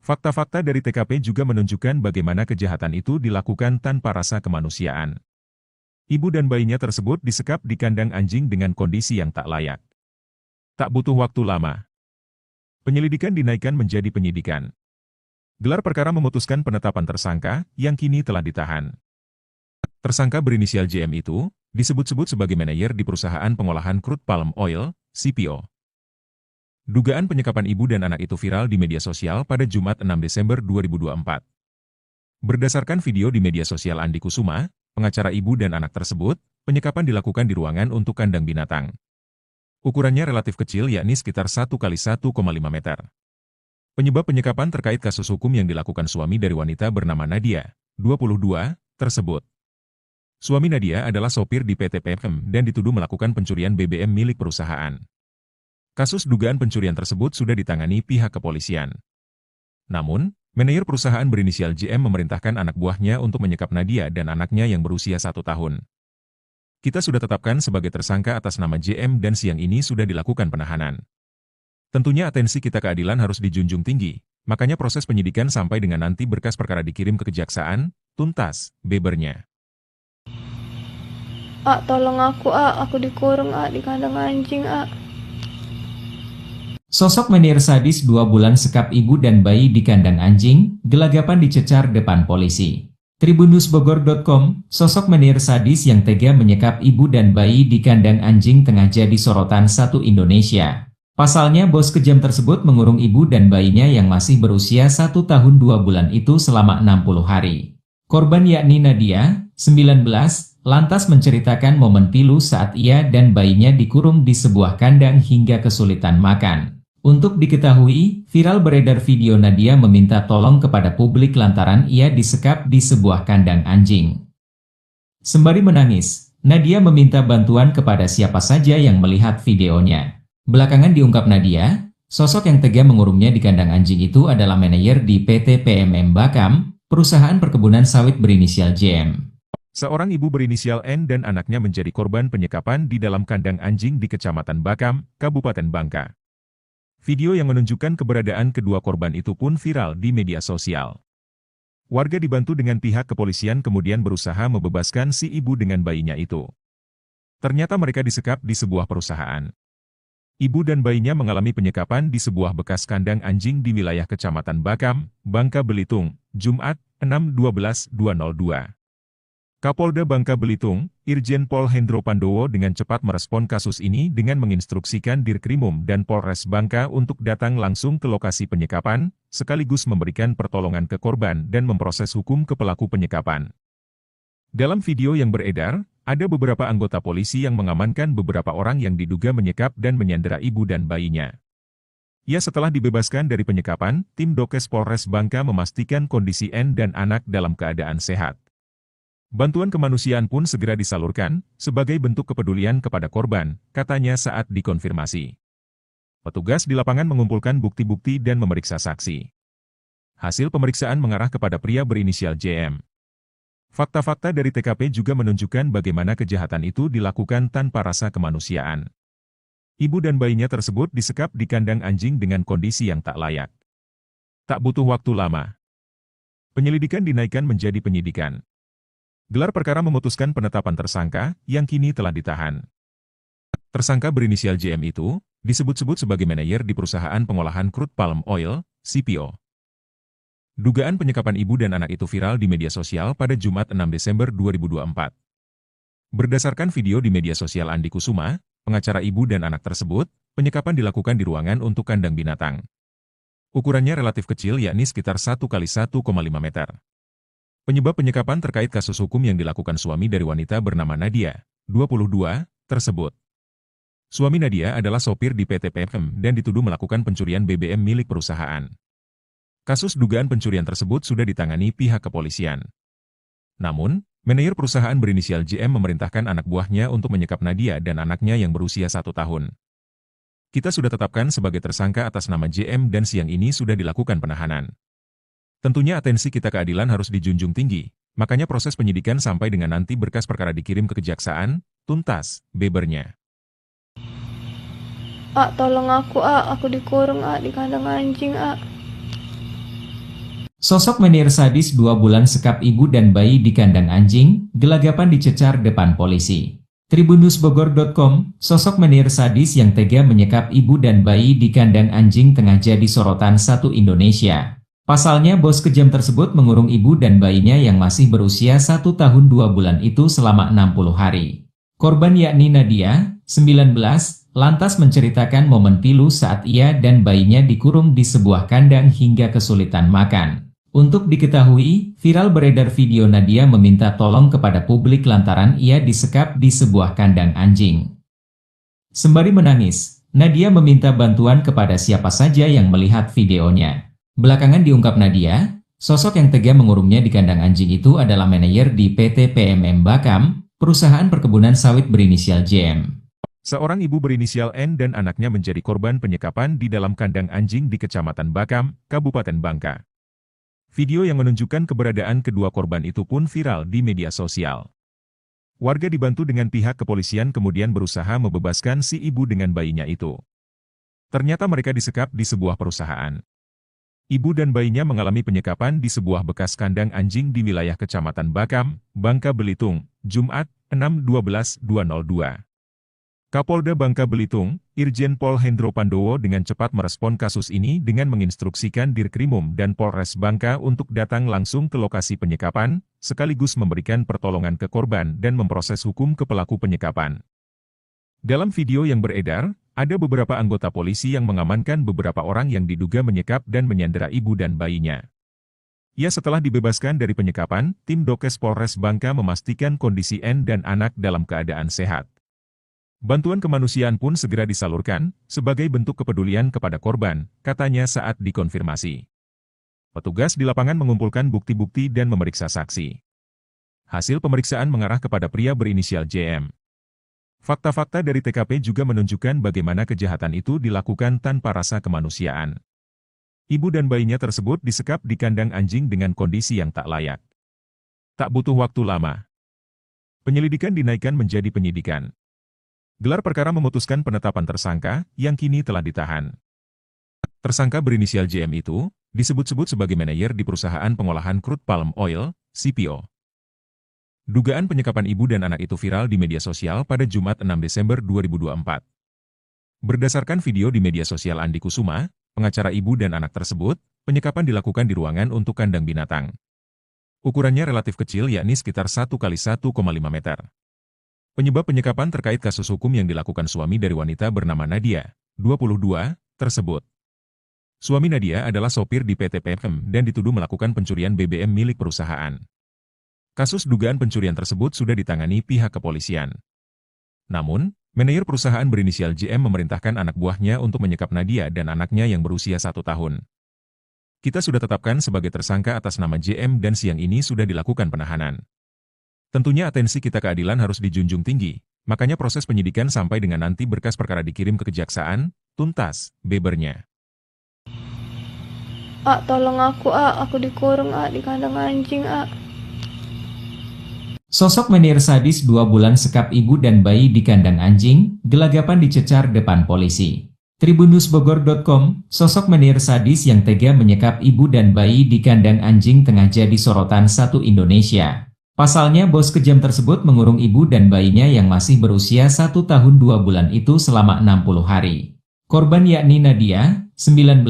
Fakta-fakta dari TKP juga menunjukkan bagaimana kejahatan itu dilakukan tanpa rasa kemanusiaan. Ibu dan bayinya tersebut disekap di kandang anjing dengan kondisi yang tak layak. Tak butuh waktu lama, penyelidikan dinaikkan menjadi penyidikan. Gelar perkara memutuskan penetapan tersangka, yang kini telah ditahan. Tersangka berinisial JM itu, disebut-sebut sebagai manajer di perusahaan pengolahan crude palm oil, CPO. Dugaan penyekapan ibu dan anak itu viral di media sosial pada Jumat 6 Desember 2024. Berdasarkan video di media sosial Andi Kusuma, pengacara ibu dan anak tersebut, penyekapan dilakukan di ruangan untuk kandang binatang. Ukurannya relatif kecil, yakni sekitar 1 kali 1,5 meter. Penyebab penyekapan terkait kasus hukum yang dilakukan suami dari wanita bernama Nadia, 22, tersebut. Suami Nadia adalah sopir di PT PFM dan dituduh melakukan pencurian BBM milik perusahaan. Kasus dugaan pencurian tersebut sudah ditangani pihak kepolisian. Namun, manajer perusahaan berinisial JM memerintahkan anak buahnya untuk menyekap Nadia dan anaknya yang berusia 1 tahun. Kita sudah tetapkan sebagai tersangka atas nama JM dan siang ini sudah dilakukan penahanan. Tentunya atensi kita keadilan harus dijunjung tinggi, makanya proses penyidikan sampai dengan nanti berkas perkara dikirim ke kejaksaan, tuntas, bebernya. Tolong aku dikurung di kandang anjing, Sosok menir sadis 2 bulan sekap ibu dan bayi di kandang anjing, gelagapan dicecar depan polisi. Tribunnewsbogor.com, sosok menir sadis yang tega menyekap ibu dan bayi di kandang anjing tengah jadi sorotan satu Indonesia. Pasalnya bos kejam tersebut mengurung ibu dan bayinya yang masih berusia 1 tahun 2 bulan itu selama 60 hari. Korban yakni Nadia, 19, lantas menceritakan momen pilu saat ia dan bayinya dikurung di sebuah kandang hingga kesulitan makan. Untuk diketahui, viral beredar video Nadia meminta tolong kepada publik lantaran ia disekap di sebuah kandang anjing. Sembari menangis, Nadia meminta bantuan kepada siapa saja yang melihat videonya. Belakangan diungkap Nadia, sosok yang tega mengurungnya di kandang anjing itu adalah manajer di PT PMM Bakam, perusahaan perkebunan sawit berinisial JM. Seorang ibu berinisial N dan anaknya menjadi korban penyekapan di dalam kandang anjing di Kecamatan Bakam, Kabupaten Bangka. Video yang menunjukkan keberadaan kedua korban itu pun viral di media sosial. Warga dibantu dengan pihak kepolisian kemudian berusaha membebaskan si ibu dengan bayinya itu. Ternyata mereka disekap di sebuah perusahaan. Ibu dan bayinya mengalami penyekapan di sebuah bekas kandang anjing di wilayah Kecamatan Bakam, Bangka Belitung, Jumat, 6/12/2002. Kapolda Bangka Belitung, Irjen Pol Hendro Pandowo dengan cepat merespon kasus ini dengan menginstruksikan Dirkrimum dan Polres Bangka untuk datang langsung ke lokasi penyekapan, sekaligus memberikan pertolongan ke korban dan memproses hukum ke pelaku penyekapan. Dalam video yang beredar, ada beberapa anggota polisi yang mengamankan beberapa orang yang diduga menyekap dan menyandera ibu dan bayinya. Ya, setelah dibebaskan dari penyekapan, tim Dokes Polres Bangka memastikan kondisi N dan anak dalam keadaan sehat. Bantuan kemanusiaan pun segera disalurkan, sebagai bentuk kepedulian kepada korban, katanya saat dikonfirmasi. Petugas di lapangan mengumpulkan bukti-bukti dan memeriksa saksi. Hasil pemeriksaan mengarah kepada pria berinisial JM. Fakta-fakta dari TKP juga menunjukkan bagaimana kejahatan itu dilakukan tanpa rasa kemanusiaan. Ibu dan bayinya tersebut disekap di kandang anjing dengan kondisi yang tak layak. Tak butuh waktu lama, penyelidikan dinaikkan menjadi penyidikan. Gelar perkara memutuskan penetapan tersangka, yang kini telah ditahan. Tersangka berinisial JM itu, disebut-sebut sebagai manajer di perusahaan pengolahan crude palm oil, CPO. Dugaan penyekapan ibu dan anak itu viral di media sosial pada Jumat 6 Desember 2024. Berdasarkan video di media sosial Andi Kusuma, pengacara ibu dan anak tersebut, penyekapan dilakukan di ruangan untuk kandang binatang. Ukurannya relatif kecil yakni sekitar 1x1,5 meter. Penyebab penyekapan terkait kasus hukum yang dilakukan suami dari wanita bernama Nadia, 22, tersebut. Suami Nadia adalah sopir di PT PFM dan dituduh melakukan pencurian BBM milik perusahaan. Kasus dugaan pencurian tersebut sudah ditangani pihak kepolisian. Namun, manajer perusahaan berinisial JM memerintahkan anak buahnya untuk menyekap Nadia dan anaknya yang berusia 1 tahun. Kita sudah tetapkan sebagai tersangka atas nama JM dan siang ini sudah dilakukan penahanan. Tentunya atensi kita keadilan harus dijunjung tinggi, makanya proses penyidikan sampai dengan nanti berkas perkara dikirim ke kejaksaan, tuntas, bebernya. Tolong aku dikurung di kandang anjing, Sosok menir sadis 2 bulan sekap ibu dan bayi di kandang anjing, gelagapan dicecar depan polisi. Tribunnewsbogor.com, sosok menir sadis yang tega menyekap ibu dan bayi di kandang anjing tengah jadi sorotan satu Indonesia. Pasalnya bos kejam tersebut mengurung ibu dan bayinya yang masih berusia 1 tahun 2 bulan itu selama 60 hari. Korban yakni Nadia, 19, lantas menceritakan momen pilu saat ia dan bayinya dikurung di sebuah kandang hingga kesulitan makan. Untuk diketahui, viral beredar video Nadia meminta tolong kepada publik lantaran ia disekap di sebuah kandang anjing. Sembari menangis, Nadia meminta bantuan kepada siapa saja yang melihat videonya. Belakangan diungkap Nadia, Sosok yang tega mengurungnya di kandang anjing itu adalah manajer di PT PMM Bakam, perusahaan perkebunan sawit berinisial JM. Seorang ibu berinisial N dan anaknya menjadi korban penyekapan di dalam kandang anjing di Kecamatan Bakam, Kabupaten Bangka. Video yang menunjukkan keberadaan kedua korban itu pun viral di media sosial. Warga dibantu dengan pihak kepolisian kemudian berusaha membebaskan si ibu dengan bayinya itu. Ternyata mereka disekap di sebuah perusahaan. Ibu dan bayinya mengalami penyekapan di sebuah bekas kandang anjing di wilayah Kecamatan Bakam, Bangka Belitung, Jumat, 6/12/2002. Kapolda Bangka Belitung, Irjen Pol Hendro Pandowo dengan cepat merespon kasus ini dengan menginstruksikan Dirkrimum dan Polres Bangka untuk datang langsung ke lokasi penyekapan, sekaligus memberikan pertolongan ke korban dan memproses hukum ke pelaku penyekapan. Dalam video yang beredar, ada beberapa anggota polisi yang mengamankan beberapa orang yang diduga menyekap dan menyandera ibu dan bayinya. Ya, setelah dibebaskan dari penyekapan, tim Dokes Polres Bangka memastikan kondisi N dan anak dalam keadaan sehat. Bantuan kemanusiaan pun segera disalurkan, sebagai bentuk kepedulian kepada korban, katanya saat dikonfirmasi. Petugas di lapangan mengumpulkan bukti-bukti dan memeriksa saksi. Hasil pemeriksaan mengarah kepada pria berinisial JM. Fakta-fakta dari TKP juga menunjukkan bagaimana kejahatan itu dilakukan tanpa rasa kemanusiaan. Ibu dan bayinya tersebut disekap di kandang anjing dengan kondisi yang tak layak. Tak butuh waktu lama, penyelidikan dinaikkan menjadi penyidikan. Gelar perkara memutuskan penetapan tersangka, yang kini telah ditahan. Tersangka berinisial JM itu, disebut-sebut sebagai manajer di perusahaan pengolahan crude palm oil, CPO. Dugaan penyekapan ibu dan anak itu viral di media sosial pada Jumat 6 Desember 2024. Berdasarkan video di media sosial Andi Kusuma, pengacara ibu dan anak tersebut, penyekapan dilakukan di ruangan untuk kandang binatang. Ukurannya relatif kecil yakni sekitar 1x1,5 meter. Penyebab penyekapan terkait kasus hukum yang dilakukan suami dari wanita bernama Nadia, 22, tersebut. Suami Nadia adalah sopir di PT PMM dan dituduh melakukan pencurian BBM milik perusahaan. Kasus dugaan pencurian tersebut sudah ditangani pihak kepolisian. Namun, manajer perusahaan berinisial JM memerintahkan anak buahnya untuk menyekap Nadia dan anaknya yang berusia 1 tahun. Kita sudah tetapkan sebagai tersangka atas nama JM dan siang ini sudah dilakukan penahanan. Tentunya atensi kita keadilan harus dijunjung tinggi, makanya proses penyidikan sampai dengan nanti berkas perkara dikirim ke kejaksaan, tuntas, bebernya. Tolong aku dikurung di kandang anjing, Sosok menir sadis 2 bulan sekap ibu dan bayi di kandang anjing, gelagapan dicecar depan polisi. Tribunnewsbogor.com, sosok menir sadis yang tega menyekap ibu dan bayi di kandang anjing tengah jadi sorotan satu Indonesia. Pasalnya bos kejam tersebut mengurung ibu dan bayinya yang masih berusia 1 tahun 2 bulan itu selama 60 hari. Korban yakni Nadia, 19,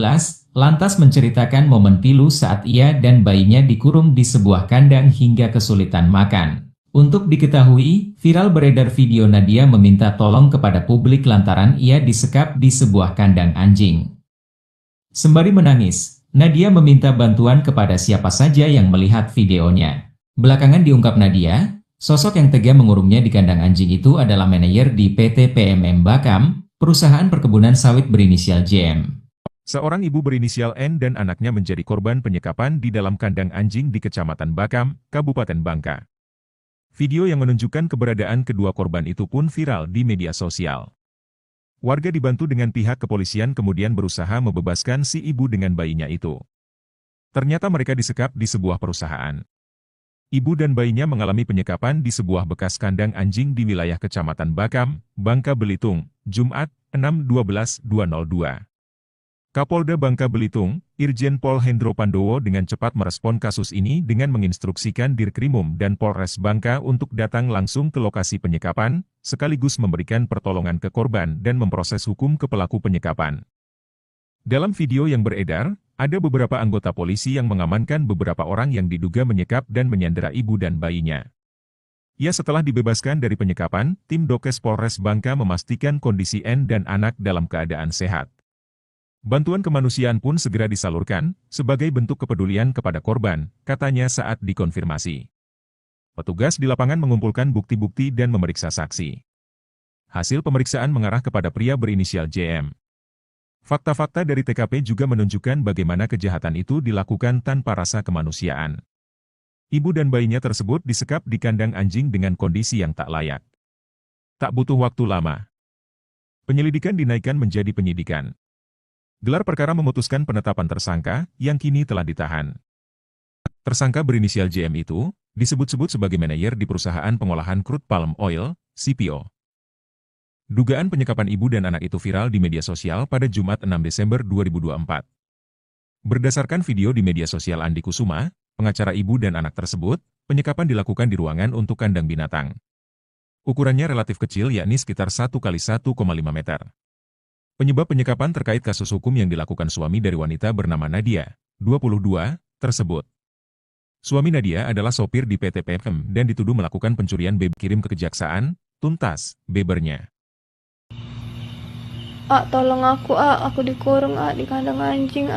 lantas menceritakan momen pilu saat ia dan bayinya dikurung di sebuah kandang hingga kesulitan makan. Untuk diketahui, viral beredar video Nadia meminta tolong kepada publik lantaran ia disekap di sebuah kandang anjing. Sembari menangis, Nadia meminta bantuan kepada siapa saja yang melihat videonya. Belakangan diungkap Nadia, sosok yang tega mengurungnya di kandang anjing itu adalah manajer di PT PMM Bakam, perusahaan perkebunan sawit berinisial JM. Seorang ibu berinisial N dan anaknya menjadi korban penyekapan di dalam kandang anjing di Kecamatan Bakam, Kabupaten Bangka. Video yang menunjukkan keberadaan kedua korban itu pun viral di media sosial. Warga dibantu dengan pihak kepolisian kemudian berusaha membebaskan si ibu dengan bayinya itu. Ternyata mereka disekap di sebuah perusahaan. Ibu dan bayinya mengalami penyekapan di sebuah bekas kandang anjing di wilayah Kecamatan Bakam, Bangka Belitung, Jumat, 6/12/2002. Kapolda Bangka Belitung, Irjen Pol Hendro Pandowo dengan cepat merespon kasus ini dengan menginstruksikan Dirkrimum dan Polres Bangka untuk datang langsung ke lokasi penyekapan, sekaligus memberikan pertolongan ke korban dan memproses hukum ke pelaku penyekapan. Dalam video yang beredar, ada beberapa anggota polisi yang mengamankan beberapa orang yang diduga menyekap dan menyandera ibu dan bayinya. Ya, setelah dibebaskan dari penyekapan, tim Dokes Polres Bangka memastikan kondisi N dan anak dalam keadaan sehat. Bantuan kemanusiaan pun segera disalurkan, sebagai bentuk kepedulian kepada korban, katanya saat dikonfirmasi. Petugas di lapangan mengumpulkan bukti-bukti dan memeriksa saksi. Hasil pemeriksaan mengarah kepada pria berinisial JM. Fakta-fakta dari TKP juga menunjukkan bagaimana kejahatan itu dilakukan tanpa rasa kemanusiaan. Ibu dan bayinya tersebut disekap di kandang anjing dengan kondisi yang tak layak. Tak butuh waktu lama. Penyelidikan dinaikkan menjadi penyidikan. Gelar perkara memutuskan penetapan tersangka, yang kini telah ditahan. Tersangka berinisial JM itu, disebut-sebut sebagai manajer di perusahaan pengolahan crude palm oil, CPO. Dugaan penyekapan ibu dan anak itu viral di media sosial pada Jumat 6 Desember 2024. Berdasarkan video di media sosial Andi Kusuma, pengacara ibu dan anak tersebut, penyekapan dilakukan di ruangan untuk kandang binatang. Ukurannya relatif kecil yakni sekitar 1 kali 1,5 meter. Penyebab penyekapan terkait kasus hukum yang dilakukan suami dari wanita bernama Nadia, 22, tersebut. Suami Nadia adalah sopir di PT PM dan dituduh melakukan pencurian bebek kirim ke kejaksaan, tuntas, bebernya. Tolong aku dikurung di kandang anjing,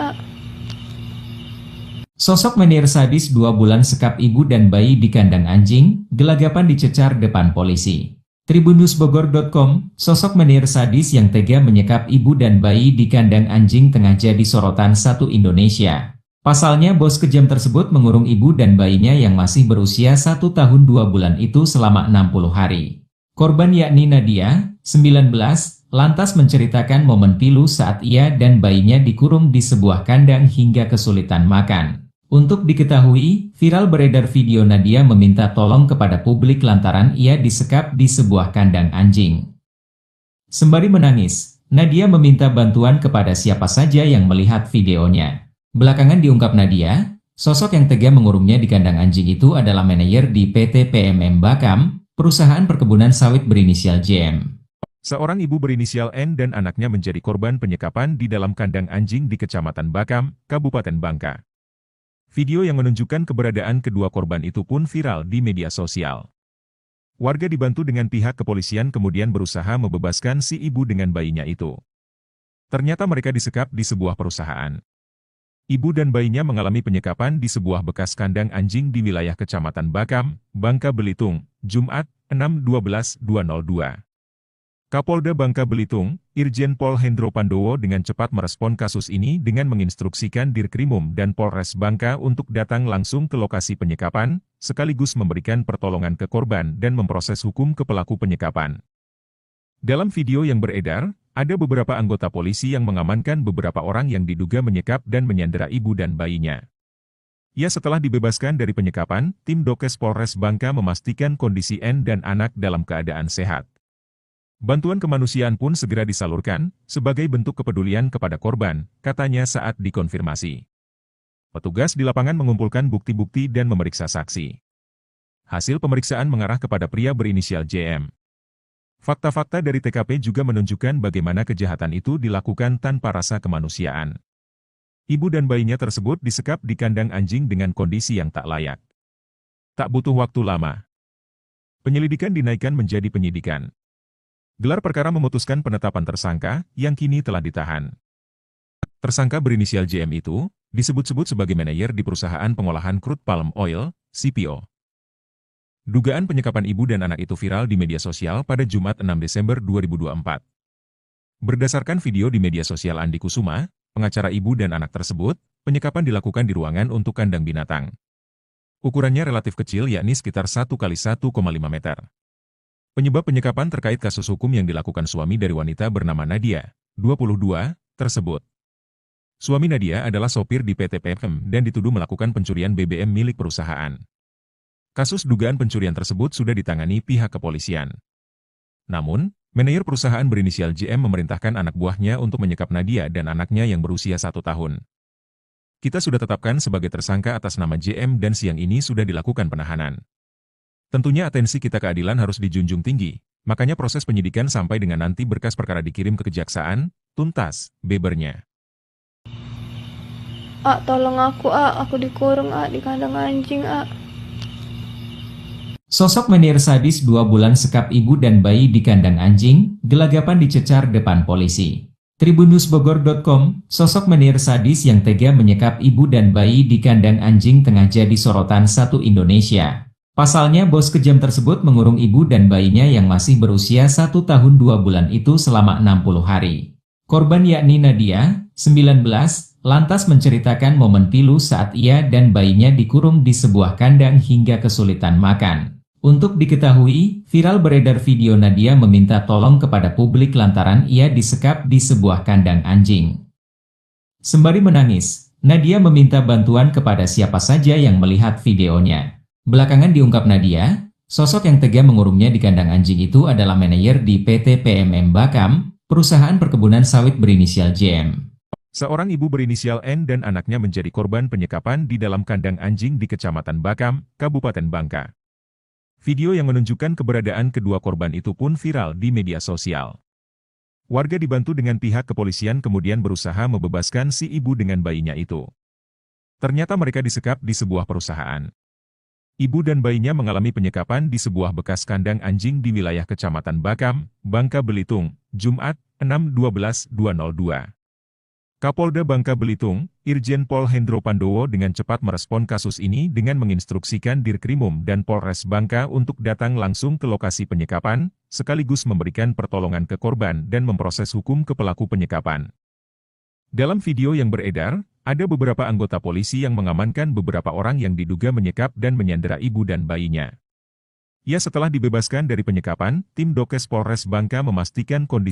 Sosok menir sadis 2 bulan sekap ibu dan bayi di kandang anjing, gelagapan dicecar depan polisi. Tribunnewsbogor.com, sosok menir sadis yang tega menyekap ibu dan bayi di kandang anjing tengah jadi sorotan satu Indonesia. Pasalnya bos kejam tersebut mengurung ibu dan bayinya yang masih berusia 1 tahun 2 bulan itu selama 60 hari. Korban yakni Nadia, 19, lantas menceritakan momen pilu saat ia dan bayinya dikurung di sebuah kandang hingga kesulitan makan. Untuk diketahui, viral beredar video Nadia meminta tolong kepada publik lantaran ia disekap di sebuah kandang anjing. Sembari menangis, Nadia meminta bantuan kepada siapa saja yang melihat videonya. Belakangan diungkap Nadia, sosok yang tega mengurungnya di kandang anjing itu adalah manajer di PT PMM Bakam, perusahaan perkebunan sawit berinisial JM. Seorang ibu berinisial N dan anaknya menjadi korban penyekapan di dalam kandang anjing di Kecamatan Bakam, Kabupaten Bangka. Video yang menunjukkan keberadaan kedua korban itu pun viral di media sosial. Warga dibantu dengan pihak kepolisian kemudian berusaha membebaskan si ibu dengan bayinya itu. Ternyata mereka disekap di sebuah perusahaan. Ibu dan bayinya mengalami penyekapan di sebuah bekas kandang anjing di wilayah Kecamatan Bakam, Bangka Belitung, Jumat, 6/12/2002. Kapolda Bangka Belitung, Irjen Pol Hendro Pandowo dengan cepat merespon kasus ini dengan menginstruksikan Dirkrimum dan Polres Bangka untuk datang langsung ke lokasi penyekapan, sekaligus memberikan pertolongan ke korban dan memproses hukum ke pelaku penyekapan. Dalam video yang beredar, ada beberapa anggota polisi yang mengamankan beberapa orang yang diduga menyekap dan menyandera ibu dan bayinya. Ya, setelah dibebaskan dari penyekapan, tim Dokes Polres Bangka memastikan kondisi N dan anak dalam keadaan sehat. Bantuan kemanusiaan pun segera disalurkan, sebagai bentuk kepedulian kepada korban, katanya saat dikonfirmasi. Petugas di lapangan mengumpulkan bukti-bukti dan memeriksa saksi. Hasil pemeriksaan mengarah kepada pria berinisial JM. Fakta-fakta dari TKP juga menunjukkan bagaimana kejahatan itu dilakukan tanpa rasa kemanusiaan. Ibu dan bayinya tersebut disekap di kandang anjing dengan kondisi yang tak layak. Tak butuh waktu lama. Penyelidikan dinaikkan menjadi penyidikan. Gelar perkara memutuskan penetapan tersangka, yang kini telah ditahan. Tersangka berinisial JM itu, disebut-sebut sebagai manajer di perusahaan pengolahan crude palm oil, CPO. Dugaan penyekapan ibu dan anak itu viral di media sosial pada Jumat 6 Desember 2024. Berdasarkan video di media sosial Andi Kusuma, pengacara ibu dan anak tersebut, penyekapan dilakukan di ruangan untuk kandang binatang. Ukurannya relatif kecil yakni sekitar 1 kali 1,5 meter. Penyebab penyekapan terkait kasus hukum yang dilakukan suami dari wanita bernama Nadia, 22, tersebut. Suami Nadia adalah sopir di PT PM dan dituduh melakukan pencurian BBM milik perusahaan. Kasus dugaan pencurian tersebut sudah ditangani pihak kepolisian. Namun, manajer perusahaan berinisial JM memerintahkan anak buahnya untuk menyekap Nadia dan anaknya yang berusia 1 tahun. Kita sudah tetapkan sebagai tersangka atas nama JM dan siang ini sudah dilakukan penahanan. Tentunya atensi kita keadilan harus dijunjung tinggi, makanya proses penyidikan sampai dengan nanti berkas perkara dikirim ke kejaksaan, tuntas, bebernya. Tolong aku dikurung di kandang anjing, Sosok menir sadis 2 bulan sekap ibu dan bayi di kandang anjing, gelagapan dicecar depan polisi. Tribunnewsbogor.com, sosok menir sadis yang tega menyekap ibu dan bayi di kandang anjing tengah jadi sorotan satu Indonesia. Pasalnya bos kejam tersebut mengurung ibu dan bayinya yang masih berusia 1 tahun 2 bulan itu selama 60 hari. Korban yakni Nadia, 19, lantas menceritakan momen pilu saat ia dan bayinya dikurung di sebuah kandang hingga kesulitan makan. Untuk diketahui, viral beredar video Nadia meminta tolong kepada publik lantaran ia disekap di sebuah kandang anjing. Sembari menangis, Nadia meminta bantuan kepada siapa saja yang melihat videonya. Belakangan diungkap Nadia, sosok yang tega mengurungnya di kandang anjing itu adalah manajer di PT PMM Bakam, perusahaan perkebunan sawit berinisial JM. Seorang ibu berinisial N dan anaknya menjadi korban penyekapan di dalam kandang anjing di Kecamatan Bakam, Kabupaten Bangka. Video yang menunjukkan keberadaan kedua korban itu pun viral di media sosial. Warga dibantu dengan pihak kepolisian kemudian berusaha membebaskan si ibu dengan bayinya itu. Ternyata mereka disekap di sebuah perusahaan. Ibu dan bayinya mengalami penyekapan di sebuah bekas kandang anjing di wilayah Kecamatan Bakam, Bangka Belitung, Jumat, 6/12/2002. Kapolda Bangka Belitung, Irjen Pol Hendro Pandowo dengan cepat merespon kasus ini dengan menginstruksikan Dirkrimum dan Polres Bangka untuk datang langsung ke lokasi penyekapan, sekaligus memberikan pertolongan ke korban dan memproses hukum ke pelaku penyekapan. Dalam video yang beredar, ada beberapa anggota polisi yang mengamankan beberapa orang yang diduga menyekap dan menyandera ibu dan bayinya. Ya, setelah dibebaskan dari penyekapan, tim Dokes Polres Bangka memastikan kondisi